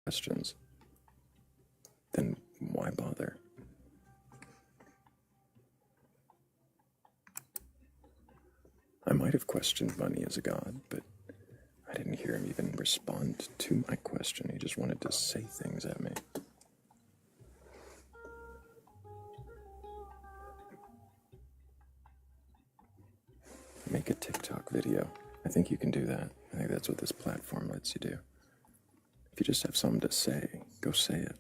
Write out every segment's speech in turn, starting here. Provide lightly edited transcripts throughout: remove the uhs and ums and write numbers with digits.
questions, then why bother? I might have questioned money as a god, but I didn't hear him even respond to my question. He just wanted to say things at me. Make a TikTok video. I think you can do that. I think that's what this platform lets you do. If you just have something to say, go say it.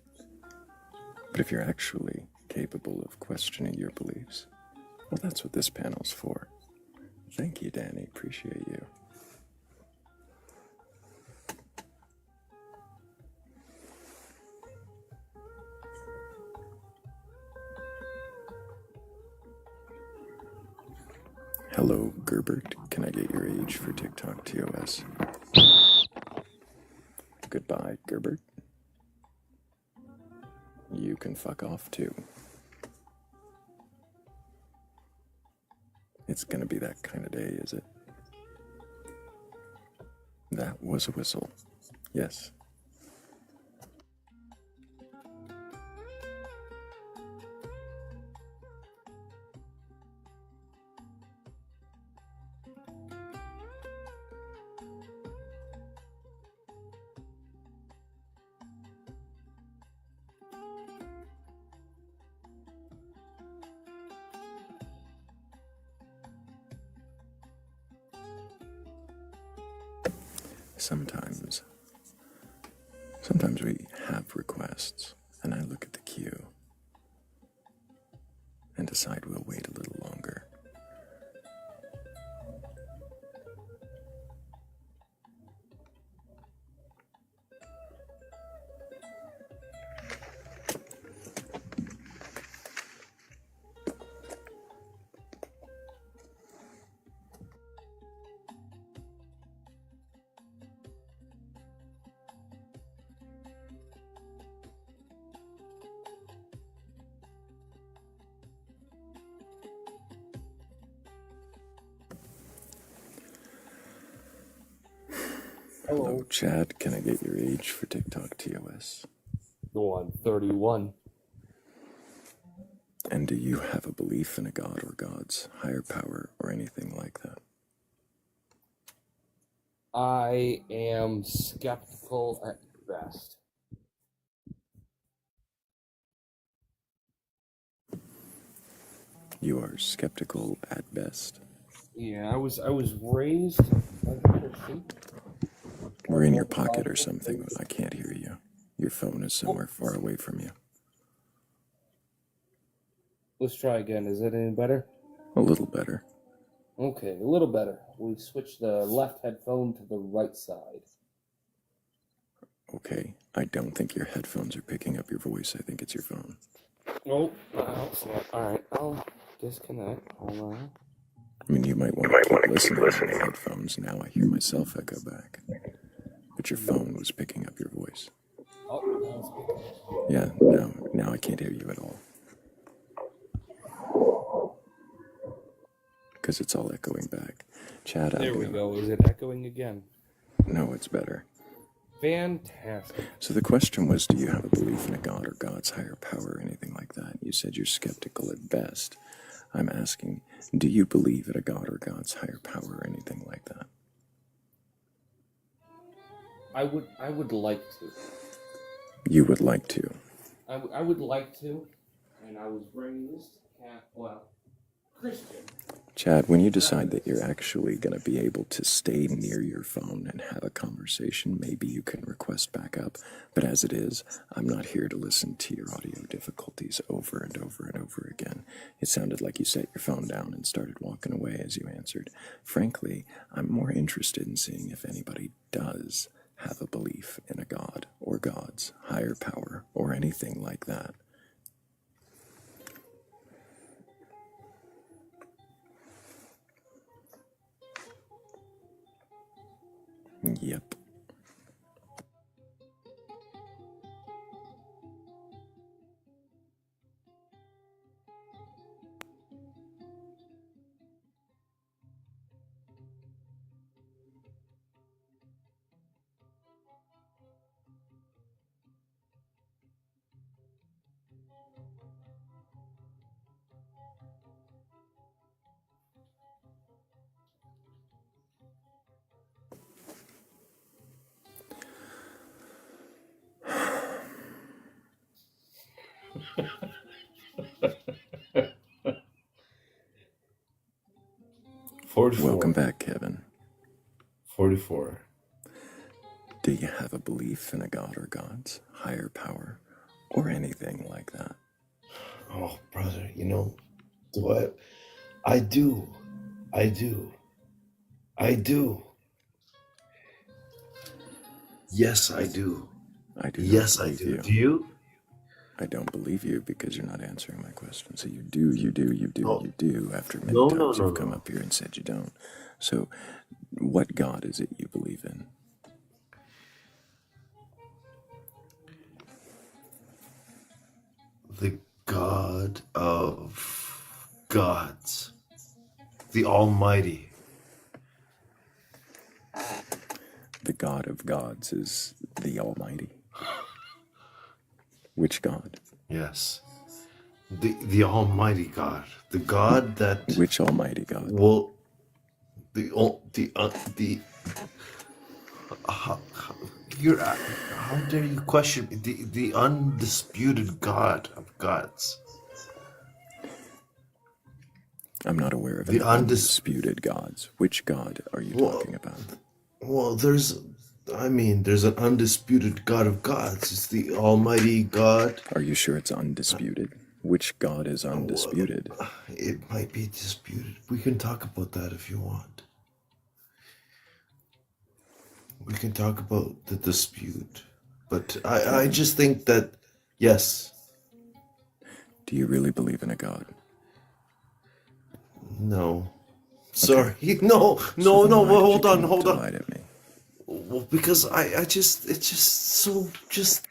But if you're actually capable of questioning your beliefs, well, that's what this panel's for. Thank you, Danny. Appreciate you. Hello, Gerbert. Can I get your age for TikTok TOS? Goodbye, Gerbert. You can fuck off too. It's gonna be that kind of day, is it? That was a whistle. Yes. Sometimes we have requests, and I look at the queue and decide we'll wait a little longer. Hello, Chad. Can I get your age for TikTok TOS? Go on, 31. And do you have a belief in a god or gods, higher power, or anything like that? I am skeptical at best. You are skeptical at best. Yeah, I was raised as a Christian. We're in your pocket or something. I can't hear you. Your phone is somewhere far away from you. Let's try again. Is it any better? A little better. Okay, a little better. We switched the left headphone to the right side. Okay, I don't think your headphones are picking up your voice. I think it's your phone. Oh, alright, I'll disconnect. Hold on. I mean, you might want to keep listening to the headphones. Now I hear myself echo back. But your phone was picking up your voice. Oh, yeah, now I can't hear you at all. Because it's all echoing back. Chad, there we go. Is it echoing again? No, it's better. Fantastic. So the question was, do you have a belief in a god or god's higher power or anything like that? You said you're skeptical at best. I'm asking, do you believe in a god or god's higher power or anything like that? I would like to. You would like to? I would like to, and I was raised Christian. Chad, when you decide that you're actually going to be able to stay near your phone and have a conversation, maybe you can request backup. But as it is, I'm not here to listen to your audio difficulties over and over and over again. It sounded like you set your phone down and started walking away as you answered. Frankly, I'm more interested in seeing if anybody does have a belief in a god or gods, higher power, or anything like that. Yep. Welcome 44. back, Kevin. 44. Do you have a belief in a god or gods, higher power, or anything like that? Oh, brother, do I do. I do. I do. Yes, I do. I do not Yes, I believe do. you. Do you? I don't believe you because you're not answering my question. So you do, you do, you do, No. you do, after many No, no, times no, you've come no. up here and said you don't. So what god is it you believe in? The God of gods, the Almighty. The god of gods is the Almighty. Which god? Yes. The Almighty God. The God that Which Almighty God? will the how, you're how dare you question me? The undisputed God of gods. I'm not aware of The an undis undisputed gods. Which god are you well, talking about? well there's an undisputed God of gods. It's the Almighty God. Are you sure it's undisputed? Which god is Well, undisputed? it might be disputed. We can talk about that if you want. We can talk about the dispute. But I Kevin, just think that, yes, do you really believe in a god? no. Okay, Sorry. No, so no, then no. why Well, did you hold on, come up hold to on. lie to me? Well, because it's just so, just,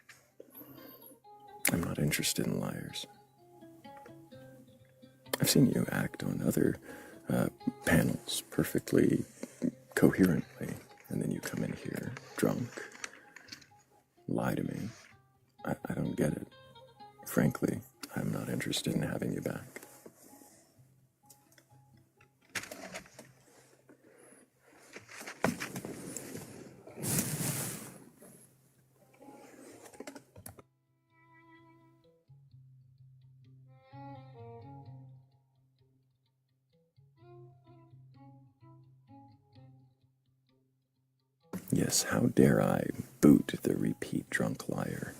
I'm not interested in liars. I've seen you act on other panels perfectly coherently, and then you come in here drunk, lie to me. I don't get it. Frankly, I'm not interested in having you back. Yes, how dare I boot the repeat drunk liar?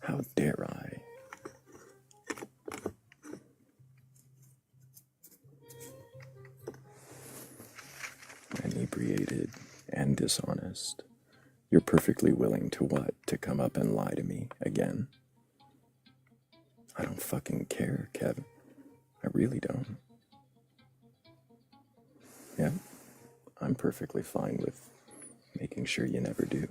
How dare I? Inebriated and dishonest. You're perfectly willing to what? To come up and lie to me again? I don't fucking care, Kevin. I really don't. Yeah, I'm perfectly fine with making sure you never do.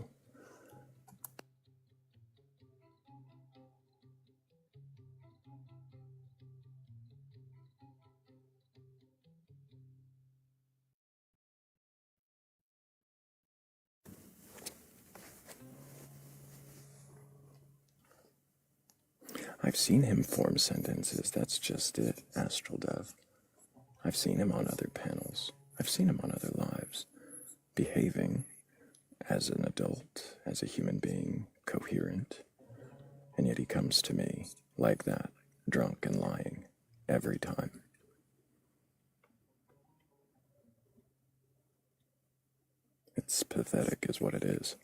I've seen him form sentences, that's just it, Astral Dove. I've seen him on other panels. I've seen him on other lives, behaving as an adult, as a human being, coherent. And yet he comes to me like that, drunk and lying, every time. It's pathetic, is what it is.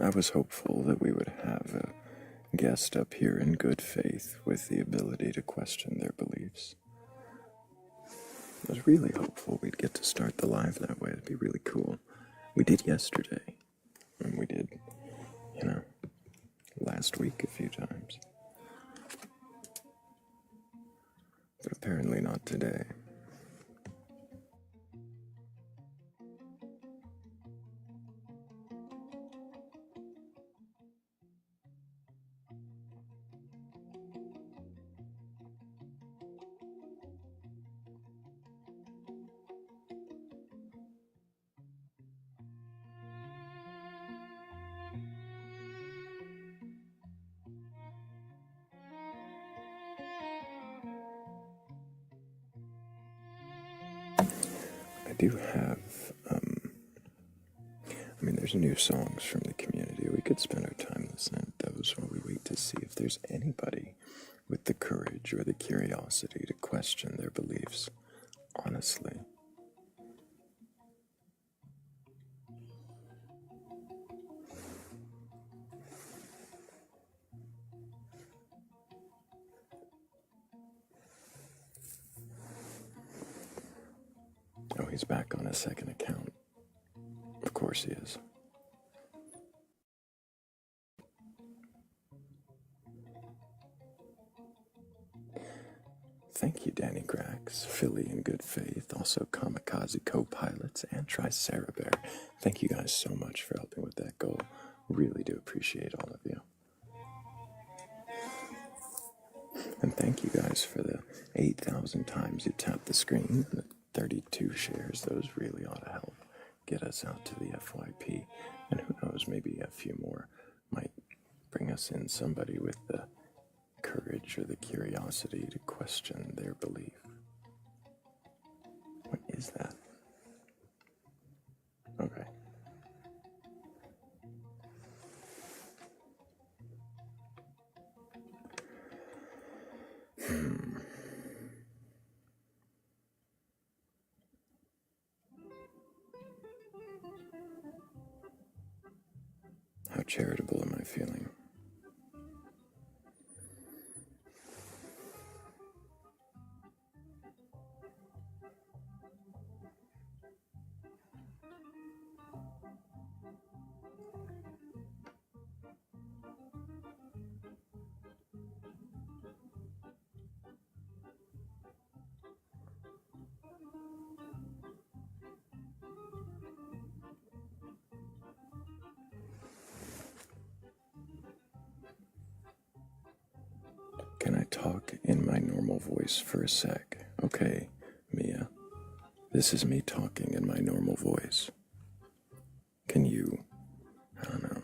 I was hopeful that we would have a guest up here in good faith with the ability to question their beliefs. I was really hopeful we'd get to start the live that way. It'd be really cool. We did yesterday, and we did, last week a few times. But apparently not today. I do have, there's new songs from the community. We could spend our time listening to those while we wait to see if there's anybody with the courage or the curiosity to question their beliefs, honestly. Oh, he's back on his second account. Of course he is. Thank you, Danny Grax, Philly in Good Faith, also Kamikaze Co-Pilots, and Triceratops. Thank you guys so much for helping with that goal. Really do appreciate all of you. And thank you guys for the 8,000 times you tapped the screen, the 32 shares. Those really ought to help get us out to the FYP. And who knows, maybe a few more might bring us in somebody with the courage or the curiosity to question their belief. What is that? Okay. How charitable am I feeling? Can I talk in my normal voice for a sec? Okay, Mia. This is me talking in my normal voice. Can you, I don't know,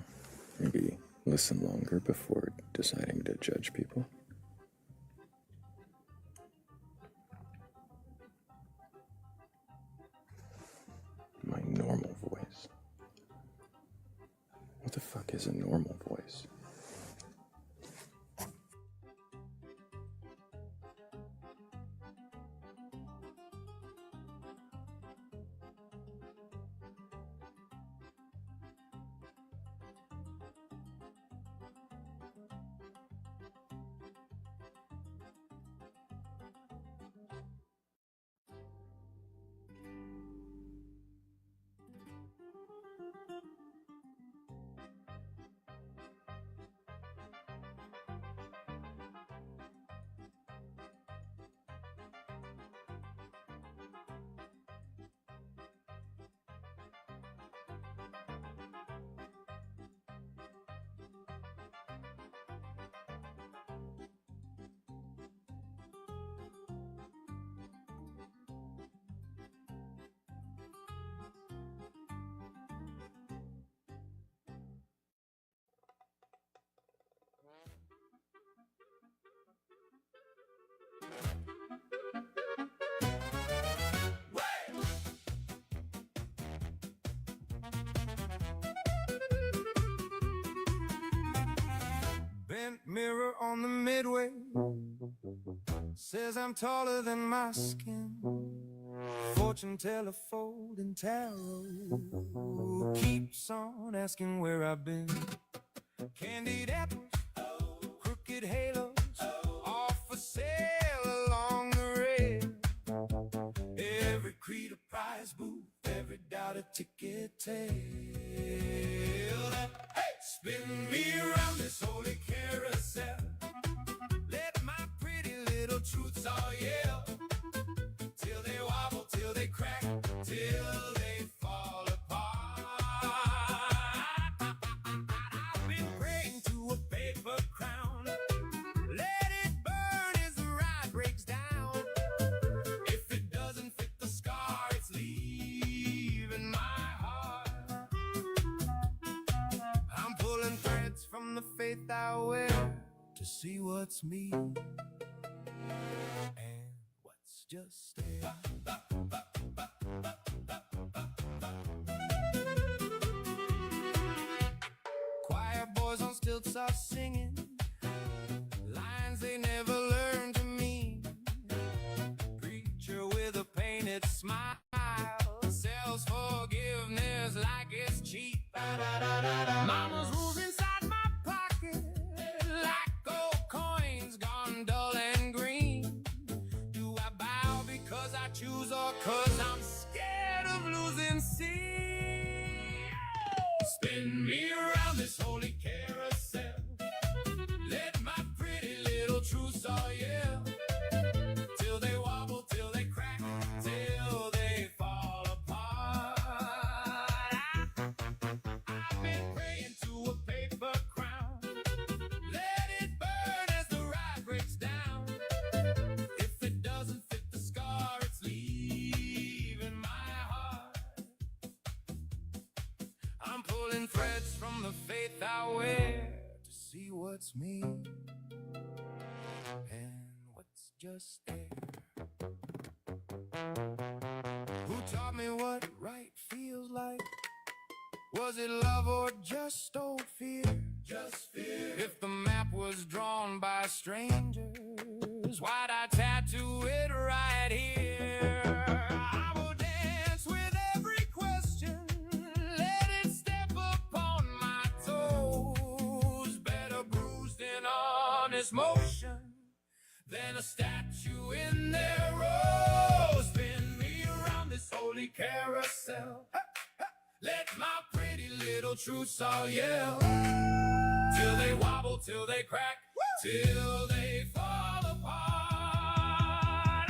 maybe listen longer before deciding to judge people? My normal voice. What the fuck is a normal voice? Bent mirror on the midway says I'm taller than my skin. Fortune teller, folding tarot keeps on asking where I've been. Candied apples, crooked halos, all for sale along the rail. Every creed a prize booth, every doubt a ticket tail. Hey, spin me around this holy carousel. Let my pretty little truths all yell. Till they wobble, till they crack, till they fall apart. I've been praying to a paper crown. Let it burn as the ride breaks down. If it doesn't fit the scar, it's leaving my heart. I'm pulling threads from the faith I wear to see what's me and what's just there. Choir boys on stilts are singing lines they never learned to mean. Preacher with a painted smile sells forgiveness like it's cheap. Mama's rules inside my pocket like gold coins gone dull and green. Do I bow because I choose or cause I'm scared of losing see? Spin me around this holy carousel. Let my pretty little truths all yell. Till they wobble, till they crack, till they fall apart. I've been praying to a paper crown. Let it burn as the ride breaks down. If it doesn't fit the scar, it's leaving my heart. I'm pulling threads from the faith I wear to see what's me and what's just there. Who taught me what right feels like? Was it love or just old fear? Just fear. If the map was drawn by strangers, why'd I tattoo it right here? I will dance with every question, let it step upon my toes. Better bruised in honest motion than a statue in their row. Spin me around this holy carousel. Let my pretty little truths all yell. Till they wobble, till they crack, till they fall apart.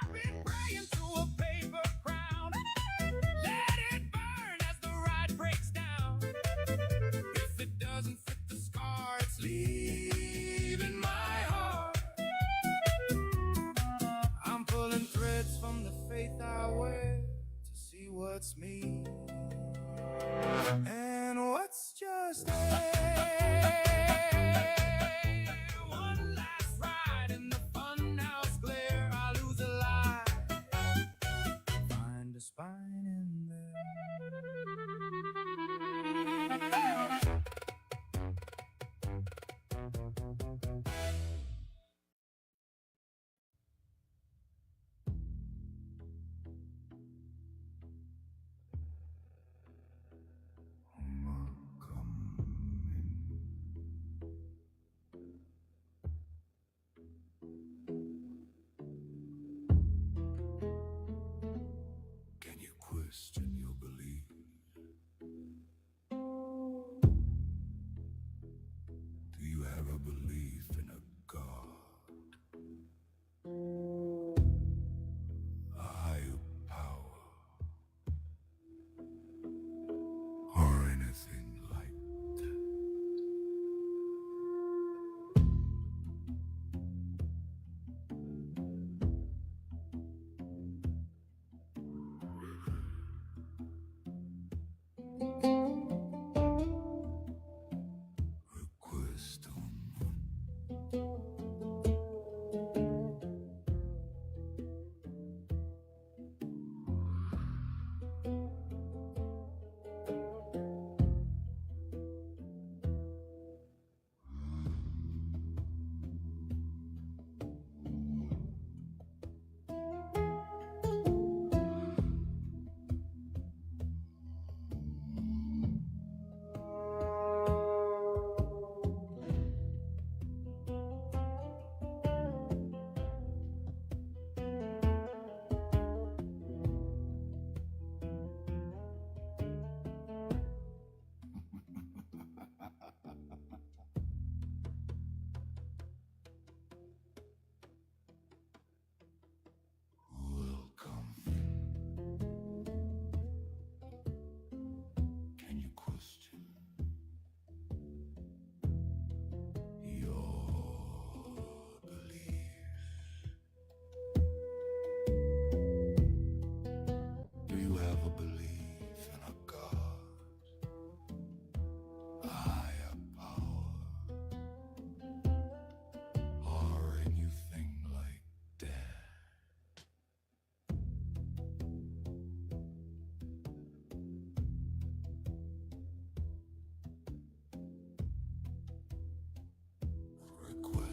I've been praying to a paper crown. Let it burn as the ride breaks down. If it doesn't fit the scar, it's leaving my heart. I'm pulling threads from the faith I wear to see what's me and what's just there. One last ride in the funhouse glare. I lose a lie, find a spine in there. Can you question your belief? Do you have a belief in a God? A higher power? Or anything like that?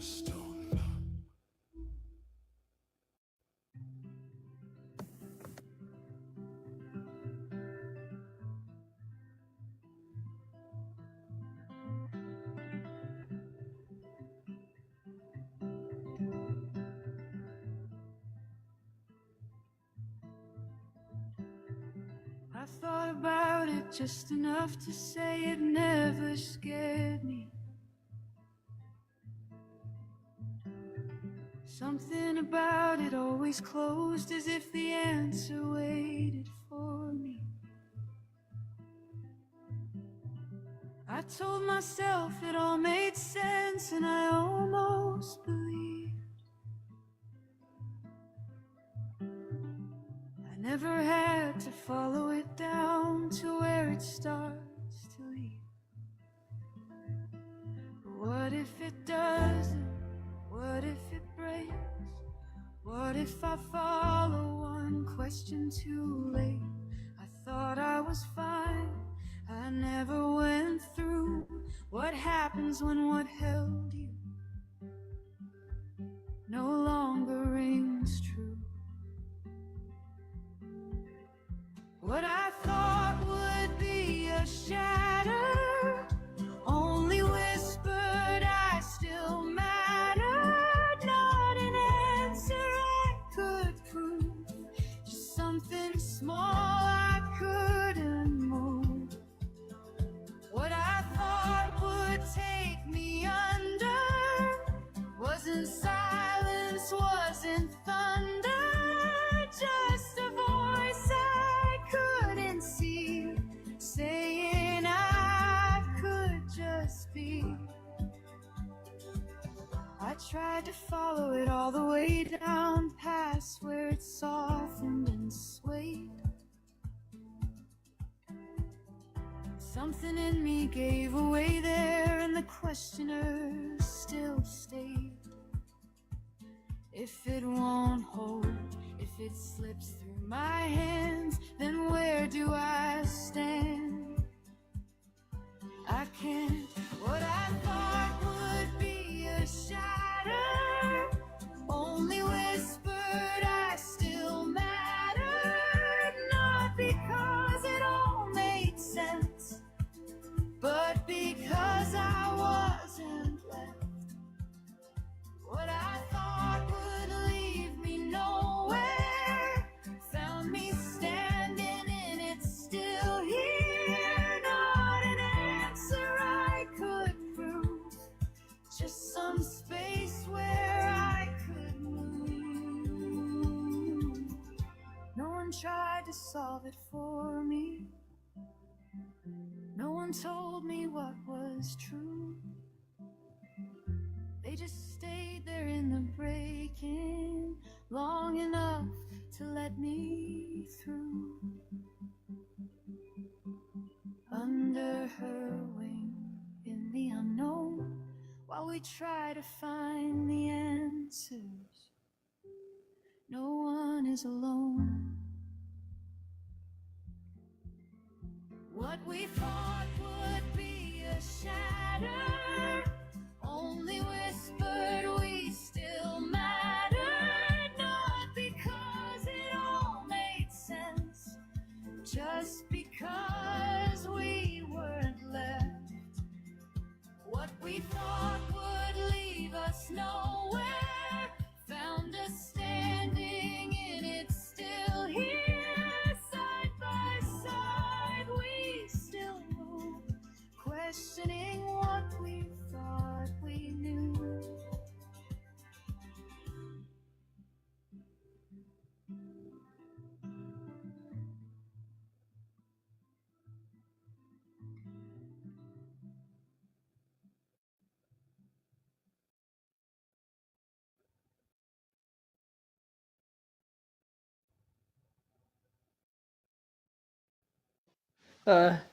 just don't know. I thought about it just enough to say it never scared me. Something about it always closed as if the answer waited for me. I told myself it all made sense and I almost believed. I never had to follow it down to where it starts to lead. But what if it doesn't? What if it breaks? What if I follow one question too late? I thought I was fine, I never went through what happens when what held you no longer rings true. What I thought would be a shatter only whispered I still mattered. Not an answer I could prove, just something small I couldn't move. What I thought would take me under wasn't silence, wasn't thunder, just a voice I couldn't see, saying I could just be. I tried to follow it all the way down past where it softened and swayed. Something in me gave away there and the questioner still stayed. If it won't hold, if it slips through my hands, then where do I stand? I can't. What I thought would be a shatter only whispered I still mattered. Not because it all made sense, but because I wasn't left. What I thought would leave me nowhere found me standing and it's still here. Not an answer I could prove, just some space where I could move. No one tried to solve it for me. No one told me what was true. They just stayed there in the breaking long enough to let me through. Under her wing in the unknown, while we try to find the answers, no one is alone. What we thought would be a shatter only whispered we still mattered. Not because it all made sense, just because we weren't left. What we thought would leave us nowhere found us standing and it's still here. Side by side we still move, questioning what we thought we knew.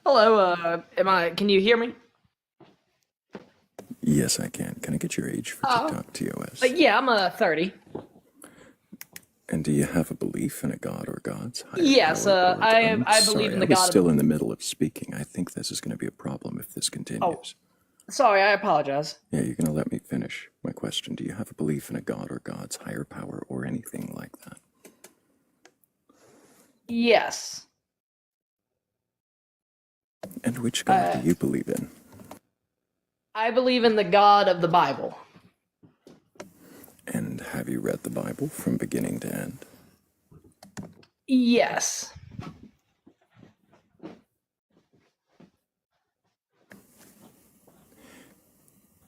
Hello, can you hear me? Yes, I can. Can I get your age for TikTok TOS? Yeah, I'm 30. And do you have a belief in a god or gods? Higher Yes, power, or I believe sorry, in the I was god still in the middle of speaking. I think this is going to be a problem if this continues. Sorry, I apologize. Yeah, you're going to let me finish my question. Do you have a belief in a god or gods, higher power, or anything like that? Yes. And which god do you believe in? I believe in the God of the Bible. And have you read the Bible from beginning to end? Yes.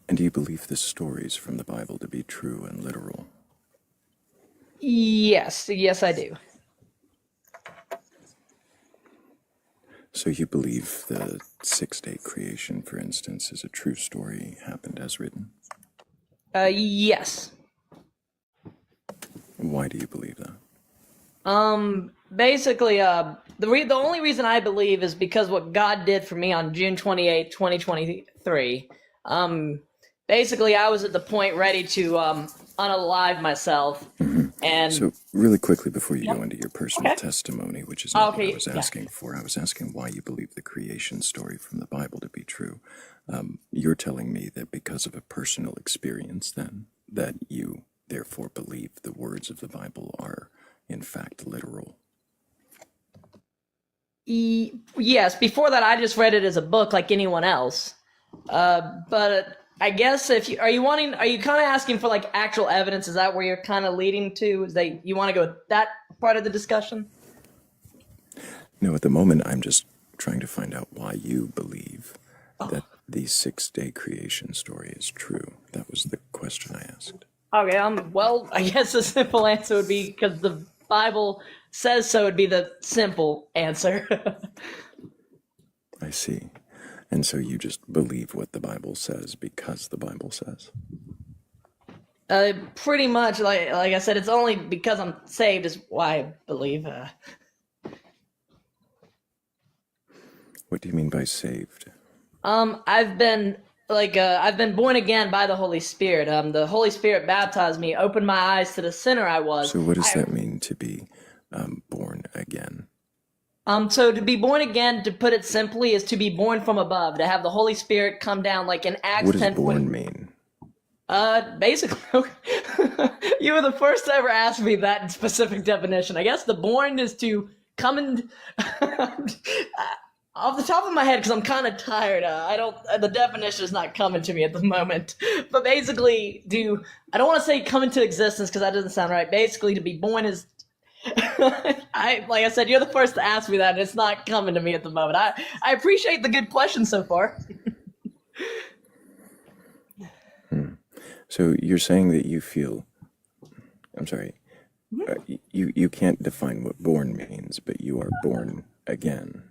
And do you believe the stories from the Bible to be true and literal? Yes. Yes, I do. So you believe the six-day creation, for instance, is a true story, happened as written? Yes. Why do you believe that? Basically, the only reason I believe is because what God did for me on June 28th, 2023. Basically, I was at the point ready to unalive myself, and So really quickly before you go into your personal testimony, which is not what I was yeah. asking for, I was asking why you believe the creation story from the Bible to be true. You're telling me that because of a personal experience then, that you therefore believe the words of the Bible are in fact literal. Yes, before that, I just read it as a book like anyone else. But I guess if you are kind of asking for like actual evidence? Is that where you're kind of leading to? Is that you want to go with that part of the discussion? No, at the moment I'm just trying to find out why you believe that the six-day creation story is true. That was the question I asked. Okay, well, I guess the simple answer would be because the Bible says so would be the simple answer. I see. And so you just believe what the Bible says because the Bible says? Pretty much, like I said, it's only because I'm saved is why I believe. What do you mean by saved? I've been born again by the Holy Spirit. The Holy Spirit baptized me, opened my eyes to the sinner I was. So what does that mean to be born again? So to be born again, to put it simply, is to be born from above, to have the Holy Spirit come down like in Acts What does 10. born mean? Basically, you were the first to ever ask me that specific definition. I guess the born is to come in. Off the top of my head, because I'm kind of tired, the definition is not coming to me at the moment. But basically, I don't want to say come into existence because that doesn't sound right. Basically, to be born is, like I said, you're the first to ask me that, and it's not coming to me at the moment. I appreciate the good question so far. So you're saying that you feel, I'm sorry, you can't define what born means, but you are born again.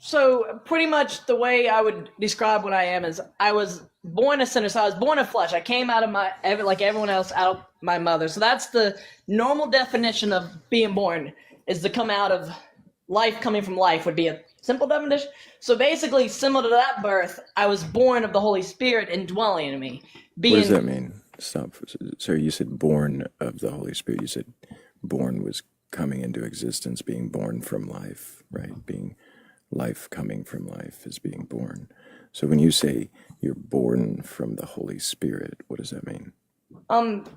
So pretty much the way I would describe what I am is I was born a sinner, so I was born of flesh. I came out of like everyone else, out of my mother. So that's the normal definition of being born, is to come out of life. Coming from life would be a simple definition. So basically, similar to that birth, I was born of the Holy Spirit indwelling in me. What does that mean? Stop. So you said born of the Holy Spirit. You said born was coming into existence, being born from life, right? Being life coming from life is being born. So when you say you're born from the Holy Spirit, what does that mean?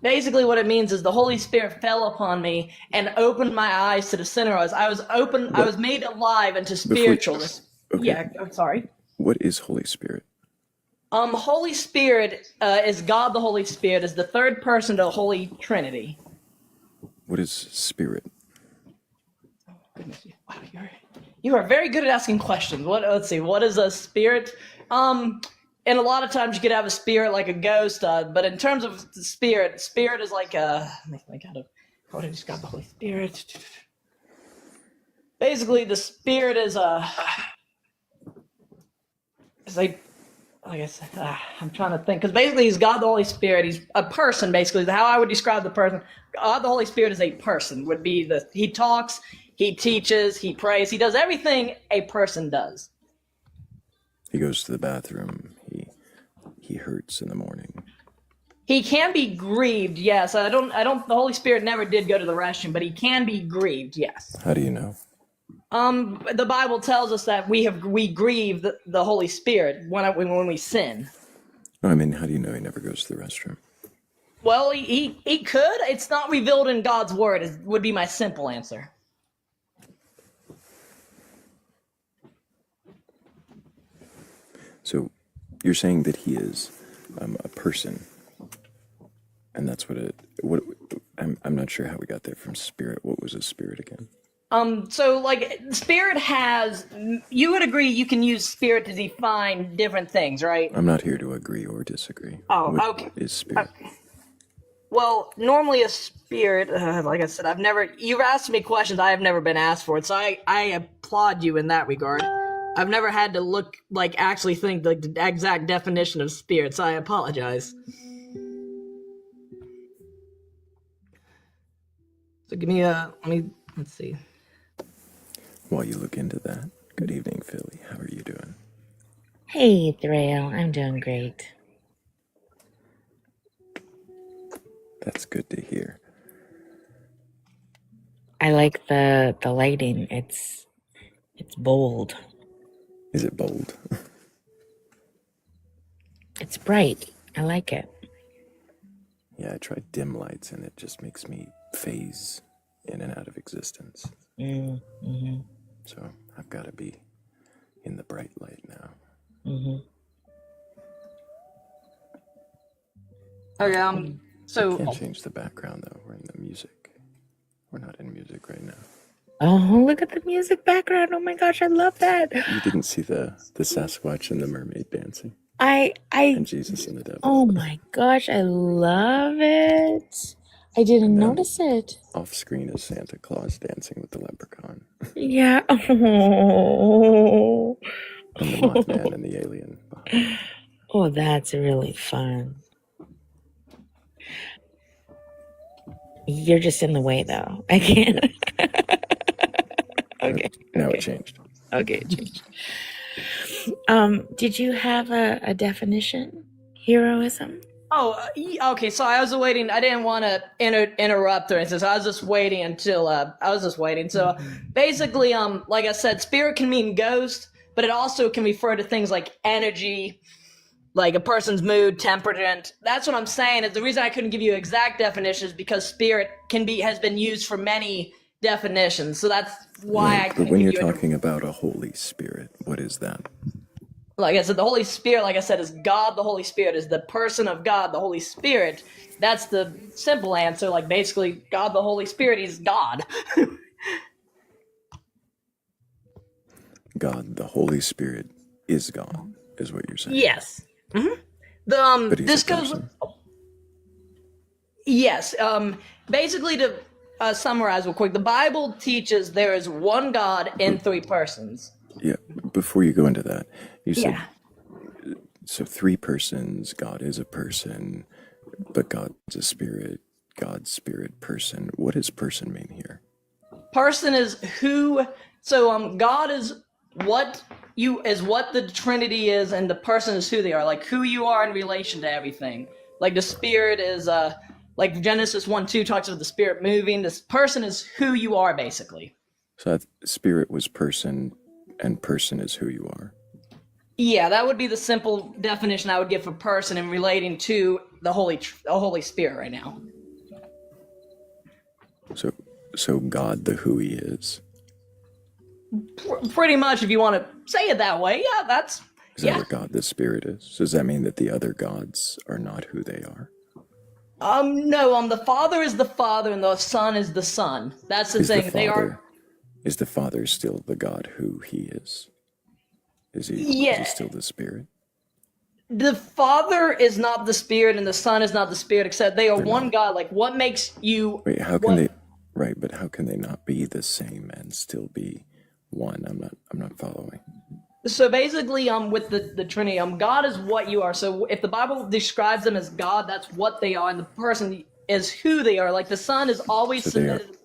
Basically what it means is the Holy Spirit fell upon me and opened my eyes to the sinner I was. I was made alive into spiritualness. Okay. Yeah, I'm sorry. What is Holy Spirit? Holy Spirit is God. The Holy Spirit is the third person to the Holy Trinity. What is spirit? Goodness, wow, you are very good at asking questions. Let's see. What is a spirit? And a lot of times you could have a spirit like a ghost, but in terms of the spirit is like a. Let me think how to describe the Holy Spirit. Basically, the spirit is like I said, I'm trying to think, because basically he's God the Holy Spirit. He's a person, basically. How I would describe the person. God the Holy Spirit is a person. Would be he talks, he teaches, he prays, he does everything a person does. He goes to the bathroom. He hurts in the morning. He can be grieved, yes. The Holy Spirit never did go to the restroom, but he can be grieved, yes. How do you know? The Bible tells us that we grieve the Holy Spirit when we sin. I mean, how do you know he never goes to the restroom? Well, he could. It's not revealed in God's word. Would be my simple answer. So you're saying that he is a person, and that's what I'm not sure how we got there from spirit. What was a spirit again? So like spirit has. You would agree you can use spirit to define different things, right? I'm not here to agree or disagree. Oh, What okay. is spirit? Well, normally a spirit, like I said, you've asked me questions I have never been asked for it, so I applaud you in that regard. I've never had to actually think the exact definition of spirit, so I apologize. So let's see. While you look into that, good evening, Philly. How are you doing? Hey, Thrayle, I'm doing great. That's good to hear. I like the lighting. It's bold. Is it bold? It's bright. I like it. Yeah, I tried dim lights and it just makes me phase in and out of existence. Mm-hmm. So I've got to be in the bright light now. Mm-hmm. Okay, so Can't change the background though. We're in the music. We're not in music right now. Oh, look at the music background. Oh my gosh, I love that. You didn't see the Sasquatch and the mermaid dancing I and Jesus and the devil. oh my gosh, I love it. I didn't And then notice it. off screen is Santa Claus dancing with the leprechaun Yeah. Oh. and the Mothman and the alien behind. Oh, that's really fun. You're just in the way though. I can't. Okay. Now Okay. it changed. Okay. Change. Did you have a definition? Heroism? okay. So I was waiting. I didn't want to interrupt or anything. So I was just waiting until So basically, like I said, spirit can mean ghost, but it also can refer to things like energy, like a person's mood, temperament. That's what I'm saying. Is the reason I couldn't give you exact definitions because spirit has been used for many definitions. So that's why I Right, couldn't but when give you're you talking about a Holy Spirit, what is that? like I said, the Holy Spirit, like I said, is God. The Holy Spirit is the person of God. The Holy Spirit. That's the simple answer. Like basically, God, the Holy Spirit, He's God. God, the Holy Spirit is God, is what you're saying. Yes. Mm-hmm. But he's This a goes. person. Yes. Basically, to summarize real quick, the Bible teaches there is one God in three persons. Yeah, before you go into that, you said, Yeah. so three persons, God is a person, but God's a spirit, God's spirit, person. What does person mean here? Person is who. So God is what the Trinity is, and the person is who they are. Like who you are in relation to everything. Like the Spirit is like Genesis 1:2 talks about the Spirit moving. This person is who you are, basically. So that spirit was person, and person is who you are. Yeah, that would be the simple definition I would give for person in relating to the Holy Spirit right now. So God, the who he is. Pretty much, if you want to say it that way, yeah, that's Is that what God, the spirit is? So does that mean that the other gods are not who they are? No, the Father is the Father and the Son is the Son. That's the Is thing. the They Father, are. is the Father still the God who he is? Is he Yeah. still the spirit? The Father is not the Spirit and the Son is not the Spirit, except they are They're one not. God. Like, what makes you. Wait, how can what, they? Right, but how can they not be the same and still be one? I'm not following. So basically, with the Trinity, God is what you are. So if the Bible describes them as God, that's what they are, and the person is who they are. Like the Son is always So they are, submitted.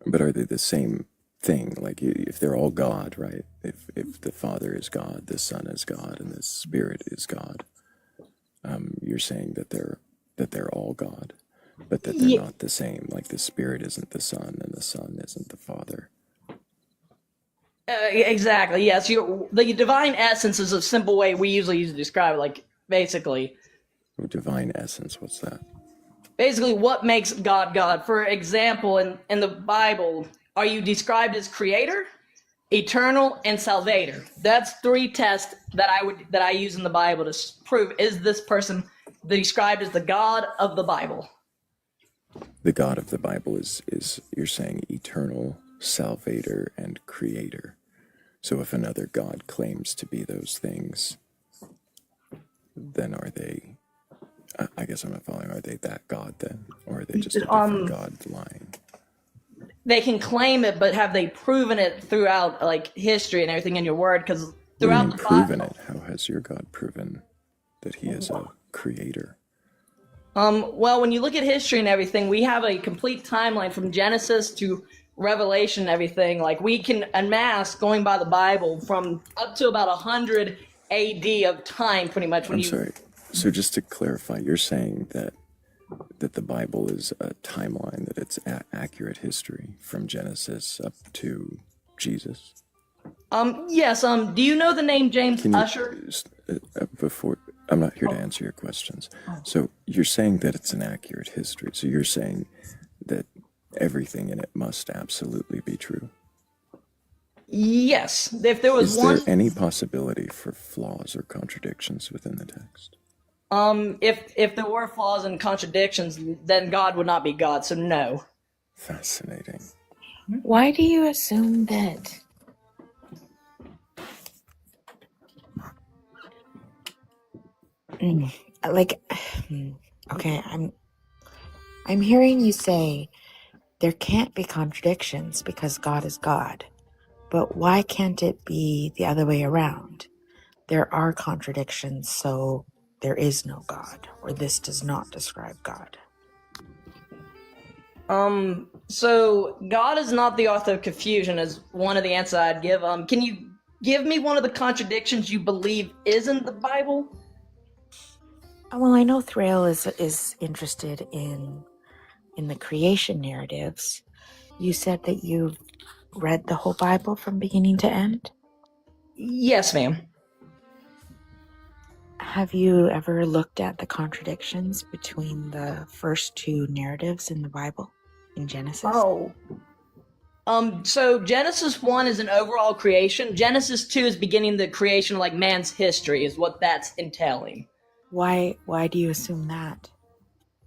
but are they the same thing? Like if they're all God, right? If the Father is God, the Son is God, and the Spirit is God, you're saying that they're all God, but that they're Yeah, not the same. Like the Spirit isn't the Son, and the Son isn't the Father. Exactly. Yes. The divine essence is a simple way we usually use to describe it. Like basically, Divine essence, what's that? basically what makes God God. For example, in the Bible, are you described as creator, eternal, and salvator? That's three tests that I use in the Bible to prove is this person described as the God of the Bible. The God of the Bible is you're saying eternal, salvator, and creator. So if another God claims to be those things, then are they, I guess I'm not following, are they that God then? Or are they just a different God lying? They can claim it, but have they proven it throughout like history and everything in your word? Because What do you throughout mean the proven Bible, it? How has your God proven that he is a creator? well, when you look at history and everything, we have a complete timeline from Genesis to Revelation and everything. Like we can amass going by the Bible from up to about 100 AD of time, pretty much. When I'm you sorry. So just to clarify, you're saying that the Bible is a timeline, that it's accurate history from Genesis up to Jesus? yes, do you know the name James Can you, Usher? before, I'm not here to answer your questions. So you're saying that it's an accurate history. So you're saying that everything in it must absolutely be true. Yes. If there was Is there one, any possibility for flaws or contradictions within the text? if there were flaws and contradictions, then God would not be God. So no. Fascinating. Why do you assume that? Mm, like, okay, I'm hearing you say there can't be contradictions because God is God. But why can't it be the other way around? There are contradictions, so there is no God, or this does not describe God. So God is not the author of confusion is one of the answers I'd give. Can you give me one of the contradictions you believe is in the Bible? Well, I know Thrayle is interested in the creation narratives. You said that you've read the whole Bible from beginning to end. Yes, ma'am. Have you ever looked at the contradictions between the first two narratives in the Bible in Genesis? Oh. So Genesis 1 is an overall creation. Genesis 2 is beginning the creation of like man's history, is what that's entailing. Why do you assume that?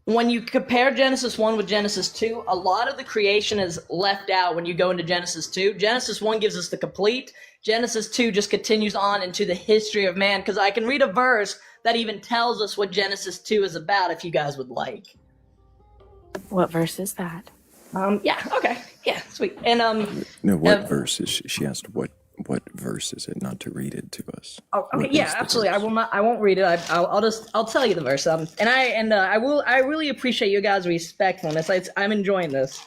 When you compare Genesis 1 with Genesis 2, a lot of the creation is left out when you go into Genesis 2. Genesis 1 gives us the complete. Genesis 2 just continues on into the history of man, because I can read a verse that even tells us what Genesis 2 is about if you guys would like. What verse is that? Yeah, okay. Yeah, sweet. And No, what verse is she asked what verse is it, not to read it to us. oh, okay, What yeah, is the absolutely. verse? I won't read it. I'll tell you the verse. I really appreciate you guys' respectfulness. I'm enjoying this.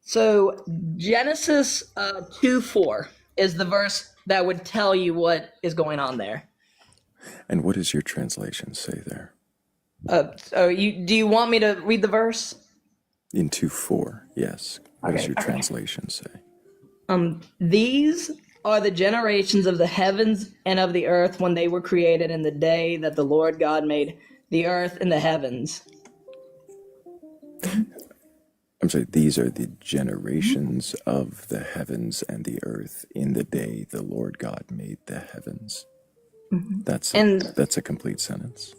So Genesis 2:4 is the verse that would tell you what is going on there. And what does your translation say there? So do you want me to read the verse? In 2:4, yes. What does Okay, your okay. translation say? These are the generations of the heavens and of the earth when they were created in the day that the Lord God made the earth and the heavens. I'm sorry, these are the generations of the heavens and the earth in the day the Lord God made the heavens. That's a complete sentence.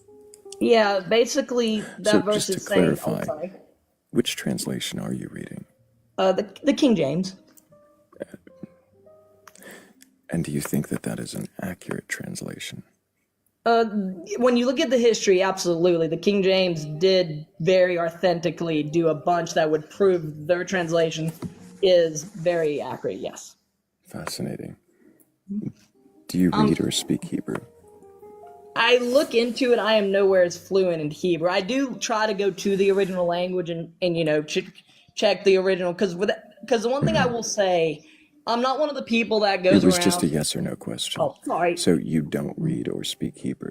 Yeah, basically that So verse just to is saying. clarify, Oh, sorry. which translation are you reading? The King James. And do you think that that is an accurate translation? When you look at the history, absolutely, the King James did very authentically do a bunch that would prove their translation is very accurate. Yes. Fascinating. Do you read or speak Hebrew? I look into it. I am nowhere as fluent in Hebrew. I do try to go to the original language and check the original because the one thing I will say, I'm not one of the people that goes It was around. just a yes or no question. Oh, sorry. So you don't read or speak Hebrew.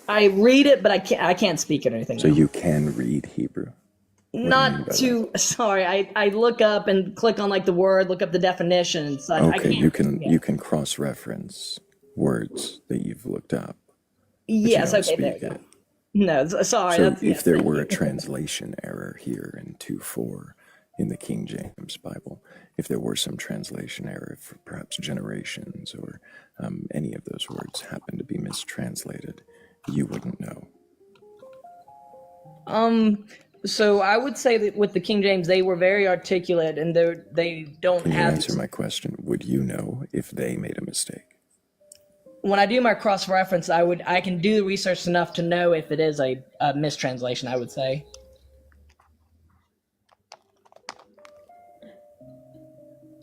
I read it, but I can't speak it or anything. So you can read Hebrew. What do you mean Not by that? too sorry. I look up and click on like the word, look up the definition and such. I Okay, can't. Yeah. you can cross-reference words that you've looked up, but you Yes. don't Okay. There speak you go. it. No. Sorry. So That's if yes. there Thank were a you. translation error here in 2:4 in the King James Bible, if there were some translation error for perhaps generations or any of those words happen to be mistranslated, you wouldn't know. So I would say that with the King James, they were very articulate, and they don't Can you have. answer my question? Would you know if they made a mistake? When I do my cross reference, I can do the research enough to know if it is a mistranslation. I would say.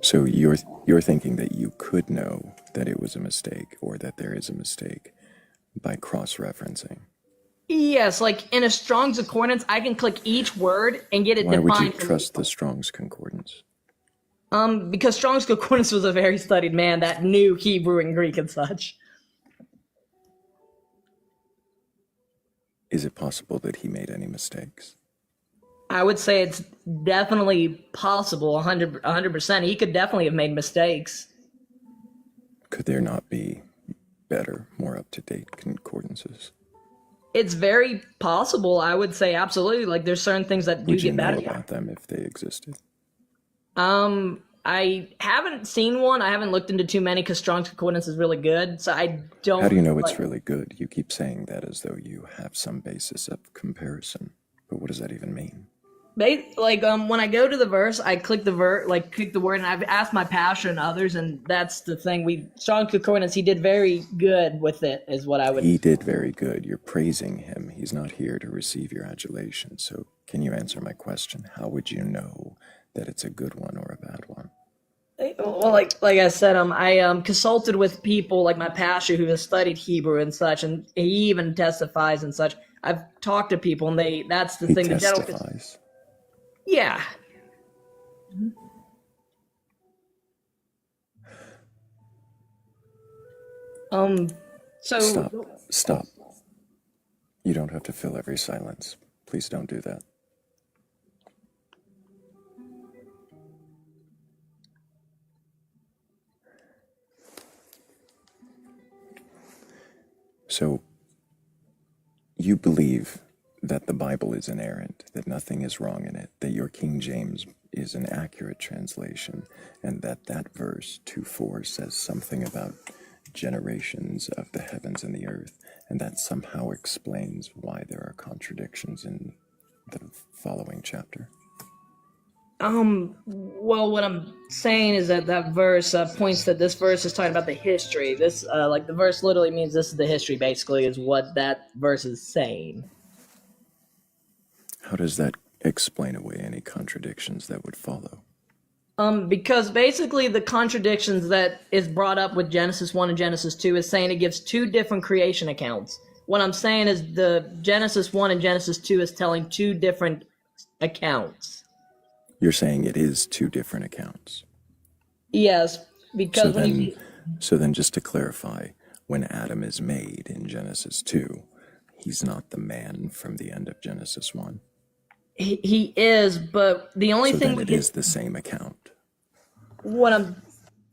So you're thinking that you could know that it was a mistake or that there is a mistake by cross-referencing. Yes, like in a Strong's Concordance, I can click each word and get it Why would you defined for me. trust the Strong's Concordance? Because Strong's Concordance was a very studied man that knew Hebrew and Greek and such. Is it possible that he made any mistakes? I would say it's definitely possible, 100%. He could definitely have made mistakes. Could there not be better, more up-to-date concordances? It's very possible. I would say absolutely. Like there's certain things that do Would you get know better. about them if they existed? I haven't seen one. I haven't looked into too many because Strong's Concordance is really good. So I don't. How do you know it's like, really good? You keep saying that as though you have some basis of comparison. But what does that even mean? when I go to the verse, I click click the word, and I've asked my pastor and others, and that's the thing. Strong's Concordance, he did very good with it, is what I would. He did very good. You're praising him. He's not here to receive your adulation. So can you answer my question? How would you know that it's a good one or a bad one? Well, like I said, I consulted with people like my pastor who has studied Hebrew and such, and he even testifies and such. I've talked to people, and that's the He thing. The general, testifies. yeah. So Stop. You don't have to fill every silence. Please don't do that. So, you believe that the Bible is inerrant, that nothing is wrong in it, that your King James is an accurate translation, and that verse 2:4 says something about generations of the heavens and the earth, and that somehow explains why there are contradictions in the following chapter. well, what I'm saying is that verse points that this verse is talking about the history. This, the verse literally means this is the history, basically, is what that verse is saying. How does that explain away any contradictions that would follow? Because basically the contradictions that is brought up with Genesis 1 and Genesis 2 is saying it gives two different creation accounts. What I'm saying is the Genesis 1 and Genesis 2 is telling two different accounts. You're saying it is two different accounts. Yes, So because then just to clarify, when Adam is made in Genesis 2, he's not the man from the end of Genesis 1. he is, but the only So thing then we it get, is the same account. what I'm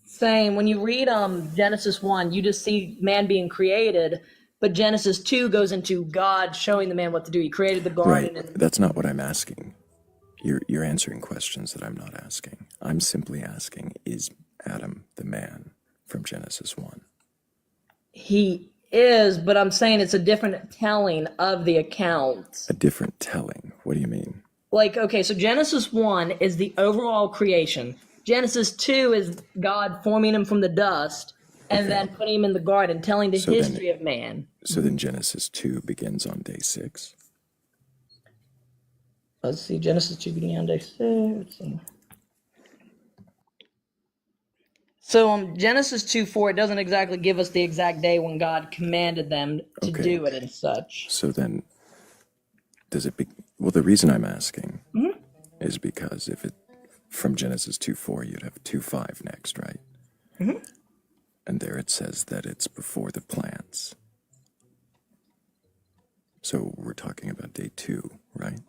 saying, when you read Genesis 1, you just see man being created, but Genesis 2 goes into God showing the man what to do. He created the garden. Right. And That's not what I'm asking. You're answering questions that I'm not asking. I'm simply asking, is Adam the man from Genesis 1? he is, but I'm saying it's a different telling of the accounts. A different telling. What do you mean? Like, okay, so Genesis 1 is the overall creation. Genesis 2 is God forming him from the dust and then putting him in the garden, telling the history of man. So then Genesis 2 begins on day 6. Let's see, Genesis 2 beginning on day 6. Let's see. So Genesis 2:4, it doesn't exactly give us the exact day when God commanded them to Okay. do it and such. So then, well, the reason I'm asking is because if it, from Genesis 2:4, you'd have 2:5 next, right? And there it says that it's before the plants. So we're talking about day 2, right?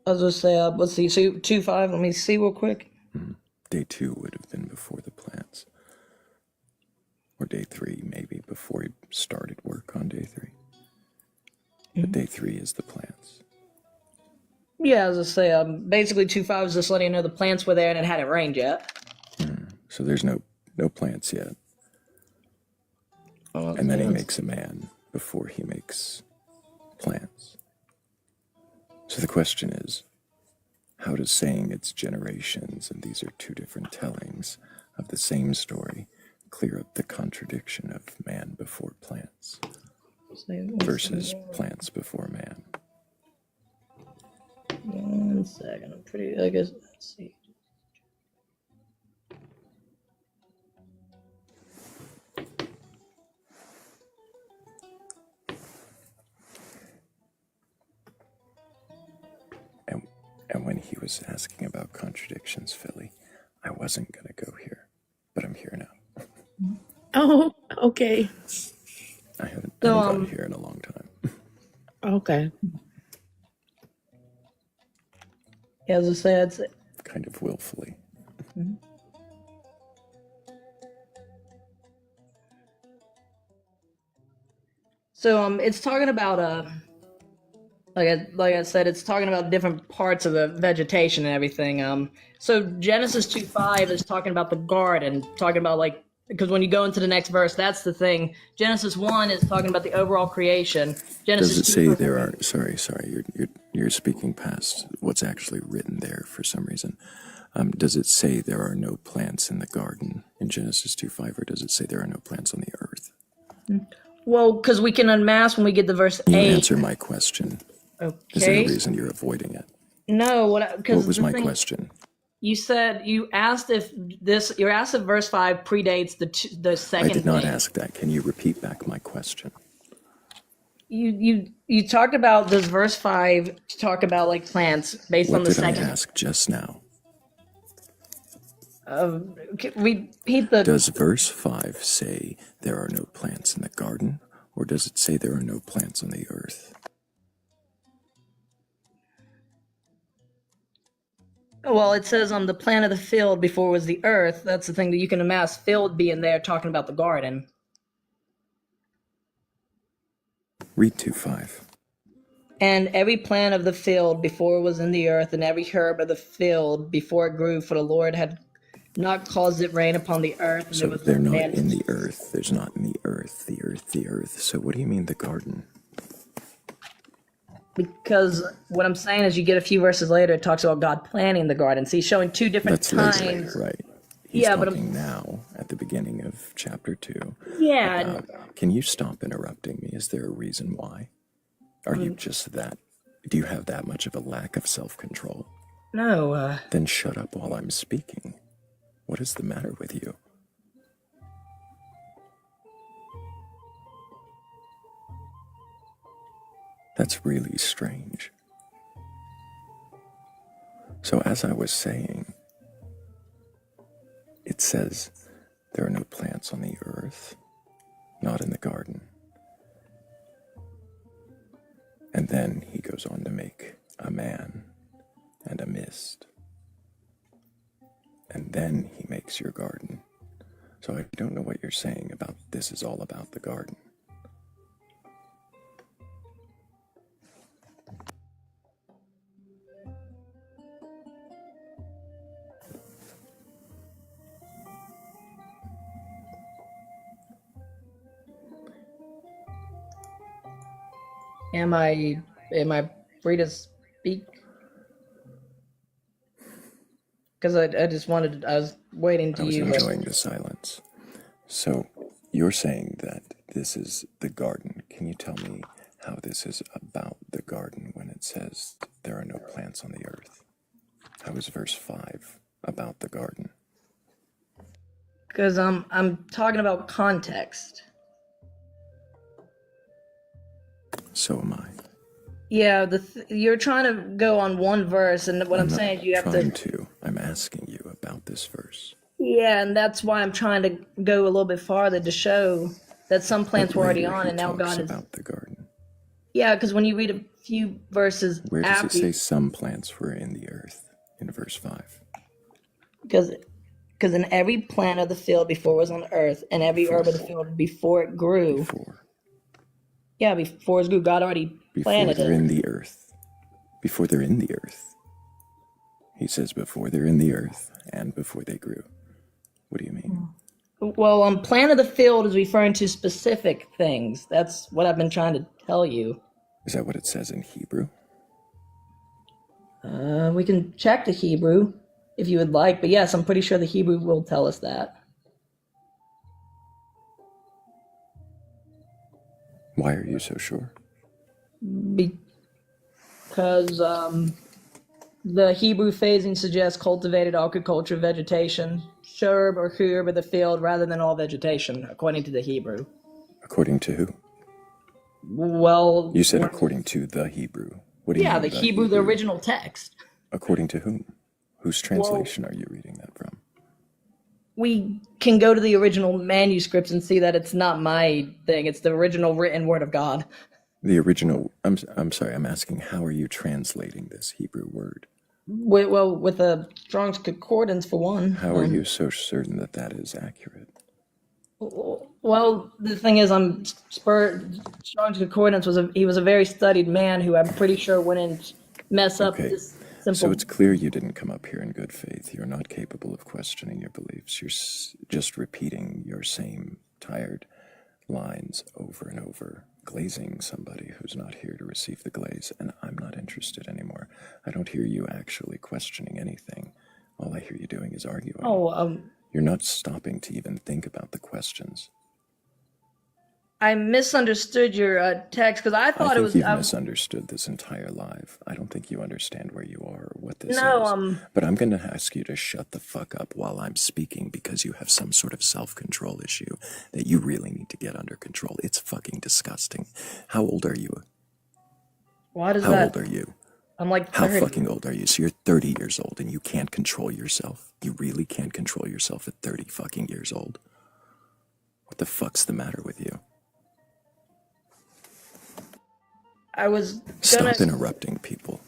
I was gonna say, let's see, so 2-5. Let me see real quick. Day 2 would have been before the plants. Or day 3, maybe, before he started work on day 3. But day 3 is the plants. Yeah, I was gonna say, basically 2-5 is just letting you know the plants were there and it hadn't rained yet. So there's no plants yet. And then he makes a man before he makes plants. So the question is, how does saying it's generations, and these are two different tellings of the same story, clear up the contradiction of man before plants versus plants before man? 1 second. I'm pretty, I guess, let's see. And when he was asking about contradictions, Philly, I wasn't going to go here, but I'm here now. Oh, okay. I haven't So, gone here in a long time. Okay. Yeah, as I say, it's Kind of willfully. so it's talking about like I said, it's talking about different parts of the vegetation and everything. So Genesis 2-5 is talking about the garden, talking about like because when you go into the next verse, that's the thing. Genesis 1 is talking about the overall creation. Genesis Does it 2 say there are? Sorry, you're speaking past what's actually written there for some reason. Does it say there are no plants in the garden in Genesis 2:5, or does it say there are no plants on the earth? Well, because we can unmask when we get to verse Can you 8. answer my question? Is there a Okay. reason you're avoiding it? No, What because was the my thing question? you said you asked if verse 5 predates the I second did not thing. ask that. Can you repeat back my question? You talked about does verse 5 talk about like plants based on What the did I second. ask just now? Repeat the. Does verse 5 say there are no plants in the garden, or does it say there are no plants on the earth? Well, it says on the plan of the field before it was the earth. That's the thing that you can amass field being there talking about the garden. Read 2:5. And every plant of the field before it was in the earth, and every herb of the field before it grew, for the Lord had not caused it rain upon the earth, and So there was they're no not man. in the earth. There's not in the earth, the earth, the earth. So what do you mean the garden? Because what I'm saying is, you get a few verses later, it talks about God planting the garden. So he's showing two different That's later, times. right? He's Yeah, but talking now at the beginning of chapter 2. yeah, Can you stop interrupting me? Is there a reason why? Are you just that? Do you have that much of a lack of self-control? no. Then shut up while I'm speaking. What is the matter with you? That's really strange. So as I was saying, it says there are no plants on the earth, not in the garden. And then he goes on to make a man and a mist. And then he makes your garden. So I don't know what you're saying about this is all about the garden. Am I free to speak? Because I just wanted, I was waiting I to was you. enjoying the silence. So you're saying that this is the garden. Can you tell me how this is about the garden when it says there are no plants on the earth? How is verse 5 about the garden? Because I'm talking about context. So am I. Yeah, you're trying to go on one verse, and what I'm not saying is you have trying to. to. I'm asking you about this verse. Yeah, and that's why I'm trying to go a little bit farther to show that some plants But were already later on, he and now talks God is. about the garden. Yeah, because when you read few verses Where does it after, say some plants were in the earth in verse 5? because in every plant of the field before it was on earth, and every herb of the field before it grew. Before. Yeah, before it grew, God already Before planted they're it. in the earth. Before they're in the earth. He says before they're in the earth and before they grew. What do you mean? Well, plant of the field is referring to specific things. That's what I've been trying to tell you. Is that what it says in Hebrew? We can check the Hebrew if you would like, but yes, I'm pretty sure the Hebrew will tell us that. Why are you so sure? Because the Hebrew phasing suggests cultivated agriculture vegetation, shrub or herb of the field rather than all vegetation, according to the Hebrew. According to who? Well, You said according to the Hebrew. What do you yeah, mean the Hebrew, the original text. According to whom? Whose translation are you reading that from? We can go to the original manuscripts and see that it's not my thing. It's the original written word of God. The original, I'm sorry, I'm asking, how are you translating this Hebrew word? With a Strong's Concordance for one. How are you so certain that that is accurate? Well, the thing is, Strong's Concordance was a very studied man who I'm pretty sure wouldn't mess up Okay, this simple. so it's clear you didn't come up here in good faith. You're not capable of questioning your beliefs. You're just repeating your same tired lines over and over, glazing somebody who's not here to receive the glaze, and I'm not interested anymore. I don't hear you actually questioning anything. All I hear you doing is arguing. You're not stopping to even think about the questions. I misunderstood your text because I thought I it think was. you've misunderstood this entire live. I don't think you understand where you are or what this No, is. But I'm going to ask you to shut the fuck up while I'm speaking because you have some sort of self-control issue that you really need to get under control. It's fucking disgusting. How old are you? Why does How that? old are you? I'm like How 30. fucking old are you? So you're 30 years old and you can't control yourself. You really can't control yourself at 30 fucking years old. What the fuck's the matter with you? I was Stop interrupting people.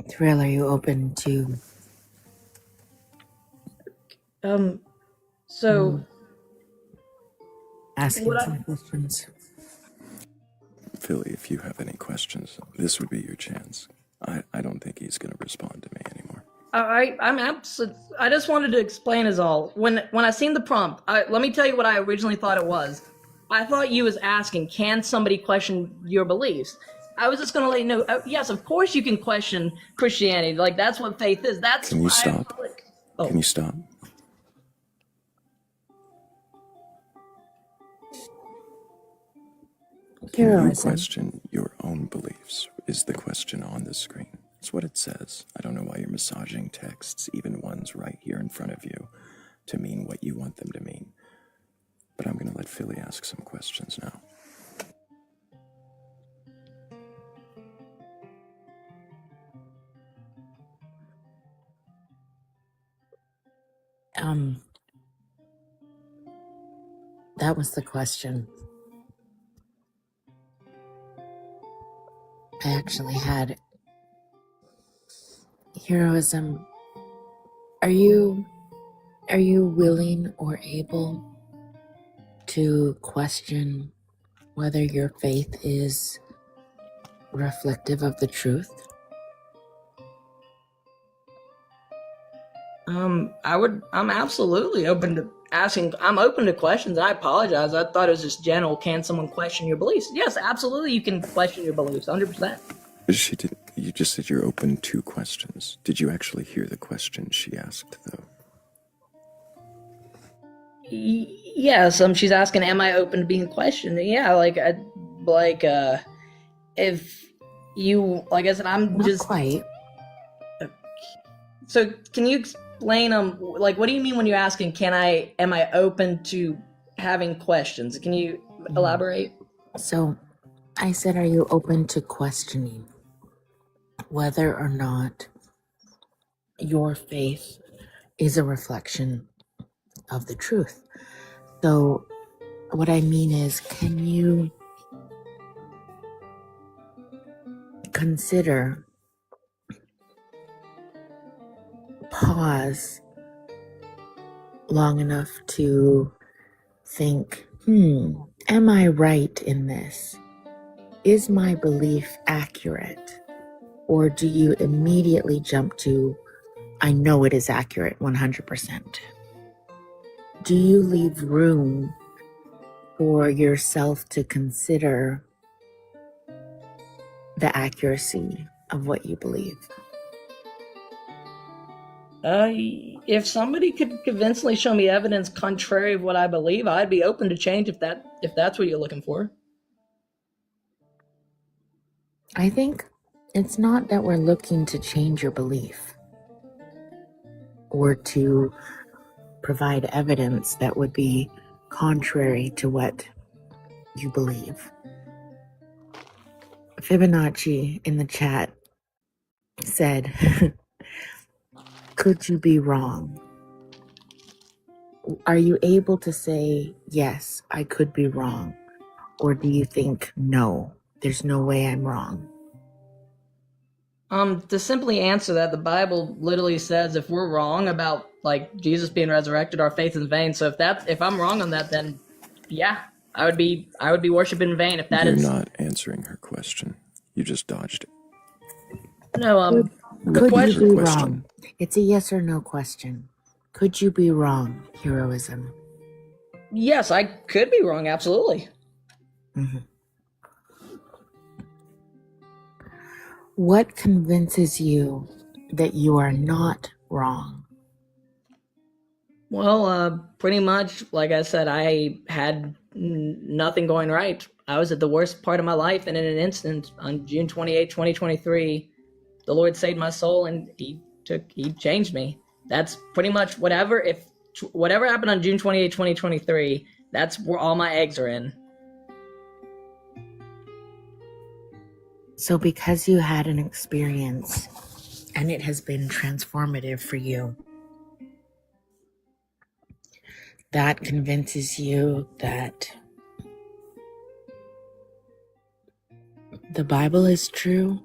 Thrayle, are you open to So asking what some questions? Philly, if you have any questions, this would be your chance. I don't think he's going to respond to me anymore. I just wanted to explain is all. When I seen the prompt, let me tell you what I originally thought it was. I thought you was asking, can somebody question your beliefs? I was just going to let you know, yes, of course you can question Christianity. Like, that's what faith is. That's Can you why stop? Can you stop? Can you Heroism. question your own beliefs? Is the question on the screen. It's what it says. I don't know why you're massaging texts, even ones right here in front of you, to mean what you want them to mean. But I'm going to let Philly ask some questions now. That was the question. I actually had heroism. Are you willing or able to question whether your faith is reflective of the truth? I'm absolutely open to asking. I'm open to questions. I apologize. I thought it was just general. Can someone question your beliefs? Yes, absolutely. You can question your beliefs, 100%. She did. You just said you're open to questions. Did you actually hear the question she asked, though? Yes. She's asking, "Am I open to being questioned?" Yeah. If you, like I said, I'm Not just quite. So can you explain like what do you mean when you're asking am I open to having questions? Can you elaborate? So I said, are you open to questioning whether or not your faith is a reflection of the truth? So what I mean is, can you consider, pause long enough to think, am I right in this? Is my belief accurate? Or do you immediately jump to, I know it is accurate 100%? Do you leave room for yourself to consider the accuracy of what you believe? If somebody could convincingly show me evidence contrary of what I believe, I'd be open to change if that's what you're looking for. I think it's not that we're looking to change your belief or to provide evidence that would be contrary to what you believe. Fibonacci in the chat said, could you be wrong? Are you able to say, yes, I could be wrong? Or do you think, no, there's no way I'm wrong? To simply answer that, the Bible literally says if we're wrong about like Jesus being resurrected, our faith is in vain. So if I'm wrong on that, then yeah, I would be worshiping in vain if that You're is not answering her question. You just dodged it. no. The Could question. you be question. wrong? It's a yes or no question. Could you be wrong, heroism? Yes, I could be wrong. Absolutely. Mm-hmm. What convinces you that you are not wrong? Well, pretty much, like I said, I had nothing going right. I was at the worst part of my life, and in an instant, on June 28, 2023, the Lord saved my soul, and He changed me. That's pretty much whatever happened on June 28, 2023, that's where all my eggs are in. So because you had an experience and it has been transformative for you, that convinces you that the Bible is true?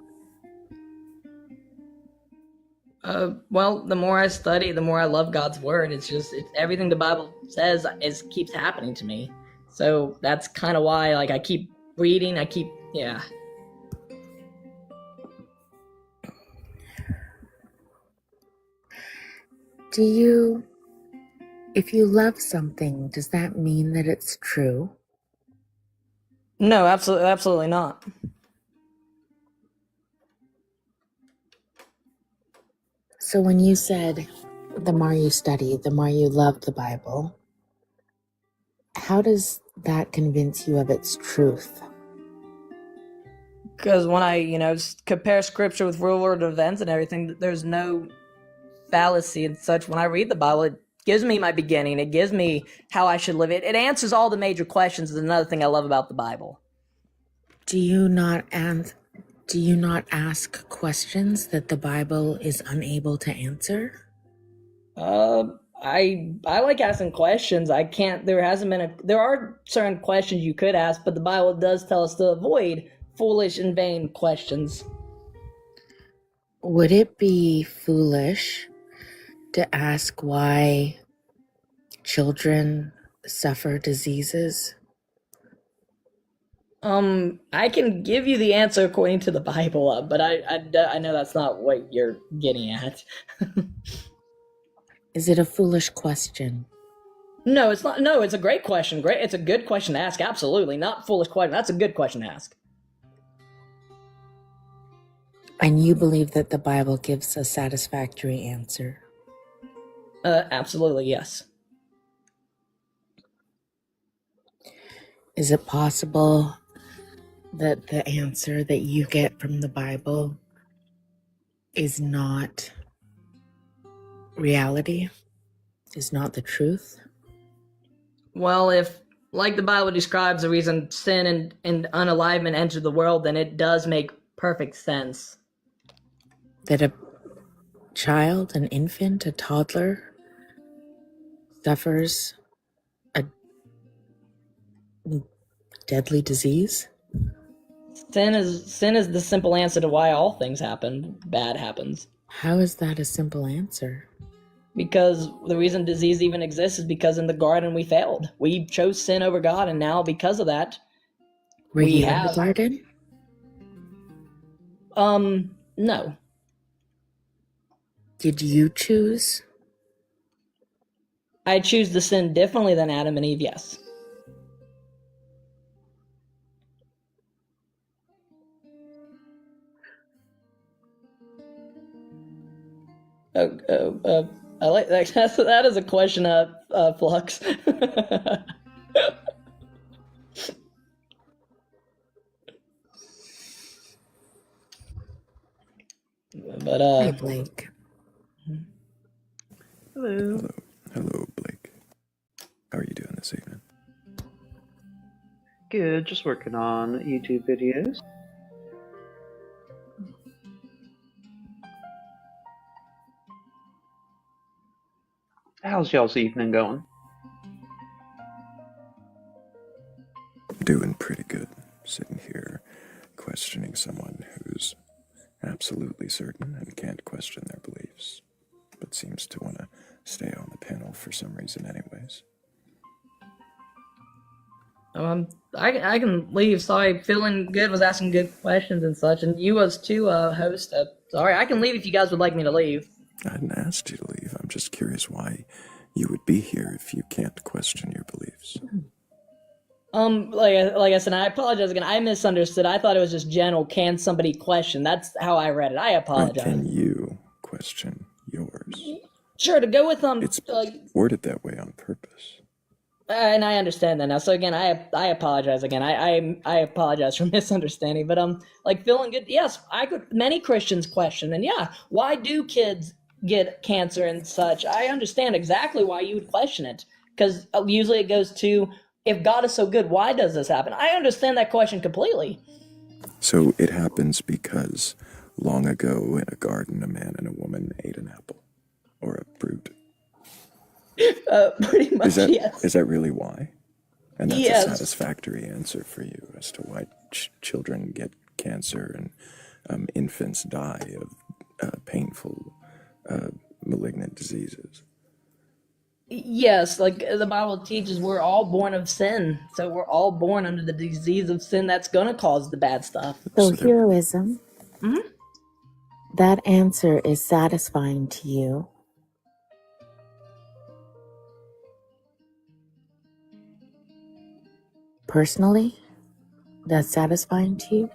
Well, the more I study, the more I love God's word. It's everything the Bible says keeps happening to me. So that's kind of why, like, I keep reading. Yeah. If you love something, does that mean that it's true? No, absolutely not. So when you said the more you study, the more you love the Bible, how does that convince you of its truth? Because when I, compare scripture with real world events and everything, there's no fallacy and such. When I read the Bible, it gives me my beginning. It gives me how I should live. It answers all the major questions. Is another thing I love about the Bible. Do you not ask questions that the Bible is unable to answer? I like asking questions. I can't. There are certain questions you could ask, but the Bible does tell us to avoid foolish and vain questions. Would it be foolish to ask why children suffer diseases? I can give you the answer according to the Bible, but I know that's not what you're getting at. Is it a foolish question? No, it's not. No, it's a great question. It's a good question to ask. Absolutely, not foolish question. That's a good question to ask. And you believe that the Bible gives a satisfactory answer? Absolutely, yes. Is it possible that the answer that you get from the Bible is not reality is not the truth? Well, if, like the Bible describes, the reason sin and unalivement entered the world, then it does make perfect sense. That a child, an infant, a toddler suffers a deadly disease? Sin is the simple answer to why all things happen. Bad happens. How is that a simple answer? Because the reason disease even exists is because in the garden we failed. We chose sin over God, and now because of that, Were we you in have the garden? No. Did you choose? I choose to sin differently than Adam and Eve, yes. I like that. That is a question, Flux. But Hi, Blake. hello. Hello, Blake. How are you doing this evening? Good, just working on YouTube videos. How's y'all's evening going? Doing pretty good. Sitting here questioning someone who's absolutely certain and can't question their beliefs, but seems to want to stay on the panel for some reason anyways. I can leave. Sorry, feeling good was asking good questions and such, and you was too, host. Sorry, I can leave if you guys would like me to leave. I hadn't asked you to leave. I'm just curious why you would be here if you can't question your beliefs. Like I said, I apologize again. I misunderstood. I thought it was just general. Can somebody question? That's how I read it. I Right, apologize. can you question yours? Sure, to go with It's worded that way on purpose. and I understand that now. So again, I apologize again. I apologize for misunderstanding. But like feeling good. Yes, I could. Many Christians question, and yeah, why do kids get cancer and such? I understand exactly why you would question it, because usually it goes to, if God is so good, why does this happen? I understand that question completely. So it happens because long ago in a garden a man and a woman ate an apple. Or a fruit. Pretty much, yes. Is that really why? And that's Yes. a satisfactory answer for you as to why children get cancer and infants die of painful, malignant diseases. Yes, like the Bible teaches, we're all born of sin. So we're all born under the disease of sin that's going to cause the bad stuff. So So heroism, Mhm. that answer is satisfying to you. Personally, that's satisfying to you?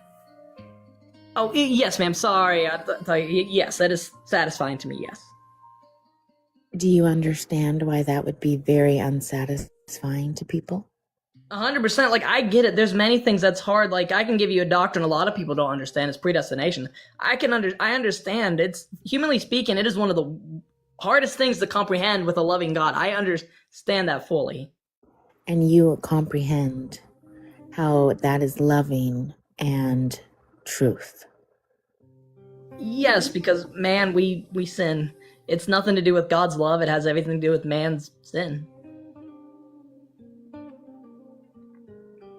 Oh, yes, ma'am. Sorry. Yes, that is satisfying to me, yes. Do you understand why that would be very unsatisfying to people? 100%. Like, I get it. There's many things that's hard. Like, I can give you a doctrine a lot of people don't understand. It's predestination. I understand. It's, humanly speaking, it is one of the hardest things to comprehend with a loving God. I understand that fully. And you comprehend how that is loving and truth. Yes, because man, we sin. It's nothing to do with God's love. It has everything to do with man's sin.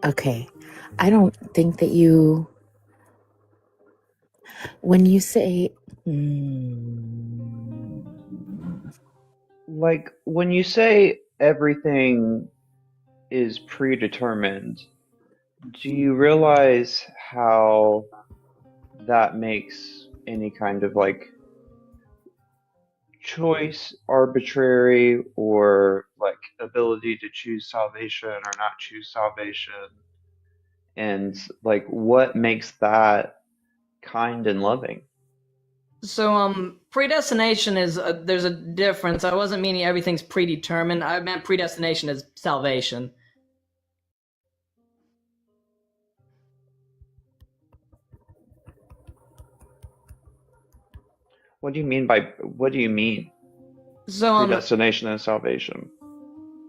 Okay, I don't think that you, when you say, Like, when you say everything is predetermined, do you realize how that makes any kind of like choice arbitrary, or like ability to choose salvation or not choose salvation? And like, what makes that kind and loving? So, predestination is there's a difference. I wasn't meaning everything's predetermined. I meant predestination is salvation. What do you mean by, what do you mean? So predestination and salvation.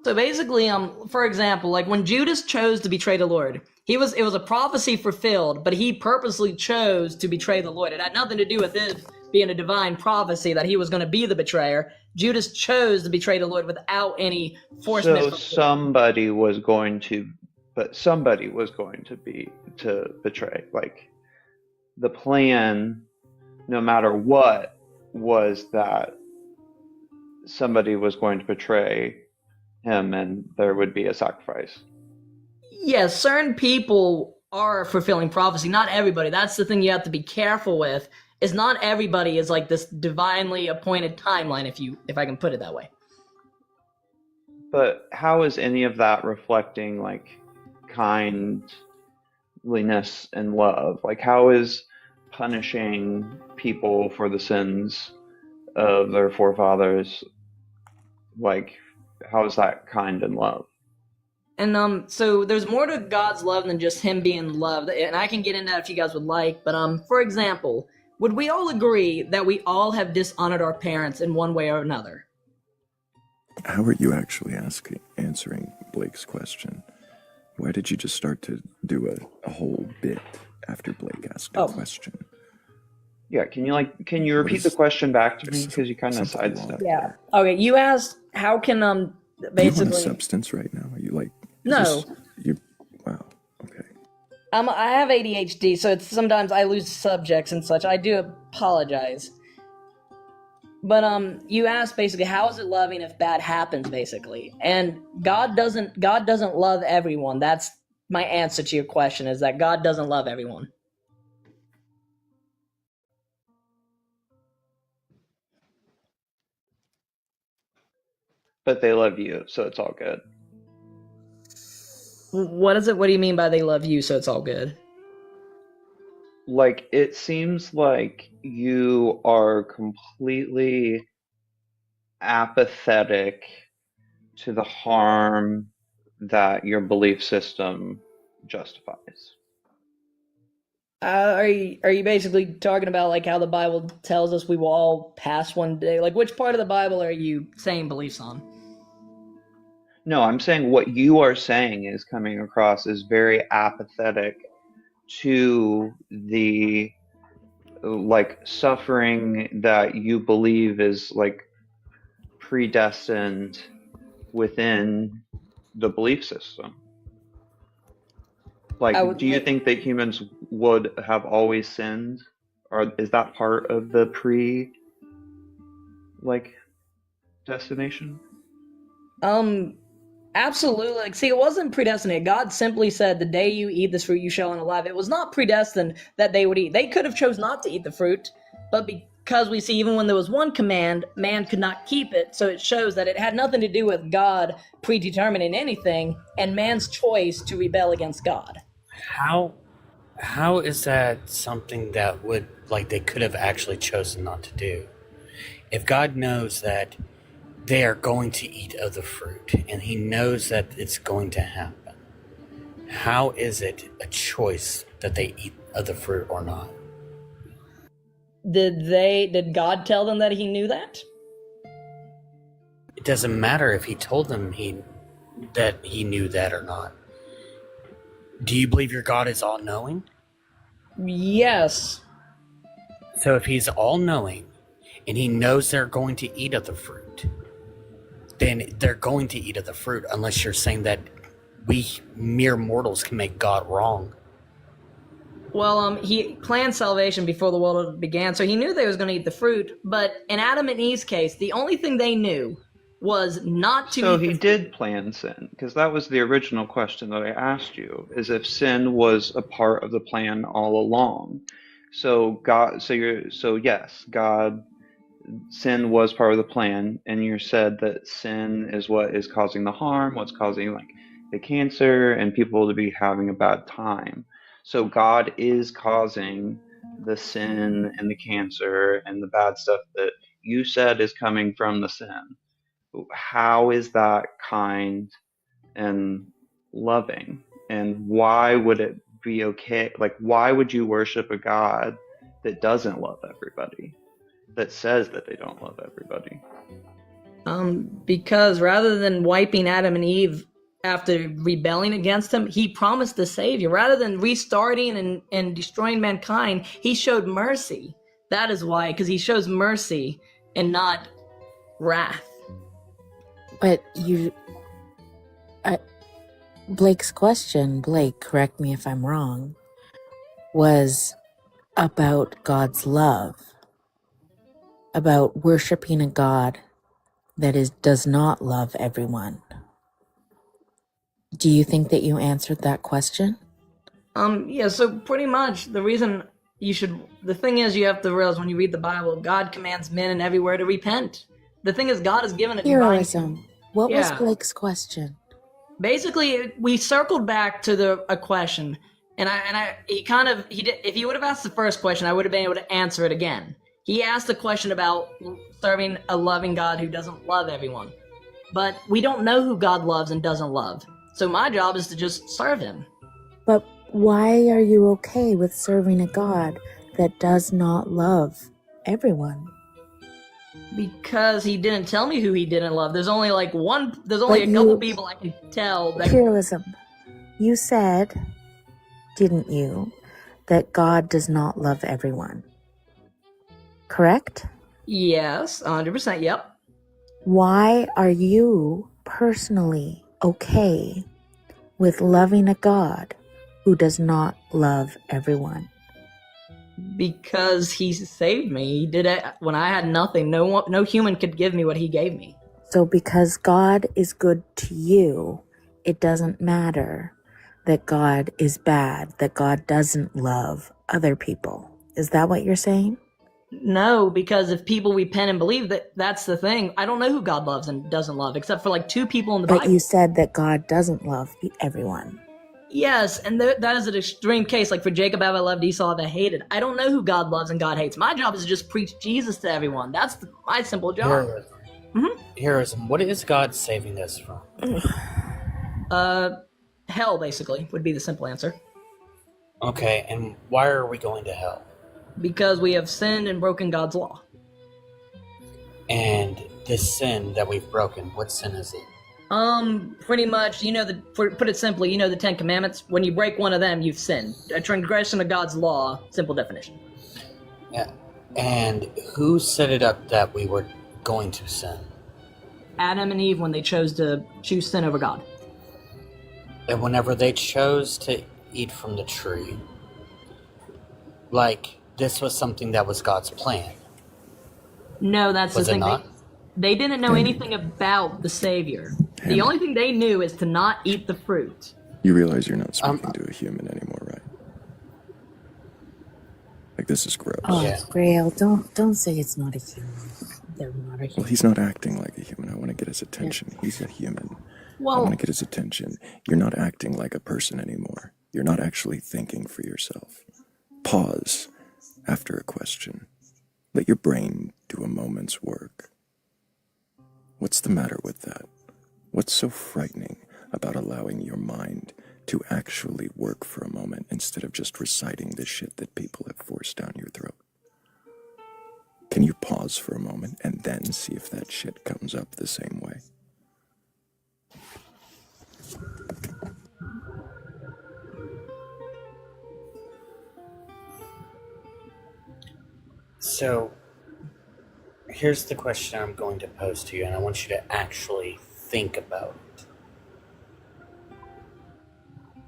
So basically, for example, like when Judas chose to betray the Lord, it was a prophecy fulfilled, but he purposely chose to betray the Lord. It had nothing to do with it being a divine prophecy that he was going to be the betrayer. Judas chose to betray the Lord without any forcement. So somebody was going to be to betray. Like the plan, no matter what, was that somebody was going to betray him and there would be a sacrifice. Yes, certain people are fulfilling prophecy. Not everybody. That's the thing you have to be careful with. Is not everybody is like this divinely appointed timeline, if I can put it that way. But how is any of that reflecting like kindliness and love? Like how is punishing people for the sins of their forefathers, like how is that kind and love? And so there's more to God's love than just him being loved, and I can get into that if you guys would like. But for example, would we all agree that we all have dishonored our parents in one way or another? How are you actually answering Blake's question? Why did you just start to do a whole bit after Blake asked a question? Yeah, can you repeat the question back to me, because you kind of sidestepped? Yeah. Okay, you asked how can basically. Do you want a substance right now? Are you like no? Wow. Okay. I have ADHD, so it's sometimes I lose subjects and such. I do apologize. But you asked basically how is it loving if bad happens, basically, and God doesn't love everyone. That's my answer to your question, is that God doesn't love everyone. But they love you, so it's all good. What is it? What do you mean by they love you, so it's all good? Like, it seems like you are completely apathetic to the harm that your belief system justifies. Are you basically talking about like how the Bible tells us we will all pass one day? Like which part of the Bible are you saying beliefs on? No, I'm saying what you are saying is coming across as very apathetic to the like suffering that you believe is like predestined within the belief system. Like, do you think that humans would have always sinned? Or is that part of the destination? Absolutely. Like, see, it wasn't predestinated. God simply said, the day you eat this fruit, you shall not alive. It was not predestined that they would eat. They could have chose not to eat the fruit, but because we see even when there was one command, man could not keep it. So it shows that it had nothing to do with God predetermining anything and man's choice to rebel against God. How is that something that would, like, they could have actually chosen not to do? If God knows that they are going to eat of the fruit, and he knows that it's going to happen, how is it a choice that they eat of the fruit or not? Did God tell them that he knew that? It doesn't matter if he told them that he knew that or not. Do you believe your God is all-knowing? Yes. So if he's all-knowing, and he knows they're going to eat of the fruit, then they're going to eat of the fruit, unless you're saying that we mere mortals can make God wrong. Well, he planned salvation before the world began, so he knew they was going to eat the fruit, but in Adam and Eve's case, the only thing they knew was not to So eat he did plan sin, because that was the original question that I asked you, is if sin was a part of the plan all along. So yes, sin was part of the plan, and you said that sin is what is causing the harm, what's causing like the cancer and people to be having a bad time. So God is causing the sin and the cancer and the bad stuff that you said is coming from the sin. How is that kind and loving? And why would it be okay? Like, why would you worship a God that doesn't love everybody? That says that they don't love everybody? Because rather than wiping Adam and Eve after rebelling against him, he promised a savior. Rather than restarting and destroying mankind, he showed mercy. That is why, because he shows mercy and not wrath. But Blake's question, Blake, correct me if I'm wrong, was about God's love, about worshiping a God that does not love everyone. Do you think that you answered that question? Yeah, so pretty much the reason the thing is, you have to realize when you read the Bible, God commands men and everywhere to repent. The thing is, God has given a Heroism. What was Yeah. Blake's question? Basically, we circled back to a question, and if he would have asked the first question, I would have been able to answer it again. He asked a question about serving a loving God who doesn't love everyone. But we don't know who God loves and doesn't love. So my job is to just serve him. But why are you okay with serving a God that does not love everyone? Because he didn't tell me who he didn't love. There's only a couple people I can tell that. Heroism. You said, didn't you, that God does not love everyone? Correct? Yes, 100%, yep. Why are you personally okay with loving a God who does not love everyone? Because he saved me. He did it when I had nothing. No human could give me what he gave me. So because God is good to you, it doesn't matter that God is bad, that God doesn't love other people. Is that what you're saying? No, because if people repent and believe, that's the thing. I don't know who God loves and doesn't love, except for 2 people in the Bible. But you said that God doesn't love everyone. Yes, and that is an extreme case. Like for Jacob have I loved, Esau have I hated. I don't know who God loves and God hates. My job is to just preach Jesus to everyone. That's my simple job. Heroism. What is God saving us from? Hell, basically, would be the simple answer. Okay, and why are we going to hell? Because we have sinned and broken God's law. And this sin that we've broken, what sin is it? Pretty much, put it simply, the 10 Commandments. When you break one of them, you've sinned. A transgression of God's law, simple definition. Yeah. And who set it up that we were going to sin? Adam and Eve, when they chose sin over God. And whenever they chose to eat from the tree, this was something that was God's plan. No, that's was the thing. It not? They didn't know anything about the Savior. The only thing they knew is to not eat the fruit. You realize you're not speaking to a human anymore, right? This is gross. Oh, yeah. Thrayle, don't say it's not a human. They're not a human. Well, he's not acting like a human. I want to get his attention. Yeah. He's a human. I want to get his attention. You're not acting like a person anymore. You're not actually thinking for yourself. Pause after a question. Let your brain do a moment's work. What's the matter with that? What's so frightening about allowing your mind to actually work for a moment instead of just reciting the shit that people have forced down your throat? Can you pause for a moment and then see if that shit comes up the same way? So, here's the question I'm going to pose to you, and I want you to actually think about it.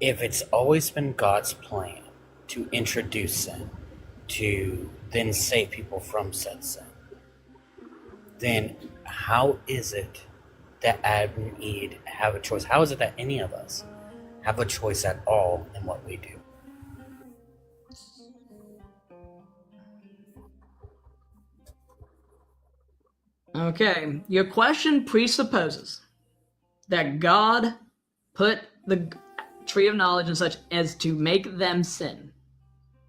If it's always been God's plan to introduce sin, to then save people from said sin, then how is it that Adam and Eve have a choice? How is it that any of us have a choice at all in what we do? Okay, your question presupposes that God put the tree of knowledge and such as to make them sin.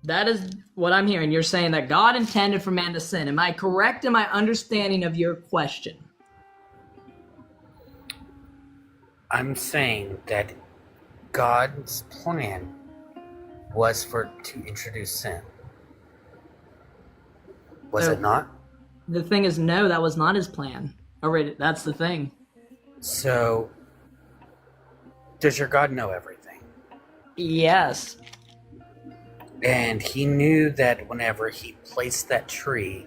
That is what I'm hearing. You're saying that God intended for man to sin. Am I correct in my understanding of your question? I'm saying that God's plan was to introduce sin. Was it not? The thing is, no, that was not his plan. Already, that's the thing. So, does your God know everything? Yes. And he knew that whenever he placed that tree,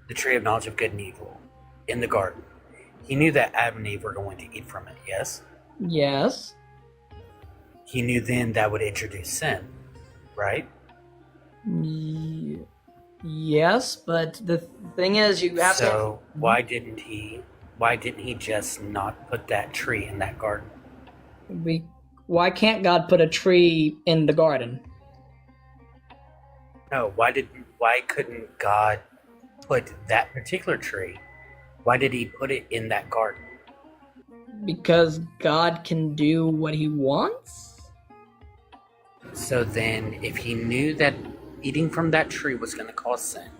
the tree of knowledge of good and evil, in the garden, he knew that Adam and Eve were going to eat from it, yes? Yes. He knew then that would introduce sin, right? Yes, but the thing is, you have to. So why didn't he just not put that tree in that garden? Why can't God put a tree in the garden? No, why couldn't God put that particular tree? Why did he put it in that garden? Because God can do what he wants? So then, if he knew that eating from that tree was going to cause sin,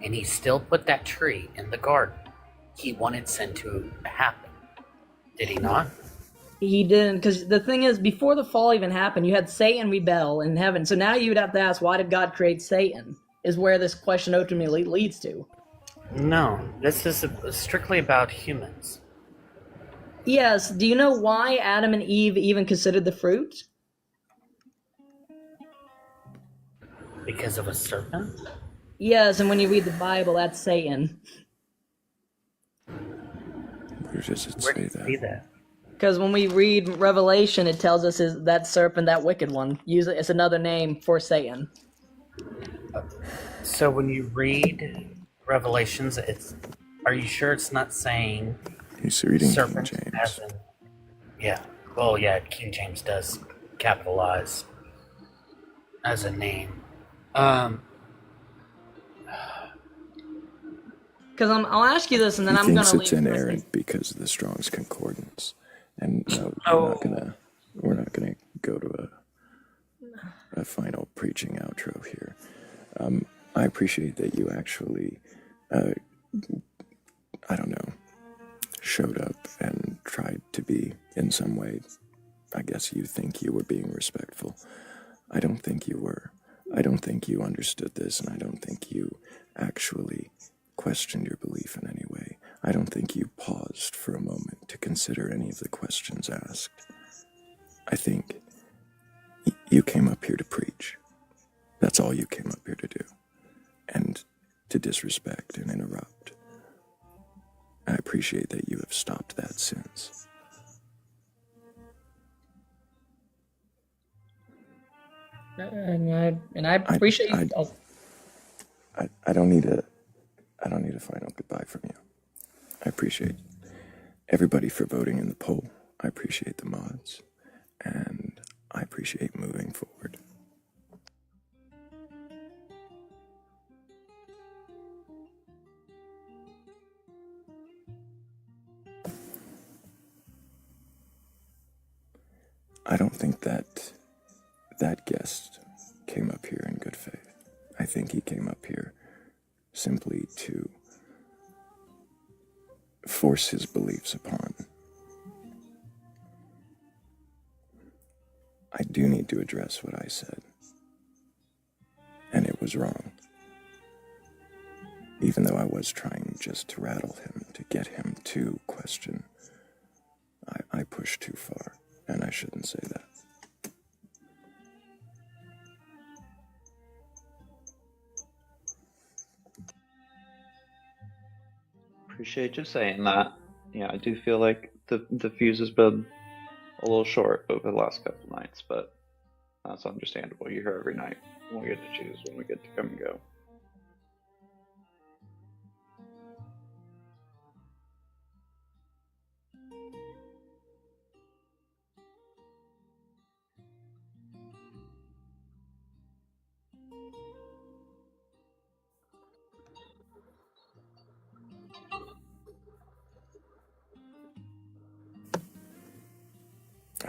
and he still put that tree in the garden, he wanted sin to happen. Did he not? He didn't, because the thing is, before the fall even happened, you had Satan rebel in heaven. So now you would have to ask, why did God create Satan? Is where this question ultimately leads to. No, this is strictly about humans. Yes, do you know why Adam and Eve even considered the fruit? Because of a serpent? Yes, and when you read the Bible, that's Satan. Where does it Where say do you see that? that? Because when we read Revelation, it tells us is that serpent, that wicked one. It's another name for Satan. So when you read Revelations, are you sure it's not saying He's reading King serpent as James. in, yeah, well, yeah, King James does capitalize as a name. Because I'll ask you this, and then He I'm going thinks to it's leave. inerrant because of the Strong's Concordance. And no, Oh. we're not gonna go to a final preaching outro here. I appreciate that you actually, I don't know, showed up and tried to be in some way. I guess you think you were being respectful. I don't think you were. I don't think you understood this, and I don't think you actually questioned your belief in any way. I don't think you paused for a moment to consider any of the questions asked. I think you came up here to preach. That's all you came up here to do. And to disrespect and interrupt. I appreciate that you have stopped that since. And I appreciate you. I don't need a final goodbye from you. I appreciate everybody for voting in the poll. I appreciate the mods. And I appreciate moving forward. I don't think that guest came up here in good faith. I think he came up here simply to force his beliefs upon. I do need to address what I said. And it was wrong. Even though I was trying just to rattle him, to get him to question, I pushed too far, and I shouldn't say that. Appreciate you saying that. Yeah, I do feel like the fuse has been a little short over the last couple nights, but that's understandable. You're here every night. We get to choose when we get to come and go.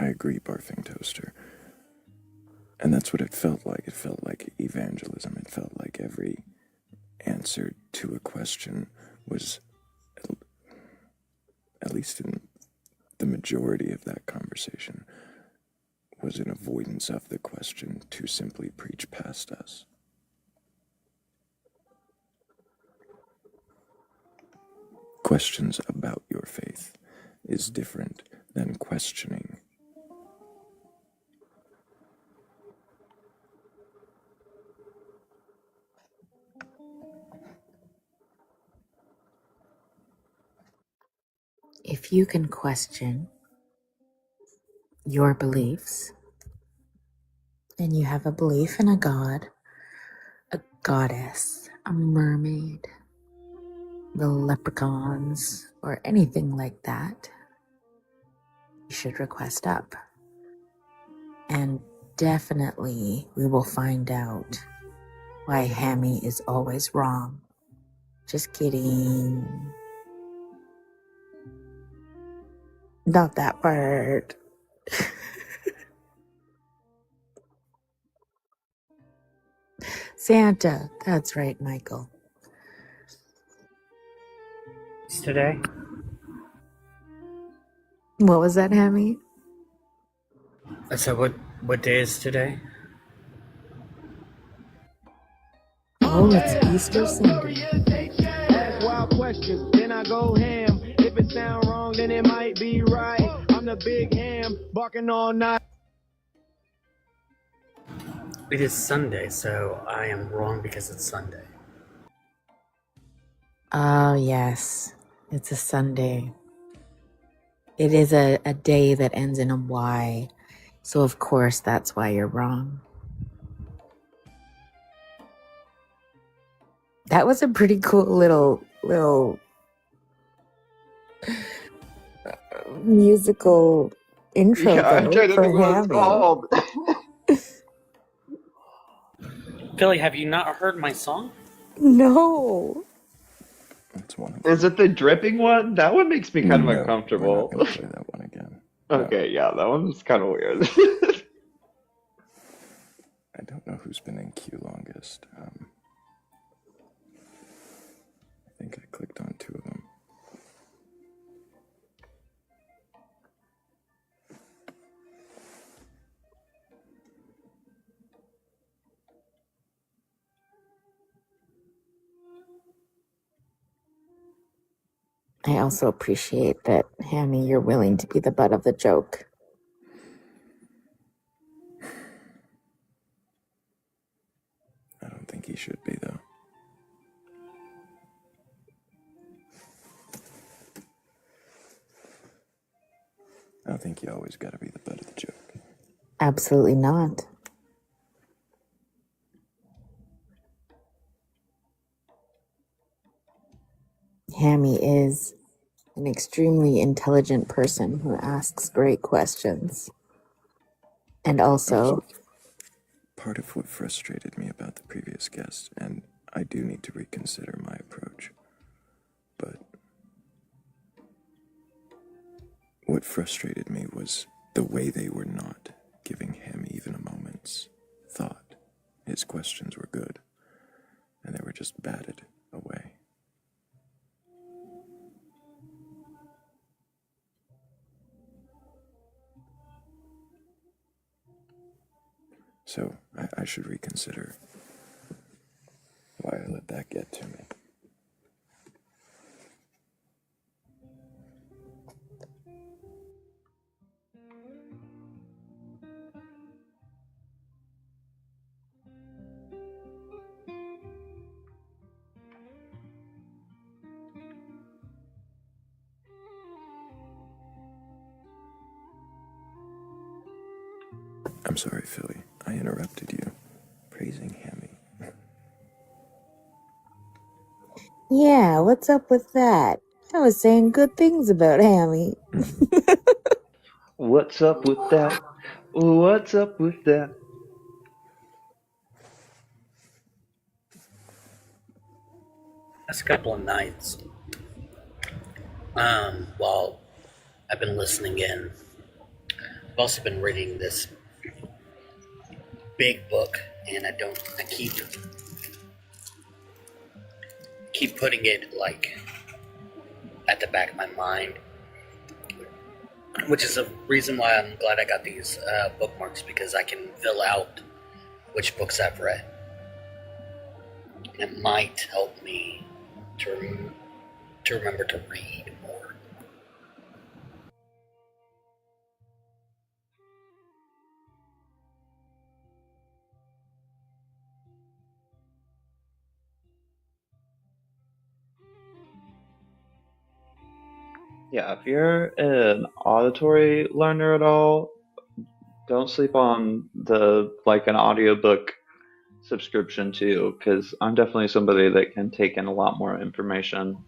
I agree, Barfing Toaster. And that's what it felt like. It felt like evangelism. It felt like every answer to a question was, at least in the majority of that conversation, was an avoidance of the question to simply preach past us. questions about your faith is different than questioning. If you can question your beliefs, and you have a belief in a god, a goddess, a mermaid, the leprechauns, or anything like that, you should request up. And definitely we will find out why Hammy is always wrong. Just kidding. Not that part. Santa. That's right, Michael. It's today. What was that, Hammy? I said, what day is today? Oh, it's Easter Sunday. Ask wild questions, then I go ham. If it sound wrong, then it might be right. I'm the big ham, barking all night. It is Sunday, so I am wrong because it's Sunday. Oh, yes. It's a Sunday. It is a day that ends in a Y. So, of course, that's why you're wrong. That was a pretty cool little musical intro, Yeah, I'm though, trying to for think what it's Hammy. called. Philly, have you not heard my song? No. That's one of Is it the dripping one? That one makes me kind of No, uncomfortable. we're not going to play that one again. No. Okay, yeah, that one's kind of weird. I don't know who's been in queue longest. I think I clicked on 2 of them. I also appreciate that, Hammy, you're willing to be the butt of the joke. I don't think he should be, though. I don't think you always gotta be the butt of the joke. Absolutely not. Hammy is an extremely intelligent person who asks great questions. And also, Part of what frustrated me about the previous guest, and I do need to reconsider my approach, but what frustrated me was the way they were not giving him even a moment's thought. His questions were good, and they were just batted away. So I should reconsider why I let that get to me. I'm sorry, Philly. I interrupted you, praising Hammy. yeah, what's up with that? I was saying good things about Hammy. What's up with that? What's up with that? Last couple of nights, while I've been listening in, I've also been reading this big book, and I keep putting it like at the back of my mind, which is a reason why I'm glad I got these bookmarks, because I can fill out which books I've read. It might help me to to remember to read more. Yeah, if you're an auditory learner at all, don't sleep on the like an audiobook subscription too, because I'm definitely somebody that can take in a lot more information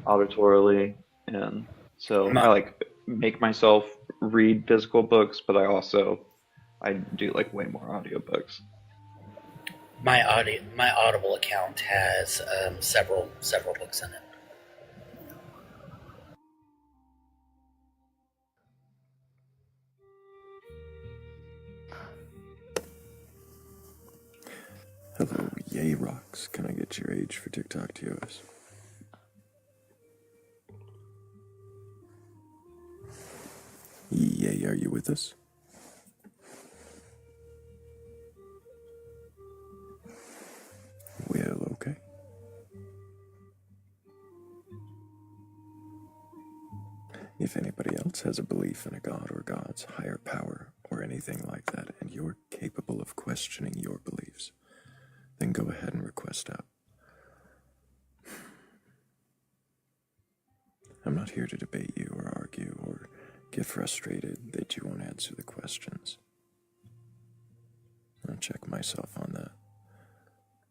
auditorily, and so I My, like make myself read physical books, but I do like way more audiobooks. my Audible account has several books in it. Hello, Yay Rocks. Can I get your age for TikTok TOS? Yay, are you with us? Well, okay. If anybody else has a belief in a god or gods, higher power, or anything like that, and you're capable of questioning your beliefs, then go ahead and request out. I'm not here to debate you or argue or get frustrated that you won't answer the questions. I'll check myself on that.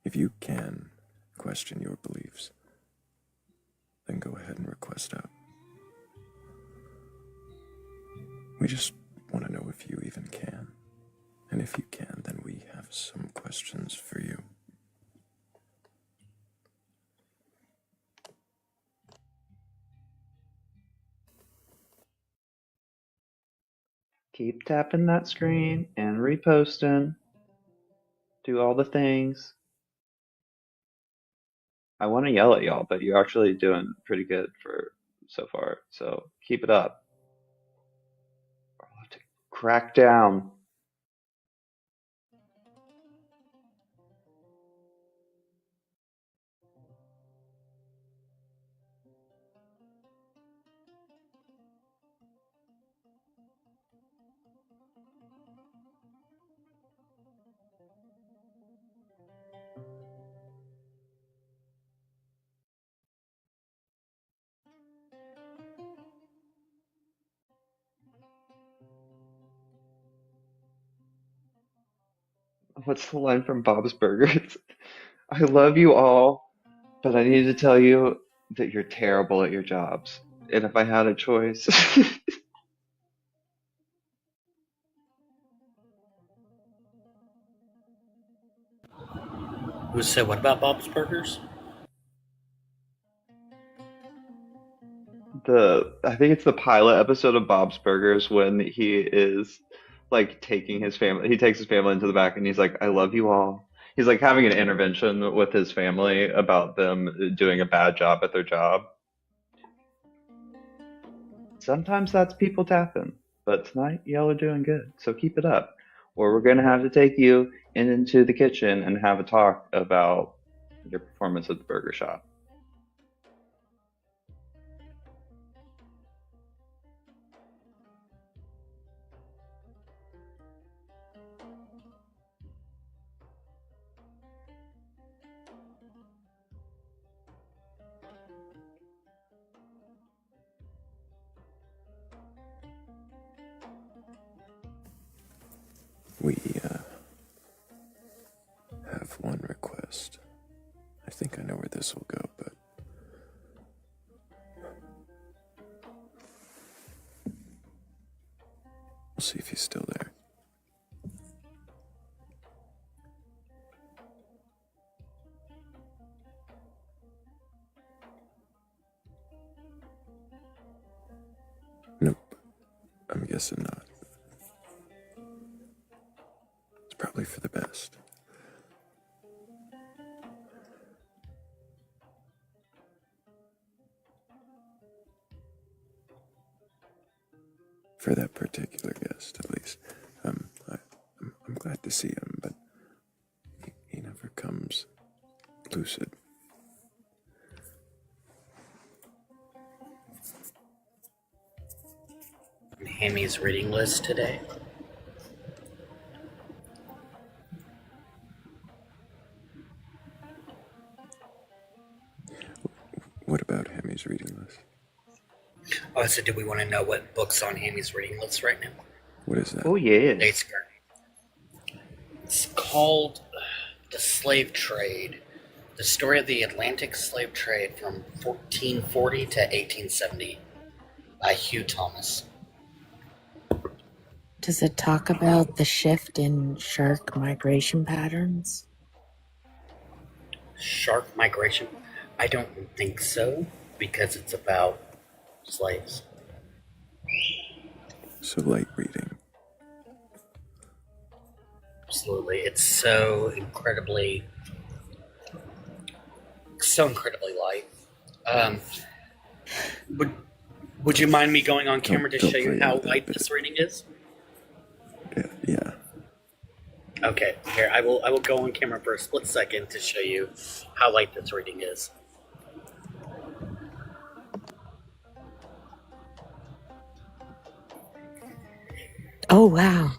If you can question your beliefs, then go ahead and request out. We just want to know if you even can. And if you can, then we have some questions for you. Keep tapping that screen and reposting. Do all the things. I want to yell at y'all, but you're actually doing pretty good for so far. So keep it up. I'll have to crack down. What's the line from Bob's Burgers? I love you all, but I need to tell you that you're terrible at your jobs. And if I had a choice, Who said what about Bob's Burgers? I think it's the pilot episode of Bob's Burgers when he is like he takes his family into the back and he's like, I love you all. He's like having an intervention with his family about them doing a bad job at their job. Sometimes that's people tapping, but tonight y'all are doing good, so keep it up. Or we're gonna have to take you into the kitchen and have a talk about your performance at the burger shop. We have one request. I think I know where this will go, but we'll see if he's still there. Nope. I'm guessing not. It's probably for the best. For that particular guest, at least. I'm glad to see him, but he never comes lucid. Hammy's reading list today? What about Hemi's reading list? Oh, so do we want to know what book's on Hammy's reading list right now? What is that? Oh yeah. It's called The Slave Trade. The story of the Atlantic slave trade from 1440 to 1870 by Hugh Thomas. Does it talk about the shift in shark migration patterns? Shark migration? I don't think so, because it's about slaves. So light reading. Absolutely. It's so incredibly light. Would you mind me going on camera to Don't show you play how with that light bit. this reading is? Yeah. Okay, here, I will go on camera for a split second to show you how light this reading is. Oh, wow.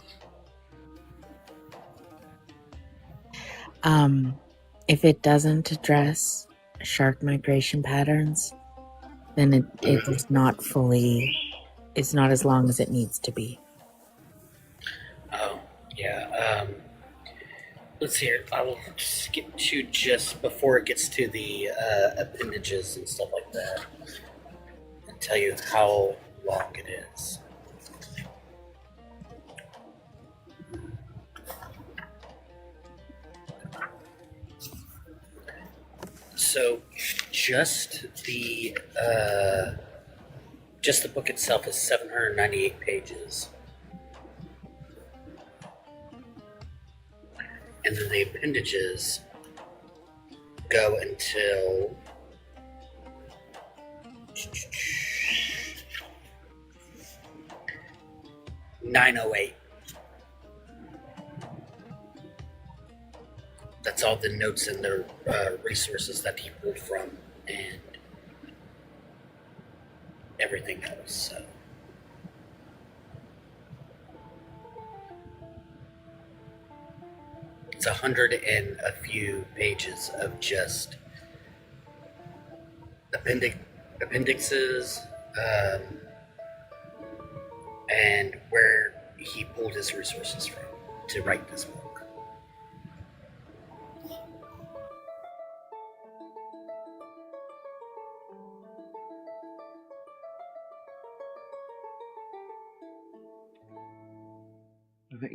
If it doesn't address shark migration patterns, then it is not fully, it's not as long as it needs to be. Oh, yeah. Let's see here. I will skip to just before it gets to the appendages and stuff like that and tell you how long it is. So, just the book itself is 798 pages, and then the appendages go until 908. That's all the notes and the resources that he pulled from, and everything else. So, it's 100 and a few pages of just appendixes, and where he pulled his resources from to write this book.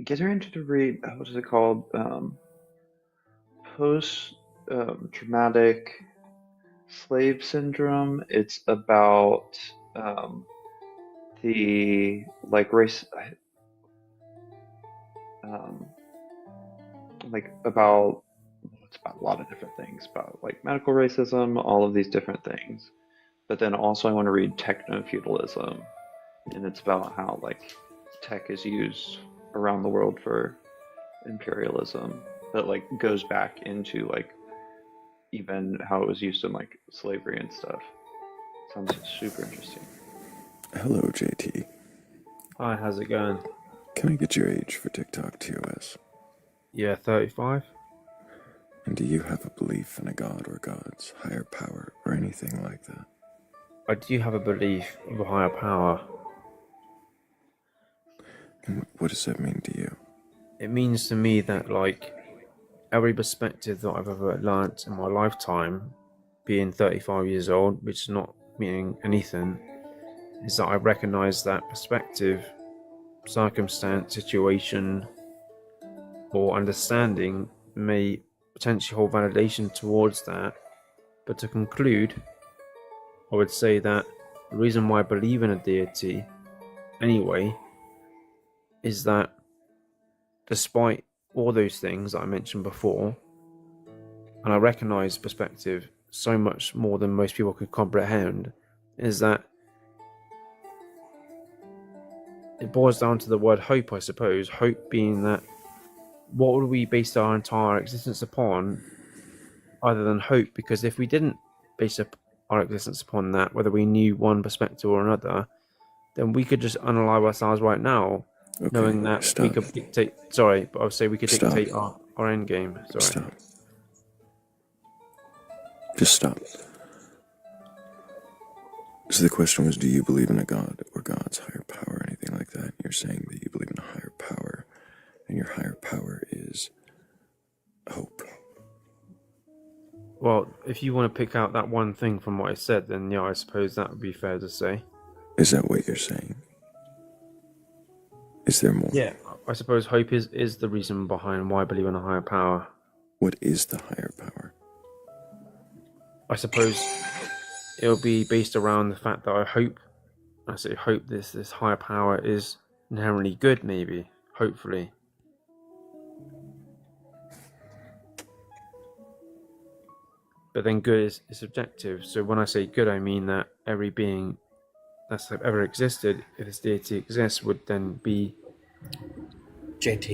Get her into the read. What is it called? Post traumatic slave syndrome. It's about the race, about it's about a lot of different things, about medical racism, all of these different things. But then also I want to read techno feudalism, and it's about how tech is used around the world for imperialism, but goes back into even how it was used in slavery and stuff. Sounds super interesting. Hello, JT. Hi, how's it going? Can I get your age for TikTok TOS? Yeah, 35. And do you have a belief in a god or gods, higher power, or anything like that? I do have a belief of a higher power. And what does that mean to you? It means to me that every perspective that I've ever learnt in my lifetime, being 35 years old, which is not meaning anything, is that I recognise that perspective, circumstance, situation, or understanding may potentially hold validation towards that. But to conclude, I would say that the reason why I believe in a deity anyway is that despite all those things that I mentioned before, and I recognise perspective so much more than most people could comprehend, is that it boils down to the word hope, I suppose. Hope being that what would we base our entire existence upon other than hope? Because if we didn't base our existence upon that, whether we knew one perspective or another, then we could just unalive ourselves right now, knowing Okay, that we stop. could dictate. Sorry, but I would say we could Stop. dictate our end game. Sorry. Stop. Just stop. So the question was, do you believe in a God or God's higher power or anything like that? You're saying that you believe in a higher power, and your higher power is hope. Well, if you want to pick out that one thing from what I said, then yeah, I suppose that would be fair to say. Is that what you're saying? Is there more? Yeah, I suppose hope is the reason behind why I believe in a higher power. What is the higher power? I suppose it'll be based around the fact that I say hope this higher power is inherently good, maybe, hopefully. But then good is subjective. So when I say good, I mean that every being that's ever existed, if this deity exists, would then be JT.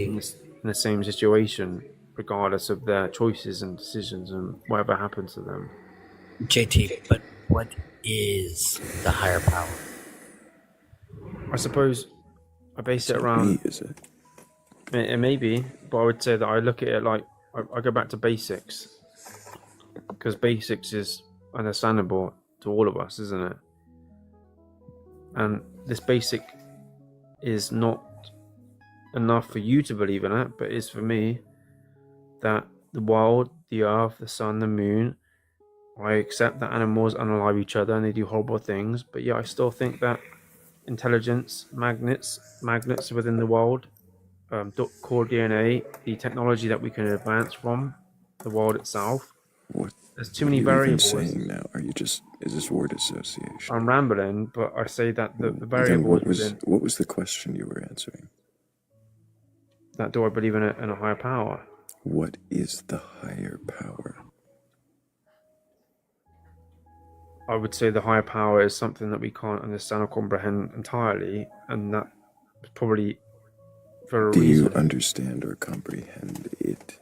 in the same situation, regardless of their choices and decisions and whatever happens to them. JT, but what is the higher power? I suppose I base it It's not around. me, is it? It may be, but I would say that I look at it like I go back to basics, because basics is understandable to all of us, isn't it? And this basic is not enough for you to believe in it, but is for me that the world, the earth, the sun, the moon, I accept that animals unalive each other and they do horrible things, but yeah, I still think that intelligence, magnets within the world, core DNA, the technology that we can advance from the world itself. What There's too are many you even variables. saying now? Is this word association? I'm rambling, but I say that the Then variables within what was the question you were answering? that, do I believe in a higher power? What is the higher power? I would say the higher power is something that we can't understand or comprehend entirely, and that is probably for a Do reason. you understand or comprehend it?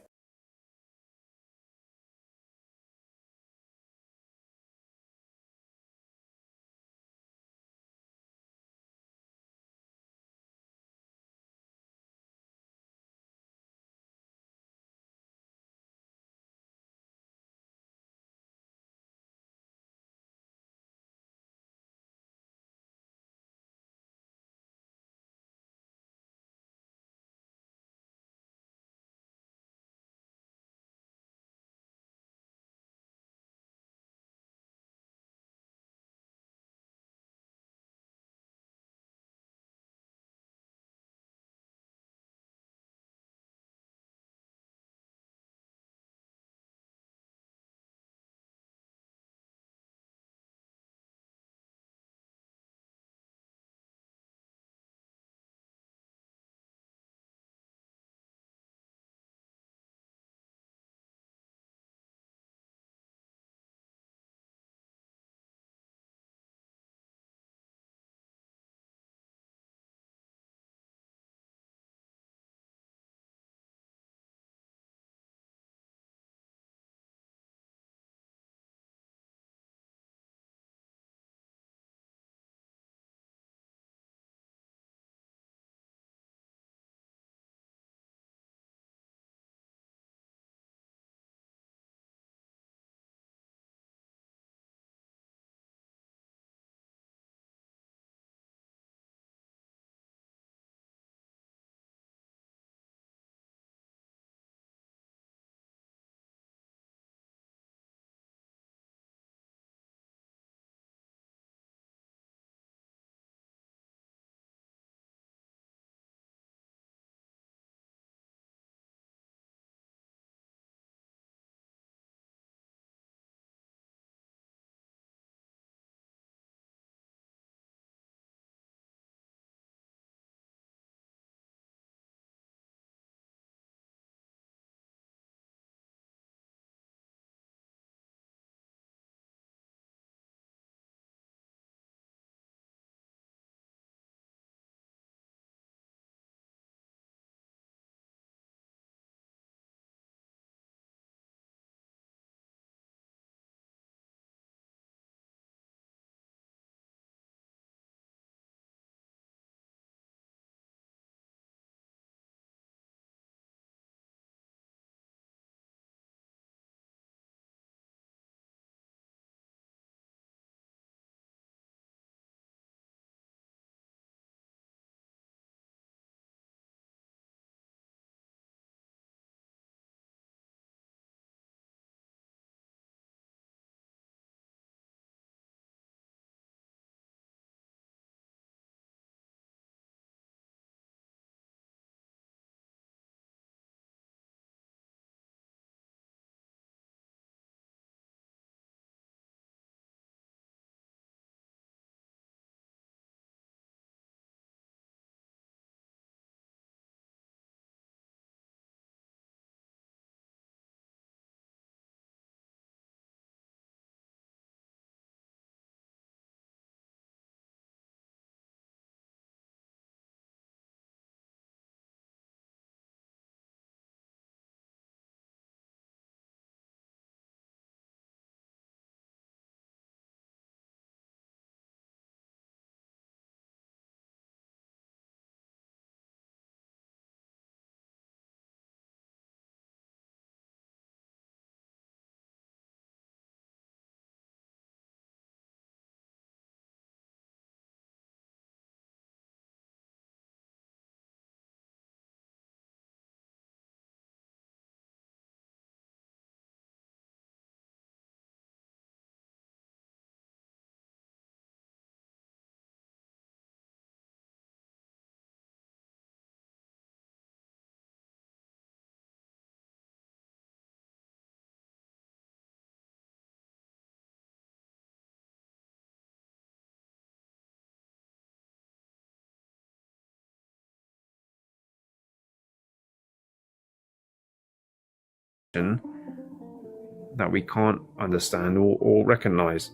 that we can't understand or recognize.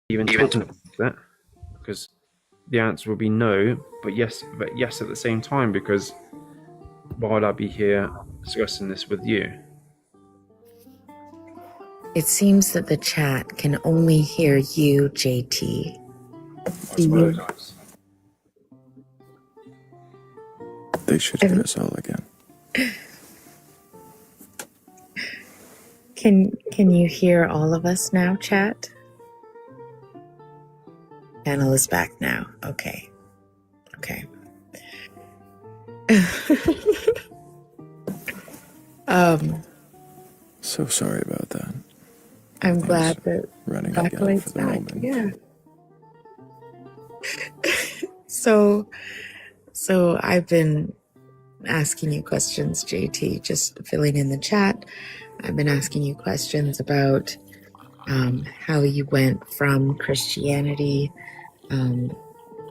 Even talking about that, because the answer will be no, but yes at the same time, because why would I be here discussing this with you? It seems that the chat can only hear you, JT. I suppose. They should hear us all again. Can you hear all of us now, chat? Panel is back now. Okay. So sorry about that. I'm glad that Running again Batcolyte's for the back. moment. Yeah. So I've been asking you questions, JT, just filling in the chat. I've been asking you questions about how you went from Christianity,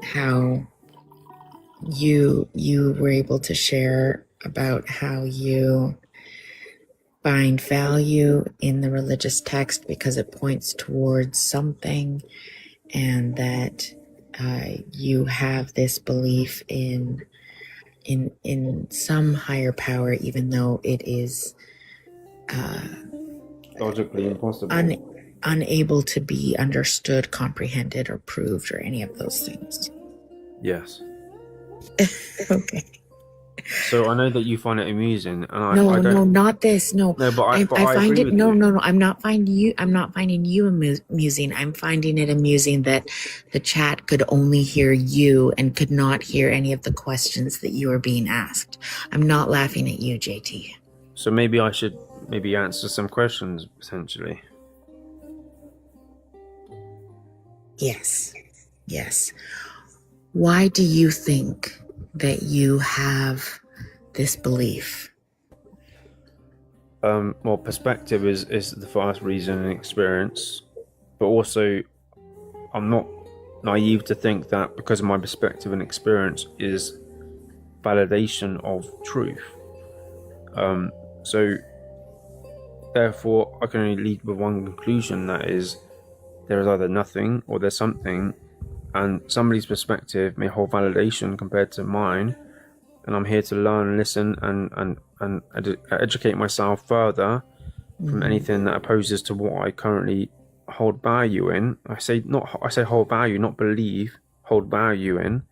how you were able to share about how you find value in the religious text because it points towards something, and that you have this belief in some higher power, even though it is Logically impossible. unable to be understood, comprehended, or proved, or any of those things. Yes. Okay. So I know that you find it amusing, and I No, don't. not this. No, No, I find agree it. with No, you. no. I'm not finding you amusing. I'm finding it amusing that the chat could only hear you and could not hear any of the questions that you are being asked. I'm not laughing at you, JT. So maybe I should answer some questions potentially. Yes. Why do you think that you have this belief? Well, perspective is the first reason, and experience, but also I'm not naive to think that because of my perspective and experience is validation of truth. So therefore I can only lead with one conclusion, that is there is either nothing or there's something, and somebody's perspective may hold validation compared to mine, and I'm here to learn, listen, and educate myself further from anything that opposes to what I currently hold value in. I say hold value, not believe, hold value in,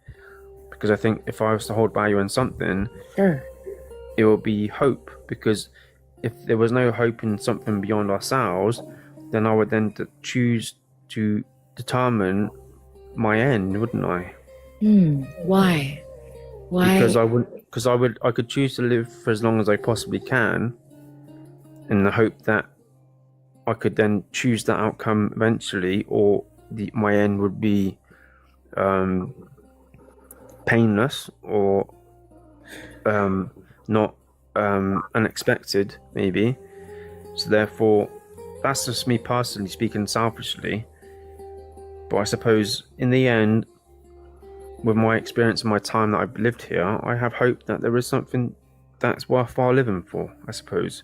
because I think if I was to hold value in something, Sure. it would be hope, because if there was no hope in something beyond ourselves, then I would then choose to determine my end, wouldn't I? Why? Because I could choose to live for as long as I possibly can, in the hope that I could then choose that outcome eventually, or my end would be painless or not unexpected, maybe. So therefore, that's just me personally speaking, selfishly. But I suppose in the end, with my experience and my time that I've lived here, I have hope that there is something that's worthwhile living for, I suppose.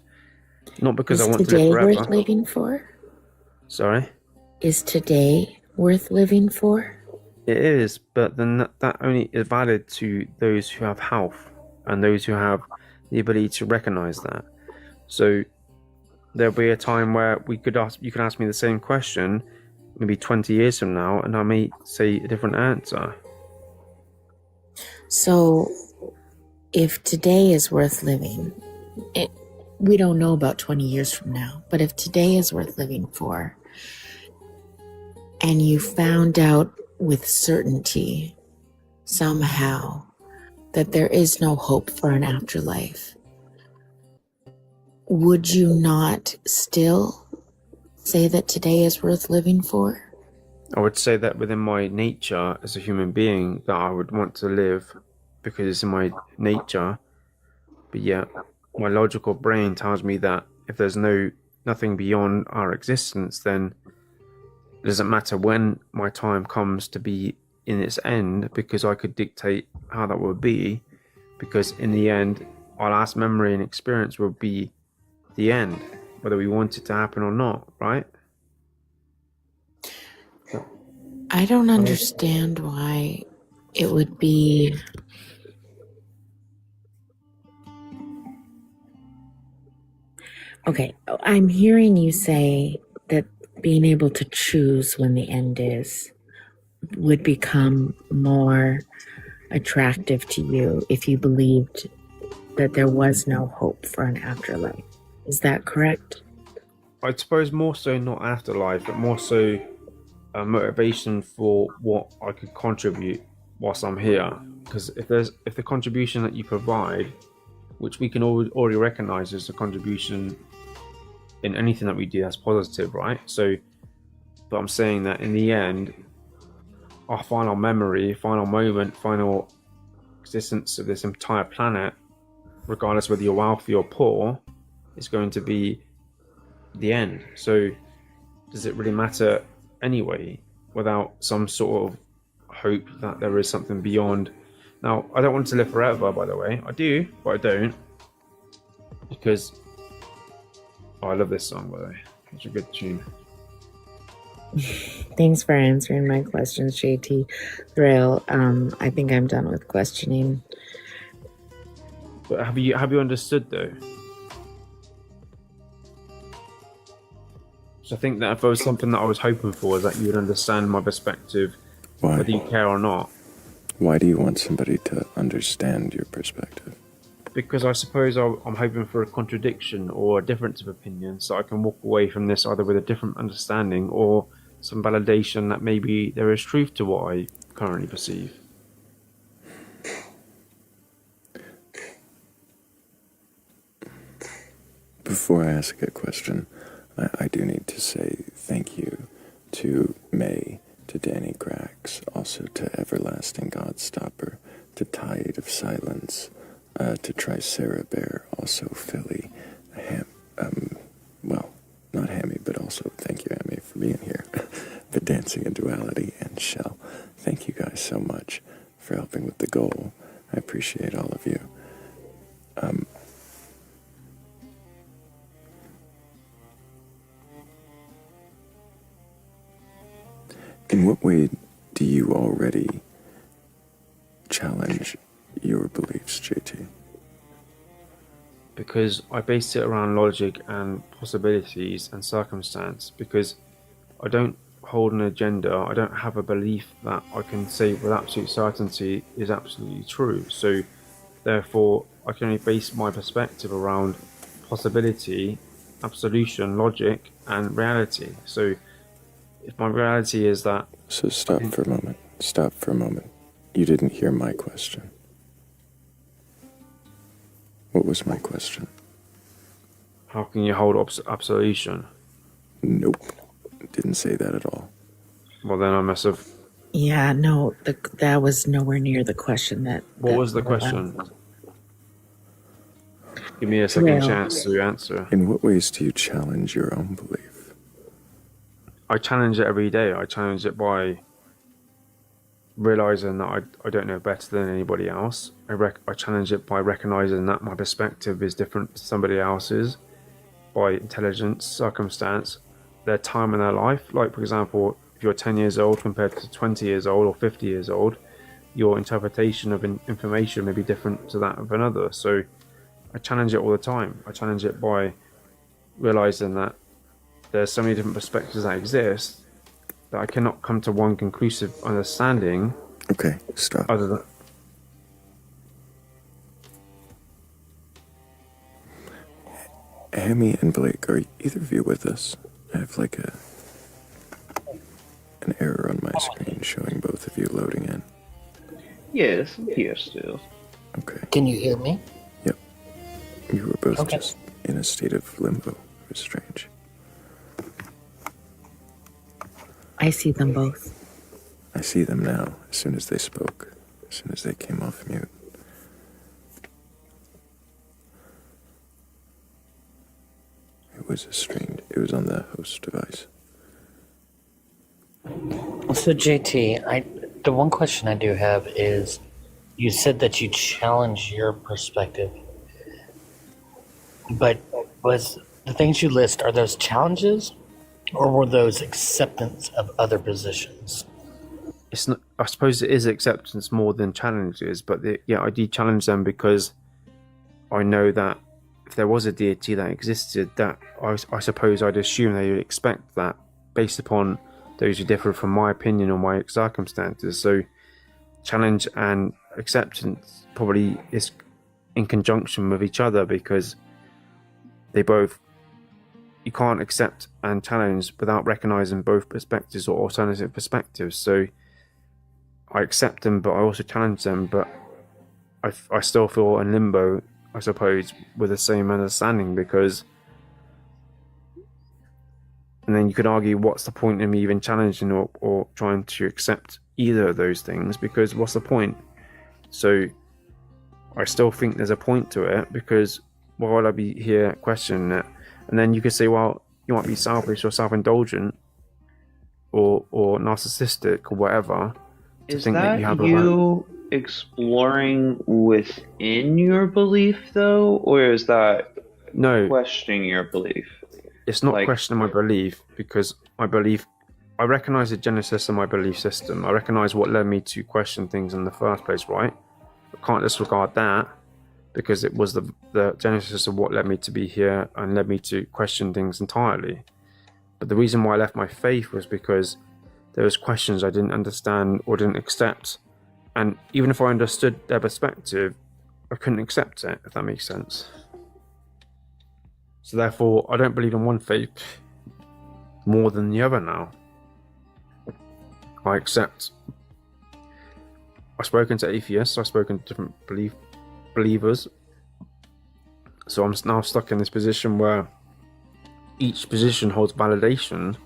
Not because I want to live forever. Is today worth living for? Sorry? Is today worth living for? It is, but then that only is valid to those who have health and those who have the ability to recognize that. So there'll be a time where you could ask me the same question maybe 20 years from now, and I may say a different answer. So, if today is worth living, we don't know about 20 years from now, but if today is worth living for, and you found out with certainty, somehow, that there is no hope for an afterlife, would you not still say that today is worth living for? I would say that within my nature as a human being, that I would want to live because it's in my nature. But yet, my logical brain tells me that if there's nothing beyond our existence, then it doesn't matter when my time comes to be in its end, because I could dictate how that would be because in the end, our last memory and experience will be the end, whether we want it to happen or not, right? I don't understand why it would be. Okay, I'm hearing you say that being able to choose when the end is would become more attractive to you if you believed that there was no hope for an afterlife. Is that correct? I suppose more so not afterlife, but more so a motivation for what I could contribute whilst I'm here. Because if the contribution that you provide, which we can already recognize as a contribution in anything that we do, that's positive, right? So, but I'm saying that in the end, our final memory, final moment, final existence of this entire planet, regardless whether you're wealthy or poor, is going to be the end. So does it really matter anyway, without some sort of hope that there is something beyond? Now, I don't want to live forever, by the way. I do, but I don't, because I love this song, by the way. It's a good tune. Thanks for answering my questions, JT. Thrayle, I think I'm done with questioning. But have you understood though? So I think that if there was something that I was hoping for, is that you would understand my perspective, Why? whether you care or not. Why do you want somebody to understand your perspective? Because I suppose I'm hoping for a contradiction or a difference of opinion, so I can walk away from this either with a different understanding or some validation that maybe there is truth to what I currently perceive. Before I ask a question, I do need to say thank you to May, to Danny Grax, also to Everlasting Godstopper, to Tide of Silence, to Tricera Bear, also Philly, well, not Hammy, but also thank you, Hammy, for being here, the Dancing in Duality, and Shell. Thank you guys so much for helping with the goal. I appreciate all of you. In what way do you already challenge your beliefs, JT? Because I base it around logic and possibilities and circumstance, because I don't hold an agenda, I don't have a belief that I can say with absolute certainty is absolutely true. So therefore I can only base my perspective around possibility, absolution, logic, and reality. So if my reality is that... So stop for a moment. Stop for a moment. You didn't hear my question. What was my question? How can you hold absolution? Nope. Didn't say that at all. Well, then I must have... Yeah, no, that was nowhere near the question that... What was the question? Give me a second chance to answer. In what ways do you challenge your own belief? I challenge it every day. I challenge it by realizing that I don't know better than anybody else. I challenge it by recognizing that my perspective is different to somebody else's, by intelligence, circumstance, their time in their life. Like, for example, if you're 10 years old compared to 20 years old or 50 years old, your interpretation of information may be different to that of another. So I challenge it all the time. I challenge it by realizing that there's so many different perspectives that exist that I cannot come to one conclusive understanding. Okay, stop. Other than... Hammy and Blake, are either of you with us? I have like an error on my screen showing both of you loading in. Yes, I'm here still. Okay. Can you hear me? Yep. You were both Okay. just in a state of limbo. It was strange. I see them both. I see them now, as soon as they spoke, as soon as they came off mute. It was it was on the host device. So JT, the one question I do have is, you said that you challenge your perspective, but was the things you list, are those challenges or were those acceptance of other positions? It's not, I suppose it is acceptance more than challenges, but yeah, I do challenge them because I know that if there was a deity that existed, that I suppose I'd assume they would expect that based upon those who differ from my opinion or my circumstances. So challenge and acceptance probably is in conjunction with each other, because they both, you can't accept and challenge without recognizing both perspectives or alternative perspectives. So I accept them, but I also challenge them, but I still feel in limbo, I suppose, with the same understanding, because, and then you could argue, what's the point in me even challenging or trying to accept either of those things, because what's the point? So I still think there's a point to it, because why would I be here questioning it? And then you could say, well, you might be selfish or self-indulgent or narcissistic or whatever. Is that you exploring within your belief, though, or is that questioning your belief? It's not questioning my belief, because I recognize the genesis of my belief system. I recognize what led me to question things in the first place, right? I can't disregard that, because it was the genesis of what led me to be here and led me to question things entirely. But the reason why I left my faith was because there was questions I didn't understand or didn't accept. And even if I understood their perspective, I couldn't accept it, if that makes sense. So therefore, I don't believe in one faith more than the other now. I accept. I've spoken to atheists, I've spoken to different believers. So I'm now stuck in this position where each position holds validation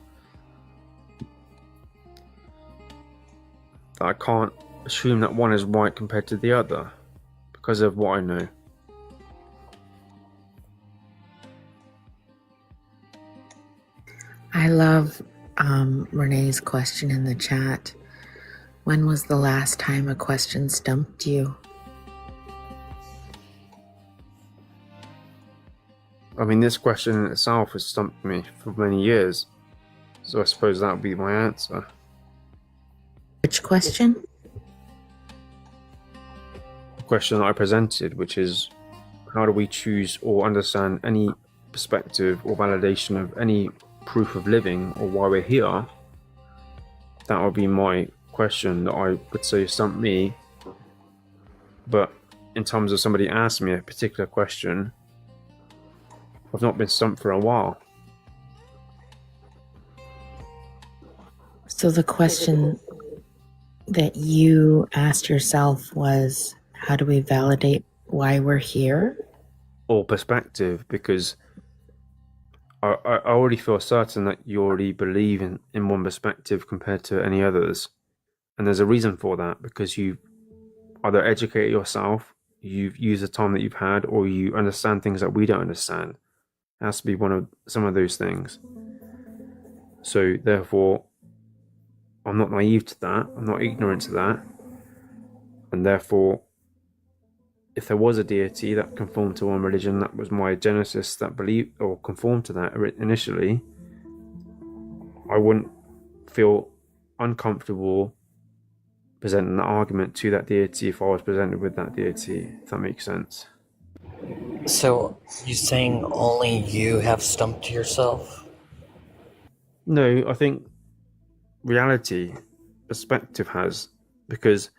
that I can't assume that one is right compared to the other because of what I know. I love Renee's question in the chat. When was the last time a question stumped you? I mean, this question in itself has stumped me for many years. So I suppose that would be my answer. Which question? The question that I presented, which is, how do we choose or understand any perspective or validation of any proof of living or why we're here? That would be my question that I would say stumped me. But in terms of somebody asking me a particular question, I've not been stumped for a while. So the question that you asked yourself was, how do we validate why we're here? Or perspective, because I already feel certain that you already believe in one perspective compared to any others. And there's a reason for that, because you've either educated yourself, you've used the time that you've had, or you understand things that we don't understand. It has to be some of those things. So therefore, I'm not naive to that, I'm not ignorant to that, and therefore, if there was a deity that conformed to one religion, that was my genesis, that believed or conformed to that initially, I wouldn't feel uncomfortable presenting an argument to that deity if I was presented with that deity, if that makes sense. So, you saying only you have stumped yourself? No, I think reality, perspective has, because,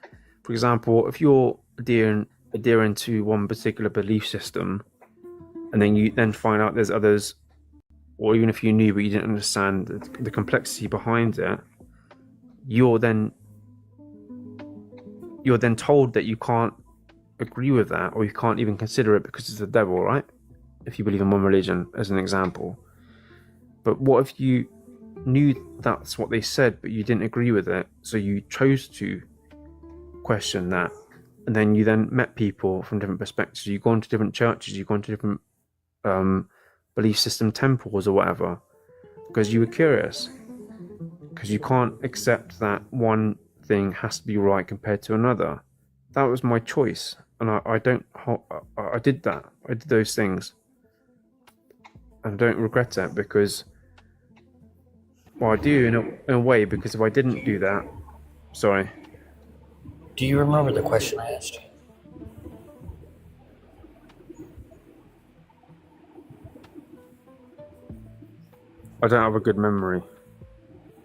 for example, if you're adhering to one particular belief system, and then you then find out there's others, or even if you knew but you didn't understand the complexity behind it, you're then told that you can't agree with that, or you can't even consider it because it's the devil, right? If you believe in one religion, as an example. But what if you knew that's what they said, but you didn't agree with it, so you chose to question that, and then you then met people from different perspectives, you go into different churches, you go into different belief system temples or whatever, because you were curious, because you can't accept that one thing has to be right compared to another. that was my choice, and I did that. I did those things, and I don't regret it because, well, I do in a way, because if I didn't do that, sorry. Do you remember the question I asked you? I don't have a good memory.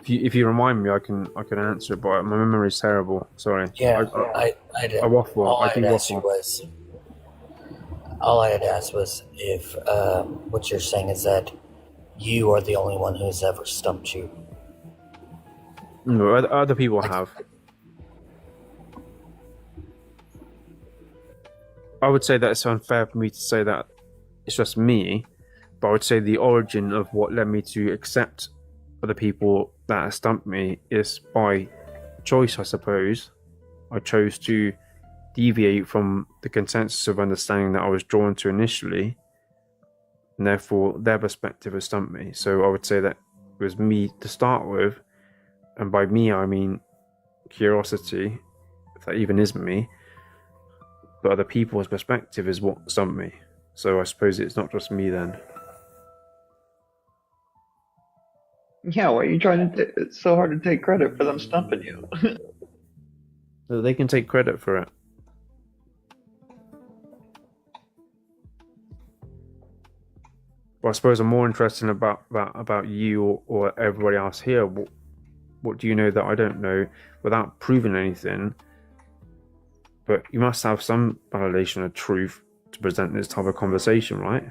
If you remind me, I can answer it, but my memory is terrible. Sorry. Yeah, I waffle. all I I do had asked you waffle. was, all I had asked was if what you're saying is that you are the only one who's ever stumped you. No, other people have. I would say that it's unfair for me to say that it's just me, but I would say the origin of what led me to accept other people that have stumped me is by choice, I suppose. I chose to deviate from the consensus of understanding that I was drawn to initially, and therefore their perspective has stumped me. So I would say that it was me to start with, and by me I mean curiosity, if that even is me, but other people's perspective is what stumped me. So I suppose it's not just me then. Yeah, why are you trying to? It's so hard to take credit for them stumping you. So they can take credit for it. But I suppose I'm more interested about you or everybody else here. What do you know that I don't know, without proving anything? But you must have some validation of truth to present this type of conversation, right?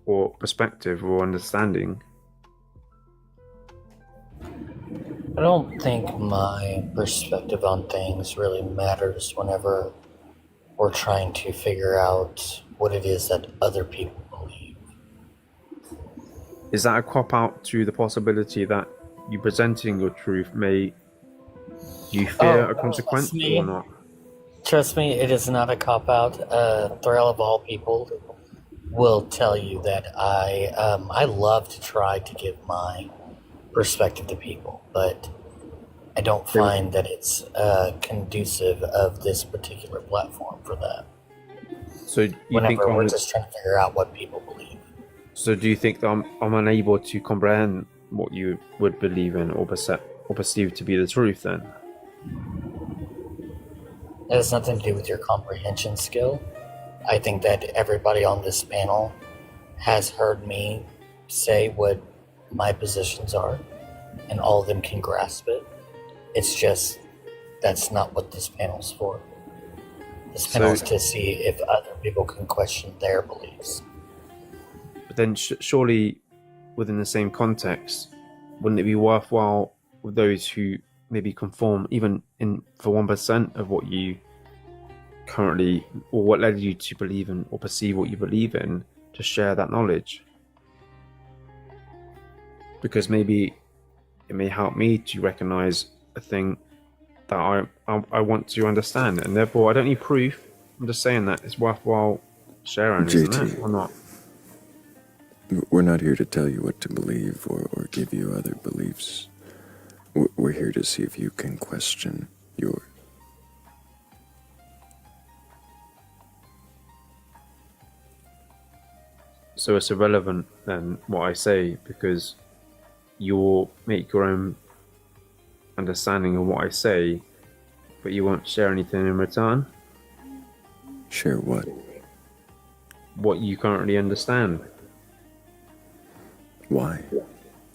Or perspective or understanding. I don't think my perspective on things really matters whenever we're trying to figure out what it is that other people believe. Is that a cop out to the possibility that you presenting your truth may you fear a consequence or not? Trust me, it is not a cop out. Thrayle of all people will tell you that I love to try to give my perspective to people, but I don't find that it's conducive of this particular platform for that. So you Whenever think we're just trying to figure out what people believe. So do you think that I'm unable to comprehend what you would believe in or perceive to be the truth then? It has nothing to do with your comprehension skill. I think that everybody on this panel has heard me say what my positions are, and all of them can grasp it. It's just that's not what this panel's for. This panel is to see if other people can question their beliefs. But then surely within the same context, wouldn't it be worthwhile with those who maybe conform even in for 1% of what you currently, or what led you to believe in or perceive what you believe in, to share that knowledge? Because maybe it may help me to recognize a thing that I want to understand, and therefore I don't need proof. I'm just saying that it's worthwhile sharing, isn't it, or not? We're not here to tell you what to believe or give you other beliefs. We're here to see if you can question yours. So it's irrelevant then what I say, because you'll make your own understanding of what I say, but you won't share anything in return? Share what? What you currently understand. Why?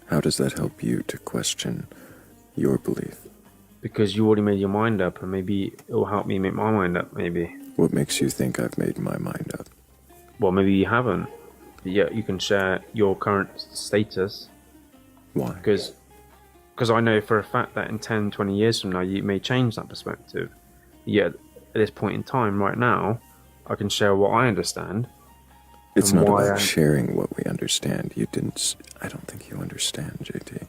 How does that help you to question your belief? Because you already made your mind up, and maybe it will help me make my mind up, maybe. What makes you think I've made my mind up? Well, maybe you haven't. But yet you can share your current status. Why? Because I know for a fact that in 10, 20 years from now, you may change that perspective. Yet at this point in time, right now, I can share what I understand. It's not about sharing what we understand. I don't think you understand, JT.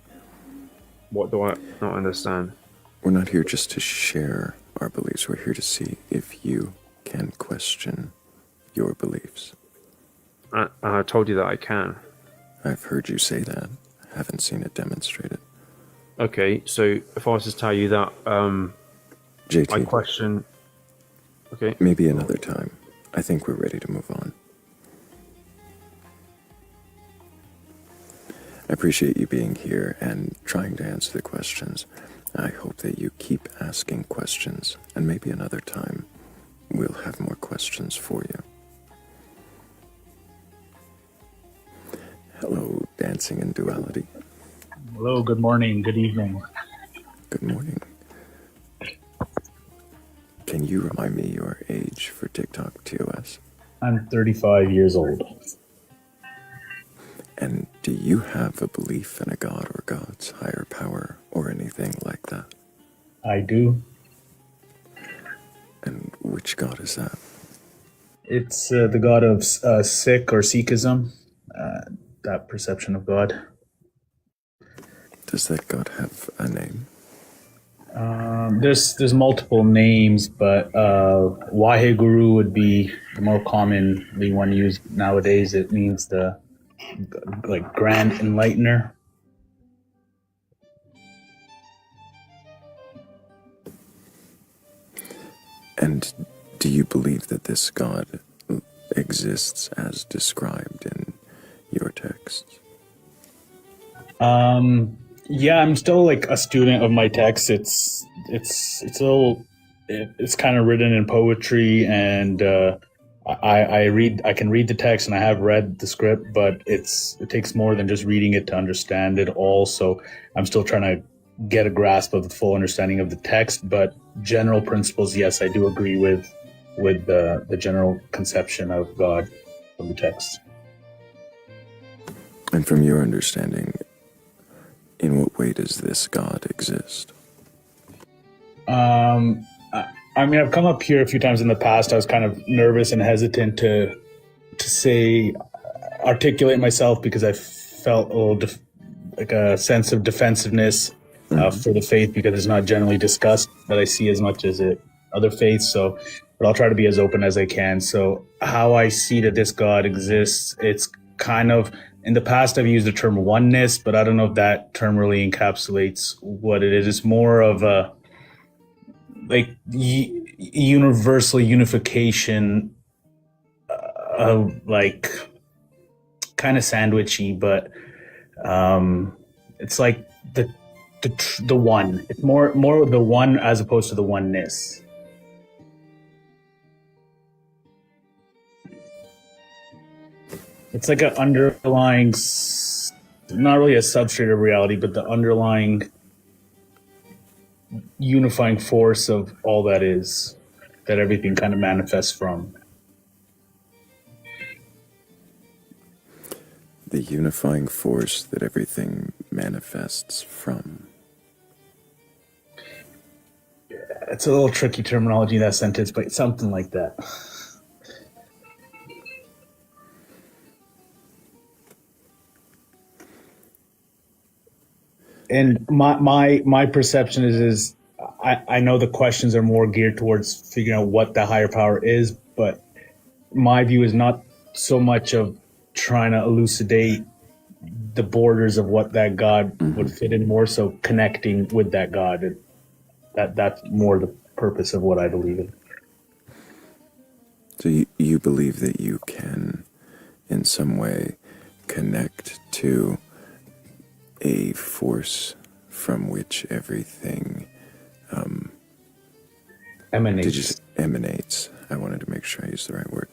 What do I not understand? We're not here just to share our beliefs. We're here to see if you can question your beliefs. I told you that I can. I've heard you say that. Haven't seen it demonstrated. Okay, so if I was to tell you that, my JT, question. Okay. maybe another time. I think we're ready to move on. I appreciate you being here and trying to answer the questions. I hope that you keep asking questions, and maybe another time we'll have more questions for you. Hello, Dancing in Duality. Hello, good morning, good evening. Good morning. Can you remind me your age for TikTok TOS? I'm 35 years old. And do you have a belief in a god or gods, higher power, or anything like that? I do. And which god is that? It's the god of Sikh or Sikhism, that perception of God. Does that god have a name? There's multiple names, but Waheguru would be the more commonly one used nowadays. It means the grand enlightener. And do you believe that this god exists as described in your texts? Yeah, I'm still a student of my text. It's kind of written in poetry, and I can read the text, and I have read the script, but it takes more than just reading it to understand it all. So I'm still trying to get a grasp of the full understanding of the text, but general principles, yes, I do agree with the general conception of God from the text. And from your understanding, in what way does this god exist? I mean, I've come up here a few times in the past. I was kind of nervous and hesitant to articulate myself because I felt a little like a sense of defensiveness for the faith, because it's not generally discussed that I see as much as other faiths. So, but I'll try to be as open as I can. So how I see that this God exists, it's kind of, in the past I've used the term oneness, but I don't know if that term really encapsulates what it is. It's more of a universal unification, kind of sandwichy, but it's like the one. It's more the one as opposed to the oneness. It's like an underlying, not really a substrate of reality, but the underlying unifying force of all that is, that everything kind of manifests from. The unifying force that everything manifests from. It's a little tricky terminology, that sentence, but something like that. And my perception is I know the questions are more geared towards figuring out what the higher power is, but my view is not so much of trying to elucidate the borders of what that God would fit in, more so connecting with that God. That's more the purpose of what I believe in. So you believe that you can, in some way, connect to a force from which everything emanates. I wanted to make sure I used the right word.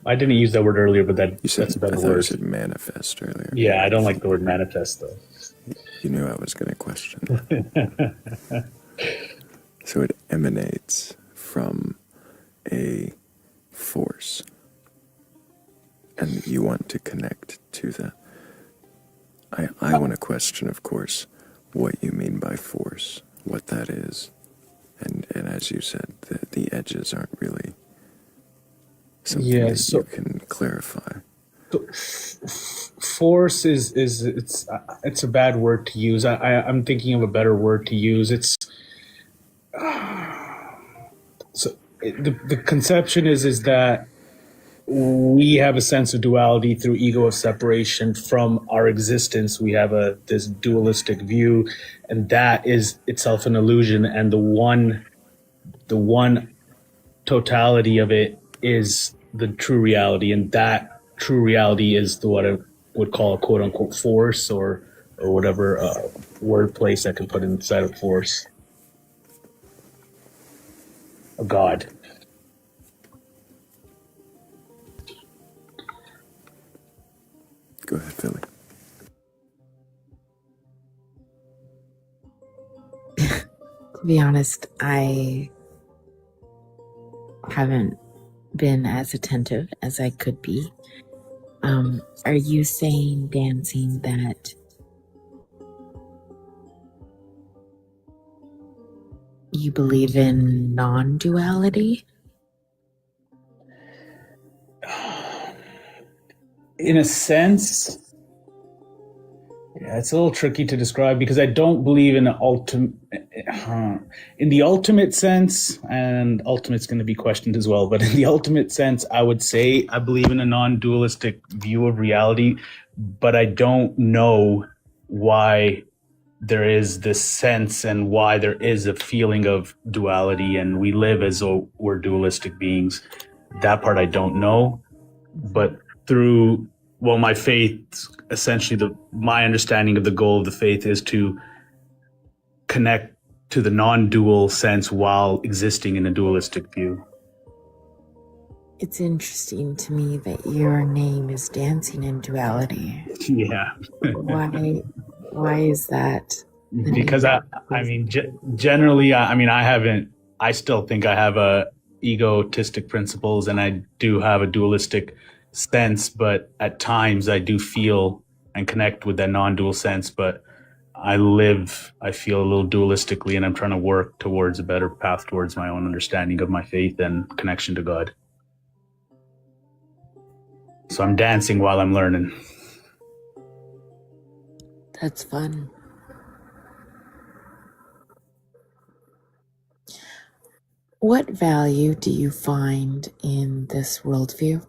I didn't use that word earlier, but that's a better I thought word. you said manifest earlier. Yeah, I don't like the word manifest, though. You knew I was going to question that. So it emanates from a force, and you want to connect to that. I want to question, of course, what you mean by force, what that is. And as you said, the edges aren't really something that you can clarify. Force is it's a bad word to use. I'm thinking of a better word to use. It's the conception is that we have a sense of duality through ego of separation from our existence. We have this dualistic view, and that is itself an illusion. And the one totality of it is the true reality, and that true reality is what I would call a quote unquote force, or whatever word place I can put inside of force. A God. Go ahead, Philly. To be honest, I haven't been as attentive as I could be. Are you saying, Dancing, that you believe in non-duality? In a sense, yeah, it's a little tricky to describe because I don't believe in in the ultimate sense, and ultimate's going to be questioned as well, but in the ultimate sense, I would say I believe in a non-dualistic view of reality, but I don't know why there is this sense and why there is a feeling of duality and we live as though we're dualistic beings. That part I don't know, but through my faith, essentially my understanding of the goal of the faith is to connect to the non-dual sense while existing in a dualistic view. It's interesting to me that your name is Dancing in Duality. Yeah. Why is that? Because generally, I still think I have egotistic principles and I do have a dualistic sense, but at times I do feel and connect with that non-dual sense, but I feel a little dualistically, and I'm trying to work towards a better path towards my own understanding of my faith and connection to God. So I'm dancing while I'm learning. That's fun. What value do you find in this worldview?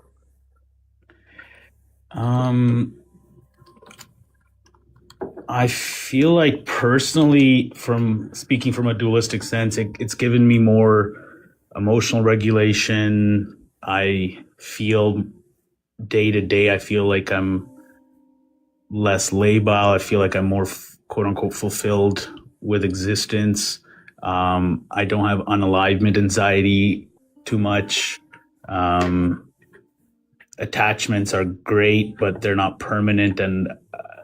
I feel like personally, from speaking from a dualistic sense, it's given me more emotional regulation. I feel day to day, I feel like I'm less labile. I feel like I'm more quote unquote fulfilled with existence. I don't have unalivement anxiety too much. Attachments are great, but they're not permanent, and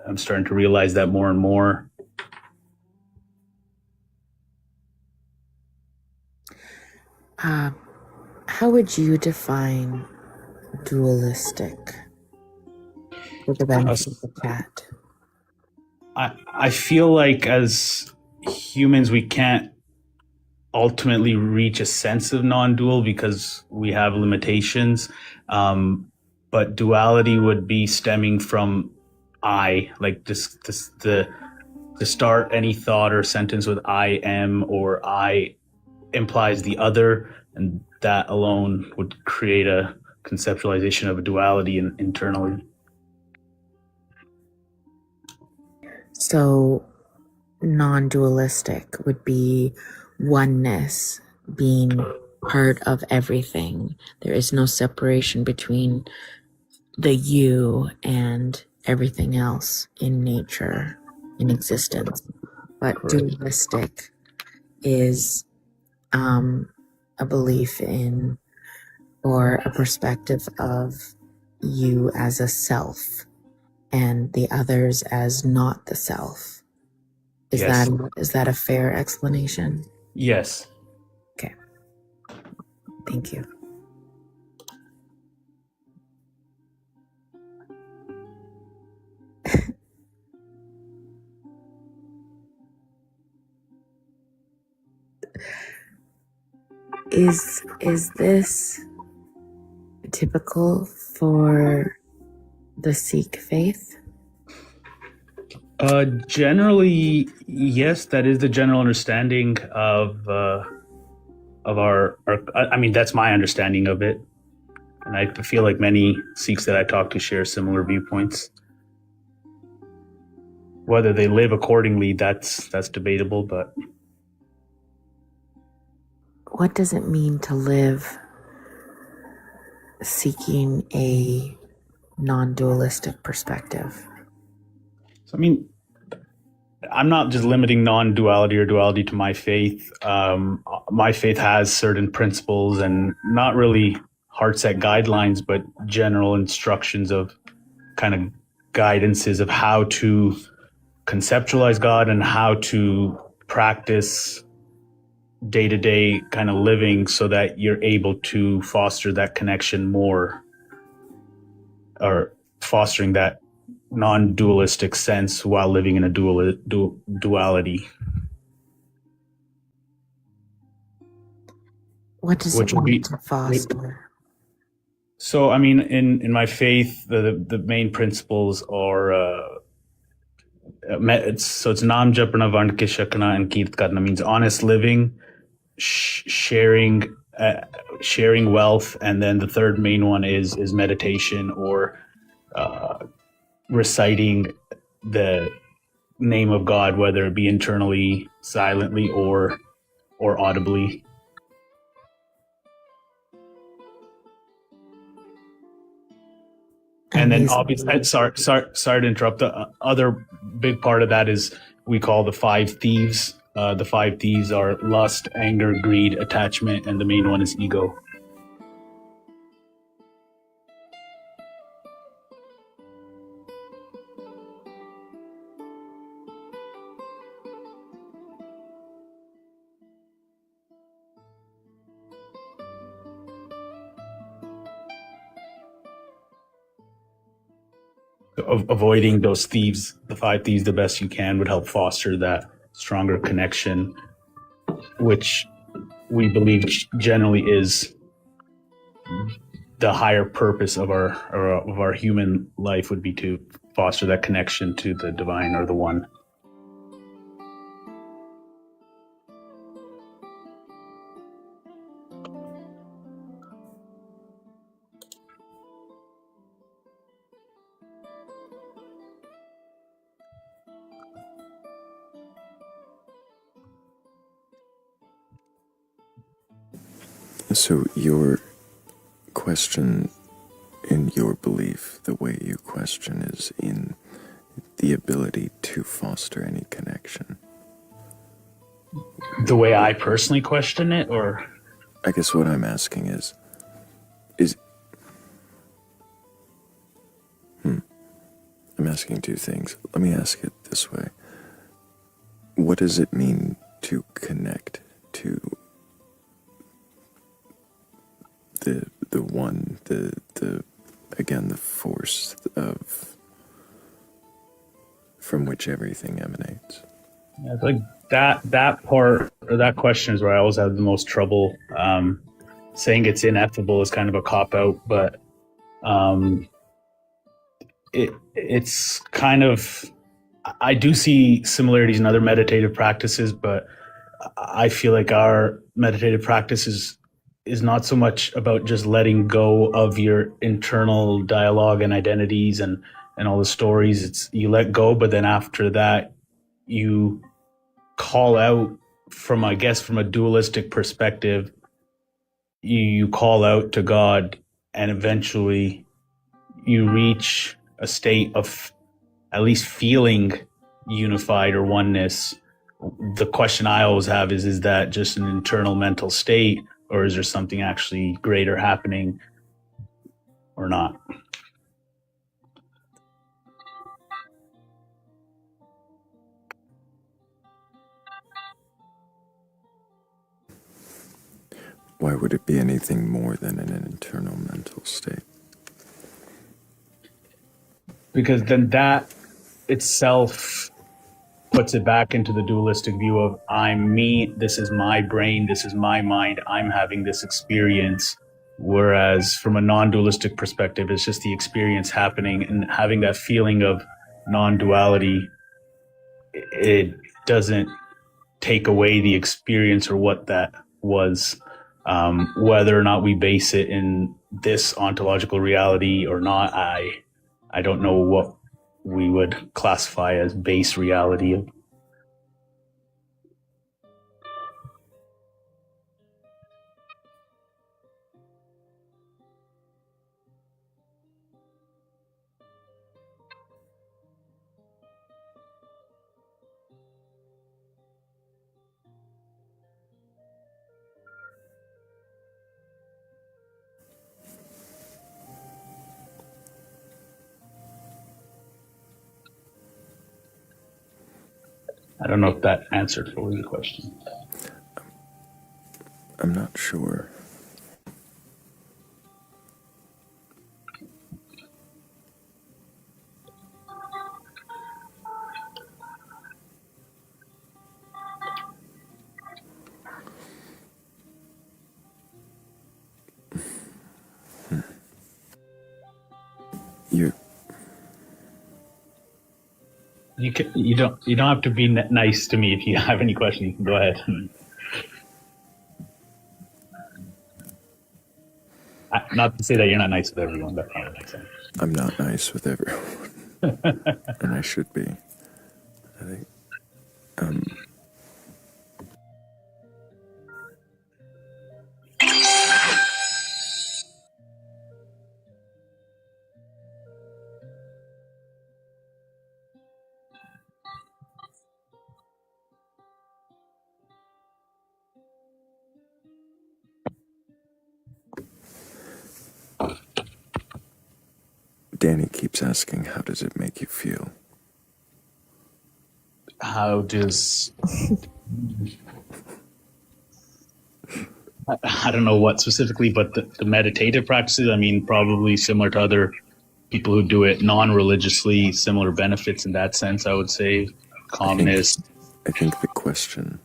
I'm starting to realize that more and more. How would you define dualistic for the benefit of the chat? I feel like as humans, we can't ultimately reach a sense of non-dual because we have limitations. But duality would be stemming from I, like to start any thought or sentence with I am or I implies the other, and that alone would create a conceptualization of a duality internally. So non-dualistic would be oneness, being part of everything. There is no separation between the you and everything else in nature, in existence. But dualistic is a belief in or a perspective of you as a self and the others as not the self. Is that a fair explanation? Yes. Okay. Thank you. Is this typical for the Sikh faith? Generally, yes, that is the general understanding of our. I mean, that's my understanding of it. and I feel like many Sikhs that I talk to share similar viewpoints. Whether they live accordingly, that's debatable, but What does it mean to live seeking a non-dualistic perspective? so, I mean, I'm not just limiting non-duality or duality to my faith. My faith has certain principles and not really hard set guidelines, but general instructions of kind of guidances of how to conceptualize God and how to practice day-to-day kind of living so that you're able to foster that connection more, or fostering that non-dualistic sense while living in a duality. What does Which it would be mean to foster? so. I mean, in my faith, the main principles are it's Nam Japana Varnke Shakana and Kirt Karna, means honest living, sharing wealth, and then the third main one is meditation, or reciting the name of God, whether it be internally, silently, or audibly. And then obviously, sorry to interrupt. The other big part of that is we call the five thieves. The five thieves are lust, anger, greed, attachment, and the main one is ego. Avoiding those thieves, the five thieves, the best you can would help foster that stronger connection, which we believe generally is the higher purpose of our human life, would be to foster that connection to the divine or the one. So your question, in your belief, the way you question is in the ability to foster any connection. The way I personally question it, or I guess what I'm asking is I'm asking two things. Let me ask it this way. What does it mean to connect to the one, the again, the force of from which everything emanates? Yeah, like that part, or that question, is where I always have the most trouble. Saying it's ineffable is kind of a cop out, but it's kind of, I do see similarities in other meditative practices, but I feel like our meditative practice is not so much about just letting go of your internal dialogue and identities and all the stories. It's you let go, but then after that you call out from a dualistic perspective. You call out to God, and eventually you reach a state of at least feeling unified or oneness. The question I always have is that just an internal mental state, or is there something actually greater happening or not? Why would it be anything more than an internal mental state? Because then that itself puts it back into the dualistic view of I'm me, this is my brain, this is my mind, I'm having this experience. Whereas from a non-dualistic perspective, it's just the experience happening, and having that feeling of non-duality, it doesn't take away the experience or what that was. Whether or not we base it in this ontological reality or not, I don't know what we would classify as base reality. I don't know if that answered fully the question. I'm not sure. You You don't have to be nice to me if you have any questions. You can go ahead. Not to say that you're not nice with everyone. That's not what I said. I'm not nice with everyone, and I should be. I think. Danny keeps asking, how does it make you feel? How does I don't know what specifically, but the meditative practices, I mean, probably similar to other people who do it non-religiously, similar benefits in that sense, I would say. Calmness. I think the question,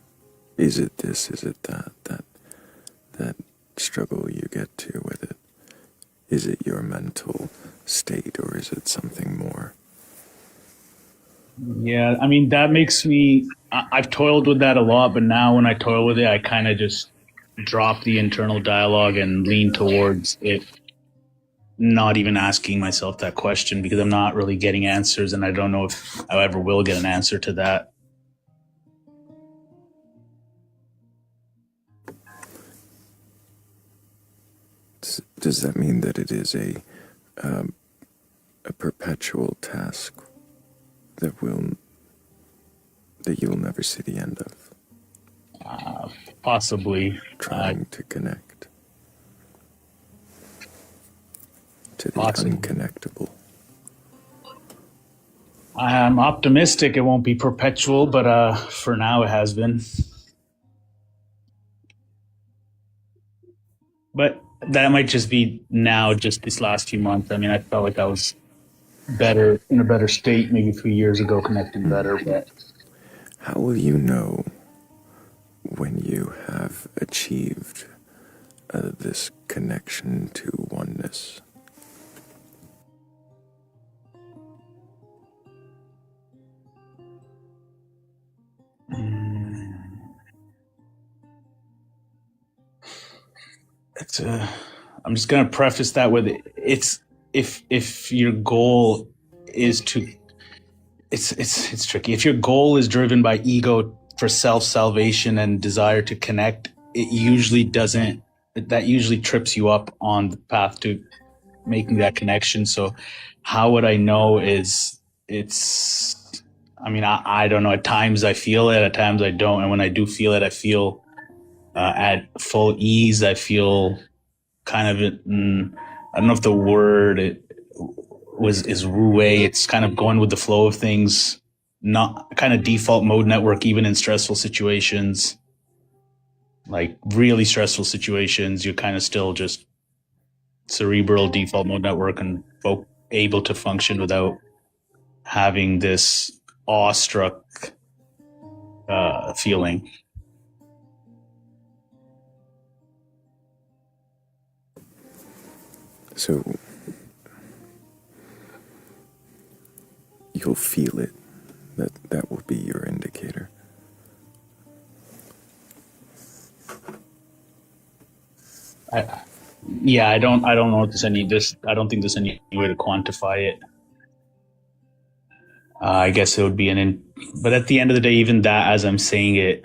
is it this, is it that struggle you get to with it? Is it your mental state, or is it something more? Yeah, I mean, that makes me, I've toiled with that a lot, but now when I toil with it, I kind of just drop the internal dialogue and lean towards it, not even asking myself that question, because I'm not really getting answers, and I don't know if I ever will get an answer to that. Does that mean that it is a perpetual task that you'll never see the end of? Possibly. Trying to connect to the Possibly. unconnectable. I'm optimistic it won't be perpetual, but for now it has been. But that might just be now, just these last few months. I mean, I felt like I was better, in a better state maybe 3 years ago, connecting better. But How will you know when you have achieved this connection to oneness? I'm just going to preface that with it's if your goal is to it's tricky. If your goal is driven by ego for self-salvation and desire to connect, it usually doesn't. That usually trips you up on the path to making that connection. So, how would I know? I mean, I don't know. At times I feel it. At times I don't. And when I do feel it, I feel at full ease. I feel kind of I don't know if the word is wu. It's kind of going with the flow of things, not kind of default mode network, even in stressful situations, like really stressful situations. You're kind of still just cerebral default mode network and able to function without having this awestruck feeling. So you'll feel it. That will be your indicator. I, yeah, I don't know if there's any this. I don't think there's any way to quantify it. I guess it would be but at the end of the day, even that, as I'm saying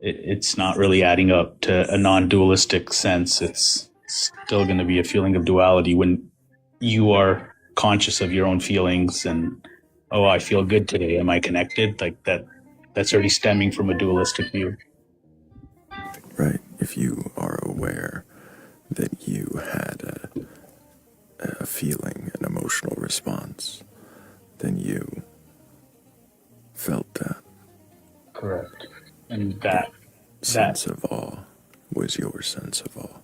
it's not really adding up to a non-dualistic sense. It's still going to be a feeling of duality when you are conscious of your own feelings and, oh, I feel good today. Am I connected? Like that. That's already stemming from a dualistic view. Right. If you are aware that you had a feeling, an emotional response, then you felt that. Correct. And that Sense of awe was your sense of awe.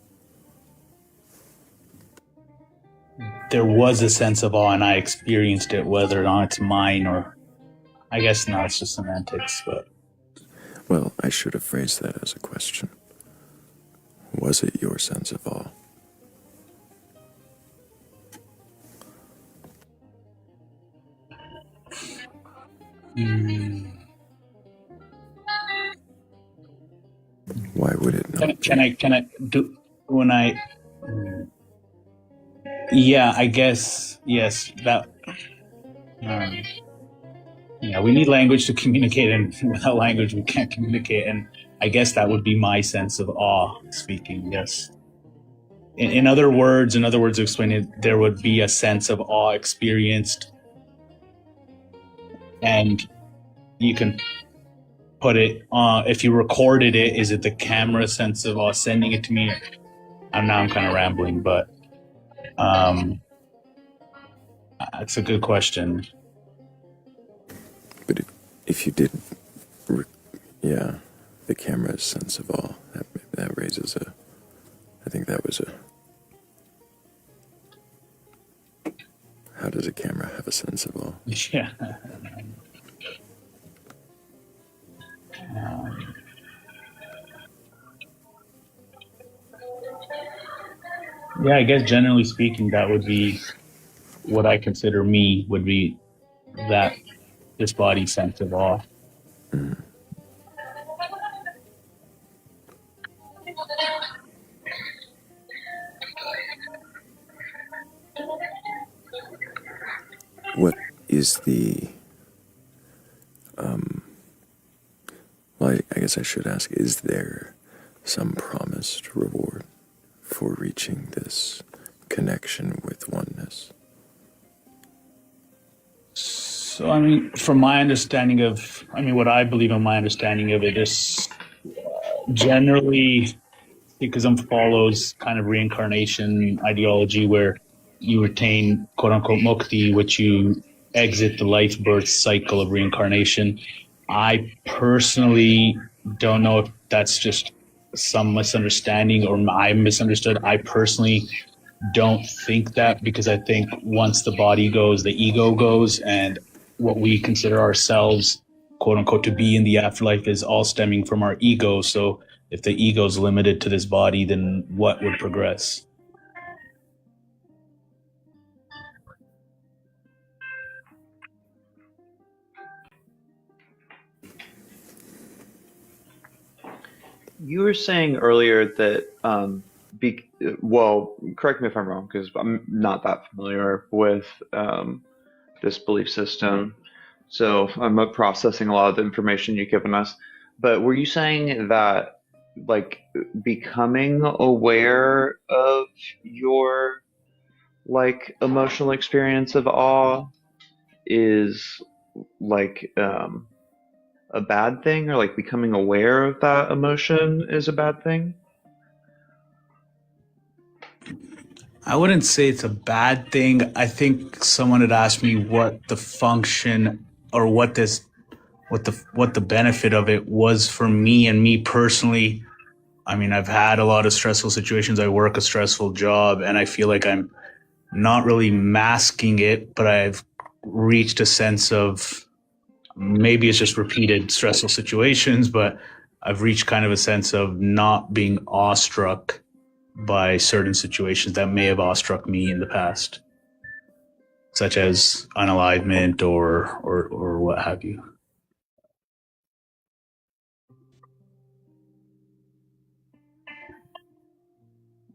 there was a sense of awe and I experienced it, whether or not it's mine or I guess not, it's just semantics, but Well, I should have phrased that as a question. Was it your sense of awe? Why would it not? can I do when I yeah, I guess yes, that um, yeah, we need language to communicate, and without language we can't communicate, and I guess that would be my sense of awe speaking, yes. In other words to explain it, there would be a sense of awe experienced, and you can put it if you recorded it, is it the camera sense of awe sending it to me? I'm kind of rambling, but that's a good question. But if you did, yeah, the camera's sense of awe, that raises I think that was how does a camera have a sense of awe? Yeah. Yeah, I guess generally speaking, that would be what I consider me would be that this body sense of awe. What is the well, I guess I should ask, is there some promised reward for reaching this connection with oneness? So, I mean, from my understanding of, what I believe in my understanding of it is generally Sikhism follows kind of reincarnation ideology where you retain quote unquote mukti, which you exit the life birth cycle of reincarnation. I personally don't know if that's just some misunderstanding or I misunderstood. I personally don't think that, because I think once the body goes, the ego goes, and what we consider ourselves, quote unquote, to be in the afterlife is all stemming from our ego. So if the ego is limited to this body, then what would progress? You were saying earlier that, well, correct me if I'm wrong, because I'm not that familiar with this belief system. So I'm processing a lot of the information you've given us. But were you saying that, like, becoming aware of your, like, emotional experience of awe is, like, a bad thing, or like becoming aware of that emotion is a bad thing? I wouldn't say it's a bad thing. I think someone had asked me what the function or what the benefit of it was for me and me personally. I've had a lot of stressful situations. I work a stressful job and I feel like I'm not really masking it, but I've reached a sense of, maybe it's just repeated stressful situations, but I've reached kind of a sense of not being awestruck by certain situations that may have awestruck me in the past, such as unalivement or what have you.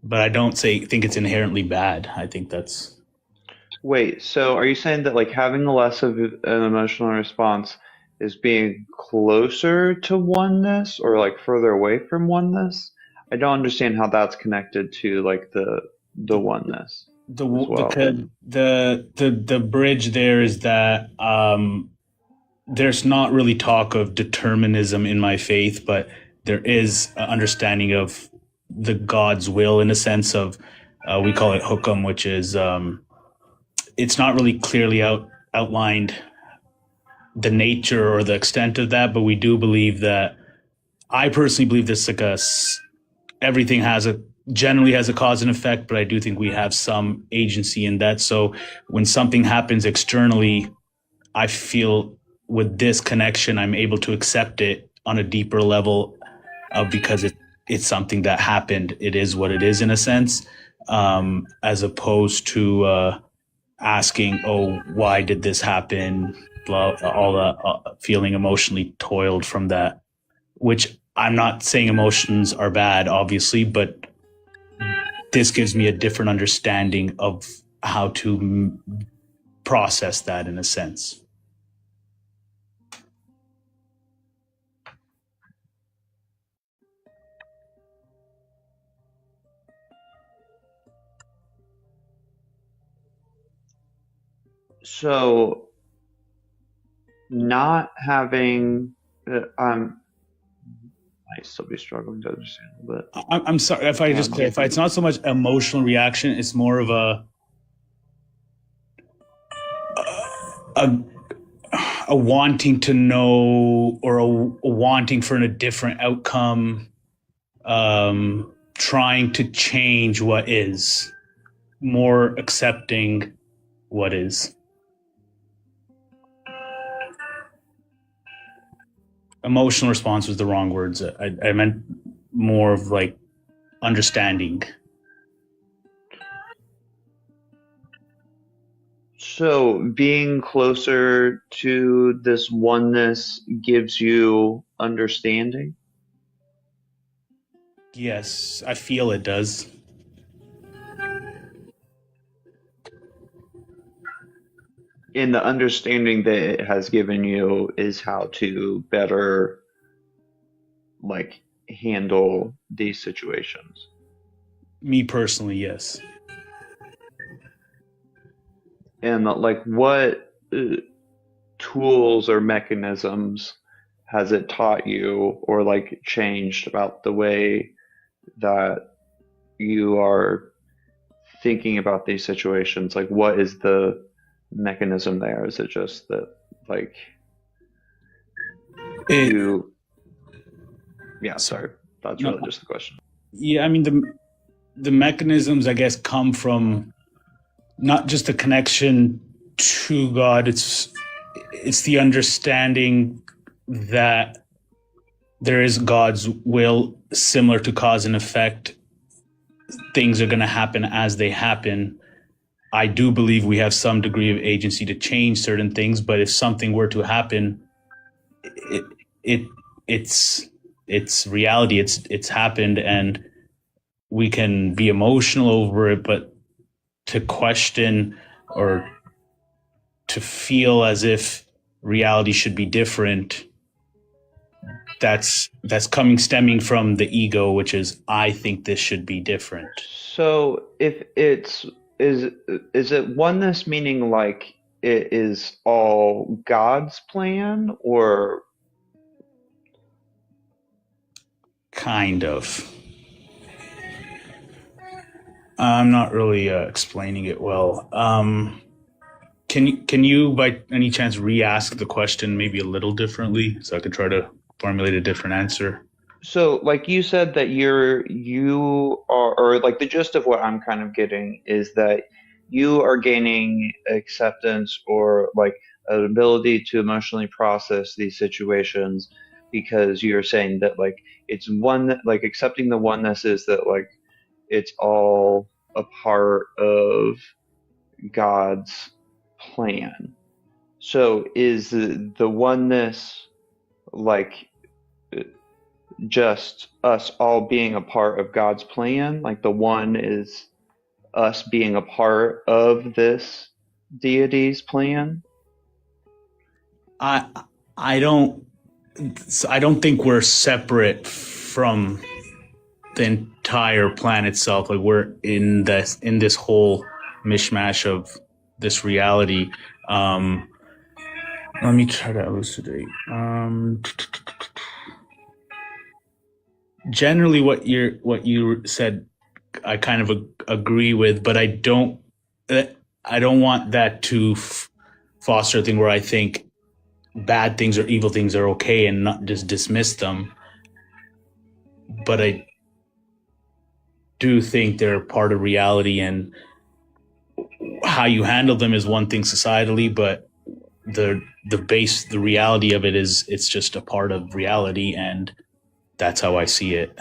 but I don't think it's inherently bad. I think that's Wait, so are you saying that like having less of an emotional response is being closer to oneness or like further away from oneness? I don't understand how that's connected to like the the oneness the as well. the bridge there is that there's not really talk of determinism in my faith, but there is an understanding of the God's will in a sense of we call it hukum, which is it's not really clearly outlined the nature or the extent of that, but we do believe that I personally believe this like everything generally has a cause and effect, but I do think we have some agency in that. So when something happens externally, I feel with this connection, I'm able to accept it on a deeper level because it's something that happened. It is what it is in a sense, as opposed to asking, "Oh, why did this happen?" Blah, all the feeling emotionally toiled from that. Which I'm not saying emotions are bad, obviously, but this gives me a different understanding of how to process that in a sense. So not having might still be struggling to understand, but I'm sorry if I just clarify. It's not so much emotional reaction; it's more of a wanting to know or a wanting for a different outcome, trying to change what is, more accepting what is. Emotional response was the wrong words. I meant more of like understanding. so being closer to this oneness gives you understanding? Yes, I feel it does. And the understanding that it has given you is how to better like handle these situations. Me personally, yes. And like what tools or mechanisms has it taught you or like changed about the way that you are thinking about these situations? Like what is the mechanism there? Is it just that like sorry, that's really just the question. Yeah, I mean the mechanisms I guess come from not just a connection to God, it's the understanding that there is God's will, similar to cause and effect. Things are going to happen as they happen. I do believe we have some degree of agency to change certain things, but if something were to happen, it's reality. It's happened, and we can be emotional over it, but to question or to feel as if reality should be different, that's stemming from the ego, which is I think this should be different. So if is it oneness meaning like it is all God's plan or Kind of. I'm not really explaining it well. Can you by any chance re-ask the question maybe a little differently so I could try to formulate a different answer? so like you said that you are, or like the gist of what I'm kind of getting is that you are gaining acceptance or like an ability to emotionally process these situations because you're saying that like it's one, like accepting the oneness is that like it's all a part of God's plan. So is the oneness like just us all being a part of God's plan? Like the one is us being a part of this deity's plan? I I don't I don't think we're separate from the entire plan itself. Like we're in this whole mishmash of this reality. Um, Let me try to elucidate. Generally, what you said, I kind of agree with, but I don't want that to foster a thing where I think bad things or evil things are okay and not just dismiss them. But I do think they're part of reality, and how you handle them is one thing societally, but the reality of it is it's just a part of reality, and that's how I see it.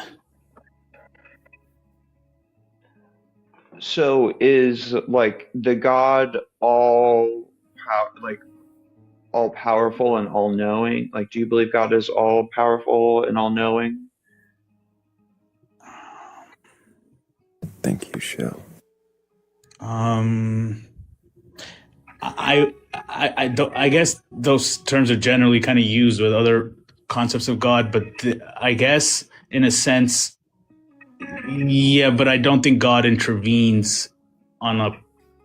So is like the God all powerful and all knowing? Like, do you believe God is all powerful and all knowing? Thank you, Shell. I don't. I guess those terms are generally kind of used with other concepts of God, but I guess in a sense, yeah. But I don't think God intervenes on a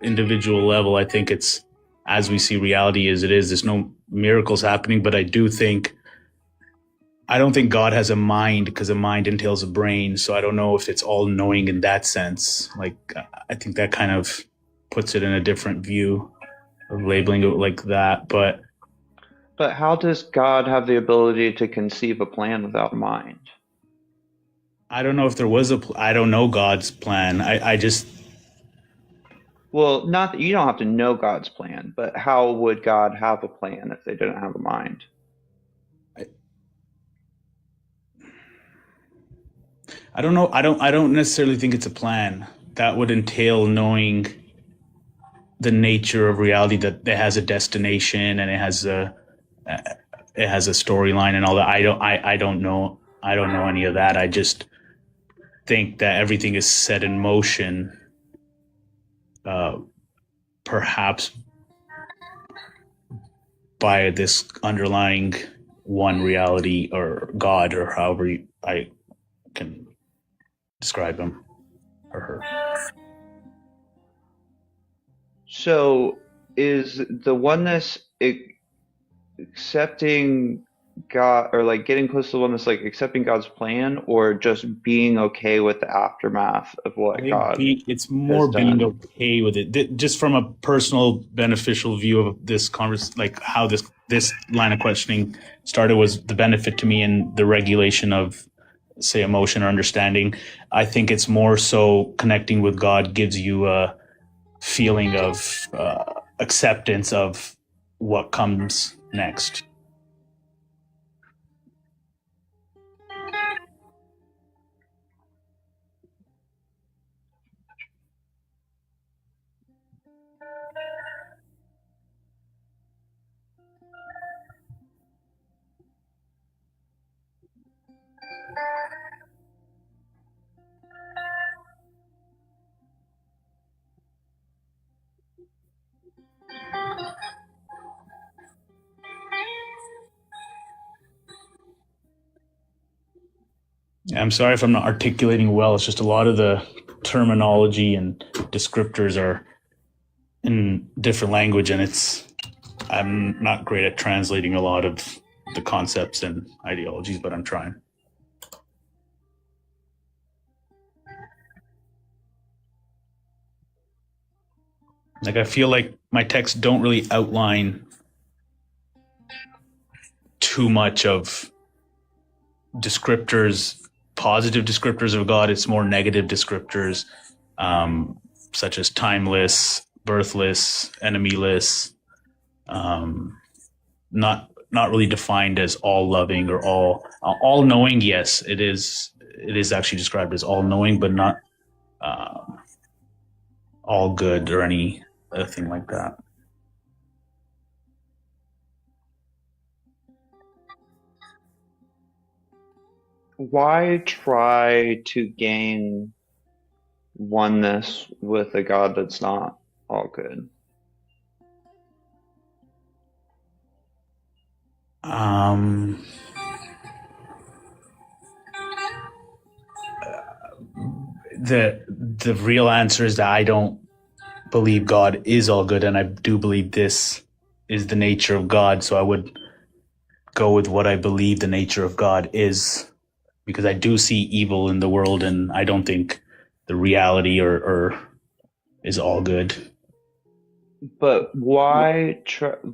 individual level. I think it's as we see reality as it is. There's no miracles happening, but I don't think God has a mind, because a mind entails a brain. So I don't know if it's all knowing in that sense. Like I think that kind of puts it in a different view of labeling it like that. But how does God have the ability to conceive a plan without a mind? I don't know if there was I don't know God's plan. I just. Well, not that you don't have to know God's plan, but how would God have a plan if they didn't have a mind? I don't know. I don't necessarily think it's a plan. That would entail knowing the nature of reality, that it has a destination and it has a storyline and all that. I don't know. I don't know any of that. I just think that everything is set in motion, perhaps by this underlying one reality or God, or however I can describe him or her. So is the oneness accepting God, or like getting close to the oneness, like accepting God's plan, or just being okay with the aftermath of what God It's more has being done? okay with it. Just from a personal beneficial view of this like how this line of questioning started, was the benefit to me in the regulation of, say, emotion or understanding. I think it's more so connecting with God gives you a feeling of acceptance of what comes next. I'm sorry if I'm not articulating well. It's just a lot of the terminology and descriptors are in different language, and I'm not great at translating a lot of the concepts and ideologies, but I'm trying. Like, I feel like my texts don't really outline too much of descriptors, positive descriptors of God. It's more negative descriptors, such as timeless, birthless, enemyless, not really defined as all loving or all knowing. Yes, it is actually described as all knowing, but not all good or anything like that. why try to gain oneness with a God that's not all good? Um, the real answer is that I don't believe God is all good, and I do believe this is the nature of God. So I would go with what I believe the nature of God is, because I do see evil in the world, and I don't think the reality or is all good. But why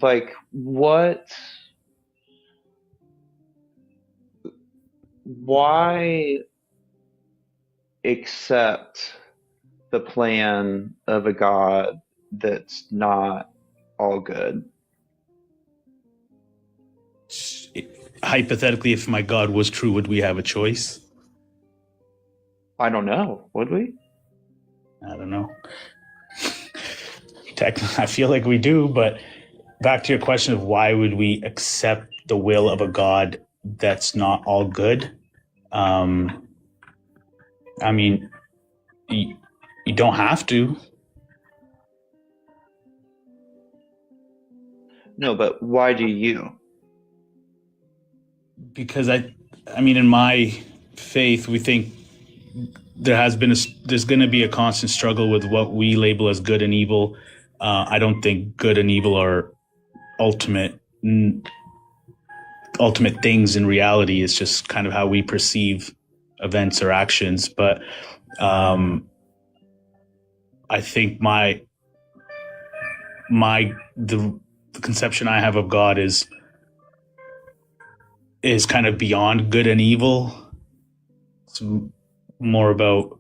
like why accept the plan of a God that's not all good? Hypothetically, if my God was true, would we have a choice? I don't know. Would we? I don't know. I feel like we do, but back to your question of why would we accept the will of a God that's not all good? I mean, you don't have to. No, but why do you? Because I mean, in my faith, we think there's going to be a constant struggle with what we label as good and evil. I don't think good and evil are ultimate things in reality. It's just kind of how we perceive events or actions. But I think the conception I have of God is kind of beyond good and evil. It's more about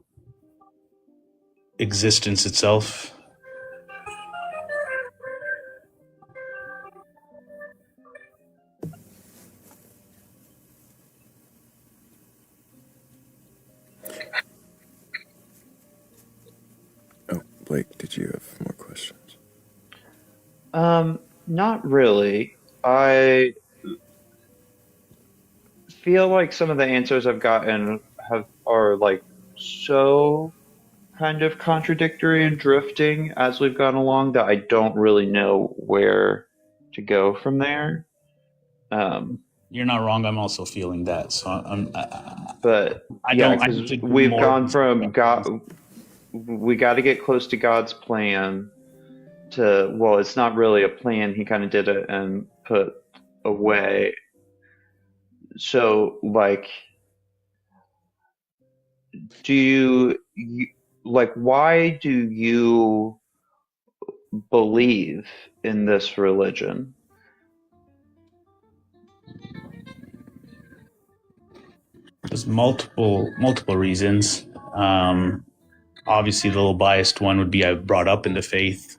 existence itself. Oh, Blake, did you have more questions? Not really. I feel like some of the answers I've gotten are like so kind of contradictory and drifting as we've gone along that I don't really know where to go from there. You're not wrong. I'm also feeling that. So But I yeah, don't. I because need to do we've more. gone from God, we got to get close to God's plan to, well, it's not really a plan. He kind of did it and put away. So, like, why do you believe in this religion? There's multiple reasons. Obviously, the little biased one would be I brought up in the faith.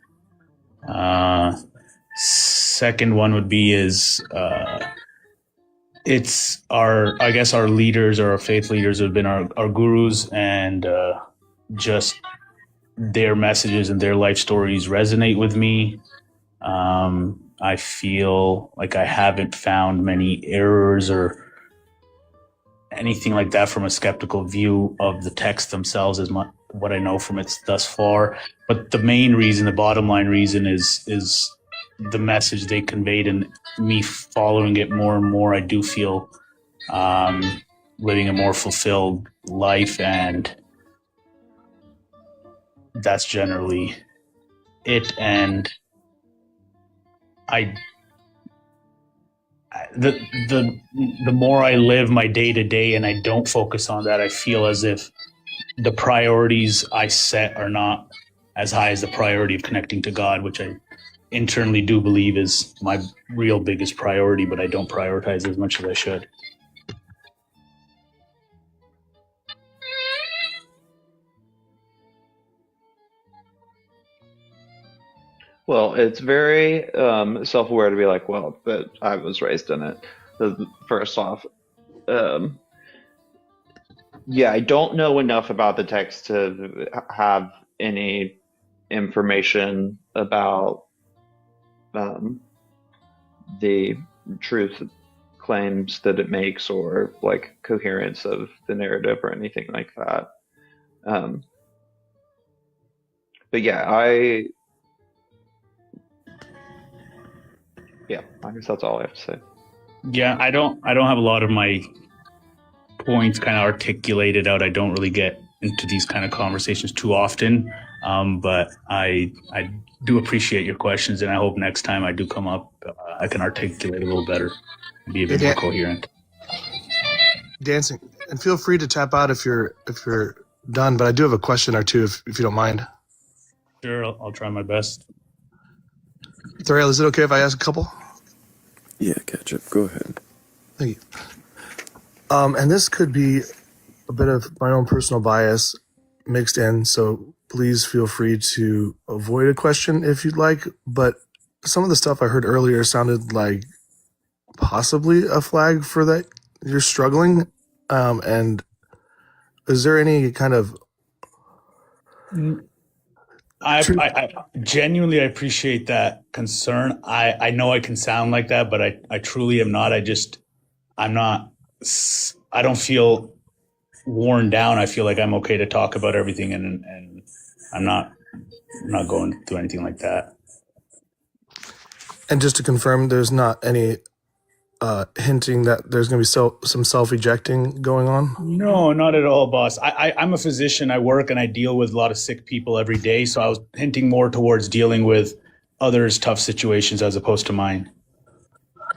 Second one would be it's our leaders or our faith leaders have been our gurus, and just their messages and their life stories resonate with me. I feel like I haven't found many errors or anything like that from a skeptical view of the text themselves, as much what I know from it thus far. But the main reason, the bottom line reason, is the message they conveyed, and me following it more and more. I do feel living a more fulfilled life, and that's generally it. And the more I live my day to day and I don't focus on that, I feel as if the priorities I set are not as high as the priority of connecting to God, which I internally do believe is my real biggest priority, but I don't prioritize as much as I should. Well, it's very self-aware to be like, well, but I was raised in it. First off, um, yeah, I don't know enough about the text to have any information about the truth claims that it makes or like coherence of the narrative or anything like that. But yeah, I guess that's all I have to say. Yeah, I don't have a lot of my points kind of articulated out. I don't really get into these kind of conversations too often. But I do appreciate your questions, and I hope next time I do come up, I can articulate a little better, be a bit more coherent. Dancing, and feel free to tap out if you're done. But I do have a question or two, if you don't mind. Sure, I'll try my best. Thrayle, is it okay if I ask a couple? Yeah, Ketchup, go ahead. Thank you. And this could be a bit of my own personal bias mixed in, so please feel free to avoid a question if you'd like. But some of the stuff I heard earlier sounded like possibly a flag for that you're struggling. And is there any kind of... I genuinely appreciate that concern. I know I can sound like that, but I truly am not. I don't feel worn down. I feel like I'm okay to talk about everything, and I'm not going through anything like that. And just to confirm, there's not any hinting that there's going to be some self-ejecting going on? No, not at all, boss. I'm a physician. I work and I deal with a lot of sick people every day. So I was hinting more towards dealing with others' tough situations as opposed to mine.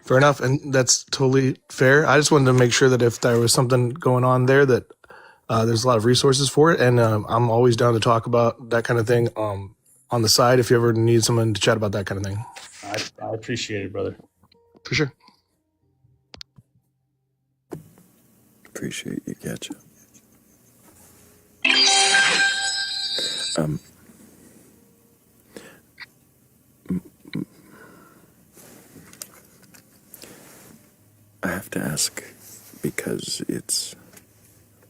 Fair enough. And that's totally fair. I just wanted to make sure that if there was something going on there, that there's a lot of resources for it. And I'm always down to talk about that kind of thing on the side if you ever need someone to chat about that kind of thing. I appreciate it, brother. For sure. Appreciate you, Ketchup. I have to ask because it's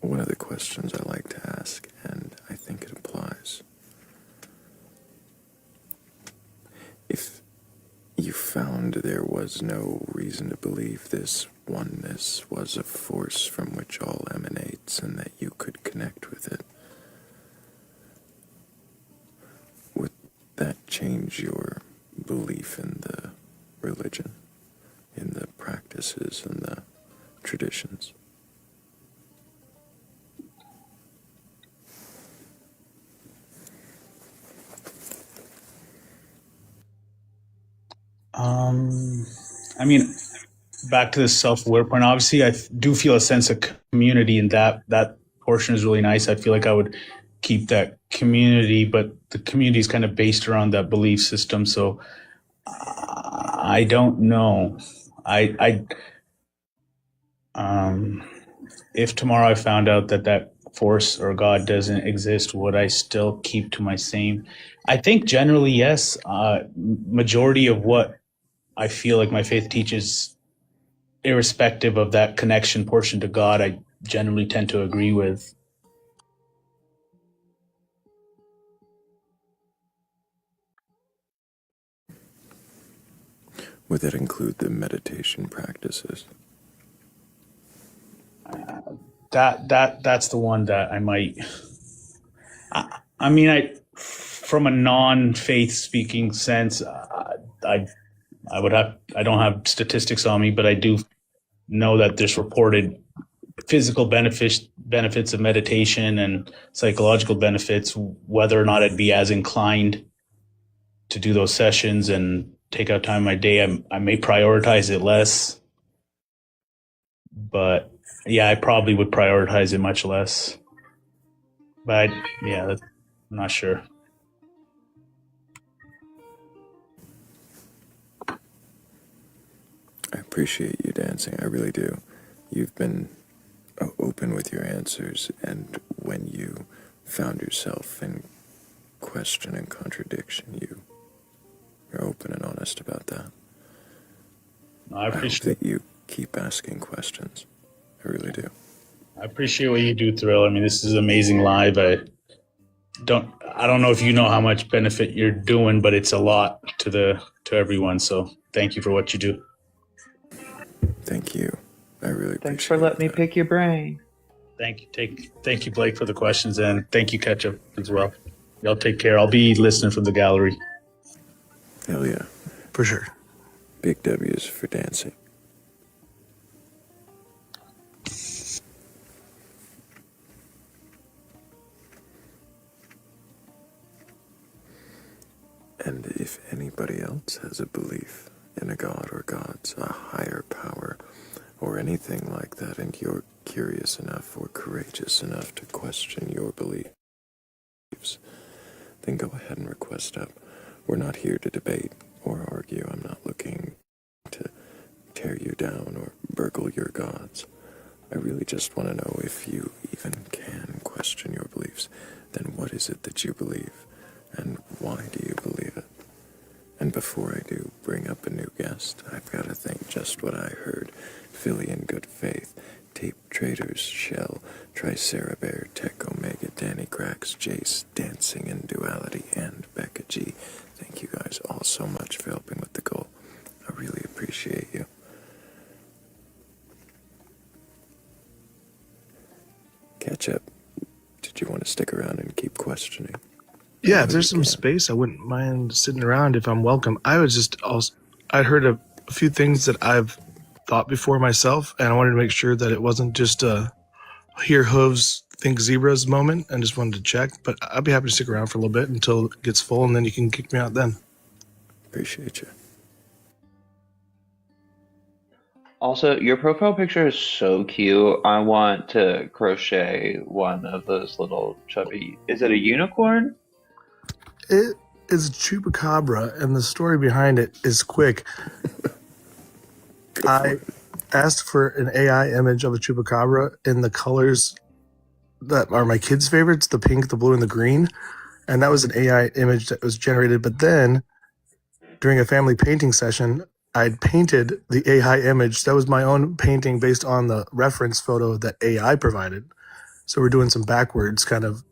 one of the questions I like to ask, and I think it applies. If you found there was no reason to believe this oneness was a force from which all emanates and that you could connect with it, would that change your belief in the religion, in the practices and the traditions? I mean, back to the self-aware point, obviously I do feel a sense of community, and that portion is really nice. I feel like I would keep that community, but the community is kind of based around that belief system. So I don't know. If tomorrow I found out that force or God doesn't exist, would I still keep to my same? I think generally, yes. Majority of what I feel like my faith teaches, irrespective of that connection portion to God, I generally tend to agree with. Would that include the meditation practices? That's the one that I might. I mean, from a non-faith speaking sense, I would have. I don't have statistics on me, but I do know that there's reported physical benefits of meditation and psychological benefits. Whether or not I'd be as inclined to do those sessions and take out time in my day, I may prioritize it less. But yeah, I probably would prioritize it much less. But I'm not sure. I appreciate you dancing, I really do. You've been open with your answers, and when you found yourself in question and contradiction, you're open and honest about that. I appreciate I hope that you keep asking questions. I really do. I appreciate what you do, Thrayle. I mean, this is amazing live. I don't know if you know how much benefit you're doing, but it's a lot to everyone. So thank you for what you do. Thank you. I really Thanks for appreciate letting me that. pick your brain. Thank you, Blake, for the questions, and thank you, Ketchup, as well. Y'all take care. I'll be listening from the gallery. Hell yeah. For sure. Big W's for dancing. And if anybody else has a belief in a god or gods, a higher power, or anything like that, and you're curious enough or courageous enough to question your beliefs, then go ahead and request up. We're not here to debate or argue. I'm not looking to tear you down or burgle your gods. I really just want to know if you even can question your beliefs. Then what is it that you believe, and why do you believe it? And before I do bring up a new guest, I've got to think just what I heard. Philly in good faith, Tape Traders, Shell, Tricerabare, Tech Omega, Danny Cracks, Jace, Dancing in Duality, and Becca G. Thank you guys all so much for helping with the goal. I really appreciate you. Ketchup, did you want to stick around and keep questioning? Yeah, if there's some space, I wouldn't mind sitting around if I'm welcome. I'd heard a few things that I've thought before myself, and I wanted to make sure that it wasn't just a hear hooves, think zebras moment, and just wanted to check. But I'd be happy to stick around for a little bit until it gets full, and then you can kick me out then. Appreciate you. Also, your profile picture is so cute. I want to crochet one of those little chubby. Is it a unicorn? It is a chupacabra, and the story behind it is quick. I asked for an AI image of a chupacabra in the colors that are my kids' favorites, the pink, the blue, and the green. And that was an AI image that was generated. But then during a family painting session, I'd painted the AI image. That was my own painting based on the reference photo that AI provided. So we're doing some backwards kind of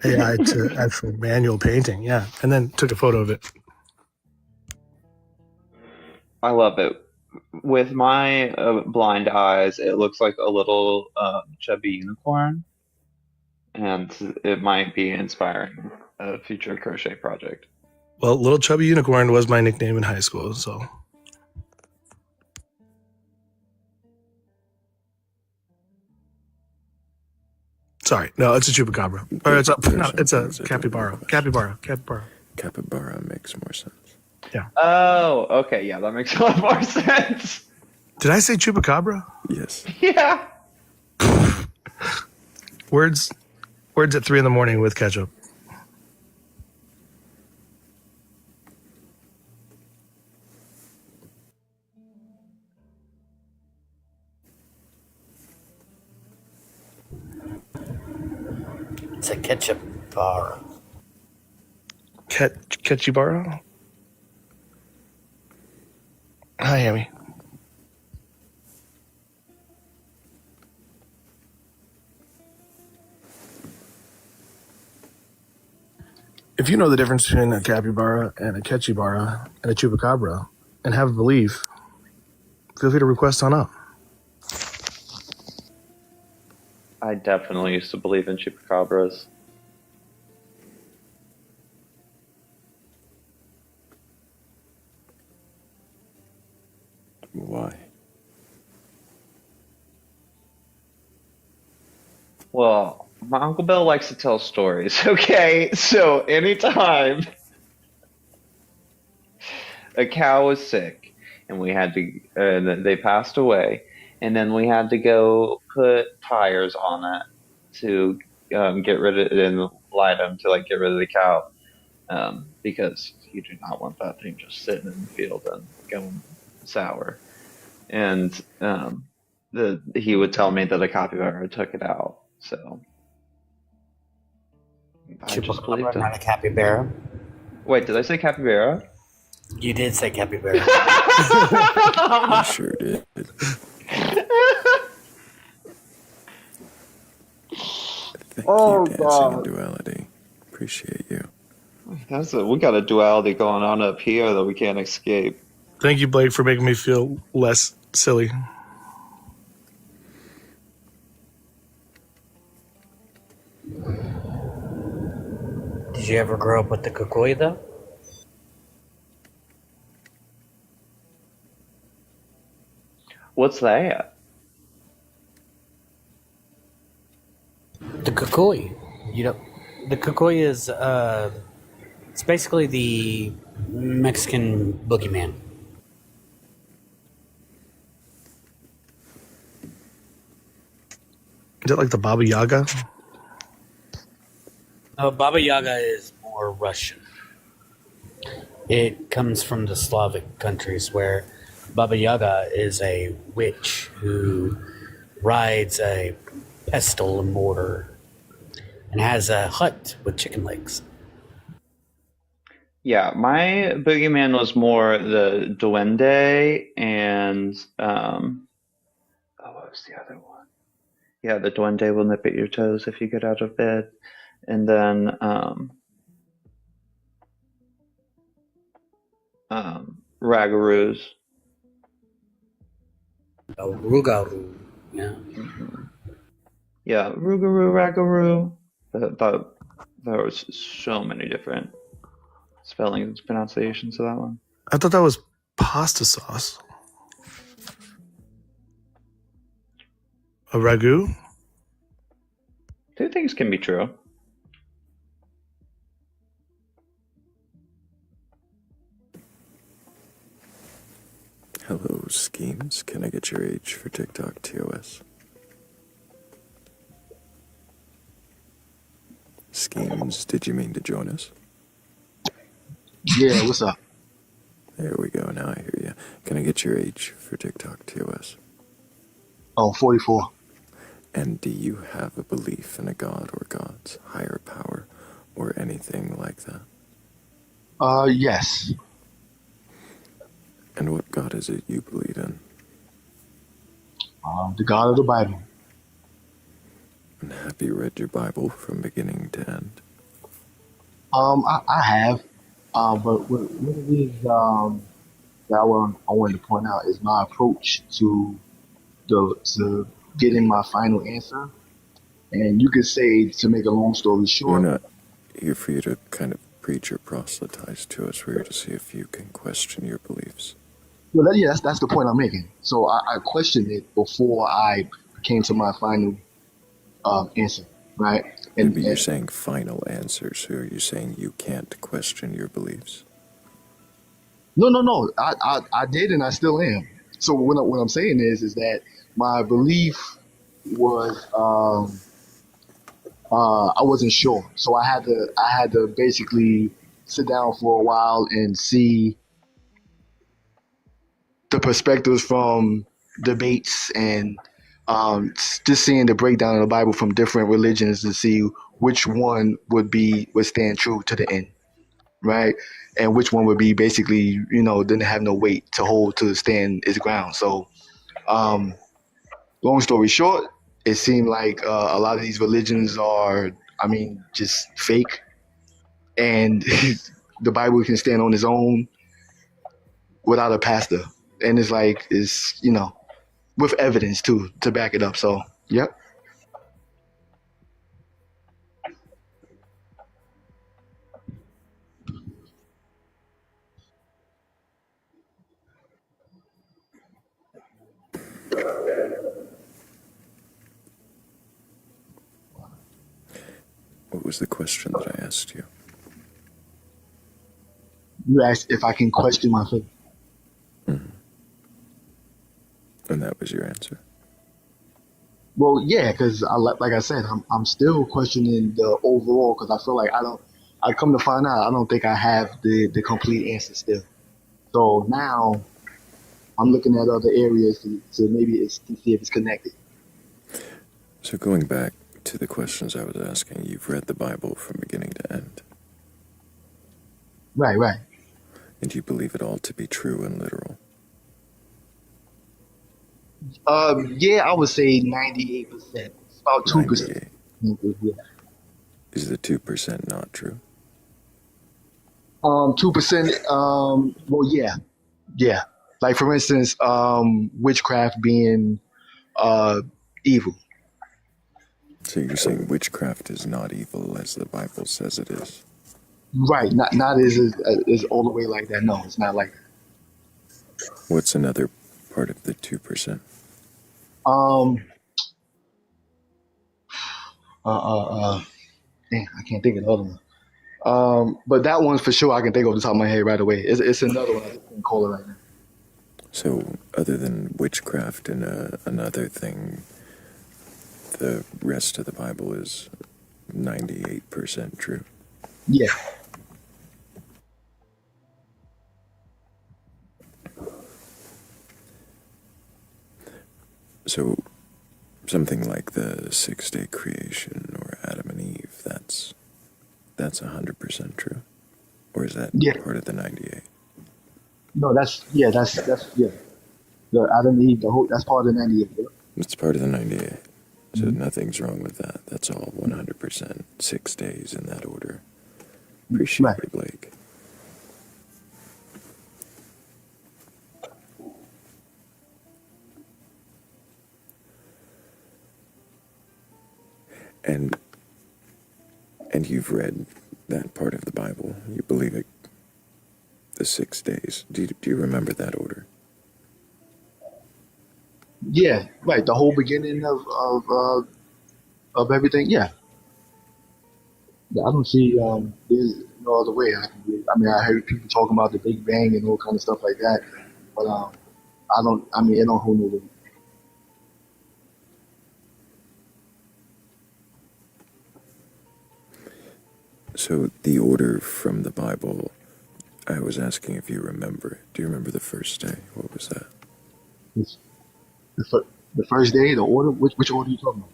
AI to actual manual painting. Yeah. And then took a photo of it. I love it. With my blind eyes, it looks like a little chubby unicorn, and it might be inspiring a future crochet project. Well, Little Chubby Unicorn was my nickname in high school, so. Sorry, no, it's a chupacabra. Or it's a capybara. Capybara. Capybara makes more sense. Yeah. Oh, okay, yeah, that makes a lot more sense. Did I say chupacabra? Yes. Yeah. Words at 3 a.m. with ketchup. It's a ketchup bar. Ketchibara? Hi, Amy. If you know the difference between a capybara and a ketchibara and a chupacabra and have a belief, feel free to request on up. I definitely used to believe in chupacabras. Why? Well, my Uncle Bill likes to tell stories, okay? So anytime a cow was sick and they passed away, and then we had to go put tires on it to get rid of it and light them to like get rid of the cow, because you do not want that thing just sitting in the field and going sour. And he would tell me that a capybara took it out. So I just believed Chupacabra, him. not a capybara. Wait, did I say capybara? You did say capybara. I sure did. Thank Oh, you, Dancing in Duality. Appreciate you. We got a duality going on up here that we can't escape. Thank you, Blake, for making me feel less silly. Did you ever grow up with the Kukui, though? What's that? The Kukui. You know, the Kukui is it's basically the Mexican boogeyman. Is that like the Baba Yaga? Baba Yaga is more Russian. It comes from the Slavic countries where Baba Yaga is a witch who rides a pestle and mortar and has a hut with chicken legs. Yeah, my boogeyman was more the duende and what was the other one? Yeah, the duende will nip at your toes if you get out of bed, and then ragaroos. Rugaru, yeah. Yeah, Rougarou, Ragaroo. There was so many different spellings and pronunciations of that one. I thought that was pasta sauce. A ragu? Two things can be true. Hello, Schemes. Can I get your age for TikTok TOS? Schemes, did you mean to join us? Yeah, what's up? There we go, now I hear you. Can I get your age for TikTok TOS? Oh, 44. And do you have a belief in a god or gods, higher power, or anything like that? Yes. And what god is it you believe in? The God of the Bible. And have you read your Bible from beginning to end? I have. But what it is, that I wanted to point out is my approach to getting my final answer. And you could say, to make a long story We're short, not here for you to kind of preach or proselytize to us. We're here to see if you can question your beliefs. well, yeah, that's the point I'm making. So I questioned it before I came to my final answer, right? And, Maybe you're saying final answer, so are you saying you can't question your beliefs? no. I did, and I still am. So what I'm saying is that my belief was I wasn't sure, so I had to basically sit down for a while and see the perspectives from debates and just seeing the breakdown of the Bible from different religions to see which one would stand true to the end, right? And which one would be basically, didn't have no weight to hold to stand its ground. So, long story short, it seemed like a lot of these religions are, just fake, and the Bible can stand on its own without a pastor, and it's with evidence too to back it up. So, yep. What was the question that I asked you? You asked if I can question my faith. Mm-hmm. And that was your answer? Well, yeah, because like I said, I'm still questioning the overall because I feel like I come to find out I don't think I have the complete answer still. So now I'm looking at other areas to maybe to see if it's connected. So going back to the questions I was asking, you've read the Bible from beginning to end. Right. And you believe it all to be true and literal? Yeah, I would say 98%. It's about 2%. 98. Yeah. Is the 2% not true? 2%. Well, yeah. Yeah. Like for instance, witchcraft being evil. So you're saying witchcraft is not evil as the Bible says it is? Right. Not is all the way like that. No, it's not like What's another part of the 2%? that. Uh uh uh. Damn, I can't think of the other one. But that one's for sure I can think of the top of my head right away. It's another one I just can't call it right now. So other than witchcraft and another thing, the rest of the Bible is 98% true. Yeah. So something like the 6-day creation or Adam and Eve, that's 100% true? Or is that Yeah. part of the 98? No, that's yeah. The Adam and Eve, the whole that's part of the 98. Yeah. It's part of the 98. So nothing's wrong with that. That's all 100%. 6 days in that order. Appreciate Right. you, Blake. And you've read that part of the Bible. You believe it, the 6 days. Do you remember that order? Yeah, right. The whole beginning of everything. Yeah. Yeah, I don't see there's no other way I can do it. I mean, I heard people talking about the Big Bang and all kind of stuff like that, but I don't. I mean, it don't hold no weight. So the order from the Bible, I was asking if you remember it. Do you remember the first day? What was that? It's the first day, the order. Which order are you talking about?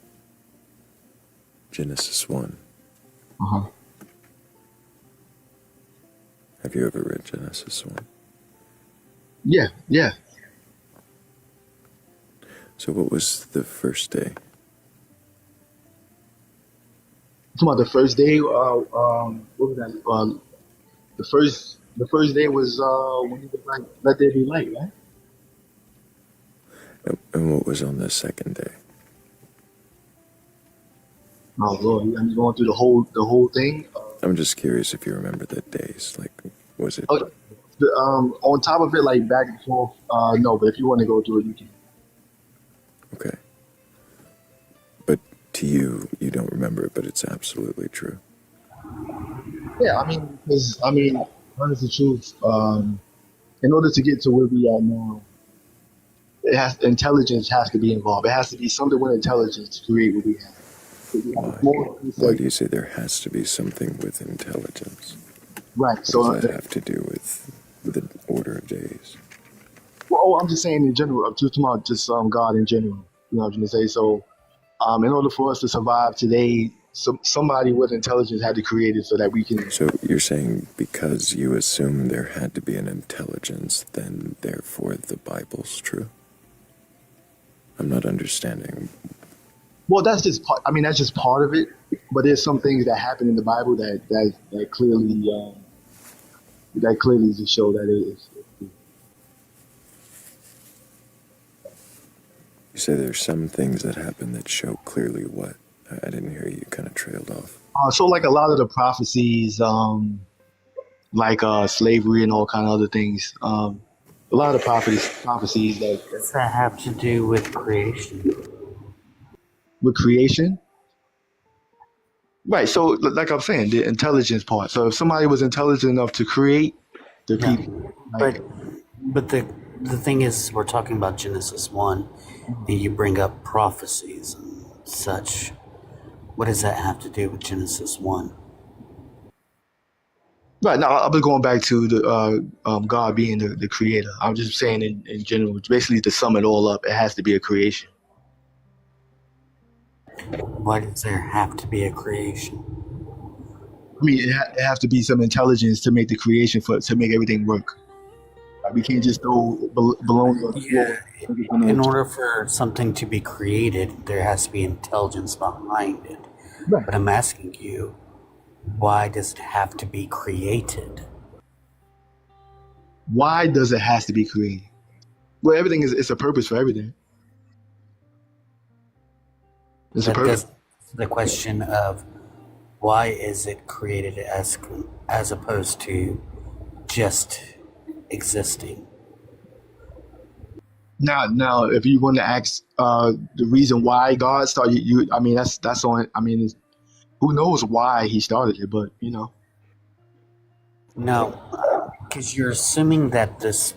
Genesis 1. Uh huh. Have you ever read Genesis 1? Yeah, yeah. So what was the first day? Talking about the first day. What was that? The first day was when he was like, "Let there be light," right? And what was on the second day? Oh Lord, I'm going through the whole thing. I'm just curious if you remember the days. Like, was it? Okay. On top of it, like back and forth. No, but if you want to go through it, you can. Okay. But to you, you don't remember it, but it's absolutely true. Yeah, I mean, honest the truth. In order to get to where we are now, intelligence has to be involved. It has to be something with intelligence to create what we have. We have a Why? small piece Why of do you say there has to be something with intelligence? right. What So, does that have to do with the order of days? well, I'm just saying in general. I'm just talking about just God in general. You know what I'm trying to say? So, in order for us to survive today, somebody with intelligence had to create it so that we can. So you're saying because you assume there had to be an intelligence, then therefore the Bible's true? I'm not understanding. Well, that's just part. I mean, that's just part of it. But there's some things that happen in the Bible that clearly just show that it is. You say there's some things that happen that show clearly what? I didn't hear you, kind of trailed off. So like a lot of the prophecies, like slavery and all kind of other things. A lot of the prophecies that What does that have to do with creation? with creation. Right. So like I'm saying, the intelligence part. So if somebody was intelligent enough to create the Yeah, people, but like the thing is, we're talking about Genesis 1, and you bring up prophecies and such. What does that have to do with Genesis 1? right now, I'll be going back to the God being the creator. I'm just saying in general, basically to sum it all up, it has to be a creation. Why does there have to be a creation? I mean, it has to be some intelligence to make the creation to make everything work. Like, we can't just throw baloney on the Yeah, floor. And it's gonna, in order for something to be created, there has to be intelligence behind it. right. But I'm asking you, why does it have to be created? Why does it has to be created? Well, everything is it's a purpose for everything. It's a That purpose. does the question of why is it created as opposed to just existing. Now, if you want to ask the reason why God started, I mean, that's on. I mean, who knows why He started it? But you know, No, because you're assuming that this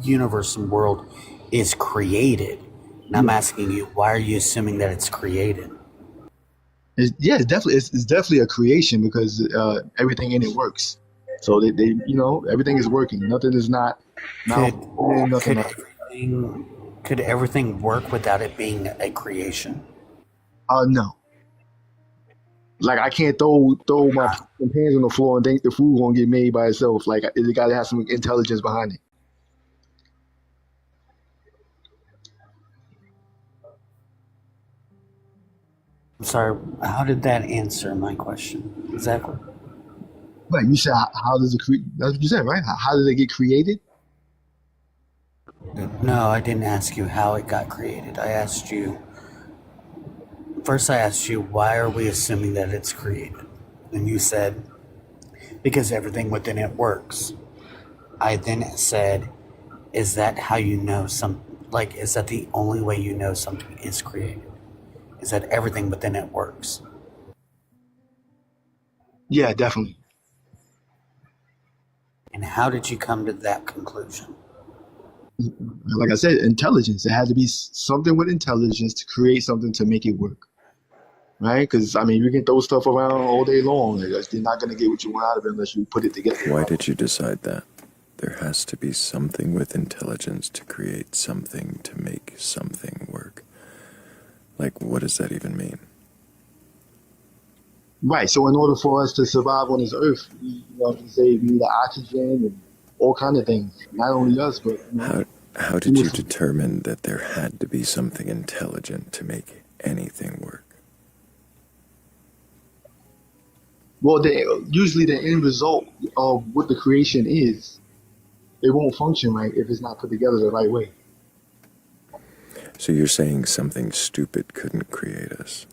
universe and world is created. And I'm asking you, why are you assuming that it's created? it's definitely a creation because everything in it works. So they you know everything is working. Nothing is not Could malfunctioning. Nothing. could everything work without it being a creation? No. Like I can't throw my hands on the floor and think the food gonna get made by itself. Like it got to have some intelligence behind it. I'm sorry, how did that answer my question? Exactly. Like you said, how does it create? That's what you said, right? How did it get created? No, I didn't ask you how it got created. I asked you, why are we assuming that it's created? And you said, because everything within it works. I then said, is that how you know is that the only way you know something is created? Is that everything within it works? Yeah, definitely. And how did you come to that conclusion? Like I said, intelligence. It had to be something with intelligence to create something to make it work, right? Because I mean, you can throw stuff around all day long. You're not gonna get what you want out of it unless you put it together. Why did you decide that? There has to be something with intelligence to create something to make something work. Like, what does that even mean? Right. So in order for us to survive on this earth, we need the oxygen and all kind of things. Not only us, but How did you determine that there had to be something intelligent to make anything work? well, usually the end result of what the creation is, it won't function right if it's not put together the right way. So you're saying something stupid couldn't create us?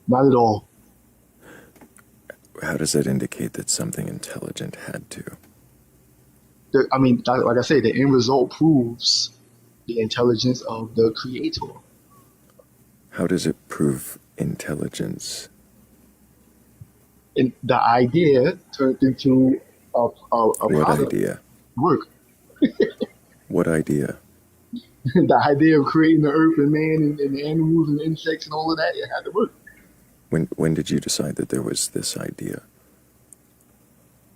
Not at all. How does that indicate that something intelligent had to? I mean, like I say, the end result proves the intelligence of the creator. How does it prove intelligence? And the idea turned into a What product. idea? Work. What idea? The idea of creating the earth and man and the animals and the insects and all of that, it had to work. When did you decide that there was this idea?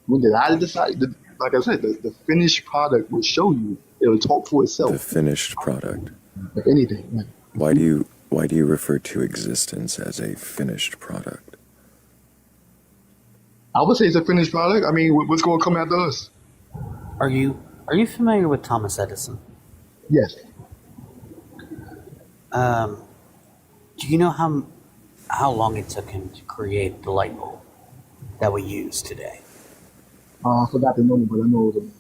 When did I decide? Like I said, the finished product will show you. It will talk for itself. The finished product. If anything. Right? Why do you refer to existence as a finished product? I would say it's a finished product. I mean, what's going to come after us? Are you familiar with Thomas Edison? Yes. Do you know how long it took him to create the light bulb that we use today? I forgot the number, but I know it was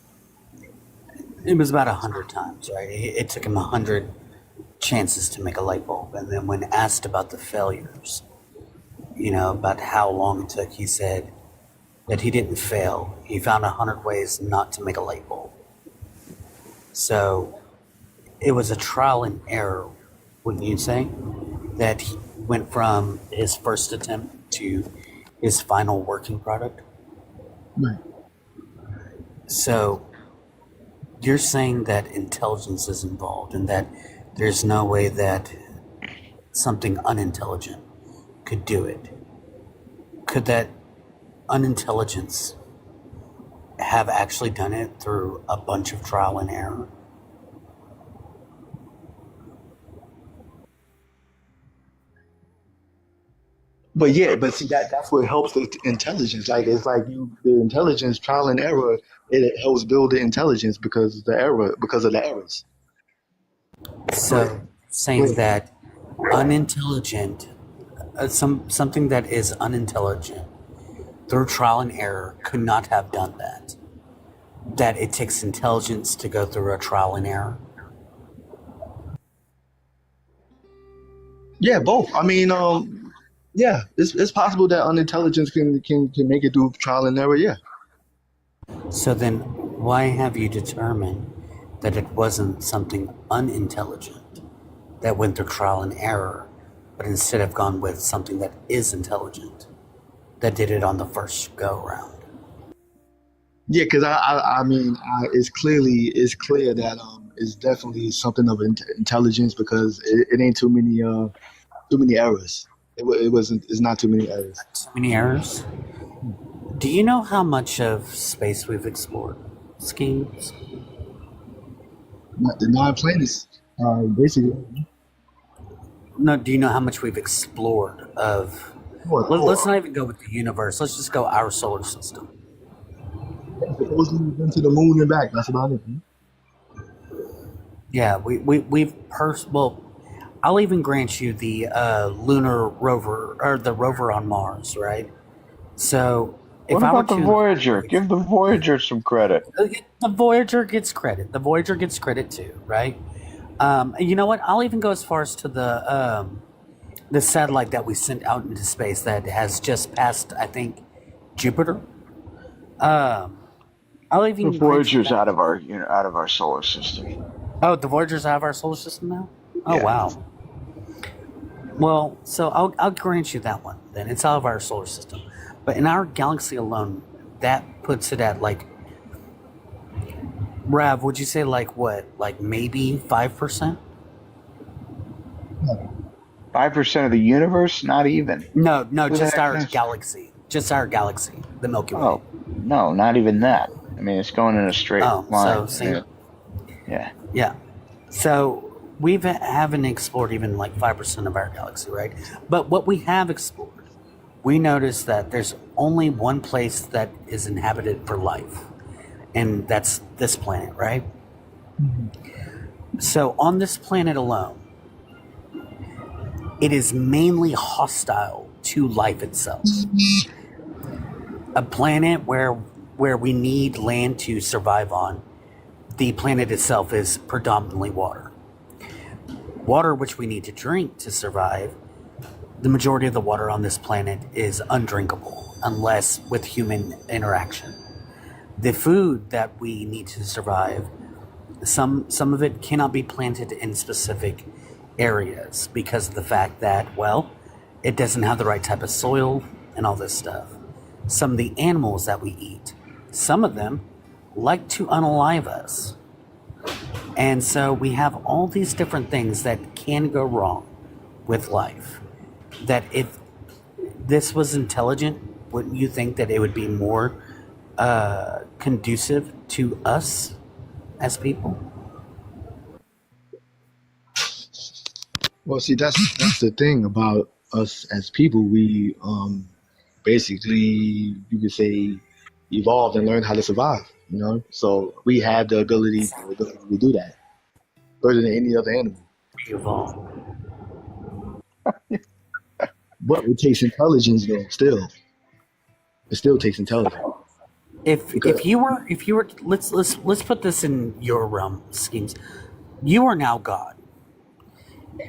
It was about 100 times, right? It took him 100 chances to make a light bulb. And then when asked about the failures, about how long it took, he said that he didn't fail. He found 100 ways not to make a light bulb. So it was a trial and error, wouldn't you say? That he went from his first attempt to his final working product? right. So you're saying that intelligence is involved and that there's no way that something unintelligent could do it. Could that unintelligence have actually done it through a bunch of trial and error? But yeah, but see that's what helps the intelligence. Like it's like the intelligence trial and error. It helps build the intelligence because of the errors. So saying that unintelligent, something that is unintelligent through trial and error could not have done that. that it takes intelligence to go through a trial and error? Yeah, both. I mean, yeah, it's possible that unintelligence can make it through trial and error. Yeah. So then, why have you determined that it wasn't something unintelligent that went through trial and error, but instead have gone with something that is intelligent, that did it on the first go round? Yeah, because I mean, it's clear that it's definitely something of intelligence because it ain't too many errors. It wasn't. It's not too many errors. Too many errors? Do you know how much of space we've explored? Schemes? The nine planets, basically. No, do you know how much we've explored of... Let's not even go with the universe. Let's just go our solar system. Supposedly we've been to the moon and back. That's about it. Yeah, well, I'll even grant you the lunar rover, or the rover on Mars, right? So, What about the Voyager? Give the Voyager some credit. The Voyager gets credit. The Voyager gets credit too, right? You know what? I'll even go as far as to the satellite that we sent out into space that has just passed, I think, Jupiter. I'll even The Voyager's out of our solar system. Oh, the Voyager's out of our solar system now? Oh, Yeah. wow. Well, so I'll grant you that one. Then it's out of our solar system, but in our galaxy alone, that puts it at like. Rav, would you say like what? Like maybe 5%? 5% of the universe? Not even. No, Who the just heck our knows? galaxy. Just our galaxy, the Milky Way. Oh, no, not even that. I mean, it's going in a straight line. So see, Yeah. So we haven't explored even like 5% of our galaxy, right? But what we have explored, we noticed that there's only one place that is inhabited for life, and that's this planet, right? So on this planet alone, it is mainly hostile to life itself. A planet where we need land to survive on. The planet itself is predominantly water. Water which we need to drink to survive. The majority of the water on this planet is undrinkable unless with human interaction. The food that we need to survive, some of it cannot be planted in specific areas because of the fact that, well, it doesn't have the right type of soil and all this stuff. Some of the animals that we eat, some of them like to unalive us. And so we have all these different things that can go wrong with life. That if this was intelligent, wouldn't you think that it would be more conducive to us as people? Well, see, that's the thing about us as people. We basically, you could say, evolved and learned how to survive. You know, so we have the ability to do that better than any other animal. Evolved. But it takes intelligence, though. It still takes intelligence. If you were let's put this in your realm schemes. You are now God.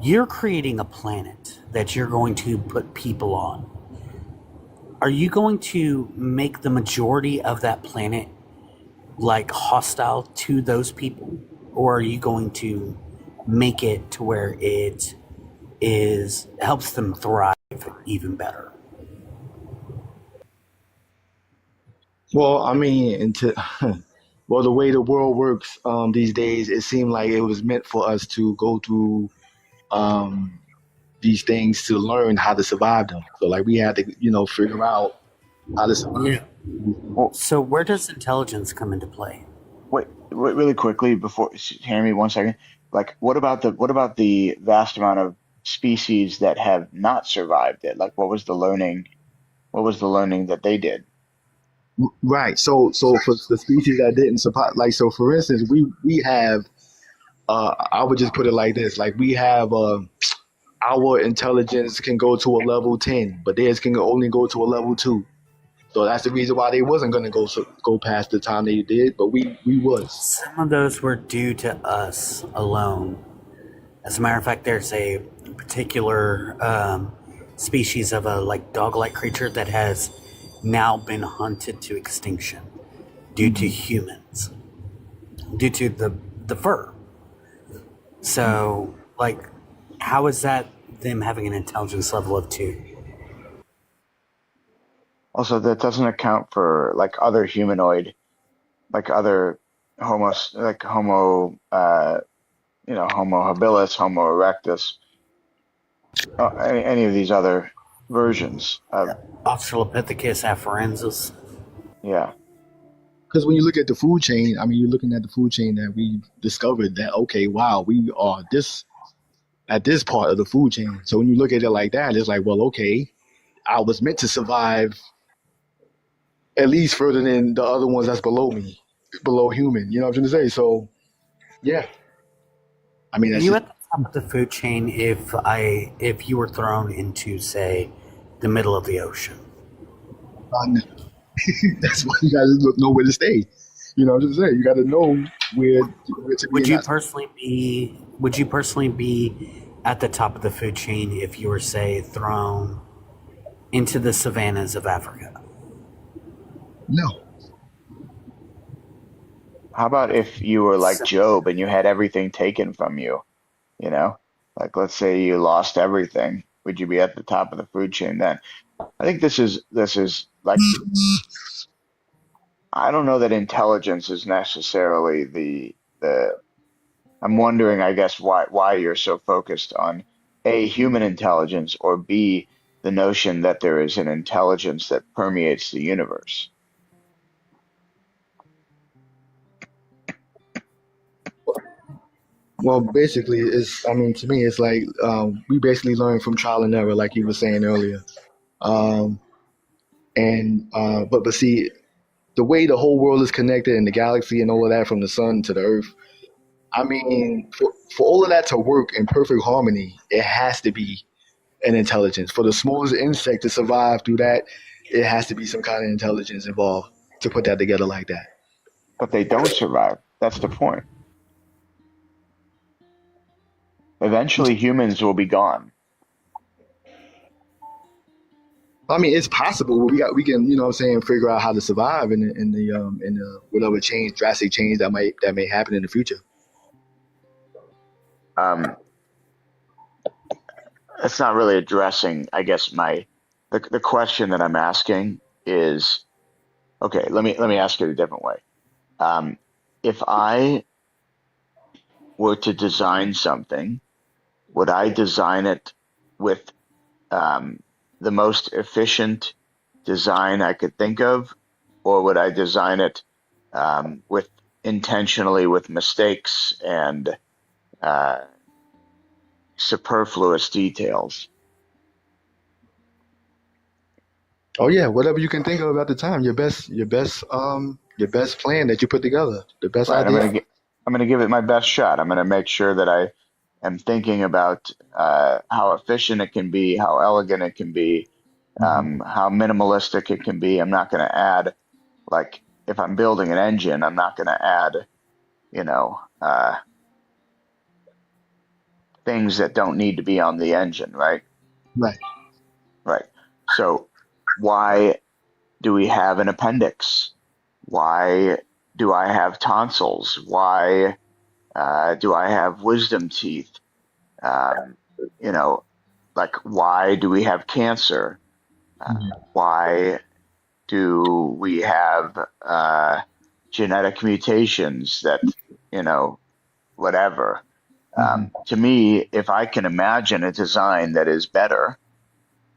You're creating a planet that you're going to put people on. Are you going to make the majority of that planet like hostile to those people, or are you going to make it to where it helps them thrive even better? Well, I mean, well, the way the world works these days, it seemed like it was meant for us to go through these things to learn how to survive them. So, like, we had to, figure out how to survive. Yeah. Well, so where does intelligence come into play? Wait, really quickly before, hear me 1 second. Like, what about the vast amount of species that have not survived it? Like, what was the learning? What was the learning that they did? Right. So for the species that didn't survive, like, so for instance, we have, I would just put it like this, like we have, our intelligence can go to a level 10, but theirs can only go to a level 2. So that's the reason why they wasn't gonna go past the time they did, but we was. Some of those were due to us alone. As a matter of fact, there's a particular species of a like dog-like creature that has now been hunted to extinction due to humans, due to the fur. So, like, how is that them having an intelligence level of 2? Also, that doesn't account for like other humanoid, like other Homo, Homo habilis, Homo erectus, any of these other versions of, Australopithecus afarensis. yeah. Because when you look at the food chain, I mean, you're looking at the food chain that we discovered that, okay, wow, we are at this part of the food chain. So when you look at it like that, it's like, well, okay, I was meant to survive at least further than the other ones that's below me, below human. You know what I'm trying to say? So, yeah. I mean, Are that's you just, at the top of the food chain if you were thrown into, say, the middle of the ocean? that's why you got to know where to stay. You know what I'm saying? You got to know where to be. Would you personally be at the top of the food chain if you were, say, thrown into the savannas of Africa? No. How about if you were like Job and you had everything taken from you, you know? Like let's say you lost everything. Would you be at the top of the food chain then? I think this is like I don't know that intelligence is necessarily the I'm wondering, I guess, why you're so focused on A, human intelligence, or B, the notion that there is an intelligence that permeates the universe. Well, basically, I mean, to me, it's like we basically learn from trial and error, like you were saying earlier. Um, but see, the way the whole world is connected and the galaxy and all of that from the sun to the earth, I mean, for all of that to work in perfect harmony, it has to be an intelligence. For the smallest insect to survive through that, it has to be some kind of intelligence involved to put that together like that. But they don't survive. That's the point. Eventually, humans will be gone. I mean, it's possible. We can, you know what I'm saying, figure out how to survive in the whatever drastic change that may happen in the future. Um, that's not really addressing, I guess, the question that I'm asking is, okay, let me ask it a different way. Um, if I were to design something, would I design it with um, the most efficient design I could think of, or would I design it with intentionally with mistakes and uh, superfluous details? Oh yeah, whatever you can think of at the time, your best plan that you put together, the best Right. idea. I'm gonna give it my best shot. I'm gonna make sure that I am thinking about how efficient it can be, how elegant it can be, Hmm. how minimalistic it can be. I'm not gonna add like if I'm building an engine, I'm not gonna add, you know, things that don't need to be on the engine, right? Right. Right. So why do we have an appendix? Why do I have tonsils? Why do I have wisdom teeth? Um, you know, like why do we have cancer? Why do we have genetic mutations that, you know, whatever? To me, if I can imagine a design that is better,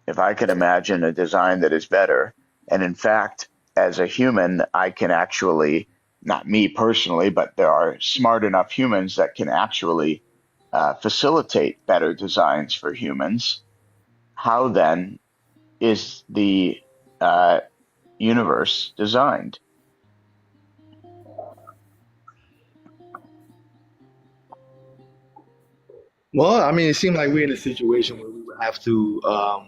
if I can imagine a design that is better, and in fact, as a human, I can actually, not me personally, but there are smart enough humans that can actually facilitate better designs for humans. How then is the uh, universe designed? Well, I mean, it seemed like we're in a situation where we would have to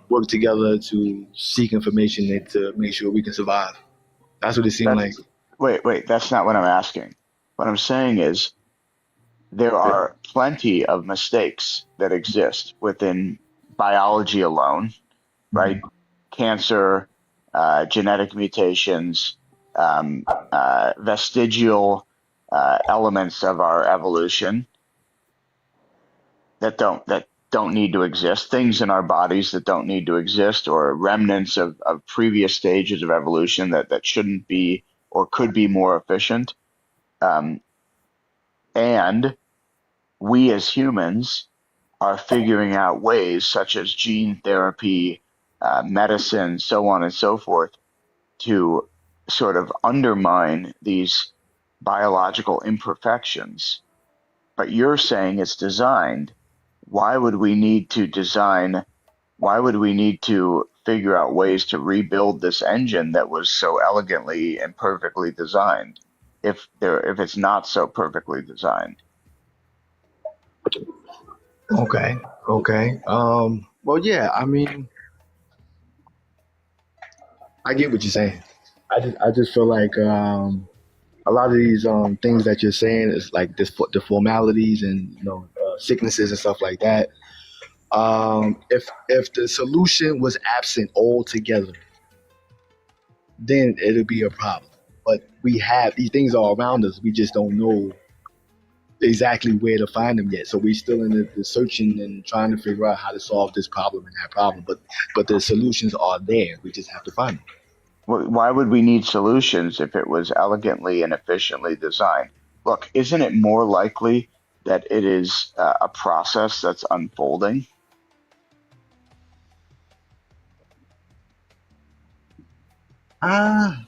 work together to seek information and to make sure we can survive. That's what it seemed like. That's wait. That's not what I'm asking. What I'm saying is there are plenty of mistakes that exist within biology alone, right? Cancer, genetic mutations, vestigial elements of our evolution that don't need to exist, things in our bodies that don't need to exist, or remnants of previous stages of evolution that shouldn't be or could be more efficient. Um, and we as humans are figuring out ways such as gene therapy, medicine, so on and so forth, to sort of undermine these biological imperfections. But you're saying it's designed. Why would we need to design? Why would we need to figure out ways to rebuild this engine that was so elegantly and perfectly designed if it's not so perfectly designed? Okay. Okay. Well, yeah. I mean, I get what you're saying. I just feel like a lot of these things that you're saying is like the formalities and sicknesses and stuff like that. If the solution was absent altogether, then it'll be a problem. But we have these things all around us. We just don't know exactly where to find them yet. So we're still in the searching and trying to figure out how to solve this problem and that problem. But the solutions are there. We just have to find them. Why would we need solutions if it was elegantly and efficiently designed? Look, isn't it more likely that it is a process that's unfolding? Ah,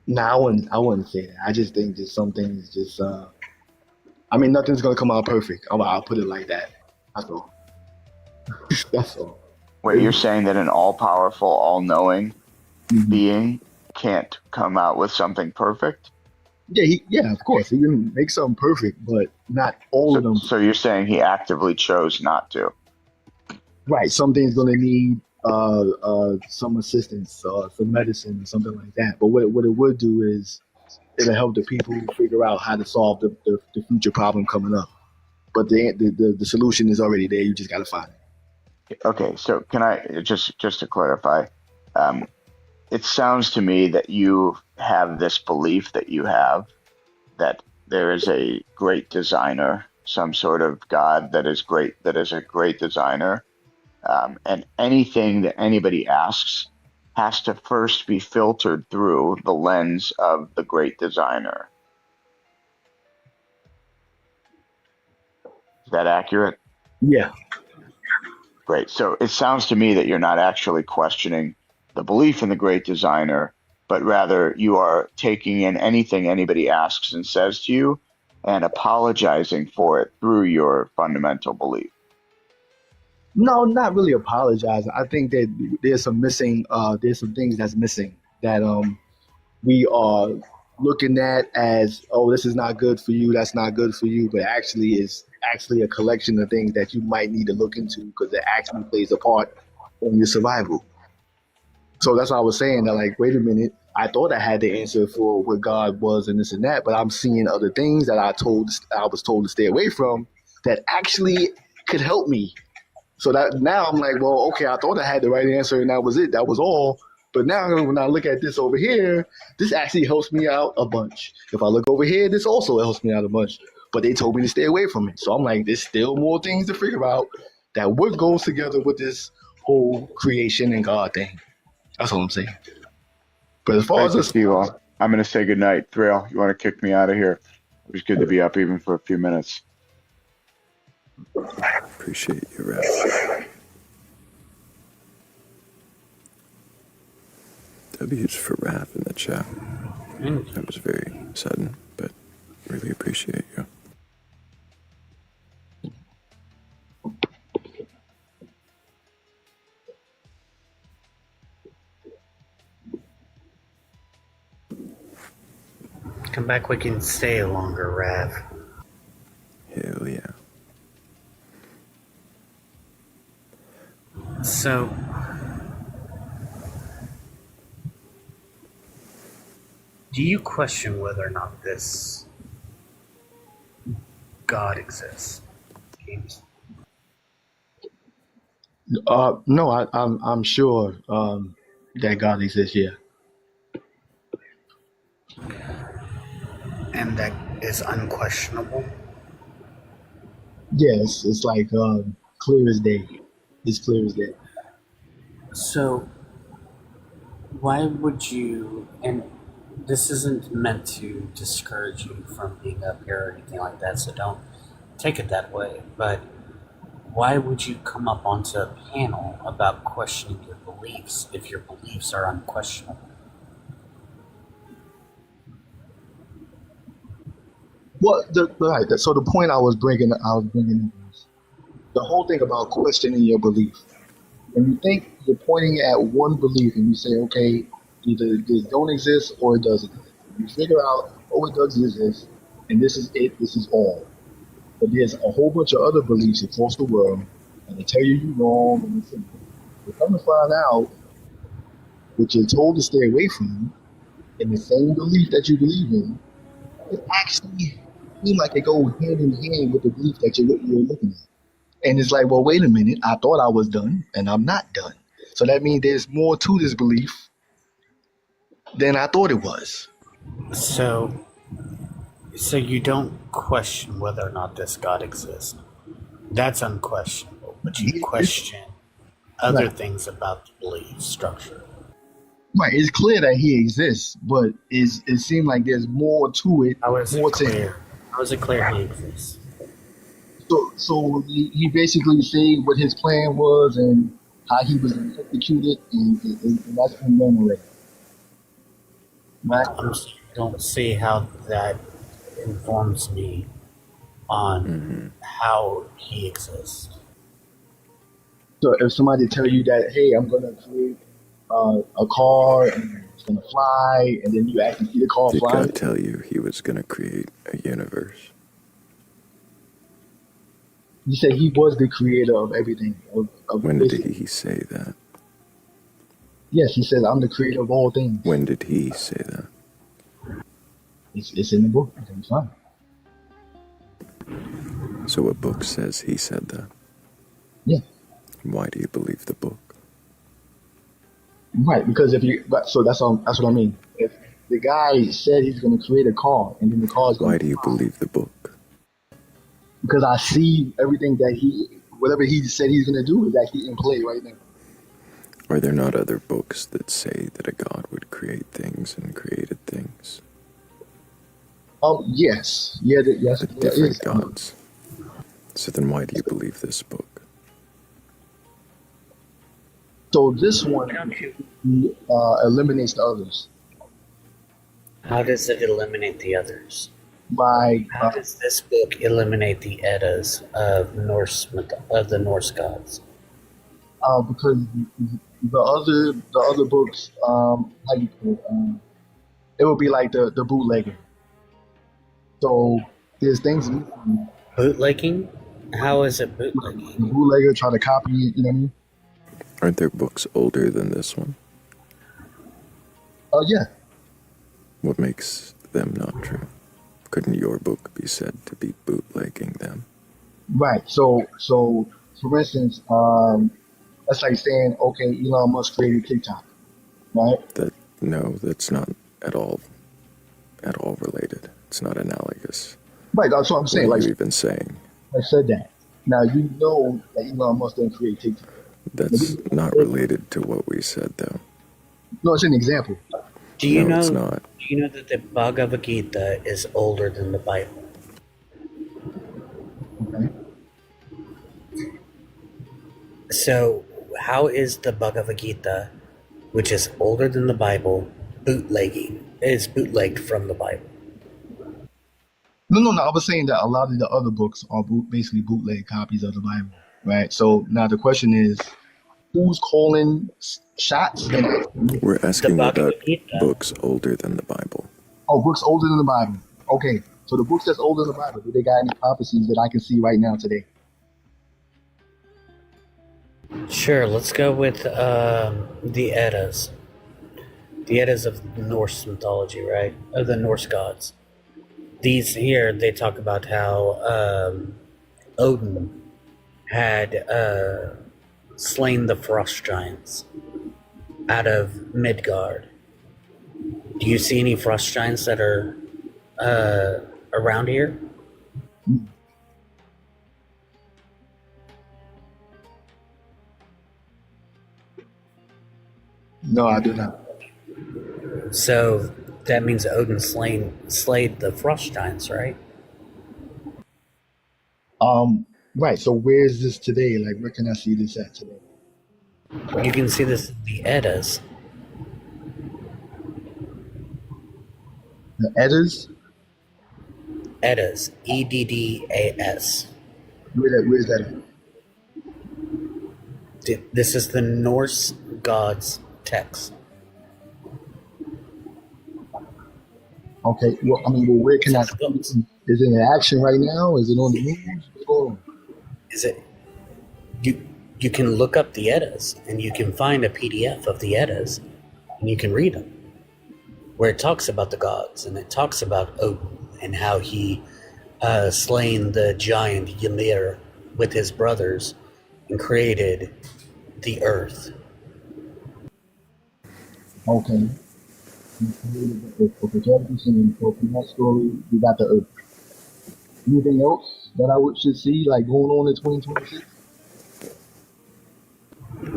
no, I wouldn't say that. I just think that some things just I mean, nothing's gonna come out perfect. I'll put it like that. That's all. That's all. Wait, you're saying that an all-powerful, all-knowing being can't come out with something perfect? Yeah, of course. He can make something perfect, but not all of them. So you're saying he actively chose not to? Right. Something's gonna need some assistance, some medicine or something like that. But what it would do is it'll help the people figure out how to solve the future problem coming up. But the solution is already there. You just gotta find it. Okay, so can I just to clarify, it sounds to me that you have this belief that you have that there is a great designer, some sort of God that is great, that is a great designer, and anything that anybody asks has to first be filtered through the lens of the great designer. Is that accurate? Yeah. Great. So it sounds to me that you're not actually questioning the belief in the great designer, but rather you are taking in anything anybody asks and says to you and apologizing for it through your fundamental belief. No, not really apologizing. I think that there's some things that's missing that we are looking at as, oh, this is not good for you, that's not good for you, but actually is actually a collection of things that you might need to look into because it actually plays a part in your survival. So that's why I was saying that, like, wait a minute, I thought I had the answer for what God was and this and that, but I'm seeing other things that I was told to stay away from that actually could help me. So that now I'm like, well, okay, I thought I had the right answer and that was it. That was all. But now when I look at this over here, this actually helps me out a bunch. If I look over here, this also helps me out a bunch. But they told me to stay away from it. So I'm like, there's still more things to figure out that what goes together with this whole creation and God thing. That's all I'm saying. But as far Thank as you, this, Steve. I'm going to say goodnight. Thrayle, you want to kick me out of here? It was good to be up even for a few minutes. Appreciate you, Raph. W's for Raph in the chat. That was very sudden, but really appreciate you. Come back, we can stay longer, Rav. Hell yeah. So, do you question whether or not this God exists, James? No, I'm sure that God exists. Yeah. And that is unquestionable? Yes, it's like clear as day. It's clear as day. So, why would you, and this isn't meant to discourage you from being up here or anything like that, so don't take it that way, but why would you come up onto a panel about questioning your beliefs if your beliefs are unquestionable? Well, right. So the point I was bringing up was the whole thing about questioning your belief. When you think you're pointing at one belief and you say, okay, either this don't exist or it does exist. You figure out, oh, it does exist, and this is it. This is all. But there's a whole bunch of other beliefs across the world, and they tell you you're wrong, and it's you come to find out what you're told to stay away from, and the same belief that you believe in, it actually seems like it goes hand in hand with the belief that you're looking at. And it's like, well, wait a minute. I thought I was done, and I'm not done. So that means there's more to this belief than I thought it was. So you don't question whether or not this God exists. That's unquestionable, but you question other Right. things about the belief structure. Right. It's clear that he exists, but it seems like there's more to it. How is it More to clear? How is it clear he exists? So he basically said what his plan was and how he was going to execute it, and that's been done already. Right? I don't see how that informs me on how he exists. So if somebody tell you that, hey, I'm going to create a car and it's going to fly, and then you actually see the car Did flying. God tell you he was going to create a universe? He said he was the creator of everything. When did he say that? Yes, he says, I'm the creator of all things. When did he say that? It's in the book. It's fine. So a book says he said that? Yeah. Why do you believe the book? Right, because so that's what I mean. If the guy said he's going to create a car, and then the car is going Why do you believe the book? Because I see everything that whatever he said he's going to do is actually in play right now. Are there not other books that say that a God would create things and created things? Yes. Yeah, yes. But different gods. So then why do you believe this book? So this one eliminates the others. How does it eliminate the others? How does this book eliminate the Eddas of the Norse gods? Because the other books, how do you put it? It would be like the bootlegger. So there's things bootlegging. How is it bootlegging? The bootlegger try to copy it. You know what I mean? Aren't there books older than this one? Yeah. What makes them not true? Couldn't your book be said to be bootlegging them? Right. So for instance, that's like saying, okay, Elon Musk created TikTok, right? No, that's not at all related. It's not analogous. Right. That's what I'm saying. What are Like you even saying? I said that. Now you know that Elon Musk didn't create TikTok. That's not related to what we said, though. No, it's an example. Do you know? It's not. Do you know that the Bhagavad Gita is older than the Bible? Okay. So how is the Bhagavad Gita, which is older than the Bible, bootlegging? It is bootlegged from the Bible. No. I was saying that a lot of the other books are basically bootleg copies of the Bible, right? So now the question is, who's calling shots? We're asking you about books older than the Bible. Oh, books older than the Bible. Okay, so the books that's older than the Bible, do they got any prophecies that I can see right now today? Sure, let's go with the Eddas. The Eddas of Norse mythology, right? Of the Norse gods. These here, they talk about how Odin had slain the frost giants out of Midgard. Do you see any frost giants that are around here? No, I do not. So that means Odin slayed the frost giants, right? Right. So where is this today? Like, where can I see this at today? You can see this in the Eddas. The Eddas? Eddas. Eddas. Where's that at? This is the Norse gods' text. Okay. Well, I mean, where can I see this? Is it in action right now? Is it on the news? What's going on? Is it? You can look up the Eddas, and you can find a PDF of the Eddas, and you can read them, where it talks about the gods, and it talks about Odin, and how he slain the giant Ymir with his brothers, and created the earth. Okay. Okay, so everything from that story, we got the earth. Anything else that I should see, like, going on in 2026?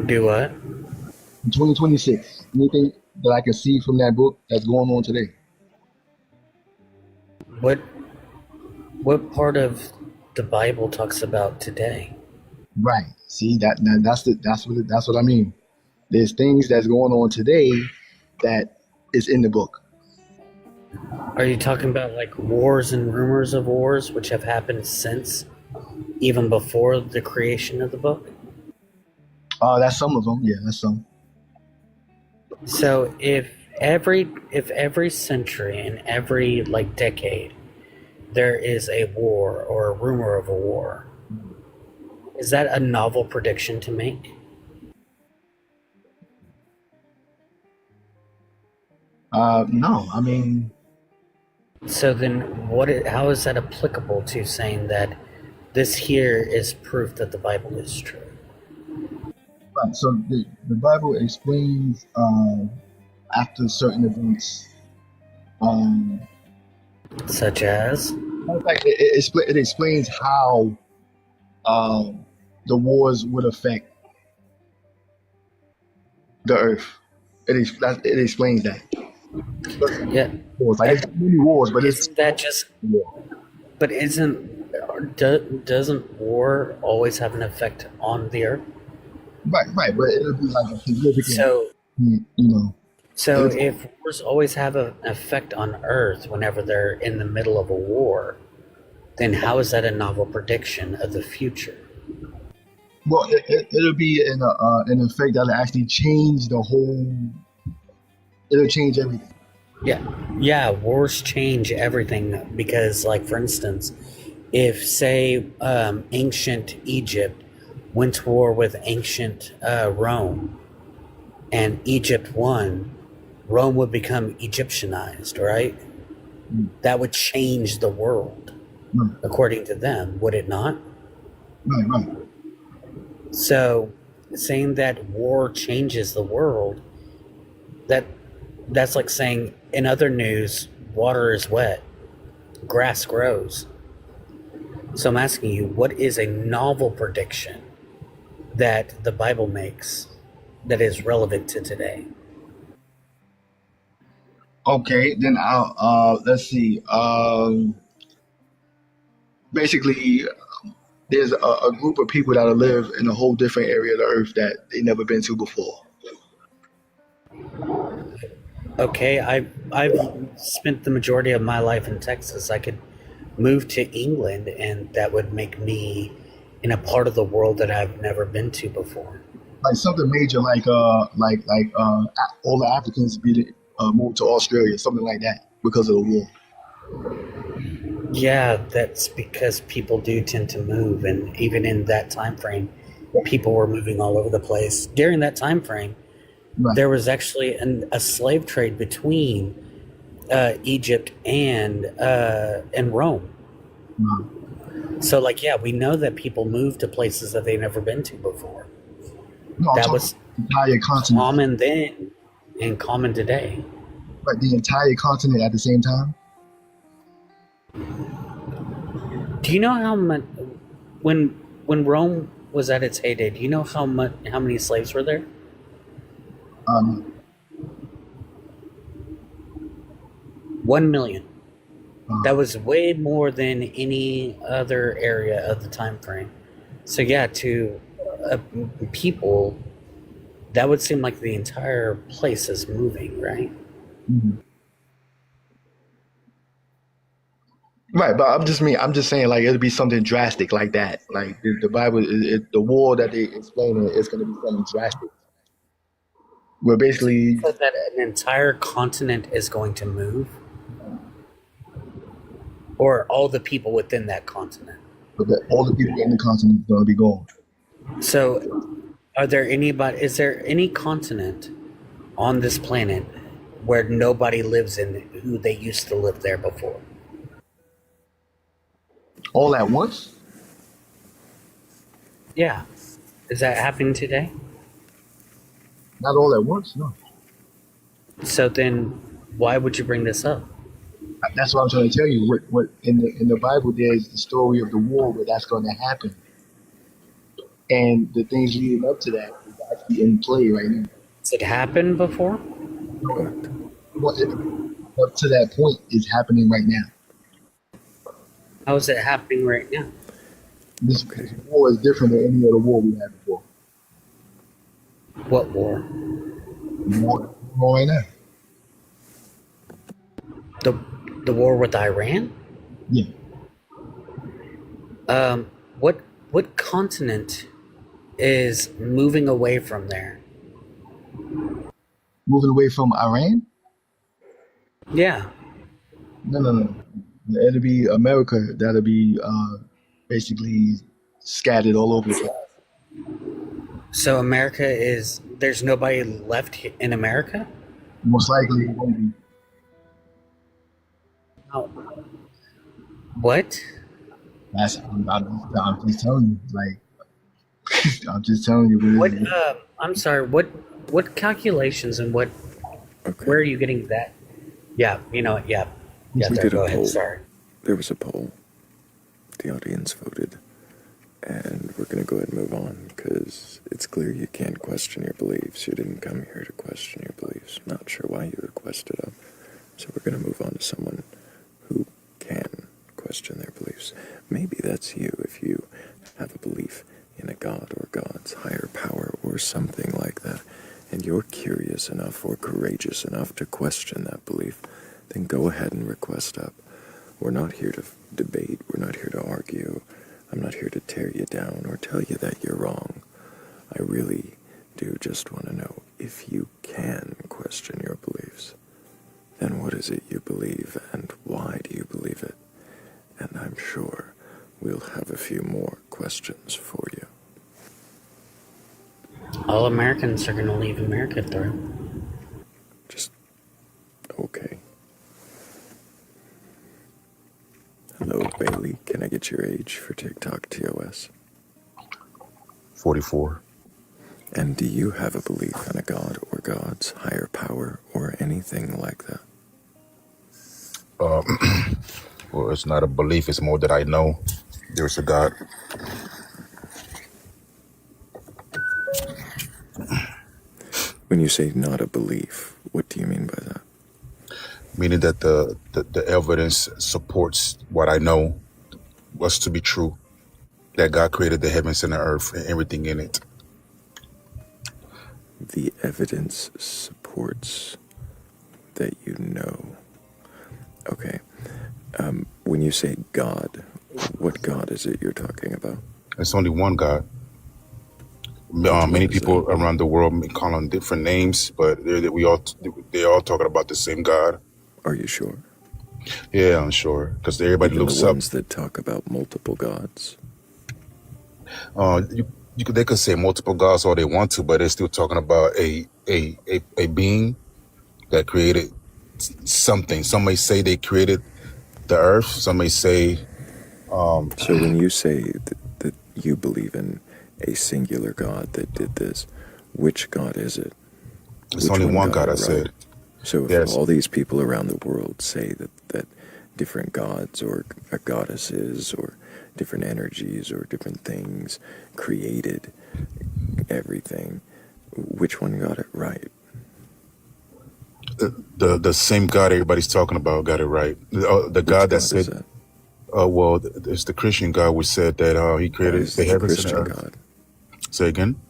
Do what? In 2026, anything that I can see from that book that's going on today? What part of the Bible talks about today? Right. See that's what I mean. There's things that's going on today that is in the book. Are you talking about like wars and rumors of wars, which have happened since, even before the creation of the book? That's some of them. Yeah, that's some. So if every century and every like decade there is a war or a rumor of a war, is that a novel prediction to make? No, I mean. So then, how is that applicable to saying that this here is proof that the Bible is true? Right. So the Bible explains after certain events. Such as? In fact, it explains how the wars would affect the earth. It explains that. Yeah. Wars. Like, there's many wars, but isn't that just? But doesn't war always have an effect on the earth? Right. But it'll be like a significant. So, So it'll- if wars always have an effect on Earth whenever they're in the middle of a war, then how is that a novel prediction of the future? Well, it'll be an effect that'll actually change the whole. It'll change everything. Yeah, wars change everything because, like, for instance, if, say, ancient Egypt went to war with ancient Rome and Egypt won, Rome would become Egyptianized, right? That would change the world, according to them, would it not? Right. So, saying that war changes the world, that's like saying, in other news, water is wet, grass grows. So I'm asking you, what is a novel prediction that the Bible makes that is relevant to today? Okay, then I'll let's see. Basically, there's a group of people that live in a whole different area of the earth that they never been to before. Okay, I've spent the majority of my life in Texas. I could move to England, and that would make me in a part of the world that I've never been to before. Like something major, like all the Africans moved to Australia, something like that, because of the war. Yeah, that's because people do tend to move, and even in that time frame, people were moving all over the place. During that time frame, Right. there was actually a slave trade between Egypt and Rome. So, like, yeah, we know that people moved to places that they've never been to before. No, I'm That talking was entire continent. common then and common today. Right, the entire continent at the same time. Do you know how much when Rome was at its heyday? Do you know how many slaves were there? Um, 1 million. That was way more than any other area of the time frame. So yeah, to people, that would seem like the entire place is moving, right? mhm. Right, but I'm just saying, like it'll be something drastic like that. Like the Bible, the war that they explain is going to be something drastic. Where basically, So that an entire continent is going to move, or all the people within that continent. all the people in the continent are going to be gone. So, is there any continent on this planet where nobody lives in who they used to live there before? All at once? Yeah. Is that happening today? Not all at once, no. So then, why would you bring this up? That's what I'm trying to tell you. What in the Bible, there's the story of the war where that's going to happen, and the things leading up to that is actually in play right now. Has it happened before? What up to that point is happening right now. How is it happening right now? This war is different than any other war we had before. What war? The war right now. The war with Iran? Yeah. What continent is moving away from there? Moving away from Iran? Yeah. No. It'll be America that'll be basically scattered all over the place. So there's nobody left in America? Most likely it won't be. Oh. What? I'm just telling you, like, I'm just telling you. What? I'm sorry. What calculations and what? Okay. Where are you getting that? Yeah, you know what? Yeah. We did Go a ahead. poll. Sorry. There was a poll. The audience voted. And we're going to go ahead and move on because it's clear you can't question your beliefs. You didn't come here to question your beliefs. Not sure why you requested them. So we're going to move on to someone who can question their beliefs. Maybe that's you if you have a belief in a god or gods, higher power or something like that, and you're curious enough or courageous enough to question that belief, then go ahead and request up. We're not here to debate. We're not here to argue. I'm not here to tear you down or tell you that you're wrong. I really do just want to know if you can question your beliefs. Then what is it you believe and why do you believe it? And I'm sure we'll have a few more questions for you. All Americans are going to leave America through. Just okay. Hello, Bailey. Can I get your age for TikTok TOS? 44. And do you have a belief in a god or gods, higher power, or anything like that? Well, it's not a belief. It's more that I know there's a God. When you say not a belief, what do you mean by that? Meaning that the evidence supports what I know was to be true. That God created the heavens and the earth and everything in it. The evidence supports that you know. Okay. When you say God, what God is it you're talking about? It's only one God. Many people around the world may call on different names, but they're all talking about the same God. Are you sure? Yeah, I'm sure, because everybody Even looks the up. ones that talk about multiple gods. they could say multiple gods all they want to, but they're still talking about a being that created something. Some may say they created the earth. Some may say, So when you say that you believe in a singular God that did this, which God is it? it's Which only one one got God. it I right? said So if yes. all these people around the world say that different gods or goddesses or different energies or different things created everything, which one got it right? The same God everybody's talking about got it right. The Which God that God is said, that? well, it's the Christian God which said that he Why created is the it the heavens and the Christian earth. God? Say again.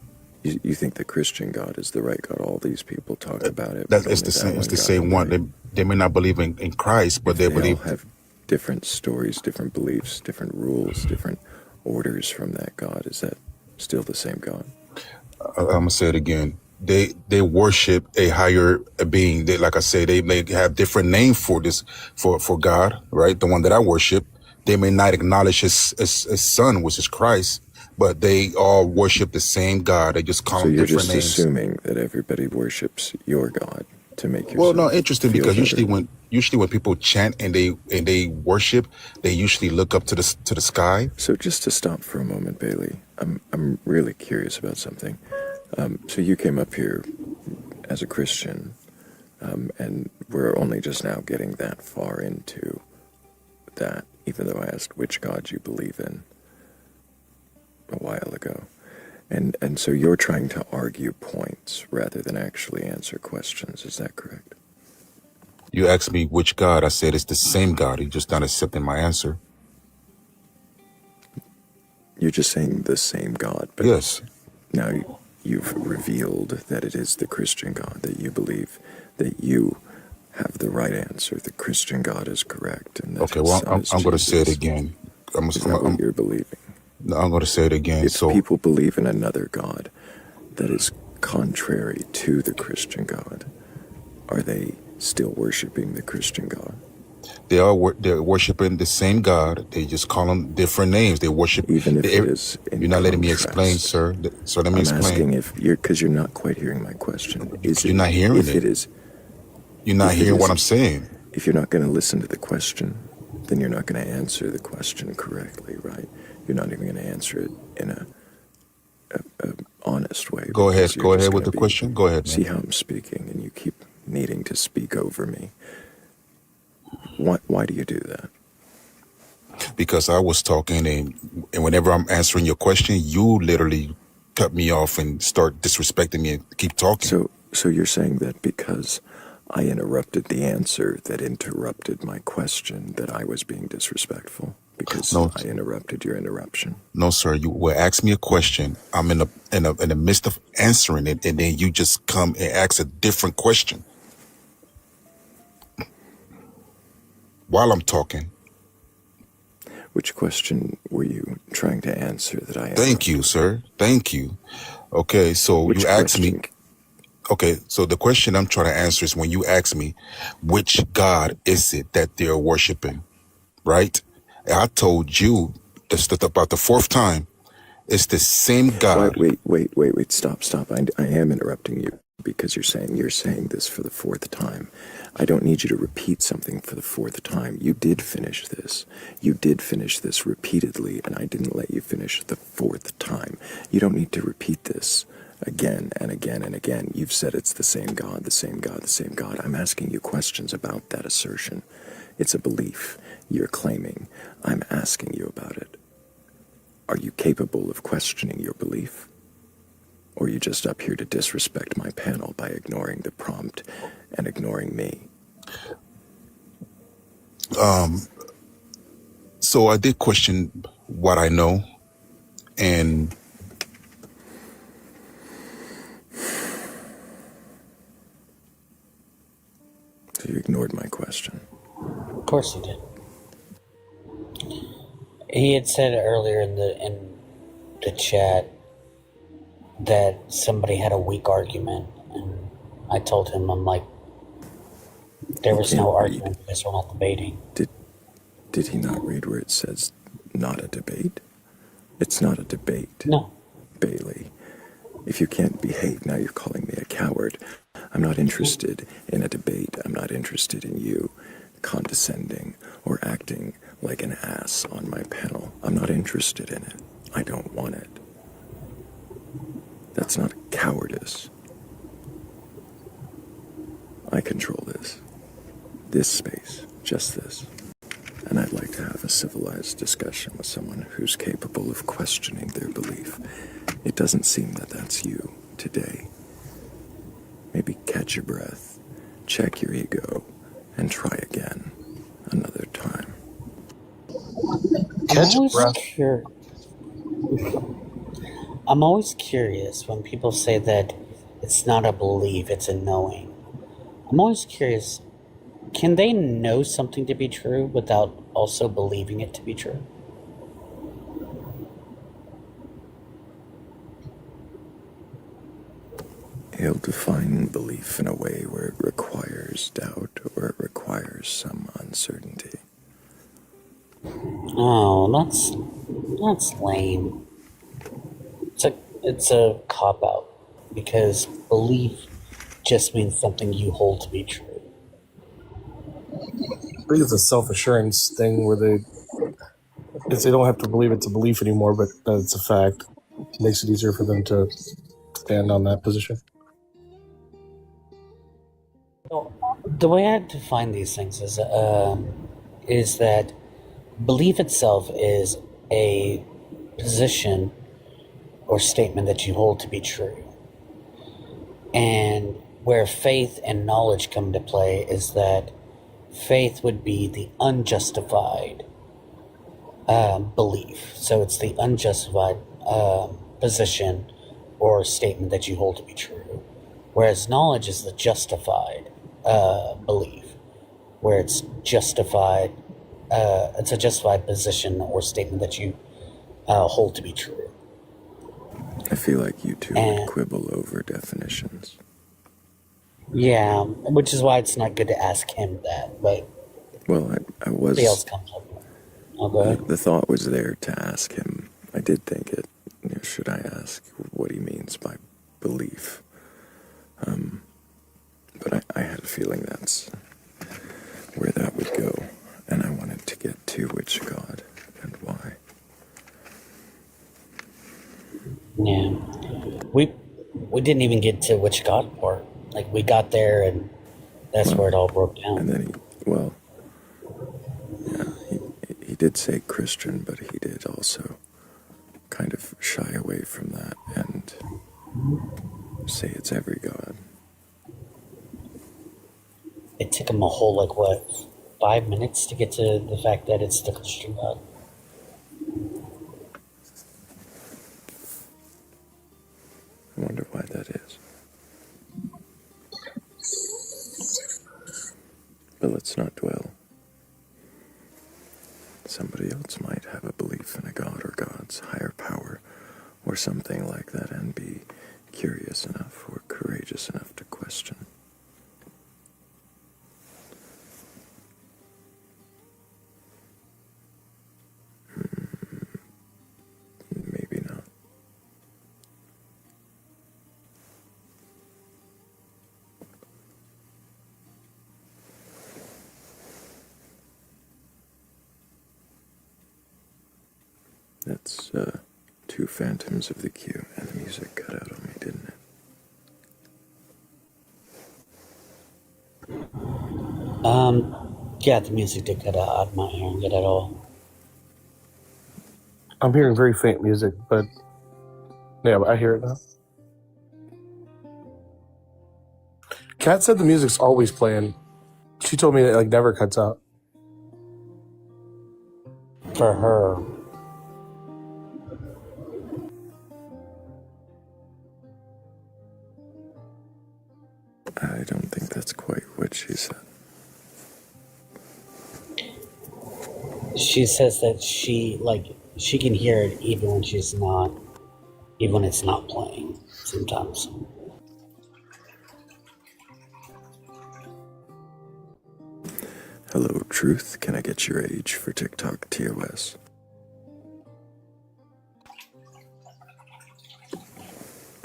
You think the Christian God is the right God? All these people talk about it, That but it's only the that same. It's one the got it same one. right. They may not believe in Christ, but If they they all believe. have different stories, different beliefs, different rules, different orders from that God, is that still the same God? I'm gonna say it again. They worship a higher being. They, like I say, they may have different name for this for God, right? The one that I worship. They may not acknowledge his son, which is Christ, but they all worship the same God. They just call So him you're different just names. assuming that everybody worships your God to make Well, no, yourself interesting feel because better. usually when people chant and they worship, they usually look up to the sky. So just to stop for a moment, Bailey, I'm really curious about something. So you came up here as a Christian, and we're only just now getting that far into that, even though I asked which God you believe in a while ago. And so you're trying to argue points rather than actually answer questions. Is that correct? You asked me which God. I said it's the same God. You're just not accepting my answer. You're just saying the same God, but Yes. now you've revealed that it is the Christian God, that you believe that you have the right answer. The Christian God is correct, and that Okay. his Well, son I'm, is I'm going to say it Jesus. again. Is that what you're believing? I'm going to say it again. If So people believe in another God that is contrary to the Christian God, are they still worshiping the Christian God? they're worshiping the same God. They just call them different names. They worship. Even if it is in You're not letting me explain, contrast. sir. So let me I'm explain. asking if because you're not quite hearing my question. Is You're it not hearing if it. it is You're not if it hearing what is I'm saying. if you're not going to listen to the question, then you're not going to answer the question correctly, right? You're not even going to answer it in a honest way Go because ahead. you're Go just ahead going with to the be question. Go ahead, see man. how I'm speaking and you keep needing to speak over me. Why do you do that? Because I was talking, and whenever I'm answering your question, you literally cut me off and start disrespecting me and keep talking. So you're saying that because I interrupted the answer that interrupted my question that I was being disrespectful because No, I interrupted your interruption. no, sir. You will ask me a question. I'm in the midst of answering it, and then you just come and ask a different question while I'm talking. Which question were you trying to answer that I Thank you, interrupted? sir. Thank you. Okay, so you Which asked me. question? Okay, so the question I'm trying to answer is when you ask me, which God is it that they're worshiping, right? And I told you this about the fourth time. It's the same Why, God. wait, stop. I am interrupting you because you're saying this for the fourth time. I don't need you to repeat something for the fourth time. You did finish this. You did finish this repeatedly, and I didn't let you finish the fourth time. You don't need to repeat this again and again and again. You've said it's the same God, the same God, the same God. I'm asking you questions about that assertion. It's a belief you're claiming. I'm asking you about it. Are you capable of questioning your belief? Or are you just up here to disrespect my panel by ignoring the prompt and ignoring me? So I did question what I know, and So you ignored my question. Of course he did. He had said earlier in the chat that somebody had a weak argument, and I told him, I'm like, there He was can't no read. argument because we're not debating. Did he not read where it says not a debate? It's not a debate. No. Bailey. If you can't behave, now you're calling me a coward. I'm not interested in a debate. I'm not interested in you condescending or acting like an ass on my panel. I'm not interested in it. I don't want it. That's not cowardice. I control this space, just this. And I'd like to have a civilized discussion with someone who's capable of questioning their belief. It doesn't seem that that's you today. Maybe catch your breath, check your ego, and try again another time. Catch your breath. I'm always curious when people say that it's not a belief, it's a knowing. I'm always curious, can they know something to be true without also believing it to be true? He'll define belief in a way where it requires doubt or it requires some uncertainty. Oh, that's lame. It's a cop-out, because belief just means something you hold to be true. I think it's a self-assurance thing where they don't have to believe it's a belief anymore, but that it's a fact. It makes it easier for them to stand on that position. Well, the way I define these things is that belief itself is a position or statement that you hold to be true. And where faith and knowledge come into play is that faith would be the unjustified belief. So it's the unjustified position or statement that you hold to be true. Whereas knowledge is the justified belief, where it's justified. It's a justified position or statement that you hold to be true. I feel like you two would quibble over definitions. Yeah, which is why it's not good to ask him that. But well, I was. Somebody else comes up. Oh, go ahead. The thought was there to ask him. I did think it. Should I ask what he means by belief? But I had a feeling that's where that would go, and I wanted to get to which God and why. Yeah, we didn't even get to which God part. Like, we got there, and that's where it all broke down. And then he did say Christian, but he did also kind of shy away from that and say it's every God. It took him a whole, 5 minutes to get to the fact that it's the Christian God. I wonder why that is. But let's not dwell. Somebody else might have a belief in a God or gods, higher power, or something like that, and be curious enough or courageous enough to question. Maybe not. That's two phantoms of the queue, and the music cut out on me, didn't it? Yeah, the music did cut out. I'm not hearing it at all. I'm hearing very faint music, but yeah, I hear it now. Kat said the music's always playing. She told me that it never cuts out. For her. I don't think that's quite what she said. She says that she can hear it even when it's not playing sometimes. Hello, Truth. Can I get your age for TikTok TOS?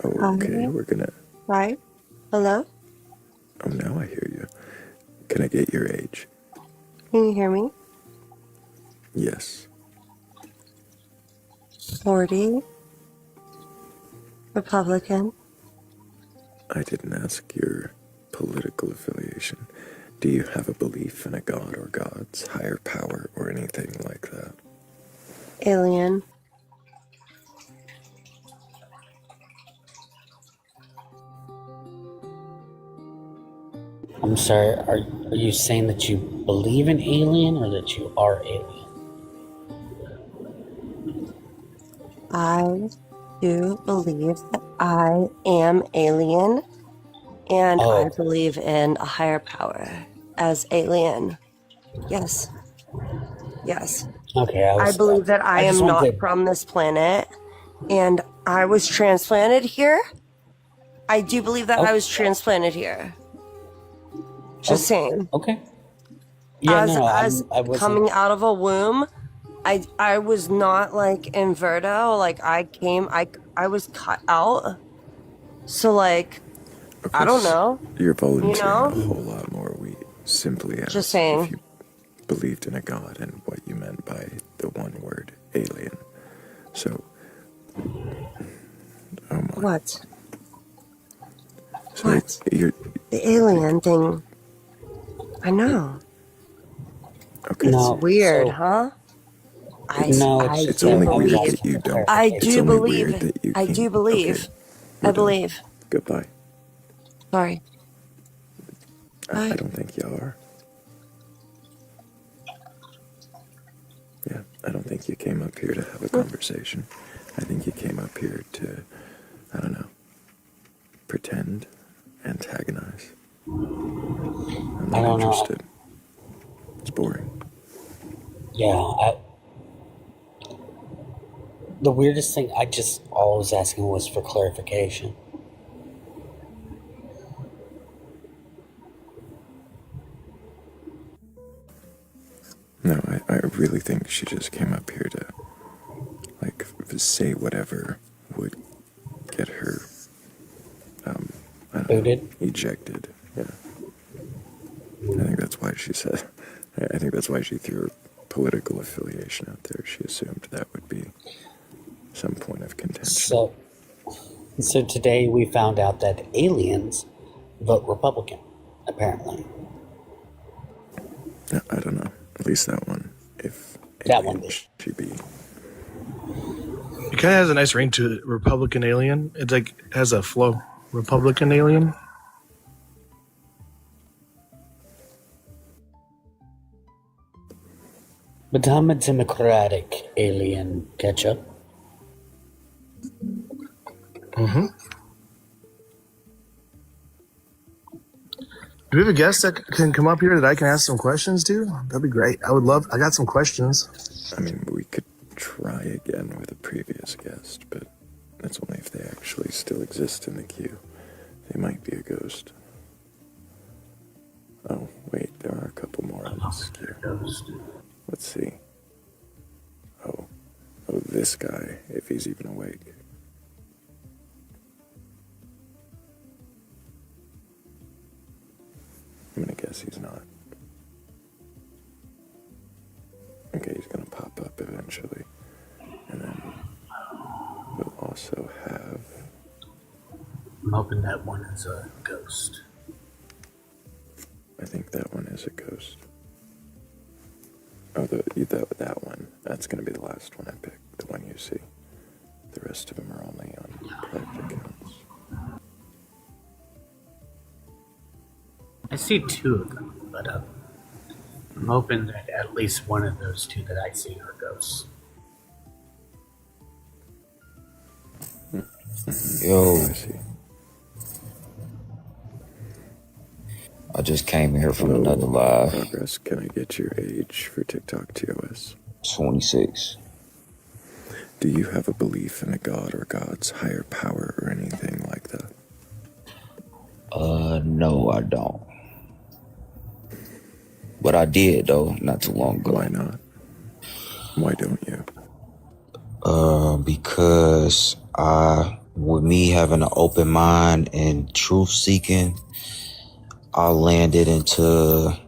Okay, we're gonna. Hi. Hello? Oh, now I hear you. Can I get your age? Can you hear me? Yes. 40. Republican. I didn't ask your political affiliation. Do you have a belief in a god or gods, higher power, or anything like that? Alien. I'm sorry, are you saying that you believe in alien or that you are alien? I do believe that I am alien, and I Oh, believe in a higher power as alien. Yes. Yes. okay. I believe that I I just am not wanted to. from this planet, and I was transplanted here. I do believe that I was transplanted here. Just saying. Okay. Yeah, As no, I wasn't. coming out of a womb, I was not like in Verdo. Like I was cut out. So like I don't know. You're You volunteering know? a whole lot more. We simply asked Just saying. if you believed in a god and what you meant by the one word alien. So, What? so What? you're The alien thing. I know. okay. It's weird, huh? No, I it's do only believe. weird that you don't. I It's do only believe. weird that you I can't. do believe. Okay, I believe. goodbye. Sorry. I don't think you are. Yeah, I don't think you came up here to have a conversation. I think you came up here to, I don't know, pretend, antagonize. I'm I not don't know. interested. It's boring. Yeah, the weirdest thing all I was asking was for clarification. No, I really think she just came up here to, like, say whatever would get her, I don't Booted? know, ejected. Yeah. I think that's why she said, I think that's why she threw her political affiliation out there. She assumed that would be some point of contention. So today we found out that aliens vote Republican, apparently. No, I don't know. At least that one. If that one did. She be. It kind of has a nice ring to it, Republican Alien. It's like has a flow. Republican Alien. But I'm a Democratic alien ketchup. Mm-hmm. Do we have a guest that can come up here that I can ask some questions to? That'd be great. I got some questions. I mean, we could try again with a previous guest, but that's only if they actually still exist in the queue. They might be a ghost. Oh, wait, there are a couple more on this queue. Let's see. Oh, this guy, if he's even awake. I'm gonna guess he's not. Okay, he's gonna pop up eventually. And then we'll also have... I'm hoping that one is a ghost. I think that one is a ghost. Oh, that one. That's gonna be the last one I picked, the one you see. The rest of them are only on private accounts. I see two of them, but I'm hoping that at least one of those two that I see are ghosts. Yo, I just came here from another live. Progress, can I get your age for TikTok TOS? 26. Do you have a belief in a god or gods, higher power, or anything like that? No, I don't. But I did, though, not too long ago. Why not? Why don't you? Because I with me having an open mind and truth seeking, I landed into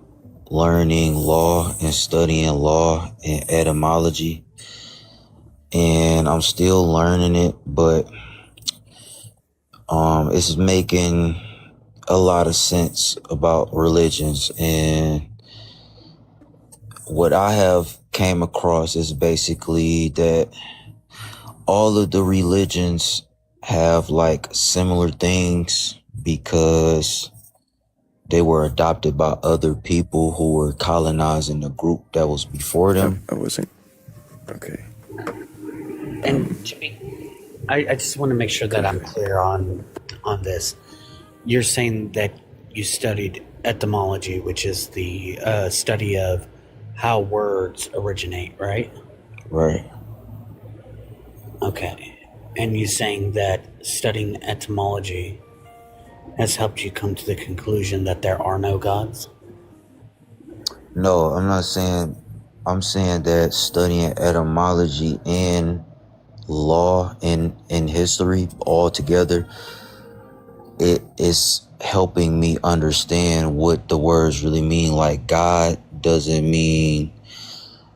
learning law and studying law and etymology. And I'm still learning it, but it's making a lot of sense about religions. And what I have came across is basically that all of the religions have like similar things because they were adopted by other people who were colonizing the group that was before them. I wasn't. Okay. And Jimmy, I just want to make sure that I'm clear on this. You're saying that you studied etymology, which is the study of how words originate, right? Right. Okay. And you're saying that studying etymology has helped you come to the conclusion that there are no gods? No, I'm not saying. I'm saying that studying etymology and law and history all together, it is helping me understand what the words really mean. Like, God doesn't mean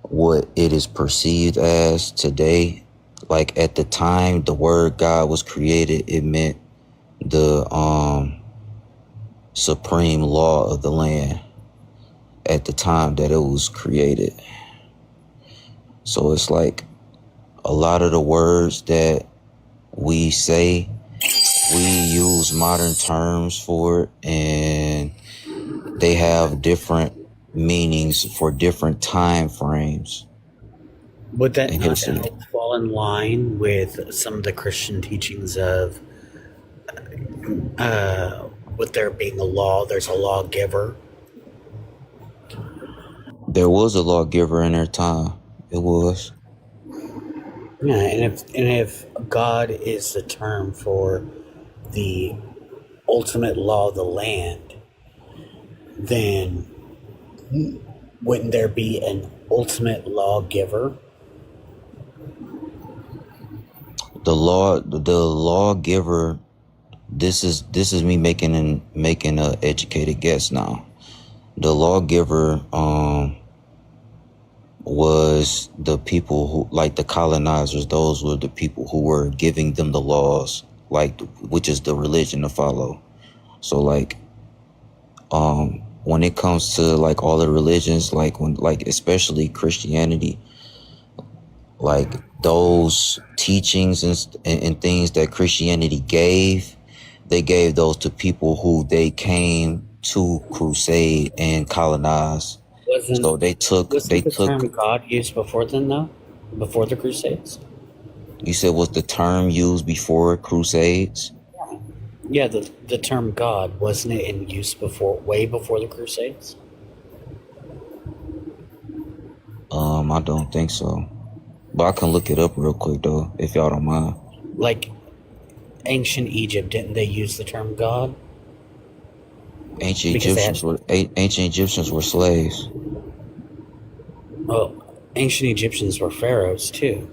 what it is perceived as today. Like, at the time the word God was created, it meant the supreme law of the land at the time that it was created. So it's like a lot of the words that we say, we use modern terms for it, and they have different meanings for different time frames. Would that in not history. help fall in line with some of the Christian teachings of with there being a law, there's a lawgiver? There was a lawgiver in their time. It was. Yeah, and if God is the term for the ultimate law of the land, then wouldn't there be an ultimate lawgiver? The lawgiver. This is me making a educated guess now. The lawgiver was the people who, like the colonizers, those were the people who were giving them the laws, like, which is the religion to follow. So like when it comes to like all the religions, like especially Christianity, like those teachings and things that Christianity gave, they gave those to people who they came to crusade and colonize. So they took the term God used before then, though? Before the Crusades? You said, was the term used before Crusades? Yeah, the term God, wasn't it in use way before the Crusades? I don't think so. But I can look it up real quick though, if y'all don't mind. Like ancient Egypt, didn't they use the term God? Ancient Egyptians were slaves. Well, ancient Egyptians were pharaohs too.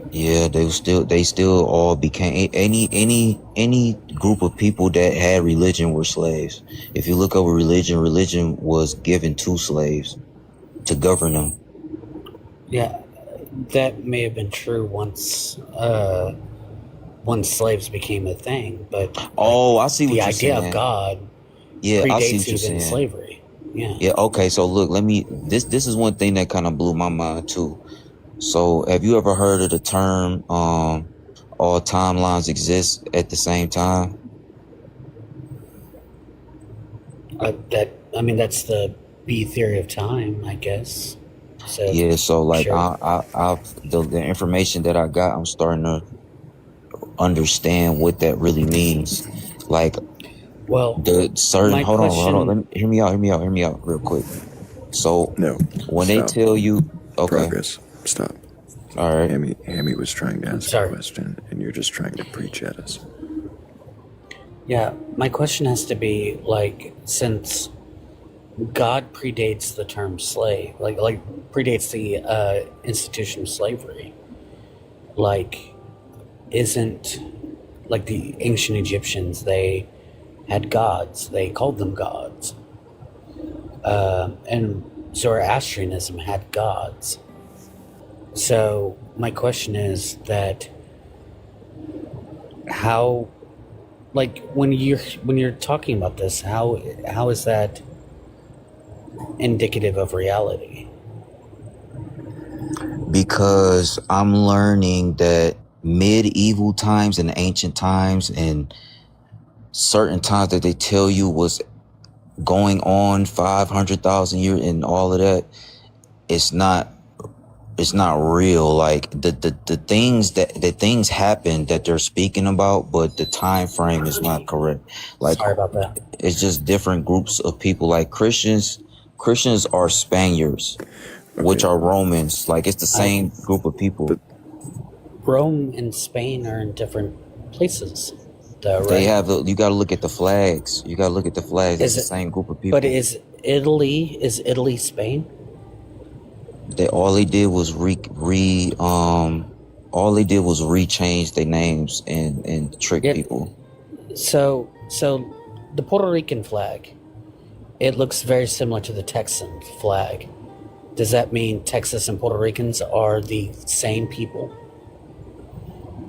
Yeah, they still all became any group of people that had religion were slaves. If you look over religion was given to slaves to govern them. Yeah, that may have been true once slaves became a thing, but I see what the you're idea saying. of God I see predates what you're even saying. slavery. Yeah. Yeah. Okay. So look, this is one thing that kind of blew my mind too. So have you ever heard of the term all timelines exist at the same time? That's the B theory of time, I guess. So Yeah, so like sure. the information that I got, I'm starting to understand what that really means. Like, well, the certain hold on, question. hear me out real quick. So No, when stop. they tell you, okay, Progress. Stop. all right. Hammy was trying to ask a question, and you're just trying to preach at us. Yeah, my question has to be, like, since God predates the term slave, like predates the institution of slavery, like, isn't like the ancient Egyptians. They had gods. They called them gods. And Zoroastrianism had gods. So my question is that how, like when you're talking about this, how is that indicative of reality? Because I'm learning that medieval times and ancient times and certain times that they tell you was going on 500,000 years and all of that, it's not real. Like the things happen that they're speaking about, but the time frame is not correct. Like, sorry about that. It's just different groups of people. Like Christians are Spaniards, which are Romans. Like it's the same group of people. Rome and Spain are in different places, though, right? They have you got to look at the flags. You got to look at the flags. It's the same group of people. But is Italy Spain? All they did was rechange their names and trick people. So the Puerto Rican flag, it looks very similar to the Texan flag. Does that mean Texas and Puerto Ricans are the same people?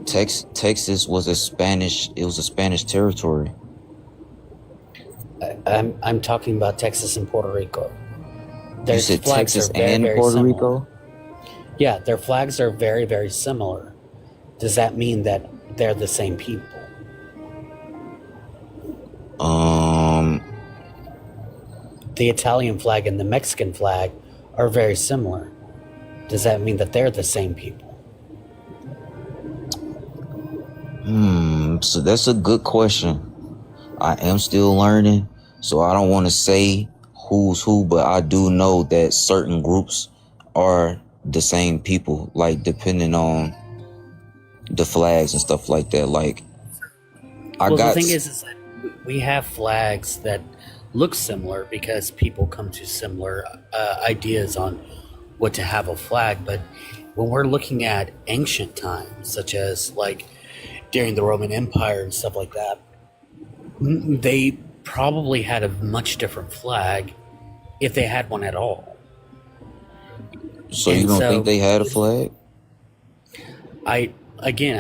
Texas was a Spanish territory. I'm talking about Texas and Puerto Rico. You said Texas and Puerto Rico? Yeah, their flags are very, very similar. Does that mean that they're the same people? The Italian flag and the Mexican flag are very similar. Does that mean that they're the same people? So that's a good question. I am still learning, so I don't want to say who's who, but I do know that certain groups are the same people, like depending on the flags and stuff like that. Like, The thing is that we have flags that look similar because people come to similar ideas on what to have a flag. But when we're looking at ancient times, such as like during the Roman Empire and stuff like that, they probably had a much different flag if they had one at all. So you don't think they had a flag? I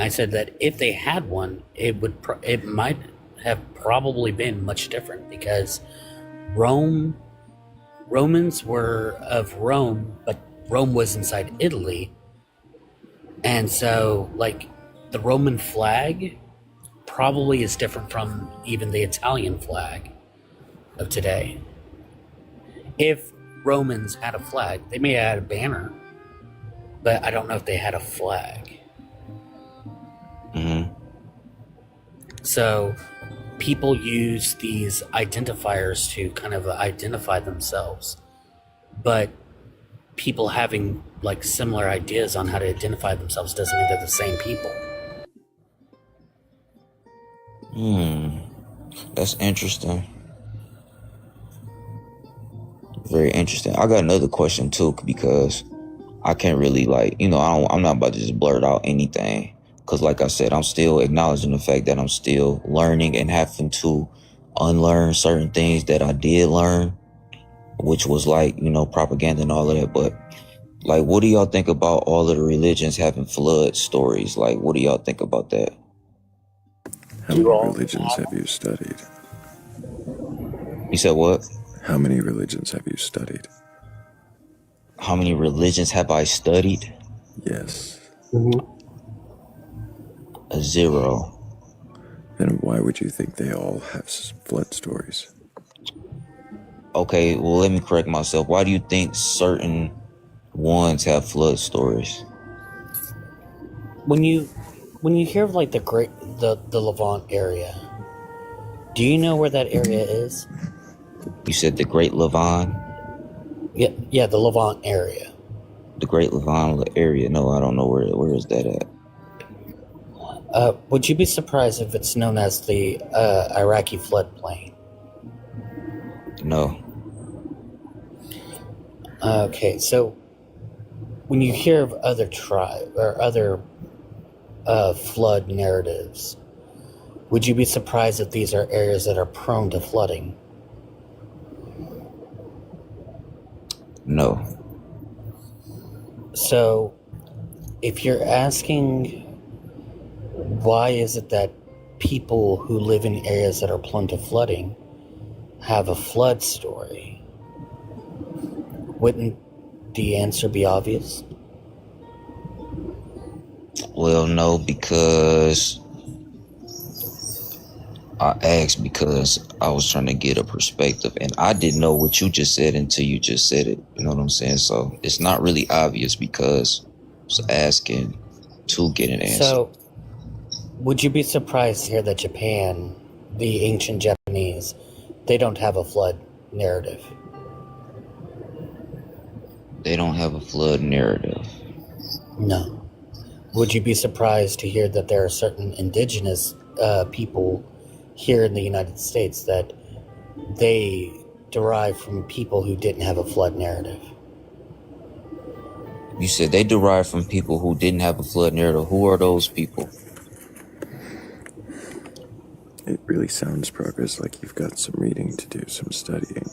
said that if they had one, it might have probably been much different because Romans were of Rome, but Rome was inside Italy, and so like the Roman flag probably is different from even the Italian flag of today. If Romans had a flag, they may have had a banner, but I don't know if they had a flag. So people use these identifiers to kind of identify themselves, but people having like similar ideas on how to identify themselves doesn't mean they're the same people. That's interesting. Very interesting. I got another question too, because I can't really I'm not about to just blurt out anything. Because like I said, I'm still acknowledging the fact that I'm still learning and having to unlearn certain things that I did learn, which was propaganda and all of that. But like, what do y'all think about all of the religions having flood stories? Like, what do y'all think about that? How many religions have you studied? You said what? How many religions have you studied? How many religions have I studied? Yes. 0. Then why would you think they all have flood stories? Okay, well, let me correct myself. Why do you think certain ones have flood stories? When you hear of like the Levant area, do you know where that area is? You said the Great Levant? Yeah, the Levant area. The Great Levant area? No, I don't know where is that at. Would you be surprised if it's known as the Iraqi floodplain? No. Okay, so when you hear of other tribe or other flood narratives. Would you be surprised if these are areas that are prone to flooding? No. So, if you're asking why is it that people who live in areas that are prone to flooding have a flood story, wouldn't the answer be obvious? Well, no, because I asked because I was trying to get a perspective, and I didn't know what you just said until you just said it. You know what I'm saying? So it's not really obvious because I was asking to get an answer. So, would you be surprised to hear that Japan, the ancient Japanese, they don't have a flood narrative? They don't have a flood narrative. No. Would you be surprised to hear that there are certain indigenous people here in the United States that they derive from people who didn't have a flood narrative? You said they derive from people who didn't have a flood narrative. Who are those people? It really sounds, Progress, like you've got some reading to do, some studying.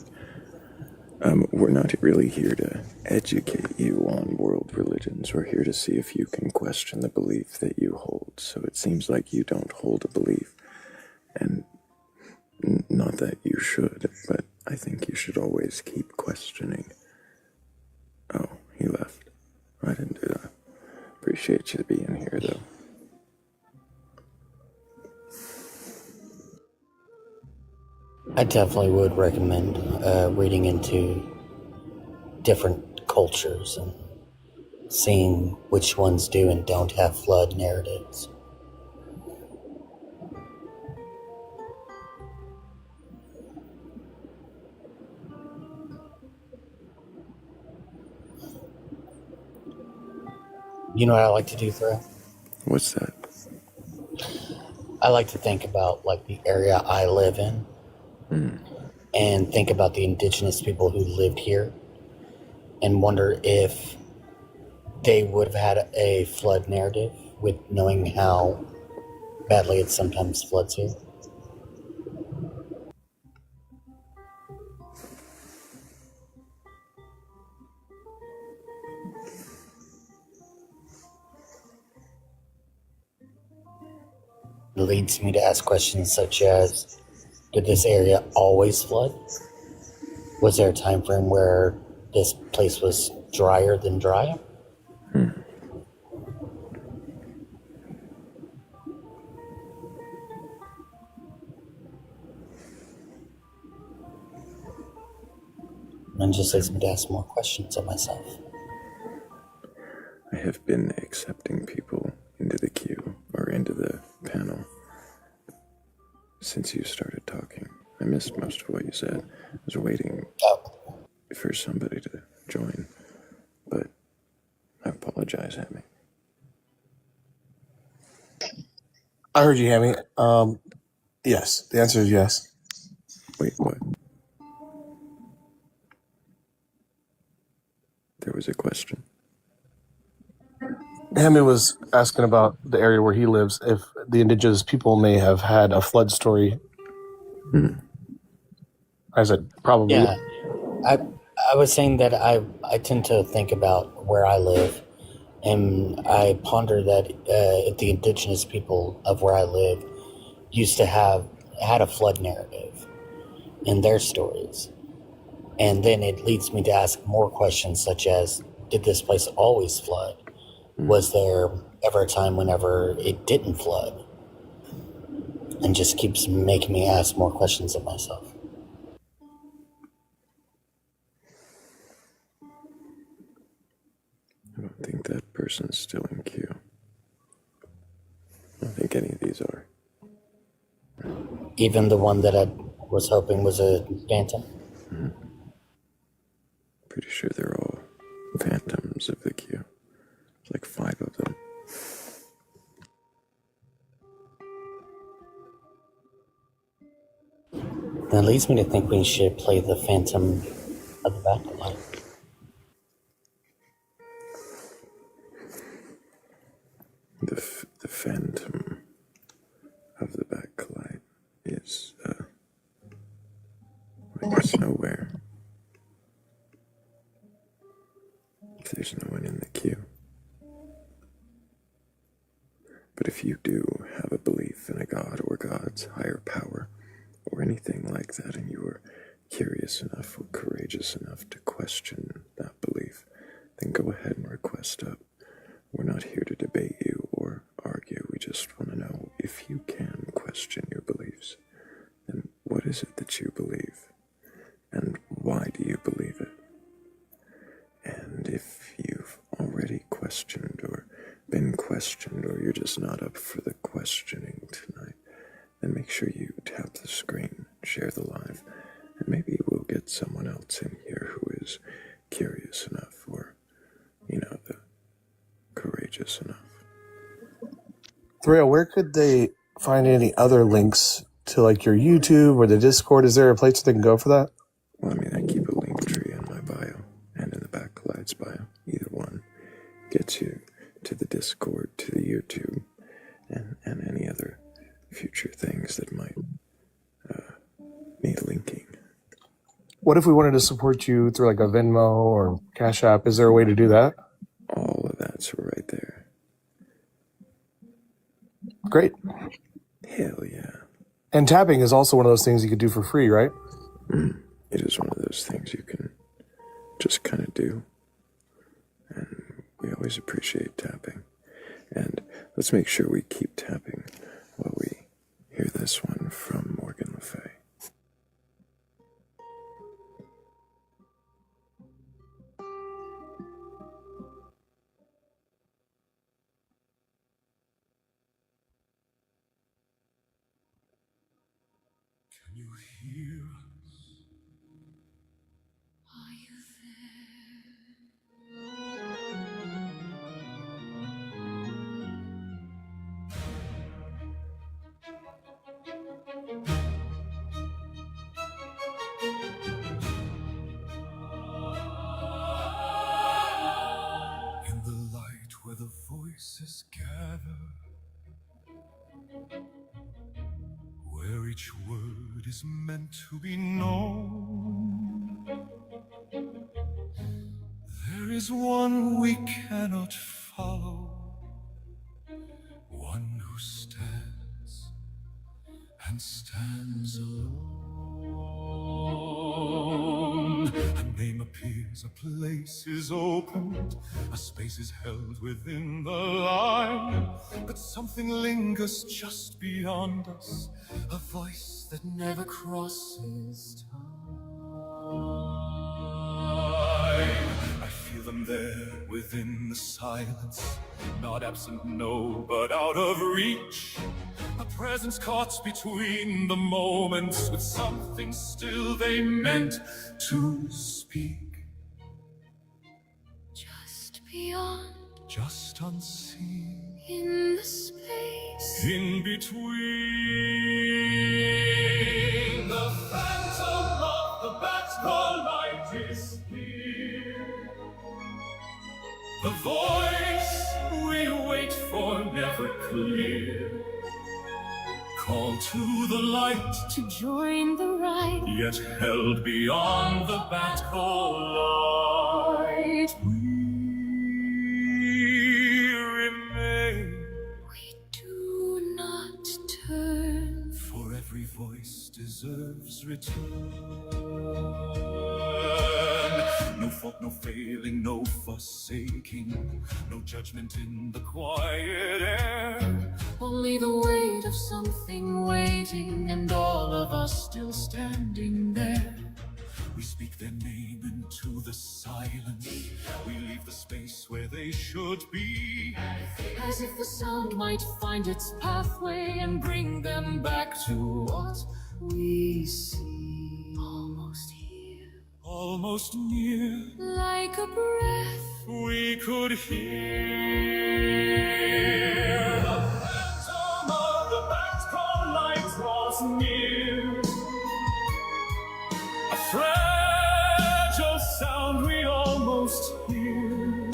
We're not really here to educate you on world religions. We're here to see if you can question the belief that you hold. So it seems like you don't hold a belief. And not that you should, but I think you should always keep questioning. Oh, he left. I didn't do that. Appreciate you being here, though. I definitely would recommend reading into different cultures and seeing which ones do and don't have flood narratives. You know what I like to do, Thrayle? What's that? I like to think about like the area I live in and think about the indigenous people who lived here and wonder if they would have had a flood narrative with knowing how badly it sometimes floods here. It leads me to ask questions such as, did this area always flood? Was there a time frame where this place was drier than dry? And just leads me to ask more questions of myself. I have been accepting people into the queue or into the panel since you started talking. I missed most of what you said. I was waiting for somebody to join, but I apologize, Hammy. I heard you, Hammy. Yes, the answer is yes. Wait, what? There was a question. Hammy was asking about the area where he lives, if the indigenous people may have had a flood story. I said, probably. Yeah, I was saying that I tend to think about where I live, and I ponder that if the indigenous people of where I live used to had a flood narrative in their stories. And then it leads me to ask more questions such as, did this place always flood? Was there ever a time whenever it didn't flood? And just keeps making me ask more questions of myself. I don't think that person's still in queue. I don't think any of these are. Even the one that I was hoping was a phantom? Pretty sure they're all phantoms of the queue. There's like 5 of them. That leads me to think we should play the Phantom of the Batcolyte. The phantom of the Batcolyte is, I guess nowhere. If there's no one in the queue. But if you do have a belief in a god or gods, higher power, or anything like that, and you are curious enough or courageous enough to question that belief, then go ahead and request up. We're not here to debate you or argue. We just want to know if you can question your beliefs. Then what is it that you believe? And why do you believe it? And if you've already questioned or been questioned, or you're just not up for the questioning tonight, then make sure you tap the screen, share the live, and maybe we'll get someone else in here who is curious enough or, the courageous enough. Thrayle, where could they find any other links to like your YouTube or the Discord? Is there a place they can go for that? Well, I keep a link tree in my bio and in the Batcolyte's bio. Either one gets you to the Discord, to the YouTube, and any other future things that might need linking. What if we wanted to support you through like a Venmo or Cash App? Is there a way to do that? All of that's right there. Great. Hell yeah. And tapping is also one of those things you could do for free, right? It is one of those things you can just kind of do. And we always appreciate tapping. And let's make sure we keep tapping while we hear this one from Morgan Le Fay. Can you hear us? Are you In the light where the voices gather, where each word is meant to be known, there is one we cannot follow, one who stands and stands alone. A name appears, a place is opened, a space is held within the line, but something lingers just beyond us, a voice that never crosses time. I feel them there within the silence, not absent, no, but out of reach. A presence caught between the moments, with something still they meant to speak. just beyond, Just unseen, in the space in between. The phantom of the Batcolyte is here. The voice we wait for never clear. Called to the light, to join the right. yet held beyond the Batcolyte. We remain, We do not turn. for every voice deserves return. No fault, no failing, no forsaking, no judgment in the quiet air. Only the weight of something waiting, and all of us still standing there. We speak their name into the silence. We leave the space where they should be. As if the sound might find its pathway and bring them back to what we see. Almost here, Almost near, like a breath. we could hear. The phantom of the Batcolyte draws near. A fragile sound we almost hear.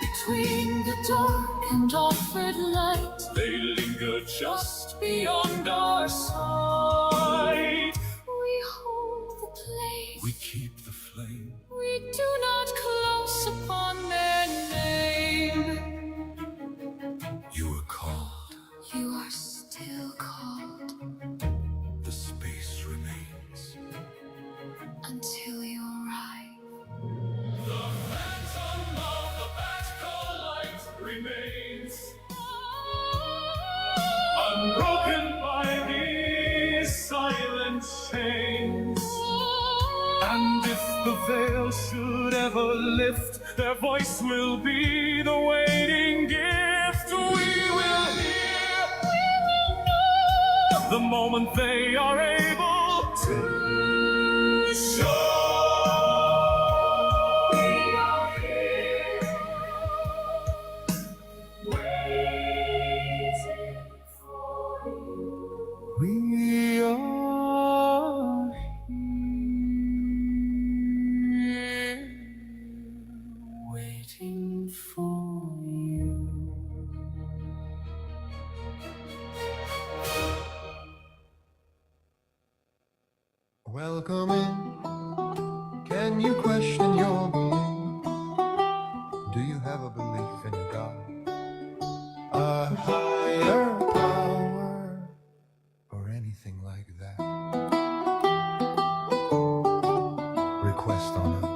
Between the dark and offered light. They linger just beyond our sight. We hold the place. We keep the flame. We do not close upon their name. You are called. You are still called. The space remains until you arrive. The phantom of the Batcolyte remains unbroken by these silent chains. And if the veil should ever lift, their voice will be the waiting gift. We will hear, we will know the moment they are able to show. We are here, waiting for you. We are here, waiting for you. Welcome in. Can you question your being? Do you have a belief in a God, a higher power, or anything like that? Request on up.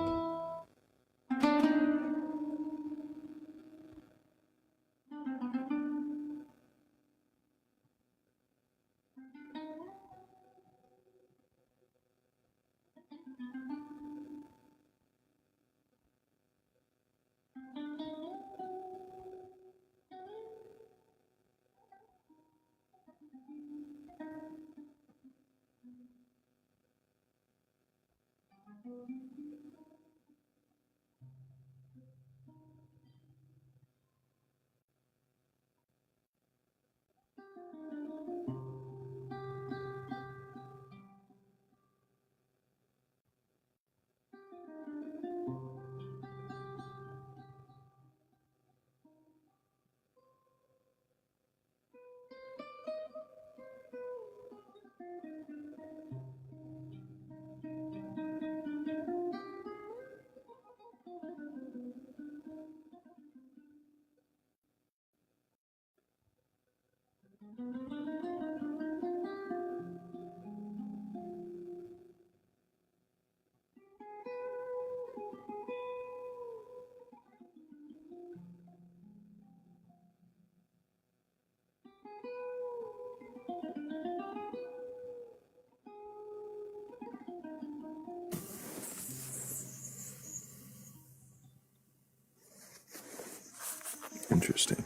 Interesting.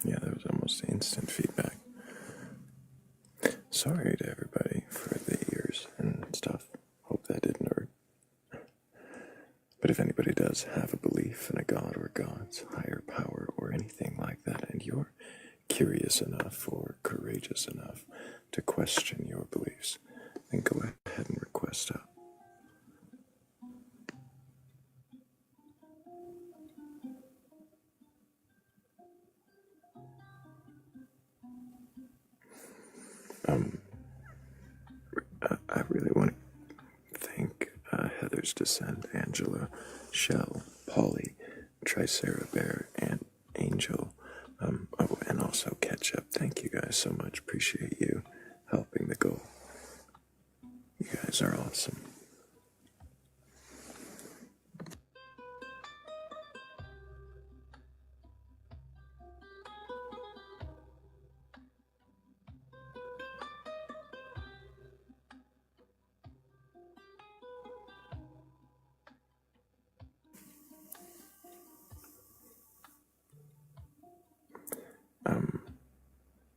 Yeah, there was almost instant feedback. Sorry to everybody for the ears and stuff. Hope that didn't hurt. But if anybody does have a belief in a god or gods, higher power, or anything like that, and you're curious enough or courageous enough to question your beliefs, then go ahead and request up. I really want to thank Heather's Descent, Angela, Shell, Polly, Tricera Bear, and Angel. Oh, and also Ketchup. Thank you guys so much. Appreciate you helping the goal. You guys are awesome.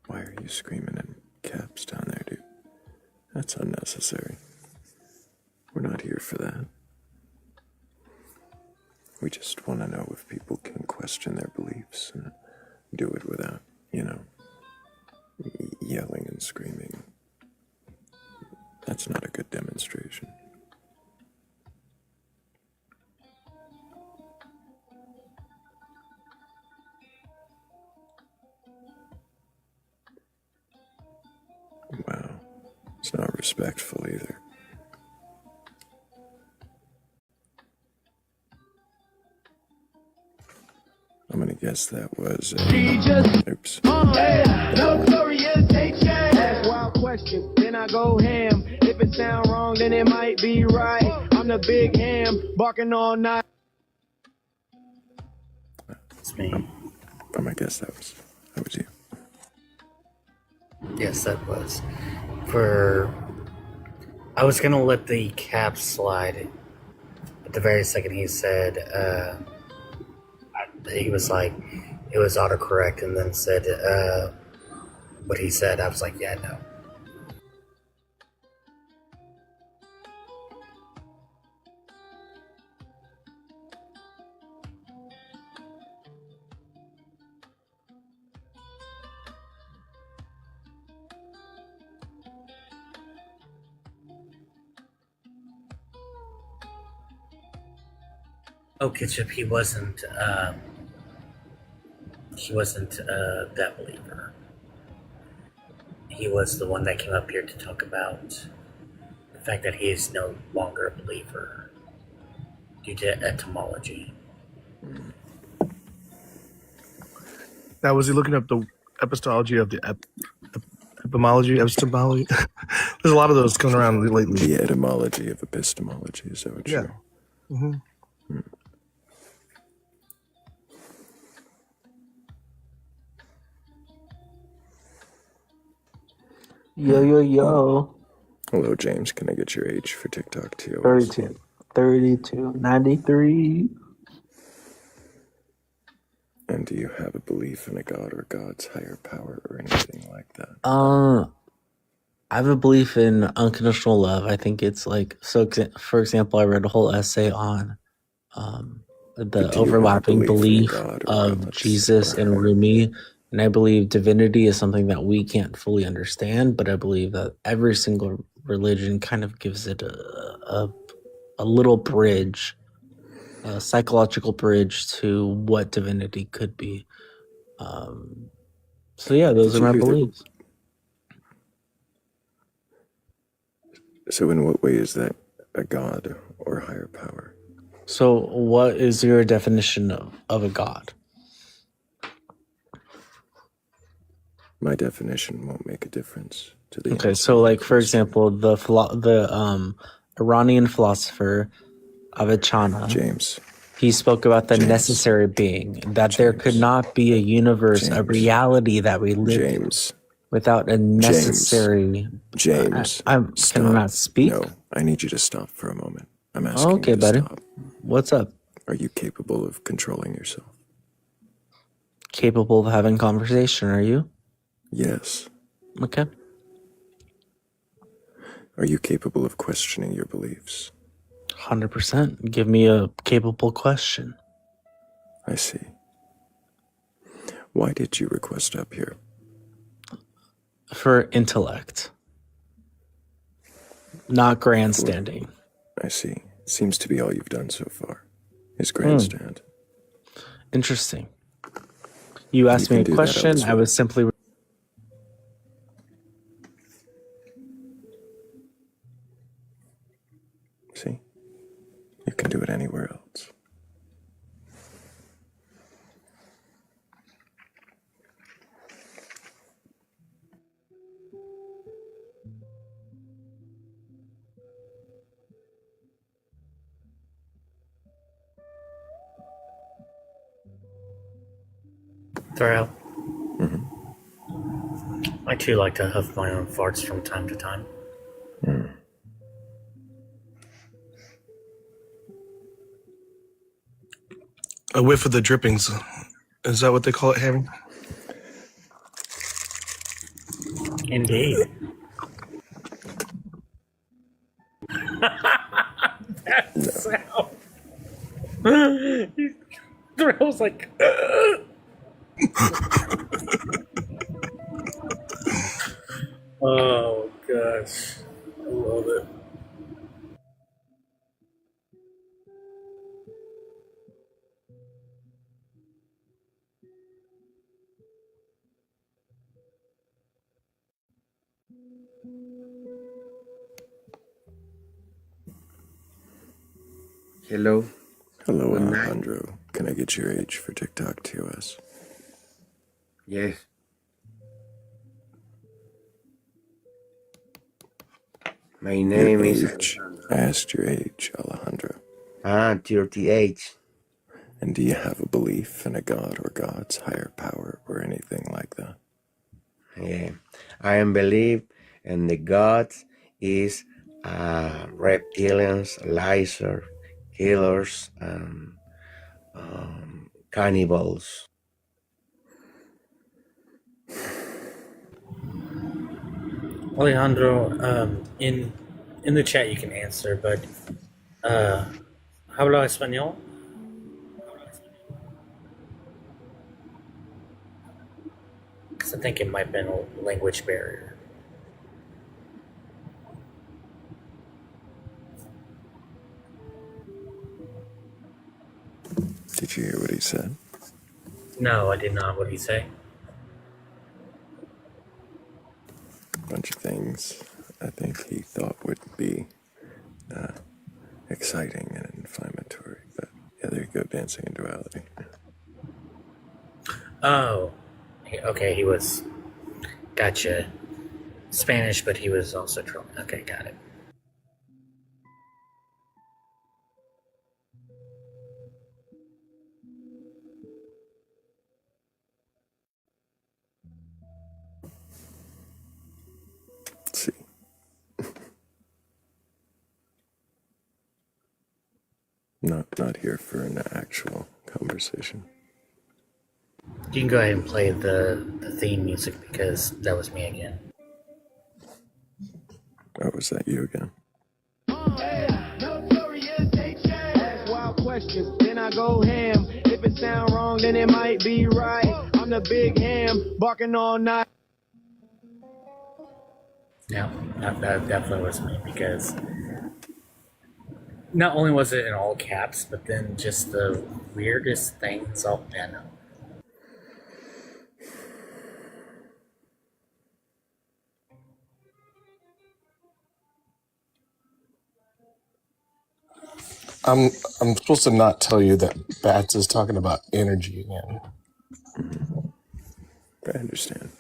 Why are you screaming in caps down there, dude? That's unnecessary. We're not here for that. We just want to know if people can question their beliefs and do it without, yelling and screaming. That's not a good demonstration. It's not respectful either. I'm gonna guess that was. Oops. Notorious HA. Ask wild questions, then I go ham. If it sound wrong, then it might be right. I'm the big ham, barking all night. It's me. I'm gonna guess that was you. Yes, that was. I was gonna let the cap slide, but the very second he said, he was like, it was autocorrect, and then said what he said. I was like, yeah, no. Oh, Ketchup, he wasn't that believer. He was the one that came up here to talk about the fact that he is no longer a believer due to etymology. Now, was he looking up the epistology of the epistemology? There's a lot of those coming around lately. The etymology of epistemology, is that what Yeah. Mm-hmm. Yo. Hello, James. Can I get your age for TikTok TOS? 32. 93. And do you have a belief in a god or God's higher power or anything like that? I have a belief in unconditional love. I think it's like, so for example, I read a whole essay on the overlapping belief of Jesus and Rumi. And I believe divinity is something that we can't fully understand, but I believe that every single religion kind of gives it a little bridge, a psychological bridge to what divinity could be. So yeah, those are my beliefs. So in what way is that a god or higher power? So what is your definition of a god? My definition won't make a difference to the Okay, so like for example, the Iranian philosopher Avicenna, James, he spoke about the necessary being, that there could not be a universe, a reality that we live in without a necessary. James, I cannot speak. No, I need you to stop for a moment. I'm asking Okay, you to buddy. stop. What's up? Are you capable of controlling yourself? Capable of having conversation, are you? Yes. Okay. Are you capable of questioning your beliefs? 100%. Give me a capable question. I see. Why did you request up here? For intellect. Not grandstanding. I see. Seems to be all you've done so far, is grandstand. Interesting. You asked me a question, I was simply... See? You can do it anywhere else. Thrayle. I too like to huff my own farts from time to time. A whiff of the drippings. Is that what they call it, Hammy? Indeed. That sound. Thrayle's like. Oh gosh, I love it. Hello. Hello, Good night. Alejandro. Can I get your age for TikTok TOS? Yes. My Your name is age. I asked your age, Alejandro. 38. And do you have a belief in a god or gods, higher power, or anything like that? Yeah. I am believe in the gods is reptilians, lizard, killers, and cannibals. Alejandro, in the chat you can answer, but hablo español? Because I think it might have been a language barrier. Did you hear what he said? No, I did not. What did he say? A bunch of things I think he thought would be exciting and inflammatory, but yeah, there you go, dancing in duality. Oh, okay, he was, gotcha, Spanish, but he was also trolling. Okay, got it. Let's see. Not here for an actual conversation. You can go ahead and play the theme music because that was me again. Oh, was that you again? Ask wild questions, then I go ham. If it sound wrong, then it might be right. I'm the big ham, barking all night. No, that definitely was me because not only was it in all caps, but then just the weirdest things. Oh, man, no. I'm supposed to not tell you that Bats is talking about energy again. I understand.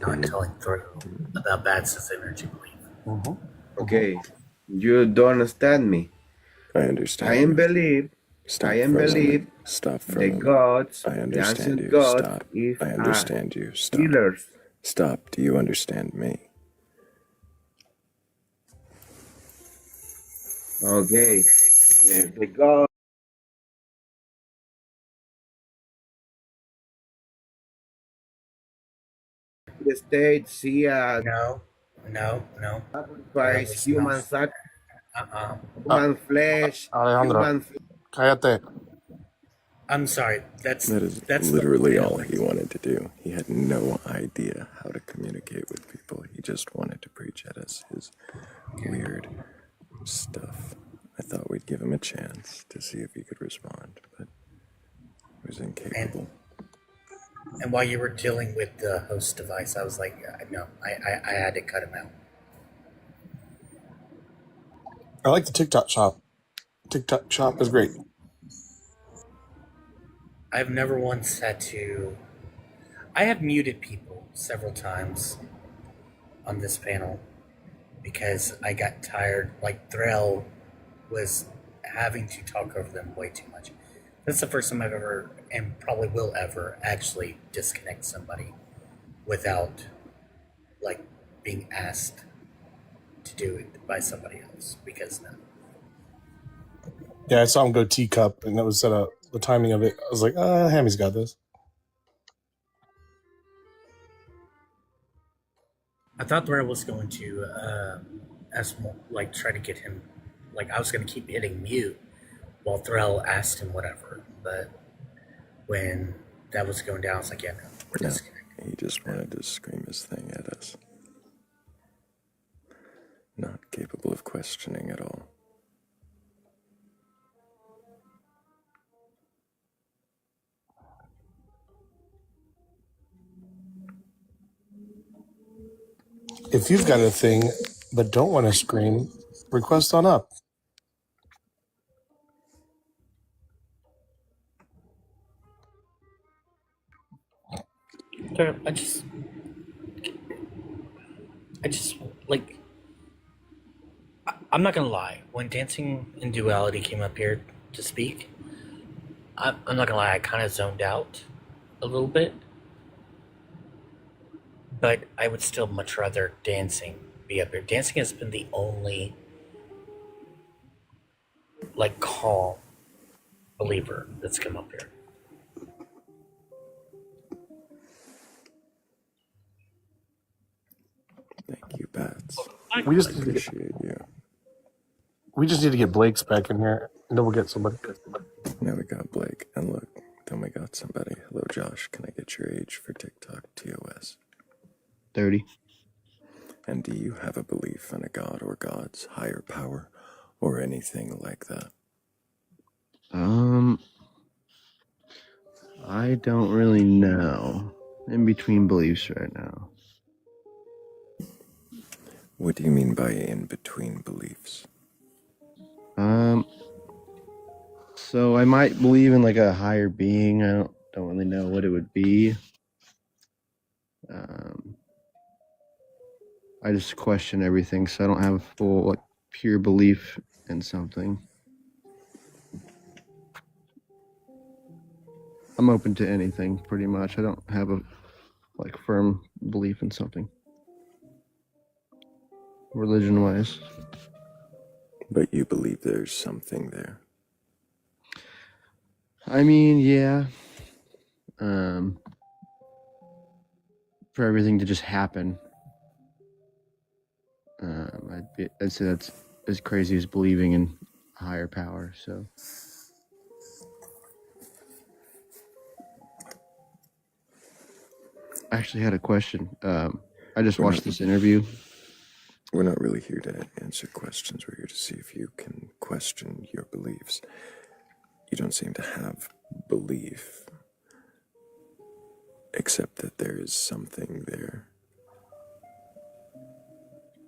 Not telling Thrayle about Bats' energy belief. Okay. You don't understand me. I understand. I am believe. Stop I am for a believe. moment. Stop for The a moment. gods. I The understand ancient you. gods Stop. is I understand you. Stop. healers. Stop. Do you understand me? Okay. The gods. The state see No. sacrifice human human flesh, Alejandro, human. cállate. I'm sorry. That is That's literally the all he wanted to do. He had no idea how to communicate with people. He just wanted to preach at us his weird stuff. I thought we'd give him a chance to see if he could respond, but he was incapable. And while you were dealing with the host device, I was like, no, I had to cut him out. I like the TikTok shop. TikTok shop is great. I've never once had to. I have muted people several times on this panel because I got tired. Like Thrayle was having to talk over them way too much. That's the first time I've ever, and probably will ever, actually disconnect somebody without, like, being asked to do it by somebody else. Because no. Yeah, I saw him go teacup, and that was the timing of it. I was like, Hammy's got this. I thought Thrayle was going to try to get him, like I was going to keep hitting mute while Thrayle asked him whatever. But when that was going down, I was like, yeah, no, we're disconnected. He just wanted to scream his thing at us. Not capable of questioning at all. If you've got a thing but don't want to scream, request on up. Thrayle, I just like. I'm not gonna lie. When Dancing in Duality came up here to speak, I'm not gonna lie. I kind of zoned out a little bit, but I would still much rather Dancing be up here. Dancing has been the only like calm believer that's come up here. Thank you, Bats. We I just appreciate you. We just need to get Blake's back in here, and then we'll get somebody. Now we got Blake, and look, then we got somebody. Hello, Josh. Can I get your age for TikTok TOS? 30. And do you have a belief in a god or gods, higher power, or anything like that? I don't really know. In between beliefs right now. What do you mean by in between beliefs? So I might believe in like a higher being. I don't really know what it would be. I just question everything, so I don't have a full like pure belief in something. I'm open to anything pretty much. I don't have a like firm belief in something. Religion wise. But you believe there's something there. I mean, yeah. For everything to just happen. I'd say that's as crazy as believing in a higher power, so. I actually had a question. I just watched this interview. We're not really here to answer questions. We're here to see if you can question your beliefs. You don't seem to have belief, except that there is something there.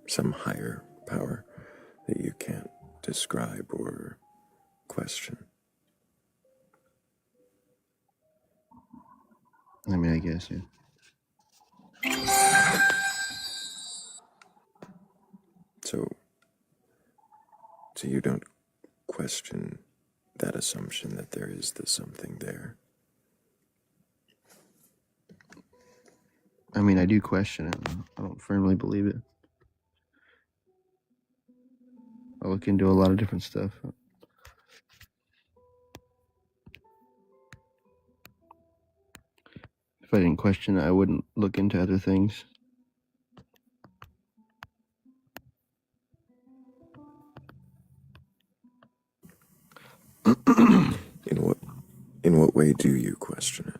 Some higher power that you can't describe or question. I mean, I guess, yeah. So you don't question that assumption that there is the something there. I mean, I do question it. I don't firmly believe it. I look into a lot of different stuff. If I didn't question it, I wouldn't look into other things. In what way do you question it?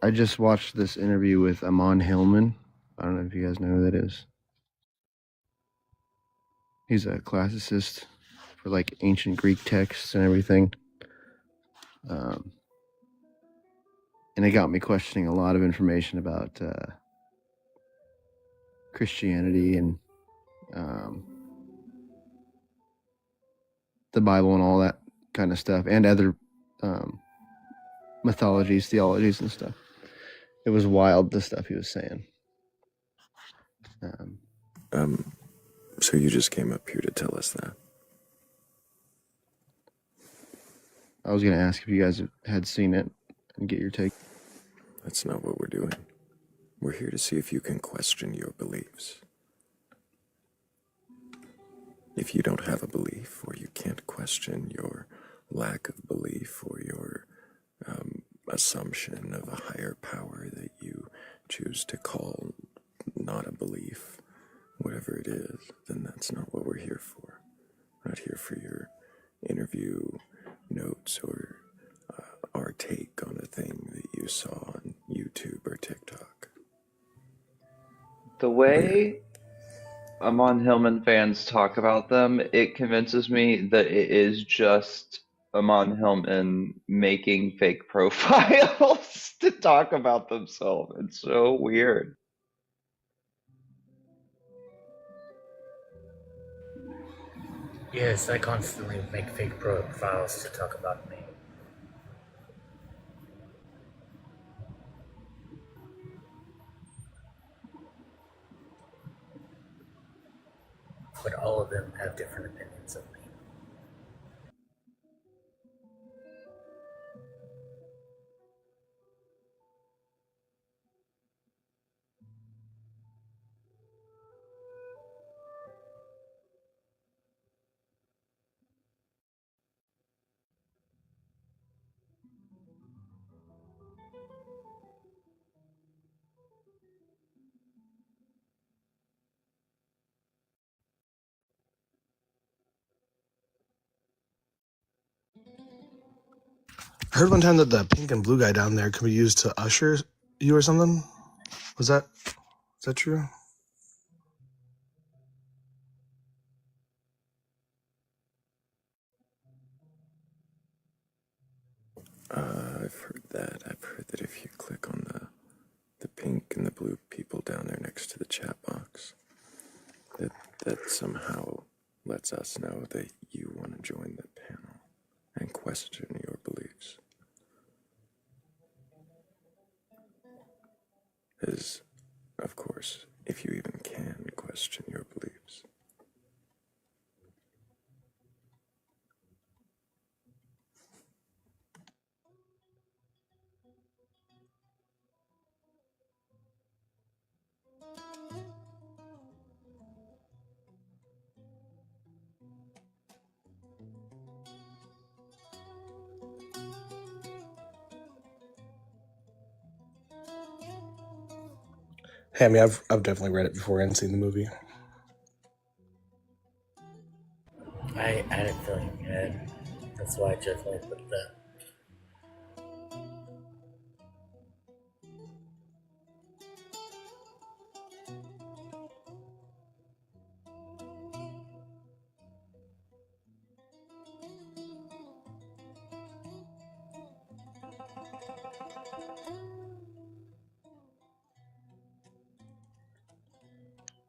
I just watched this interview with Amon Hillman. I don't know if you guys know who that is. He's a classicist for like ancient Greek texts and everything. And it got me questioning a lot of information about Christianity and the Bible and all that kind of stuff, and other mythologies, theologies, and stuff. It was wild, the stuff he was saying. So you just came up here to tell us that? I was going to ask if you guys had seen it and get your take. That's not what we're doing. We're here to see if you can question your beliefs. If you don't have a belief, or you can't question your lack of belief, or your assumption of a higher power that you choose to call not a belief, whatever it is, then that's not what we're here for. We're not here for your interview notes or our take on a thing that you saw on YouTube or TikTok. The way Amon Hillman fans talk about them, it convinces me that it is just Amon Hillman making fake profiles to talk about themselves. It's so weird. Yes, I constantly make fake profiles to talk about me. But all of them have different opinions of me. I heard one time that the pink and blue guy down there could be used to usher you or something. Is that true? I've heard that. I've heard that if you click on the pink and the blue people down there next to the chat box, that somehow lets us know that you want to join the panel and question your beliefs. As, of course, if you even can question your beliefs. Hey, I mean, I've definitely read it before and seen the movie. I had a feeling you had. That's why I definitely put that.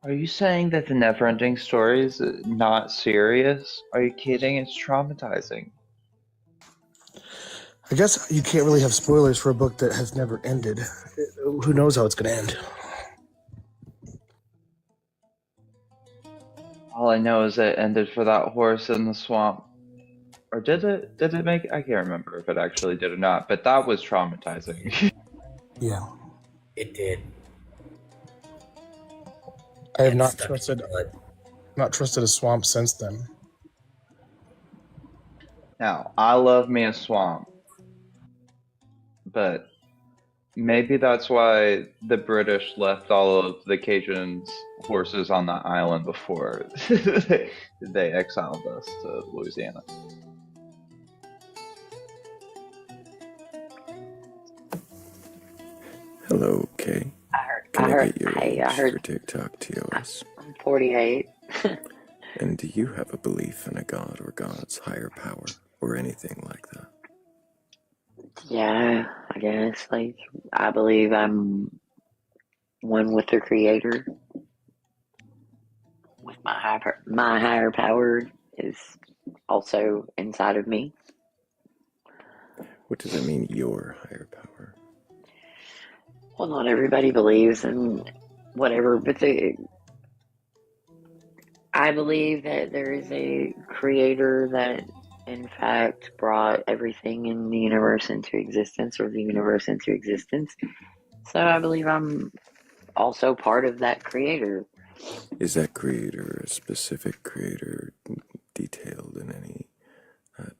Are you saying that the never-ending story is not serious? Are you kidding? It's traumatizing. I guess you can't really have spoilers for a book that has never ended. Who knows how it's going to end? All I know is it ended for that horse in the swamp. Or did it? Did it make? I can't remember if it actually did or not, but that was traumatizing. Yeah. It did. I have It not stuck in trusted a swamp since then. Now, I love me a swamp, but maybe that's why the British left all of the Cajuns' horses on that island before they exiled us to Louisiana. Hello, Kay. Can I get your age for TikTok TOS? I'm 48. And do you have a belief in a god or gods, higher power, or anything like that? Yeah, I guess. Like, I believe I'm one with the Creator. With my higher power is also inside of me. What does that mean, your higher power? Well, not everybody believes in whatever, but I believe that there is a Creator that, in fact, brought everything in the universe into existence, or the universe into existence. So I believe I'm also part of that Creator. Is that creator a specific creator detailed in any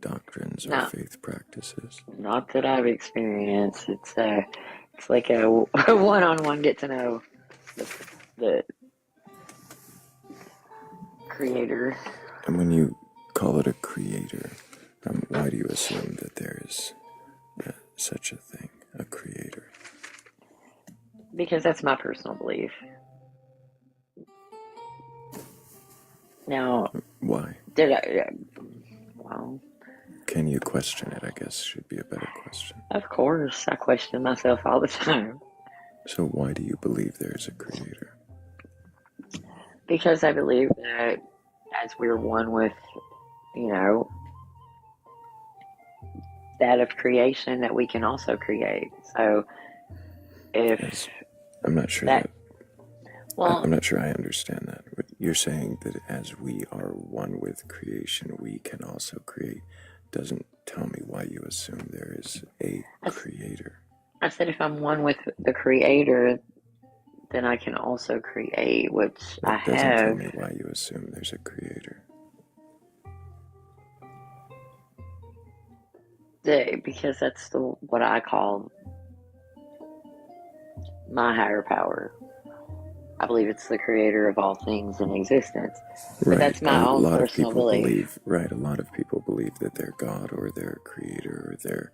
doctrines or No, faith practices? not that I've experienced. It's like a one-on-one get to know the Creator. And when you call it a creator, why do you assume that there is such a thing, a creator? Because that's my personal belief. Now, Why? well, can you question it? I guess should be a better question. Of course, I question myself all the time. So why do you believe there is a creator? Because I believe that as we're one with, that of creation, that we can also create. So if I'm not sure that, well, I'm not sure I understand that. But you're saying that as we are one with creation, we can also create. Doesn't tell me why you assume there is a creator. I said if I'm one with the creator, then I can also create, which I have. Doesn't tell me why you assume there's a creator. Because that's what I call my higher power. I believe it's the creator of all things in existence. But that's my own personal belief. A lot of people believe that their God or their creator or their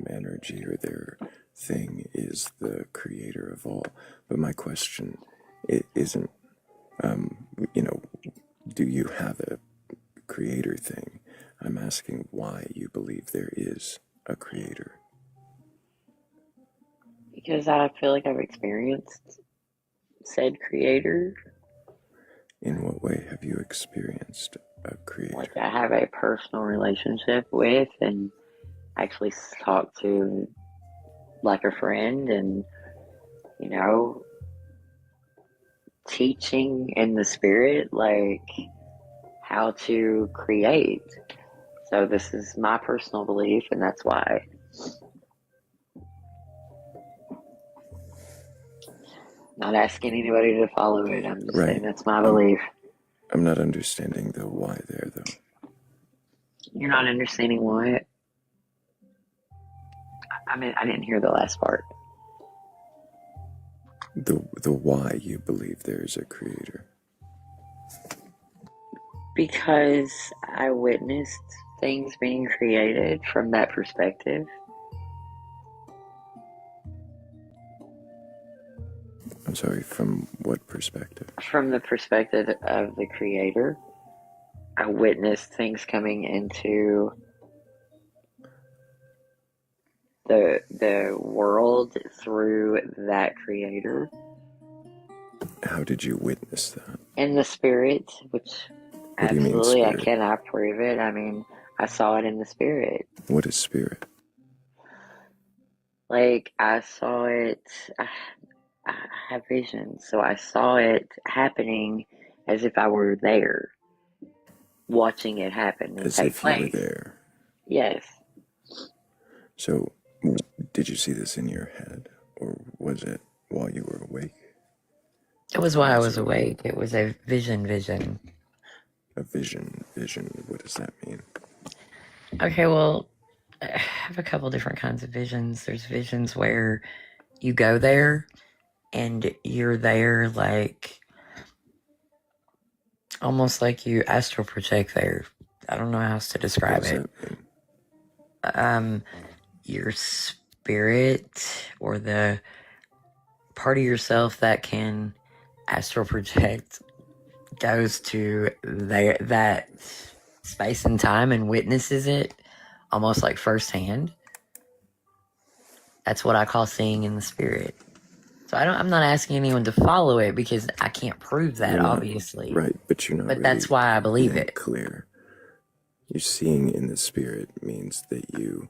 energy or their thing is the creator of all. But my question isn't, do you have a creator thing? I'm asking why you believe there is a creator. Because I feel like I've experienced said creator. In what way have you experienced a creator? Like I have a personal relationship with and actually talk to like a friend and, teaching in the spirit, like how to create. So this is my personal belief, and that's why. Not asking anybody to follow it. I'm just saying that's my belief. I'm not understanding the why there, though. You're not understanding why? I mean, I didn't hear the last part. The why you believe there is a creator. Because I witnessed things being created from that perspective. I'm sorry, from what perspective? From the perspective of the creator. I witnessed things coming into the world through that creator. How did you witness that? In the spirit, which What do you mean absolutely I spirit? cannot prove it. I mean, I saw it in the spirit. What is spirit? Like, I saw it, I have visions, so I saw it happening as if I were there, watching it happen and As take if place. you were there. Yes. So, did you see this in your head, or was it while you were awake? It was while I was awake. It was a vision. A vision. What does that mean? Okay, well, I have a couple different kinds of visions. There's visions where you go there and you're there like almost like you astral project there. I don't know how else to describe it. Your spirit or the part of yourself that can astral project goes to that space and time and witnesses it almost like firsthand. That's what I call seeing in the spirit. So I'm not asking anyone to follow it because I can't prove that, obviously. Right, but you're not. But really that's why I believe it. Clear. You're seeing in the spirit means that you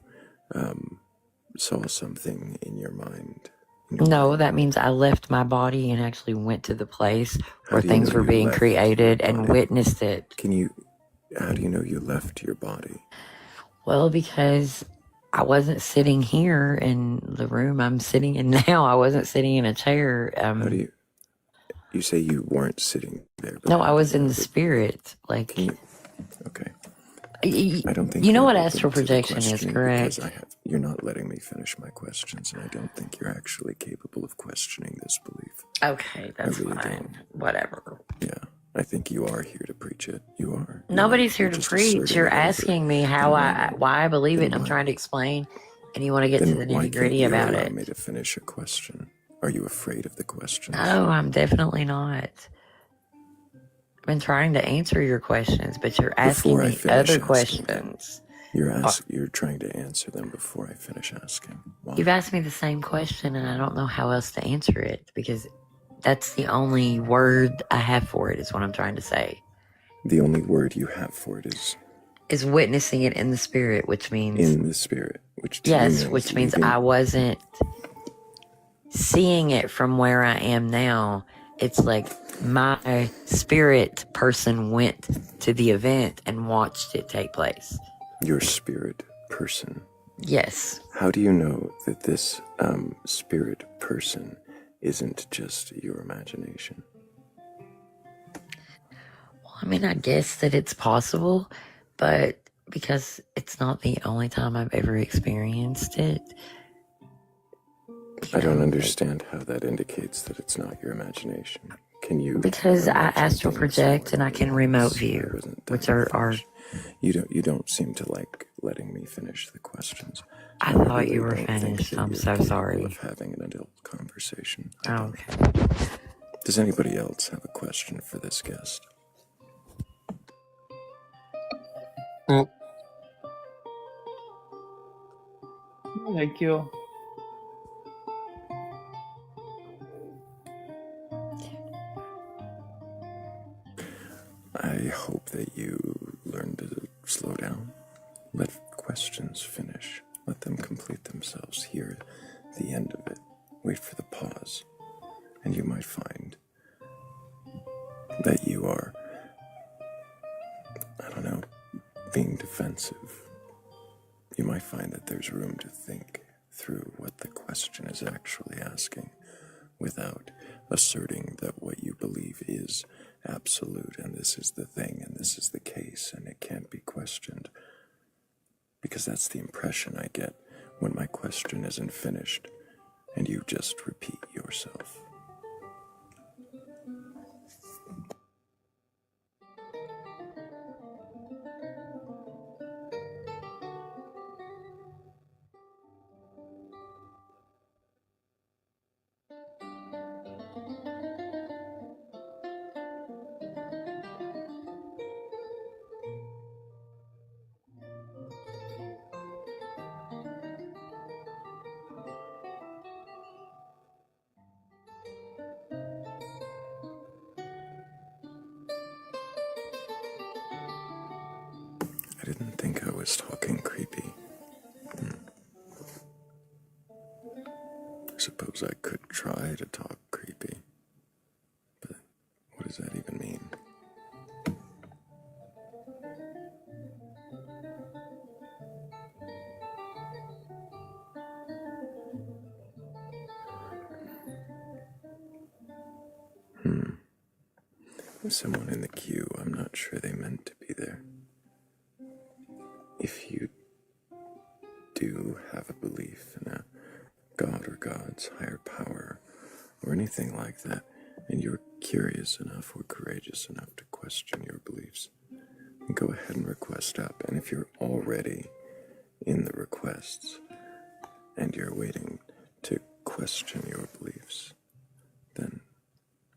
saw something in your mind. No, that means I left my body and actually went to the place where things were being created and witnessed it. How do you know you left your body? Well, because I wasn't sitting here in the room I'm sitting in now. I wasn't sitting in a chair. How do you say you weren't sitting there? No, I was in the spirit. Like, okay. I don't think you know what astral projection is, correct? You're not letting me finish my questions, and I don't think you're actually capable of questioning this belief. Okay, that's fine. Whatever. Yeah, I think you are here to preach it. You are. Nobody's here to preach. You're asking me why I believe it, and I'm trying to explain, and you want to get to the nitty gritty about it. Allow me to finish a question. Are you afraid of the questions? No, I'm definitely not. I've been trying to answer your questions, but you're asking me other questions. You're trying to answer them before I finish asking. Why? You've asked me the same question, and I don't know how else to answer it because that's the only word I have for it, is what I'm trying to say. The only word you have for it is witnessing it in the spirit, which means in the spirit, which to yes, you know which means I wasn't seeing it from where I am now. It's like my spirit person went to the event and watched it take place. Your spirit person. Yes. How do you know that this spirit person isn't just your imagination? Well, I mean, I guess that it's possible, but because it's not the only time I've ever experienced it. I don't understand how that indicates that it's not your imagination. Can you? Because I astral project and I can remote view, which are. You don't seem to like letting me finish the questions. I thought you were finished. I'm so sorry. Of having an adult conversation. Okay. Does anybody else have a question for this guest? Thank you. I hope that you learn to slow down. Let questions finish. Let them complete themselves. Hear the end of it. Wait for the pause. And you might find that you are, I don't know, being defensive. You might find that there's room to think through what the question is actually asking without asserting that what you believe is absolute and this is the thing and this is the case and it can't be questioned. Because that's the impression I get when my question isn't finished and you just repeat yourself. I didn't think I was talking creepy. I suppose I could try to talk creepy, but what does that even mean? Someone in the queue, I'm not sure they meant to be there. If you do have a belief in a god or gods, higher power, or anything like that, and you're curious enough or courageous enough to question your beliefs, go ahead and request up. And if you're already in the requests and you're waiting to question your beliefs, then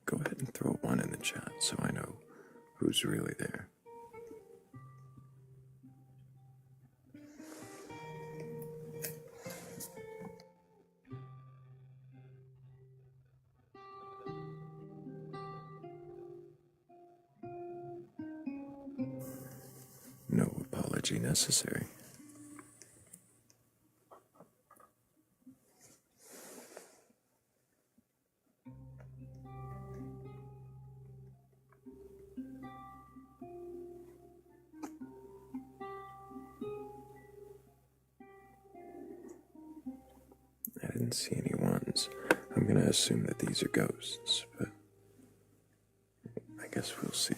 go ahead and throw one in the chat so I know who's really there. No apology necessary. I didn't see any ones. I'm gonna assume that these are ghosts, but I guess we'll see.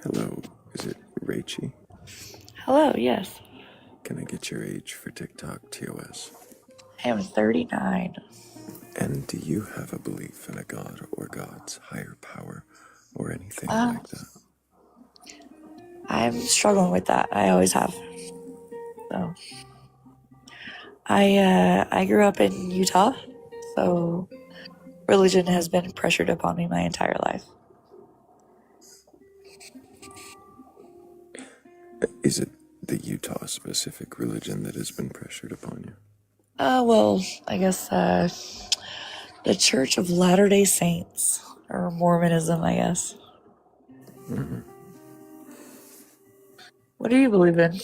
Hello, is it Rachie? Hello, yes. Can I get your age for TikTok TOS? I am 39. And do you have a belief in a god or gods, higher power, or anything like that? I'm struggling with that. I always have. So I grew up in Utah, so religion has been pressured upon me my entire life. Is it the Utah specific religion that has been pressured upon you? Well, I guess the Church of Latter-day Saints, or Mormonism, I guess. Mm-hmm. What do you believe in?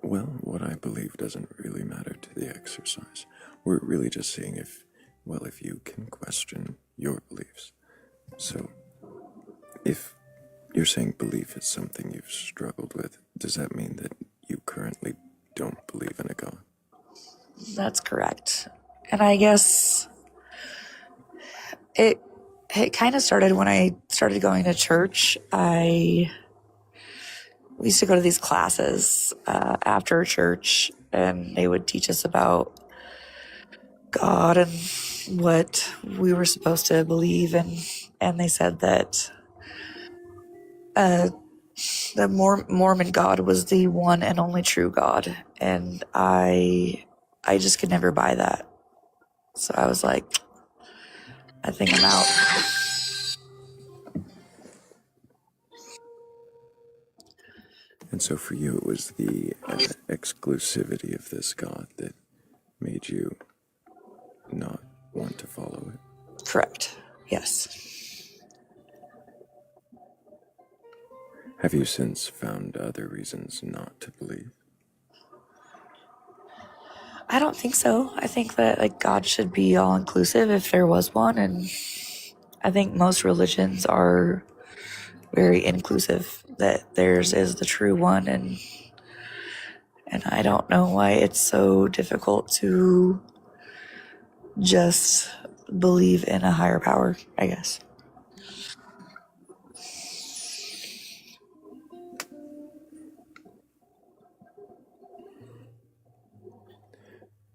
Well, what I believe doesn't really matter to the exercise. We're really just seeing if you can question your beliefs. So, if you're saying belief is something you've struggled with, does that mean that you currently don't believe in a God? That's correct. And I guess it kind of started when I started going to church. We used to go to these classes after church, and they would teach us about God and what we were supposed to believe in. And they said that the Mormon God was the one and only true God, and I just could never buy that. So I was like, I think I'm out. And so for you, it was the exclusivity of this God that made you not want to follow it? Correct. Yes. Have you since found other reasons not to believe? I don't think so. I think that like God should be all inclusive if there was one, and I think most religions are very inclusive, that theirs is the true one, and I don't know why it's so difficult to just believe in a higher power, I guess.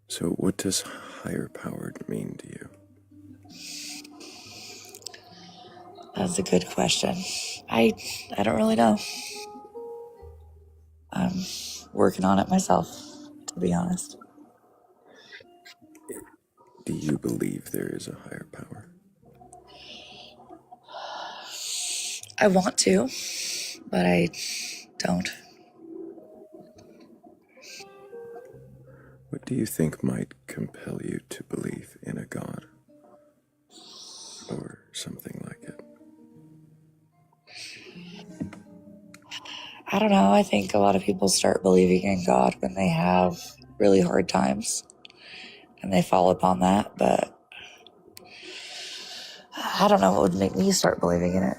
So what does higher power mean to you? That's a good question. I don't really know. I'm working on it myself, to be honest. Do you believe there is a higher power? I want to, but I don't. What do you think might compel you to believe in a God? Or something like it? I don't know. I think a lot of people start believing in God when they have really hard times and they fall upon that, but I don't know what would make me start believing in it.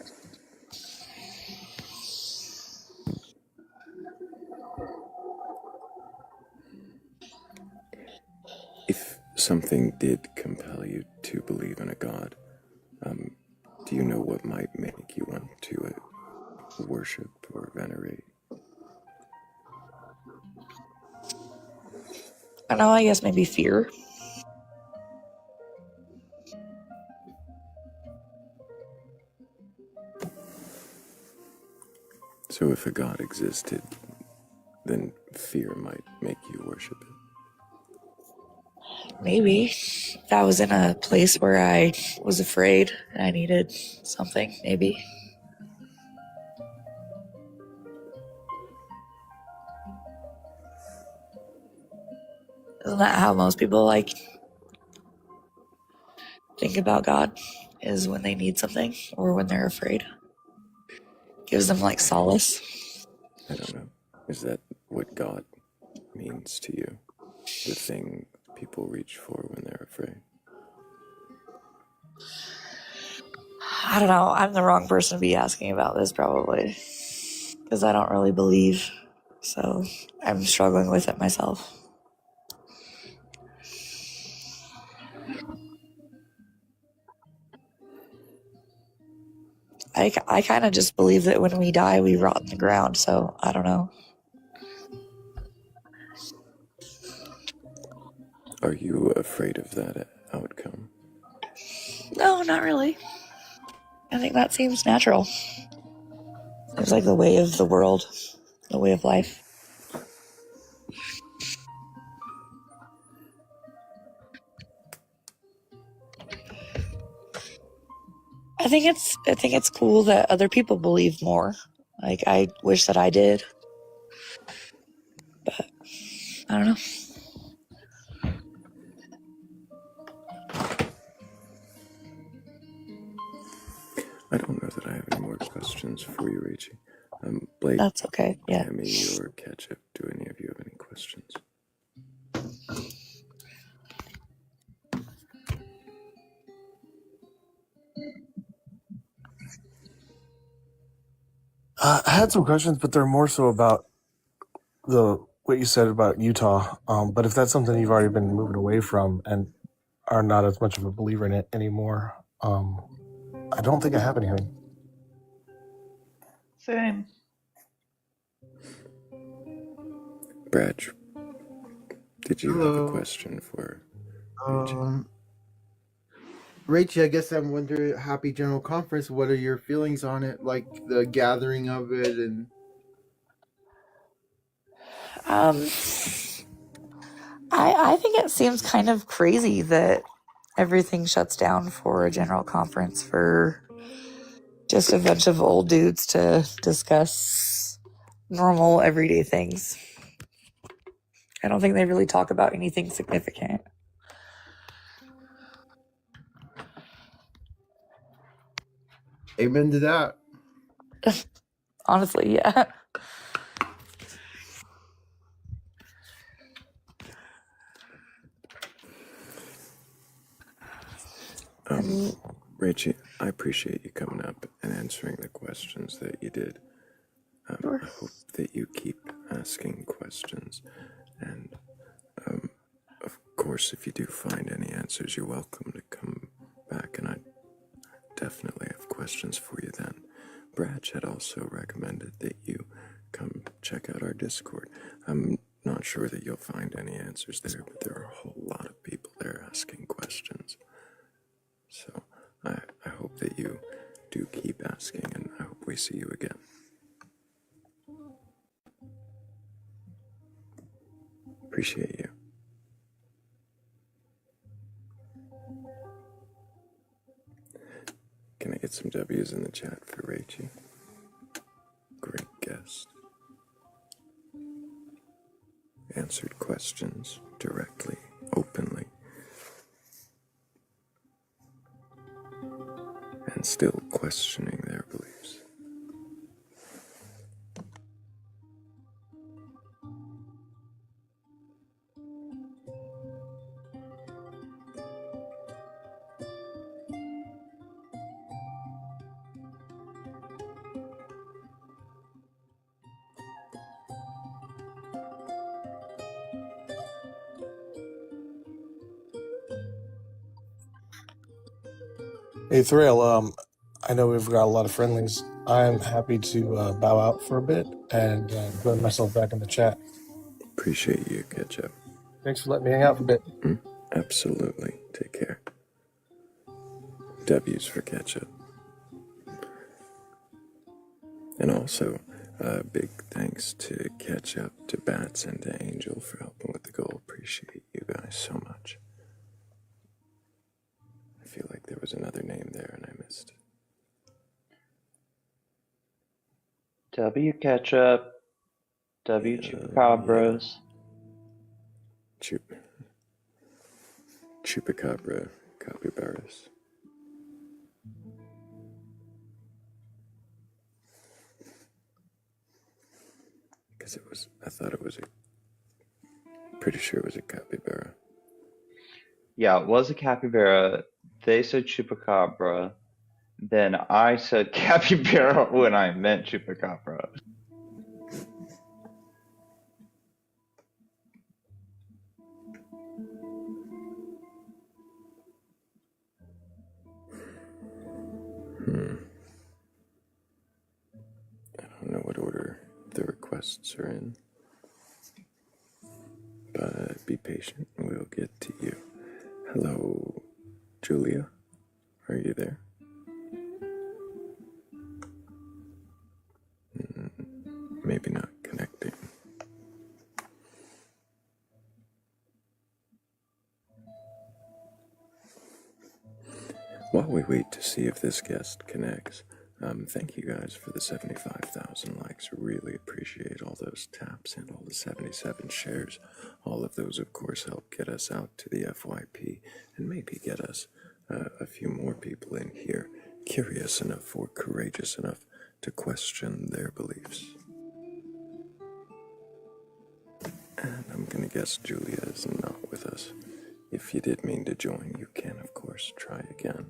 If something did compel you to believe in a God, do you know what might make you want to worship or venerate? I don't know. I guess maybe fear. So if a God existed, then fear might make you worship it. Maybe. If I was in a place where I was afraid and I needed something, maybe. Isn't that how most people like think about God? Is when they need something or when they're afraid. Gives them like solace. I don't know. Is that what God means to you? The thing people reach for when they're afraid? I don't know. I'm the wrong person to be asking about this probably. Because I don't really believe. So I'm struggling with it myself. I kind of just believe that when we die, we rot in the ground. So I don't know. Are you afraid of that outcome? No, not really. I think that seems natural. Seems like the way of the world, the way of life. I think it's cool that other people believe more. Like I wish that I did. I don't know. I don't know that I have any more questions for you, Rachie. Blake, That's okay. Yeah. Cammy, or Ketchup, do any of you have any questions? I had some questions, but they're more so about what you said about Utah. But if that's something you've already been moving away from and are not as much of a believer in it anymore, I don't think I have anything. Same. Brad, did you have a Hello. question for Rachie? Rachie, I guess I'm wondering, happy General Conference, what are your feelings on it? Like the gathering of it and... I think it seems kind of crazy that everything shuts down for a general conference for just a bunch of old dudes to discuss normal everyday things. I don't think they really talk about anything significant. Amen to that. Honestly, yeah. Rachie, I appreciate you coming up and answering the questions that you did. Sure. I hope that you keep asking questions. And, of course, if you do find any answers, you're welcome to come back, and I definitely have questions for you then. Brad had also recommended that you come check out our Discord. I'm not sure that you'll find any answers there, but there are a whole lot of people there asking questions. So I hope that you do keep asking, and I hope we see you again. Appreciate you. Can I get some W's in the chat for Rachie? Great guest. Answered questions directly, openly, and still questioning their beliefs. Hey, Thrayle, I know we've got a lot of friendlies. I'm happy to bow out for a bit and put myself back in the chat. Appreciate you, Ketchup. Thanks for letting me hang out for a bit. Absolutely. Take care. W's for Ketchup. And also, big thanks to Ketchup, to Bats, and to Angel for helping with the goal. Appreciate you guys so much. I feel like there was another name there and I missed it. W Ketchup, W Chupacabras. Chupacabra, capybaras. Because I thought it was pretty sure it was a capybara. Yeah, it was a capybara. They said chupacabra. Then I said capybara when I meant chupacabra. I don't know what order the requests are in, but be patient and we'll get to you. Hello, Julia. Are you there? Maybe not connecting. While we wait to see if this guest connects, Thank you guys for the 75,000 likes. Really appreciate all those taps and all the 77 shares. All of those, of course, help get us out to the FYP and maybe get us a few more people in here curious enough or courageous enough to question their beliefs. And I'm gonna guess Julia is not with us. If you did mean to join, you can, of course, try again.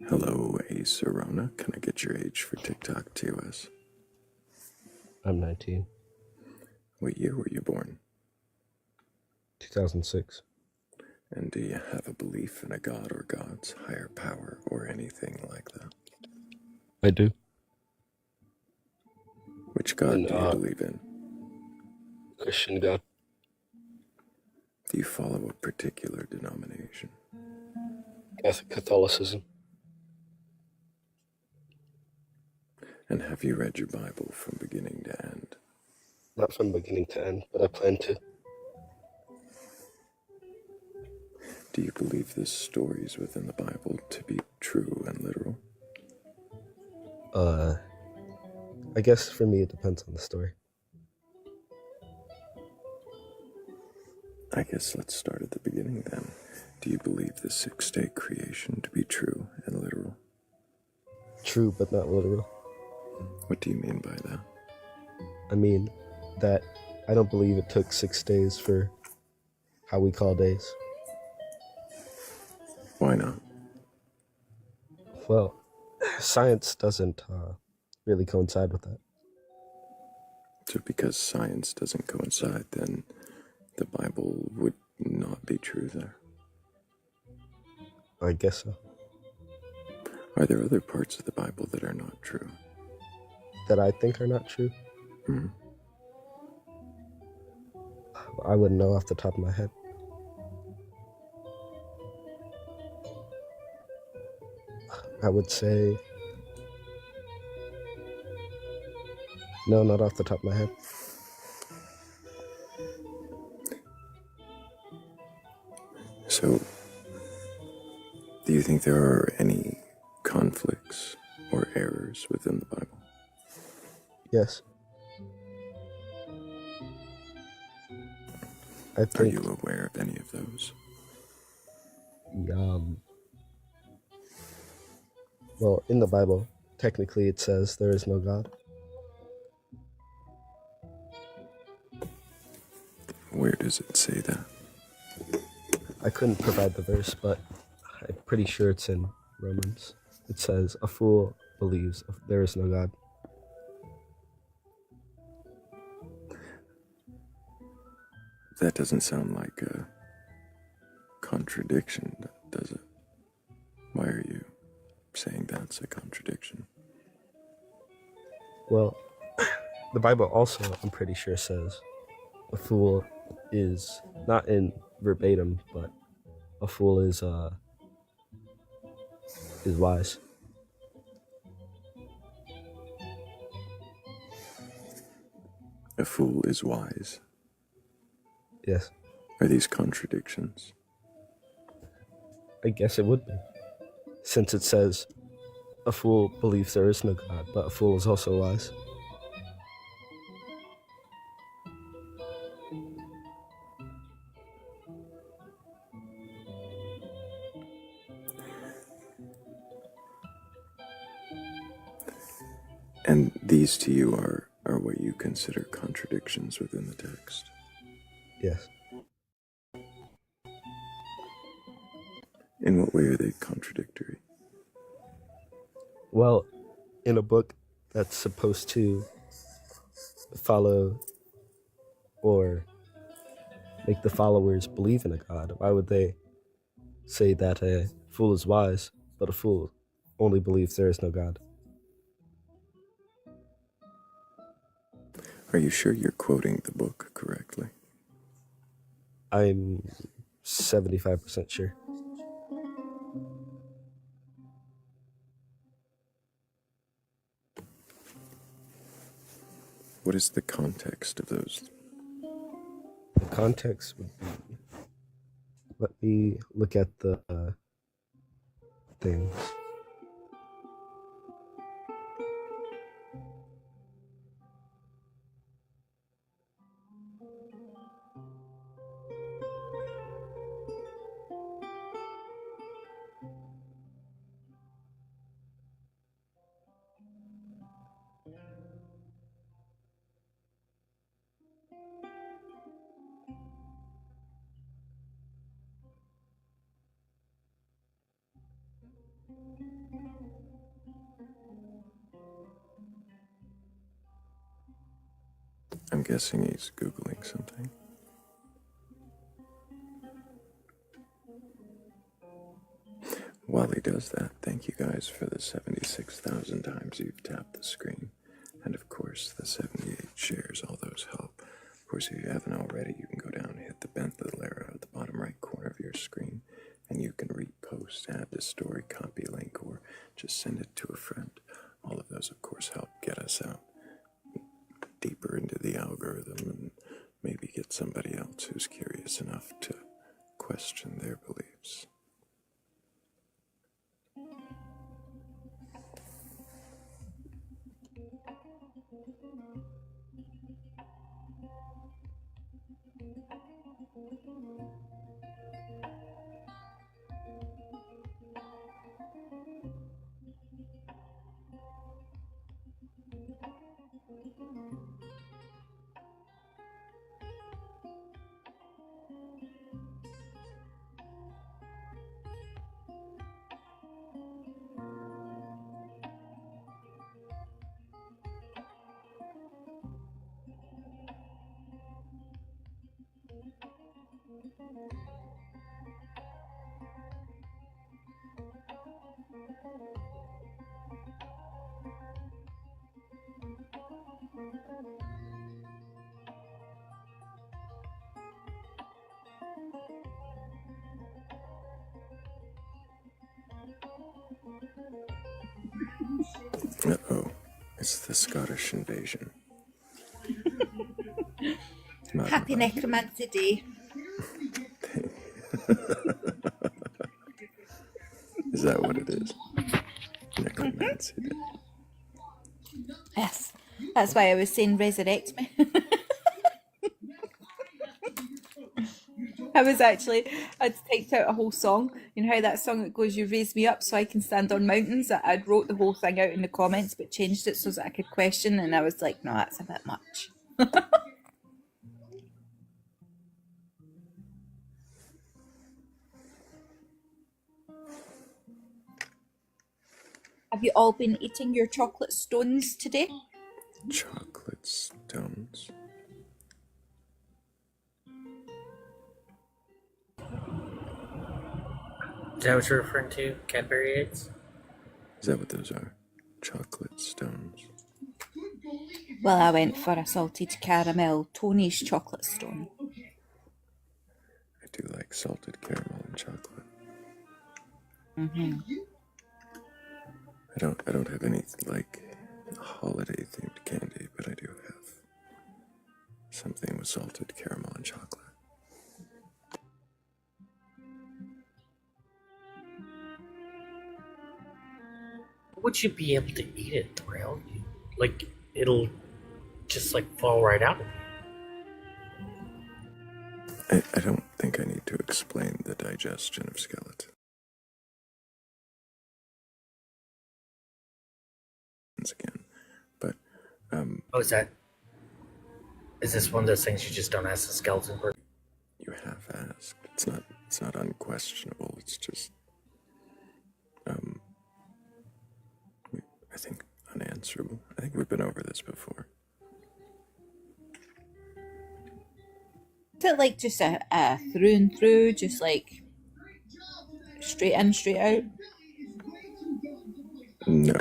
Hello, Ace Arona. Can I get your age for TikTok TOS? I'm 19. What year were you born? 2006. And do you have a belief in a god or gods, higher power, or anything like that? I do. Which god do you believe in? Christian God. Do you follow a particular denomination? Catholicism. And have you read your Bible from beginning to end? Not from beginning to end, but I plan to. Do you believe the stories within the Bible to be true and literal? I guess for me it depends on the story. I guess let's start at the beginning then. Do you believe the six-day creation to be true and literal? True, but not literal. What do you mean by that? I mean that I don't believe it took 6 days for how we call days. Why not? Well, science doesn't really coincide with that. So because science doesn't coincide, then the Bible would not be true there? I guess so. Are there other parts of the Bible that are not true? That I think are not true? Hmm. I wouldn't know off the top of my head. I would say... No, not off the top of my head. So, do you think there are any conflicts or errors within the Bible? Yes. I think... Are you aware of any of those? Well, in the Bible, technically it says there is no God. Where does it say that? I couldn't provide the verse, but I'm pretty sure it's in Romans. It says, a fool believes there is no God. That doesn't sound like a contradiction, does it? Why are you saying that's a contradiction? Well, the Bible also, I'm pretty sure, says a fool is, not in verbatim, but a fool is wise. A fool is wise. Yes. Are these contradictions? I guess it would be. Since it says, a fool believes there is no God, but a fool is also wise. And these to you are what you consider contradictions within the text? Yes. In what way are they contradictory? Well, in a book that's supposed to follow or make the followers believe in a God, why would they say that a fool is wise, but a fool only believes there is no God. Are you sure you're quoting the book correctly? I'm 75% sure. What is the context of those? The context would be, let me look at the things. I'm guessing he's Googling something. While he does that, thank you guys for the 76,000 times you've tapped the screen. And of course, the 78 shares, all those help. Of course, if you haven't already, you can go down and hit the bent little arrow at the bottom right corner of your screen, and you can repost, add to story, copy link, or just send it to a friend. All of those, of course, help get us out deeper into the algorithm and maybe get somebody else who's curious enough to question their beliefs. Uh-oh, it's the Scottish invasion. Happy Necromancy Day. Is that what it is? Necromancy Day. Yes, that's why I was saying resurrect me. I'd typed out a whole song. You know how that song that goes, "You raise me up so I can stand on mountains"? I'd wrote the whole thing out in the comments, but changed it so that I could question, and I was like, no, that's a bit much. Have you all been eating your chocolate stones today? Chocolate stones? Is that what you're referring to? Cadbury eggs? Is that what those are? Chocolate stones? Well, I went for a salted caramel Tony's chocolate stone. I do like salted caramel and chocolate. Mm-hmm. I don't have any like holiday themed candy, but I do have something with salted caramel and chocolate. Would you be able to eat it, Thrayle? Like, it'll just like fall right out of you. I don't think I need to explain the digestion of skeletons again, but Oh, is this one of those things you just don't ask the skeleton person? you have asked. It's not unquestionable. It's just I think unanswerable. I think we've been over this before. Is it like just a through and through, just like straight in, straight out? No.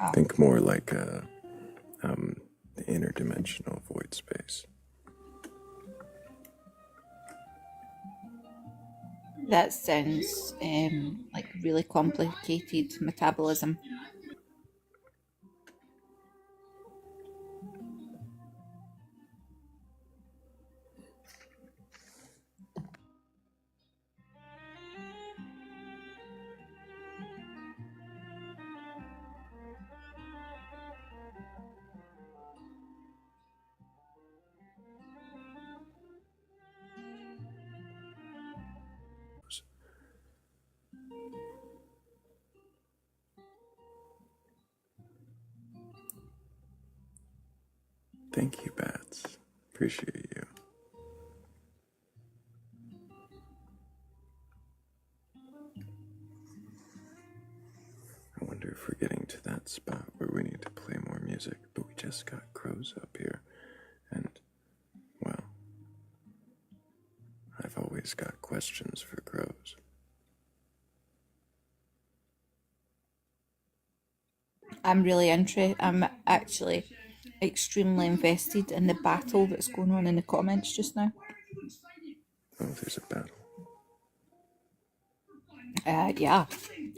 Oh. Think more like the interdimensional void space. That sounds like really complicated metabolism. Thank you, Bats. Appreciate you. I wonder if we're getting to that spot where we need to play more music, but we just got crows up here, and, well, I've always got questions for crows. I'm actually extremely invested in the battle that's going on in the comments just now. Oh, there's a battle. Yeah,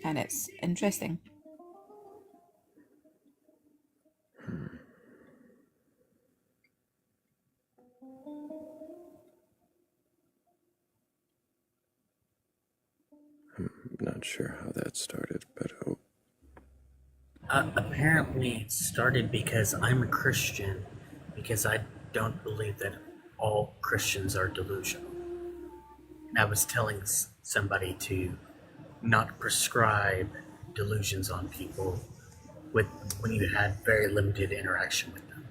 and it's interesting. I'm not sure how that started, but oh. Apparently, it started because I'm a Christian, because I don't believe that all Christians are delusional. And I was telling somebody to not prescribe delusions on people when you had very limited interaction with them.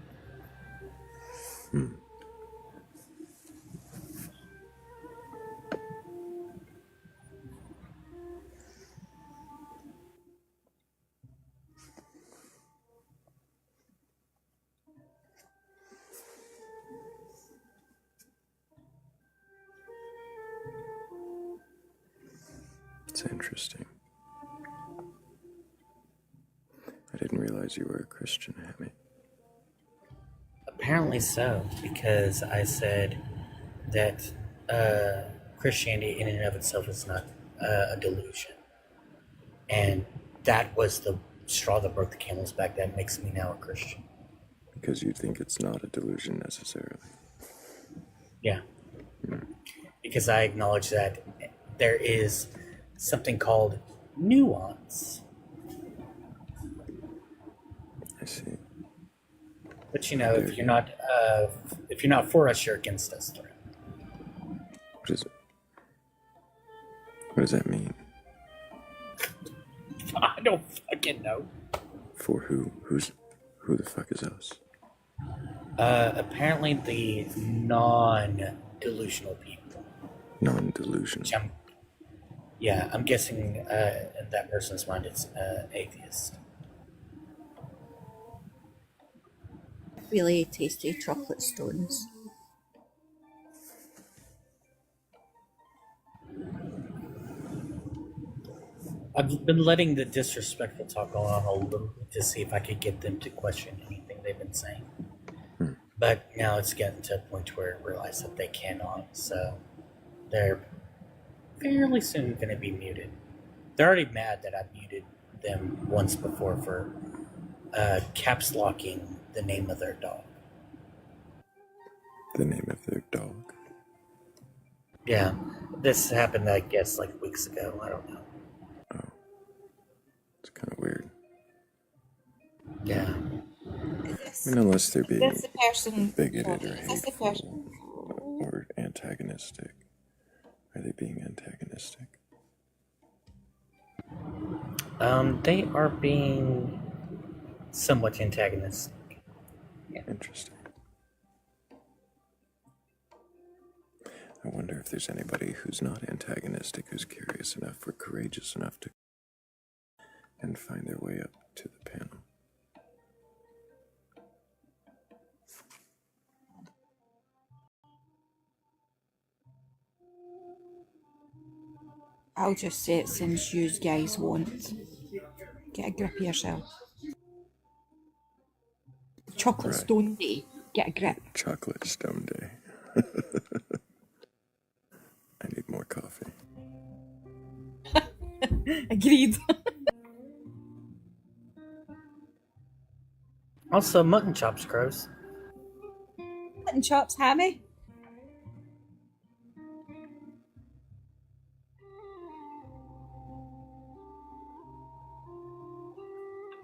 It's interesting. I didn't realize you were a Christian, Hammy. Apparently so, because I said that Christianity in and of itself is not a delusion. And that was the straw that broke the camel's back that makes me now a Christian. Because you think it's not a delusion necessarily. Yeah. Because I acknowledge that there is something called nuance. I see. But you know, if you're not for us, you're against us. What does that mean? I don't fucking know. For who? Who the fuck is us? Apparently the non-delusional people. Non-delusional. I'm guessing in that person's mind it's atheist. Really tasty chocolate stones. I've been letting the disrespectful talk go on a little bit to see if I could get them to question anything they've been saying. But now it's getting to a point where I realize that they cannot, so they're fairly soon going to be muted. They're already mad that I muted them once before for caps locking the name of their dog. The name of their dog? Yeah, this happened, I guess, like weeks ago. I don't know. Oh. It's kind of weird. Yeah. I mean, unless they're being That's the person. bigoted or hateful or antagonistic. Are they being antagonistic? They are being somewhat antagonistic. Yeah. Interesting. I wonder if there's anybody who's not antagonistic, who's curious enough or courageous enough to and find their way up to the panel. I'll just say it since you guys won't. Get a grip of yourself. Chocolate Right. Stone Day. Get a grip. Chocolate Stone Day. I need more coffee. Agreed. Also, mutton chops, Crows. Mutton chops, Hammy.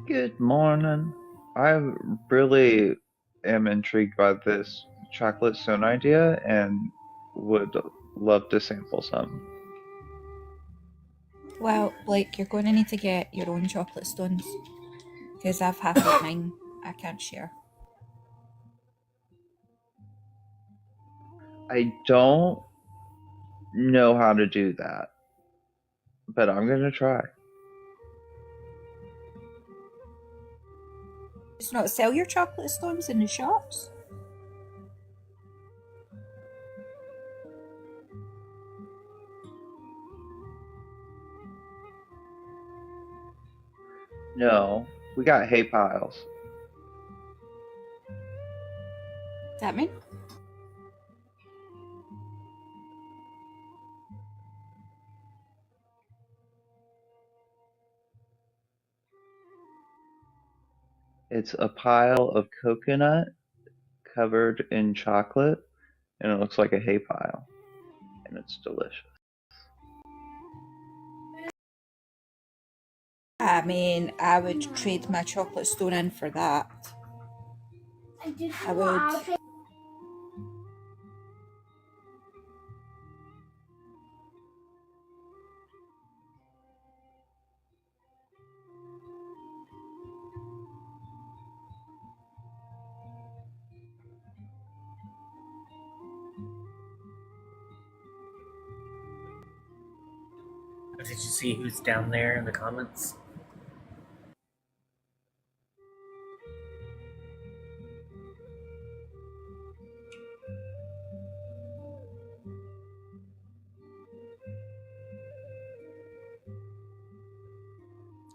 Good morning. I really am intrigued by this chocolate stone idea and would love to sample some. Well, Blake, you're going to need to get your own chocolate stones. Because I've half of mine. I can't share. I don't know how to do that, but I'm gonna try. It's not sell your chocolate stones in the shops? No, we got hay piles. Does that mean? It's a pile of coconut covered in chocolate, and it looks like a hay pile, and it's delicious. I mean, I would trade my chocolate stone in for that. I would. Did you see who's down there in the comments?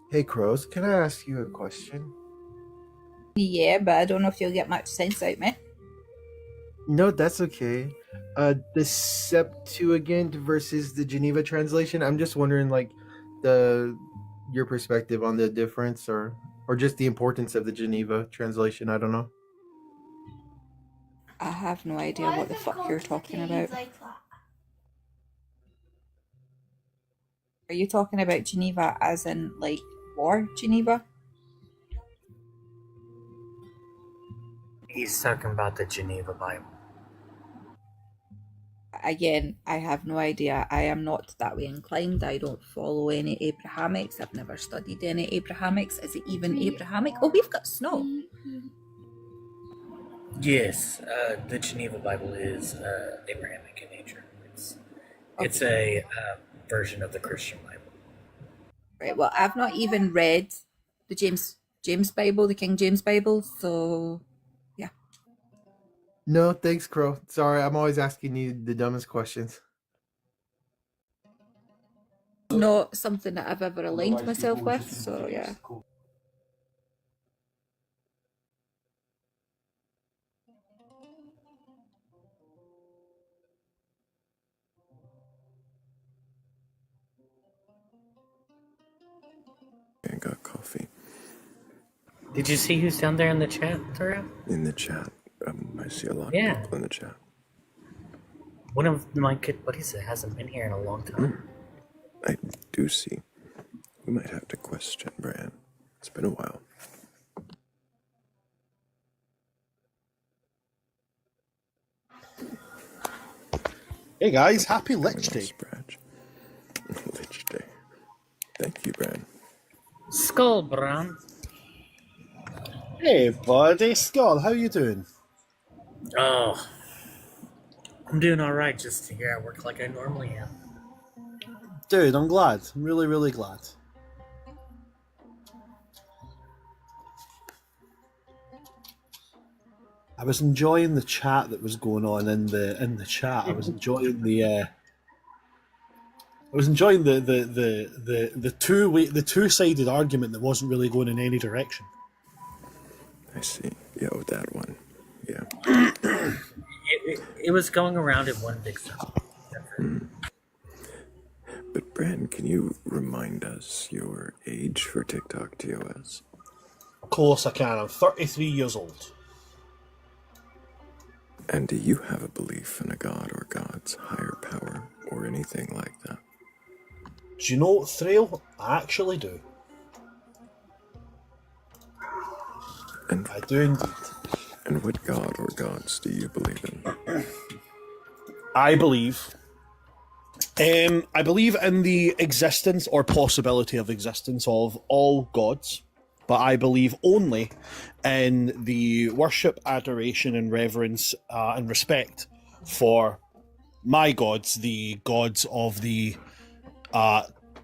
Hey, Crows, can I ask you a question? Yeah, but I don't know if you'll get much sense out of me. No, that's okay. The Septuagint versus the Geneva translation. I'm just wondering, like, your perspective on the difference, or just the importance of the Geneva translation. I don't know. I have no idea what the fuck you're talking about. Are you talking about Geneva as in, like, war Geneva? He's talking about the Geneva Bible. Again, I have no idea. I am not that way inclined. I don't follow any Abrahamics. I've never studied any Abrahamics. Is it even Abrahamic? Oh, we've got snow. Yes, the Geneva Bible is Abrahamic in nature. It's a version of the Christian Bible. Right. Well, I've not even read the James Bible, the King James Bible. So, yeah. No, thanks, Crow. Sorry, I'm always asking you the dumbest questions. Not something that I've ever aligned myself with. So, yeah. I got coffee. Did you see who's down there in the chat, Thrayle? In the chat. I see a lot of Yeah. people in the chat. One of my good buddies that hasn't been here in a long time. I do see. We might have to question Bran. It's been a while. Hey guys, happy Lich Day. Lich Day. Thank you, Bran. Skull, Bran. Hey buddy, Skull, how you doing? Oh, I'm doing alright just here at work like I normally am. Dude, I'm glad. I'm really, really glad. I was enjoying the chat that was going on in the chat. I was enjoying the I was enjoying the two-sided argument that wasn't really going in any direction. I see. Yo, that one. Yeah. It was going around in one big circle. But Bran, can you remind us your age for TikTok TOS? Of course I can. I'm 33 years old. And do you have a belief in a god or gods, higher power, or anything like that? Do you know, Thrayle? I actually do. And I do indeed. And what god or gods do you believe in? I believe in the existence or possibility of existence of all gods, but I believe only in the worship, adoration, and reverence and respect for my gods, the gods of the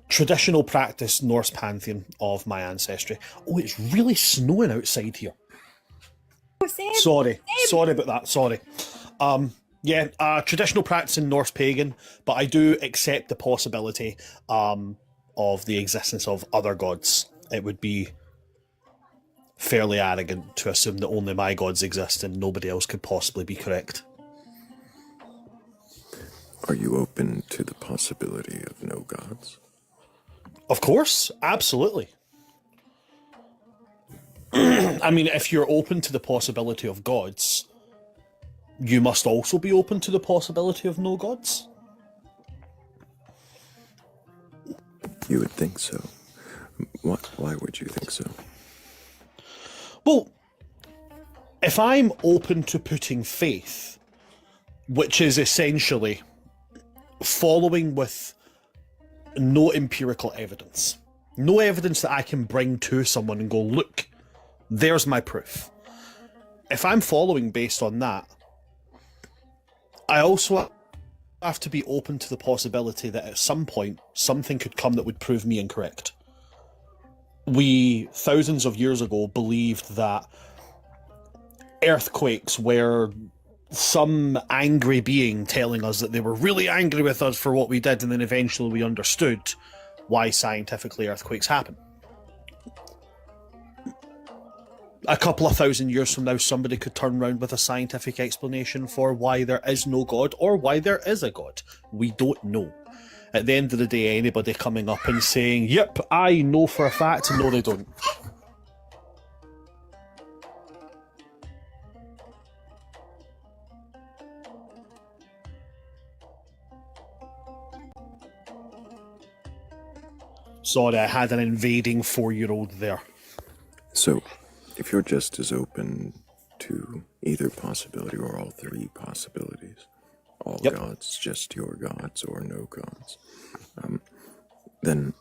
traditional practice Norse pantheon of my ancestry. Oh, it's really snowing outside here. Sorry about that. Sorry. Traditional practice in Norse pagan, but I do accept the possibility of the existence of other gods. It would be fairly arrogant to assume that only my gods exist and nobody else could possibly be correct. Are you open to the possibility of no gods? Of course, absolutely. I mean, if you're open to the possibility of gods, you must also be open to the possibility of no gods. You would think so. Why would you think so? Well, if I'm open to putting faith, which is essentially following with no empirical evidence, no evidence that I can bring to someone and go, look, there's my proof. If I'm following based on that, I also have to be open to the possibility that at some point something could come that would prove me incorrect. We, thousands of years ago, believed that earthquakes were some angry being telling us that they were really angry with us for what we did, and then eventually we understood why scientifically earthquakes happen. A couple of thousand years from now, somebody could turn around with a scientific explanation for why there is no God or why there is a God. We don't know. At the end of the day, anybody coming up and saying, yep, I know for a fact, no, they don't. Sorry, I had an invading 4-year-old there. So, if you're just as open to either possibility or all three possibilities, all gods, just your gods, or no gods, then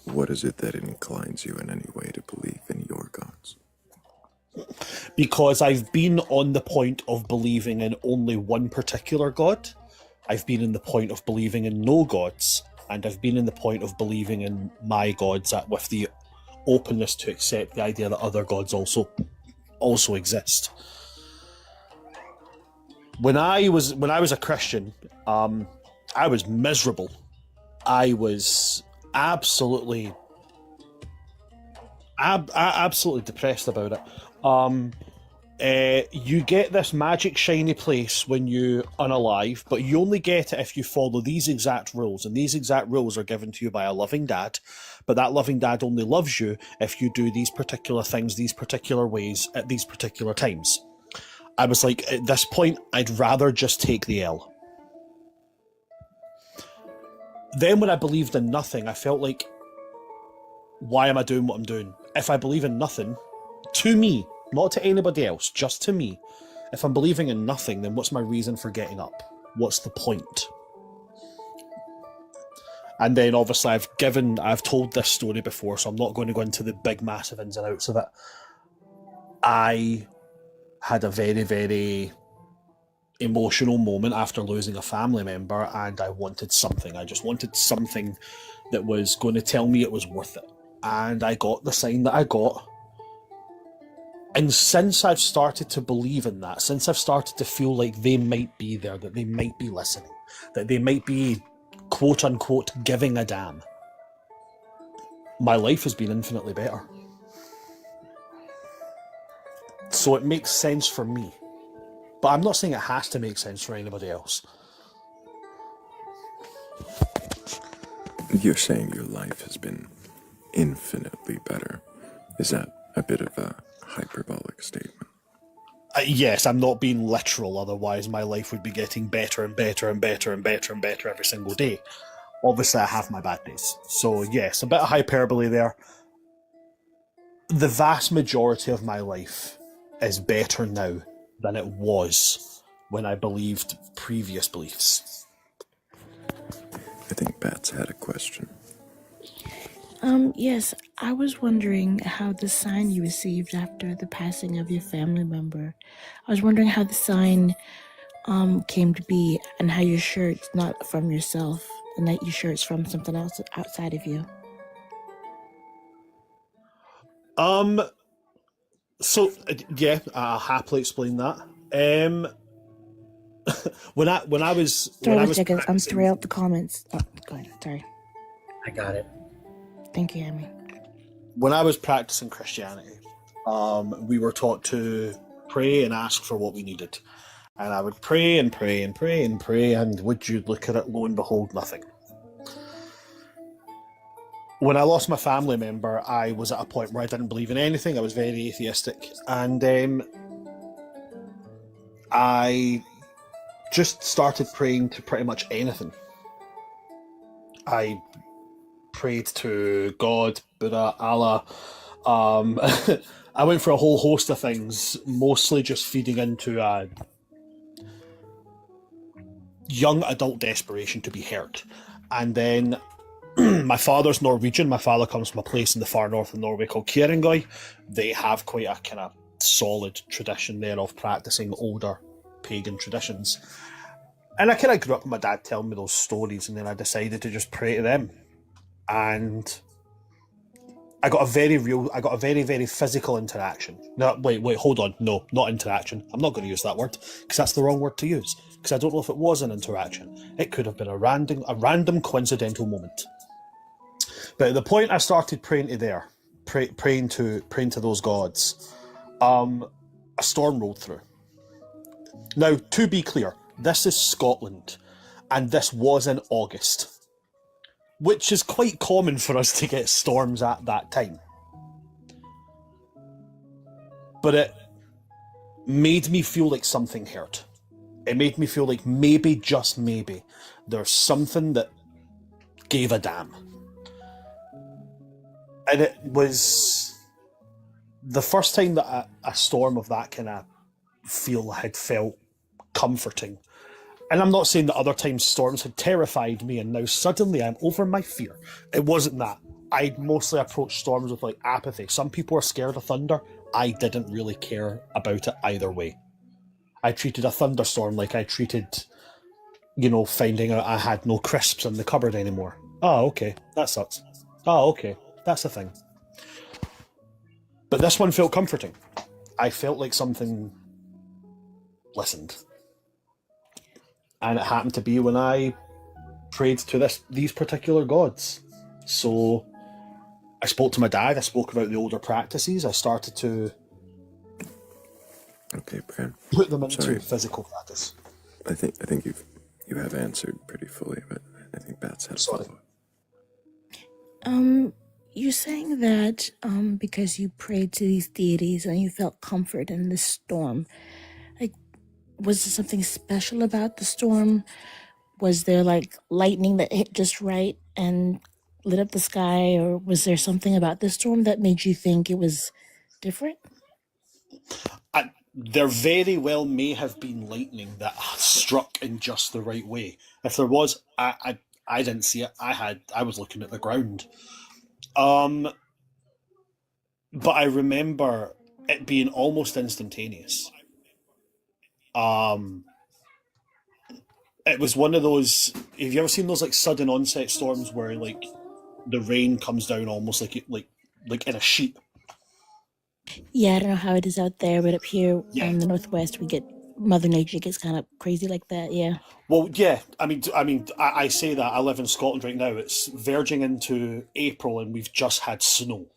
what is it that inclines you in any way to believe in your gods? Because I've been on the point of believing in only one particular god, I've been in the point of believing in no gods, and I've been in the point of believing in my gods with the openness to accept the idea that other gods also exist. When I was a Christian, I was miserable. I was absolutely depressed about it. You get this magic shiny place when you unalive, but you only get it if you follow these exact rules, and these exact rules are given to you by a loving dad, but that loving dad only loves you if you do these particular things, these particular ways, at these particular times. I was like, at this point, I'd rather just take the L. Then when I believed in nothing, I felt like, why am I doing what I'm doing? If I believe in nothing, to me, not to anybody else, just to me, if I'm believing in nothing, then what's my reason for getting up? What's the point? And then obviously I've told this story before, so I'm not going to go into the big massive ins and outs of it. I had a very, very emotional moment after losing a family member, and I wanted something. I just wanted something that was going to tell me it was worth it. And I got the sign that I got. And since I've started to believe in that, since I've started to feel like they might be there, that they might be listening, that they might be quote unquote giving a damn, my life has been infinitely better. So it makes sense for me. But I'm not saying it has to make sense for anybody else. You're saying your life has been infinitely better. Is that a bit of a hyperbolic statement? Yes, I'm not being literal, otherwise my life would be getting better and better and better and better and better every single day. Obviously, I have my bad days. So, yes, a bit of hyperbole there. The vast majority of my life is better now than it was when I believed previous beliefs. I think Bats had a question. Yes, I was wondering how the sign you received after the passing of your family member. I was wondering how the sign came to be and how you're sure it's not from yourself and that you're sure it's from something else outside of you. So yeah, I'll happily explain that. When I was I'm Thrayle out the comments. Oh, go ahead. Sorry. I got it. Thank you, Amy. When I was practicing Christianity, we were taught to pray and ask for what we needed. And I would pray and pray and pray and pray, and would you look at it, lo and behold, nothing. When I lost my family member, I was at a point where I didn't believe in anything. I was very atheistic. And I just started praying to pretty much anything. I prayed to God, Buddha, Allah. I went for a whole host of things, mostly just feeding into a young adult desperation to be heard. And then my father's Norwegian. My father comes from a place in the far north of Norway called Kjerringøy. They have quite a kind of solid tradition there of practicing older pagan traditions. And I kind of grew up with my dad telling me those stories, and then I decided to just pray to them. And I got a very, very physical interaction. No, wait, hold on. No, not interaction. I'm not going to use that word, because that's the wrong word to use. Because I don't know if it was an interaction. It could have been a random coincidental moment. But at the point I started praying to praying to those gods, a storm rolled through. Now, to be clear, this is Scotland, and this was in August, which is quite common for us to get storms at that time. But it made me feel like something hurt. It made me feel like maybe, just maybe, there's something that gave a damn. And it was the first time that a storm of that kind of feel had felt comforting. And I'm not saying that other times storms had terrified me and now suddenly I'm over my fear. It wasn't that. I mostly approached storms with like apathy. Some people are scared of thunder. I didn't really care about it either way. I treated a thunderstorm like I treated, finding out I had no crisps in the cupboard anymore. Oh, okay, that sucks. Oh, okay, that's a thing. But this one felt comforting. I felt like something listened. And it happened to be when I prayed to these particular gods. So I spoke to my dad, I spoke about the older practices, I started to put them into physical practice. I think you have answered pretty fully, but I think Bats had a follow-up. You're saying that because you prayed to these deities and you felt comfort in this storm, like, was there something special about the storm? Was there like lightning that hit just right and lit up the sky, or was there something about the storm that made you think it was different? There very well may have been lightning that struck in just the right way. If there was, I didn't see it. I was looking at the ground. But I remember it being almost instantaneous. It was one of those. Have you ever seen those like sudden onset storms where like the rain comes down almost like in a sheet? Yeah, I don't know how it is out there, but up here in the Northwest, we get Mother Nature gets kind of crazy like that. Yeah. Well, yeah. I say that I live in Scotland right now. It's verging into April, and we've just had snow.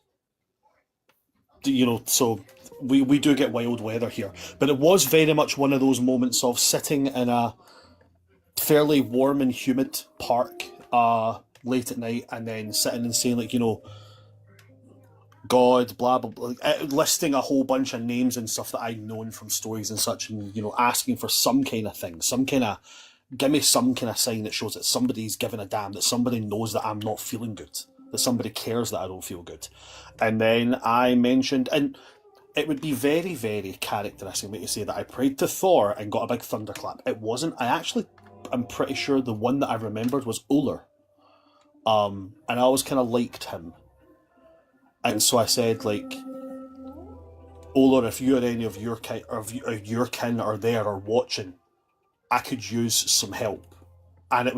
So we do get wild weather here. But it was very much one of those moments of sitting in a fairly warm and humid park late at night, and then sitting and saying, like, God, blah blah blah, listing a whole bunch of names and stuff that I'd known from stories and such, and asking for some kind of thing, give me some kind of sign that shows that somebody's given a damn, that somebody knows that I'm not feeling good, that somebody cares that I don't feel good. And then I mentioned, and it would be very, very characteristic to say that I prayed to Thor and got a big thunderclap. It wasn't. I'm pretty sure the one that I remembered was Uller. And I always kind of liked him. And so I said, like, Uller, if you or any of your kin are there or watching, I could use some help. And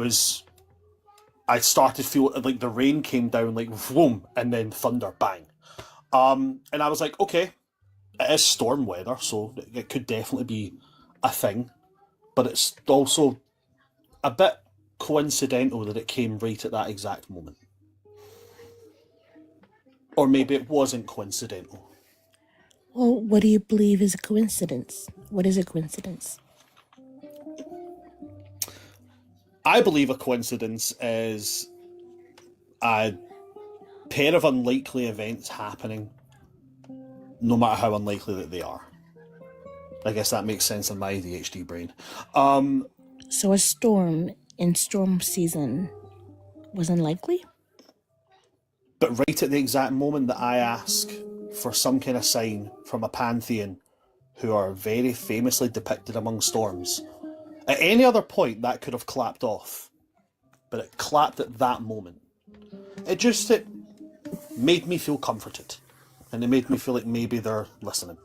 I started feeling like the rain came down, like, vroom, and then thunder, bang. And I was like, okay, it is storm weather, so it could definitely be a thing. But it's also a bit coincidental that it came right at that exact moment. Or maybe it wasn't coincidental. Well, what do you believe is a coincidence? What is a coincidence? I believe a coincidence is a pair of unlikely events happening, no matter how unlikely that they are. I guess that makes sense in my ADHD brain. So a storm in storm season was unlikely? But right at the exact moment that I ask for some kind of sign from a pantheon who are very famously depicted among storms, at any other point that could have clapped off. But it clapped at that moment. It made me feel comforted. And it made me feel like maybe they're listening.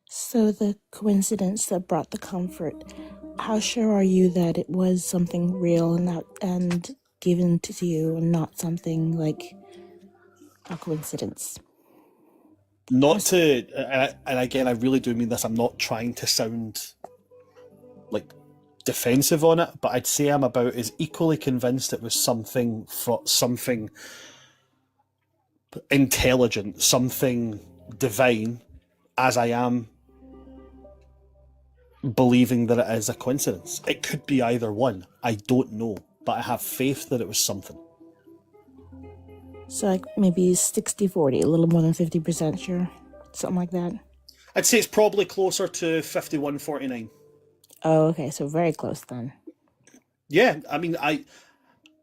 So the coincidence that brought the comfort, how sure are you that it was something real and given to you and not something like a coincidence? And again, I really do mean this, I'm not trying to sound like defensive on it, but I'd say I'm about as equally convinced it was something intelligent, something divine, as I am believing that it is a coincidence. It could be either one. I don't know, but I have faith that it was something. So like maybe 60-40, a little more than 50% sure, something like that. I'd say it's probably closer to 51-49. Oh, okay, so very close then. Yeah, I mean,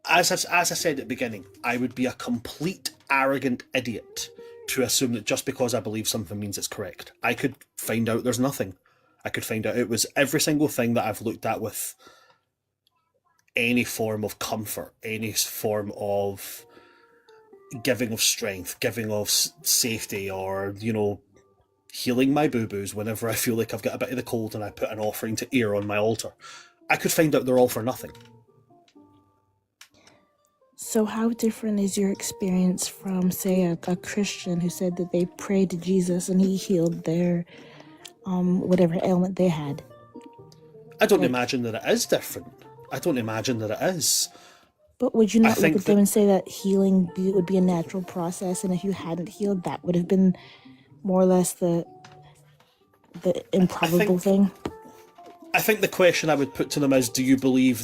as I said at the beginning, I would be a complete arrogant idiot to assume that just because I believe something means it's correct. I could find out there's nothing. I could find out it was every single thing that I've looked at with any form of comfort, any form of giving of strength, giving of safety, or, healing my boo-boos whenever I feel like I've got a bit of the cold and I put an offering to air on my altar. I could find out they're all for nothing. So how different is your experience from, say, a Christian who said that they prayed to Jesus and he healed their whatever ailment they had? I don't imagine that it is different. I don't imagine that it is. But would you not look at them and say that healing would be a natural process, and if you hadn't healed, that would have been more or less the improbable thing? I think the question I would put to them is, do you believe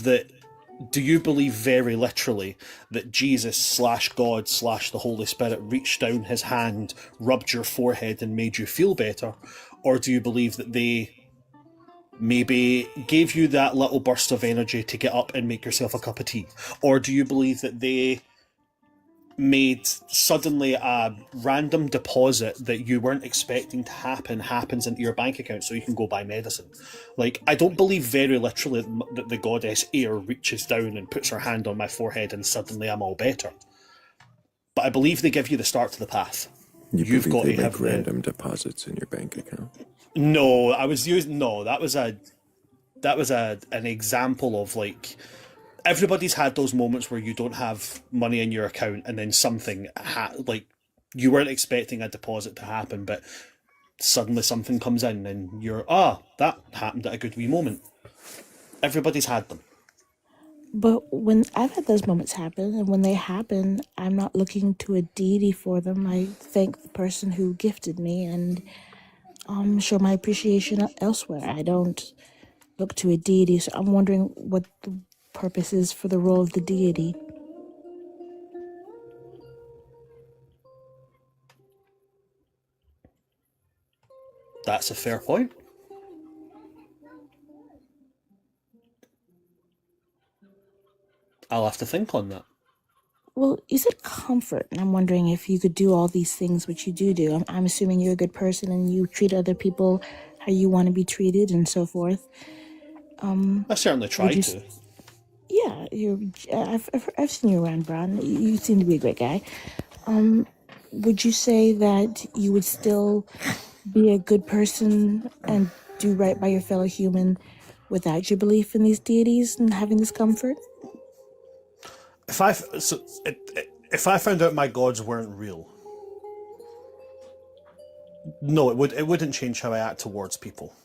very literally that Jesus / God / the Holy Spirit reached down his hand, rubbed your forehead and made you feel better? Or do you believe that they maybe gave you that little burst of energy to get up and make yourself a cup of tea? Or do you believe that they made suddenly a random deposit that you weren't expecting to happens into your bank account so you can go buy medicine? Like, I don't believe very literally that the goddess Air reaches down and puts her hand on my forehead and suddenly I'm all better. But I believe they give you the start to the path. You've got to have random deposits in your bank account. No, that was an example of, like, everybody's had those moments where you don't have money in your account and then something like you weren't expecting a deposit to happen, but suddenly something comes in and you're, that happened at a good wee moment. Everybody's had them. But when I've had those moments happen, and when they happen, I'm not looking to a deity for them. I thank the person who gifted me and show my appreciation elsewhere. I don't look to a deity, so I'm wondering what the purpose is for the role of the deity. That's a fair point. I'll have to think on that. Well, you said comfort, and I'm wondering if you could do all these things which you do. I'm assuming you're a good person and you treat other people how you want to be treated and so forth. I certainly try to. Yeah, I've seen you around, Bron. You seem to be a great guy. Would you say that you would still be a good person and do right by your fellow human without your belief in these deities and having this comfort? If I found out my gods weren't real, no, it wouldn't change how I act towards people.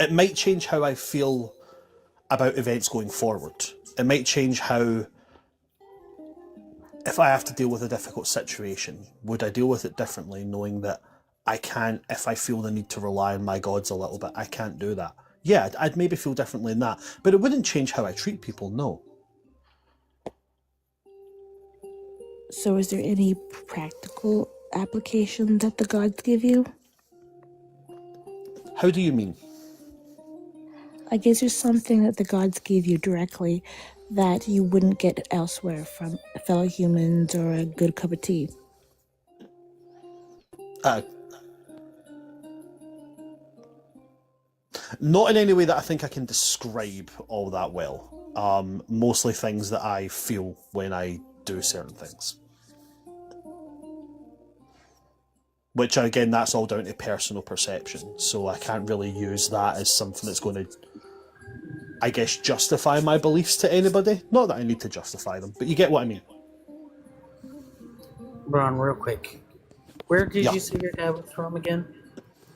It might change how I feel about events going forward. It might change how, if I have to deal with a difficult situation, would I deal with it differently, knowing that I can't, if I feel the need to rely on my gods a little bit, I can't do that. Yeah, I'd maybe feel differently in that, but it wouldn't change how I treat people, no. So is there any practical application that the gods give you? How do you mean? I guess there's something that the gods give you directly that you wouldn't get elsewhere from fellow humans or a good cup of tea. Not in any way that I think I can describe all that well. Mostly things that I feel when I do certain things. Which, again, that's all down to personal perception, so I can't really use that as something that's going to, I guess, justify my beliefs to anybody. Not that I need to justify them, but you get what I mean. Ron, real quick, where did you say your dad was from again?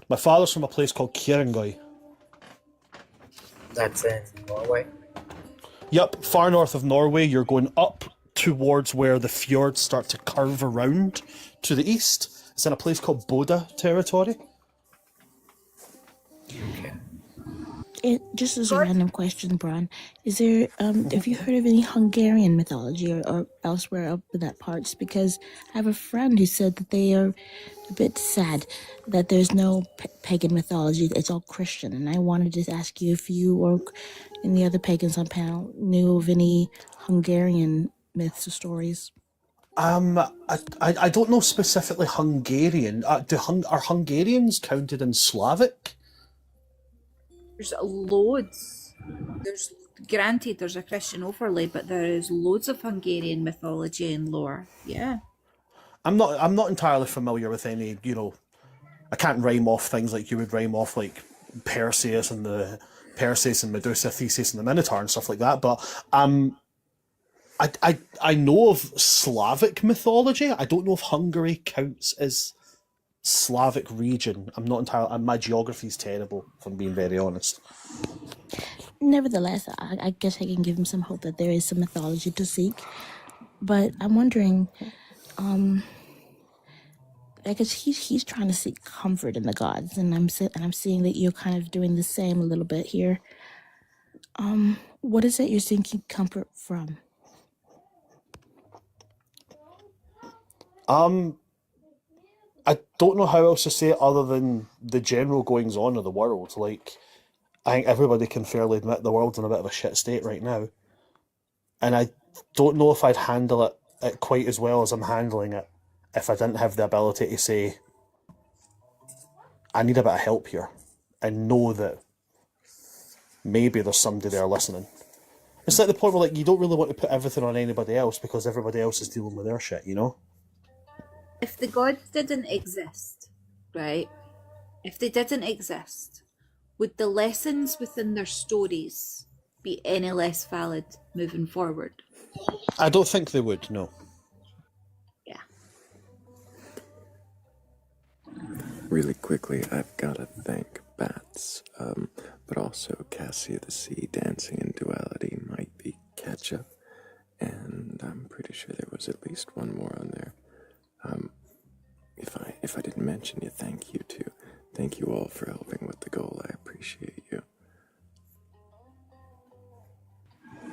My father's from a place called Kierangoy. That's in Norway? Yep, far north of Norway. You're going up towards where the fjords start to curve around to the east. It's in a place called Boda territory. It just as a random question, Bron, is there have you heard of any Hungarian mythology or elsewhere up in that parts? Because I have a friend who said that they are a bit sad that there's no pagan mythology; it's all Christian. And I wanted to ask you if you or any other pagans on panel knew of any Hungarian myths or stories. I don't know specifically Hungarian. Are Hungarians counted in Slavic? There's loads. There's granted there's a Christian overlay, but there is loads of Hungarian mythology and lore. Yeah. I'm not entirely familiar with any, I can't rhyme off things like you would rhyme off like Perseus and Medusa, Theseus and the Minotaur and stuff like that, but I know of Slavic mythology. I don't know if Hungary counts as Slavic region. I'm not entirely. My geography's terrible, if I'm being very honest. Nevertheless, I guess I can give him some hope that there is some mythology to seek. But I'm wondering, I guess he's trying to seek comfort in the gods, and I'm seeing that you're kind of doing the same a little bit here. What is it you're seeking comfort from? I don't know how else to say it other than the general goings on of the world. Like, I think everybody can fairly admit the world's in a bit of a shit state right now. And I don't know if I'd handle it quite as well as I'm handling it if I didn't have the ability to say, I need a bit of help here, and know that maybe there's somebody there listening. It's like the point where you don't really want to put everything on anybody else because everybody else is dealing with their shit, If the gods didn't exist, right? If they didn't exist, would the lessons within their stories be any less valid moving forward? I don't think they would, no. Yeah. Really quickly, I've got to thank Bats, but also Cassia the Sea, Dancing in Duality might be Ketchup, and I'm pretty sure there was at least one more on there. If I didn't mention you, thank you too. Thank you all for helping with the goal. I appreciate you.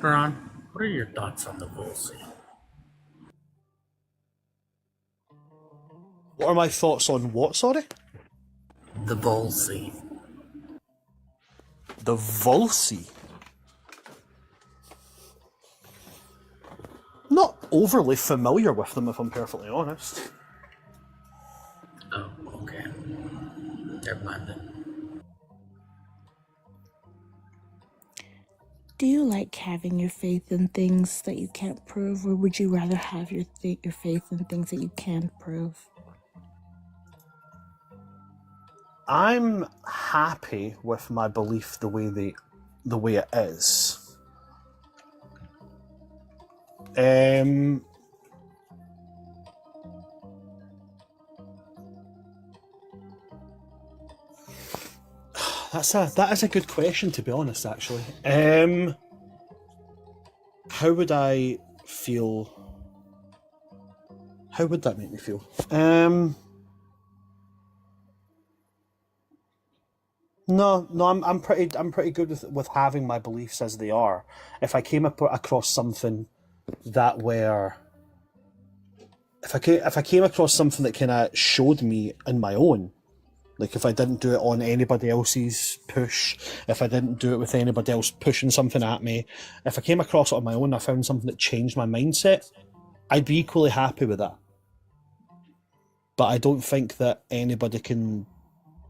Ron, what are your thoughts on the Volsey? What are my thoughts on what, sorry? The Volsey. The Volsey? Not overly familiar with them, if I'm perfectly honest. Oh, okay. Never mind then. Do you like having your faith in things that you can't prove, or would you rather have your faith in things that you can prove? I'm happy with my belief the way it is. That is a good question, to be honest, actually. How would I feel? How would that make me feel? No, I'm pretty good with having my beliefs as they are. If I came across something that were, if I came across something that kind of showed me in my own, like if I didn't do it on anybody else's push, if I didn't do it with anybody else pushing something at me, if I came across it on my own, I found something that changed my mindset, I'd be equally happy with that. But I don't think that anybody can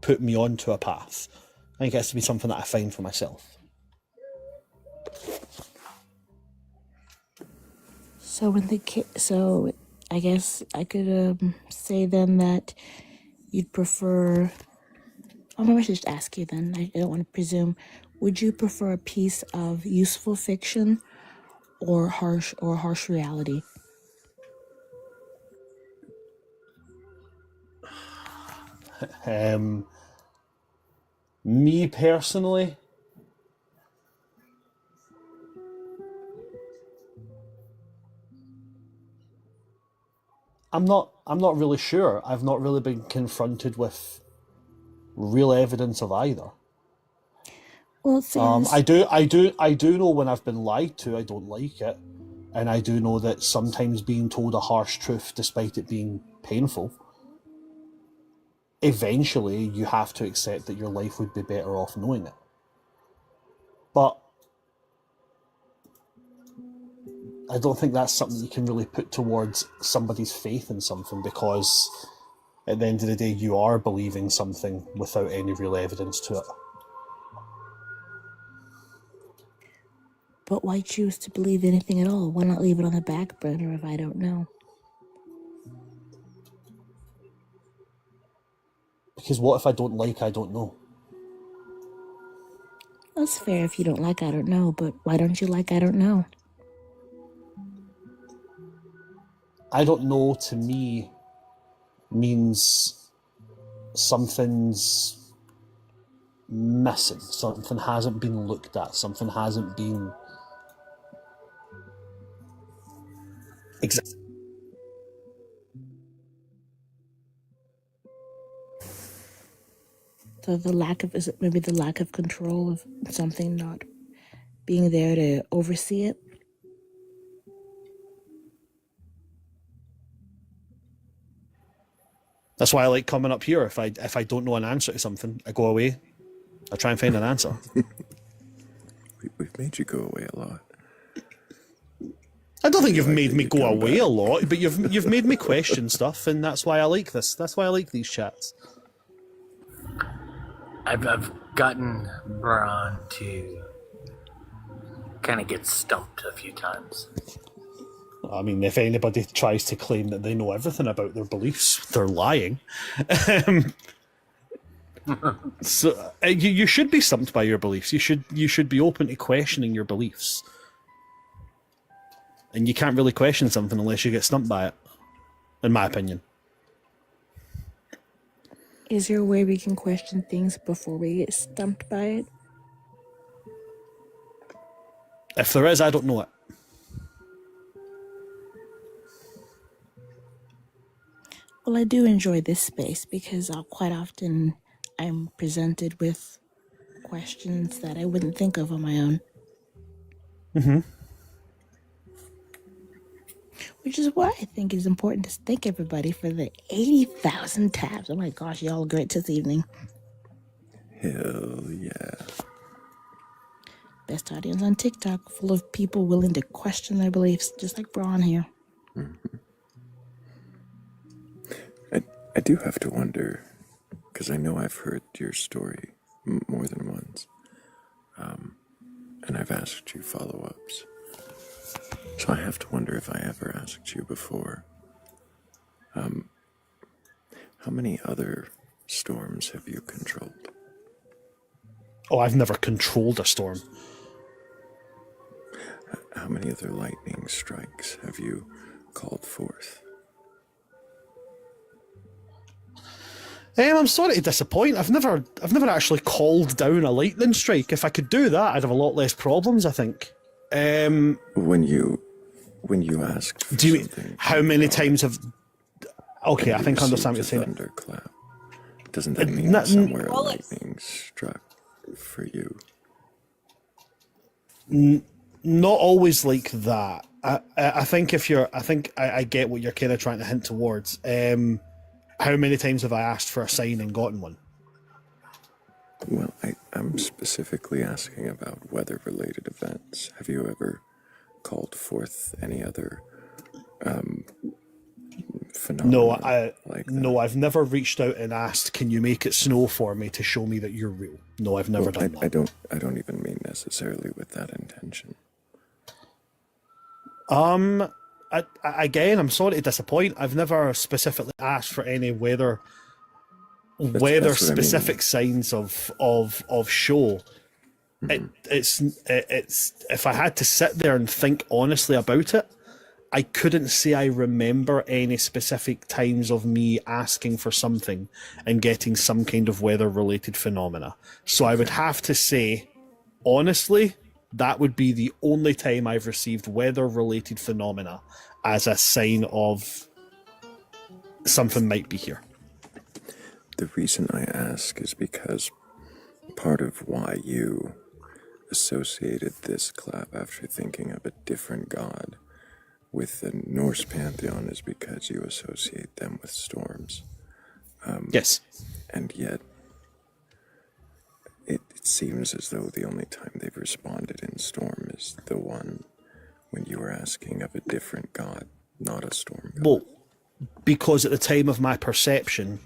put me onto a path. I think it has to be something that I find for myself. So so I guess I could say then that you'd prefer. Oh, maybe I should just ask you then. I don't want to presume. Would you prefer a piece of useful fiction or harsh reality? Me personally, I'm not really sure. I've not really been confronted with real evidence of either. Well, I do know when I've been lied to, I don't like it, and I do know that sometimes being told a harsh truth, despite it being painful, eventually you have to accept that your life would be better off knowing it. But I don't think that's something you can really put towards somebody's faith in something, because at the end of the day, you are believing something without any real evidence to it. But why choose to believe anything at all? Why not leave it on the back burner if I don't know? Because what if I don't like, I don't know? That's fair. If you don't like, I don't know. But why don't you like, I don't know? I don't know, to me, means something's missing. Something hasn't been looked at. Something hasn't been So is it maybe the lack of control of something not being there to oversee it? That's why I like coming up here. If I don't know an answer to something, I go away. I try and find an answer. We've made you go away a lot. I don't think you've made me go away a lot, but you've made me question stuff, and that's why I like this. That's why I like these chats. I've gotten Braun to kind of get stumped a few times. I mean, if anybody tries to claim that they know everything about their beliefs, they're lying. So you should be stumped by your beliefs. You should be open to questioning your beliefs. And you can't really question something unless you get stumped by it, in my opinion. Is there a way we can question things before we get stumped by it? If there is, I don't know it. Well, I do enjoy this space because quite often I'm presented with questions that I wouldn't think of on my own. Mm-hmm. Which is why I think it's important to thank everybody for the 80,000 tabs. Oh my gosh, y'all are great this evening. Hell yeah. Best audience on TikTok, full of people willing to question their beliefs, just like Braun here. Mm-hmm. I do have to wonder, because I know I've heard your story more than once, and I've asked you follow-ups. So I have to wonder if I ever asked you before, how many other storms have you controlled? Oh, I've never controlled a storm. How many other lightning strikes have you called forth? I'm sorry to disappoint. I've never actually called down a lightning strike. If I could do that, I'd have a lot less problems, I think. When you asked for do you mean something, how many times have? Okay, I think I understand what you're saying. Thunderclap. Doesn't that mean that somewhere a lightning struck for you? Not always like that. I think I get what you're kind of trying to hint towards. How many times have I asked for a sign and gotten one? Well, I'm specifically asking about weather-related events. Have you ever called forth any other phenomena? No, I've never reached out and asked, "Can you make it snow for me to show me that you're real?" No, I've never done that. I don't even mean necessarily with that intention. Again, I'm sorry to disappoint. I've never specifically asked for any weather specific signs of show. Mm-hmm. It's if I had to sit there and think honestly about it, I couldn't say I remember any specific times of me asking for something and getting some kind of weather related phenomena. So I would have to say, honestly, that would be the only time I've received weather-related phenomena as a sign of something might be here. The reason I ask is because part of why you associated this clap after thinking of a different god with the Norse pantheon is because you associate them with storms. Yes. And yet, it seems as though the only time they've responded in storm is the one when you were asking of a different god, not a storm god. Well, because at the time of my perception,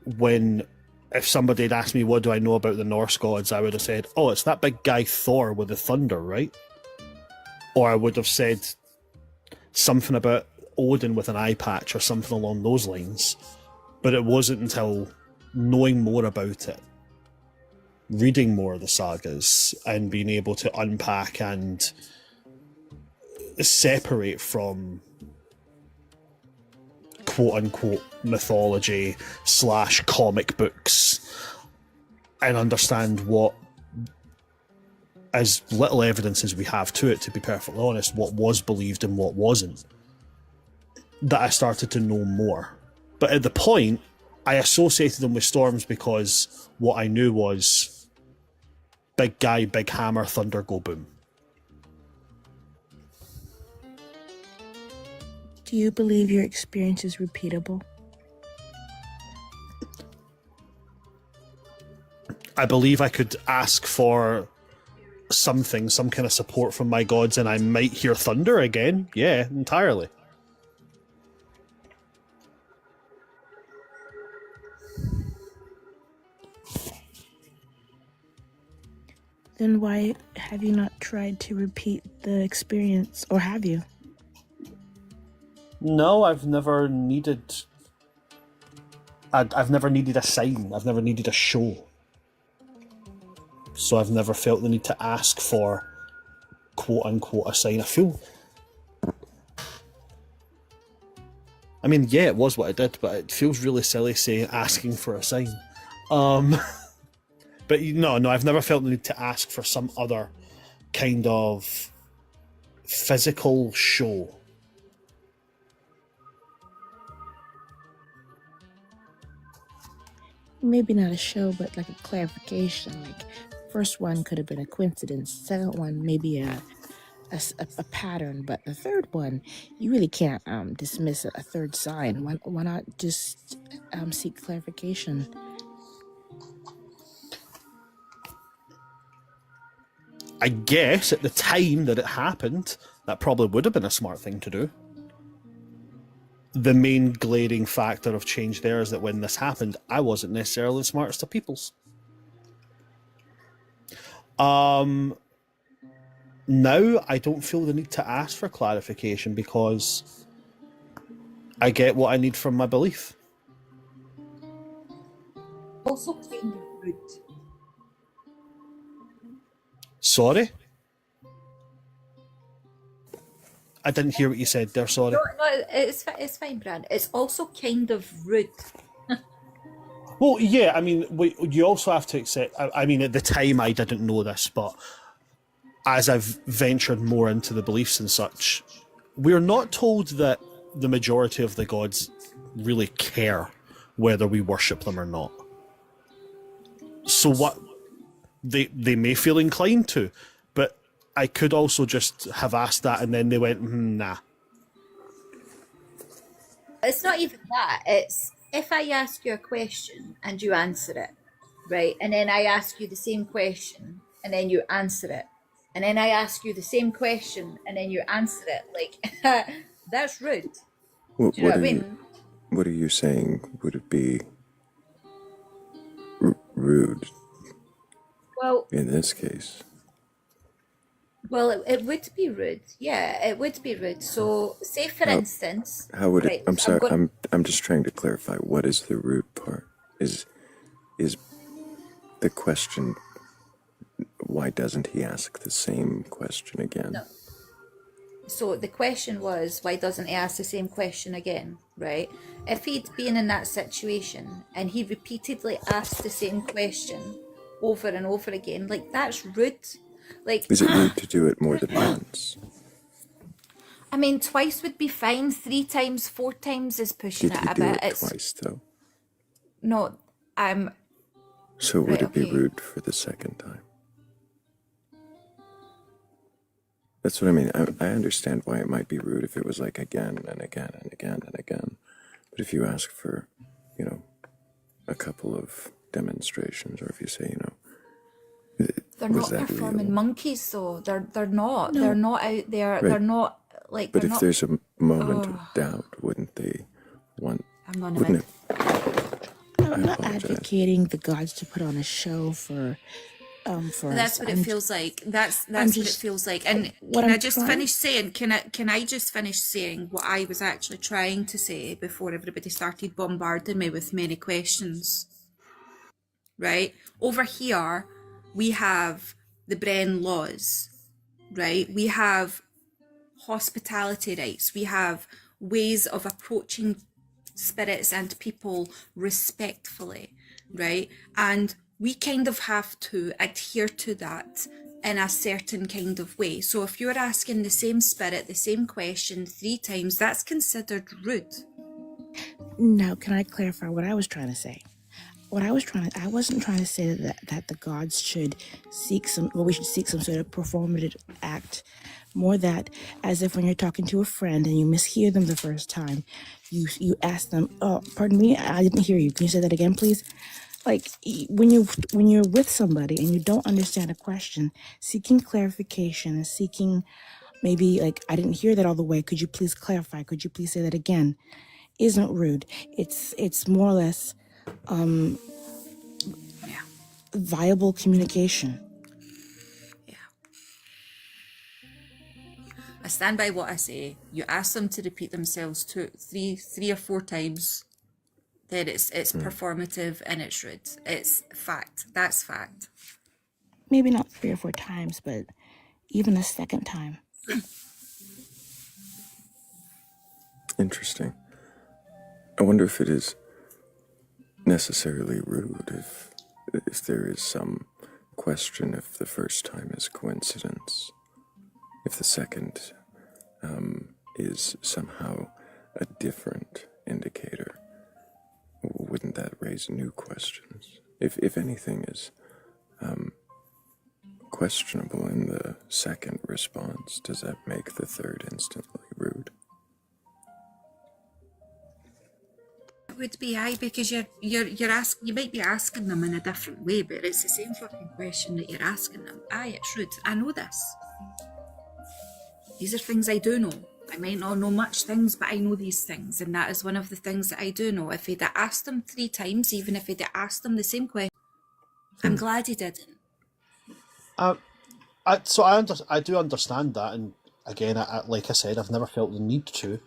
if somebody had asked me what do I know about the Norse gods, I would have said, oh, it's that big guy Thor with the thunder, right? Or I would have said something about Odin with an eye patch or something along those lines. But it wasn't until knowing more about it, reading more of the sagas, and being able to unpack and separate from quote-unquote mythology / comic books and understand what, as little evidence as we have to it, to be perfectly honest, what was believed and what wasn't, that I started to know more. But at the point, I associated them with storms because what I knew was big guy, big hammer, thunder, go boom. Do you believe your experience is repeatable? I believe I could ask for something, some kind of support from my gods, and I might hear thunder again. Yeah, entirely. Then why have you not tried to repeat the experience, or have you? No, I've never needed... I've never needed a sign. I've never needed a show. So I've never felt the need to ask for quote-unquote a sign. I mean, yeah, it was what I did, but it feels really silly saying asking for a sign. But no, I've never felt the need to ask for some other kind of physical show. Maybe not a show, but like a clarification. Like, first one could have been a coincidence. Second one, maybe a pattern. But the third one, you really can't dismiss a third sign. Why not just seek clarification? I guess at the time that it happened, that probably would have been a smart thing to do. The main glaring factor of change there is that when this happened, I wasn't necessarily the smartest of peoples. Now I don't feel the need to ask for clarification because I get what I need from my belief. Also kind of rude. Sorry? I didn't hear what you said there, sorry. No, it's fine, Brand. It's also kind of rude. Well, yeah, I mean, you also have to accept, I mean, at the time I didn't know this, but as I've ventured more into the beliefs and such, we're not told that the majority of the gods really care whether we worship them or not. So what, they may feel inclined to, but I could also just have asked that and then they went, nah. It's not even that. It's if I ask you a question and you answer it, right? And then I ask you the same question and then you answer it. And then I ask you the same question and then you answer it. Like, that's rude. Do you know what I mean? What are you saying? Would it be rude? Well, in this case. Well, it would be rude. Yeah, it would be rude. So, say for instance, how would right, it? I'm sorry. going- I'm just trying to clarify. What is the rude part? Is the question? Why doesn't he ask the same question again? No. So the question was, why doesn't he ask the same question again? Right? If he'd been in that situation and he repeatedly asked the same question over and over again, like that's rude. Like, is it rude to do it more than once? I mean, twice would be fine. 3 times, 4 times is pushing Did it he a do bit. it twice though? No, So would right, it be okay. rude for the second time? That's what I mean. I understand why it might be rude if it was like again and again and again and again. But if you ask for, a couple of demonstrations, or if you say, They're was not that performing real? monkeys, though. They're not. No. They're not out there. Right. They're not like. But they're if not, there's a moment of doubt, wouldn't they want? I'm not Wouldn't it? No, I'm not advocating the gods to put on a show for That's us. what it feels like. That's I'm what it just- feels like. And what can I I'm just trying- finish saying? Can I just finish saying what I was actually trying to say before everybody started bombarding me with many questions? Right over here, we have the Bren laws. Right, we have hospitality rights. We have ways of approaching spirits and people respectfully, right? And we kind of have to adhere to that in a certain kind of way. So if you're asking the same spirit the same question 3 times, that's considered rude. Now, can I clarify what I was trying to say? I wasn't trying to say that the gods should we should seek some sort of performative act. More that, as if when you're talking to a friend and you mishear them the first time, you ask them, "Oh, pardon me, I didn't hear you. Can you say that again, please?" Like when you're with somebody and you don't understand a question, seeking clarification and seeking maybe like, "I didn't hear that all the way. Could you please clarify? Could you please say that again?" Isn't rude. It's more or less viable communication. I stand by what I say. You ask them to repeat themselves 3 or 4 times, then it's performative and it's rude. It's fact. That's fact. Maybe not 3 or 4 times, but even a second time. Interesting. I wonder if it is necessarily rude if there is some question if the first time is coincidence, if the second is somehow a different indicator. Wouldn't that raise new questions? If anything is questionable in the second response, does that make the third instantly rude? It would be aye, because you're asking, you might be asking them in a different way, but it's the same fucking question that you're asking them. Aye, it's rude. I know this. These are things I do know. I might not know much things, but I know these things, and that is one of the things that I do know. If he'd asked them 3 times, even if he'd asked them the same question, I'm glad he didn't. I do understand that, and again, like I said, I've never felt the need to.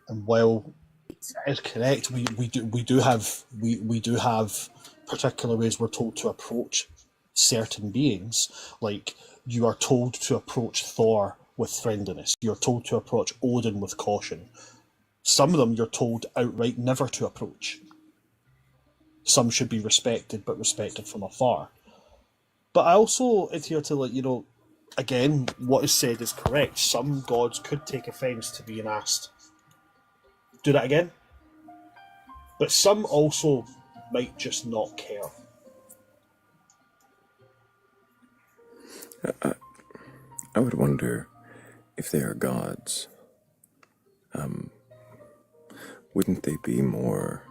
And while it is correct, we do have particular ways we're told to approach certain beings. Like, you are told to approach Thor with friendliness. You're told to approach Odin with caution. Some of them you're told outright never to approach. Some should be respected, but respected from afar. But I also adhere to, again, what is said is correct. Some gods could take offence to being asked, do that again. But some also might just not care. I would wonder if they are gods, wouldn't they be more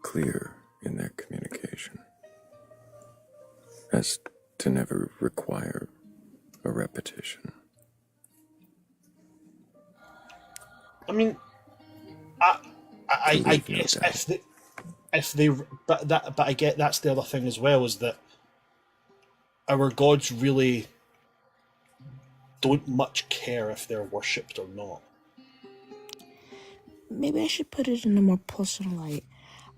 clear in their communication as to never require a repetition? I mean, I guess but I get that's the other thing as well, is that our gods really don't much care if they're worshipped or not. Maybe I should put it in a more personal light.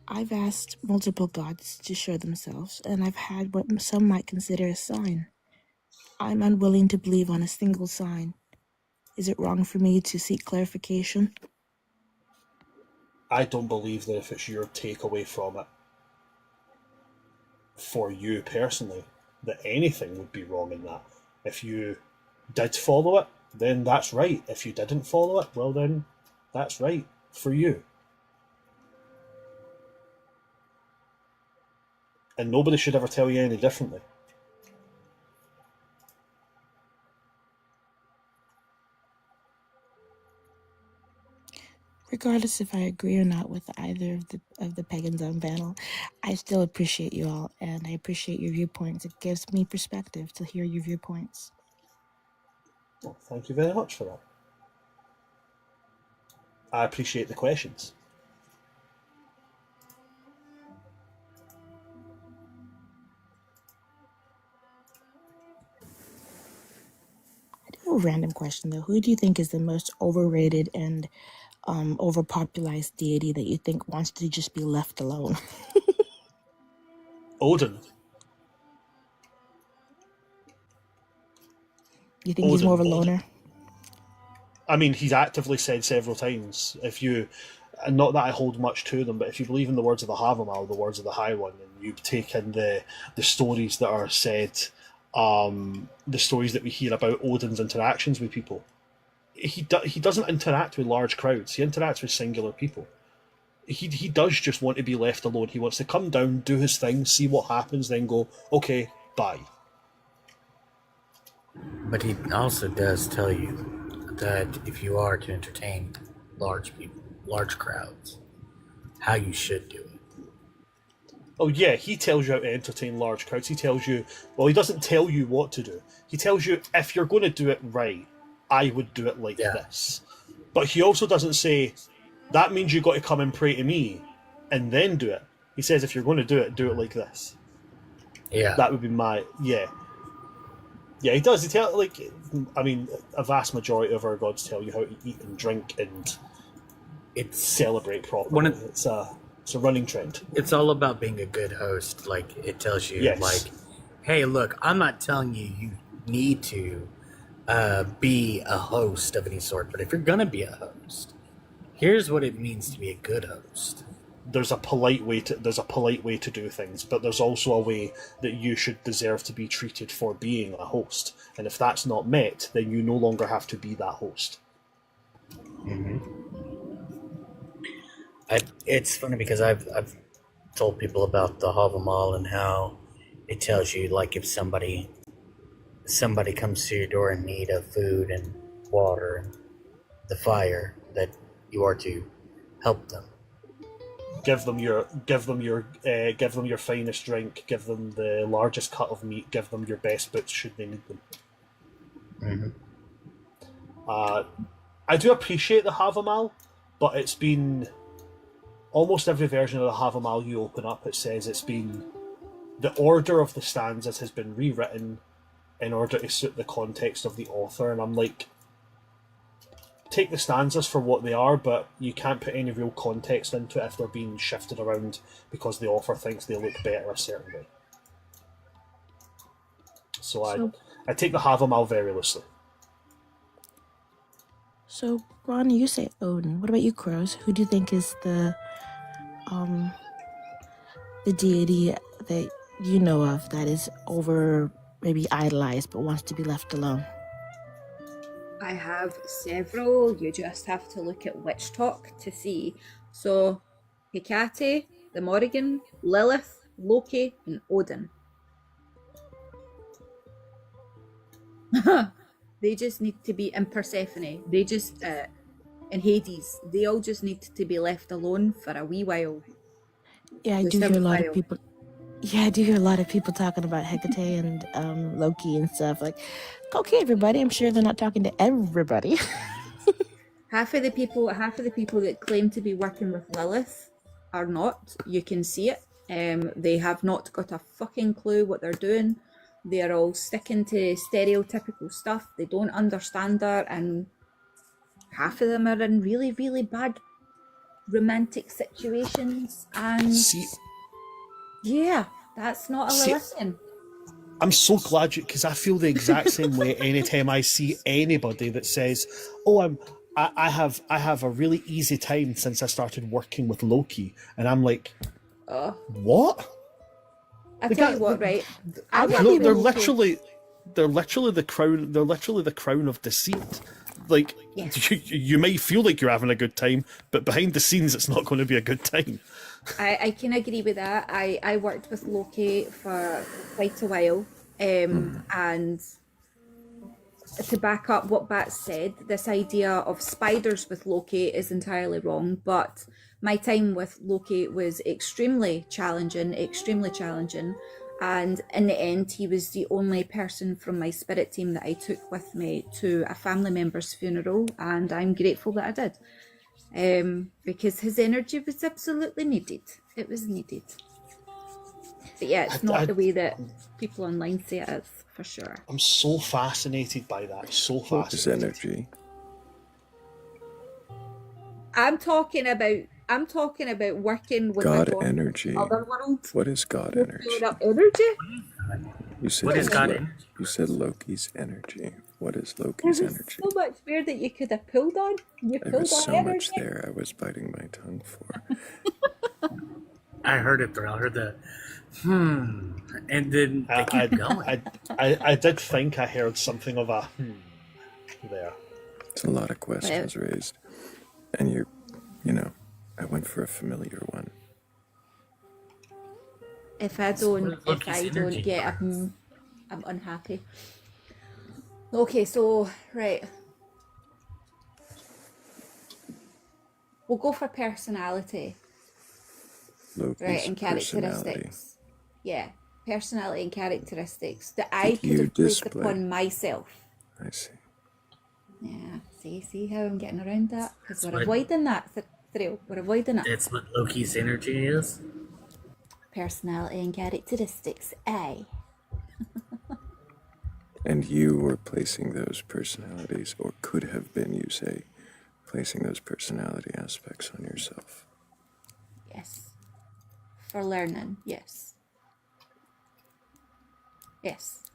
I've asked multiple gods to show themselves, and I've had what some might consider a sign. I'm unwilling to believe on a single sign. Is it wrong for me to seek clarification? I don't believe that if it's your takeaway from it, for you personally, that anything would be wrong in that. If you did follow it, then that's right. If you didn't follow it, well then, that's right for you. And nobody should ever tell you any differently. Regardless if I agree or not with either of the pagans on panel, I still appreciate you all, and I appreciate your viewpoints. It gives me perspective to hear your viewpoints. Well, thank you very much for that. I appreciate the questions. I do have a random question though. Who do you think is the most overrated and overpopularized deity that you think wants to just be left alone? Odin. You think he's more of a loner? I mean, he's actively said several times, and not that I hold much to them, but if you believe in the words of the Havamal, the words of the High One, and you take in the stories that are said, the stories that we hear about Odin's interactions with people, he doesn't interact with large crowds. He interacts with singular people. He does just want to be left alone. He wants to come down, do his thing, see what happens, then go, okay, bye. But he also does tell you that if you are to entertain large people, large crowds, how you should do it. Oh yeah, he tells you how to entertain large crowds. He tells you, well, he doesn't tell you what to do. He tells you, if you're going to do it right, I would do it like this. But he also doesn't say, that means you've got to come and pray to me and then do it. He says, if you're going to do it like this. Yeah. That would be my, yeah. Yeah, he does. He tell, like, I mean, a vast majority of our gods tell you how to eat and drink and celebrate properly. It's a running trend. It's all about being a good host. Like, it tells you, like, hey, look, I'm not telling you you need to be a host of any sort, but if you're going to be a host, here's what it means to be a good host. there's a polite way to do things, but there's also a way that you should deserve to be treated for being a host. And if that's not met, then you no longer have to be that host. Mm-hmm. It's funny because I've told people about the Havamal and how it tells you, like, if somebody comes to your door in need of food and water and the fire, that you are to help them. Give them your finest drink. Give them the largest cut of meat. Give them your best boots should they need them. Mm-hmm. I do appreciate the Havamal, but it's been almost every version of the Havamal you open up. It says it's been the order of the stanzas has been rewritten in order to suit the context of the author, and I'm like, take the stanzas for what they are, but you can't put any real context into it if they're being shifted around because the author thinks they look better a certain way. So I take the Havamal very loosely. So, Ron, you say Odin. What about you, Crows? Who do you think is the deity that you know of that is over maybe idolized but wants to be left alone? I have several. You just have to look at Witch Talk to see. So, Hecate, the Morrigan, Lilith, Loki, and Odin. They just need to be in Persephone. They just in Hades. They all just need to be left alone for a wee while. Yeah, I do hear a lot of people. Yeah, I do hear a lot of people talking about Hecate and Loki and stuff. Like, okay, everybody. I'm sure they're not talking to everybody. Half of the people that claim to be working with Lilith are not. You can see it. They have not got a fucking clue what they're doing. They are all sticking to stereotypical stuff. They don't understand her, and half of them are in really, really bad romantic situations. And yeah, that's not a Lilithian. I'm so glad because I feel the exact same way anytime I see anybody that says, "Oh, I have a really easy time since I started working with Loki," and I'm like, "What?" I tell you what, right? They're literally the crown. They're literally the crown of deceit. Like, you might feel like you're having a good time, but behind the scenes, it's not going to be a good time. I can agree with that. I worked with Loki for quite a while, and to back up what Bat said, this idea of spiders with Loki is entirely wrong, but my time with Loki was extremely challenging, and in the end he was the only person from my spirit team that I took with me to a family member's funeral, and I'm grateful that I did, because his energy was absolutely needed. It was needed. But yeah, it's not the way that people online say it is, for sure. I'm so fascinated by that. So fascinated. Energy. I'm talking about working with God a god energy. Other world. What is God energy? Up energy? You said what is God energy? You said Loki's energy. What is Loki's energy? So much there that you could have pulled on. There was so much there I was biting my tongue for. I heard it, Thrayle. I heard the and then they keep going. I did think I heard something of a there. It's a lot of questions raised, and you know, I went for a familiar one. If I don't get I'm unhappy. Okay, so right. We'll go for personality. Loki's right, and characteristics. Yeah, personality and characteristics that I could have placed upon myself. I see. Yeah, see how I'm getting around that? Because we're avoiding that, Thrayle. We're avoiding it. That's what Loki's energy is? Personality and characteristics, aye. And you were placing those personalities, or could have been, you say, placing those personality aspects on yourself. Yes. For learning, yes. Yes.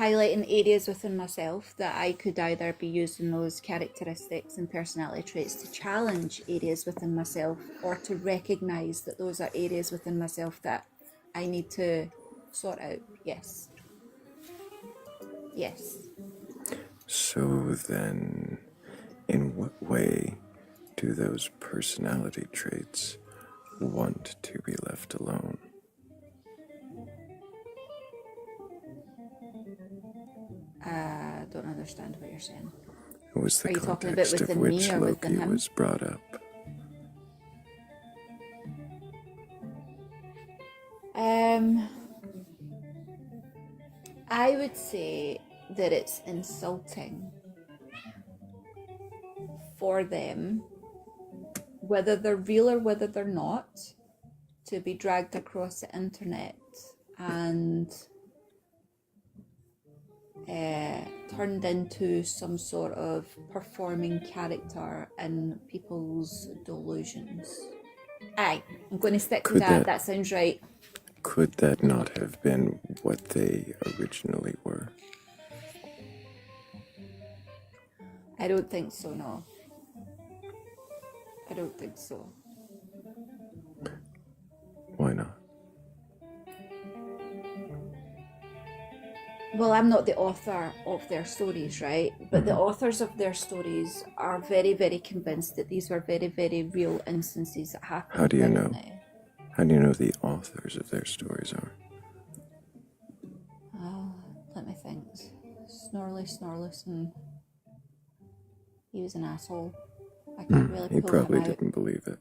highlighting areas within myself that I could either be using those characteristics and personality traits to challenge areas within myself, or to recognize that those are areas within myself that I need to sort out. Yes. Yes. So then, in what way do those personality traits want to be left alone? I don't understand what you're saying. It was the Are you talking about context of within which me or within Loki him? was brought up. I would say that it's insulting for them, whether they're real or whether they're not, to be dragged across the internet and turned into some sort of performing character in people's delusions. Aye, I'm going to stick with that. That sounds right. Could that not have been what they originally were? I don't think so, no. I don't think so. Why not? Well, I'm not the author of their stories, right? But the authors of their stories are very, very convinced that these were very, very real instances that happened. How do you know? How do you know the authors of their stories are? Oh, let me think. Snorlison. He was an asshole. I can't really pull He probably him out. didn't believe it.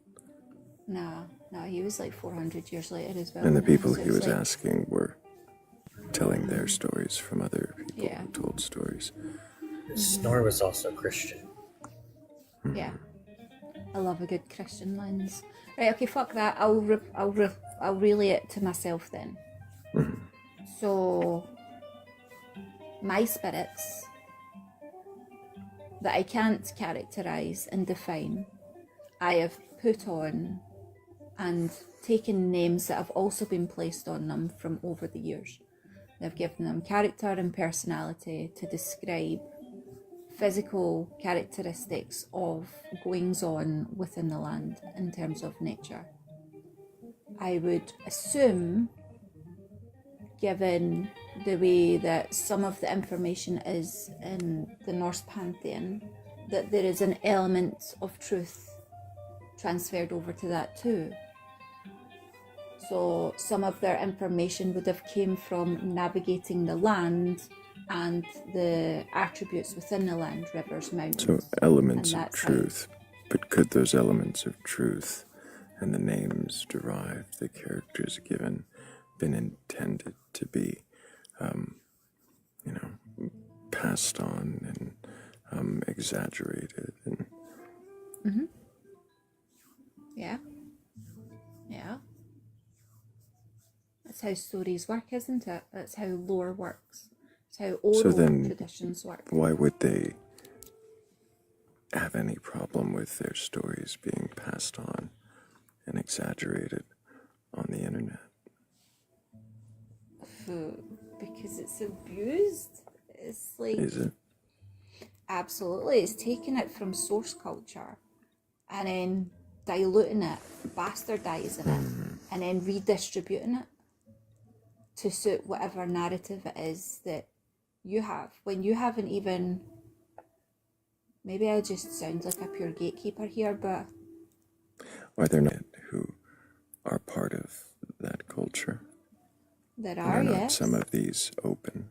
No, he was like 400 years later as well. And the people So he it's was like, asking were telling their stories from other people yeah. who told stories. Snore was also Christian. Yeah. I love a good Christian lens. Right, okay, fuck that. I'll relay it to myself then. So, my spirits that I can't characterize and define, I have put on and taken names that have also been placed on them from over the years. They've given them character and personality to describe physical characteristics of goings on within the land in terms of nature. I would assume, given the way that some of the information is in the Norse pantheon, that there is an element of truth transferred over to that too. So some of their information would have came from navigating the land and the attributes within the land, rivers, mountains. So elements and of that's truth. But could those elements of truth and the names derived, the characters given, been intended to be, passed on and exaggerated? And Mm-hmm. Yeah. Yeah. That's how stories work, isn't it? That's how lore works. That's how oral so then, traditions work. why would they have any problem with their stories being passed on and exaggerated on the internet? Because it's abused. It's like... Is it? Absolutely. It's taking it from source culture and then diluting it, bastardizing it, and then redistributing it to suit whatever narrative it is that you have. When you haven't even... Maybe I just sound like a pure gatekeeper here, but... Are there not who are part of that culture? There And are, not yes. some of these open?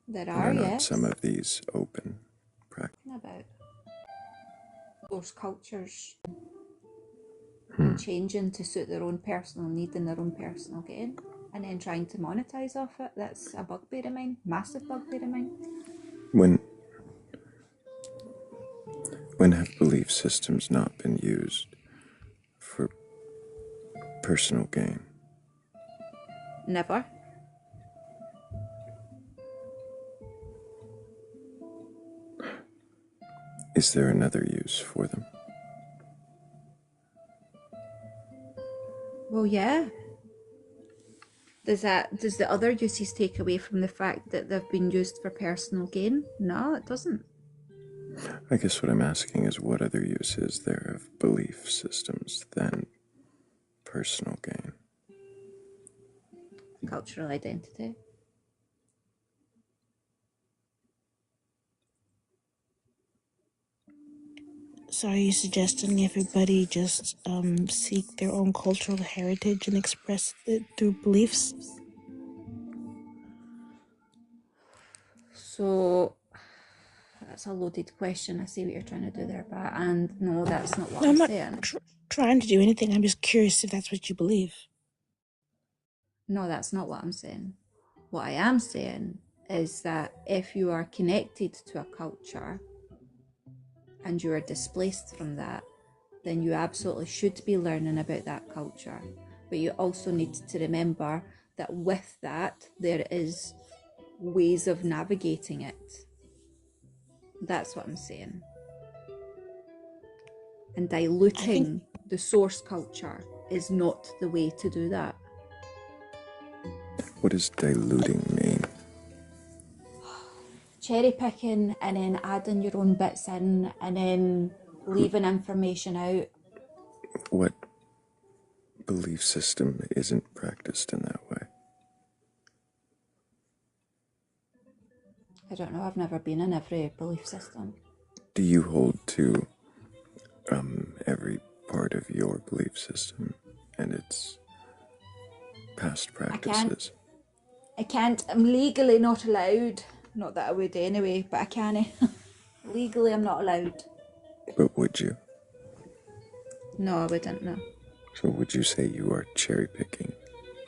There And are, not yes. some of these open? About those cultures Hmm. changing to suit their own personal need and their own personal gain, and then trying to monetize off it. That's a bugbear of mine, massive bugbear of mine. When have belief systems not been used for personal gain? Never. Is there another use for them? Well, yeah. Does the other uses take away from the fact that they've been used for personal gain? No, it doesn't. I guess what I'm asking is what other use is there of belief systems than personal gain? Cultural identity. So are you suggesting everybody just seek their own cultural heritage and express it through beliefs? So that's a loaded question. I see what you're trying to do there, but and no, that's not what No, I'm I'm not saying. trying to do anything. I'm just curious if that's what you believe. No, that's not what I'm saying. What I am saying is that if you are connected to a culture and you are displaced from that, then you absolutely should be learning about that culture. But you also need to remember that with that, there is ways of navigating it. That's what I'm saying. And diluting the source culture is not the way to do that. What does diluting mean? Cherry picking and then adding your own bits in and then leaving information out. What belief system isn't practiced in that way? I don't know, I've never been in every belief system. Do you hold to every part of your belief system and its past practices? I can't. I'm legally not allowed. Not that I would anyway, but I can't. Legally, I'm not allowed. But would you? No, I wouldn't, no. So would you say you are cherry picking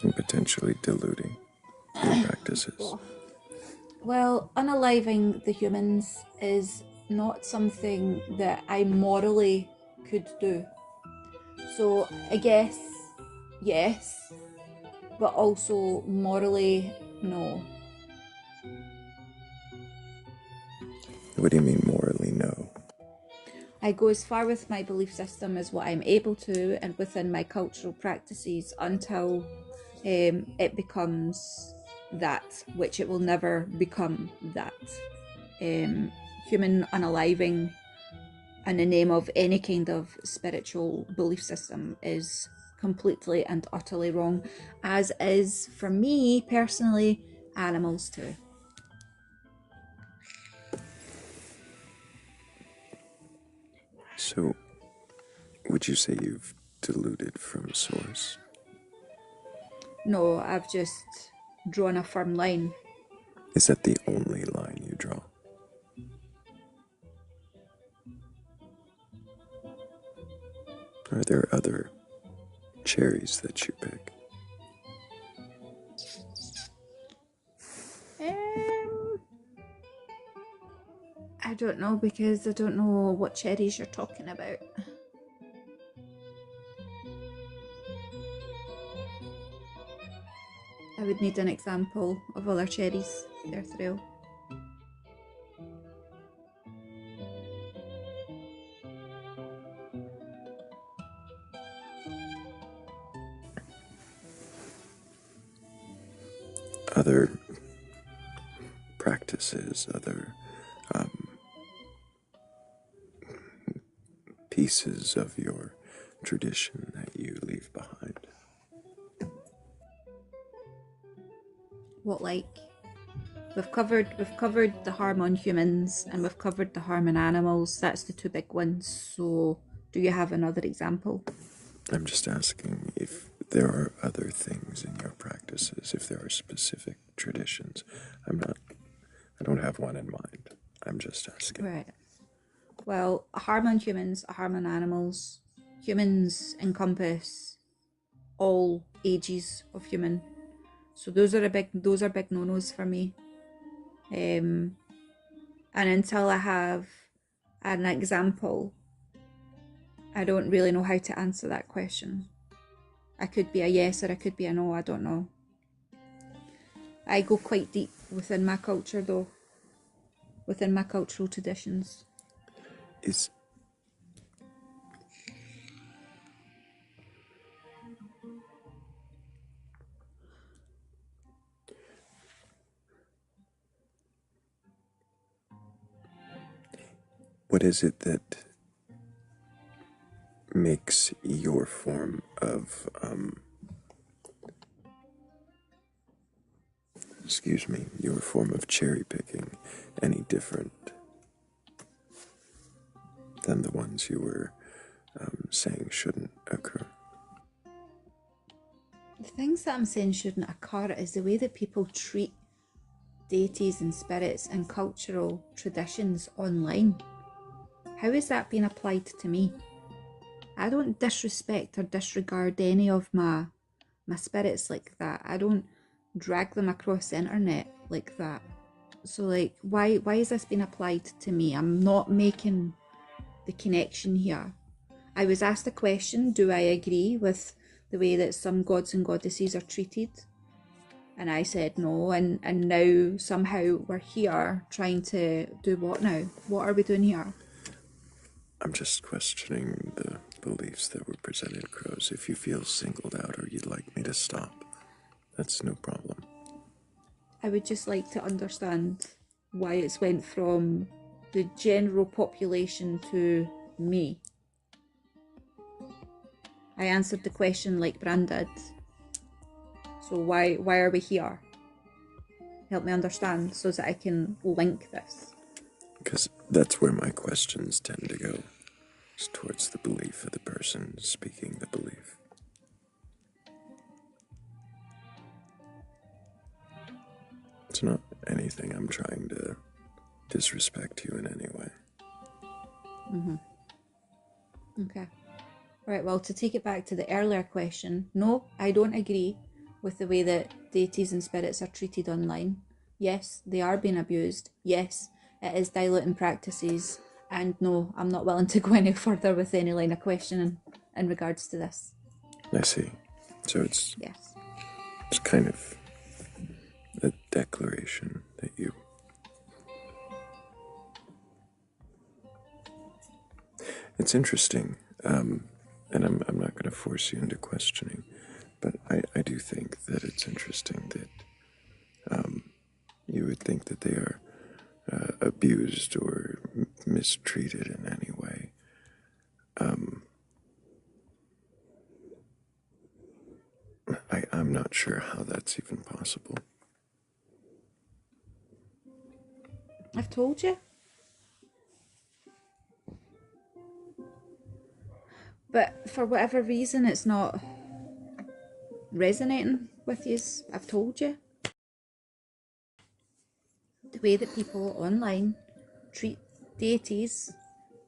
and potentially diluting your practices? Well, unaliving the humans is not something that I morally could do. So I guess, yes, but also morally, no. What do you mean morally no? I go as far with my belief system as what I'm able to and within my cultural practices until it becomes that, which it will never become that. Human unaliving in the name of any kind of spiritual belief system is completely and utterly wrong, as is, for me personally, animals too. So, would you say you've diluted from source? No, I've just drawn a firm line. Is that the only line you draw? Are there other cherries that you pick? I don't know, because I don't know what cherries you're talking about. I would need an example of other cherries there, Thrayle. Other practices, other pieces of your tradition that you leave behind. What, like? We've covered the harm on humans and we've covered the harm on animals. That's the two big ones. So do you have another example? I'm just asking if there are other things in your practices, if there are specific traditions. I don't have one in mind. I'm just asking. Right. Well, a harm on humans, a harm on animals. Humans encompass all ages of human. So those are big no-nos for me. And until I have an example, I don't really know how to answer that question. I could be a yes or I could be a no, I don't know. I go quite deep within my culture though, within my cultural traditions. Is what is it that makes your form of your form of cherry picking any different than the ones you were saying shouldn't occur? The things that I'm saying shouldn't occur is the way that people treat deities and spirits and cultural traditions online. How is that being applied to me? I don't disrespect or disregard any of my spirits like that. I don't drag them across the internet like that. So like why is this being applied to me? I'm not making the connection here. I was asked a question, do I agree with the way that some gods and goddesses are treated? And I said no, and now somehow we're here trying to do what now? What are we doing here? I'm just questioning the beliefs that were presented, Crows. If you feel singled out or you'd like me to stop, that's no problem. I would just like to understand why it's went from the general population to me. I answered the question like Bran did. So why are we here? Help me understand so that I can link this. Because that's where my questions tend to go, is towards the belief of the person speaking the belief. It's not anything I'm trying to disrespect you in any way. Okay. Right, well, to take it back to the earlier question, no, I don't agree with the way that deities and spirits are treated online. Yes, they are being abused. Yes, it is diluting practices. And no, I'm not willing to go any further with any line of questioning in regards to this. I see. So it's Yes. it's kind of a declaration that you... It's interesting, and I'm not going to force you into questioning, but I do think that it's interesting that you would think that they are abused or mistreated in any way. I'm not sure how that's even possible. I've told you. But for whatever reason, it's not resonating with you. I've told you. The way that people online treat deities,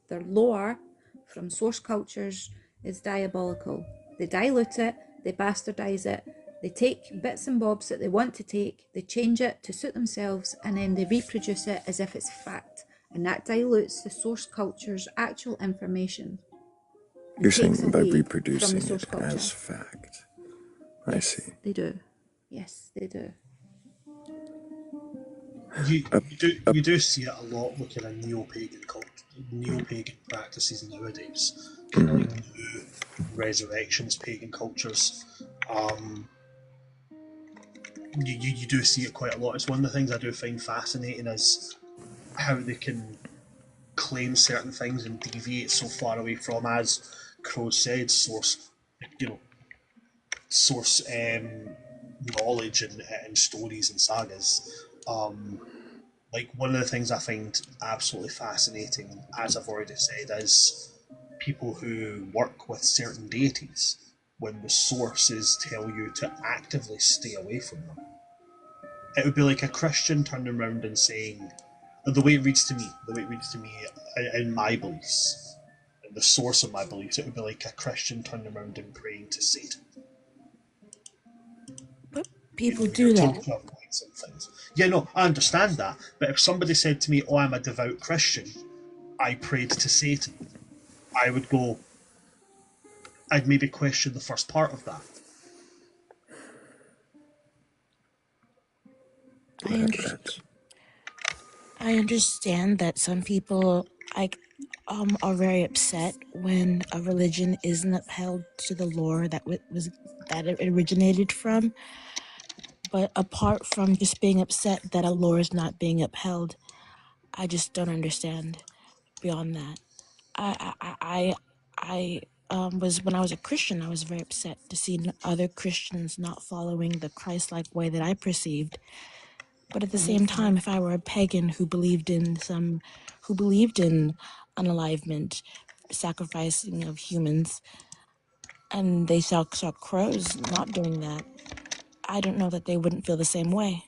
their lore from source cultures is diabolical. They dilute it, they bastardize it, they take bits and bobs that they want to take, they change it to suit themselves, and then they reproduce it as if it's fact. And that dilutes the source culture's actual information. You're saying by from the reproducing source it culture. as fact. I see. They do. Yes, they do. You do see it a lot with kind of neo-pagan practices nowadays, kind of like new resurrections, pagan cultures. You do see it quite a lot. It's one of the things I do find fascinating is how they can claim certain things and deviate so far away from, as Crow said, source knowledge and stories and sagas. Like one of the things I find absolutely fascinating, as I've already said, is people who work with certain deities when the sources tell you to actively stay away from them. It would be like a Christian turning around and saying, the way it reads to me in my beliefs, and the source of my beliefs, it would be like a Christian turning around and praying to Satan. But people You're do told that. to avoid some things. Yeah, no, I understand that. But if somebody said to me, "Oh, I'm a devout Christian, I prayed to Satan," I would go. I'd maybe question the first part of that. I understand that some people, like, are very upset when a religion isn't upheld to the lore that it originated from. But apart from just being upset that a lore is not being upheld, I just don't understand beyond that. I was when I was a Christian, I was very upset to see other Christians not following the Christ-like way that I perceived. But at the same time, if I were a pagan who believed in unalivement, sacrificing of humans, and they saw crows not doing that, I don't know that they wouldn't feel the same way.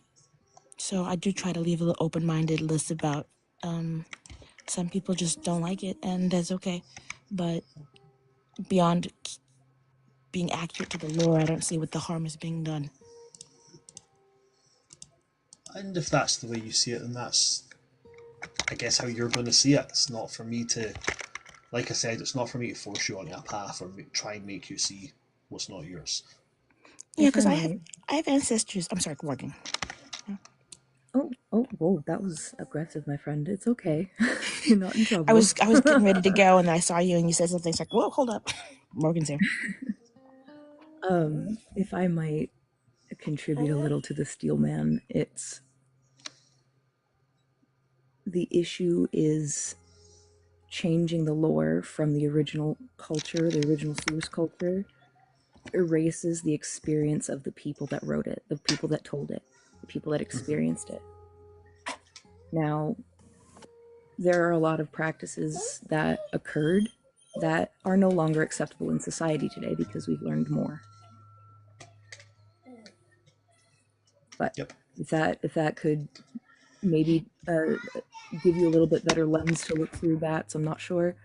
So I do try to leave a little open-minded list about. Some people just don't like it, and that's okay. But beyond being accurate to the lore, I don't see what the harm is being done. And if that's the way you see it, then that's, I guess, how you're going to see it. It's not for me to, like I said, it's not for me to force you onto a path or try and make you see what's not yours. Yeah, because I have ancestors. I'm sorry, Morgan. Oh, whoa, that was aggressive, my friend. It's okay. You're not in trouble. I was getting ready to go, and then I saw you, and you said something. It's like, whoa, hold up, Morgan's here. If I might contribute a little to the Steel Man, it's the issue is changing the lore from the original culture, the original source culture, erases the experience of the people that wrote it, the people that told it, the people that experienced it. Now, there are a lot of practices that occurred that are no longer acceptable in society today because we've learned more. But if that could maybe give you a little bit better lens to look through bats, I'm not sure.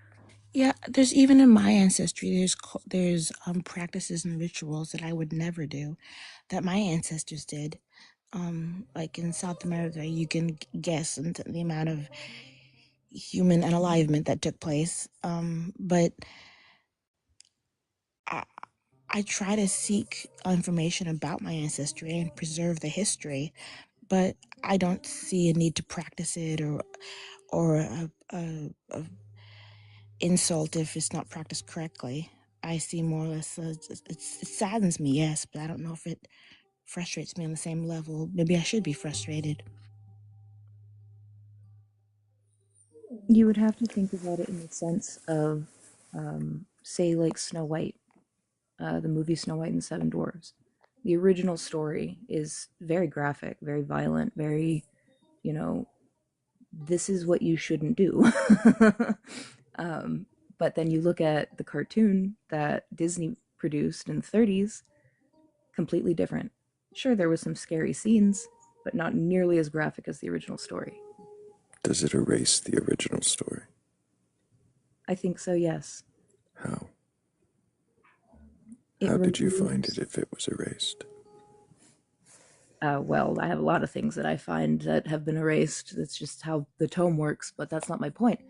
Yeah, there's even in my ancestry, there's practices and rituals that I would never do, that my ancestors did. Like in South America, you can guess into the amount of human unalivement that took place. But I try to seek information about my ancestry and preserve the history, but I don't see a need to practice it or a insult if it's not practiced correctly. I see more or less it saddens me, yes, but I don't know if it frustrates me on the same level. Maybe I should be frustrated. You would have to think about it in the sense of, say, like Snow White, the movie Snow White and the Seven Dwarfs. The original story is very graphic, very violent, very, this is what you shouldn't do. But then you look at the cartoon that Disney produced in the 30s, completely different. Sure, there was some scary scenes, but not nearly as graphic as the original story. Does it erase the original story? I think so, yes. How? How did you find it if it was erased? Well, I have a lot of things that I find that have been erased. That's just how the tome works, but that's not my point.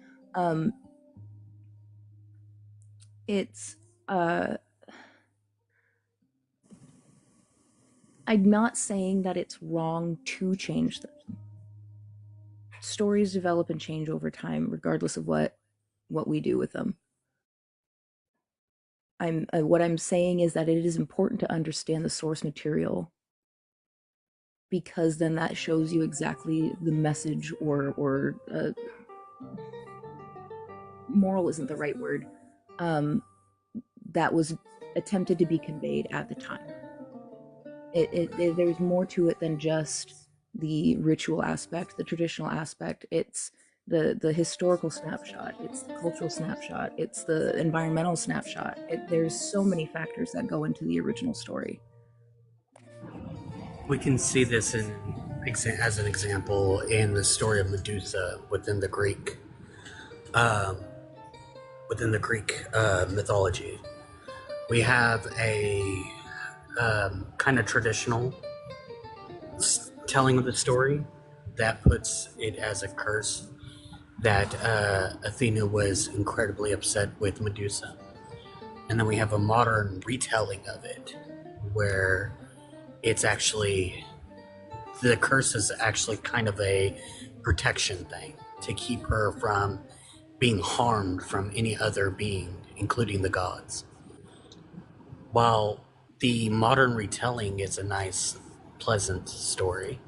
It's I'm not saying that it's wrong to change them. Stories develop and change over time, regardless of what we do with them. What I'm saying is that it is important to understand the source material, because then that shows you exactly the message or moral isn't the right word, that was attempted to be conveyed at the time. There's more to it than just the ritual aspect, the traditional aspect. It's the historical snapshot, it's the cultural snapshot, it's the environmental snapshot. There's so many factors that go into the original story. We can see this as an example in the story of Medusa within the Greek mythology. We have a kind of traditional telling of the story that puts it as a curse that Athena was incredibly upset with Medusa. And then we have a modern retelling of it where it's actually, the curse is actually kind of a protection thing to keep her from being harmed from any other being, including the gods. While the modern retelling is a nice, pleasant story,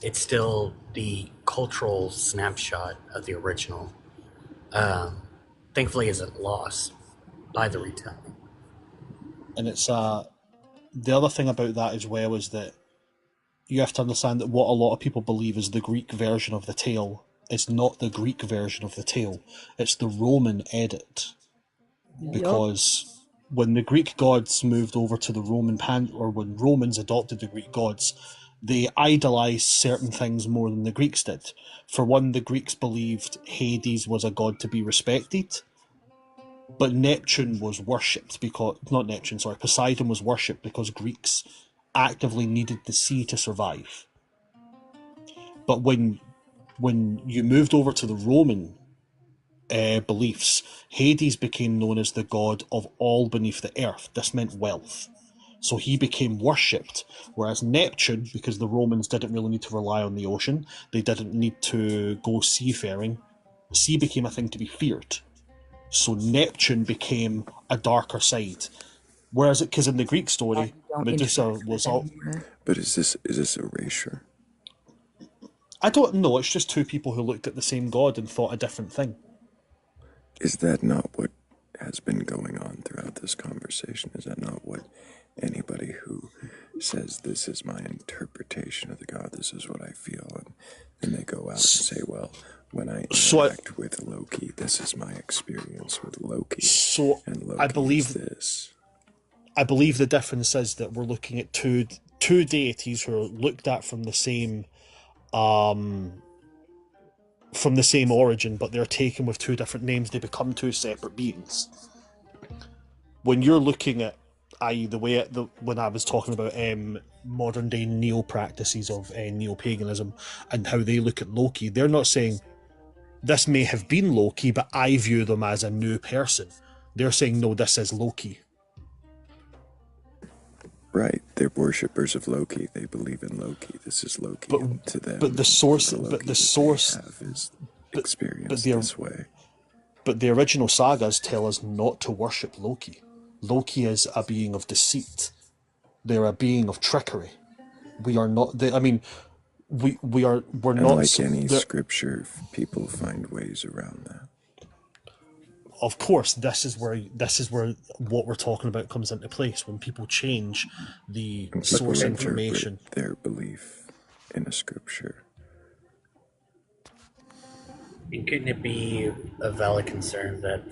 it's still the cultural snapshot of the original. Thankfully, isn't lost by the retelling. And it's the other thing about that as well is that you have to understand that what a lot of people believe is the Greek version of the tale is not the Greek version of the tale. It's the Roman edit. Because when the Greek gods moved over to the Roman or when Romans adopted the Greek gods, they idolized certain things more than the Greeks did. For one, the Greeks believed Hades was a god to be respected, but Neptune was worshipped because Poseidon was worshipped because Greeks actively needed the sea to survive. But when you moved over to the Roman beliefs, Hades became known as the god of all beneath the earth. This meant wealth. So he became worshipped, whereas Neptune, because the Romans didn't really need to rely on the ocean, they didn't need to go seafaring, the sea became a thing to be feared. So Neptune became a darker side. Whereas, because in the Greek story, Medusa was all... But is this erasure? I don't know, it's just two people who looked at the same god and thought a different thing. Is that not what has been going on throughout this conversation? Is that not what anybody who says this is my interpretation of the god, this is what I feel, and then they go out and say, well, when I interact with Loki, this is my experience with Loki. So and Loki I believe is this. I believe the difference is that we're looking at two deities who are looked at from the same origin, but they're taken with two different names. They become two separate beings. When you're looking at, i.e., when I was talking about modern day neo practices of neo paganism and how they look at Loki, they're not saying this may have been Loki, but I view them as a new person. They're saying no, this is Loki. Right, they're worshippers of Loki. They believe in Loki. This is Loki to them. But the source, experienced this way. But the original sagas tell us not to worship Loki. Loki is a being of deceit. They're a being of trickery. We are not. We're and not. Like any scripture, people find ways around that. Of course, this is where what we're talking about comes into place when people change the source information. Their belief in a scripture. And couldn't it be a valid concern that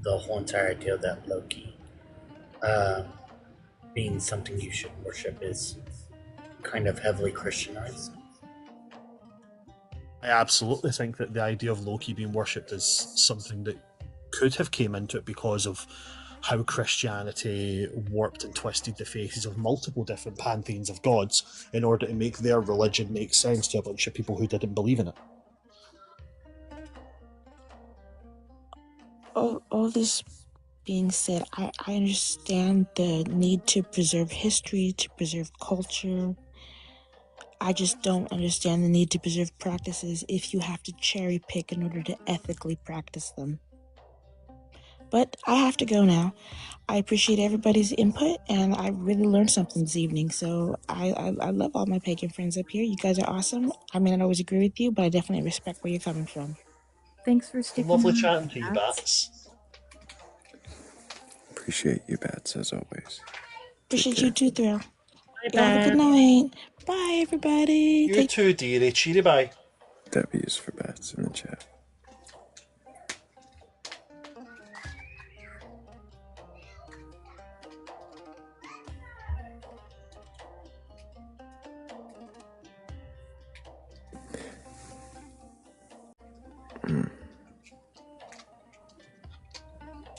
the whole entire idea that Loki being something you should worship is kind of heavily Christianized? I absolutely think that the idea of Loki being worshipped is something that could have came into it because of how Christianity warped and twisted the faces of multiple different pantheons of gods in order to make their religion make sense to a bunch of people who didn't believe in it. All this being said, I understand the need to preserve history, to preserve culture. I just don't understand the need to preserve practices if you have to cherry pick in order to ethically practice them. But I have to go now. I appreciate everybody's input, and I really learned something this evening. So I love all my pagan friends up here. You guys are awesome. I may not always agree with you, but I definitely respect where you're coming from. Thanks for sticking Lovely around, chatting to you, Bats. Appreciate you, Bats, as always. Appreciate you too, Thrayle. Y'all have a good night. Bye, everybody. You too, dearie. Cheery bye. W's for Bats in the chat.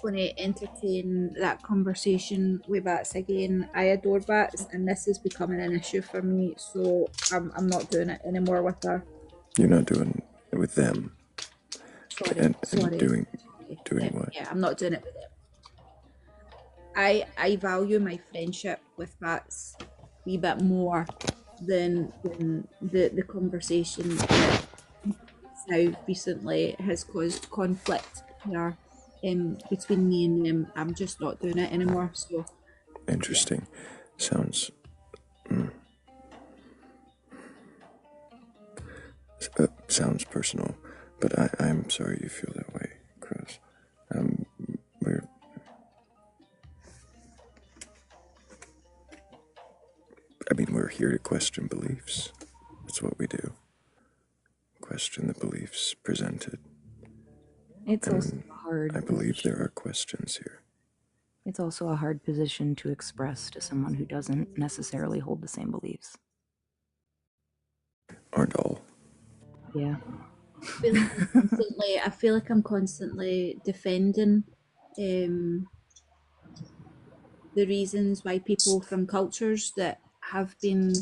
Going to entertain that conversation with Bats again. I adore Bats, and this is becoming an issue for me, so I'm not doing it anymore with her. You're not doing it with them. Sorry, and sorry. Doing what? Yeah, I'm not doing it with them. I value my friendship with Bats a wee bit more than the conversation that now recently has caused conflict here between me and them. I'm just not doing it anymore. So Interesting. Sounds. Sounds personal, but I'm sorry you feel that way, Chris. We're. I mean, we're here to question beliefs. That's what we do. Question the beliefs presented. It's And also a hard I believe position. there are questions here. It's also a hard position to express to someone who doesn't necessarily hold the same beliefs. Aren't all. Yeah. I feel like I'm constantly defending the reasons why people from cultures that have been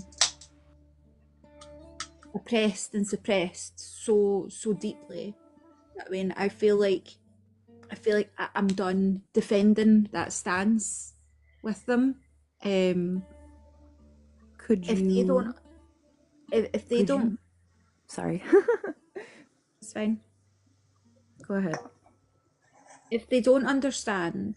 oppressed and suppressed so deeply. I mean, I feel like I'm done defending that stance with them. Could If you? they don't, if they don't, Sorry. it's fine. Go ahead. If they don't understand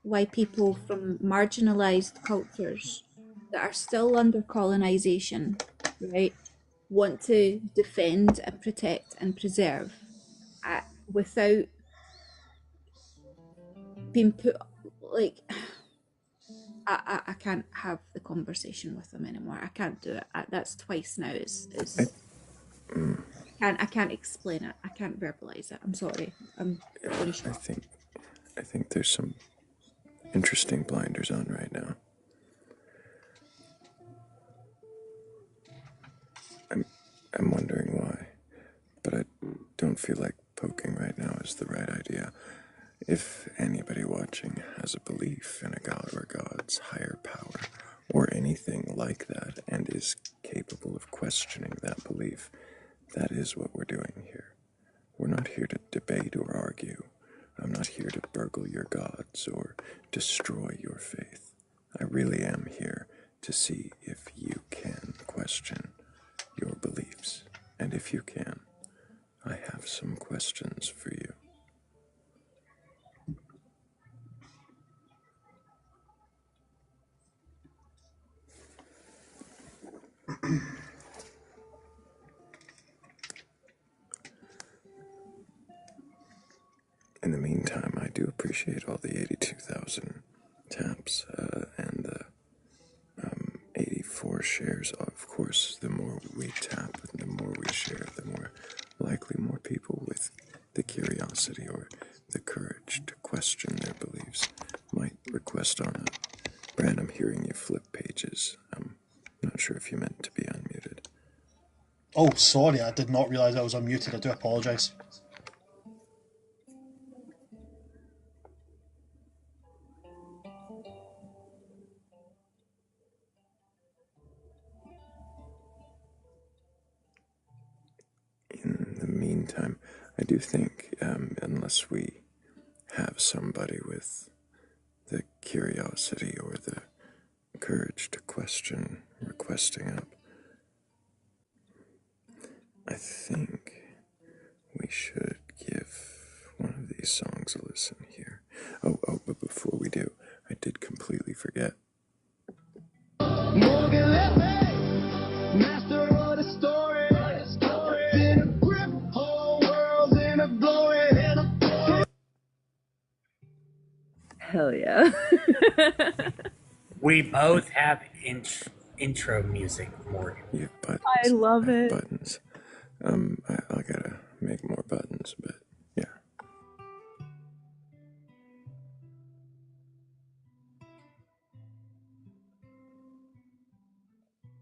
why people from marginalized cultures that are still under colonization, right, want to defend and protect and preserve without being put like I can't have the conversation with them anymore. I can't do it. That's twice now. I can't explain it. I can't verbalize it. I'm sorry. I'm gonna shut up. I think there's some interesting blinders on right now. I'm wondering why, but I don't feel like poking right now is the right idea. If anybody watching has a belief in a god or gods, higher power, or anything like that, and is capable of questioning that belief, that is what we're doing here. We're not here to debate or argue. I'm not here to burgle your gods or destroy your faith. I really am here to see if you can question your beliefs. And if you can, I have some questions for you. In the meantime, I do appreciate all the 82,000 taps and the 84 shares. Of course, the more we tap and the more we share, the more likely more people with the curiosity or the courage to question their beliefs might request on it. Brad, I'm hearing you flip pages. I'm not sure if you meant to be unmuted. Oh, sorry, I did not realise I was unmuted. I do apologise. In the meantime, I do think, unless we have somebody with the curiosity or the courage to question requesting up, I think we should give one of these songs a listen here. Oh, but before we do, I did completely forget. Morgan master of the story. In a grip, whole world's in a glory. Hell yeah. We both have intro music, Morgan. You have buttons. I love it. Buttons. I gotta make more buttons, but yeah.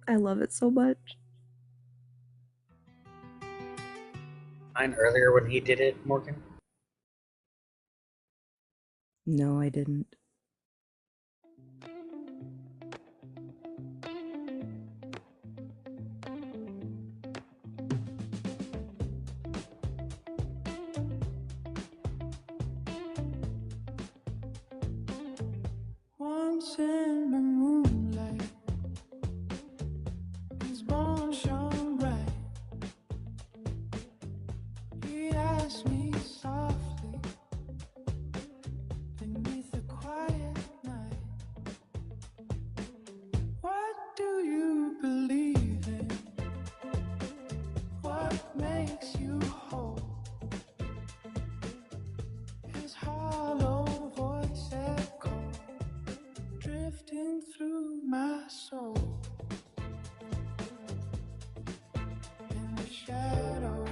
I love it so much. Mine earlier when he did it, Morgan? No, I didn't. Once in the moonlight, his bone shone bright. kiss me softly beneath the quiet night. What do you believe in? What makes you whole? His hollow voice echo drifting through my soul. In the shadows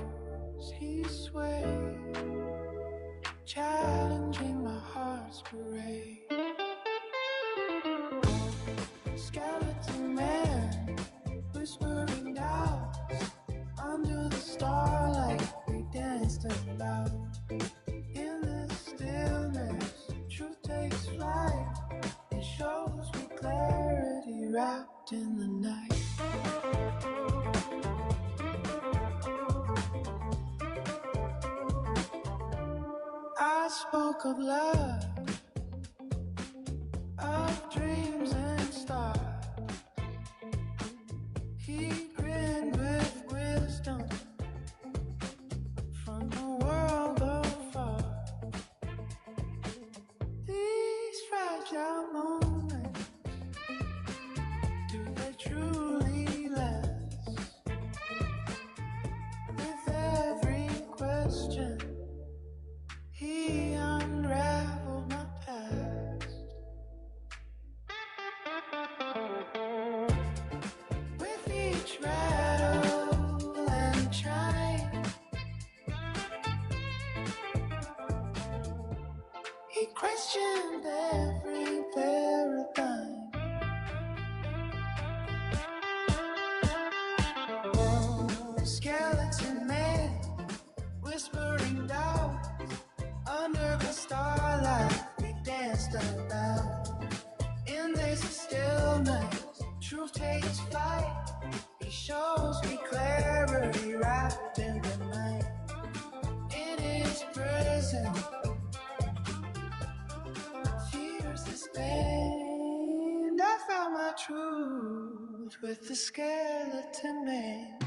he swayed, challenging my heart's parade. Skeleton man, whispering doubts. Under the starlight we danced about. In the stillness, truth takes flight. It shows me clarity wrapped in the night. I spoke of love, of dreams and stars. He grinned with wisdom from the world afar. These fragile moments, do they truly last? With every question, he unraveled my past. With each rattle and chime, he questioned every paradigm. The skeleton man, whispering doubts. Under the starlight we danced about. In this stillness, truth takes flight. He shows me clarity wrapped in the night. In his prison, fears sustained. I found my truth with the skeleton man.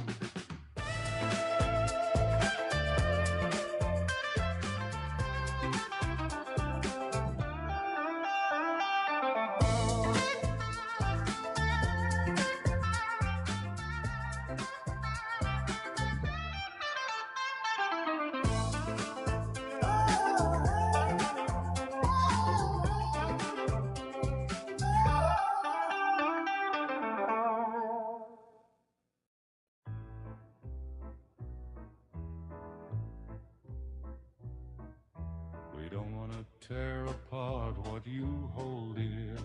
We don't want to tear apart what you hold dear.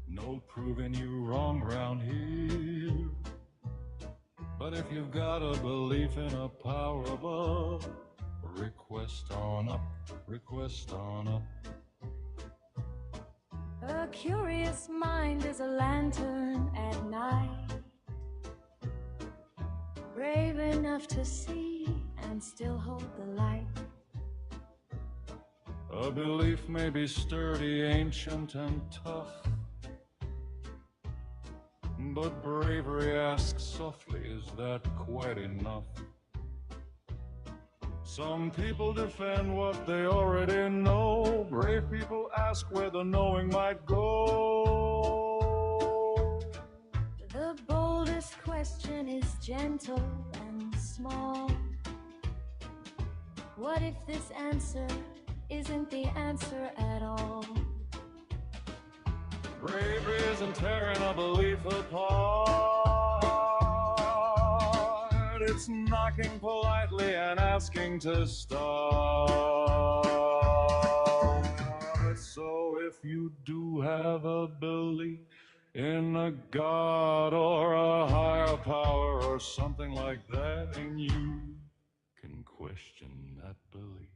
No proving you wrong round here. But if you've got a belief in a power above, request on up, request on up. A curious mind is a lantern at night, brave enough to see and still hold the light. A belief may be sturdy, ancient, and tough, but bravery asks softly, is that quite enough? Some people defend what they already know. Brave people ask where the knowing might go. The boldest question is gentle and small. What if this answer isn't the answer at all? Bravery isn't tearing a belief apart. It's knocking politely and asking to start. So if you do have a belief in a God or a higher power or something like that, and you can question that belief,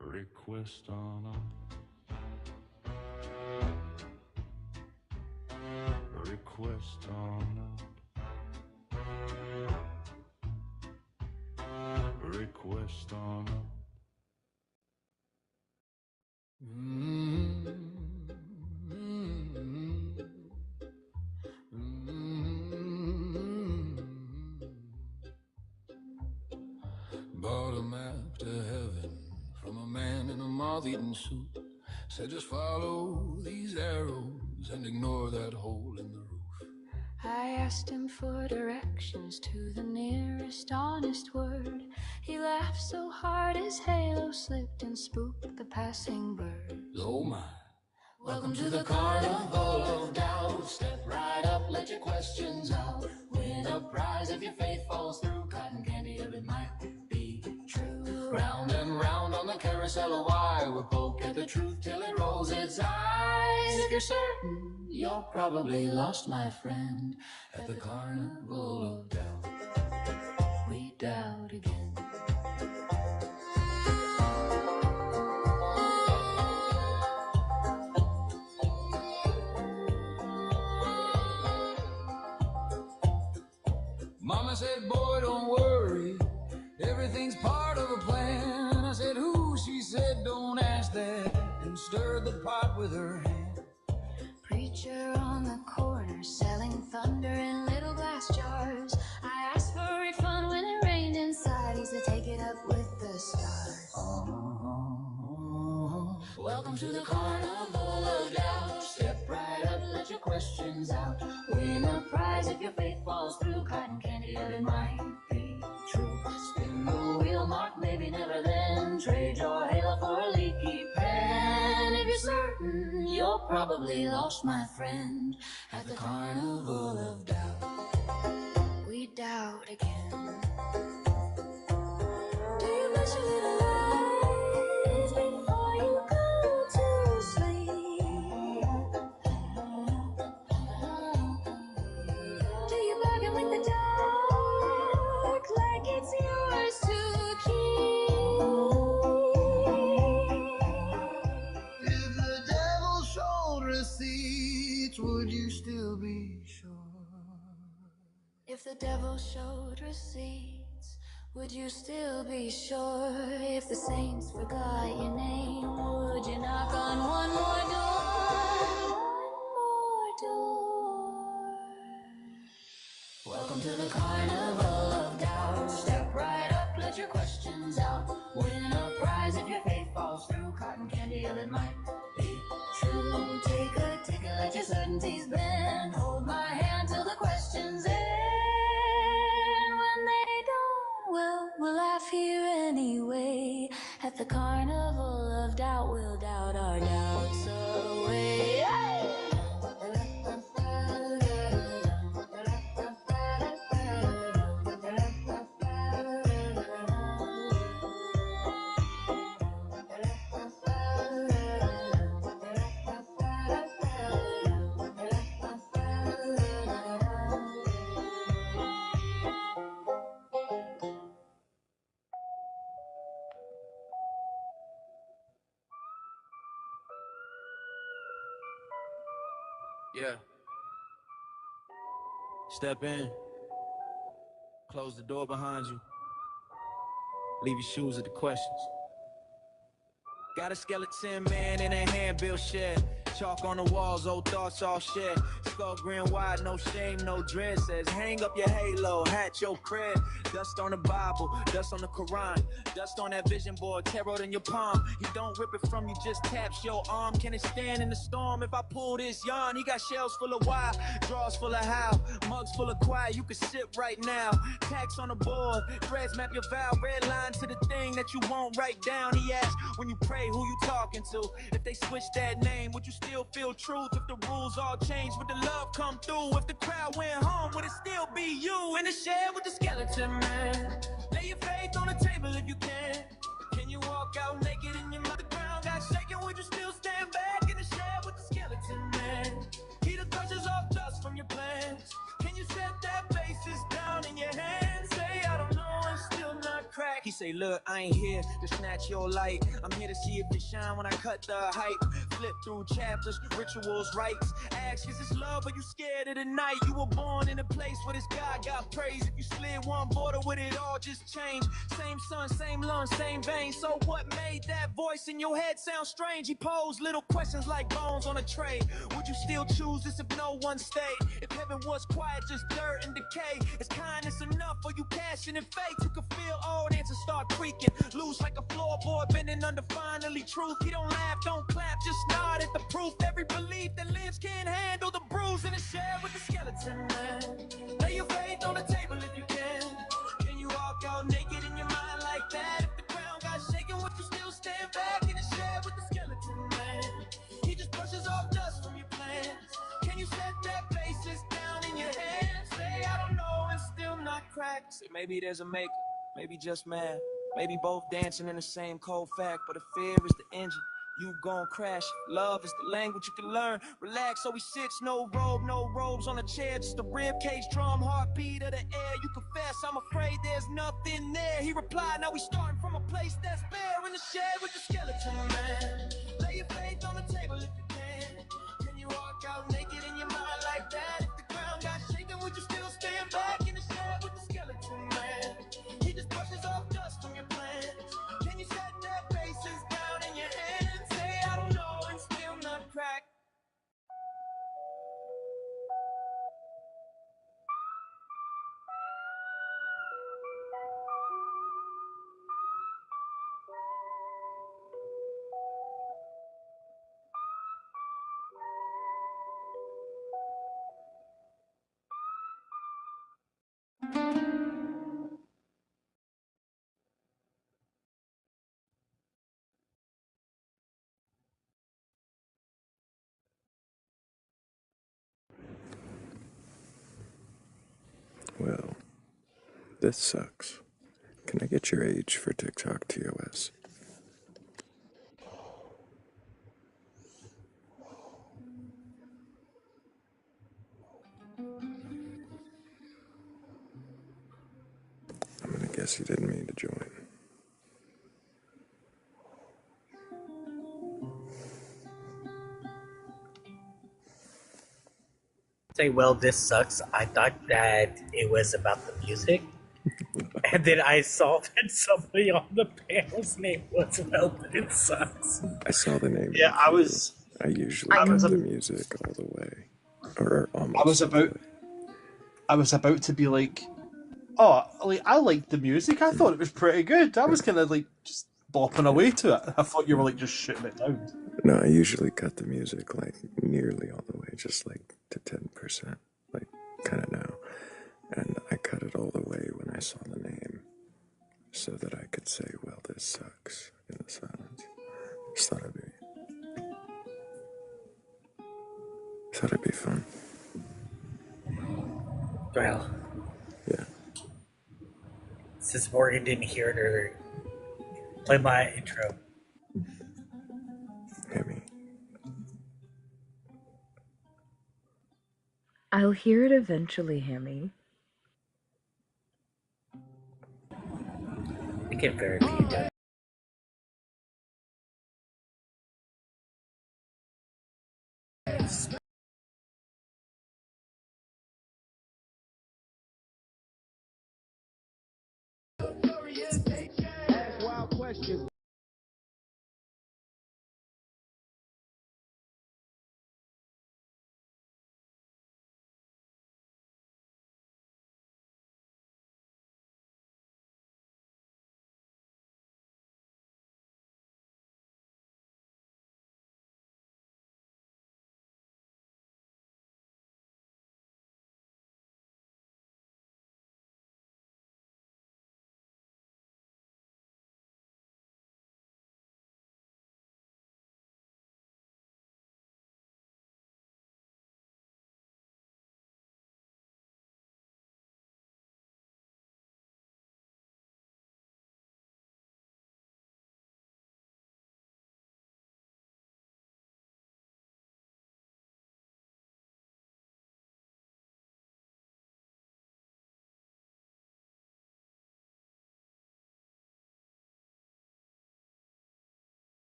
request on up. Request on up. Request on up. Bought a man to heaven from a man in a moth-eaten suit. Said just follow these arrows and ignore that hole in the roof. I asked him for directions to the nearest honest word. He laughed so hard his halo slipped and spooked the passing birds. Oh my. Welcome to the carnival of doubt. Step right up, let your questions out. Win a prize if your faith falls through. Cotton candy if it might be true. Round and round on the carousel of wire, we'll poke at the truth till it rolls its eyes. If you're certain, you're probably lost, my friend, at the carnival of doubt. We doubt again. Mama said, boy, don't worry, everything's part of a plan. I said, who? She said, don't ask that, and stirred the pot with her hand. Preacher on the corner selling thunder in little glass jars. I asked for a refund when it rained inside. He said, take it up with the stars. Welcome to the carnival of doubt. Step right up, let your questions out. Win a prize if your faith falls through. Cotton candy, but it might be true. Spin the wheel, mark, maybe never then. Trade your halo for a leaky pen. If you're certain, you're probably lost, my friend, at the carnival of doubt. We doubt again. Do you bless your little eyes before you go to sleep? Do you bargain with the dark like it's yours to keep? If the devil showed receipts, would you still be sure? If the devil showed receipts, would you still be sure? If the saints forgot your name, would you knock on one more door? One more door. Welcome to the carnival of doubt. Step right up, let your questions out. Win a prize if your faith falls through. Cotton candy, it might be true. Take a ticket, let your certainties bend. Hold my hand till the questions end. When they don't, well, we'll laugh here anyway. At the carnival of doubt, we'll doubt our doubts away. Yeah. Step in. Close the door behind you. Leave your shoes at the questions. Got a skeleton man in a hand-built shed. Chalk on the walls, old thoughts all shed. Skull grin wide, no shame, no dread. Says hang up your halo, hat your cred. Dust on the Bible, dust on the Quran. Dust on that vision board, tarot in your palm. You don't rip it from you, just taps your arm. Can it stand in the storm if I pull this yarn? He got shells full of why, drawers full of how, mugs full of quiet. You can sit right now. Tax on the board, threads map your vow. Red line to the thing that you won't write down. He asked when you pray who you talking to. If they switch that name, would you still feel truth? If the rules all change, would the love come through? If the crowd went home, would it still be you in the shed with the skeleton man? Lay your faith on the table if you can. Can you walk out naked in your mouth? The ground got shaken, would you still stand back in the shed with the skeleton man? He the brushes off dust from your plans. Can you set that basis down in your hands? Say I don't know, I'm still not cracked. He say look, I ain't here to snatch your light. I'm here to see if you shine when I cut the hype. Flip through chapters, rituals, rites. Ask, is this love or you scared of the night? You were born in a place where this God got praise. If you slid one border, would it all just change? Same sun, same lungs, same vein. So what made that voice in your head sound strange? He posed little questions like bones on a tray. Would you still choose this if no one stayed? If heaven was quiet, just dirt and decay, is kindness enough for you passion and faith? You can feel old answers start start creaking. Loose like a floorboard, bending under finally truth. He don't laugh, don't clap, just nod at the proof. Every belief that lives can't handle the bruise in the shed with the skeleton man. Lay your faith on the table if you can. Can you walk out naked in your mind like that? If the ground got shaken, would you still stand back in the shed with the skeleton man? He just brushes off dust from your plans. Can you set their faces down in your hands? Say I don't know and still not crack. Say maybe there's a maker, maybe just man. Maybe both dancing in the same cold fact, but if fear is the engine, you gon' crash. Love is the language you can learn. Relax, so he sits, no robe, no robes on a chair, just a rib cage, drum, heartbeat of the air. You confess, I'm afraid there's nothing there. He replied, now we starting from a place that's bare in the shed with the skeleton man. Lay your faith on the table if you can. Can you walk out naked in your mind like that? If the ground got shaken, would you still stand back in the shed with the skeleton man? He just brushes off dust from your plans. Can you set their faces down in your hands? Say I don't know and still not crack. Well, this sucks. Can I get your age for TikTok TOS? I'm gonna guess you didn't mean to join. Say, well, this sucks. I thought that it was about the music. And then I saw that somebody on the panel's name was Well, but it sucks. I saw the name. Yeah, I was. I usually I was. cut the music all the way, or almost. I was about. I was about to be like, oh, like I liked the music. I thought it was pretty good. I was kind of like just bopping away to it. I thought you were like just shooting it down. No, I usually cut the music like nearly all the way, just like to 10%, like kind of now. And I cut it all the way when I saw the name, so that I could say, well, this sucks, in the silence. Just thought it'd be fun. Well, yeah. Since Morgan didn't hear it earlier, play my intro. Hemi. I'll hear it eventually, Hammy. I get very few done. Ask wild questions.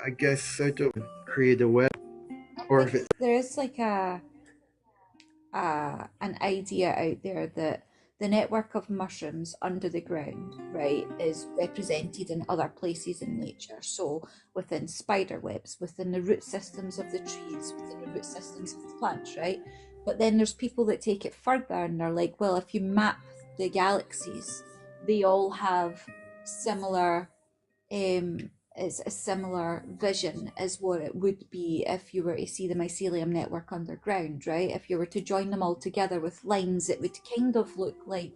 I guess I don't create a web, or if it. There is like an idea out there that the network of mushrooms under the ground, right, is represented in other places in nature. So within spider webs, within the root systems of the trees, within the root systems of the plants, right? But then there's people that take it further and they're like, well, if you map the galaxies, they all have similar is a similar vision as what it would be if you were to see the mycelium network underground, right? If you were to join them all together with lines, it would kind of look like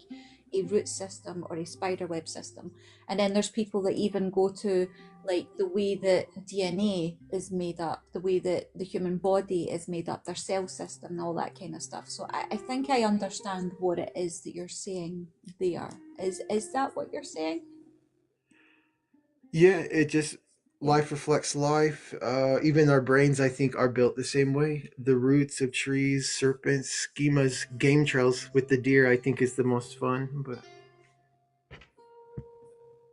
a root system or a spider web system. And then there's people that even go to like the way that DNA is made up, the way that the human body is made up, their cell system and all that kind of stuff. So I think I understand what it is that you're saying there. Is that what you're saying? Yeah, it just life reflects life. Even our brains, I think, are built the same way. The roots of trees, serpents, schemas, game trails with the deer, I think, is the most fun. But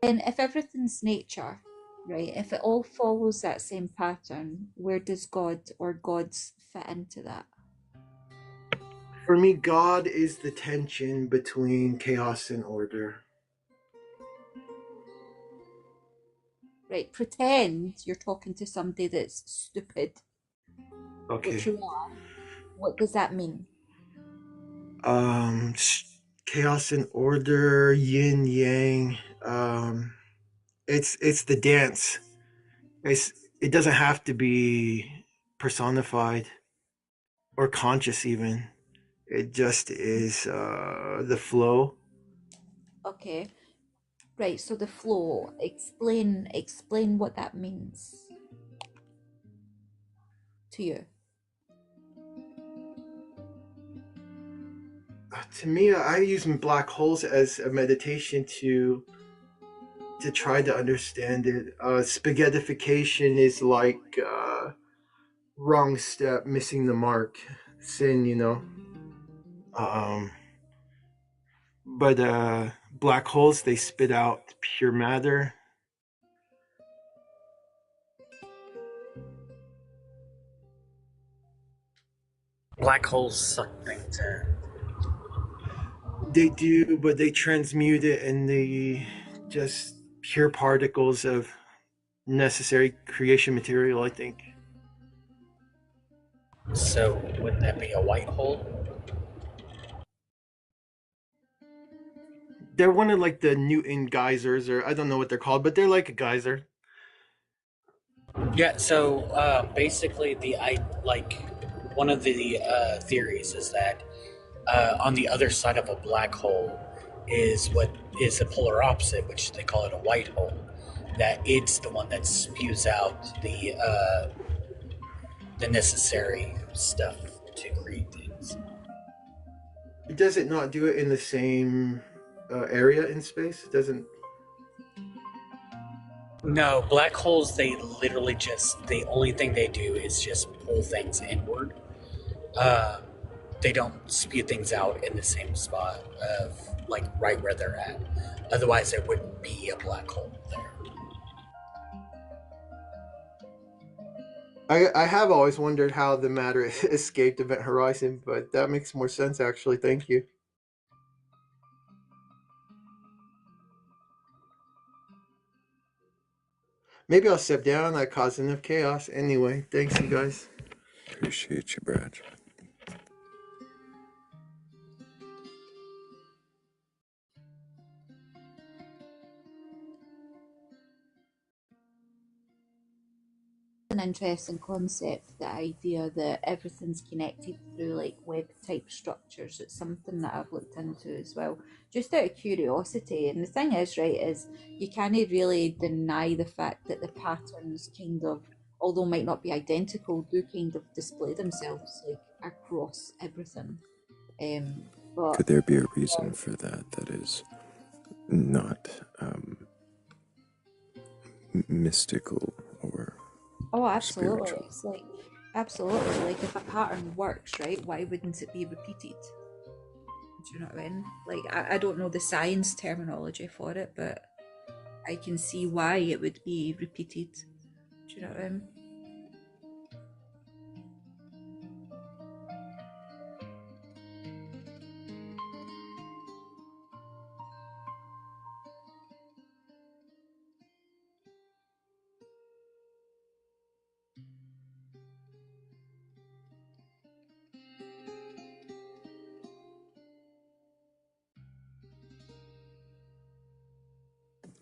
And if everything's nature, right, if it all follows that same pattern, where does God or gods fit into that? for me, God is the tension between chaos and order. Right, pretend you're talking to somebody that's stupid, Okay. which you are. What does that mean? Chaos and order, yin yang. It's the dance. It doesn't have to be personified or conscious even. It just is the flow. Okay, right. So the flow. Explain what that means to you. To me, I use black holes as a meditation to try to understand it. Spaghettification is like wrong step, missing the mark, sin, you know. But black holes, they spit out pure matter. Black holes suck things in. They do, but they transmute it and they just pure particles of necessary creation material, I think. So wouldn't that be a white hole? They're one of like the Newton geysers, or I don't know what they're called, but they're like a geyser. Yeah. So basically, one of the theories is that on the other side of a black hole is what is the polar opposite, which they call it a white hole. That it's the one that spews out the necessary stuff to create things. Does it not do it in the same area in space? It doesn't. No, black holes, they literally the only thing they do is just pull things inward. They don't spew things out in the same spot of, like, right where they're at. Otherwise, there wouldn't be a black hole there. I have always wondered how the matter escaped Event Horizon, but that makes more sense actually. Thank you. Maybe I'll step down. I caused enough chaos. Anyway, thanks, you guys. Appreciate you, Brad. An interesting concept, the idea that everything's connected through like web type structures. It's something that I've looked into as well, just out of curiosity. And the thing is, right, is you can't really deny the fact that the patterns kind of, although might not be identical, do kind of display themselves like across everything. But Could there be a reason for that that is not mystical or oh, absolutely. spiritual? It's like absolutely like if a pattern works, right, why wouldn't it be repeated? Do you know what I mean? Like I don't know the science terminology for it, but I can see why it would be repeated. Do you know what I mean?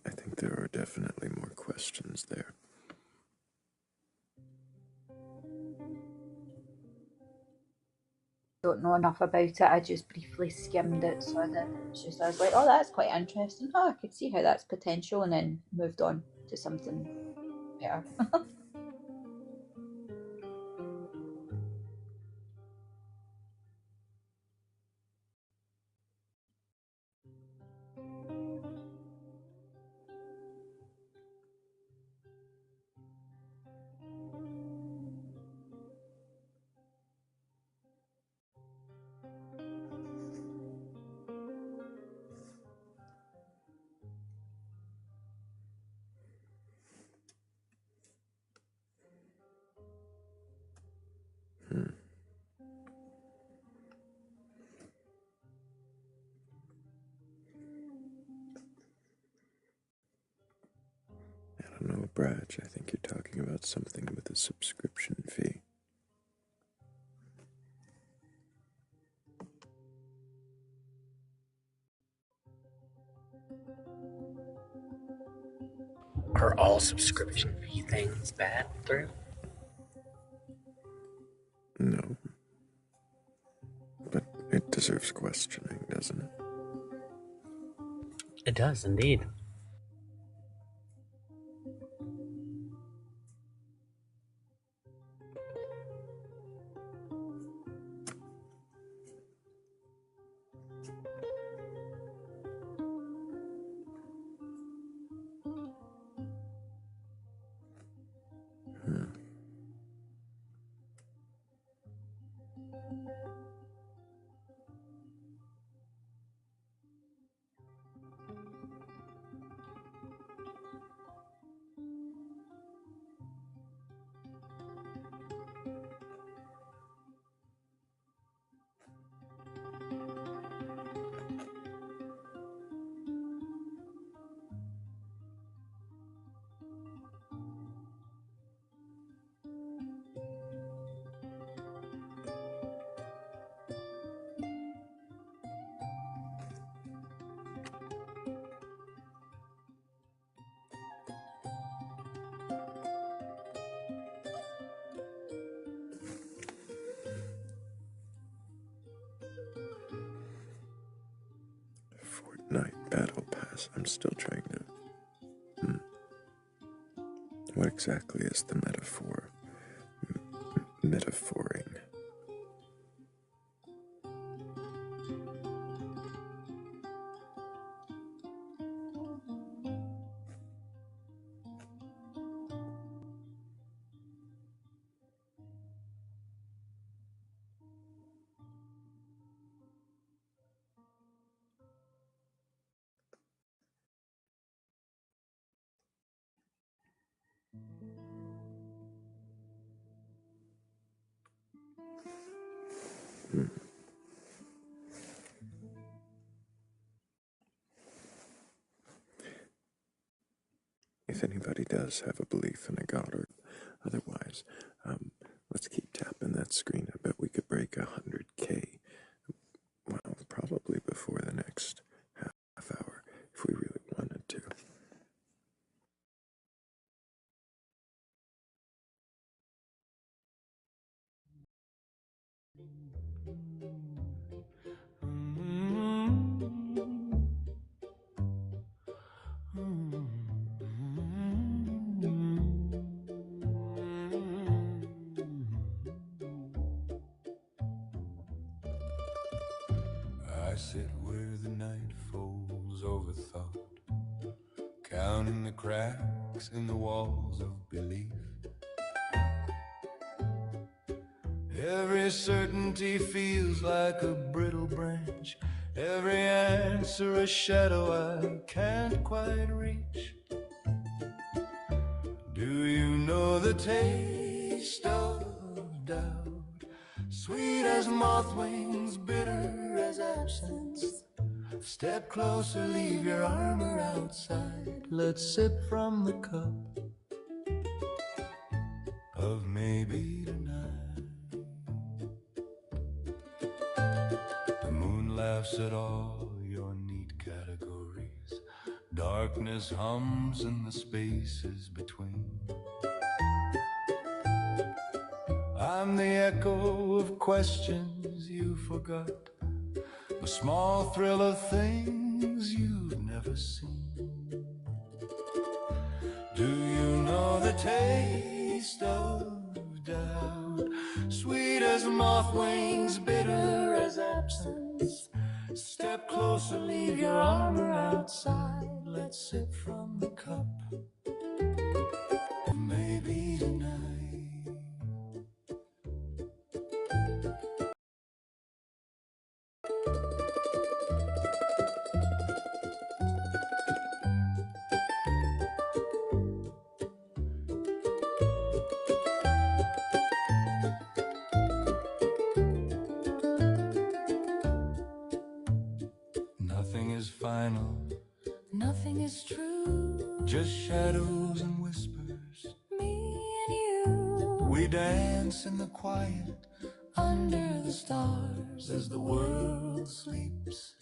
I think there are definitely more questions there. Don't know enough about it. I just briefly skimmed it, so I did. It's just I was like, oh, that's quite interesting. Oh, I could see how that's potential, and then moved on to something better. I don't know, Brad. I think you're talking about something with a subscription fee. Are all subscription fee things bad, Thrayle? No. But it deserves questioning, doesn't it? It does, indeed. Fortnite Battle Pass. I'm still trying to... What exactly is the metaphor? Metaphoring. If anybody does have a belief in a god or otherwise, let's keep tapping that screen. I bet we could break 100K. Well, probably before the next half hour, if we really wanted to. I sit where the night folds over thought, counting the cracks in the walls of belief. Every certainty feels like a brittle branch, every answer a shadow I can't quite reach. Do you know the taste of doubt? Sweet as moth wings, bitter as absence. Step closer, leave your armor outside. Let's sip from the cup of maybe tonight. The moon laughs at all your neat categories. Darkness hums in the spaces between. I'm the echo of questions you forgot, the small thrill of things you've never seen. Do you know the taste of doubt? Sweet as moth wings, bitter as absence. Step closer, leave your armor outside. Let's sip from the cup. Maybe tonight. Nothing is final, nothing is true, just shadows and whispers, me and you. We dance in the quiet, under the stars. As the world sleeps,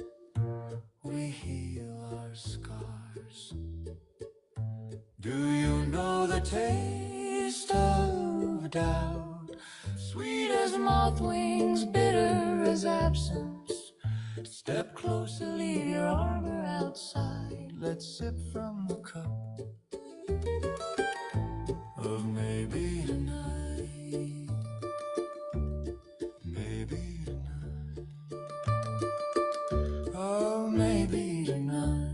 we heal our scars. Do you know the taste of doubt? Sweet as moth wings, bitter as absence. Step closer, leave your armor outside. Let's sip from the cup of maybe tonight. Maybe tonight. Oh, maybe tonight.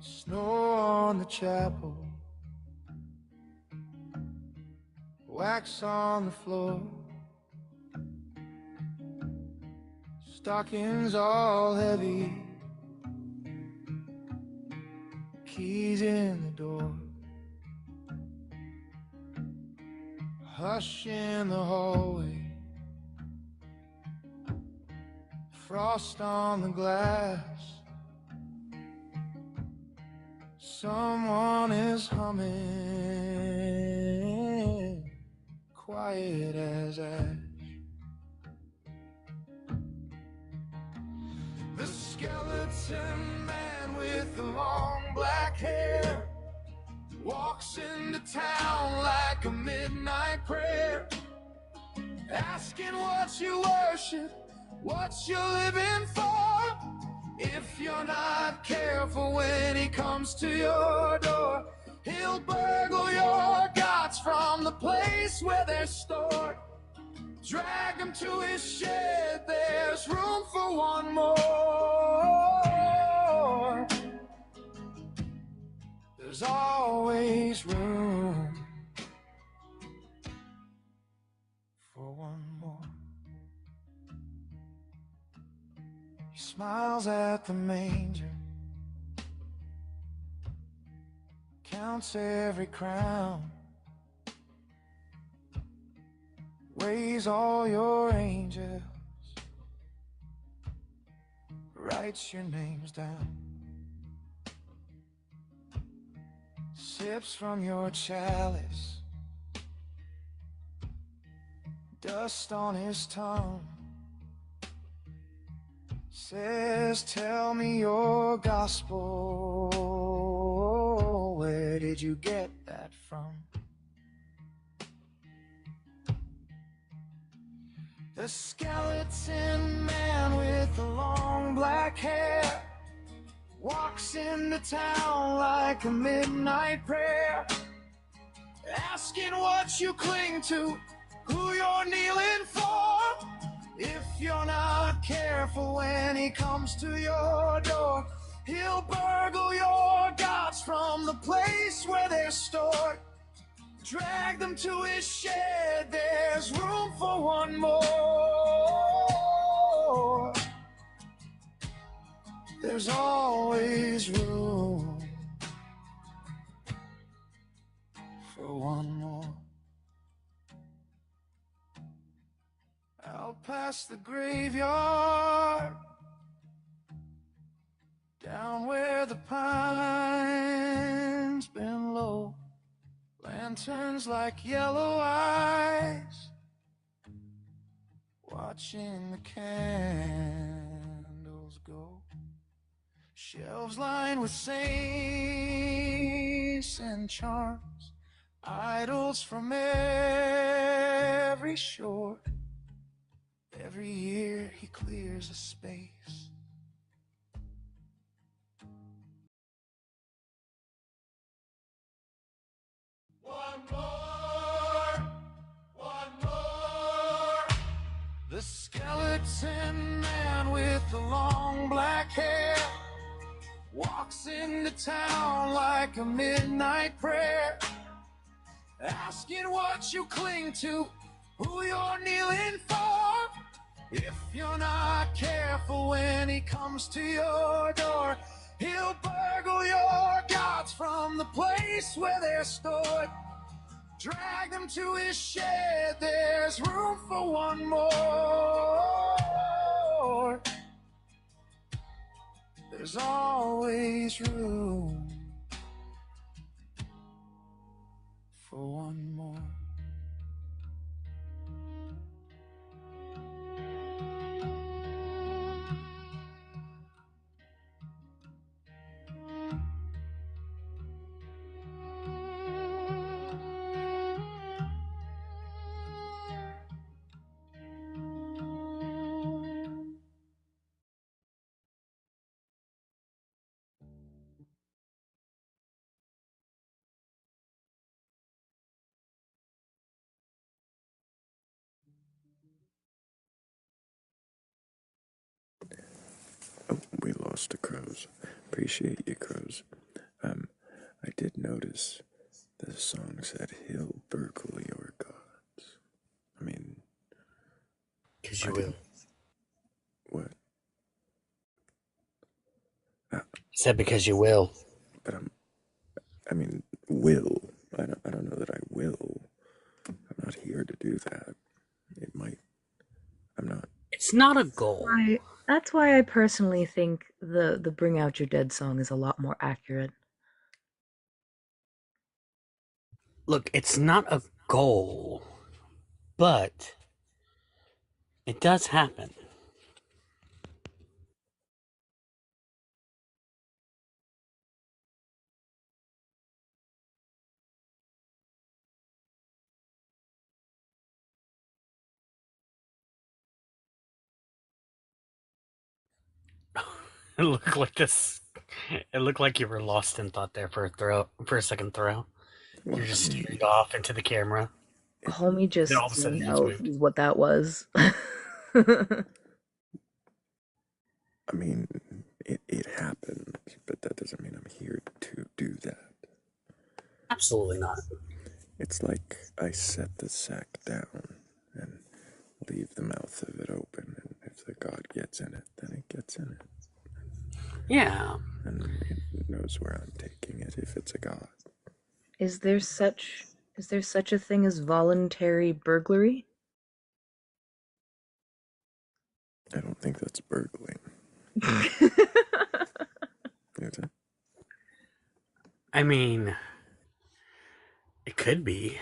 Snow on the chapel, wax on the floor, stockings all heavy, keys in the door, hush in the hallway, frost on the glass. Someone is humming, quiet as ash. The skeleton man with the long black hair walks into town like a midnight prayer, asking what you worship, what you're living for. If you're not careful when he comes to your door, he'll burgle your gods from the place where they're stored. Drag them to his shed, there's room for one more. There's always room for one more. He smiles at the manger, counts every crown, weighs all your angels, writes your names down. sips from your chalice, dust on his tongue, says, tell me your gospel, where did you get that from? The skeleton man with the long black hair walks into town like a midnight prayer, asking what you cling to, who you're kneeling for. If you're not careful when he comes to your door, he'll burgle your gods from the place where they're stored. Drag them to his shed, there's room for one more. There's always room for one more. Out past the graveyard, down where the pines bend low, lanterns like yellow eyes, watching the candles go. Shelves lined with saints and charms, idols from every shore. Every year he clears a space. One more, one more. The skeleton man with the long black hair walks into town like a midnight prayer, asking what you cling to, who you're kneeling for. If you're not careful when he comes to your door, he'll burgle your gods from the place where they're stored. Drag them to his shed, there's room for one more. There's always room for one more. Oh, we lost the crows. Appreciate you, crows. I did notice the song said he'll burgle your gods. I mean, because you will. What? I said because you will. But I mean, will. I don't know that I will. I'm not here to do that. It might. I'm not. It's not a goal. That's why I personally think the Bring Out Your Dead song is a lot more accurate. Look, it's not a goal, but it does happen. It looked like this. It looked like you were lost in thought there for a second, Thrayle. You're just staring off into the camera. Homie just Then all of a sudden didn't he's know moved. what that was. I mean, it happened, but that doesn't mean I'm here to do that. Absolutely not. It's like I set the sack down and leave the mouth of it open, and if the god gets in it, then it gets in it. Yeah. And it knows where I'm taking it if it's a god. Is there such a thing as voluntary burglary? I don't think that's burgling. Is it? I mean, It could be.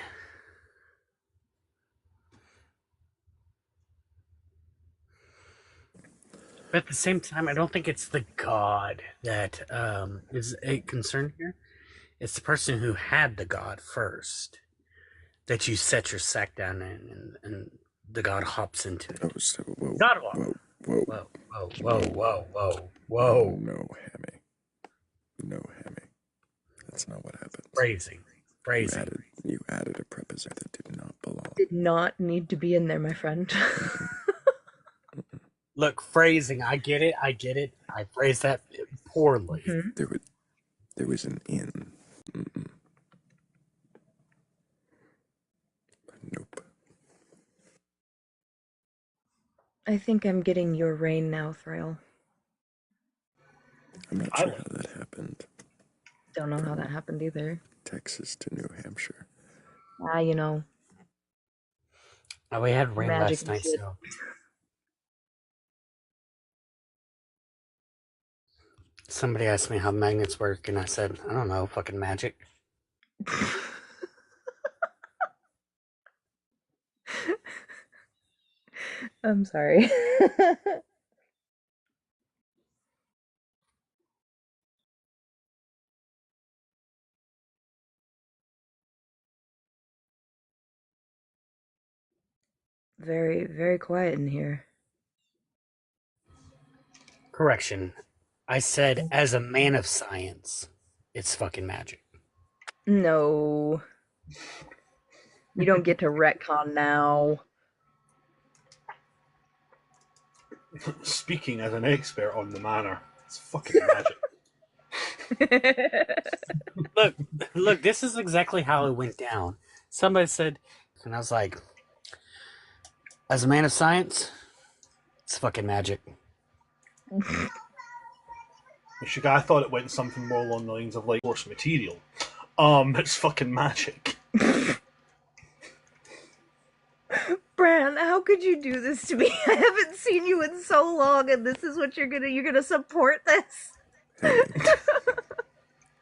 But at the same time, I don't think it's the God that is a concern here. It's the person who had the God first that you set your sack down in, and the God hops into it. Oh, so, whoa, God walk. whoa, Whoa, whoa. No, Hammy. No, Hammy. That's not what happens. Phrasing. You added a preposition that did not belong. Did not need to be in there, my friend. Look, phrasing. I get it. I phrased that poorly. Mm-hmm. There was an in. Mm-mm. Nope. I think I'm getting your rain now, Thrayle. I'm not sure how that happened. Don't know how that happened either. Texas to New Hampshire. You know. Oh, we had rain Magic last night, shit. so. Somebody asked me how magnets work, and I said, I don't know, fucking magic. I'm sorry. Very, very quiet in here. Correction. I said, as a man of science, it's fucking magic. No. You don't get to retcon now. Speaking as an expert on the manor, it's fucking magic. Look, this is exactly how it went down. Somebody said, and I was like, as a man of science, it's fucking magic. I thought it went something more along the lines of like source material. It's fucking magic. Bran, how could you do this to me? I haven't seen you in so long, and this is what you're gonna support this?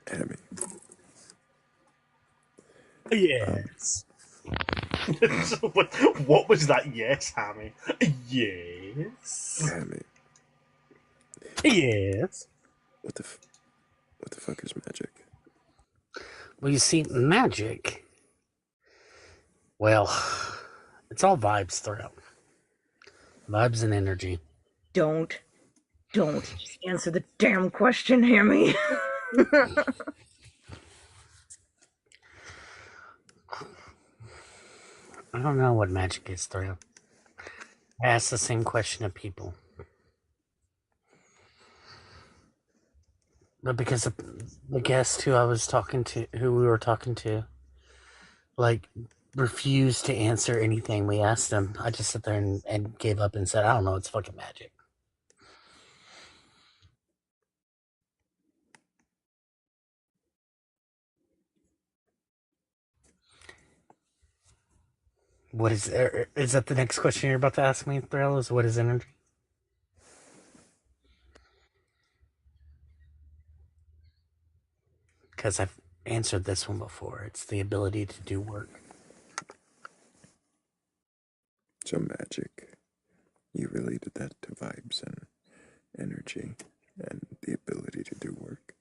Hammy. Yes. What was that? Yes, Hammy. Yes. Hammy. Yes. What the fuck is magic? Well, you see, magic. Well, it's all vibes, Thrayle. Vibes and energy. Don't just answer the damn question, Hammy. I don't know what magic is, Thrayle. I ask the same question of people. But because of the guest who we were talking to, like, refused to answer anything we asked them, I just sat there and gave up and said, I don't know, it's fucking magic. What is that the next question you're about to ask me, Thrayle, is what is energy? Because I've answered this one before. It's the ability to do work. So magic, you related that to vibes and energy and the ability to do work.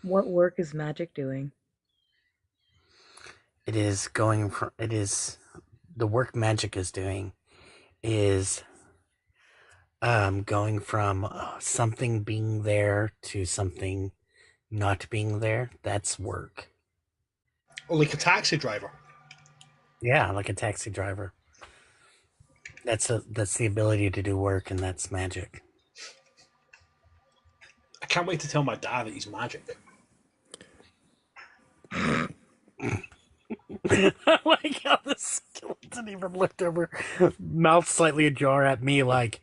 What work is magic doing? It is the work magic is doing is going from something being there to something not being there. That's work. Or like a taxi driver. Yeah, like a taxi driver. That's the ability to do work, and that's magic. I can't wait to tell my dad that he's magic. I like how the skeleton even looked over, mouth slightly ajar at me like,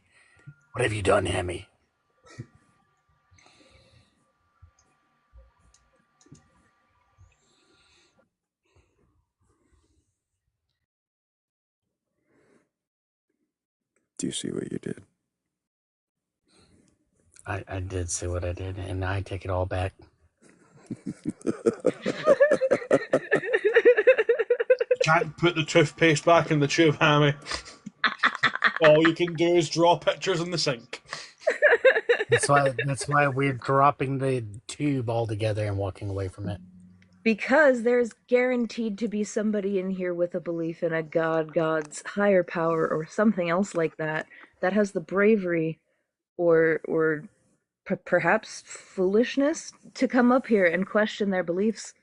what have you done, Hammy? Do you see what you did? I did see what I did, and I take it all back. Can't put the toothpaste back in the tube, Hammy. All you can do is draw pictures in the sink. That's why we're dropping the tube altogether and walking away from it. Because there's guaranteed to be somebody in here with a belief in a God's higher power or something else like that has the bravery or perhaps foolishness to come up here and question their beliefs.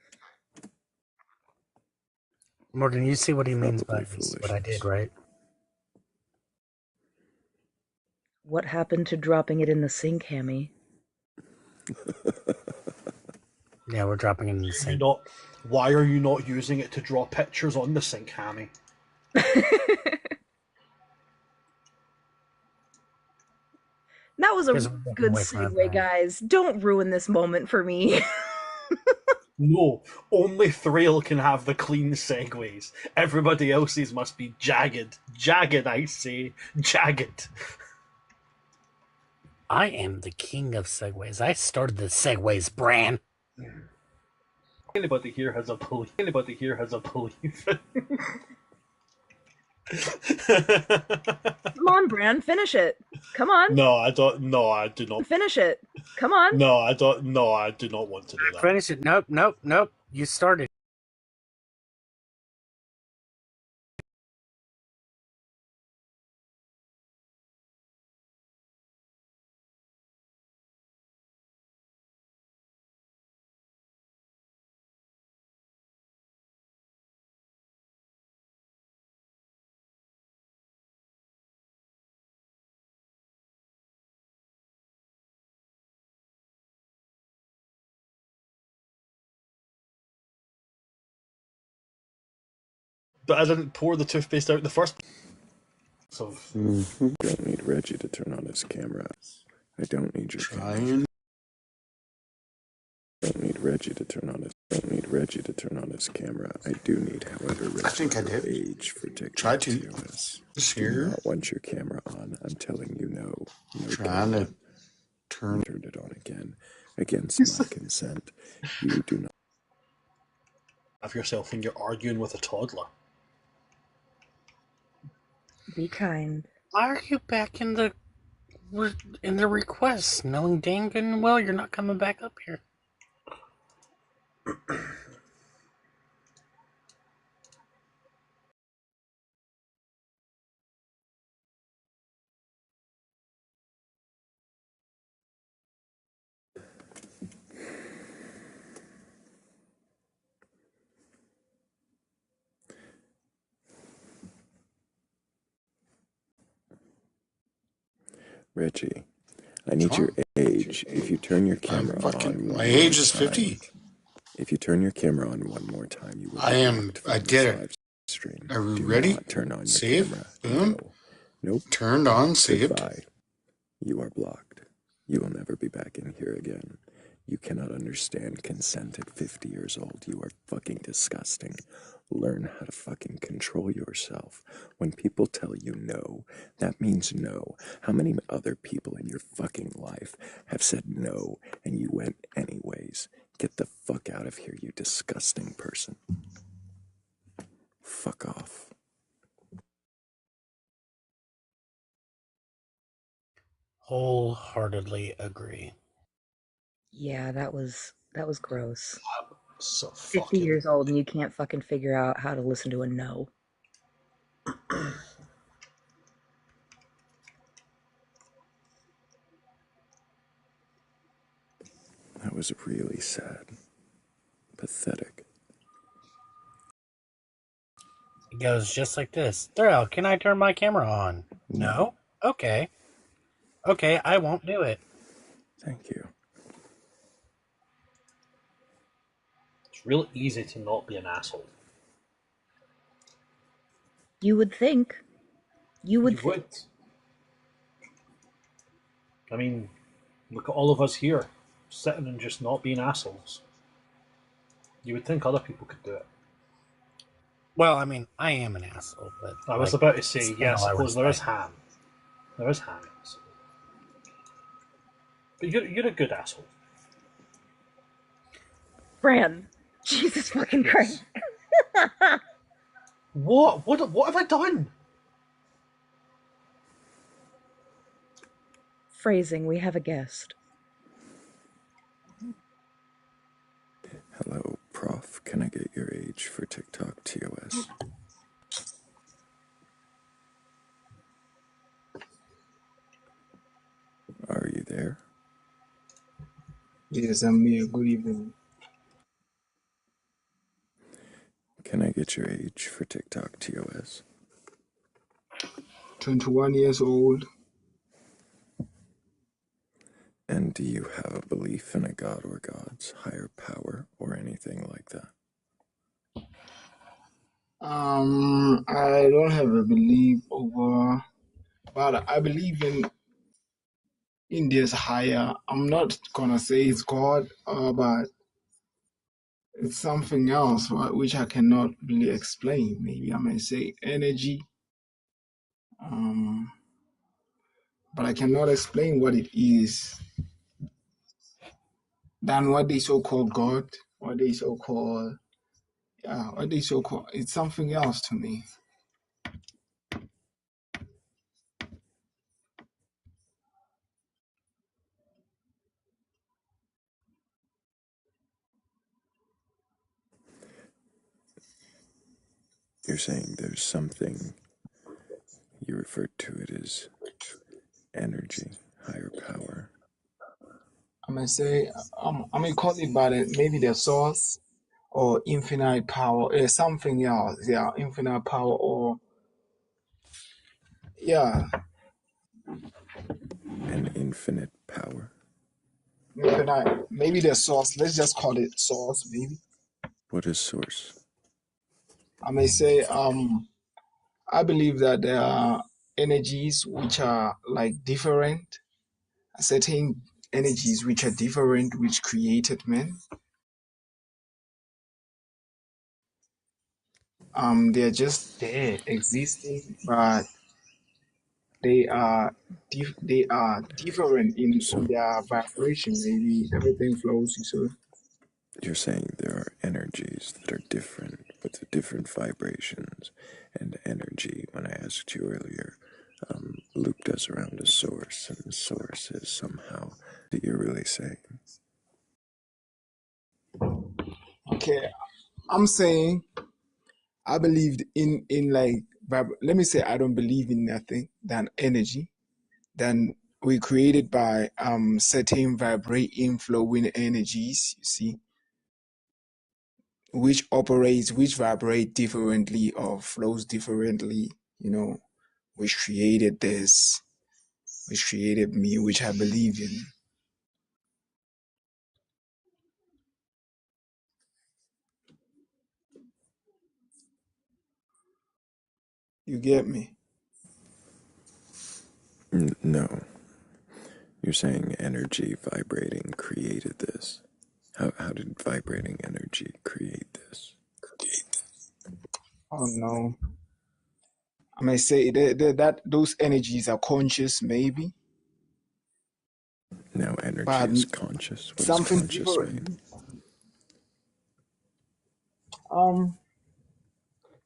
Morgan, you see what he means by this, what I did, right? What happened to dropping it in the sink, Hammy? Yeah, we're dropping it in the sink. Why are you not using it to draw pictures on the sink, Hammy? That was a good segue, guys. Don't ruin this moment for me. No, only Thrayle can have the clean segues. Everybody else's must be jagged. Jagged, I say. Jagged. I am the king of segues. I started the segues brand. Anybody here has a belief. Anybody here has a belief. Come on, Bran, finish it. Come on. No, I don't. No, I do not. Finish it. Come on. No, I don't. No, I do not want to do that. Finish it. Nope. You started. But I didn't pour the toothpaste out in the first place. So I don't need Reggie to turn on his camera. I don't need your camera. I don't need Reggie to turn on his. Don't need Reggie to turn on his camera. I do need, however, Reggie I think I did. age for TikTok. Try to. TOS. Here. Do not want your camera on. I'm telling you, no. Trying camera. to turn it on again. Against my consent. You do not have yourself when you're arguing with a toddler. Be kind. Why are you back in the request, knowing dang good and well you're not coming back up here? Reggie, I need your age. If you turn your camera on, my age is 50. If you turn your camera on one more time, you will. I did it. Stream. Are we Do ready? Not turn on Save. your camera. Boom. No. Nope. Turned on. Saved. Goodbye. You are blocked. You will never be back in here again. You cannot understand consent at 50 years old. You are fucking disgusting. Learn how to fucking control yourself. When people tell you no, that means no. How many other people in your fucking life have said no and you went anyways? Get the fuck out of here, you disgusting person. Fuck off. Wholeheartedly agree. Yeah, that was gross. So 50 years old and you can't fucking figure out how to listen to a no. That was really sad. Pathetic. It goes just like this. Thrayle, can I turn my camera on? No? Okay. Okay, I won't do it. Thank you. It's real easy to not be an asshole. You would think. You would. I mean, look at all of us here, sitting and just not being assholes. You would think other people could do it. Well, I mean, I am an asshole, but... I was about to say, yes, I suppose there is Ham. There is Ham. But you're a good asshole. Bran. Jesus fucking Christ. What? What have I done? Phrasing, we have a guest. Hello, Prof. Can I get your age for TikTok TOS? Are you there? Yes, I'm here. Good evening. Can I get your age for TikTok TOS? 21 years old. And do you have a belief in a god or gods, higher power, or anything like that? I don't have a belief over, but I believe in this higher. I'm not gonna say it's God, but it's something else which I cannot really explain. Maybe I may say energy, but I cannot explain what it is. Than what they so call God, what they so call, what they so call. It's something else to me. You're saying there's something, you referred to it as energy, higher power. I may say, I may call it by maybe the source or infinite power, something else. Yeah, infinite power or, yeah, An infinite power. infinite. Maybe the source. Let's just call it source, maybe. What is source? I may say, I believe that there are energies which are like different, certain energies which are different, which created men. They're just there existing, but they are different in their vibration. Maybe everything flows. So You're saying there are energies that are different with different vibrations, and energy, when I asked you earlier, looped us around a source, and the source is somehow that you're really saying. okay, I'm saying I believed in like let me say I don't believe in nothing than energy. Then we created by certain vibrating flowing energies. You see, which vibrate differently or flows differently. You know, which created this, which created me, which I believe in. You get me? No. You're saying energy vibrating created this. How did vibrating energy create this? Oh no. I may say that those energies are conscious, maybe, Now energy but is conscious. What does something conscious mean? different. Um,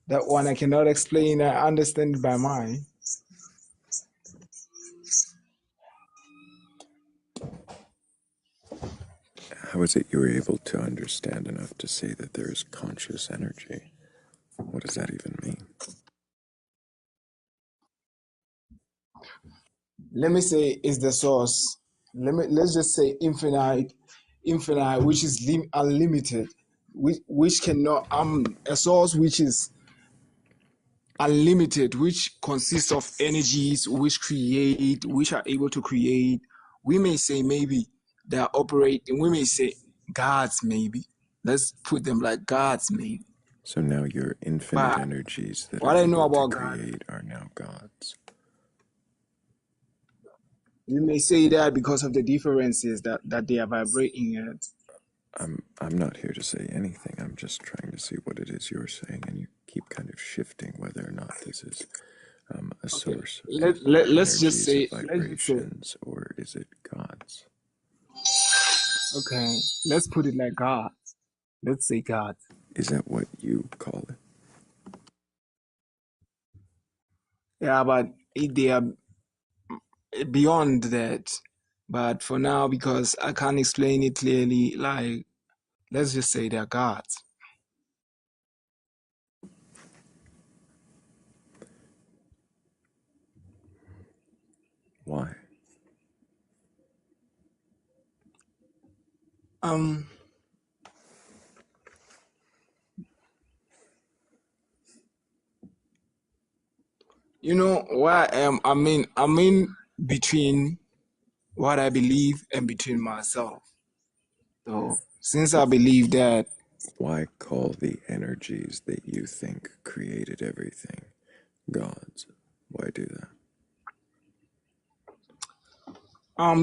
that one I cannot explain. I understand it by mind. How is it you were able to understand enough to say that there is conscious energy? What does that even mean? Let me say is the source. Let's just say infinite, which is unlimited, which cannot a source which is unlimited, which consists of energies which are able to create. We may say maybe they are operating. We may say gods, maybe. Let's put them like gods, maybe. So now your infinite But energies that what are I know able to about God, create are now gods. you may say that because of the differences that they are vibrating at. I'm not here to say anything. I'm just trying to see what it is you're saying, and you keep kind of shifting whether or not this is a Okay, source of let's just energies of say, let's just say, vibrations, or is it gods? okay, let's put it like God. Let's say God. Is that what you call it? Yeah, but they are beyond that. But for now, because I can't explain it clearly, like, let's just say they're gods. Why? You know where I am? I mean between what I believe and between myself. So since I believe that, Why call the energies that you think created everything gods? Why do that?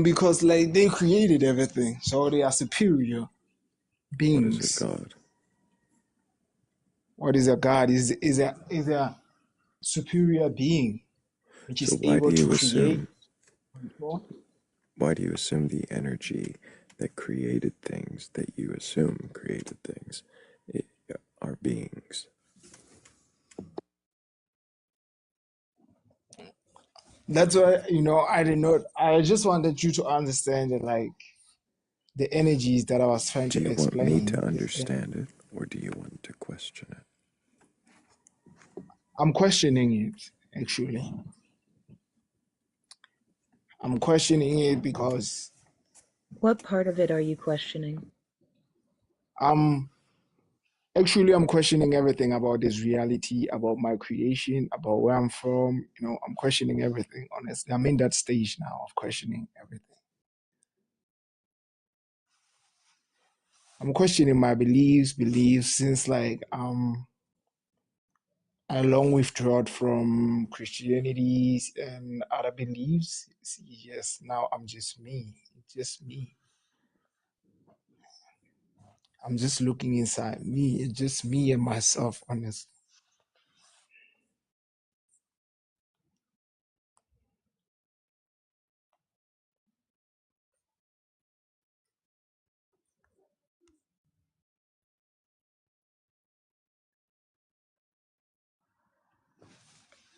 because like they created everything, so they are superior What is a beings. god? What is a god? Is a superior being which So is able to create. why do you assume the energy that created things that you assume created things are beings? That's why, I did not. I just wanted you to understand that, like, the energies that I was trying Do to you want me to explain. understand it, or do you want to question it? I'm questioning it, actually. I'm questioning it because What part of it are you questioning? I'm questioning everything about this reality, about my creation, about where I'm from. I'm questioning everything, honestly. I'm in that stage now of questioning everything. I'm questioning my beliefs since, like, I long withdrawed from Christianity and other beliefs. See, yes, now I'm just me. Just me. I'm just looking inside me. It's just me and myself, honestly.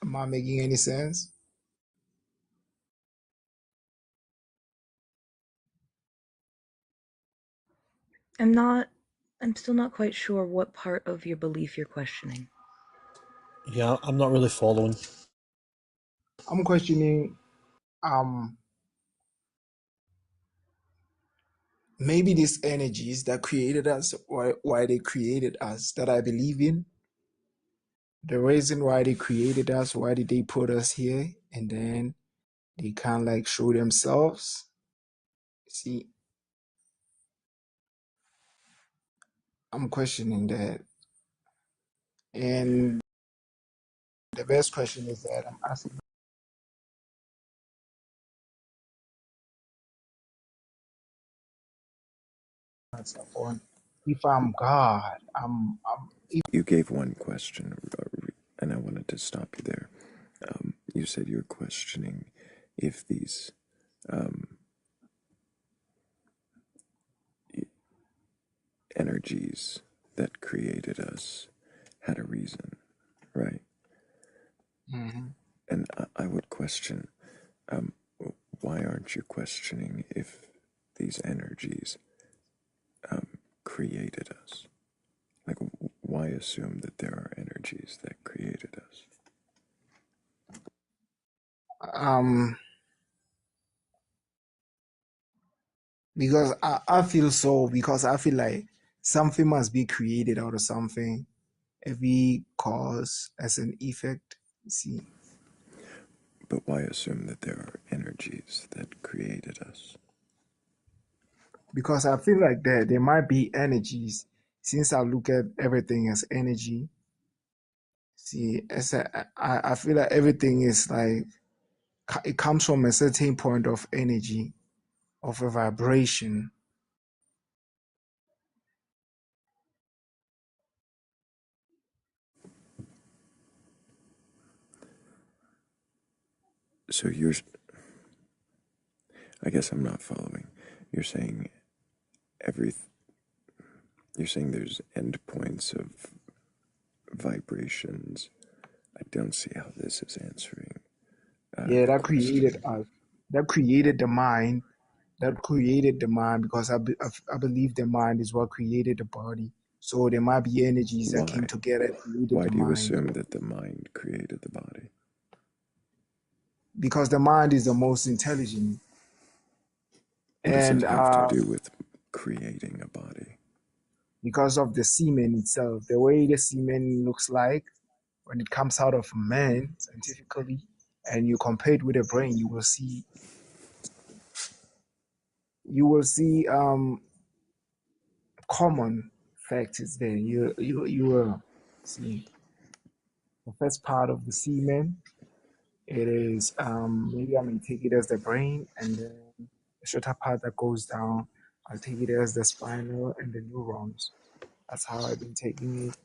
Am I making any sense? I'm still not quite sure what part of your belief you're questioning. Yeah, I'm not really following. I'm questioning maybe these energies that created us, why they created us, that I believe in. The reason why they created us, why did they put us here? And then they can't, like, show themselves. See, I'm questioning that. And the best question is that I'm asking myself on if I'm God. You gave one question, and I wanted to stop you there. You said you're questioning if these um, energies that created us had a reason, right? Mhm. And I would question, um, why aren't you questioning if these energies created us? Like, why assume that there are energies that created us? um because I feel so, because I feel like something must be created out of something. Every cause as an effect. See, But why assume that there are energies that created us? because I feel like there might be energies, since I look at everything as energy. See, I feel like everything is like it comes from a certain point of energy, of a vibration. So I guess I'm not following. You're saying every, you're saying there's endpoints of vibrations I don't see how this is answering Yeah, the that created question. us. That created the mind. That created the mind because I believe the mind is what created the body. So there might be energies that came Why? together and created Why the do you mind. assume that the mind created the body? Because the mind is the most intelligent. What does it And have to do with creating a body? because of the semen itself, the way the semen looks like when it comes out of a man scientifically, and you compare it with a brain, you will see common factors there. You will see the first part of the semen. It is maybe I may take it as the brain, and then the shorter part that goes down, I'll take it as the spinal and the neurons. That's how I've been taking it.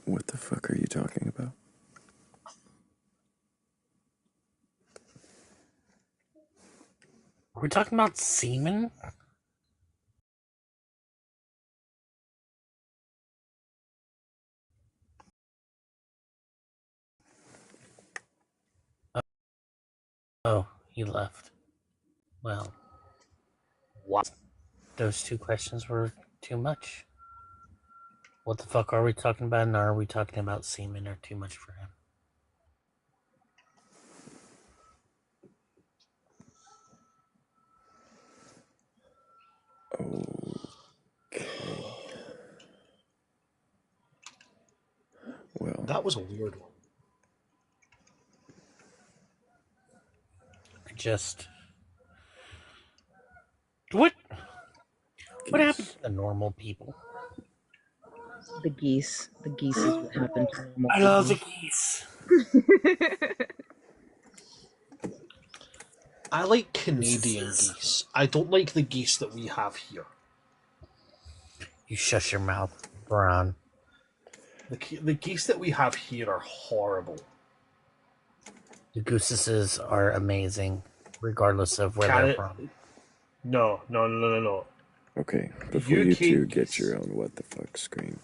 What the fuck are you talking about? Are we talking about semen? Oh, he left. Well, what? Those two questions were too much. What the fuck are we talking about, and are we talking about semen or too much for him? Okay. Well, That was a weird one. I just... What? What happened to the normal people? The geese. The geese is what happened to normal I love the people. geese. I like Canadian geese. I don't like the geese that we have here. You shush your mouth, Brown. The geese that we have here are horrible. The gooses are amazing, regardless of where they're from. No. okay, before you UK two get geese. your own what the fuck screen,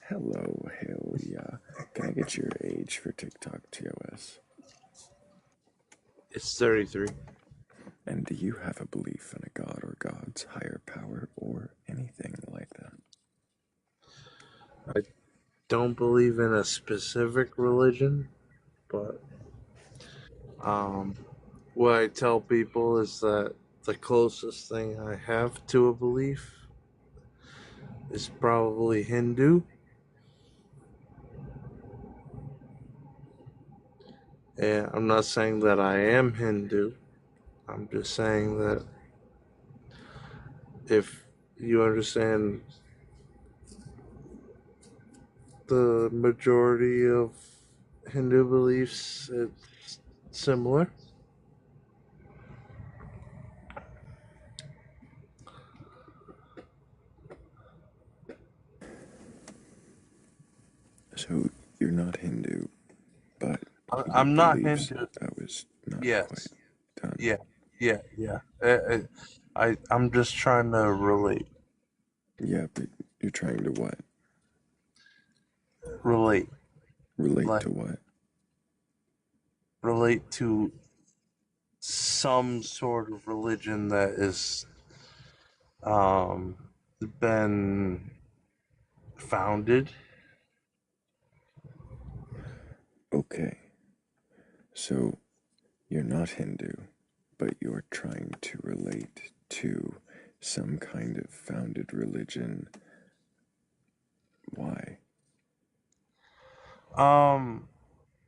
hello, hell yeah. Can I get your age for TikTok TOS? It's 33. And do you have a belief in a god or gods, higher power, or anything like that? I don't believe in a specific religion, but what I tell people is that the closest thing I have to a belief is probably Hindu. And I'm not saying that I am Hindu. I'm just saying that if you understand the majority of Hindu beliefs, it's similar. So you're not Hindu, but your I'm not beliefs, Hindu. that was not quite Yes. done. Yeah. I'm just trying to relate. Yeah, but you're trying to what? Relate. Relate Like, to what? relate to some sort of religion that is been founded. Okay, so you're not Hindu, but you're trying to relate to some kind of founded religion. Why?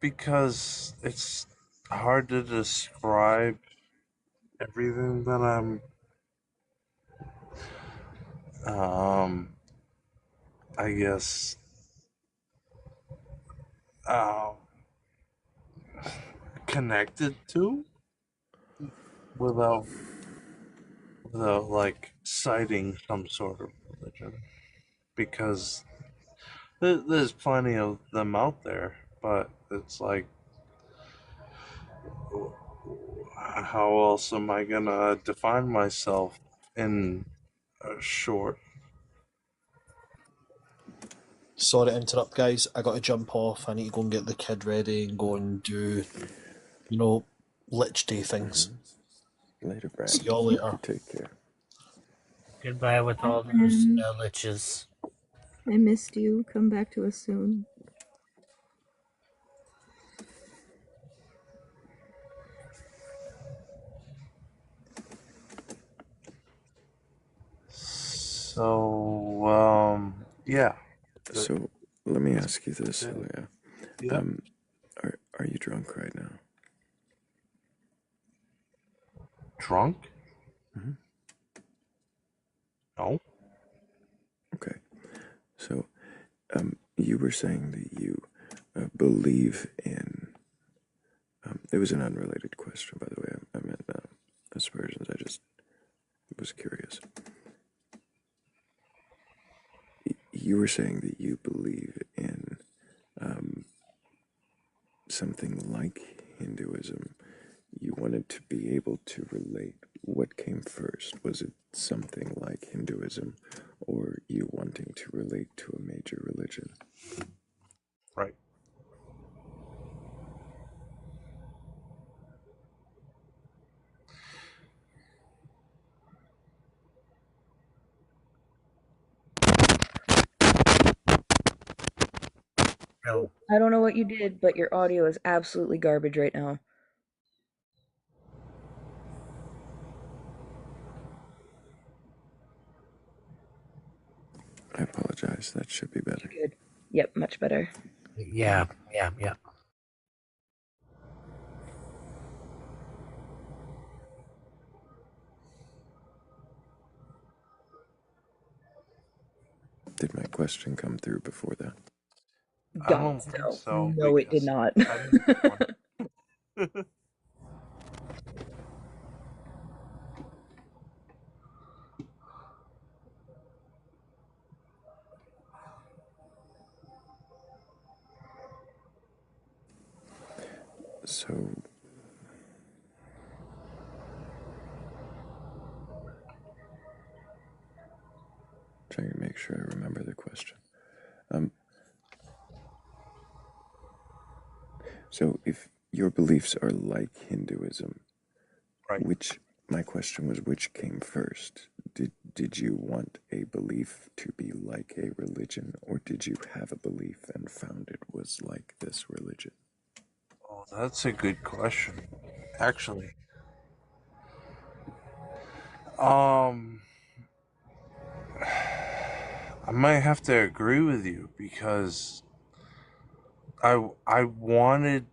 Because it's hard to describe everything that I'm I guess um connected to without like citing some sort of religion, because there's plenty of them out there, but it's like, how else am I gonna define myself in Sure. Sorry to interrupt, guys. I got to jump off. I need to go and get the kid ready and go and do, Lich Day things. Later, Brad. See y'all later. You take care. Goodbye with all those friend. liches. I missed you. Come back to us soon. So, yeah. So let me ask you this, Ilya. Yeah. Are you drunk right now? Drunk? Mhm. No. Okay. So, you were saying that you believe in. It was an unrelated question, by the way. I meant aspersions. I just was curious. You were saying that you believe in something like Hinduism. You wanted to be able to relate what came first. Was it something like Hinduism, or you wanting to relate to a major religion? Right. No. I don't know what you did, but your audio is absolutely garbage right now. I apologize. That should be better. Good. Yep, much better. Yeah. Did my question come through before that? I don't think so. No, it did because not. I missed one. So, trying to make sure I remember the question. So if your beliefs are like Hinduism, Right. My question was, which came first? Did you want a belief to be like a religion, or did you have a belief and found it was like this religion? Oh, that's a good question. Actually. I might have to agree with you because I wanted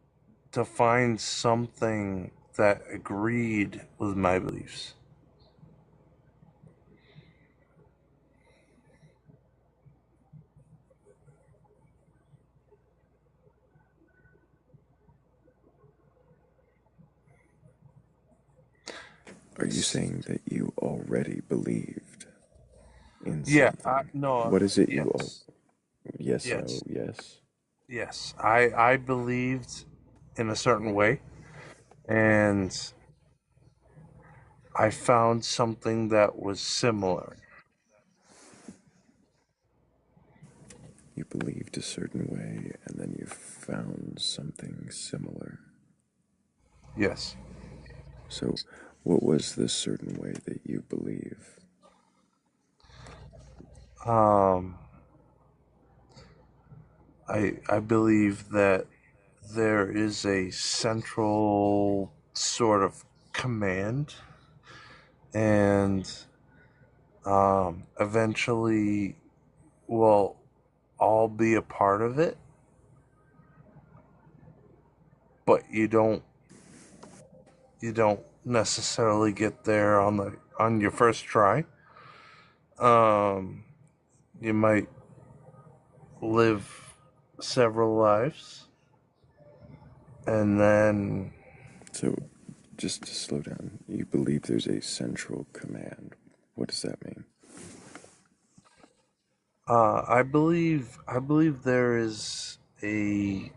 to find something that agreed with my beliefs. Are you saying that you already believed in Yeah, something? no, What is it you all? yes. Yes, no, Yes. yes. Yes. I believed in a certain way and I found something that was similar. You believed a certain way, and then you found something similar. Yes. So, what was this certain way that you believe? I believe that there is a central sort of command and eventually we'll all be a part of it, but you don't necessarily get there on your first try. You might live several lives and then So, just to slow down, you believe there's a central command. What does that mean? I believe there is a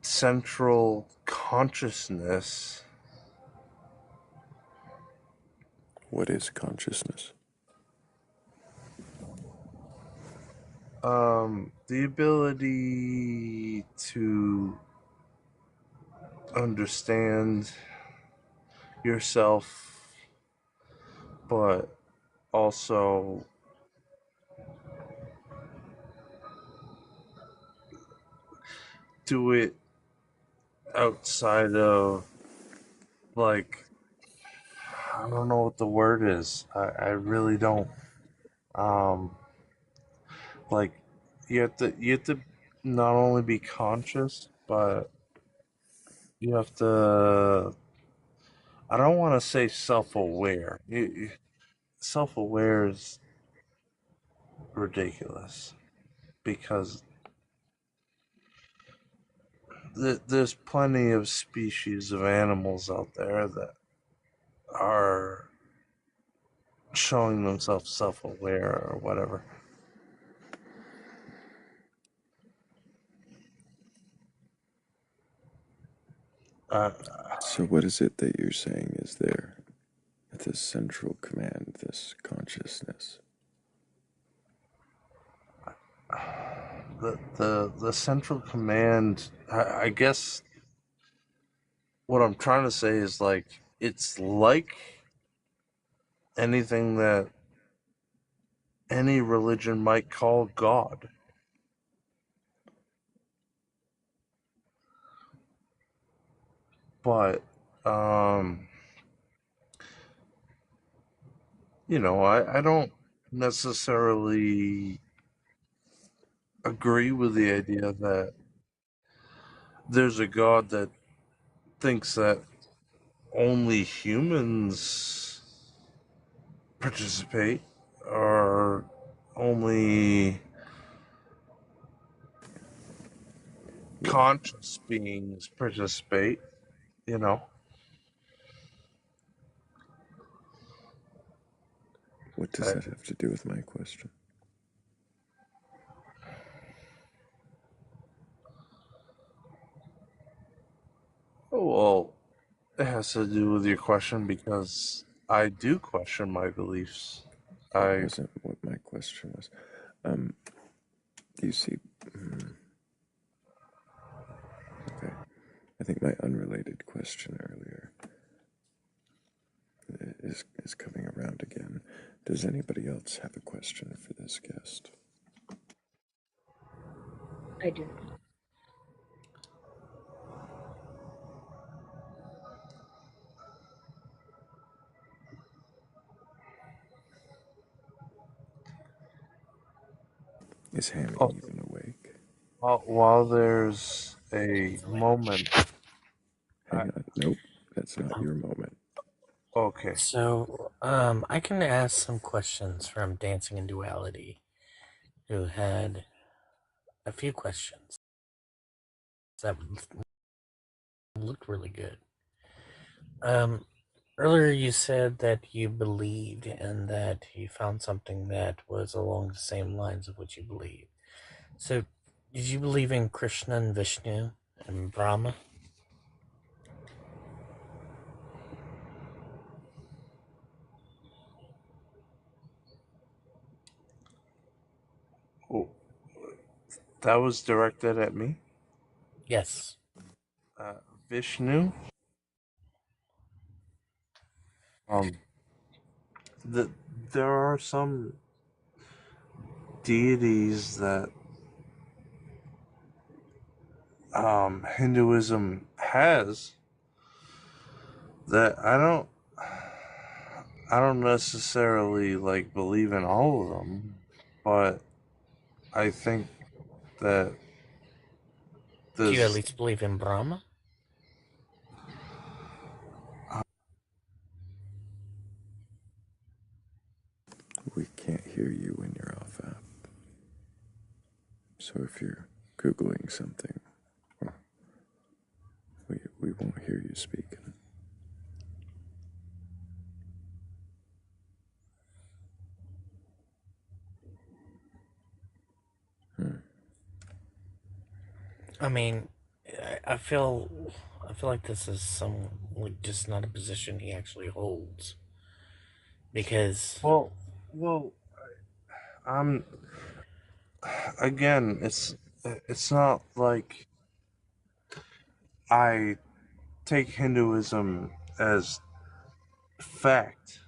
central consciousness. What is consciousness? The ability to understand yourself, but also do it outside of, like, I don't know what the word is. I really don't. Um, like, you have to not only be conscious, but you have to. I don't want to say self-aware. Self-aware is ridiculous because there's plenty of species of animals out there that are showing themselves self-aware or whatever. So, what is it that you're saying is there? This central command, this consciousness. The central command, I guess what I'm trying to say is, like, it's like anything that any religion might call God. But I don't necessarily agree with the idea that there's a God that thinks that only humans participate, or only conscious beings participate, you know. What does that have to do with my question? Oh, well, it has to do with your question because I do question my beliefs. That wasn't what my question was. You see, okay. I think my unrelated question earlier is coming around again. Does anybody else have a question for this guest? I do not. Is Hammy Oh, even awake? while there's a moment. Hang on. Nope, that's not your moment. Okay. So, I can ask some questions from Dancing in Duality, who had a few questions that looked really good. Earlier you said that you believed and that you found something that was along the same lines of what you believe. So, did you believe in Krishna and Vishnu and Brahma? Oh, that was directed at me? Yes. Vishnu? The, there are some deities that Hinduism has that I don't necessarily like believe in all of them, but I think that Do you at this least believe in Brahma? We can't hear you when you're off app. So if you're Googling something, we won't hear you speaking. I mean, I feel like this is like just not a position he actually holds, because well, I'm again, it's not like I take Hinduism as fact.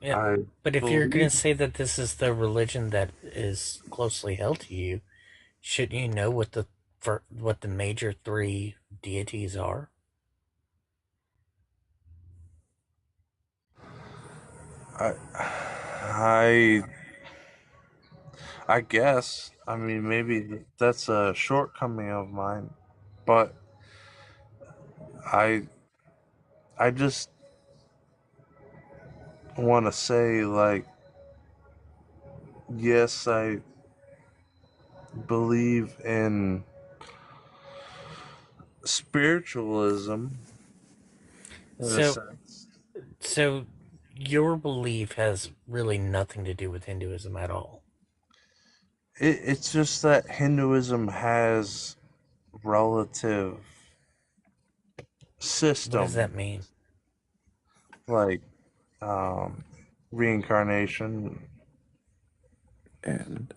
Yeah, I but if you're going believe. to say that this is the religion that is closely held to you, shouldn't you know what the major three deities are? I I I guess. I mean, maybe that's a shortcoming of mine, but I I just want to say, like, yes, I believe in spiritualism in a So, sense. so your belief has really nothing to do with Hinduism at all. It's just that Hinduism has relative What does system, that mean? like um, reincarnation. And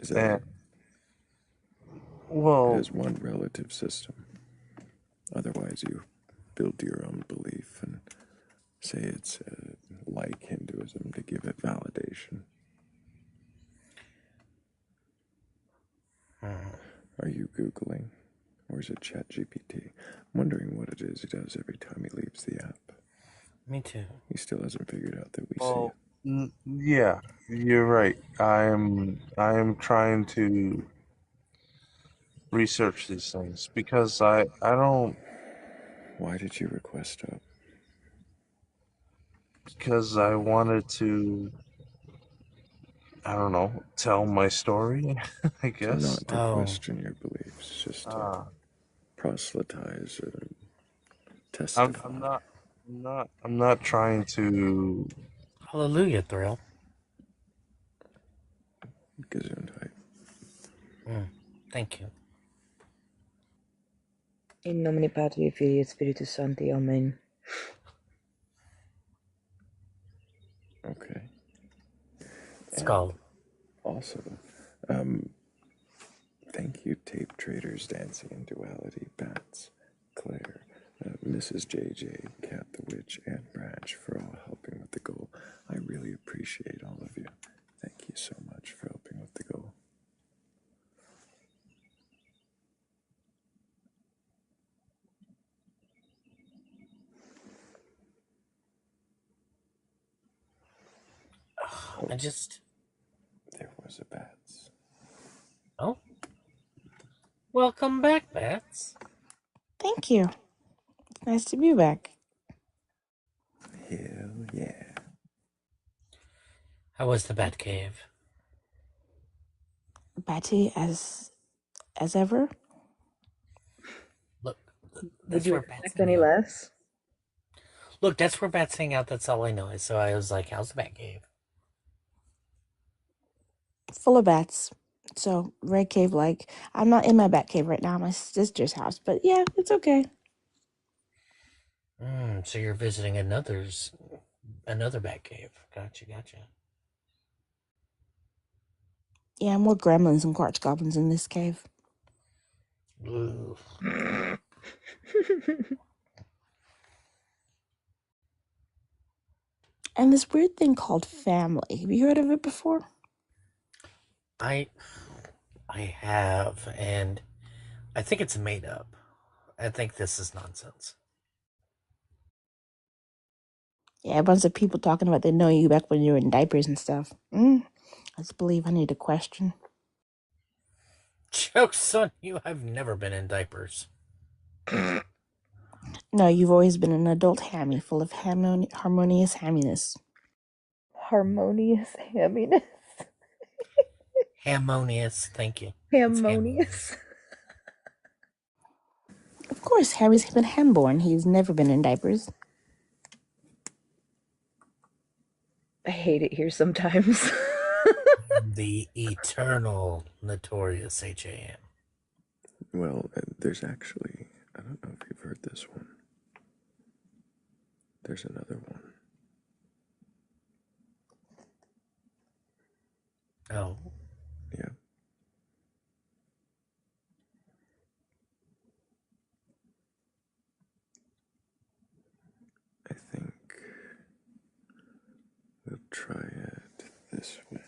is that And it? It well, has one relative system. Otherwise, you build your own belief and say it's like Hinduism to give it validation. Are you Googling? Or is it ChatGPT? I'm wondering what it is he does every time he leaves the app. Me too. He still hasn't figured out that we see well, it. yeah, you're right. I am trying to research these things because I don't. Why did you request up? Because I wanted to, I don't know, tell my story, I So guess. not to question your beliefs, just to Uh, proselytize or I'm testify. I'm not I'm not trying to. Hallelujah, Thrayle. Gesundheit. Thank you. In nomine Patri et Filii et Spiritus Sancti. Amen. Okay. Skull. Also, thank you, Tape Traders, Dancing in Duality, Bats, Claire, Mrs. JJ, Cat the Witch, and Branch for all helping with the goal. I really appreciate all of you. Thank you so much for helping with the goal. I just. There was a Bats. Oh. Welcome back, Bats. Thank you. It's nice to be back. Hell yeah. How was the Batcave? Batty as ever. Look, Would that's you where Bats expect hang any out. less? Look, that's where Bats hang out. That's all I know. So I was like, how's the Batcave? Full of bats. So very cave like. I'm not in my bat cave right now, my sister's house, but yeah, it's okay. So you're visiting another Batcave. Gotcha. Yeah, more gremlins and quartz goblins in this cave. Ooh. And this weird thing called family. Have you heard of it before? I have, and I think it's made up. I think this is nonsense. Yeah, a bunch of people talking about they know you back when you were in diapers and stuff. I just believe I need a question. Joke's on you, I've never been in diapers. No, you've always been an adult hammy full of harmonious hamminess. Harmonious hamminess. Harmonious, thank you. Harmonious. Of course, Harry's been handborn. He's never been in diapers. I hate it here sometimes. The eternal notorious HAM. Well, there's actually, I don't know if you've heard this one. There's another one. Oh. Yeah. I think we'll try it this way.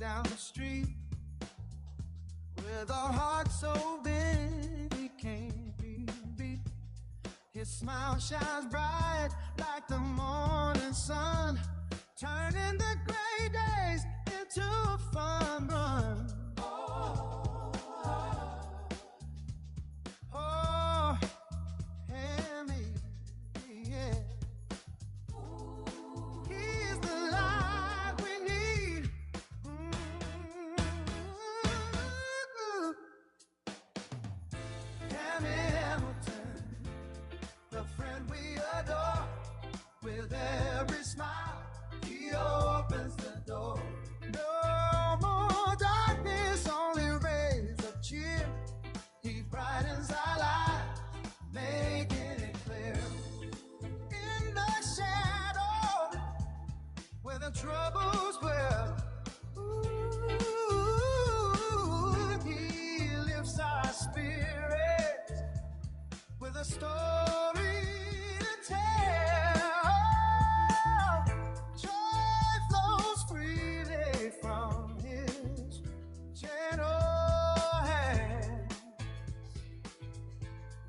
Down the street with a heart so big he can't be beat. His smile shines bright like the morning sun, turning the gray days into a fun run. Oh, and me, yeah. He's the light we need. Hamilton, the friend we adore. With every smile, he opens the door. No more darkness, only rays of cheer. He brightens our lives, making it clear. In the shadow, where the troubles were, ooh, he lifts our spirits with a story to tell. Joy flows freely from his gentle hands,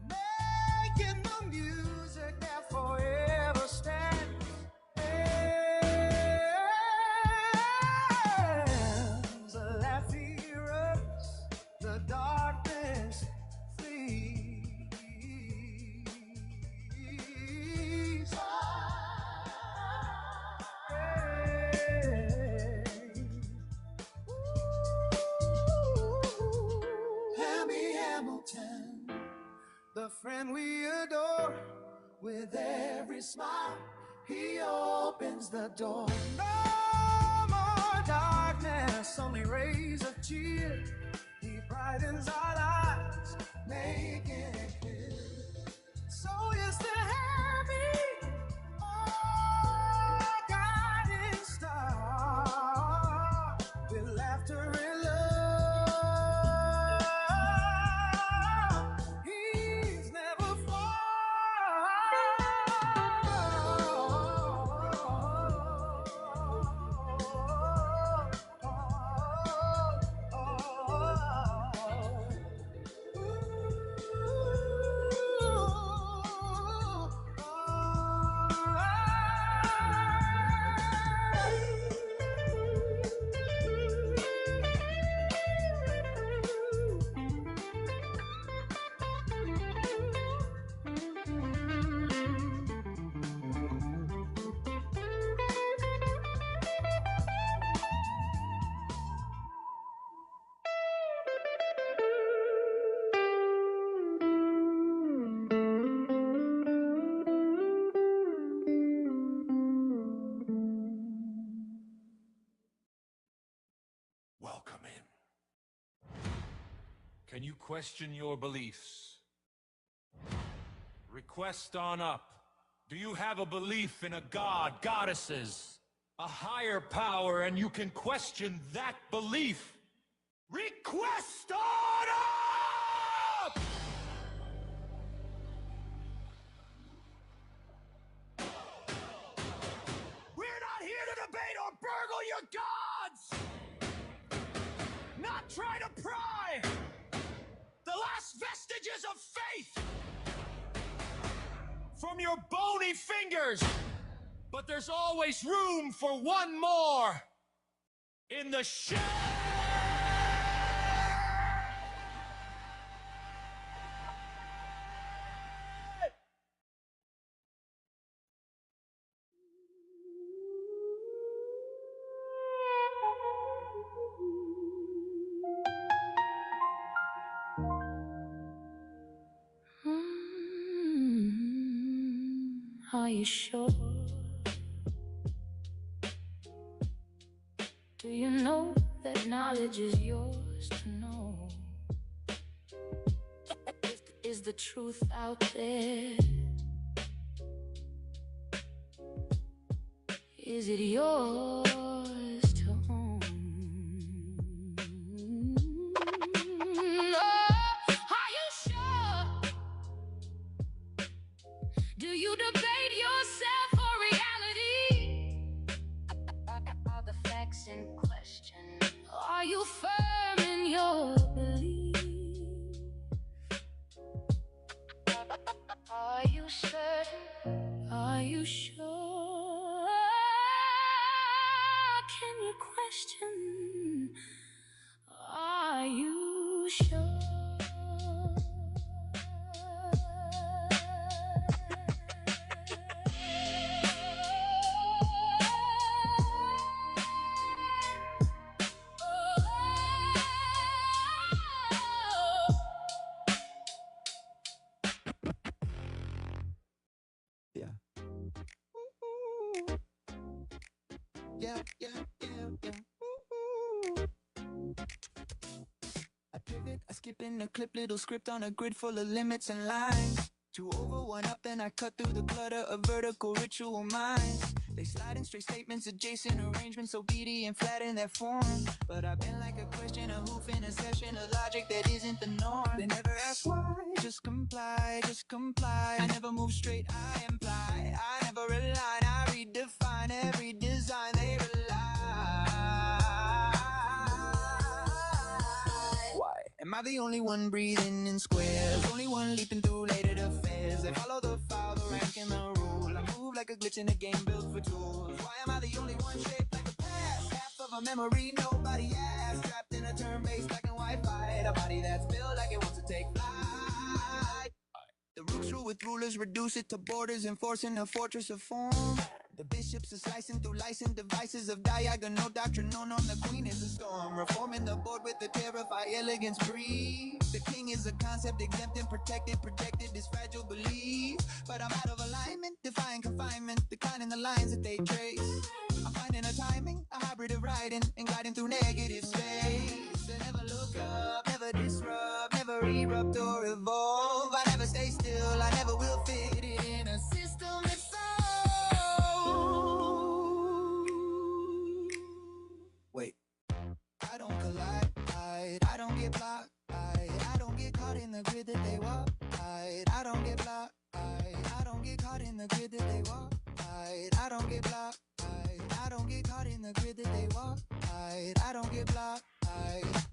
making the music that forever stands. And the laughter erupts, the darkness flees. Hammy Hamilton, the friend we adore. With every smile, he opens the door. No more darkness, only rays of cheer. He brightens our lives, making it clear. So is the happy, oh, guiding star, with laughter and love. He's never far. Welcome in. Can you question your beliefs? Request on up. Do you have a belief in a god, goddesses, a higher power, and you can question that belief? Request on up! We're not here to debate or burgle your gods! Not try to pry the last vestiges of faith your bony fingers. But there's always room for one more in the shed. Are you sure? Do you know that knowledge is yours to know? Is the truth out there? Is it yours to own? Oh, are you sure? Do you debate yourself for reality? Are the facts in question? Are you firm in your belief? Are you certain? Are you sure? Can you question? Are you sure? Yeah. Yeah, yeah, yeah, yeah. I pivot, I skip in a clip, little script on a grid full of limits and lines. 2 over, 1 up, then I cut through the clutter of vertical ritual minds. They slide in straight statements, adjacent arrangements, obedient, flat in their form. But I've been like a question, a hoof in a session, a logic that isn't the norm. They never ask why, just comply, just comply. I never move straight, I imply. I never align, I redefine every design they rely. Why? Am I the only one breathing in squares? Only one leaping through later affairs? They follow the file, the rank and the rule. I move like a glitch in a game built for tools. Why am I the only one shaped like a past? Half of a memory nobody asked. Trapped in a turn-based black and white fight. A body that's built like it wants to take flight. The roots rule with rulers, reduce it to borders, enforcing a fortress of form. The bishops are slicing through licensed devices of diagonal doctrine. No, no, the queen is a storm. Reforming the board with the terrify elegance breathe. The king is a concept exempt and protected, projected this fragile belief. But I'm out of alignment, defying confinement, declining the lines that they trace. I'm finding a timing, a hybrid of writing and gliding through negative space. I never look up, never disrupt, never erupt or evolve. I never stay still, I never will fit in a system that's so. Wait, I don't collide, I don't get blocked, I don't get caught in the grid that they walk. I don't get blocked, I don't get caught in the grid that they walk. I don't get blocked, I don't get caught in the grid that they walk. I don't get blocked,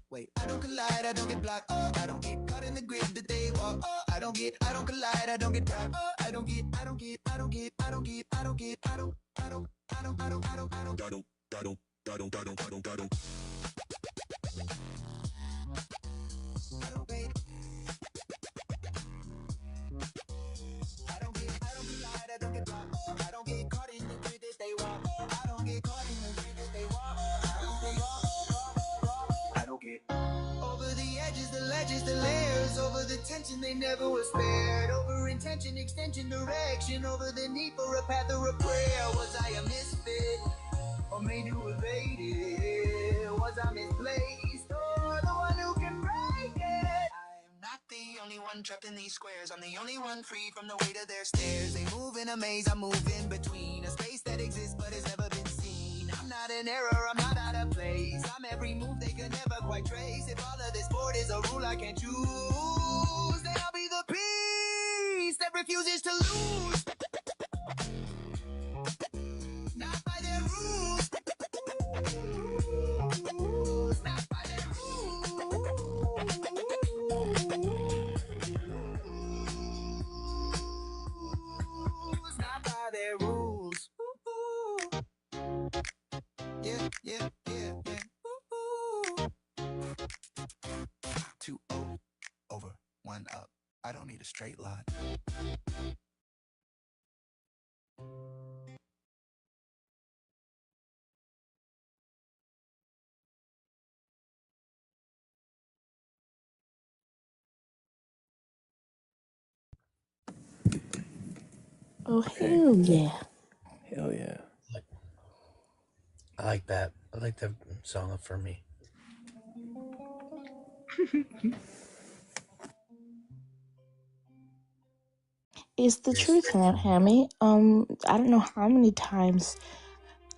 wait, I don't collide, I don't get blocked, I don't get caught in the grid that they walk. I don't collide, I don't get blocked, I don't get, I don't get, I don't get, I don't get, I don't get, I don't, I don't, I don't, I don't, I don't, I don't, I don't, I don't, I don't, I don't, I don't, I don't, I don't. I don't wait. I don't collide, I don't get blocked. I don't get caught in the grid that they walk. I don't get caught in the grid that they walk. I don't get over the edges, the ledges, the layers, over the tension they never were spared. Over intention, extension, direction, over the need for a path or a prayer. Was I a misfit? Or made to evade it? Was I misplaced? Or the one who can break it? I'm not the only one trapped in these squares. I'm the only one free from the weight of their stares. They move in a maze, I move in between. A space that exists but has never been seen. I'm not an error, I'm not out of place. I'm every move they could never quite trace. If all of this board is a rule I can't choose, then I'll be the piece that refuses to lose. Not by their rules. Not by their rules. need a straight lot. Oh, Okay. hell yeah. Hell yeah. I like that. I like the song for me. Is the truth, Hammy. I don't know how many times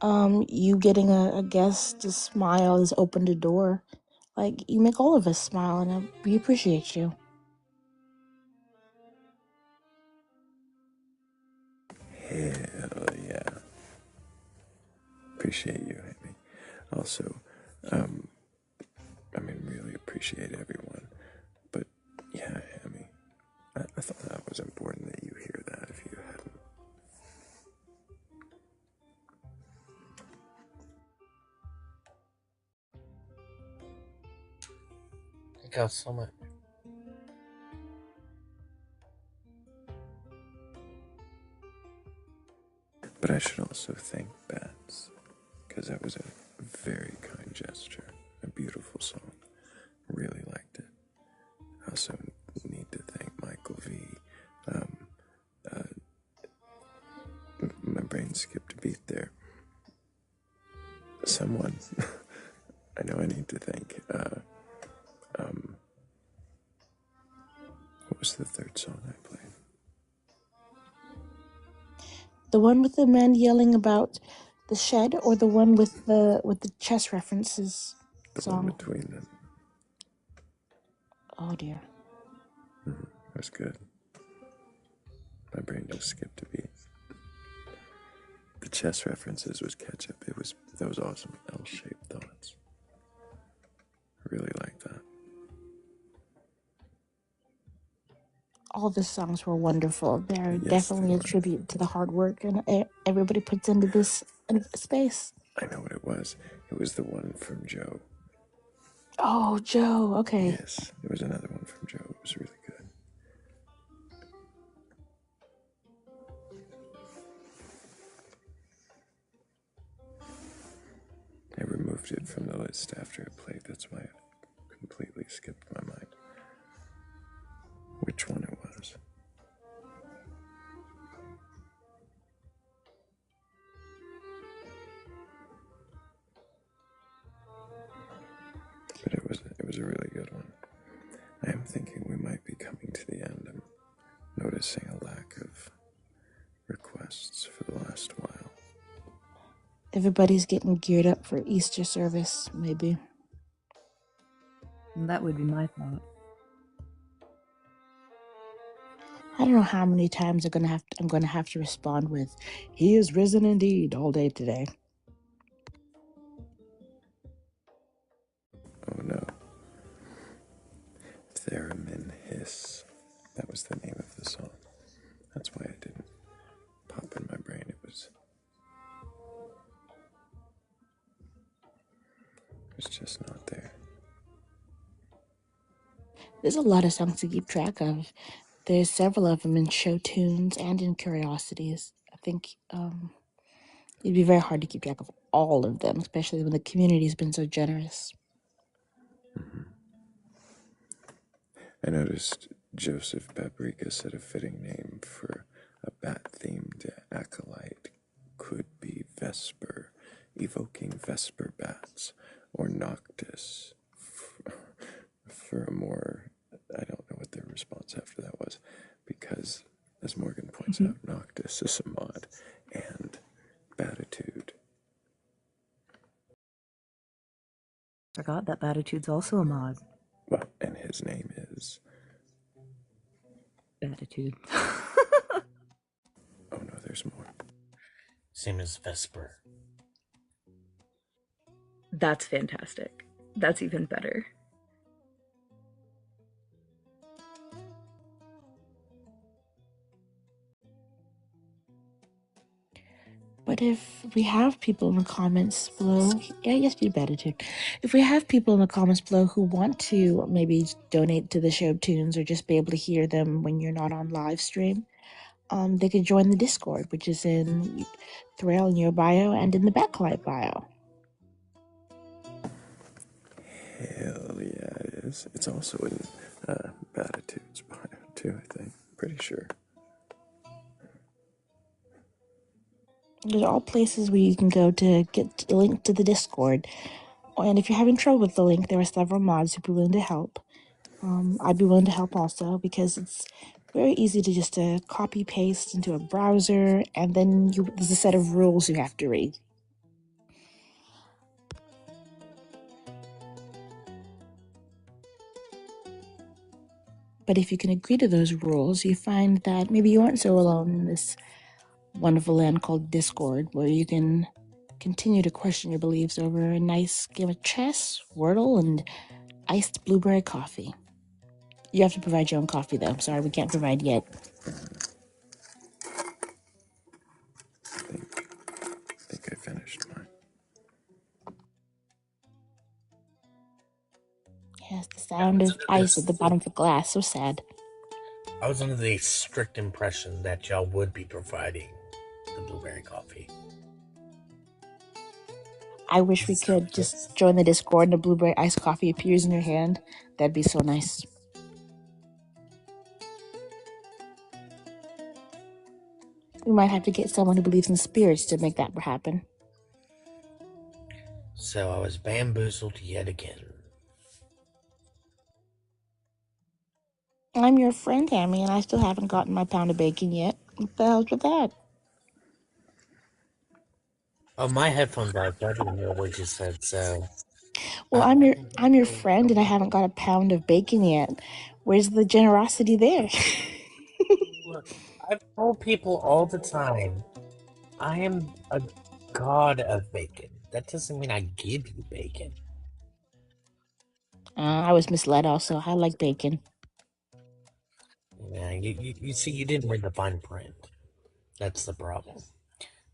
you getting a guest to smile has opened a door. Like, you make all of us smile, and we appreciate you. Hell yeah. Appreciate you, Amy. Also, really appreciate everyone. But yeah, Amy, I thought that was important that you hear that if you hadn't. Thank you so much. But I should also thank Bats, because that was a very kind gesture, a beautiful song. Really liked it. I also need to thank Michael V. My brain skipped a beat there. Someone I know I need to thank. What was the third song I played? The one with the man yelling about the shed, or the one with the chess references The song? one between them. Oh dear. That's good. My brain just skipped a beat. The chess references was ketchup. That was awesome. L-shaped thoughts. Really like that. All the songs were wonderful. They're Yes, definitely they a were. tribute to the hard work and everybody puts into this space. I know what it was. It was the one from Joe. Oh, Joe. Okay. Yes, there was another one from Joe. It was really good. I removed it from the list after it played. That's why it completely skipped my mind. Which one it was. But it was a really good one. I am thinking we might be coming to the end. I'm noticing a lack of requests for the last while. Everybody's getting geared up for Easter service, maybe. That would be my thought. I don't know how many times I'm gonna have to respond with, "He is risen indeed," all day today. Oh no. Theremin Hiss. That was the name of the song. That's why it didn't pop in my brain. It was just not there. There's a lot of songs to keep track of. There's several of them in show tunes and in curiosities. I think it'd be very hard to keep track of all of them, especially when the community's been so generous. I noticed Joseph Paprika said a fitting name for a bat-themed acolyte could be Vesper, evoking Vesper bats, or Noctis, for a more, I don't know what their response after that was, because, as Morgan points out, Noctis is a mod, and Batitude. Forgot that Batitude's also a mod. Well, and his name is... Batitude. Oh no, there's more. Same as Vesper. That's fantastic. That's even better. But if we have people in the comments below, yeah, yes, you better too. If we have people in the comments below who want to maybe donate to the show tunes or just be able to hear them when you're not on live stream, they could join the Discord, which is in Thrayle in your bio and in the Batcolyte bio. Hell yeah, it is. It's also in Batitude's bio, too, I think. Pretty sure. There's all places where you can go to get the link to the Discord. And if you're having trouble with the link, there are several mods who'd be willing to help. I'd be willing to help also because it's very easy to just copy paste into a browser, and then there's a set of rules you have to read. But if you can agree to those rules, you find that maybe you aren't so alone in this wonderful land called Discord, where you can continue to question your beliefs over a nice game of chess, Wordle, and iced blueberry coffee. You have to provide your own coffee, though. I'm sorry, we can't provide yet. I think I finished mine. Yes, the sound of ice at the bottom of the glass. So sad. I was under the strict impression that y'all would be providing the blueberry coffee. I wish we could just join the Discord and a blueberry iced coffee appears in your hand. That'd be so nice. We might have to get someone who believes in spirits to make that happen. So I was bamboozled yet again. I'm your friend, Hammy, and I still haven't gotten my pound of bacon yet. What the hell's with that? Oh, my headphones died, so I didn't hear what you said, so... Well, I'm your friend, and I haven't got a pound of bacon yet. Where's the generosity there? Look, I've told people all the time, I am a god of bacon. That doesn't mean I give you bacon. I was misled also. I like bacon. Yeah, you see, you didn't read the fine print. That's the problem.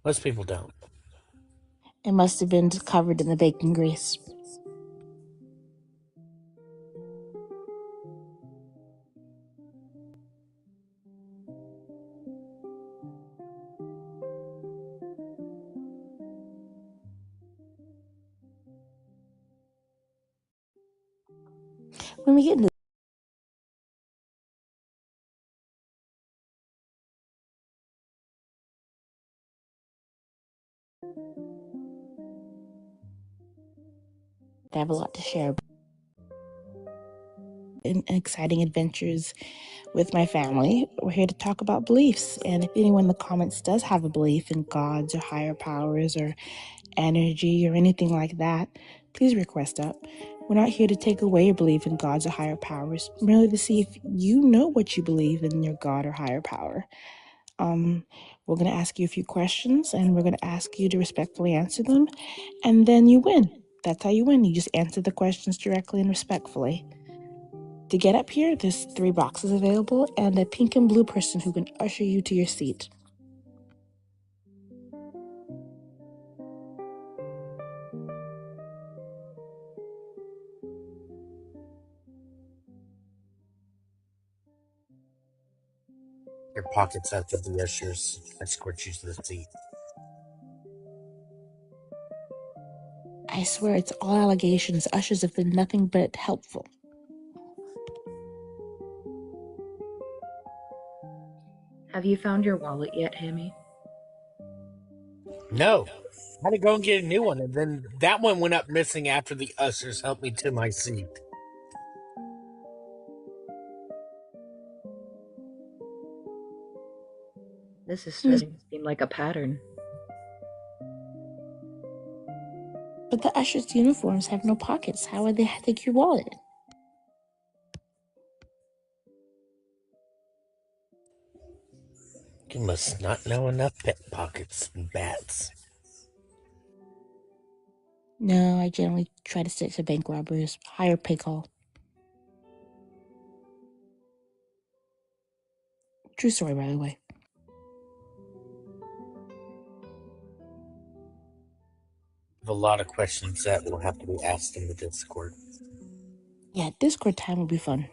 Most people don't. It must have been covered in the bacon grease. When we get into I have a lot to share in exciting adventures with my family. We're here to talk about beliefs. And if anyone in the comments does have a belief in gods or higher powers or energy or anything like that, please request up. We're not here to take away your belief in gods or higher powers, merely to see if you know what you believe in your god or higher power. We're going to ask you a few questions, and we're going to ask you to respectfully answer them, and then you win. That's how you win. You just answer the questions directly and respectfully. To get up here, there's 3 boxes available and a pink and blue person who can usher you to your seat. Your pockets after the ushers escort you to the seat. I swear it's all allegations. Ushers have been nothing but helpful. Have you found your wallet yet, Hammy? No. I had to go and get a new one, and then that one went up missing after the ushers helped me to my seat. This is starting to seem like a pattern. But the ushers' uniforms have no pockets. How would they take your wallet? You must not know enough pickpockets and bats. No, I generally try to stick to bank robbers. Higher pay call. True story, by the way. a lot of questions that will have to be asked in the Discord. Yeah, Discord time will be fun.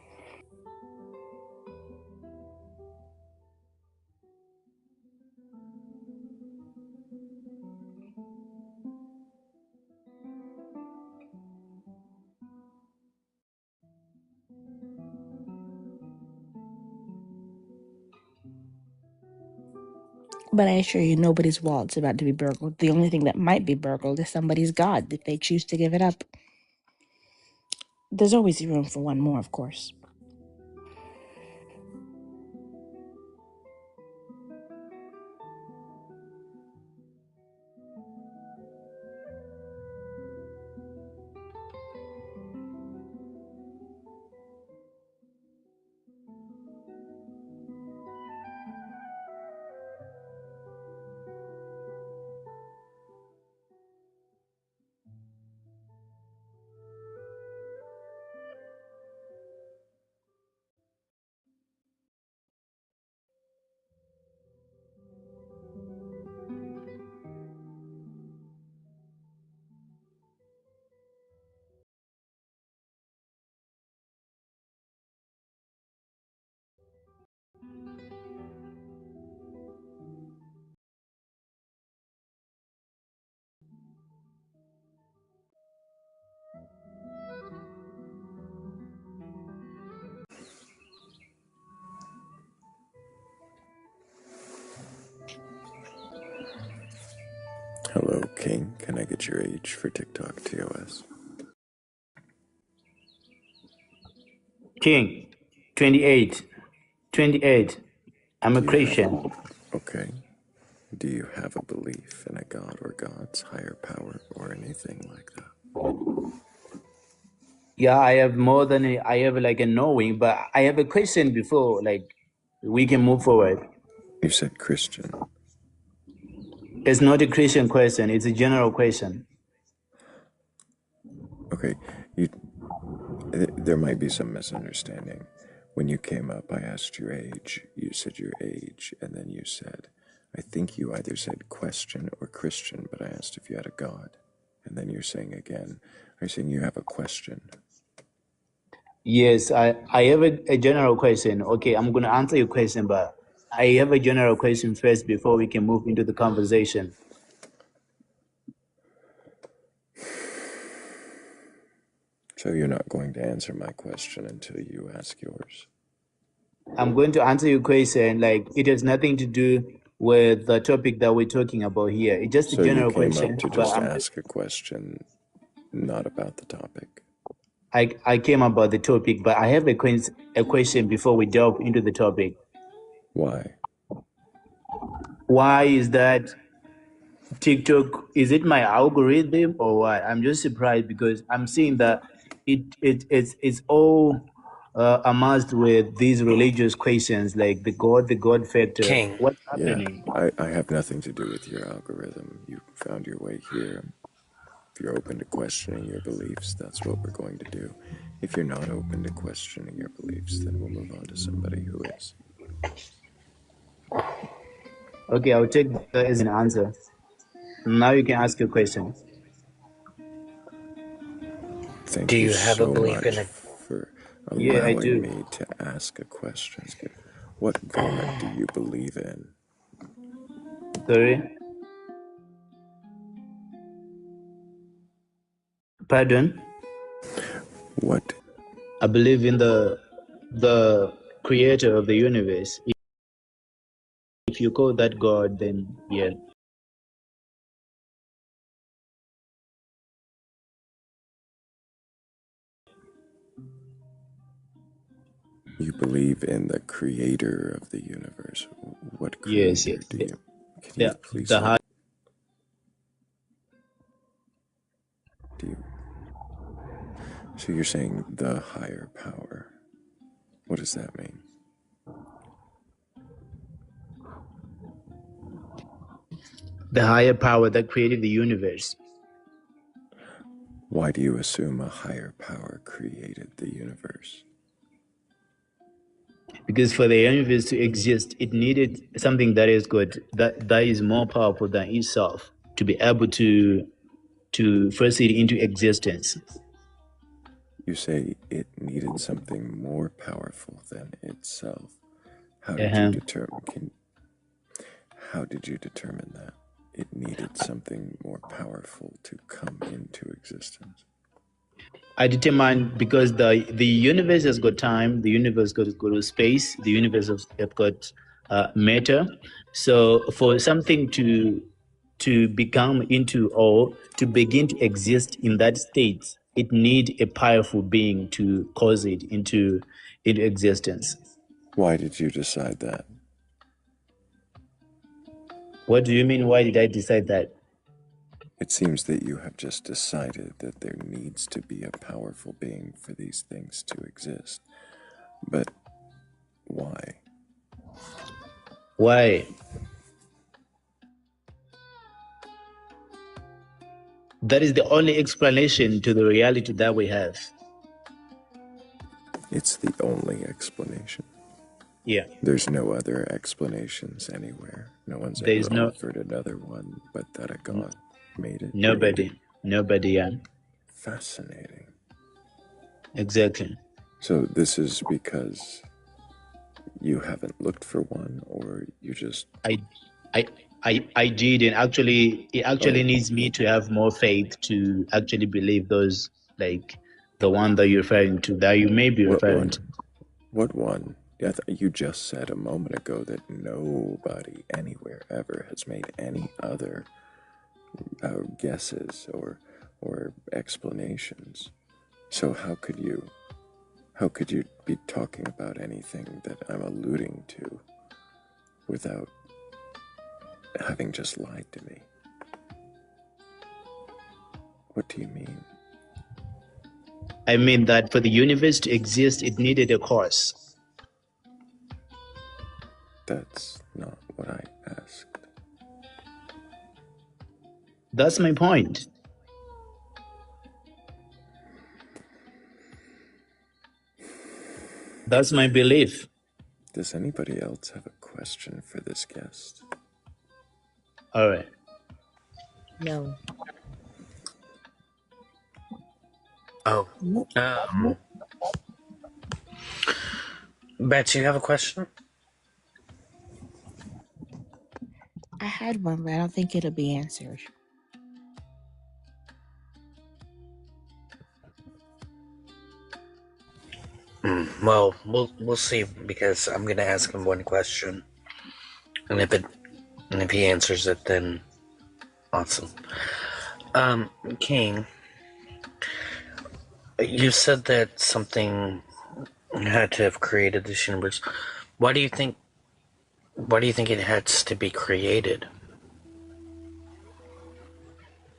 But I assure you, nobody's wallet's about to be burgled. The only thing that might be burgled is somebody's God if they choose to give it up. There's always room for one more, of course. Hello, King. Can I get your age for TikTok TOS? King, 28. 28. I'm a Do you have Christian. Okay. Do you have a belief in a god or gods, higher power, or anything like that? Yeah, I have more than I have like a knowing, but I have a question before like we can move forward. You said Christian. It's not a Christian question, it's a general question. Okay, there might be some misunderstanding. When you came up, I asked your age. You said your age, and then you said, I think you either said question or Christian, but I asked if you had a god. And then you're saying again, are you saying you have a question? Yes, I have a general question. Okay, I'm gonna answer your question, but I have a general question first before we can move into the conversation. So you're not going to answer my question until you ask yours? I'm going to answer your question like it has nothing to do with the topic that we're talking about here. It's just a So you general came question, up to but just ask a question, not about the topic. I came about the topic, but I have a question before we delve into the topic. Why? Why is that TikTok? Is it my algorithm or what? I'm just surprised because I'm seeing that it's all amassed with these religious questions like the God factor. King. What's Yeah, happening? I have nothing to do with your algorithm. You found your way here. If you're open to questioning your beliefs, that's what we're going to do. If you're not open to questioning your beliefs, then we'll move on to somebody who is. Okay, I'll take that as an answer. Now you can ask your question. Thank Do you you have a so belief in much a for Yeah, I allowing do. me to ask a question. What God do you believe in? Sorry? Pardon? What? I believe in the creator of the universe. If you call that God, then yeah. You believe in the creator of the universe. What Yes, creator yes. do you? Can you please The high, do you? So you're saying the higher power. What does that mean? the higher power that created the universe. Why do you assume a higher power created the universe? Because for the universe to exist, it needed something that is good, that is more powerful than itself, to be able to to force it into existence. You say it needed something more powerful than itself. How did you determine? How did you determine that it needed something more powerful to come into existence? I determined because the universe has got time, the universe got space, the universe has got matter. So for something to become into or to begin to exist in that state, it need a powerful being to cause it into existence. Why did you decide that? What do you mean? Why did I decide that? It seems that you have just decided that there needs to be a powerful being for these things to exist. But why? Why? That is the only explanation to the reality that we have. It's the only explanation. Yeah. There's no other explanations anywhere. No one's There's ever no offered another one, but that a god made it. nobody. Yeah. Fascinating. Exactly. So this is because you haven't looked for one, or you just... I did, and actually, it actually needs me to have more faith to actually believe those, like the one that you're referring to, that you may be referring to. What one? You just said a moment ago that nobody anywhere ever has made any other guesses or explanations. So how could you be talking about anything that I'm alluding to without having just lied to me? What do you mean? I mean that for the universe to exist, it needed a cause. That's not what I asked. That's my point. That's my belief. Does anybody else have a question for this guest? All right. No. Oh. Betsy, you have a question? I had one, but I don't think it'll be answered. Well, we'll see, because I'm gonna ask him one question, and if he answers it, then awesome. King, you said that something had to have created this universe. Why do you think it has to be created?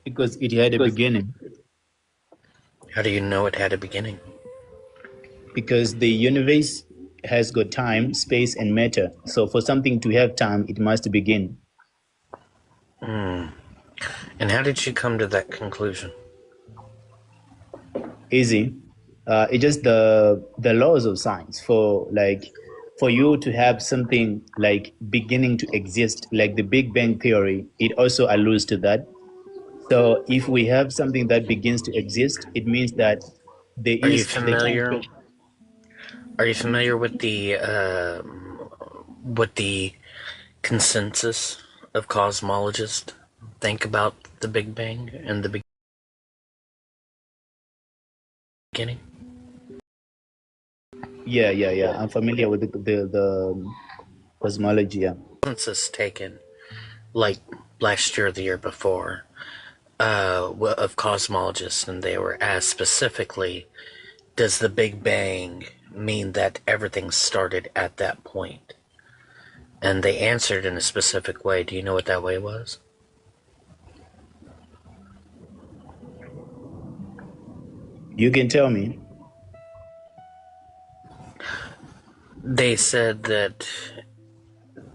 Because it had a beginning. How do you know it had a beginning? Because the universe has got time, space, and matter. So for something to have time, it must begin. And how did you come to that conclusion? Easy. It's just the laws of science. For you to have something like beginning to exist, like the Big Bang Theory, it also alludes to that. So if we have something that begins to exist, it means that there Are you is familiar? Are you familiar with the consensus of cosmologists think about the Big Bang and the beginning? Yeah. I'm familiar with the cosmology. Yeah. Consensus taken, like last year or the year before, of cosmologists, and they were asked specifically, does the Big Bang mean that everything started at that point? And they answered in a specific way. Do you know what that way was? You can tell me. They said that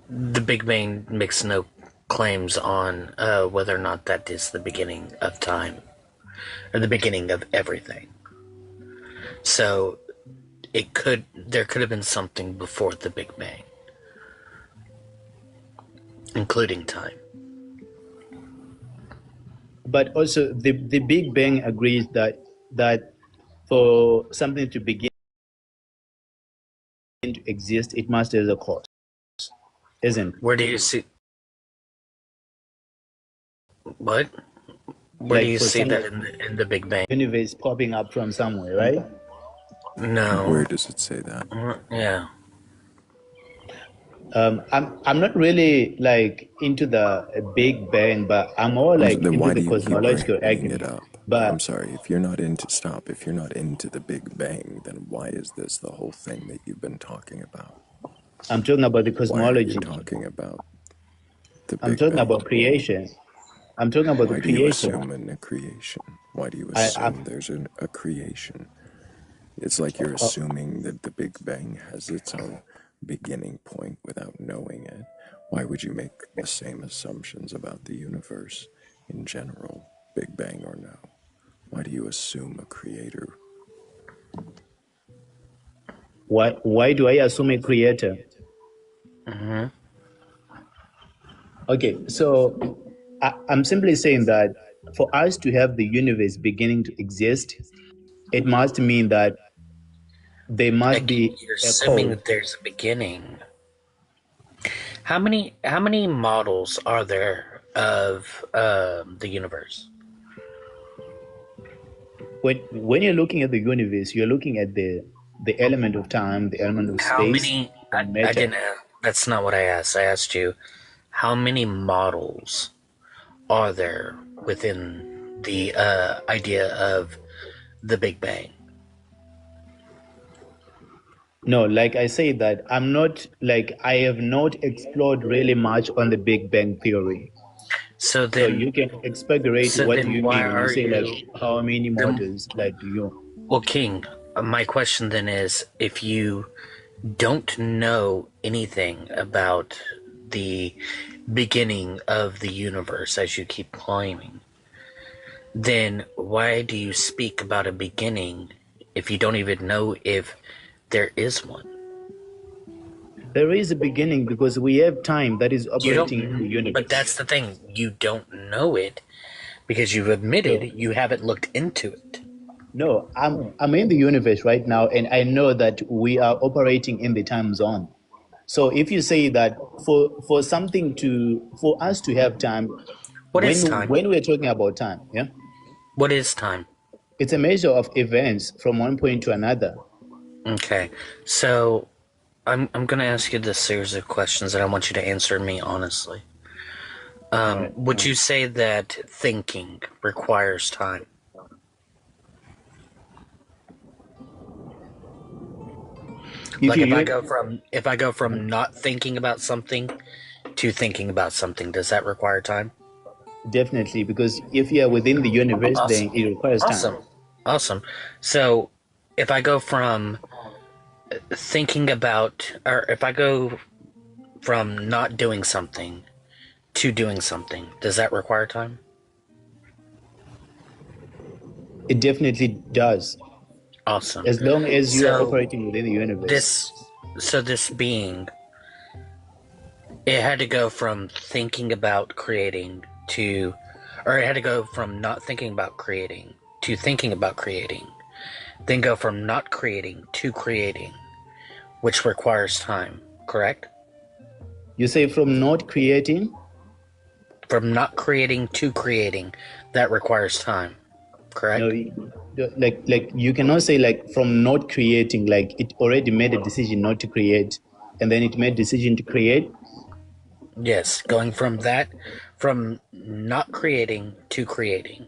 the Big Bang makes no claims on whether or not that is the beginning of time, or the beginning of everything. So there could have been something before the Big Bang, including time. but also the Big Bang agrees that for something to begin to exist, it must have a cause, isn't? Where do you see what? Where do Like you for see some that in the Big Bang? universe popping up from somewhere, right? No. Where does it say that? Yeah. I'm not really like into the Big Bang, but I'm more like Then into why the do you keep cosmological bringing it argument. up? I'm But sorry, if you're not into stop, if you're not into the Big Bang, then why is this the whole thing that you've been talking about? I'm talking about the Why are you cosmology. talking about the I'm Big talking Bang? about creation. I'm talking about the Why do you creation. assume in a creation? Why do you I assume there's a creation? It's like you're assuming that the Big Bang has its own beginning point without knowing it. Why would you make the same assumptions about the universe in general, Big Bang or no? Why do you assume a creator? why do I assume a creator? Mm-hmm. Okay, so I'm simply saying that for us to have the universe beginning to exist, it must mean that there must Like be you're a assuming cause. that there's a beginning. How many models are there of the universe? When you're looking at the universe, you're looking at the element of time, the element of How space, many? and I matter. didn't. That's not what I asked. I asked you, how many models are there within the idea of the Big Bang? No, like I say that I have not explored really much on the Big Bang theory. So So you then, can expagorate so what do then, you why mean when you are say like you? how many Then, models like do you? well, King, my question then is, if you don't know anything about the beginning of the universe, as you keep claiming, then why do you speak about a beginning if you don't even know if there is one? There is a beginning because we have time that is You operating in the don't, but universe. that's the thing. You don't know it because you've admitted No, you haven't looked into it. no, I'm in the universe right now, and I know that we are operating in the time zone. So if you say that for something for us to have time, What is time? when we're talking about time, yeah, What is time? it's a measure of events from one point to another. Okay, so I'm going to ask you this series of questions, and I want you to answer me honestly. All right. Would you say that thinking requires time? If Like you if I go from not thinking about something to thinking about something, does that require time? definitely, because if you are within the universe, then Awesome. it requires time. Awesome. Awesome. So if I go from thinking about, or if I go from not doing something to doing something, does that require time? It definitely does, Awesome. as long as you are So operating within the universe. this being, it had to go from thinking about creating to, or it had to go from not thinking about creating to thinking about creating, then go from not creating to creating, which requires time, correct? You say from not creating. From not creating to creating, that requires time, No, correct? like you cannot say like from not creating, like it already made a decision not to create, and then it made decision to create. Yes, going from that, from not creating to creating,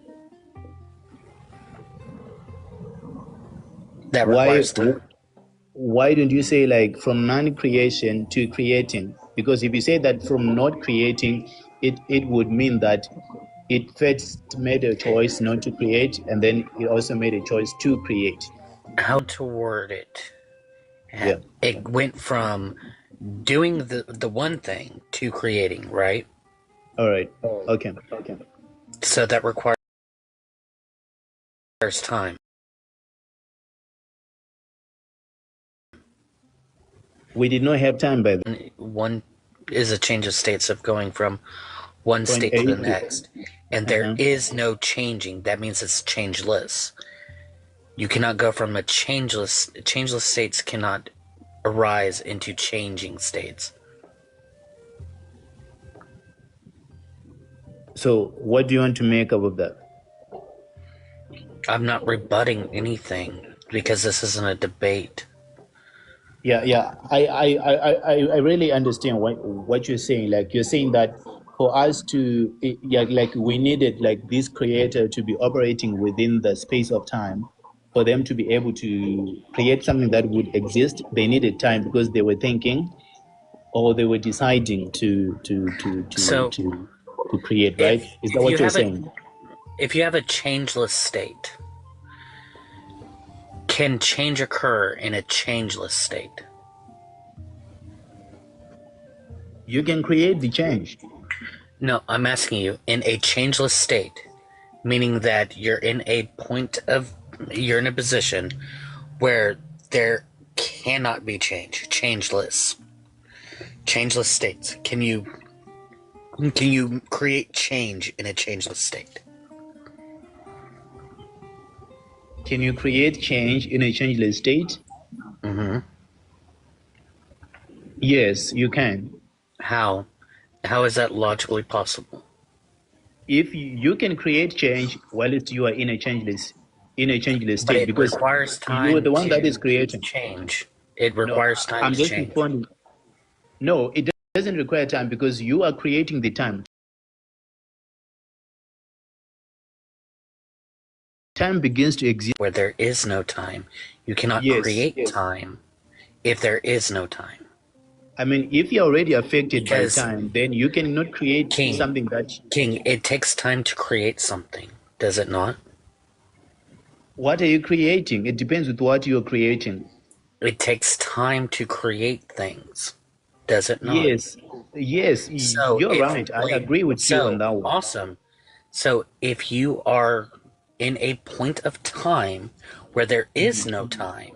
that Why requires time. why don't you say like from non-creation to creating? Because if you say that from not creating, it would mean that it first made a choice not to create, and then it also made a choice to create. How to word it? Yeah. It went from doing the one thing to creating, right? All right. Okay. So that requires time. We did not have time by then. One is a change of states of going from one Point state A to the to next, and there uh-huh. is no changing. That means it's changeless. You cannot go from a changeless states cannot arise into changing states. So what do you want to make up of that? I'm not rebutting anything because this isn't a debate. Yeah. I really understand what you're saying. Like you're saying that for us to like we needed like this creator to be operating within the space of time for them to be able to create something that would exist. They needed time because they were thinking or they were deciding So to create, right? Is that if what you you're have saying? if you have a changeless state, can change occur in a changeless state? You can create the change. No, I'm asking you, in a changeless state, meaning that you're in a position where there cannot be change, changeless states. Can you create change in a changeless state? Can you create change in a changeless state? Mm-hmm. Yes, you can. How is that logically possible? If you can create change whilst you are in a changeless But state, it because requires you are time the one that is to creating. change. It No, requires time I'm to just change. responding. No, it doesn't require time because you are creating the time. Time begins to exist where there is no time. You cannot yes create time if there is no time. I mean, if you're already affected by Because time, then you cannot create something that. King, it takes time to create something, does it not? What are you creating? It depends with what you're creating. It takes time to create things, does it not? Yes, So you're right. I agree with you on that one. awesome. So if you are in a point of time where there is no time,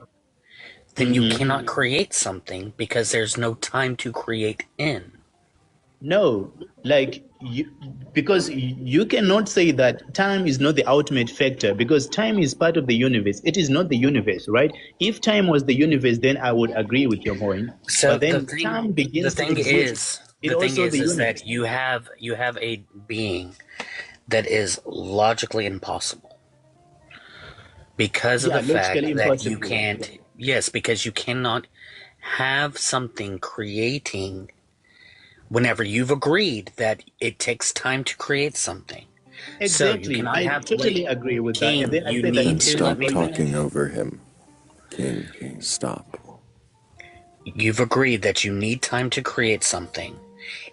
then you cannot create something because there's no time to create in. No, like because you cannot say that time is not the ultimate factor because time is part of the universe. It is not the universe, right? If time was the universe, then I would agree with your point. So But then time begins to exist. It the thing also the is universe. that you have a being that is logically impossible because of the fact logically that you impossible. can't. Yes, because you cannot have something creating whenever you've agreed that it takes time to create something. So you Exactly. cannot I have totally agree with that. King, And then I you said that need And there is stop no talking over him. King, stop. You've agreed that you need time to create something.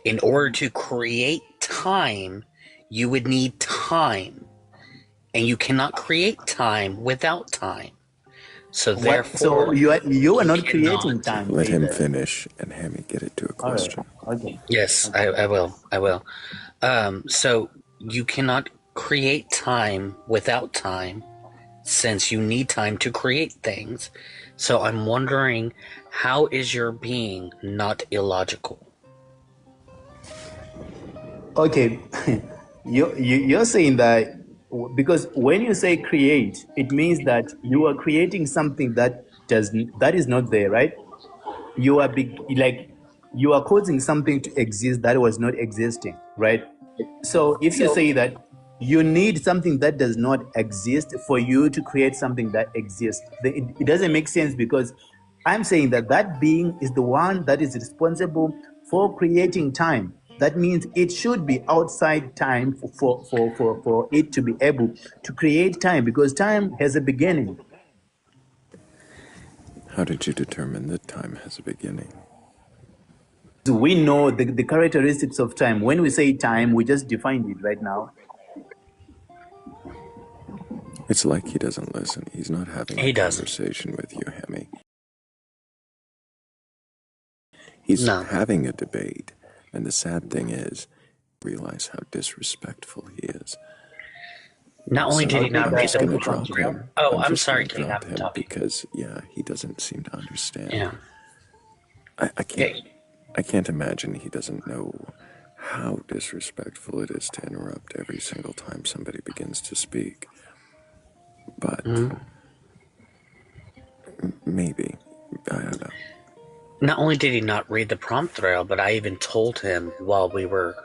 In order to create time, you would need time. And you cannot create time without time. So therefore, so you are not creating time Let him either. finish and Hammy get it to a All right. question. Okay. yes, I will. So you cannot create time without time, since you need time to create things. So I'm wondering, how is your being not illogical? Okay. You're saying that because when you say create, it means that you are creating something that is not there, right? You are like you are causing something to exist that was not existing, right? So if you say that you need something that does not exist for you to create something that exists, it doesn't make sense because I'm saying that that being is the one that is responsible for creating time. That means it should be outside time for it to be able to create time because time has a beginning. How did you determine that time has a beginning? We know the characteristics of time. When we say time, we just defined it right now. It's like he doesn't listen. He's not having a conversation with you, Hammy. He's having a debate, and the sad thing is, realize how disrespectful he is. Not only did he not I'm read just the gonna program. drop him. Oh, I'm just sorry, gonna King. drop I'm him talking. because he doesn't seem to understand. Yeah. I can't imagine he doesn't know how disrespectful it is to interrupt every single time somebody begins to speak. But maybe, I don't know. Not only did he not read the prompt, Thrayle, but I even told him while we were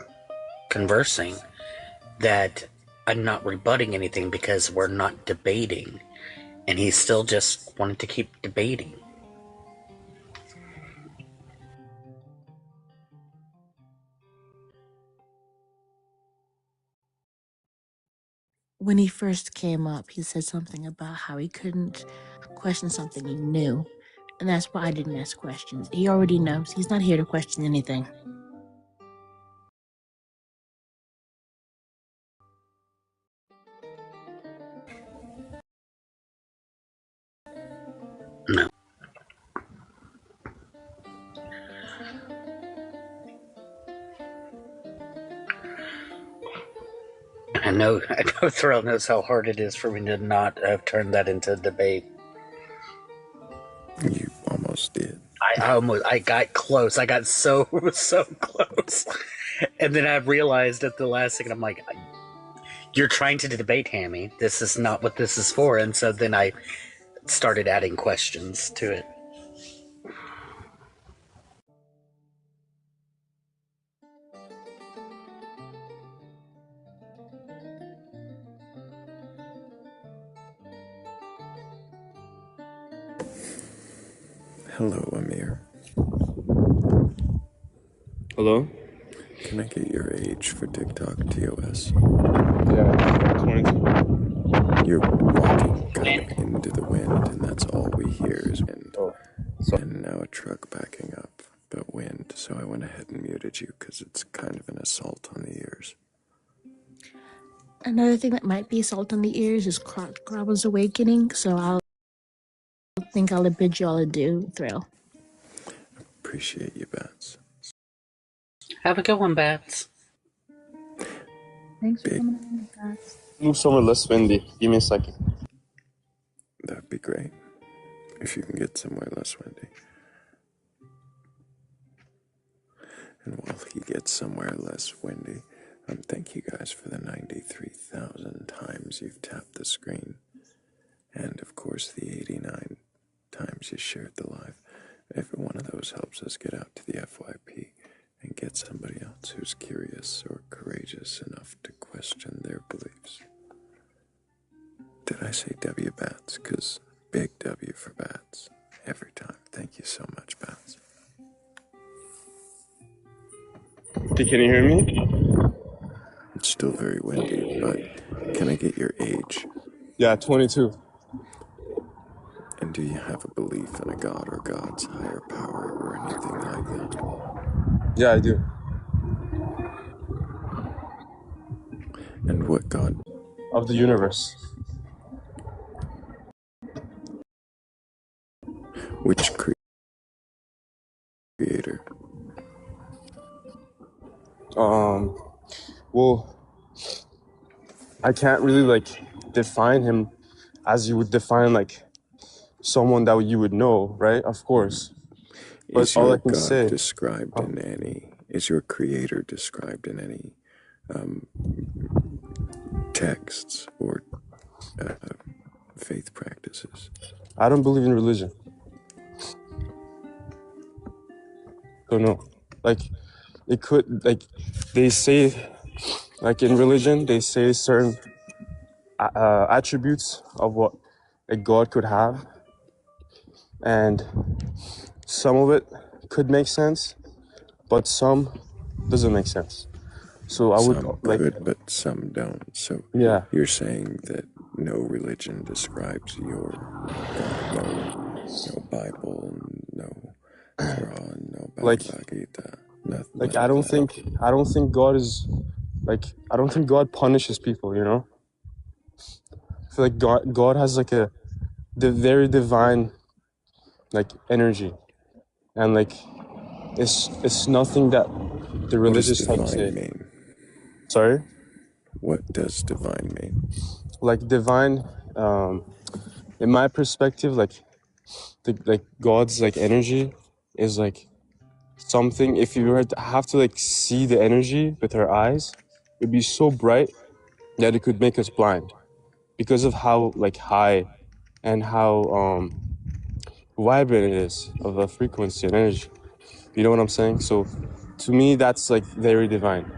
conversing that I'm not rebutting anything because we're not debating. And he still just wanted to keep debating. When he first came up, he said something about how he couldn't question something he knew. And that's why I didn't ask questions. He already knows. He's not here to question anything. No. I know Thrayle knows how hard it is for me to not have turned that into a debate. You almost did. I got close. I got so close. And then I realized at the last second, I'm like, you're trying to debate, Hammy. This is not what this is for. And so then I started adding questions to it. Hello, Amir. Hello? Can I get your age for TikTok TOS? Yeah, 22. You're walking kind of into the wind, and that's all we hear is wind. And now a truck backing up, but wind. So I went ahead and muted you because it's kind of an assault on the ears. Another thing that might be assault on the ears is Grabba's awakening, so I'll bid you all adieu, Thrayle. Appreciate you, Bats. Have a good one, Bats. Thanks for coming on, Bats. Move somewhere less windy. Give me a second. That'd be great. If you can get somewhere less windy. And while he gets somewhere less windy, thank you guys for the 93,000 times you've tapped the screen. And of course the 89 times you shared the live. Every one of those helps us get out to the FYP and get somebody else who's curious or courageous enough to question their beliefs. Did I say W Bats? Because big W for Bats every time. Thank you so much, Bats. Okay, can you hear me? It's still very windy, but can I get your age? Yeah, 22. And do you have a belief in a god or gods, higher power, or anything like that? Yeah, I do. And what god? Of the universe. Which creator? Well, I can't really, like, define him as you would define, like, someone that you would know, right? Of course. But Is all your I can god say... described in any... Is your creator described in any texts or faith practices? I don't believe in religion. So no. Like, it could... Like, they say... Like, in religion, they say certain attributes of what a god could have. And some of it could make sense, but some doesn't make sense. So I would Some like... could, but some don't. So yeah. You're saying that no religion describes your God, no Bible, no Torah, no Bhagavad Gita. Like I don't think God is like I don't think God punishes people, you know? I feel like God has like the very divine like energy, and like it's nothing that the religious type say. Divine mean? Sorry? What does divine mean? Like divine, in my perspective, like God's like energy is like something, if you were to have to like see the energy with our eyes, it'd be so bright that it could make us blind because of how like high and how vibrant it is of a frequency and energy. You know what I'm saying? So to me, that's like very divine.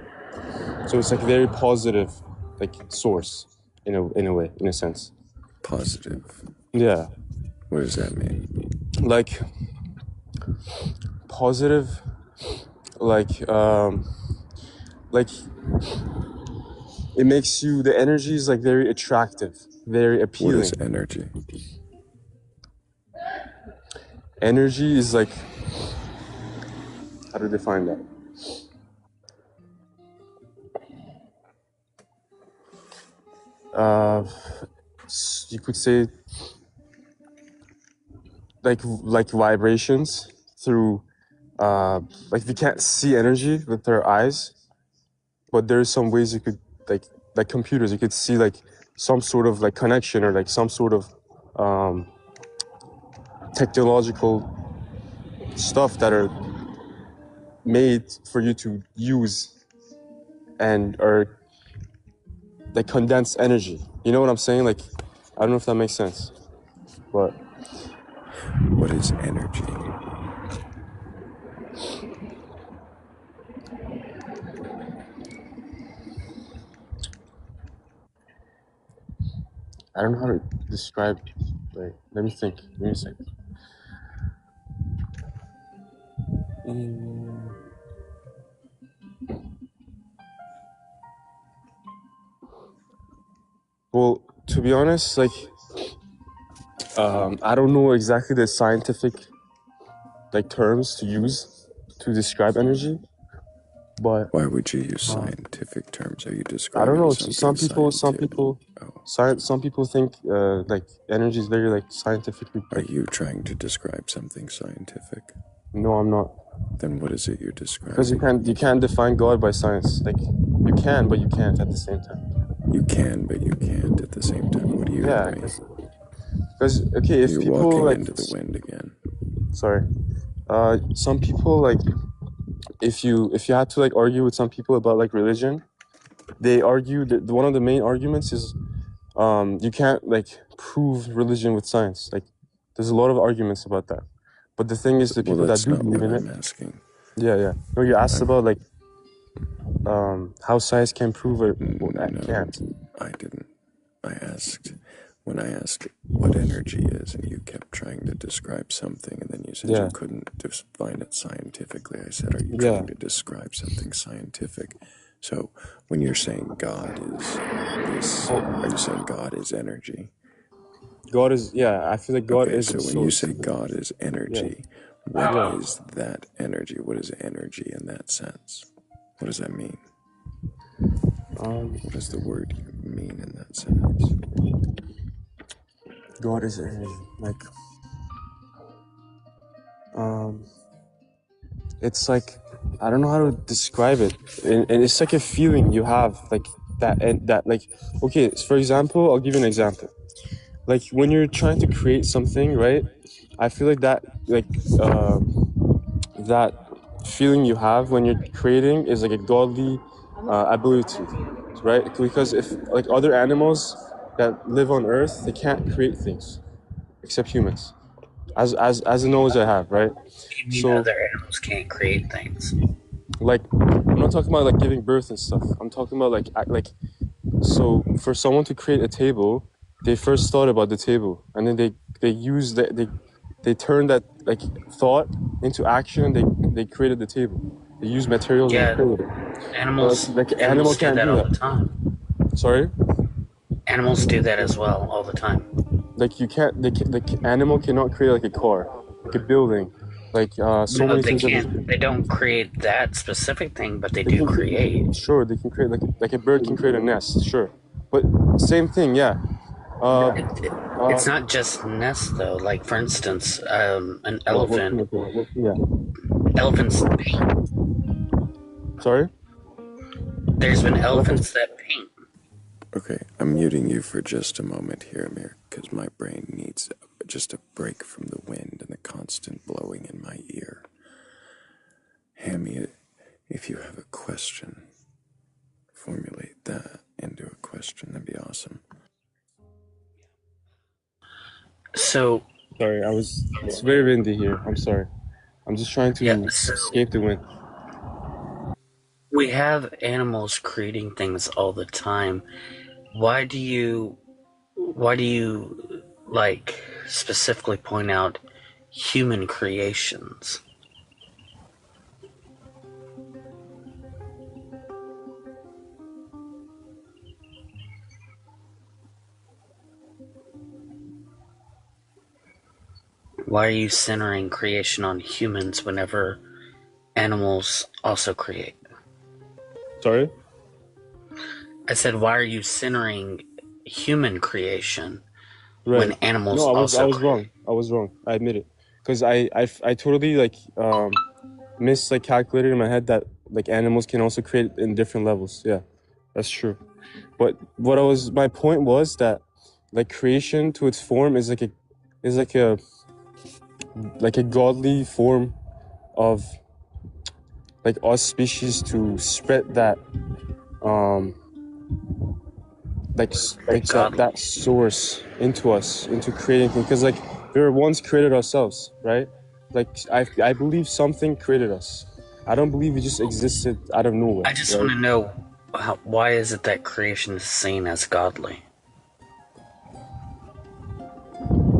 So it's like very positive, like source in a way, in a sense. Positive. Yeah. What does that mean? Like positive, like it makes you, the energy is like very attractive, very appealing. What is energy? Energy is like, how to define that? You could say like vibrations through like we can't see energy with our eyes, but there's some ways you could like computers, you could see like some sort of like connection or like some sort of technological stuff that are made for you to use and are like condensed energy. You know what I'm saying? Like, I don't know if that makes sense, but what is energy? I don't know how to describe. Wait, let me think. Give me a second. Well, to be honest, like, I don't know exactly the scientific like terms to use to describe energy, but why would you use scientific terms? Are you I describing don't know. something Some people Oh. some people think like energy is very like scientifically. Are you trying to describe something scientific? No, I'm not. Then what is it you're describing? Because you can't define God by science. Like you can, but you can't at the same time. You can, but you can't at the same time. What do you mean? Because okay, if you're people walking like into the wind again. Sorry. Some people like if you had to like argue with some people about like religion, they argue that one of the main arguments is you can't like prove religion with science. Like there's a lot of arguments about that. But the thing is, the people that do believe in it. Asking. Yeah. No, you asked about like how science can prove it. Can't. I didn't. When I asked what energy is, and you kept trying to describe something, and then you said you couldn't define it scientifically. I said, are you trying to describe something scientific? So when you're saying God is this, are you saying God is energy? God is, I feel like God is. So when you say God is energy, what is that energy? What is energy in that sense? What does that mean? What does the word mean in that sentence? God is energy. Like, it's like, I don't know how to describe it. And it's like a feeling you have, like that, and that, like, okay, for example, I'll give you an example. Like when you're trying to create something, right? I feel like that, like, that feeling you have when you're creating is like a godly ability, right? Because if like other animals that live on Earth, they can't create things except humans, as the knowledge I have, right? You mean other animals can't create things? Like, I'm not talking about like giving birth and stuff. I'm talking about like so for someone to create a table, they first thought about the table, and then they use that they turn that like thought into action, and they created the table. They use materials and created it. Animals Animal do can't that do all that. the time. Sorry? Animals do that as well all the time. Like you can't, the animal cannot create like a car, like a building, like so No, many they things. can't. They don't create that specific thing, but they do create. Sure, they can create like a bird can create a nest, sure, but same thing, yeah. It's not just nests though. Like for instance, an elephant. Elephants paint. Sorry? There's been elephants that paint. Okay, I'm muting you for just a moment here, Amir, because my brain needs just a break from the wind and the constant blowing in my ear. Hammy, if you have a question, formulate that into a question. That'd be awesome. So, Sorry, it's very windy here. I'm sorry. I'm just trying to escape the wind. We have animals creating things all the time. Why do you like specifically point out human creations? Why are you centering creation on humans whenever animals also create? Sorry? I said, why are you centering human creation when Right. animals No, I was also create? wrong. I was wrong. I admit it. Because I totally calculated in my head that like animals can also create in different levels. Yeah, that's true. But my point was that like creation to its form is like a godly form of like us species to spread that that source into us, into creating things, because like we were once created ourselves, right? Like I believe something created us. I don't believe we just existed out of nowhere. I just right? want to know why is it that creation is seen as godly?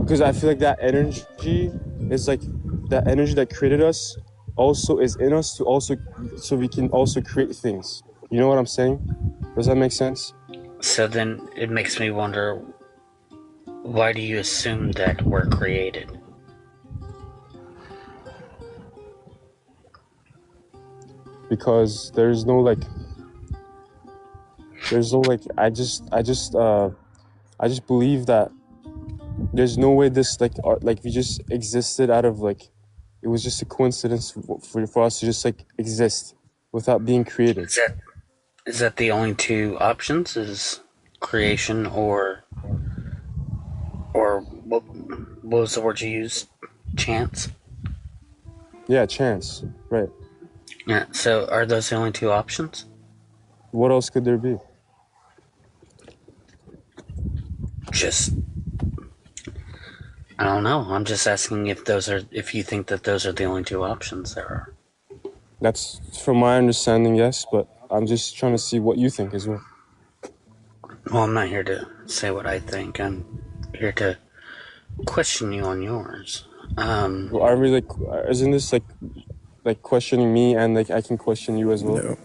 Because I feel like that energy is like that energy that created us also is in us to also so we can also create things. You know what I'm saying? Does that make sense? So then it makes me wonder, why do you assume that we're created? Because there's no I just believe that there's no way this we just existed out of it was just a coincidence for us to just exist without being created. Is that the only two options? Is creation or what was the word you used? Chance? Yeah, chance. Right. Yeah, so are those the only two options? What else could there be? I don't know. I'm just asking if you think that those are the only two options there are. That's from my understanding, yes, but I'm just trying to see what you think as well. Well, I'm not here to say what I think. I'm here to question you on yours. Well, are we isn't this like questioning me and I can question you as well? No.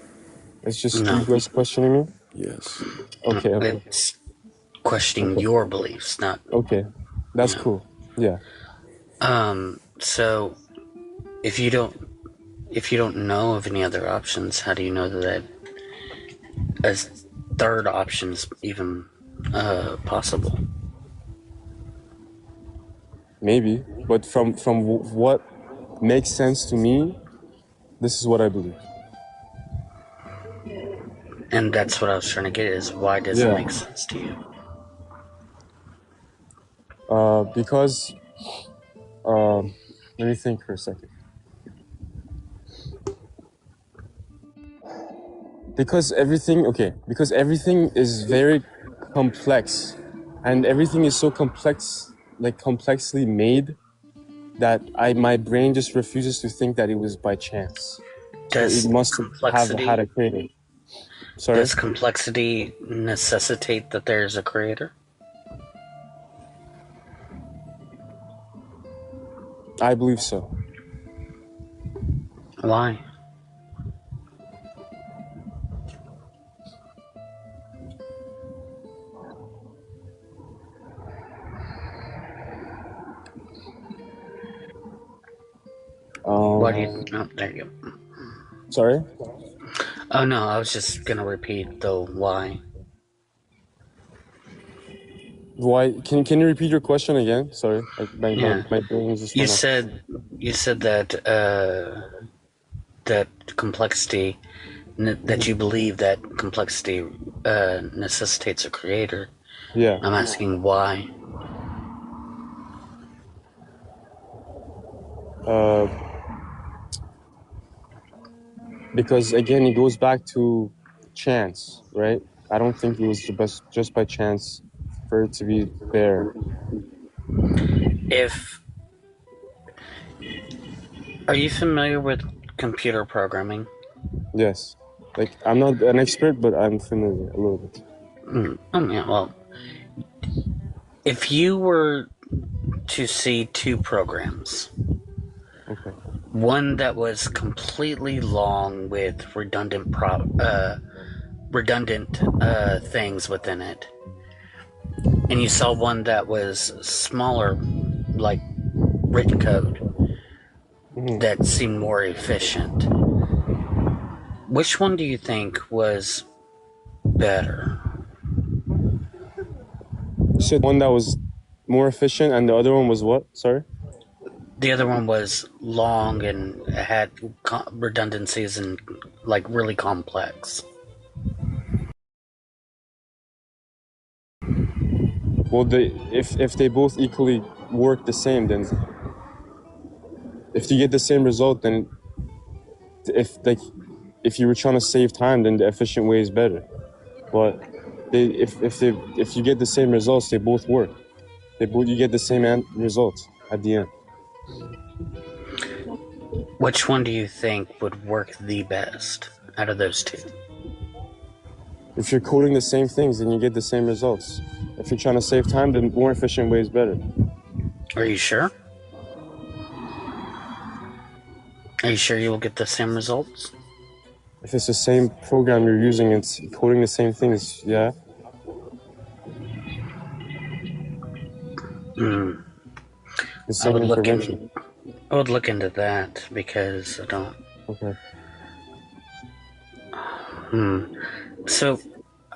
It's just you guys questioning me? Yes. Okay. It's questioning your beliefs, not... Okay. That's cool. Yeah. So if you don't know of any other options, how do you know that a third option is even possible? Maybe, but from what makes sense to me, this is what I believe. And that's what I was trying to get is, why does it make sense to you? Because let me think for a second. Because everything is very complex, and everything is so complex, complexly made, that my brain just refuses to think that it was by chance. So it must have had a creator. Sorry? Does complexity necessitate that there's a creator? I believe so. Why? Why do you... Oh, there you go. Sorry? Oh, no, I was just going to repeat the why. Why? Can you repeat your question again? Sorry, my brain just you said that that complexity, that you believe that complexity necessitates a creator. Yeah. I'm asking why. because again, it goes back to chance, right? I don't think it was just by chance for it to be there. Are you familiar with computer programming? Yes. Like, I'm not an expert, but I'm familiar a little bit. Yeah, well, if you were to see two programs, Okay. one that was completely long with redundant things within it, and you saw one that was smaller, like written code, that seemed more efficient, which one do you think was better? You said one that was more efficient, and the other one was what? Sorry? The other one was long and had redundancies and like really complex. Well, if they both equally work the same, then if you get the same result, then if you were trying to save time, then the efficient way is better. But if you get the same results, they both work. You get the same results at the end. Which one do you think would work the best out of those two? If you're coding the same things, then you get the same results. If you're trying to save time, the more efficient way is better. Are you sure? Are you sure you will get the same results? If it's the same program you're using, it's coding the same things, yeah. It's I same would information. look into that because I don't. Okay. So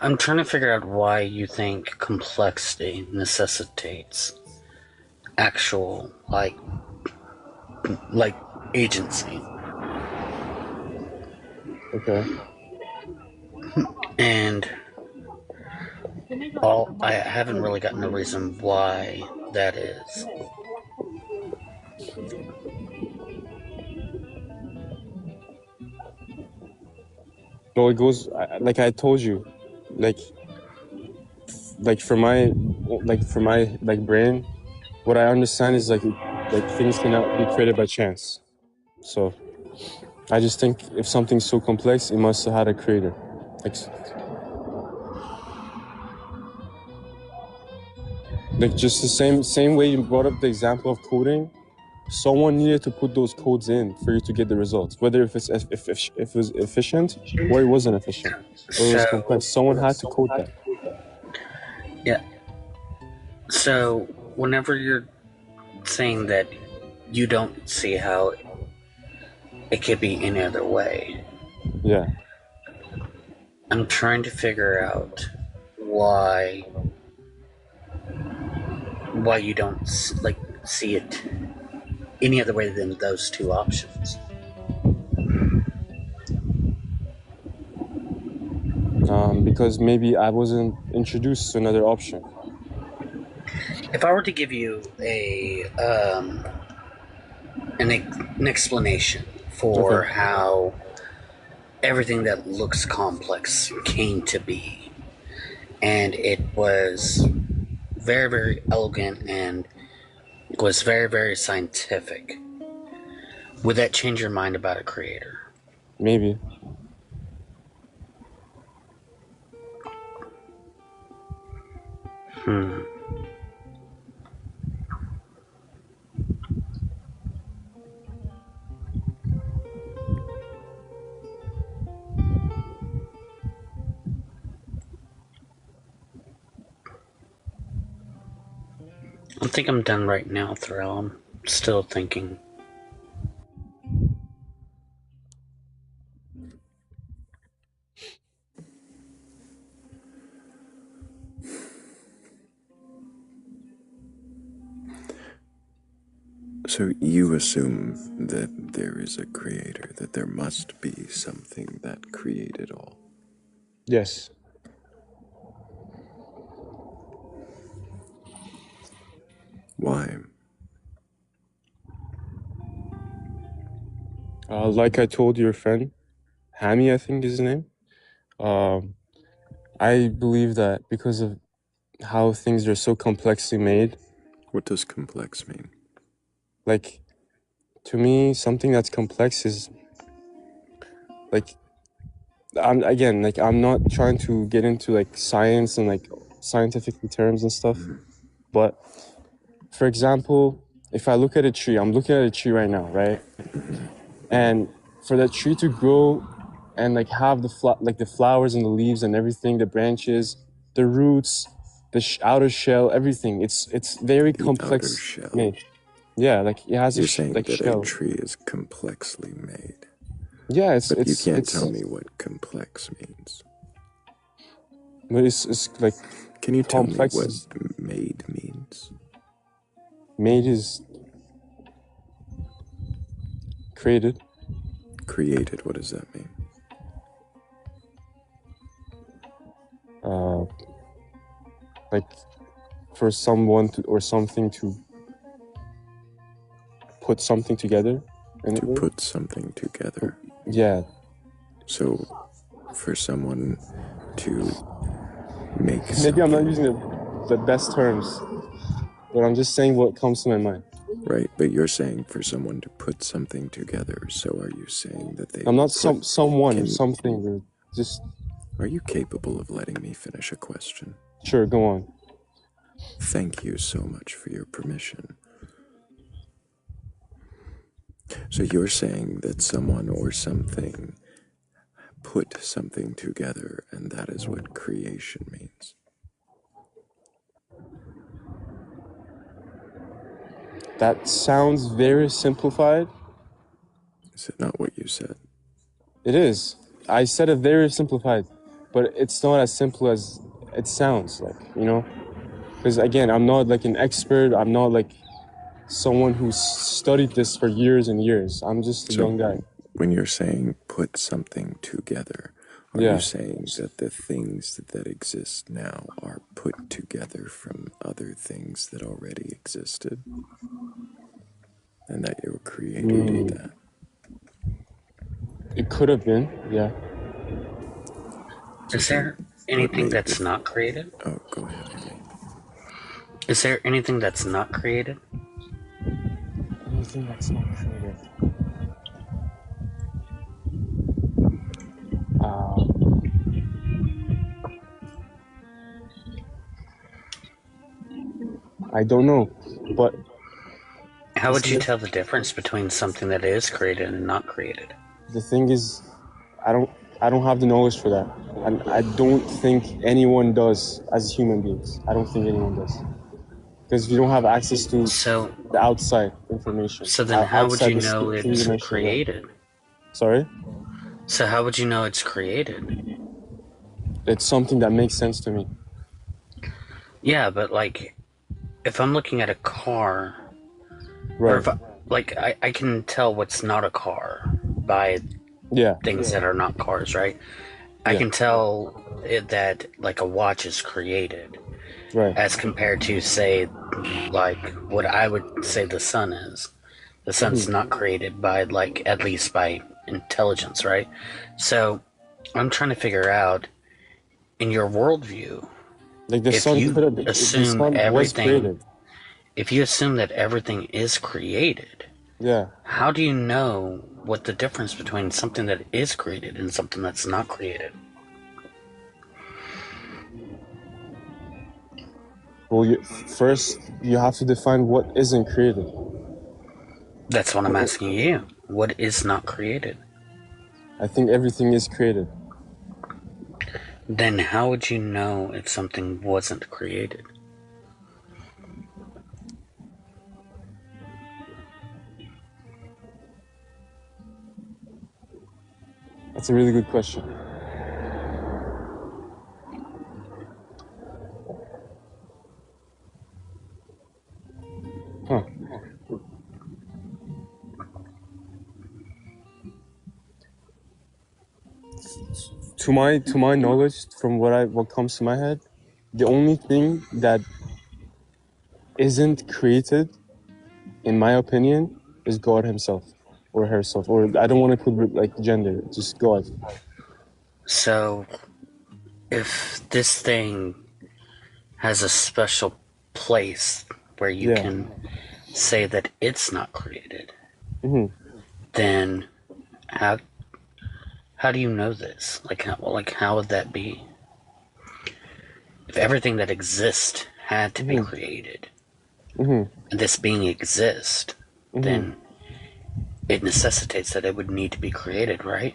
I'm trying to figure out why you think complexity necessitates actual like agency. Okay. And I haven't really gotten a reason why that is. No, it goes like I told you, like for my brain, what I understand is like things cannot be created by chance. So I just think if something's so complex, it must have had a creator. Like just the same way you brought up the example of coding, someone needed to put those codes in for you to get the results. Whether if it was efficient or it wasn't efficient, or it was complex, someone had to code that. Yeah. So whenever you're saying that you don't see how it could be any other way, yeah, I'm trying to figure out why you don't see it any other way than those two options. Because maybe I wasn't introduced to another option. If I were to give you an explanation for how everything that looks complex came to be, and it was very, very elegant and was very, very scientific, would that change your mind about a creator? Maybe. I think I'm done right now, Thrayle. I'm still thinking. So you assume that there is a creator, that there must be something that created all. Yes. Why? Like I told your friend, Hammy, I think is his name. I believe that because of how things are so complexly made. What does complex mean? Like, to me, something that's complex is like, I'm not trying to get into like science and like scientific terms and stuff, but for example, if I look at a tree, I'm looking at a tree right now, right? And for that tree to grow and like have the flowers and the leaves and everything, the branches, the roots, the outer shell, everything, it's very complex. Outer shell. Made. Yeah, like it has You're a saying like that shell. a tree is complexly made. Yeah, but you can't tell me what complex means. But it's like. Can you tell me complex what is, made means? Made is created. Created, what does that mean? Like for someone to, or something to put something together. To put something together. Yeah. So for someone to make Maybe something. I'm not using the best terms, but I'm just saying what comes to my mind. Right, but you're saying for someone to put something together, so are you saying that they... I'm not something, or just... Are you capable of letting me finish a question? Sure, go on. Thank you so much for your permission. So you're saying that someone or something put something together, and that is what creation means. That sounds very simplified. Is it not what you said? It is. I said it very simplified, but it's not as simple as it sounds like, you know? Because again, I'm not like an expert. I'm not like someone who's studied this for years and years. I'm just a young guy. When you're saying put something together, are you saying that the things that exist now are put together from other things that already existed? And that you were created with that? It could have been, yeah. Is there anything that's not created? Oh, go ahead, Amy. Is there anything that's not created? Anything that's not created. I don't know, but... How would you tell the difference between something that is created and not created? The thing is, I don't have the knowledge for that. And I don't think anyone does as human beings. I don't think anyone does. Because you don't have access to the outside information. So then how would you know it's created? Sorry? So how would you know it's created? It's something that makes sense to me. Yeah, but like, if I'm looking at a car, right. Or if I can tell what's not a car by things that are not cars, right? I can tell that like a watch is created, right? As compared to say, like what I would say the sun is. The sun's not created by like at least by intelligence, right? So I'm trying to figure out in your worldview, like the sun could have assume everything. If you assume that everything is created, how do you know what the difference between something that is created and something that's not created? Well, first you have to define what isn't created. That's what I'm asking you. What is not created? I think everything is created. Then how would you know if something wasn't created? That's a really good question. Huh. To my knowledge, from what comes to my head, the only thing that isn't created, in my opinion, is God Himself. or herself, or I don't want to put like gender, just God. So, if this thing has a special place where you Yeah. can say that it's not created, hmm then how do you know this? Like how would that be? If everything that exists had to be created, hmm and this being exists, then it necessitates that it would need to be created, right?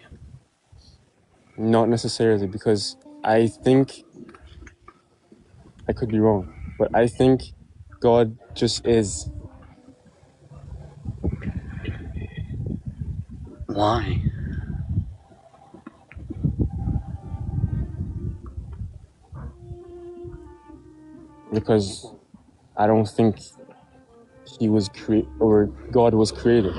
Not necessarily, because I think, I could be wrong, but I think God just is. Why? Because I don't think he was God was created.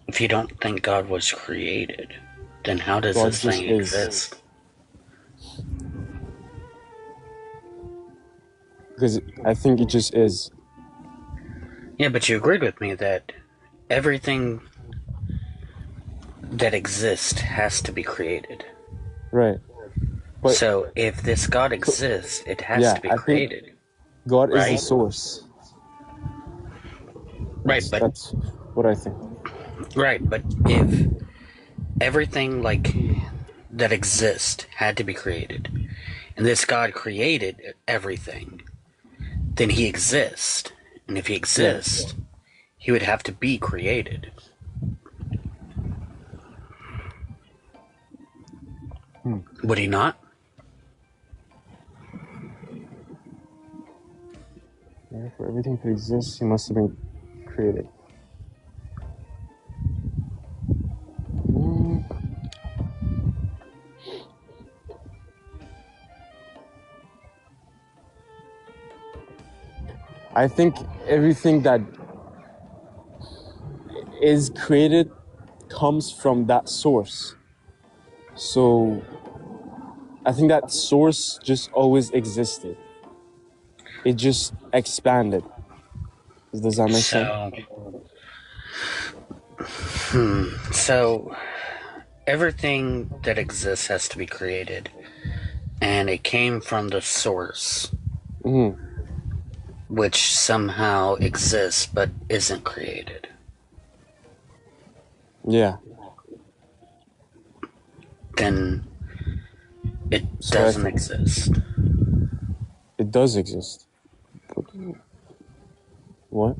If you don't think God was created, then how does God this just thing is. exist? Because I think it just is. Yeah, but you agreed with me that everything that exists has to be created. Right. But so if this God exists, it has to be I think created. God is the right? source. Right, but That's what I think. Right, but if everything like that exists had to be created, and this God created everything, then he exists. And if he exists, he would have to be created. Would he not? Yeah, for everything to exist, he must have been created. I think everything that is created comes from that source. So I think that source just always existed. It just expanded. Does that make sense? So everything that exists has to be created, and it came from the source, which somehow exists but isn't created. Yeah. Then it doesn't exist. It does exist. What?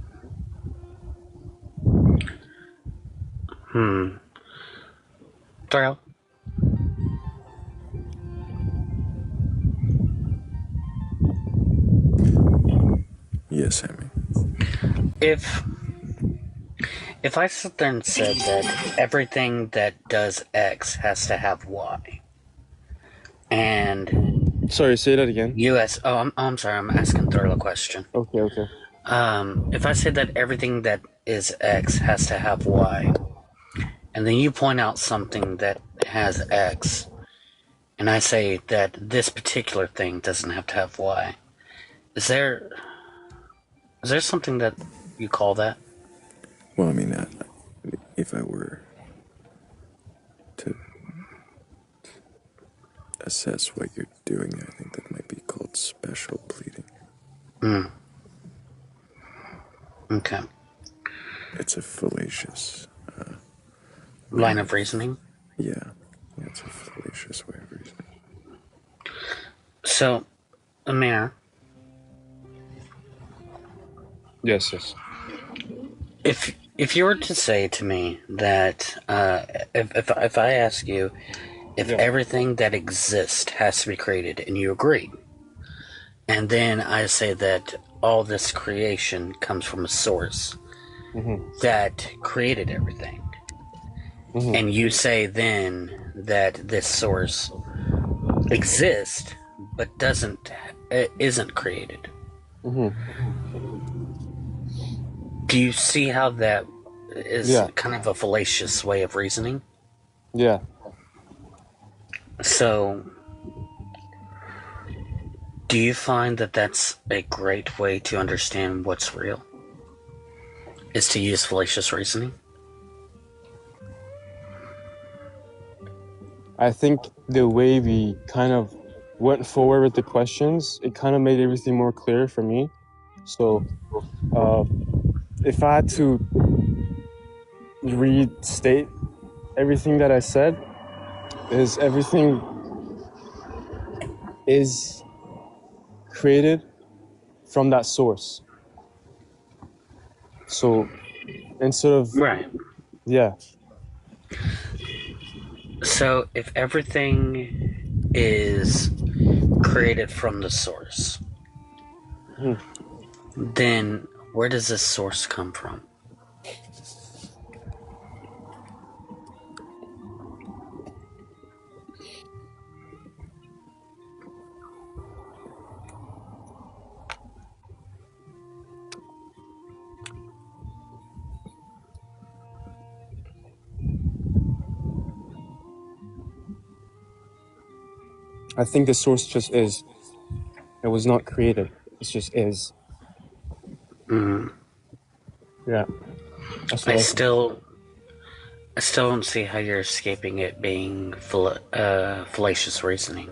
Thrayle? Yes, Emmy. If I sit there and said that everything that does X has to have Y, and sorry, say that again. I'm sorry, I'm asking Thrayle a question. Okay. If I say that everything that is X has to have Y, and then you point out something that has X, and I say that this particular thing doesn't have to have Y, is there something that you call that? Well, I mean, if I were to assess what you're doing, I think that might be called special pleading. Okay. It's a fallacious line of reasoning? Yeah, it's a fallacious way of reasoning. So, Amir. Yes. If you were to say to me that if I ask you if everything that exists has to be created and you agree, and then I say that all this creation comes from a source that created everything, and you say then that this source exists but isn't created. Do you see how that is kind of a fallacious way of reasoning? Yeah. So, do you find that that's a great way to understand what's real? is to use fallacious reasoning? I think the way we kind of went forward with the questions, it kind of made everything more clear for me. So if I had to restate everything that I said, is everything is created from that source. So instead of Right. yeah. So if everything is created from the source, then where does this source come from? I think the source just is. It was not created. It just is. Mm. Yeah. That's what I I think. still don't see how you're escaping it being fallacious reasoning.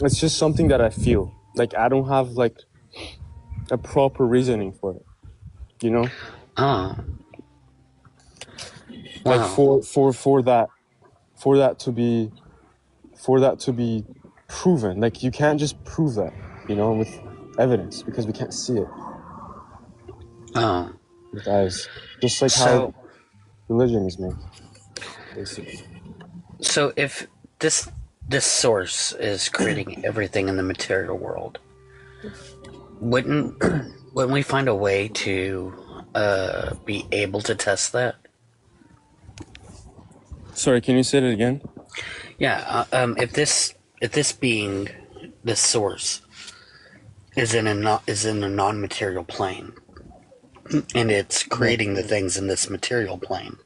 It's just something that I feel. Like I don't have like a proper reasoning for it. You know? Oh. Like Wow. for that to be proven. Like you can't just prove that, you know, with evidence because we can't see it Oh. with eyes. Just like So, how religion is made, basically. so if this source is creating everything in the material world, wouldn't we find a way to be able to test that? Sorry, can you say it again? Yeah. If this being, this source, is in a non-material plane, and it's creating the things in this material plane,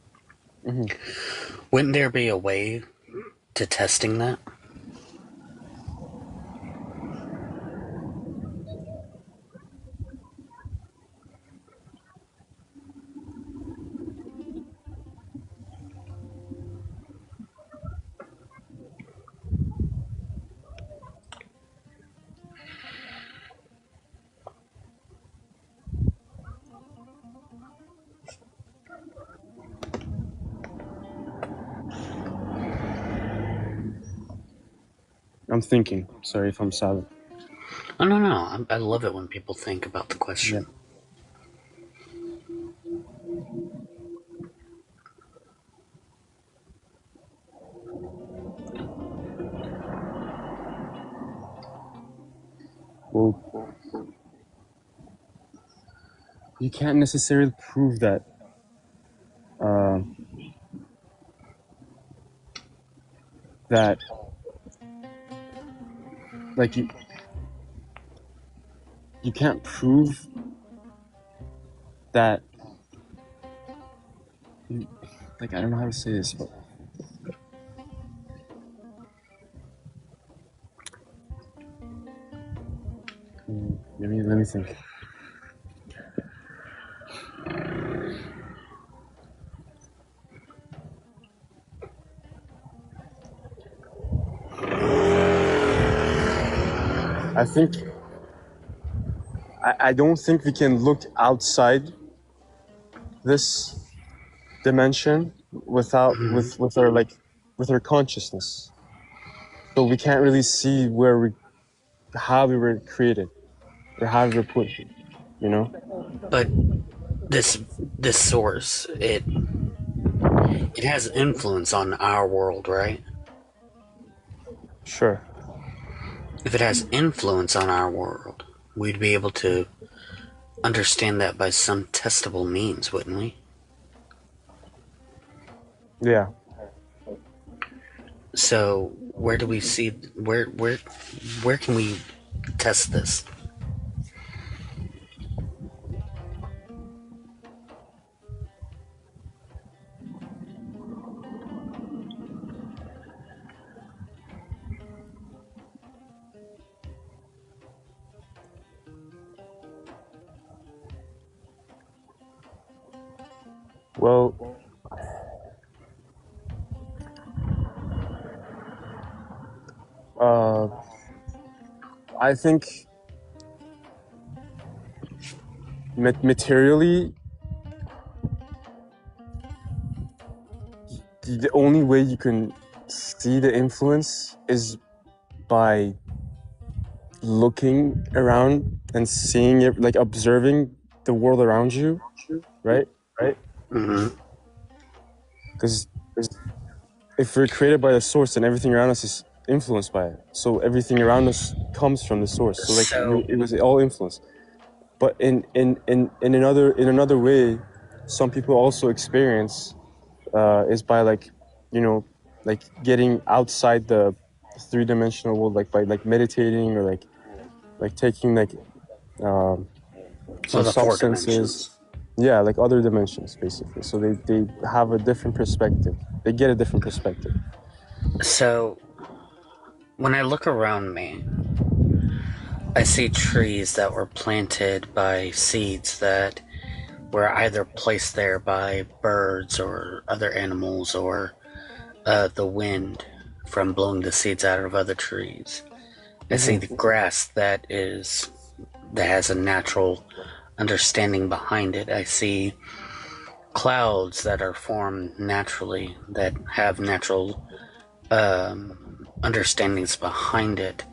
wouldn't there be a way to testing that? I'm thinking. Sorry if I'm silent. Oh, no. I love it when people think about the question. Yeah. Well, you can't necessarily prove that that like you can't prove that like I don't know how to say this, but let me think. I don't think we can look outside this dimension without with our with our consciousness. So we can't really see how we were created or how we were put here, you know? But this source, it has influence on our world, right? Sure. If it has influence on our world, we'd be able to understand that by some testable means, wouldn't we? Yeah. So where do we see where can we test this? Well, I think materially, the only way you can see the influence is by looking around and seeing it, like observing the world around you, right? Mm-hmm. Because if we're created by the source, then everything around us is influenced by it. So everything around us comes from the source. So like So it was all influence. But in another way, some people also experience is by like, you know, like getting outside the three-dimensional world, like by like meditating or like taking like well, some the four substances. dimensions. Yeah, like other dimensions basically. So they have a different perspective. They get a different perspective. So when I look around me, I see trees that were planted by seeds that were either placed there by birds or other animals or the wind from blowing the seeds out of other trees. I see the grass that has a natural understanding behind it. I see clouds that are formed naturally that have natural understandings behind it.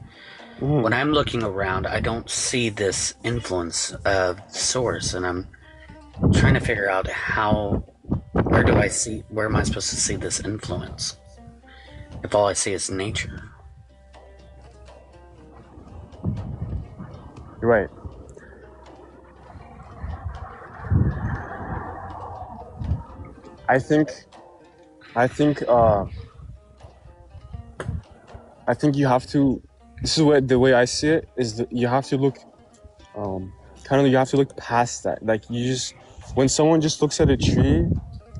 When I'm looking around, I don't see this influence of source, and I'm trying to figure out where am I supposed to see this influence if all I see is nature? Right. I think you have to. This is the way I see it is that you have to look, you have to look past that. Like when someone just looks at a tree,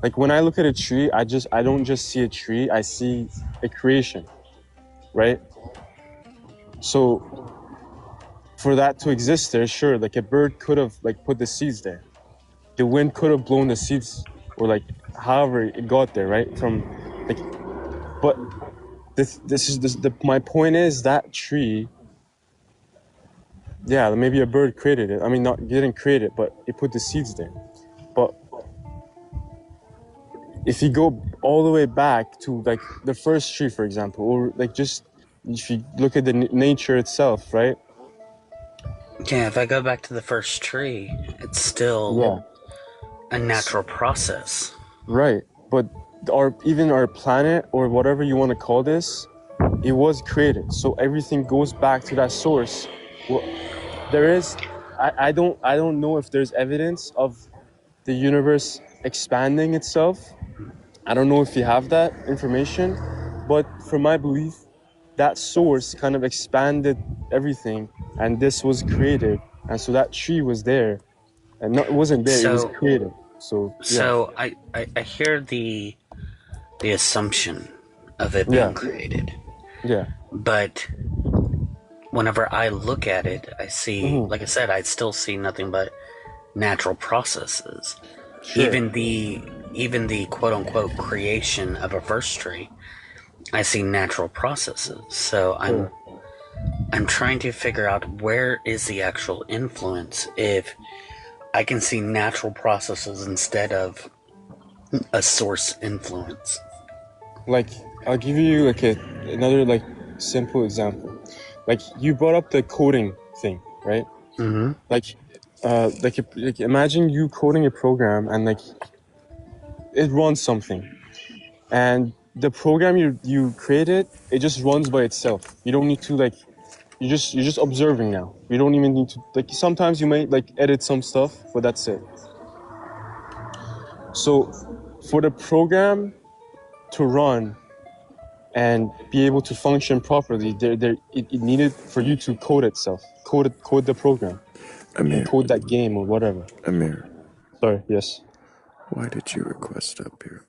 like when I look at a tree, I don't just see a tree. I see a creation, right? So for that to exist there, sure, like a bird could have like put the seeds there. The wind could have blown the seeds, or like however it got there, right? From like, but my point is that tree. Yeah, maybe a bird created it. I mean, didn't create it, but it put the seeds there. But if you go all the way back to like the first tree, for example, or like just if you look at the nature itself, right? Yeah, if I go back to the first tree, it's still a natural process. Right. But even our planet or whatever you want to call this, it was created. So everything goes back to that source. Well, there is, I don't know if there's evidence of the universe expanding itself. I don't know if you have that information, but from my belief, that source kind of expanded everything, and this was created, and so that tree was there, and it wasn't there; it was created. So yeah. So I hear the assumption of it being created. Yeah. But whenever I look at it, I see, like I said, I still see nothing but natural processes. Sure. Even the quote unquote creation of a first tree, I see natural processes. So I'm trying to figure out where is the actual influence if I can see natural processes instead of a source influence. Like, I'll give you like another like simple example. Like you brought up the coding thing, right? Mm-hmm. Like imagine you coding a program and like it runs something, and the program you created, it just runs by itself. You don't need to like, you're just observing now. You don't even need to like. Sometimes you might like edit some stuff, but that's it. So for the program to run and be able to function properly, it needed for you to code itself, code the program, code that game or whatever. Amir. Sorry. Yes. Why did you request up here?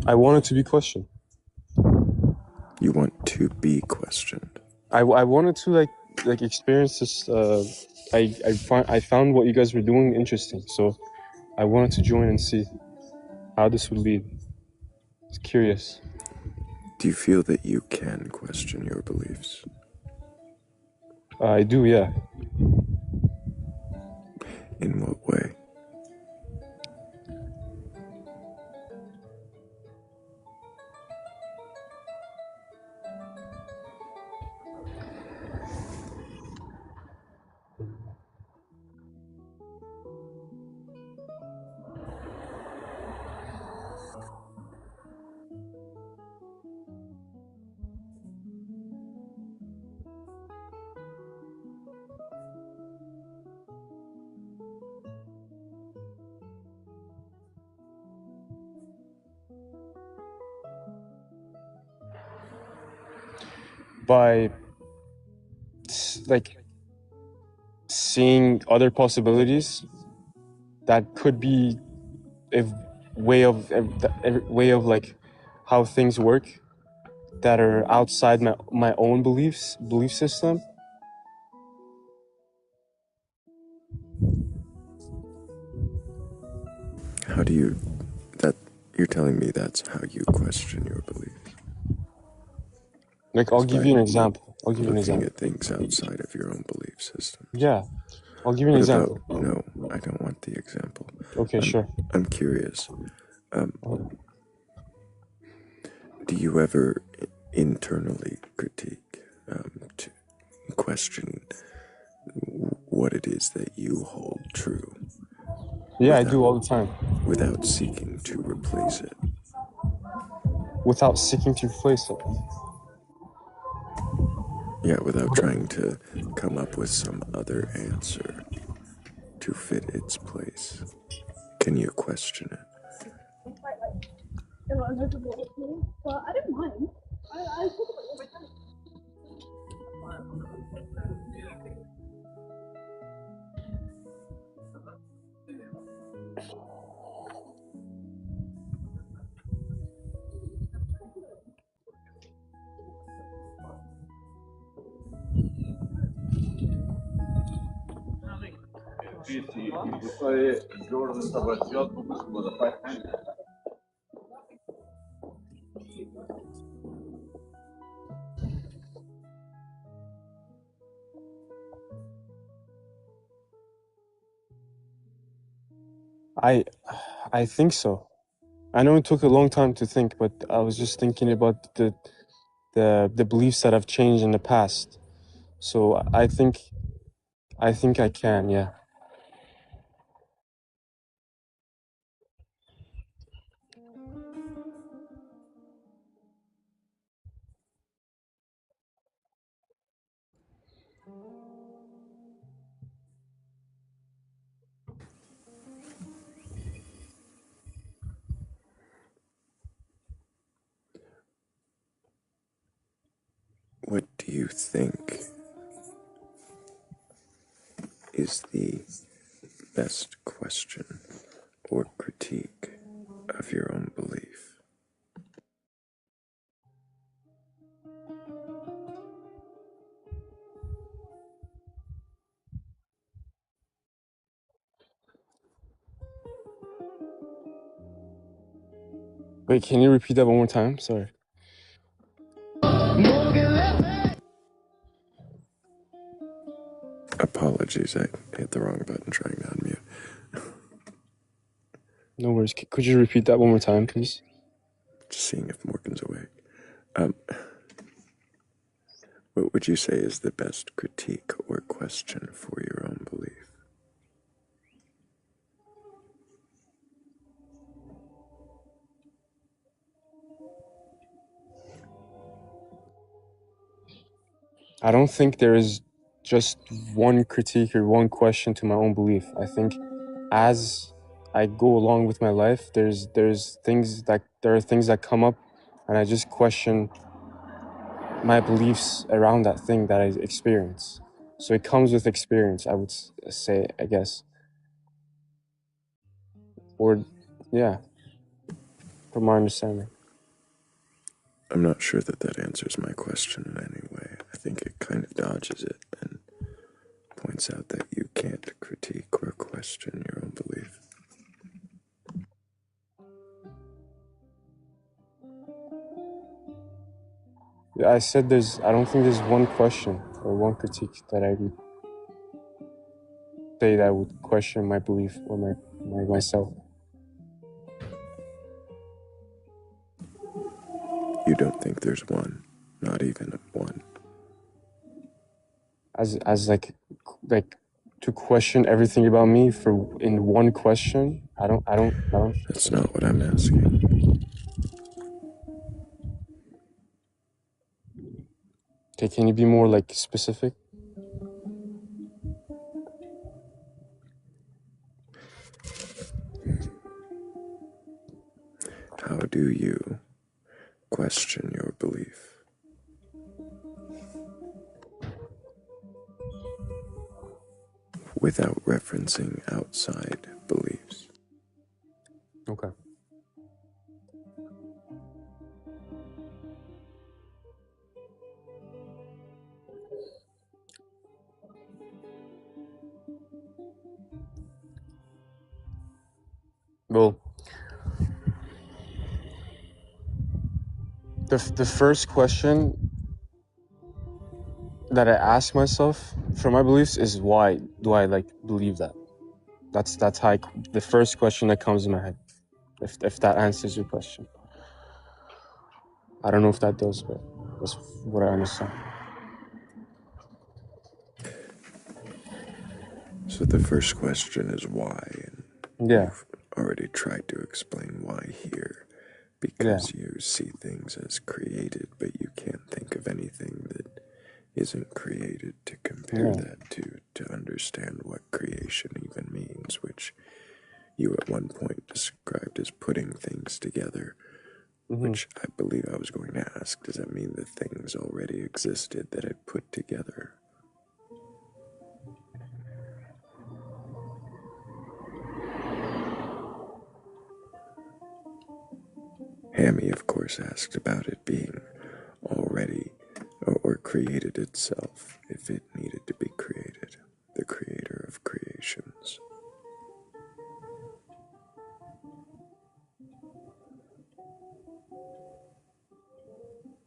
I wanted to be questioned. You want to be questioned. I wanted to like experience this. I found what you guys were doing interesting, so I wanted to join and see how this would lead. I was curious. Do you feel that you can question your beliefs? I do, yeah. In what way? By like seeing other possibilities that could be a way of like how things work that are outside my own belief system. How do you... that you're telling me that's how you question your beliefs? Like, I'll It's give by you an example. looking at things outside of your own belief systems. Yeah, I'll give you an What example. about... No, I don't want the example. Okay, sure. I'm curious. Do you ever internally critique, to question what it is that you hold true? Yeah, I do all the time. Without seeking to replace it? Without seeking to replace it? Yeah, without trying to come up with some other answer to fit its place. Can you question it? Well, I don't mind. I think so. I know it took a long time to think, but I was just thinking about the beliefs that have changed in the past. So I think I can, yeah. What do you think is the best question or critique of your own belief? Wait, can you repeat that one more time? Sorry. Apologies, I hit the wrong button trying to unmute. No worries. Could you repeat that one more time, please? Just seeing if Morgan's awake. What would you say is the best critique or question for your own belief? I don't think there is just one critique or one question to my own belief. I think as I go along with my life, there are things that come up, and I just question my beliefs around that thing that I experience. So it comes with experience, I would say, I guess. Or, yeah, from my understanding. I'm not sure that answers my question in any way. I think it kind of dodges it and points out that you can't critique or question your own belief. I said I don't think there's one question or one critique that I would say that would question my belief or myself. You don't think there's one, not even one. As like to question everything about me in one question. I don't. That's not what I'm asking. Okay, can you be more like specific? How do you question your belief? Without referencing outside beliefs. Okay. Well, the first question that I ask myself for my beliefs is why do I like believe that? That's how the first question that comes in my head. If that answers your question. I don't know if that does, but that's what I understand. So the first question is why, and you've already tried to explain why here, because you see things as created, but you can't think of anything that isn't created to compare that to understand what creation even means, which you at one point described as putting things together, which I believe I was going to ask, does that mean that things already existed that it put together? Hammy, of course, asked about it being already or created itself if it needed to be created, the creator of creations.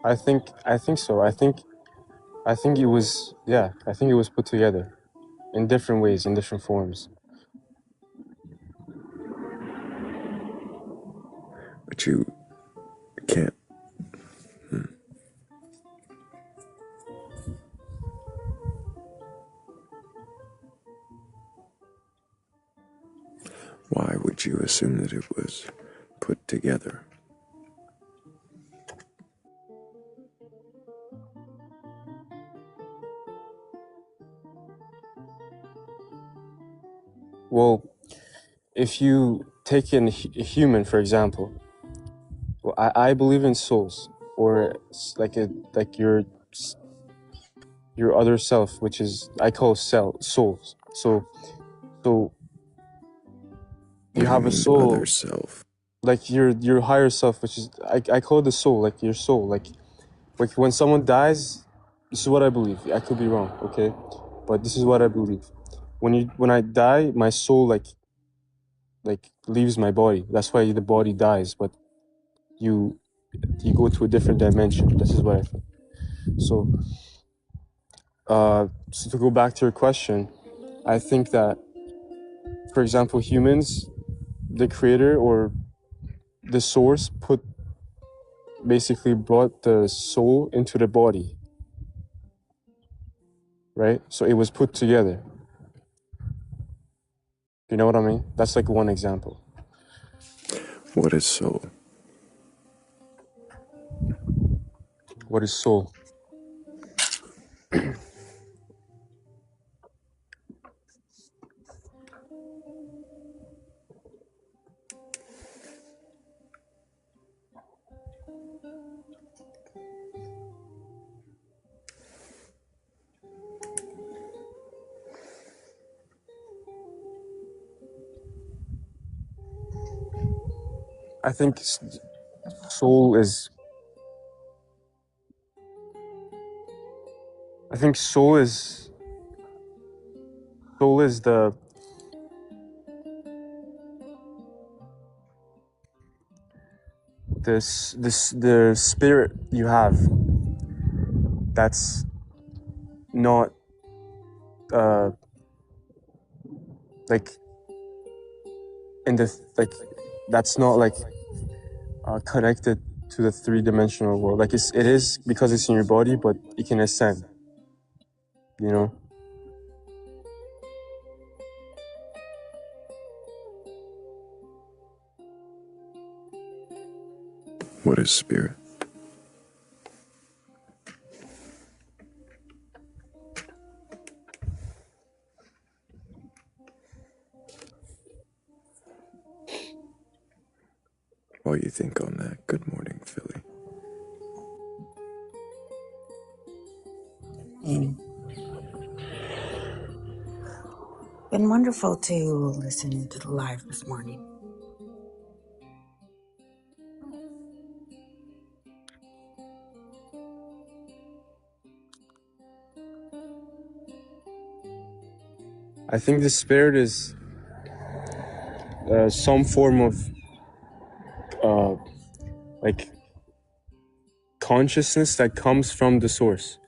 I think so. I think it was I think it was put together in different ways, in different forms. But you can't. Why would you assume that it was put together? Well, if you take a human, for example, well, I believe in souls, or like your other self, which is I call souls. So you have a soul, other self? like your higher self, which is I call it the soul, like your soul, like when someone dies. This is what I believe. I could be wrong, okay, but this is what I believe. When I die, my soul like leaves my body. That's why the body dies, but you go to a different dimension. This is what I think. So to go back to your question, I think that, for example, humans, the creator or the source basically brought the soul into the body, right? So it was put together. You know what I mean? That's like one example. What is soul? What is soul? I think soul is. I think soul is the spirit you have that's not like in the like that's not like connected to the three-dimensional world. Like it is because it's in your body, but it can ascend, you know. What is spirit? While you think on that, good morning, Philly. Been wonderful to listen to the live this morning. I think the spirit is some form of like consciousness that comes from the source.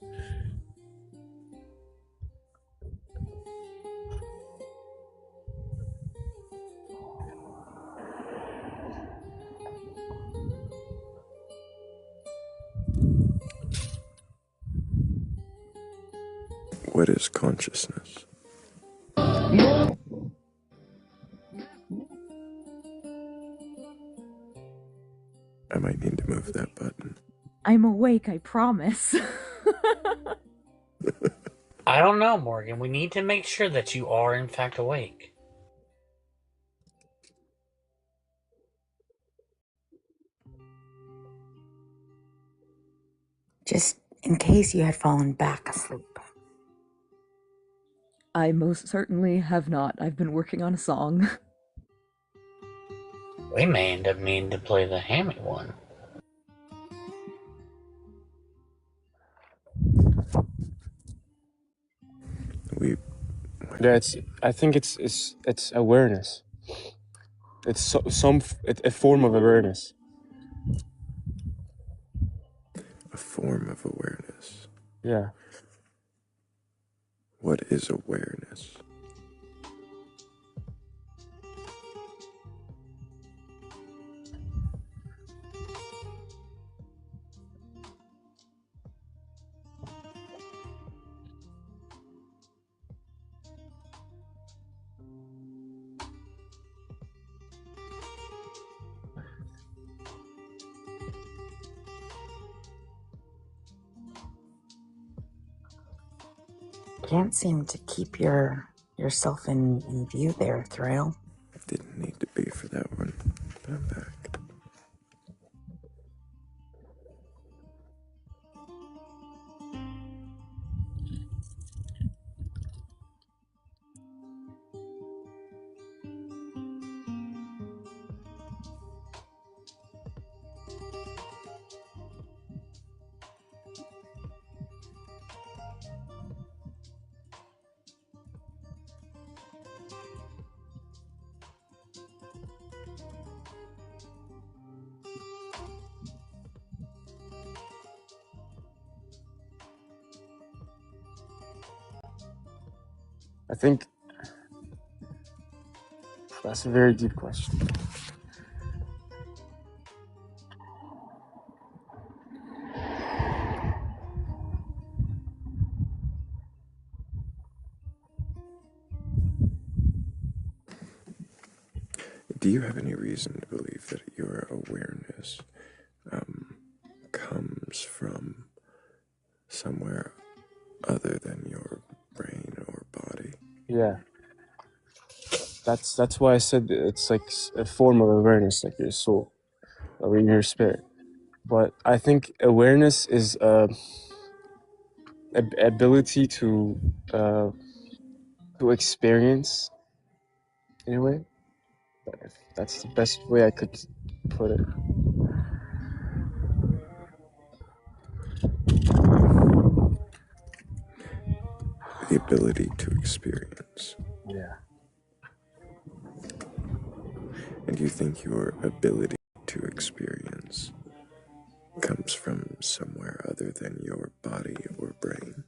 What is consciousness? I might need to move that button. I'm awake, I promise. I don't know, Morgan. We need to make sure that you are in fact awake. Just in case you had fallen back asleep. I most certainly have not. I've been working on a song. We may end up needing to play the hammy one. Yeah, I think it's awareness. It's a form of awareness. A form of awareness. Yeah. What is awareness? Can't seem to keep yourself in view there, Thrayle. Didn't need to be for that one, but I'm back. I think that's a very deep question. Do you have any reason to believe that your awareness comes from somewhere other than your brain or body? Yeah. That's why I said it's like a form of awareness, like your soul or in your spirit. But I think awareness is ability to experience in a way. That's the best way I could put it. The ability to experience. Yeah. And you think your ability to experience comes from somewhere other than your body or brain.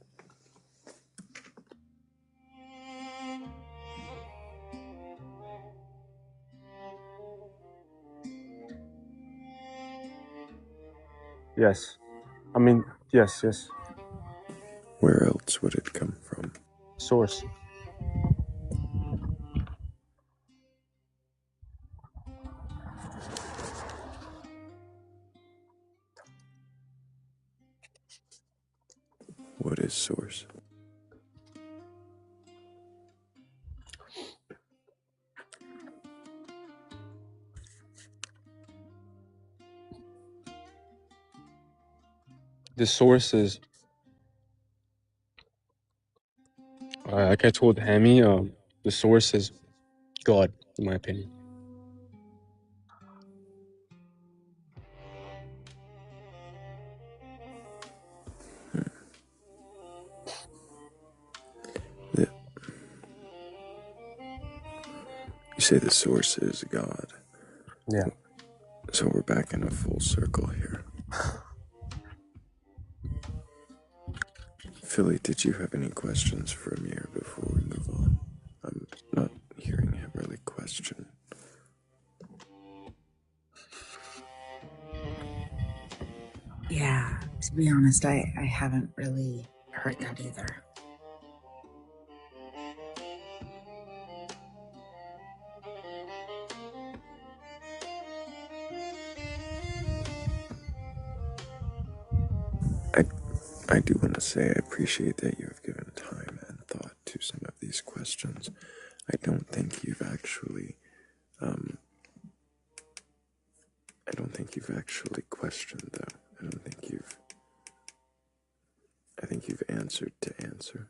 Yes. I mean, yes. Where else would it come from? Source. What is source? The source is, like I told Hammy, the source is God, in my opinion. You say the source is God. Yeah. So we're back in a full circle here. Philly, did you have any questions for Amir before we move on? I'm not hearing him really question. Yeah, to be honest, I haven't really heard that either. I do want to say I appreciate that you have given time and thought to some of these questions. I don't think you've actually, questioned though. I think you've answered to answer.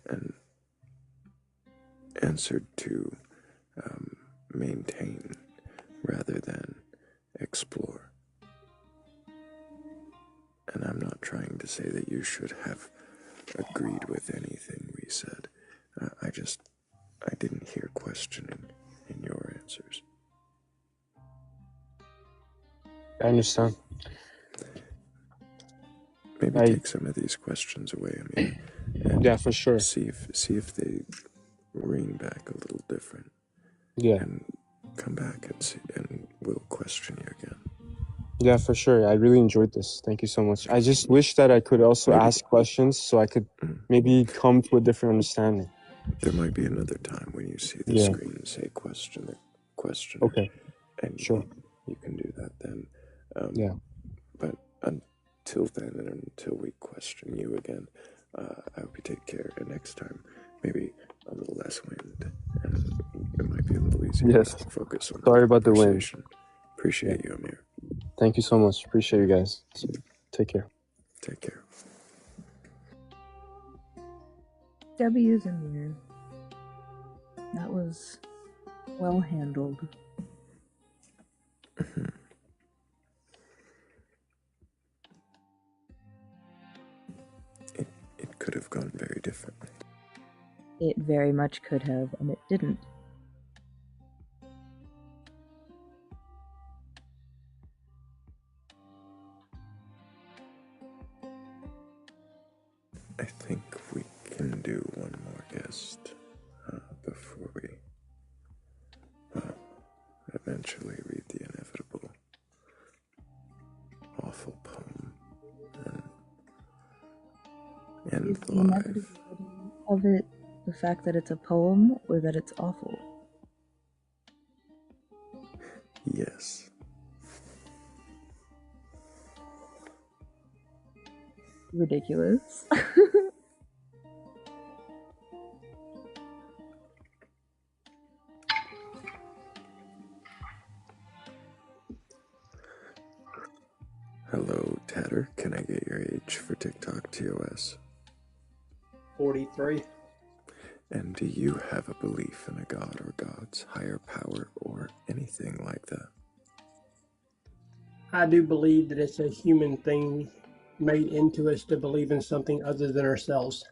And answered to maintain rather than explore. And I'm not trying to say that you should have agreed with anything we said. I didn't hear questioning in your answers. I understand. Maybe take some of these questions away, Amir. And yeah, for sure. See if they ring back a little different. Yeah. And come back and see, and we'll question you again. Yeah, for sure. I really enjoyed this. Thank you so much. I just wish that I could also ask questions so I could maybe come to a different understanding. There might be another time when you see the screen and say questioner. Okay. And sure. You can do that then. Yeah. But until then, and until we question you again, I hope you take care. And next time, maybe a little less wind, and it might be a little easier Yes. to focus on. Sorry about the wind. Appreciate you, Amir. Thank you so much. Appreciate you guys. Take care. Take care. W's in there. That was well handled. It could have gone very differently. It very much could have, and it didn't. I think we can do one more guest before we eventually read the inevitable, awful poem and end Is the live. inevitability of it the fact that it's a poem or that it's awful? Yes. Ridiculous. Hello, Tatter. Can I get your age for TikTok TOS? 43. And do you have a belief in a god or gods, higher power, or anything like that? I do believe that it's a human thing made into us to believe in something other than ourselves.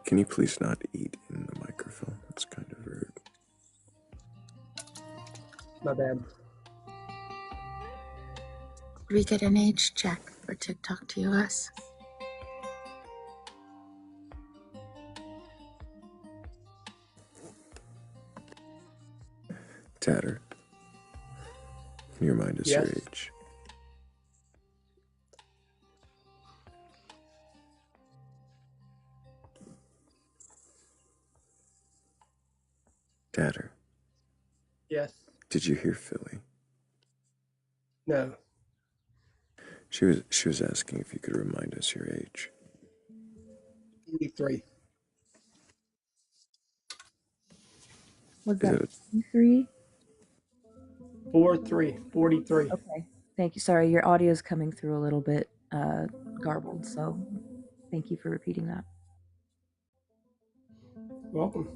Can you please not eat in the microphone? That's kind of rude. My bad. we get an age check for TikTok TOS? Tatter, can you remind us your Yes. age? Tatter, Yes. did you hear Philly? No. She was asking if you could remind us your age. 43. Was Is that it 3? 43. Okay. Thank you. Sorry, your audio is coming through a little bit garbled, so thank you for repeating that. Welcome.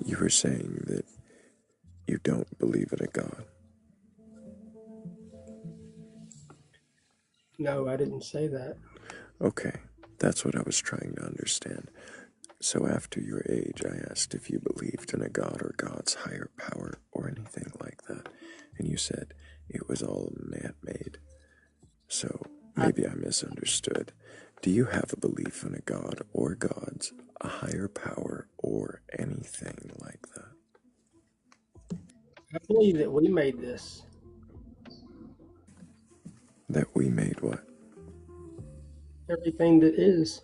You were saying that you don't believe in a God. No, I didn't say that. Okay, that's what I was trying to understand. So after your age, I asked if you believed in a God or God's higher power or anything like that. And you said it was all man-made. So maybe I misunderstood. Do you have a belief in a God or gods, a higher power, or anything like that? I believe that we made this. That we made what? Everything that is.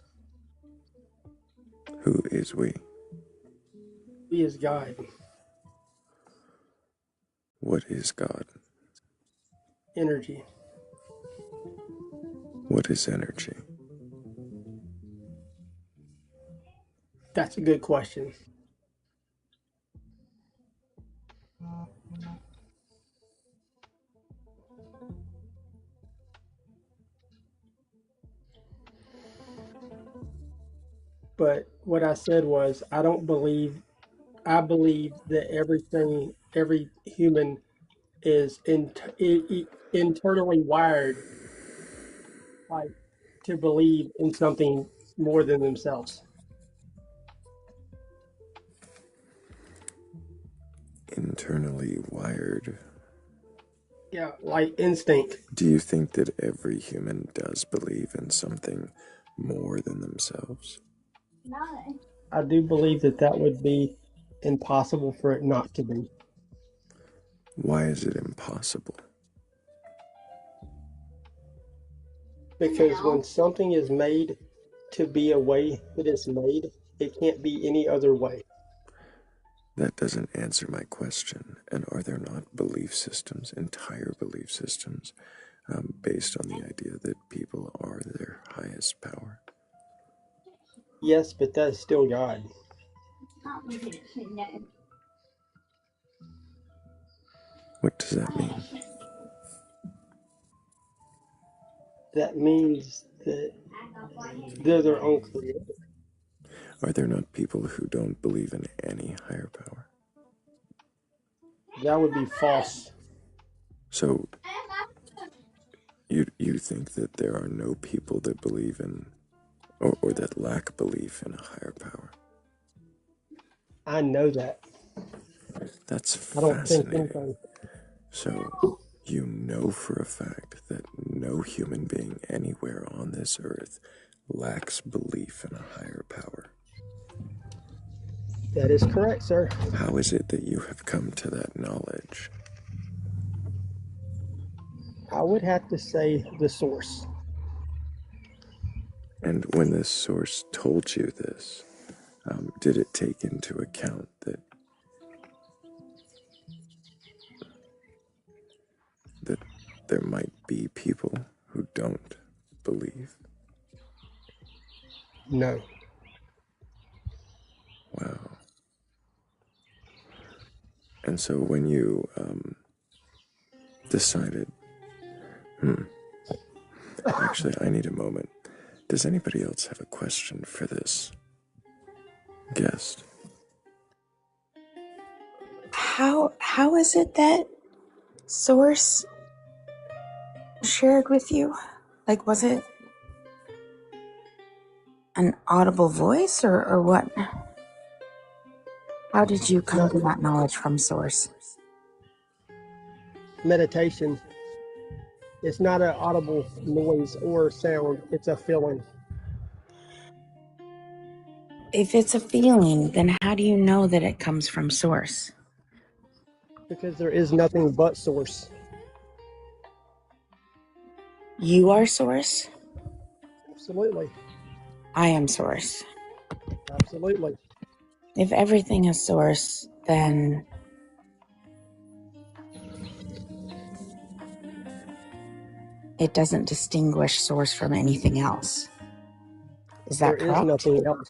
Who is we? We is God. What is God? Energy. What is energy? That's a good question. But what I said was, I believe that every human is internally wired, like, to believe in something more than themselves. Internally wired. Yeah, like instinct. Do you think that every human does believe in something more than themselves? I do believe that would be impossible for it not to be. Why is it impossible? Because when something is made to be a way that it's made, it can't be any other way. That doesn't answer my question. And are there not belief systems, entire belief systems, based on the idea that people are their highest power? Yes, but that's still God. What does that mean? That means that they're their own creator. Are there not people who don't believe in any higher power? That would be false. So you think that there are no people that believe in or that lack belief in a higher power? I know that. That's I don't think fascinating. anything. So you know for a fact that no human being anywhere on this earth lacks belief in a higher power. That is correct, sir. How is it that you have come to that knowledge? I would have to say the source. And when this source told you this, did it take into account that there might be people who don't believe? No. Wow. And so when you decided, actually, I need a moment. Does anybody else have a question for this guest? How is it that Source shared with you? Like, was it An audible voice, or what? How did you come to that knowledge from source? Meditation. It's not an audible noise or sound. It's a feeling. If it's a feeling, then how do you know that it comes from source? Because there is nothing but source. You are source? Absolutely. I am source. Absolutely. If everything is source, then it doesn't distinguish source from anything else. Is that There is correct? nothing else.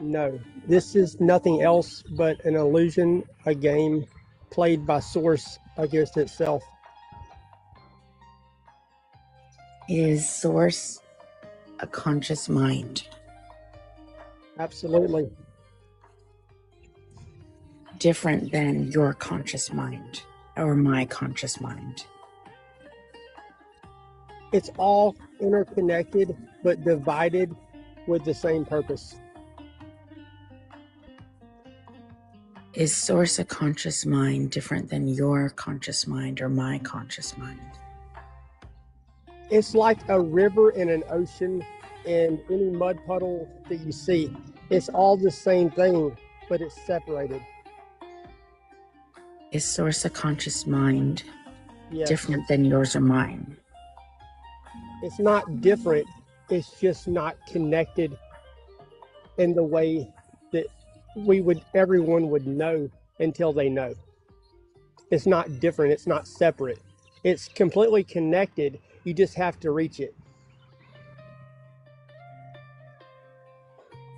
No. This is nothing else but an illusion, a game played by source against itself. Is source a conscious mind? Absolutely. Different than your conscious mind or my conscious mind? It's all interconnected but divided with the same purpose. Is source a conscious mind different than your conscious mind or my conscious mind? It's like a river and an ocean and any mud puddle that you see. It's all the same thing, but it's separated. Is source a conscious mind Yes. different than yours or mine? It's not different. It's just not connected in the way that everyone would know until they know. It's not different. It's not separate. It's completely connected. You just have to reach it.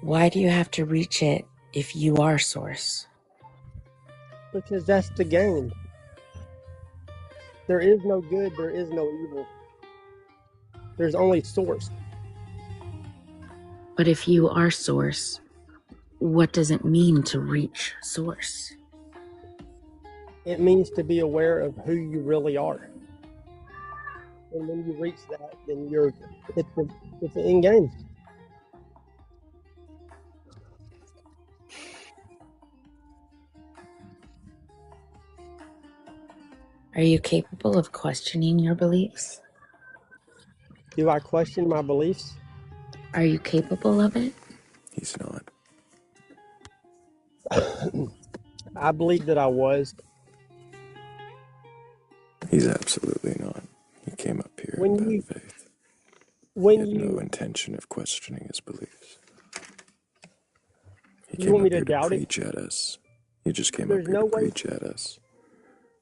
Why do you have to reach it if you are source? Because that's the game. There is no good, there is no evil. There's only source. But if you are source, what does it mean to reach source? It means to be aware of who you really are. And when you reach that, then it's the end game. Are you capable of questioning your beliefs? Do I question my beliefs? Are you capable of it? He's not. I believe that I was. He's absolutely not. He came up here in bad faith. He had no intention of questioning his beliefs. He You came want me up to here to doubt it? preach at us. You just came There's up here no to way. preach at us.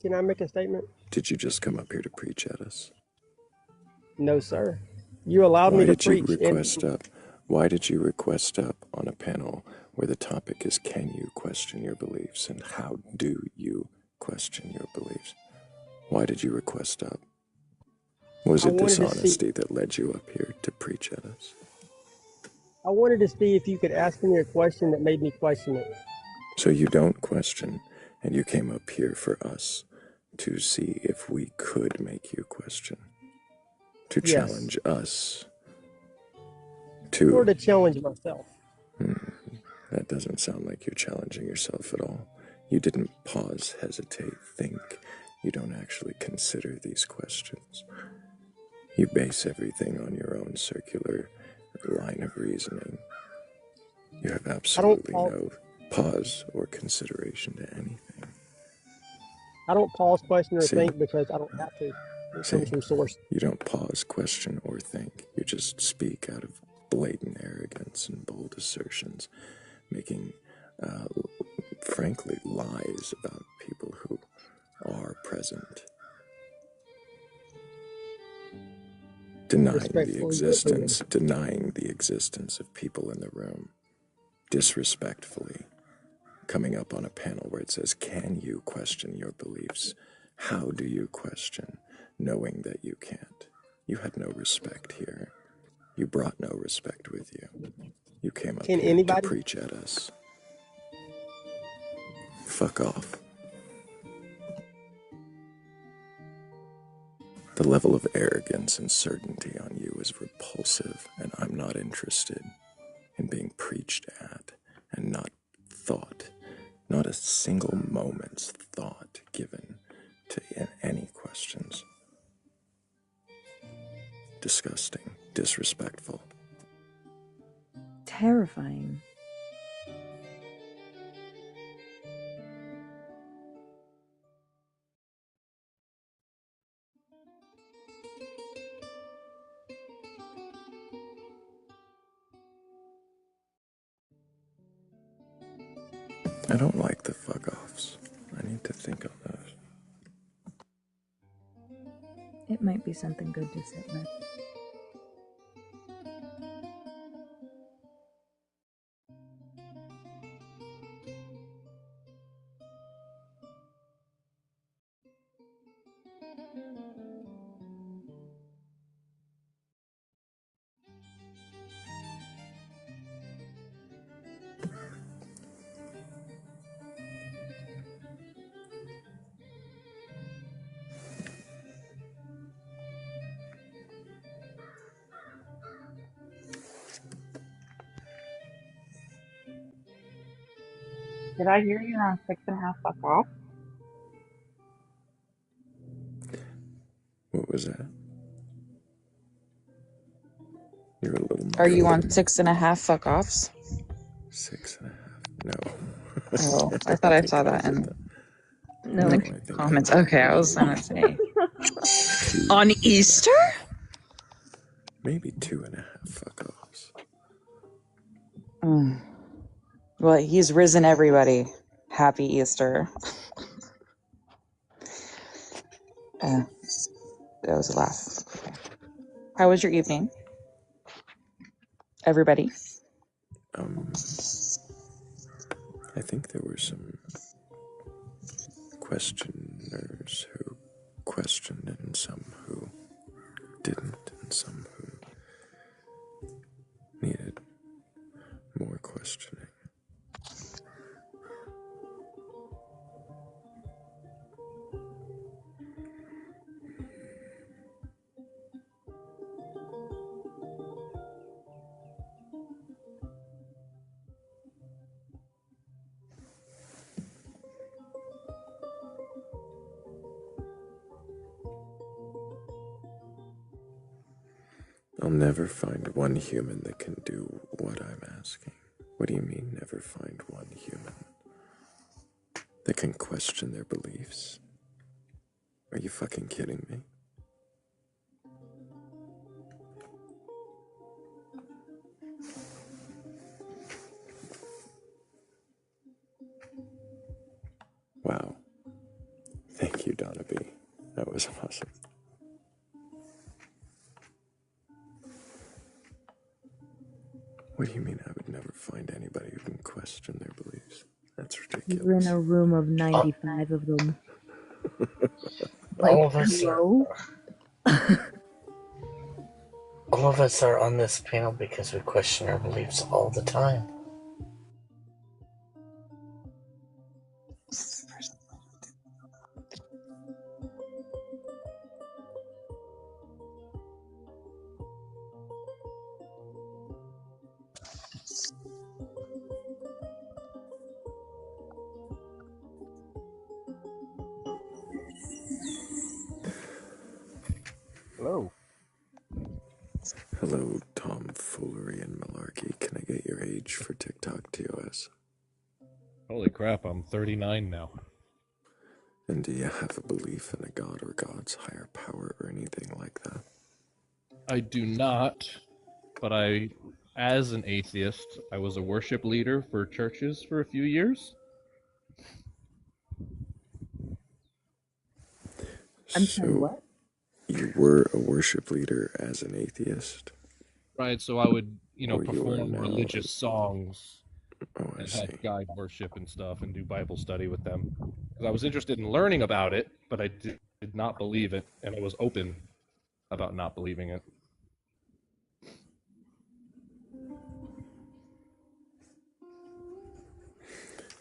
Can I make a statement? Did you just come up here to preach at us? No, sir. You allowed me to preach. Why did you request up on a panel where the topic is, can you question your beliefs, and how do you question your beliefs? Why did you request up? Was it dishonesty that led you up here to preach at us? I wanted to see if you could ask me a question that made me question it. So you don't question, and you came up here for us to see if we could make you question, to challenge us, or to challenge myself. That doesn't sound like you're challenging yourself at all. You didn't pause, hesitate, think. You don't actually consider these questions. You base everything on your own circular line of reasoning. You have absolutely no pause or consideration to anything. I don't pause, question, or think because I don't have to. It comes from source. You don't pause, question, or think. You just speak out of blatant arrogance and bold assertions, making, frankly, lies about people who are present. Denying the existence of people in the room, disrespectfully, coming up on a panel where it says, can you question your beliefs? How do you question, knowing that you can't? You had no respect here. You brought no respect with you. You came up here to preach at us. Fuck off. The level of arrogance and certainty on you is repulsive, and I'm not interested. being preached at and not thought, not a single moment's thought given to any questions. Disgusting, disrespectful. Terrifying. I don't like the fuck offs. I need to think on those. It might be something good to sit with. Did I hear you on 6.5 fuck off? What was that? You're a little Are you on muffled. 6.5 fuck offs? 6.5. No. Oh, I thought I saw that in the comments. Okay, I was gonna say. On Easter? Maybe 2.5 fuck offs. Well, he's risen, everybody. Happy Easter. That was a laugh. How was your evening, everybody? I think there were some questioners who questioned and some who didn't and some who needed more questioning. I'll never find one human that can do what I'm asking. What do you mean, never find one human that can question their beliefs? Are you fucking kidding me? Wow. Thank you, Donna B. That was awesome. What do you mean I would never find anybody who can question their beliefs? That's ridiculous. You're in a room of 95 of them. All of us hello? all of us are on this panel because we question our beliefs all the time. Hello. Hello, tomfoolery and malarkey. Can I get your age for TikTok TOS? Holy crap, I'm 39 now. And do you have a belief in a god or god's higher power or anything like that? I do not, but as an atheist, I was a worship leader for churches for a few years. I'm sorry, what? You were a worship leader as an atheist? Right, so I would, Or you are perform now- religious songs Oh, I and see. have guide worship and stuff and do Bible study with them. Because I was interested in learning about it, but I did not believe it, and I was open about not believing it.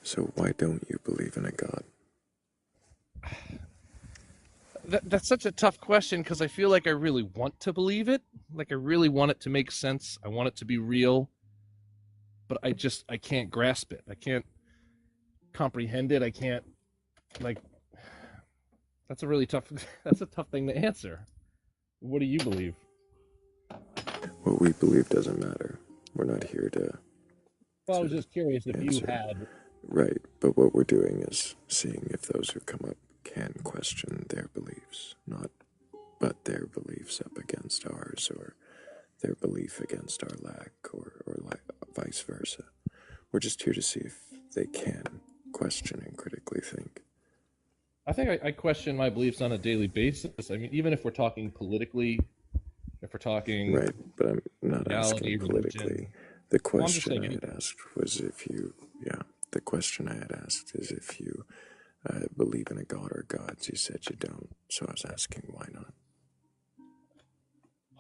So why don't you believe in a god? That's such a tough question because I feel like I really want to believe it. Like I really want it to make sense. I want it to be real. but I can't grasp it. I can't comprehend it. I can't, like, that's a tough thing to answer. What do you believe? What we believe doesn't matter. We're not here to Well, I was just curious if you answer. had. Right, but what we're doing is seeing if those who come up can question their beliefs, not but their beliefs up against ours, or their belief against our lack, or vice versa. We're just here to see if they can question and critically think. I think I question my beliefs on a daily basis. I mean, even if we're talking politically, if we're talking Right, but I'm not reality, asking politically. religion. The Well, I'm just question saying I had asked was if you, the question I had asked is if you believe in a god or gods. You said you don't, so I was asking why not.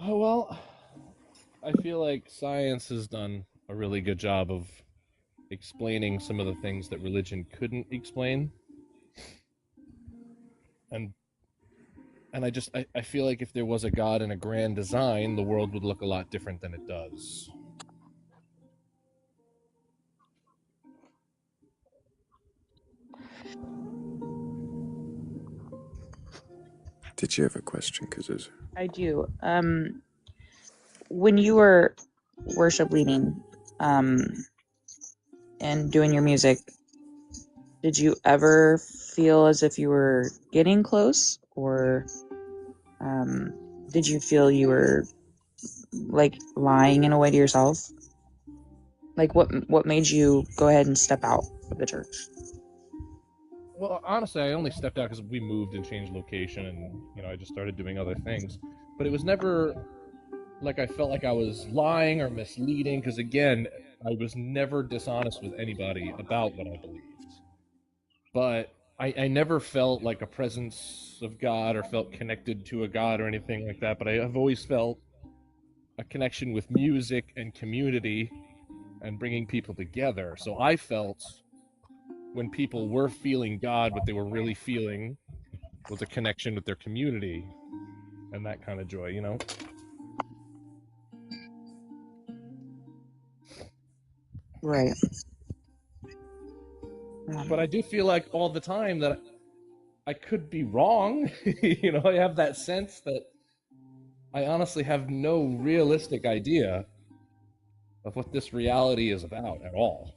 Oh, well, I feel like science has done a really good job of explaining some of the things that religion couldn't explain. And I feel like if there was a God and a grand design, the world would look a lot different than it does. Did you have a question, Kazuzu? I do. When you were worship leading, and doing your music, did you ever feel as if you were getting close, or did you feel you were like lying in a way to yourself? Like what made you go ahead and step out of the church? Well, honestly, I only stepped out because we moved and changed location, and I just started doing other things. But it was never like I felt like I was lying or misleading, because again, I was never dishonest with anybody about what I believed. But I never felt like a presence of God or felt connected to a God or anything like that. But I have always felt a connection with music and community and bringing people together. So I felt when people were feeling God, what they were really feeling was a connection with their community and that kind of joy. Right. But I do feel like all the time that I could be wrong. I have that sense that I honestly have no realistic idea of what this reality is about at all.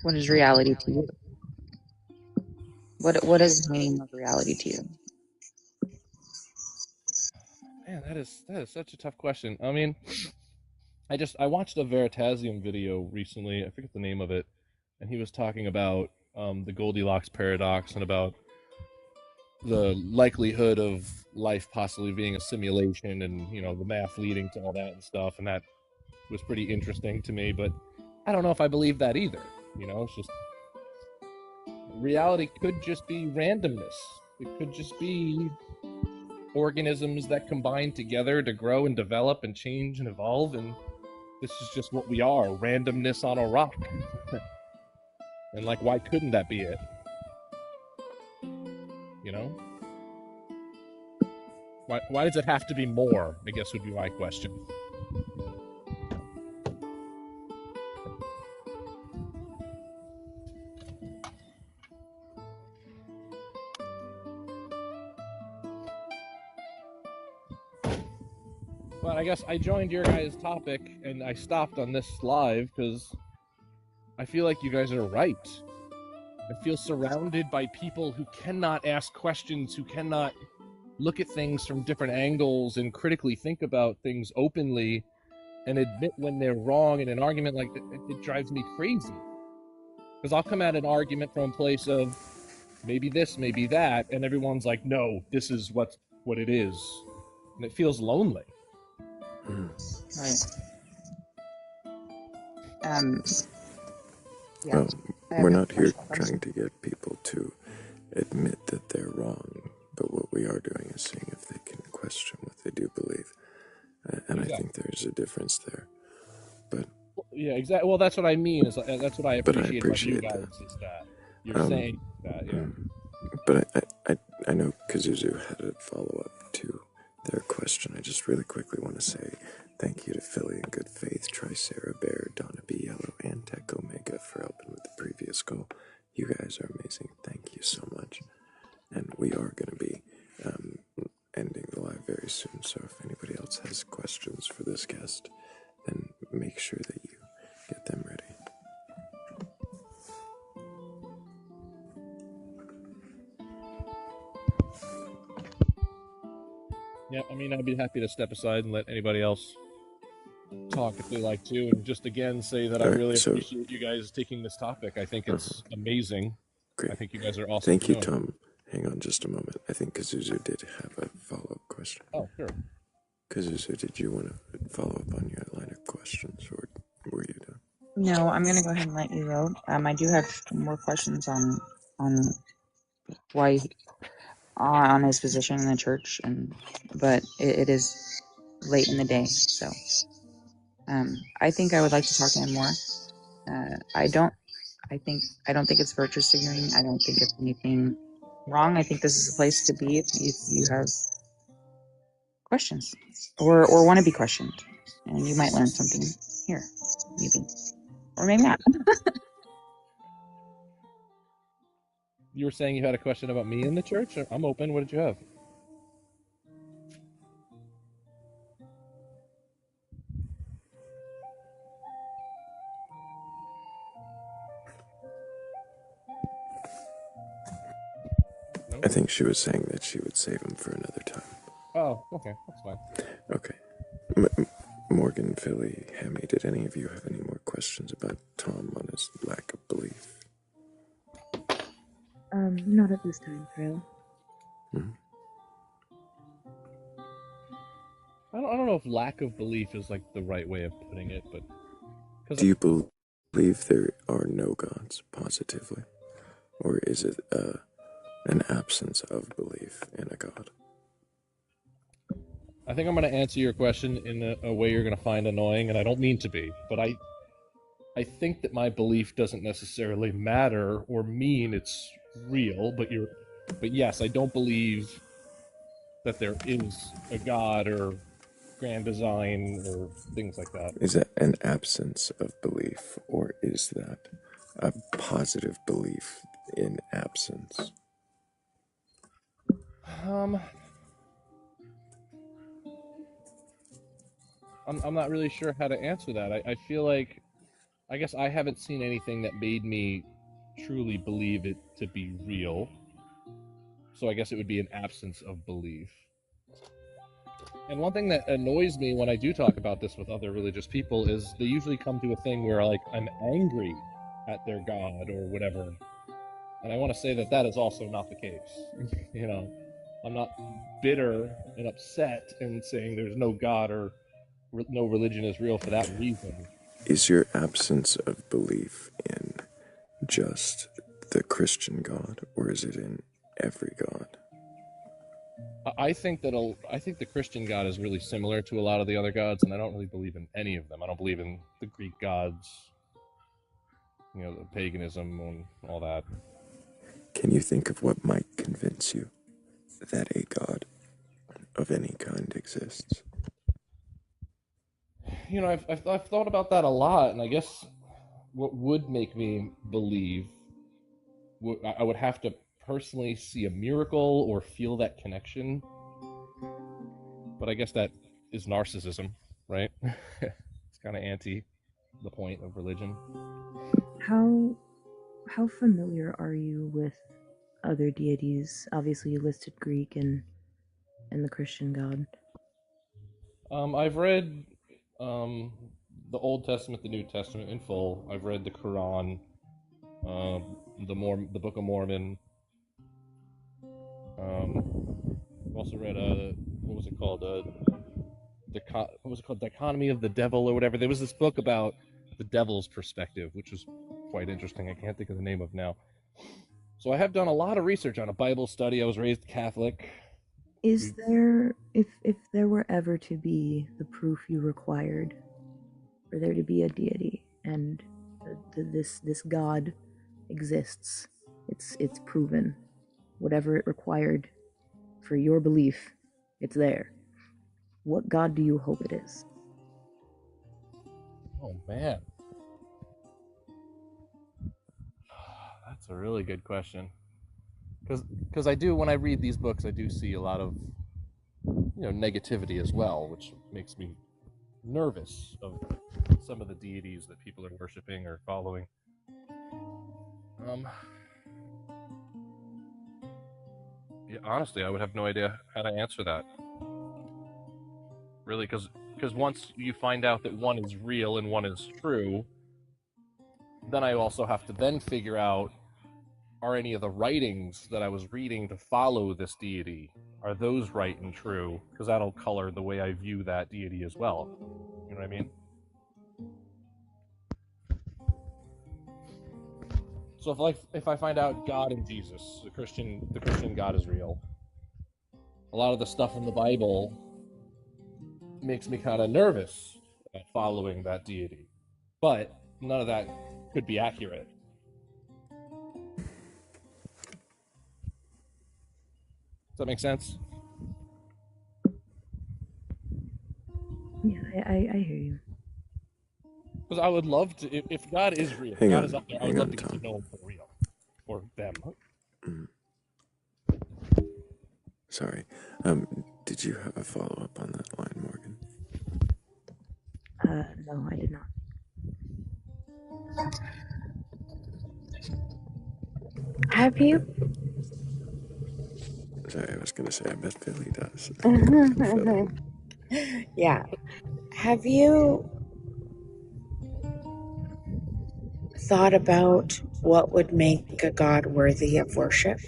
What is reality to you? What is the meaning of reality to you? Man, that is such a tough question. I mean, I watched a Veritasium video recently. I forget the name of it, and he was talking about the Goldilocks paradox and about the likelihood of life possibly being a simulation, and the math leading to all that and stuff, and that was pretty interesting to me. But I don't know if I believe that either. It's just reality could just be randomness. It could just be organisms that combine together to grow and develop and change and evolve, and this is just what we are, randomness on a rock. And like, why couldn't that be it? Why does it have to be more, I guess would be my question. But I guess I joined your guys' topic and I stopped on this live because I feel like you guys are right. I feel surrounded by people who cannot ask questions, who cannot look at things from different angles and critically think about things openly and admit when they're wrong in an argument like that. It drives me crazy. Because I'll come at an argument from a place of maybe this, maybe that, and everyone's like, no, this is what it is. And it feels lonely. Right. Yeah. Well, we're not here trying to get people to admit that they're wrong, but what we are doing is seeing if they can question what they do believe. And I think there's a difference there. But yeah, exactly. Well, that's what I mean. That's what I appreciate about you guys that. is that you're saying that. Yeah. But I know Kazuzu had a follow-up to their question, I just really quickly want to say thank you to Philly and Good Faith, Tricera Bear, Donna B. Yellow, and Tech Omega for helping with the previous goal. You guys are amazing. Thank you so much. And we are going to be ending the live very soon, so if anybody else has questions for this guest, then make sure that you get them ready. Yeah, I mean, I'd be happy to step aside and let anybody else talk if they like to, and just again say that I really appreciate you guys taking this topic. I think it's amazing. Great. I think you guys are awesome. Thank for you, doing Tom. Hang on just a moment. I think Kazuzu did have a follow-up question. Oh, sure. Kazuzu, did you want to follow up on your line of questions, or were you done? No, I'm gonna go ahead and let you go. I do have more questions on why on his position in the church, but it is late in the day, so I think I would like to talk to him more. I don't think it's virtue signaling. I don't think it's anything wrong. I think this is a place to be if you have questions or want to be questioned, and you might learn something here, maybe, or maybe not. You were saying you had a question about me in the church? I'm open. What did you have? No? I think she was saying that she would save him for another time. Oh, okay. That's fine. Okay. Morgan, Philly, Hammy, did any of you have any more questions about Tom on his lack of belief? Not at this time, Thrayle. I don't know if lack of belief is like the right way of putting it, but do you believe there are no gods positively, or is it an absence of belief in a god? I think I'm going to answer your question in a way you're going to find annoying, and I don't mean to be, but I think that my belief doesn't necessarily matter or mean it's real, but yes, I don't believe that there is a god or grand design or things like that. Is that an absence of belief, or is that a positive belief in absence? I'm not really sure how to answer that. I feel like, I guess I haven't seen anything that made me truly believe it to be real. So I guess it would be an absence of belief. And one thing that annoys me when I do talk about this with other religious people is they usually come to a thing where, like, I'm angry at their God or whatever. And I want to say that that is also not the case. You know, I'm not bitter and upset and saying there's no God or no religion is real for that reason. Is your absence of belief in just the Christian God, or is it in every God? I think the Christian God is really similar to a lot of the other gods, and I don't really believe in any of them. I don't believe in the Greek gods, you know, the paganism and all that. Can you think of what might convince you that a God of any kind exists? You know, I've thought about that a lot, and I guess what would make me believe, I would have to personally see a miracle or feel that connection. But I guess that is narcissism, right? It's kind of anti the point of religion. How familiar are you with other deities? Obviously, you listed Greek and the Christian God. I've read the Old Testament, the New Testament in full. I've read the Quran, the Book of Mormon. I've also read what was it called? What was it called? Dichotomy of the Devil or whatever. There was this book about the devil's perspective, which was quite interesting. I can't think of the name of now. So I have done a lot of research on a Bible study. I was raised Catholic. Is there, if there were ever to be the proof you required for there to be a deity and this God exists, it's proven, whatever it required for your belief, it's there. What God do you hope it is? Oh man, that's a really good question. Because I do, when I read these books, I do see a lot of negativity as well, which makes me nervous of some of the deities that people are worshiping or following. Yeah, honestly, I would have no idea how to answer that. Really, because once you find out that one is real and one is true, then I also have to then figure out, are any of the writings that I was reading to follow this deity, are those right and true? Because that'll color the way I view that deity as well. You know what I mean? So if I find out God and Jesus, the Christian God is real, a lot of the stuff in the Bible makes me kind of nervous about following that deity. But none of that could be accurate. Does that make sense? Yeah, I hear you. Because I would love to, if God is real, Hang God on, is up there, I hang would love on, to get Tom. to know him for real. Or them. Sorry. Did you have a follow-up on that line, Morgan? No, I did not. Have you? Sorry, I was going to say, I bet Philly does. Yeah. Have you thought about what would make a God worthy of worship?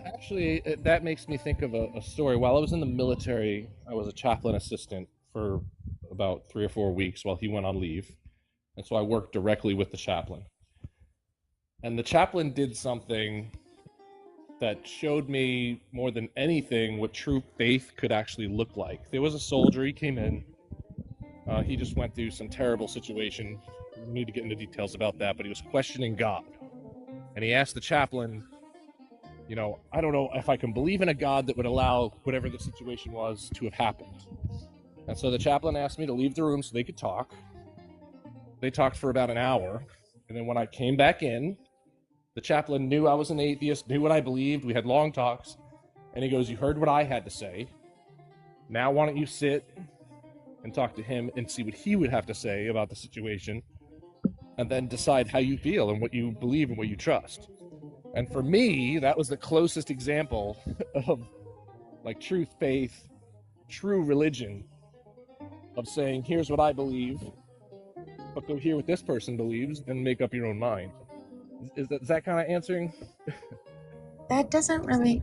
Actually, that makes me think of a story. While I was in the military, I was a chaplain assistant for about 3 or 4 weeks while he went on leave. And so I worked directly with the chaplain. And the chaplain did something that showed me more than anything what true faith could actually look like. There was a soldier, he came in, he just went through some terrible situation. We need to get into details about that, but he was questioning God. And he asked the chaplain, I don't know if I can believe in a God that would allow whatever the situation was to have happened. And so the chaplain asked me to leave the room so they could talk. They talked for about an hour. And then when I came back in, the chaplain knew I was an atheist, knew what I believed. We had long talks. And he goes, "You heard what I had to say. Now why don't you sit and talk to him and see what he would have to say about the situation, and then decide how you feel and what you believe and what you trust." And for me, that was the closest example of like true faith, true religion, of saying, here's what I believe, but go hear what this person believes and make up your own mind. Is that kind of answering? That doesn't really.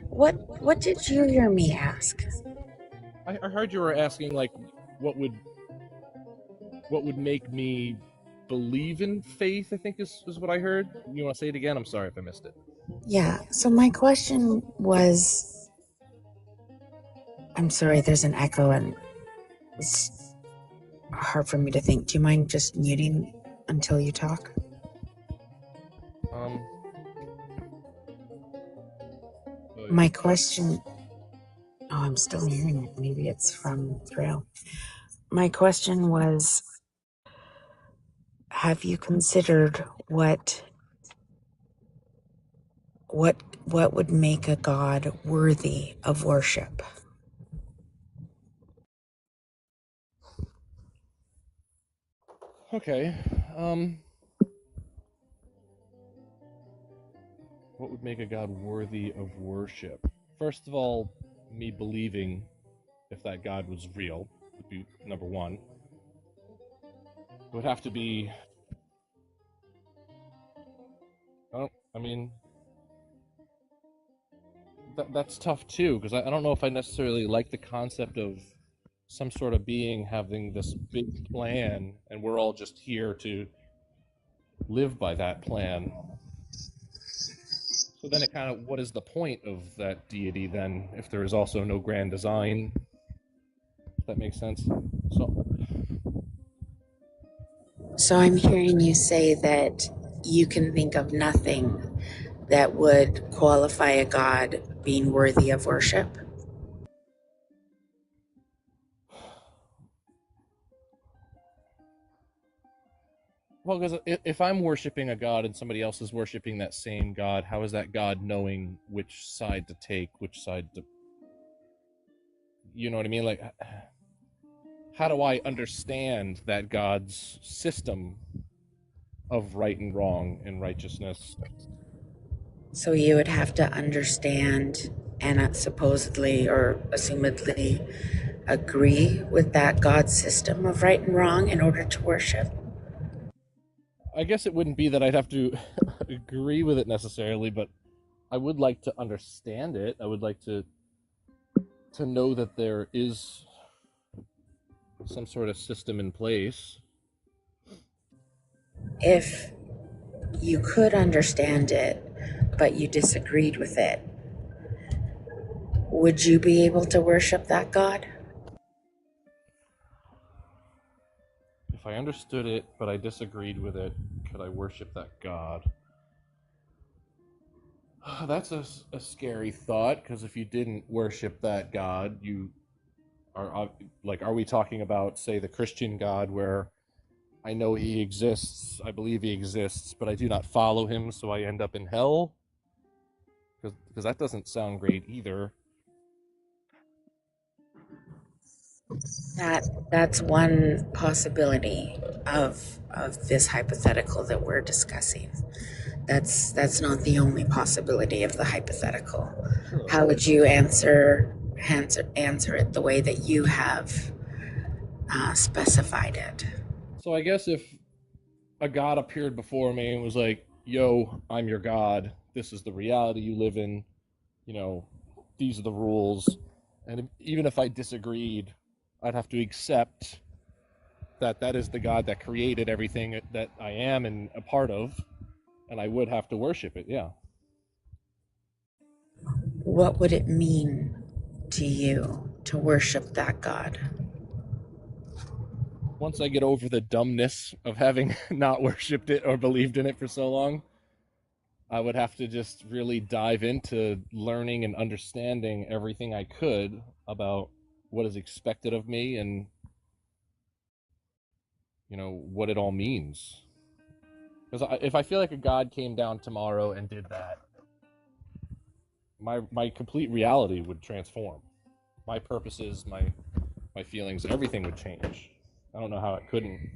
What did you hear me ask? I heard you were asking like what would make me believe in faith, I think is what I heard. You want to say it again? I'm sorry if I missed it. Yeah, so my question was, I'm sorry, there's an echo and it's hard for me to think. Do you mind just muting until you talk? My question, I'm still hearing it. Maybe it's from Thrayle. My question was, have you considered what would make a God worthy of worship? Okay. What would make a God worthy of worship? First of all, me believing if that God was real would be number one. It would have to be, that's tough too, because I don't know if I necessarily like the concept of some sort of being having this big plan and we're all just here to live by that plan. So then it kind of, what is the point of that deity then if there is also no grand design? If that makes sense. So I'm hearing you say that you can think of nothing that would qualify a God being worthy of worship? Well, because if I'm worshiping a god and somebody else is worshiping that same god, how is that god knowing which side to take, which side to... You know what I mean? Like, how do I understand that god's system of right and wrong and righteousness? So you would have to understand and supposedly or assumedly agree with that God system of right and wrong in order to worship? I guess it wouldn't be that I'd have to agree with it necessarily, but I would like to understand it. I would like to know that there is some sort of system in place. If you could understand it, but you disagreed with it, would you be able to worship that God? If I understood it, but I disagreed with it, could I worship that God? That's a scary thought, because if you didn't worship that God, you are like, are we talking about, say, the Christian God, where I know he exists, I believe he exists, but I do not follow him, so I end up in hell? Because that doesn't sound great either. That's one possibility of this hypothetical that we're discussing. That's not the only possibility of the hypothetical. Sure. How would you answer it the way that you have specified it? So I guess if a God appeared before me and was like, yo, I'm your God, this is the reality you live in, you know, these are the rules, and even if I disagreed, I'd have to accept that that is the God that created everything that I am and a part of, and I would have to worship it, yeah. What would it mean to you to worship that God? Once I get over the dumbness of having not worshipped it or believed in it for so long, I would have to just really dive into learning and understanding everything I could about what is expected of me and, you know, what it all means. Because if I feel like a God came down tomorrow and did that, my complete reality would transform. My purposes, my feelings, everything would change. I don't know how it couldn't.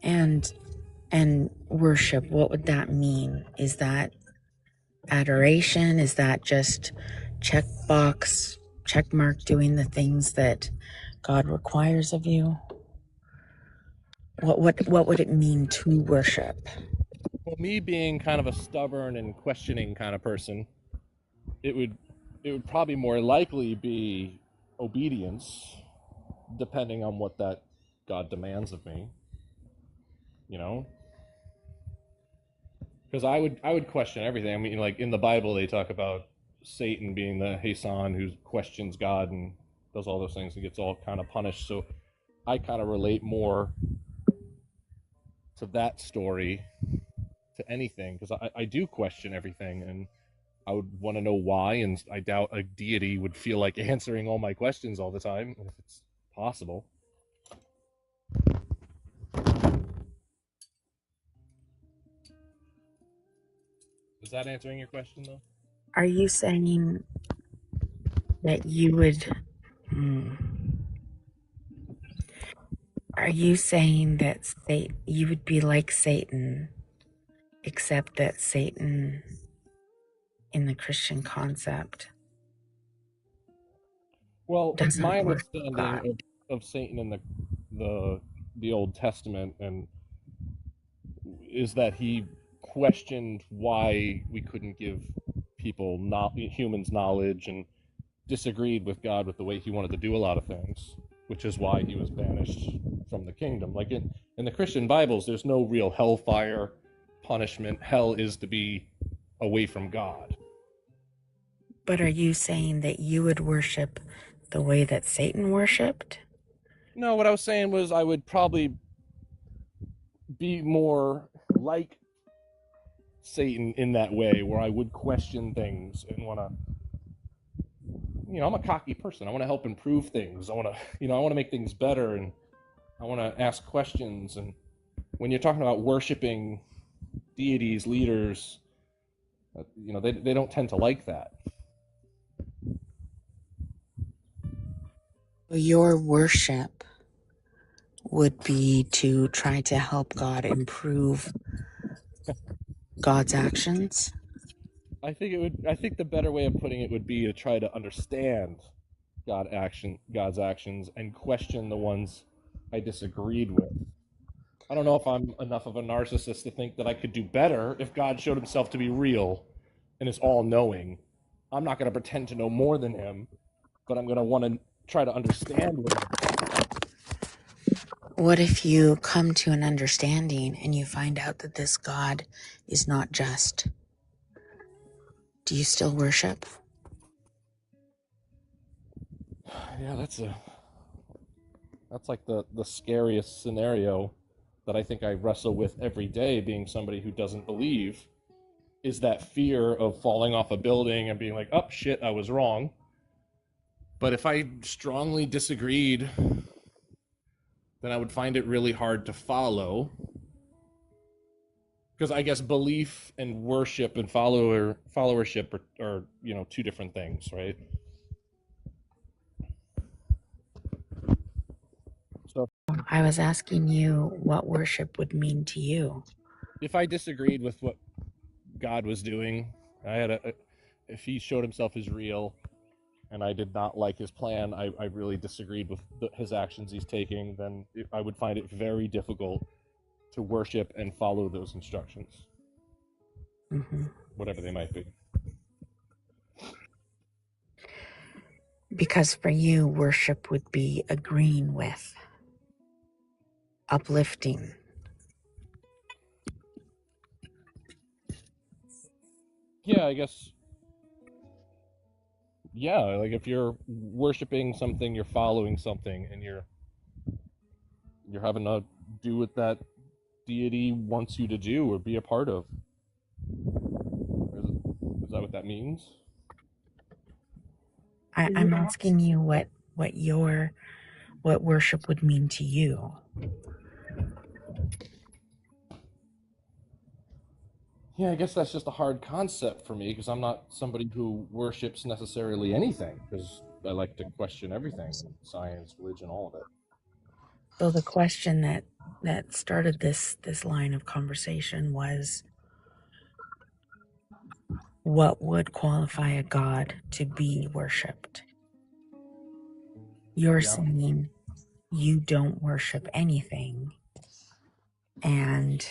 And worship, what would that mean? Is that adoration? Is that just check mark doing the things that God requires of you? What would it mean to worship? Well, me being kind of a stubborn and questioning kind of person, it would probably more likely be obedience, depending on what that God demands of me. You know, because I would question everything. I mean, like in the Bible, they talk about Satan being the Hasan who questions God and does all those things and gets all kind of punished. So I kind of relate more to that story to anything, because I do question everything, and I would want to know why, and I doubt a deity would feel like answering all my questions all the time, if it's possible. Is that answering your question, though? Are you saying that you would... Are you saying that you would be like Satan, except that Satan, in the Christian concept, Well, doesn't my worship God? understanding of Satan in the Old Testament and is that he questioned why we couldn't give people, not humans, knowledge, and disagreed with God with the way he wanted to do a lot of things, which is why he was banished from the kingdom. Like in the Christian Bibles, there's no real hellfire punishment. Hell is to be away from God. But are you saying that you would worship the way that Satan worshipped? No, what I was saying was I would probably be more like Satan in that way, where I would question things and want to I'm a cocky person. I want to help improve things. I want to make things better, and I want to ask questions. And when you're talking about worshiping deities, leaders, they don't tend to like that. Your worship would be to try to help God improve God's actions. I think the better way of putting it would be to try to understand God's actions, and question the ones I disagreed with. I don't know if I'm enough of a narcissist to think that I could do better if God showed himself to be real and is all-knowing. I'm not going to pretend to know more than him, but I'm going to want to try to understand him. What if you come to an understanding and you find out that this God is not just? Do you still worship? Yeah, that's like the scariest scenario that I think I wrestle with every day, being somebody who doesn't believe, is that fear of falling off a building and being like, oh shit, I was wrong. But if I strongly disagreed, then I would find it really hard to follow. Because I guess belief and worship and followership are two different things, right? So I was asking you what worship would mean to you. if I disagreed with what God was doing, if he showed himself as real, and I did not like his plan, I really disagreed with his actions he's taking, then I would find it very difficult to worship and follow those instructions, whatever they might be. Because for you, worship would be agreeing with, uplifting. Yeah, I guess. Yeah, like if you're worshiping something, you're following something, and you're having to do what that deity wants you to do or be a part of. Is that what that means? I'm asking you what worship would mean to you. Yeah, I guess that's just a hard concept for me, because I'm not somebody who worships necessarily anything, because I like to question everything, science, religion, all of it. So the question that started this line of conversation was, what would qualify a god to be worshipped? You're saying you don't worship anything, and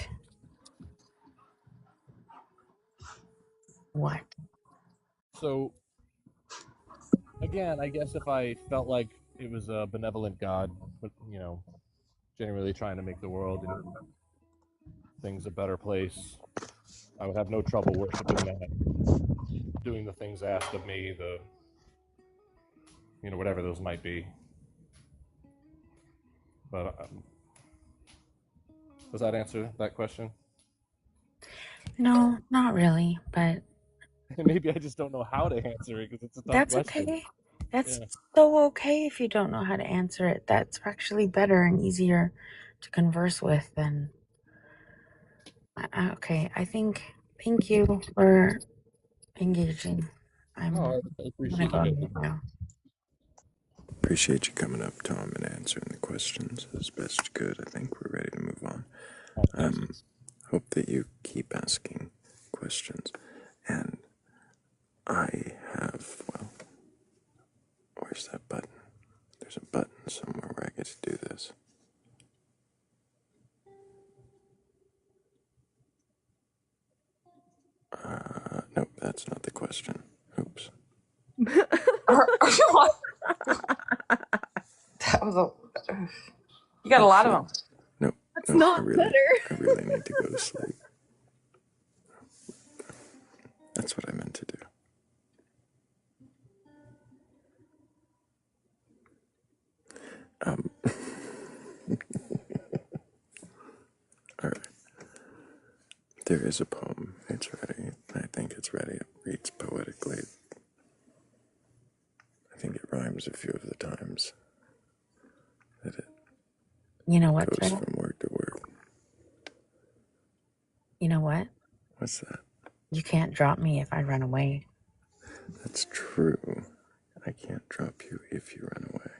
what? So, again, I guess if I felt like it was a benevolent God, but generally trying to make the world and things a better place, I would have no trouble worshiping that, doing the things asked of me, whatever those might be. But does that answer that question? No, not really, but maybe I just don't know how to answer it, because it's a tough that's question. okay. That's so okay if you don't know how to answer it. That's actually better and easier to converse with than. Okay, thank you for engaging. I'm I gonna appreciate go you ahead guys. now. Appreciate you coming up, Tom, and answering the questions as best you could. I think we're ready to move on. Hope that you keep asking questions. And I have, where's that button? There's a button somewhere where I get to do this. Nope, that's not the question. Oops. That was a. You got a lot of them. Nope. That's nope, not I really need to go to sleep. That's what I meant to do. All right. There is a poem. It's ready. I think it's ready. It reads poetically. I rhymes a few of the times that it You know what, goes Thrayle? from word to word. You know what? What's that? You can't drop me if I run away. That's true. I can't drop you if you run away.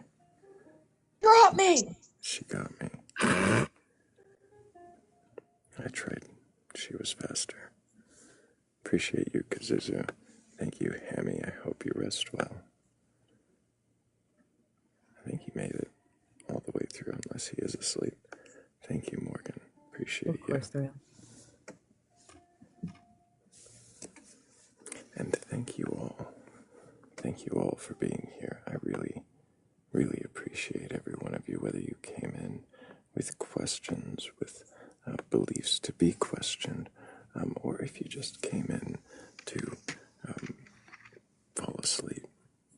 Drop me! She got me. I tried. She was faster. Appreciate you, Kazuzu. Thank you, Hammy. I hope you rest well. I think he made it all the way through, unless he is asleep. Thank you, Morgan. Appreciate Of course, Thrayle. And thank you all. Thank you all for being here. I really, really appreciate every one of you, whether you came in with questions, with beliefs to be questioned, or if you just came in to fall asleep,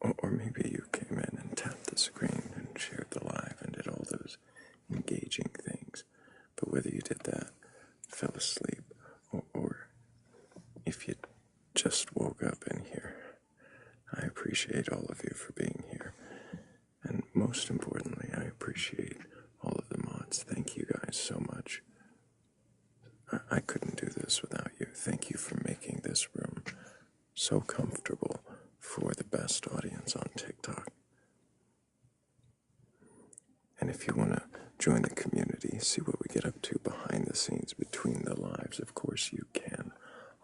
or maybe you came in and tapped the screen and shared the live and did all those engaging things. But whether you did that, fell asleep, or if you just woke up in here, I appreciate all of you for being here. And most importantly, I appreciate all of the mods. Thank you guys so much. I couldn't do this without you. Thank you for making this room so comfortable for the best audience on TikTok. And if you want to join the community, see what we get up to behind the scenes between the lives, of course you can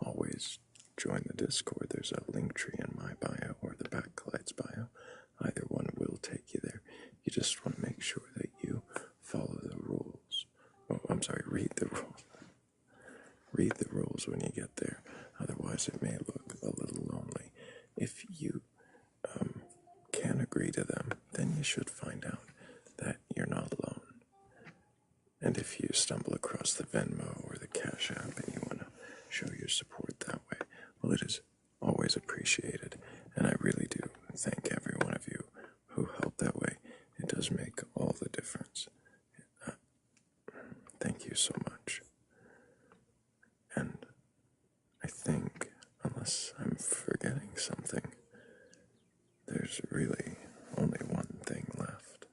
always join the Discord. There's a link tree in my bio or the Batcolyte's bio. Either one will take you there. You just want to make sure that you follow the rules. Oh, I'm sorry, read the rules. Read the rules when you get there. Otherwise, it may look a little lonely. If you can agree to them, then you should find out that you're not alone. And if you stumble across the Venmo or the Cash App and you want to show your support that way, well, it is always appreciated. And I really do thank every one of you who helped that way. It does make all the difference. Thank you so much. And I think, unless I'm forgetting something, there's really only one thing left.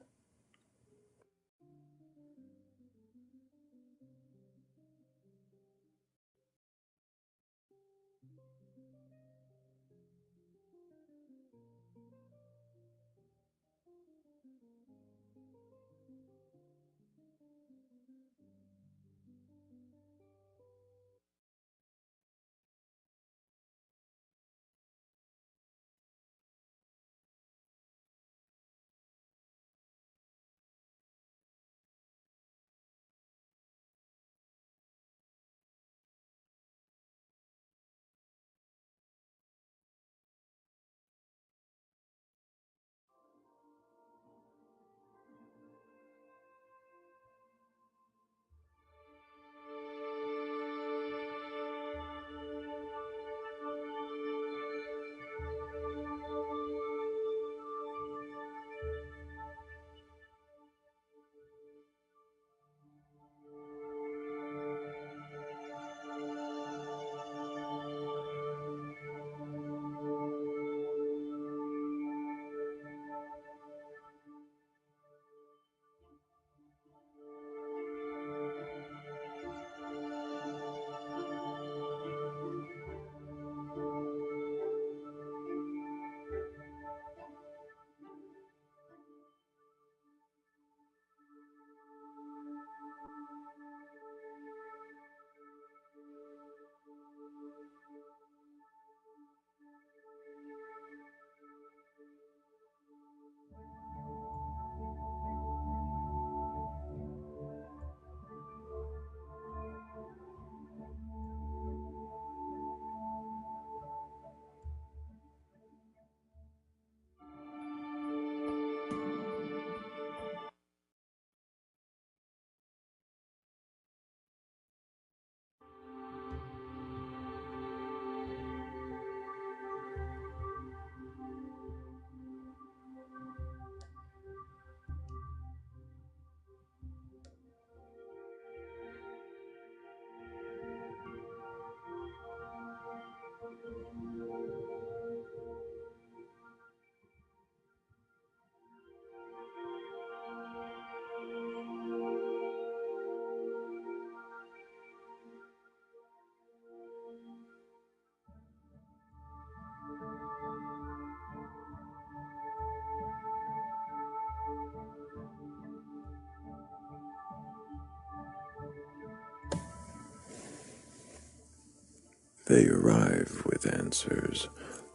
They arrive with answers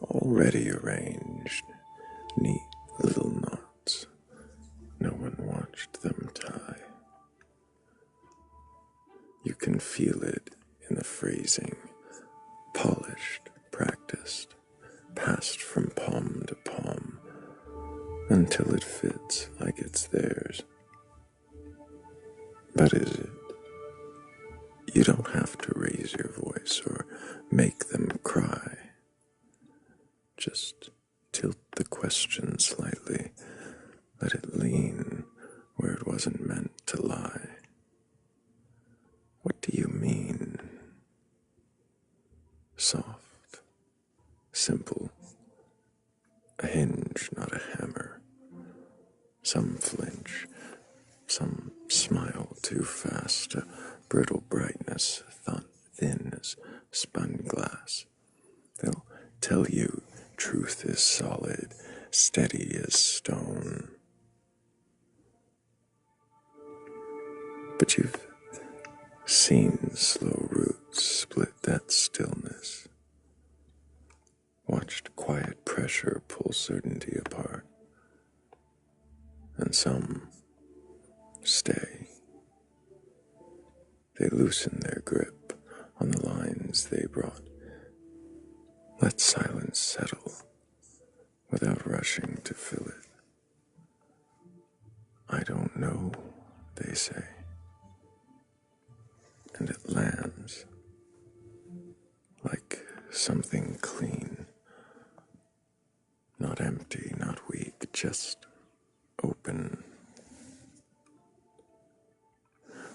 already arranged, neat little knots no one watched them tie. You can feel it in the phrasing, polished, practiced, passed from palm to palm, until it fits like it's theirs. But is it? You don't have to raise your voice or make them cry. Just tilt the question slightly, let it lean where it wasn't meant to lie. What do you mean? Soft, simple, a hinge, not a hammer. Some flinch, some smile too fast, a brittle brightness, thin as spun glass. They'll tell you truth is solid, steady as stone. But you've seen slow roots split that stillness, watched quiet pressure pull certainty apart, and some stay. They loosen their grip on the lines they brought. Let silence settle without rushing to fill it. I don't know, they say. And it lands like something clean, not empty, not weak, just open.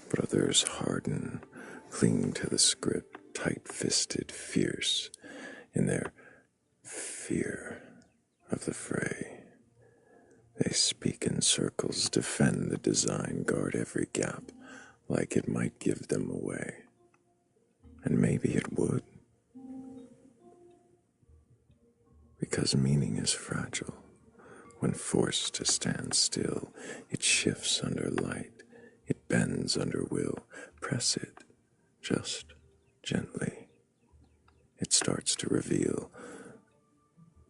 But others harden, cling to the script, tight-fisted, fierce, in their fear of the fray. They speak in circles, defend the design, guard every gap, like it might give them away. And maybe it would. Because meaning is fragile. When forced to stand still, it shifts under light, it bends under will. Press it, just gently. It starts to reveal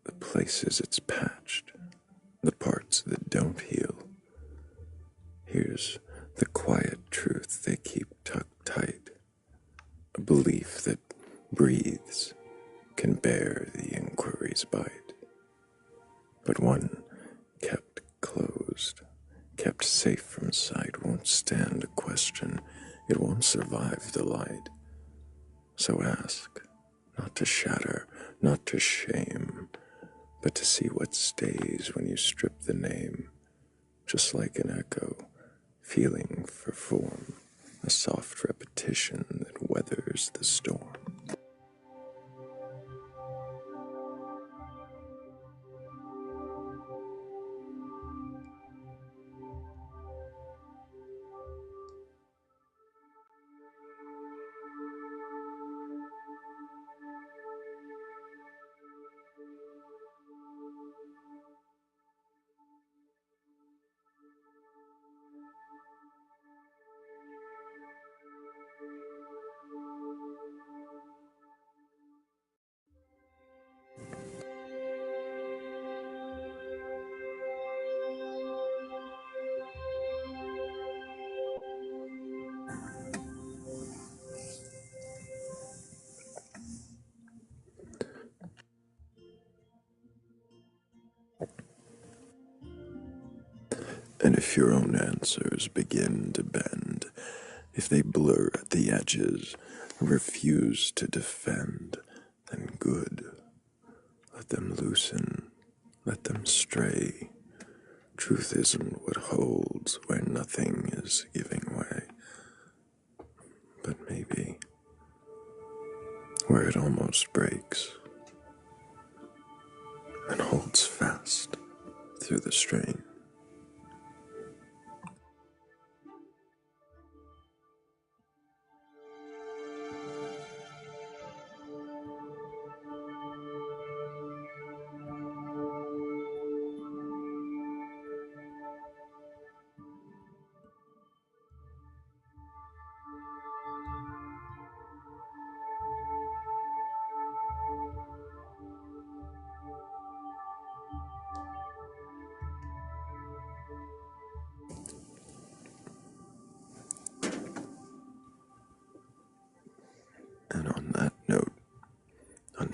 the places it's patched, the parts that don't heal. Here's the quiet truth they keep tucked tight, a belief that breathes, can bear the inquiry's bite. But one kept closed, kept safe from sight, won't stand a question. It won't survive the light. So ask, not to shatter, not to shame, but to see what stays when you strip the name. Just like an echo, feeling for form, a soft repetition that weathers the storm. And if your own answers begin to bend, if they blur at the edges, refuse to defend, then good. Let them loosen, let them stray. Truth isn't what holds where nothing is giving way, but maybe where it almost breaks and holds fast through the strain.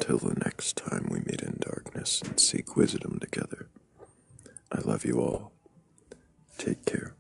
until the next time we meet in darkness and seek wisdom together. I love you all. Take care.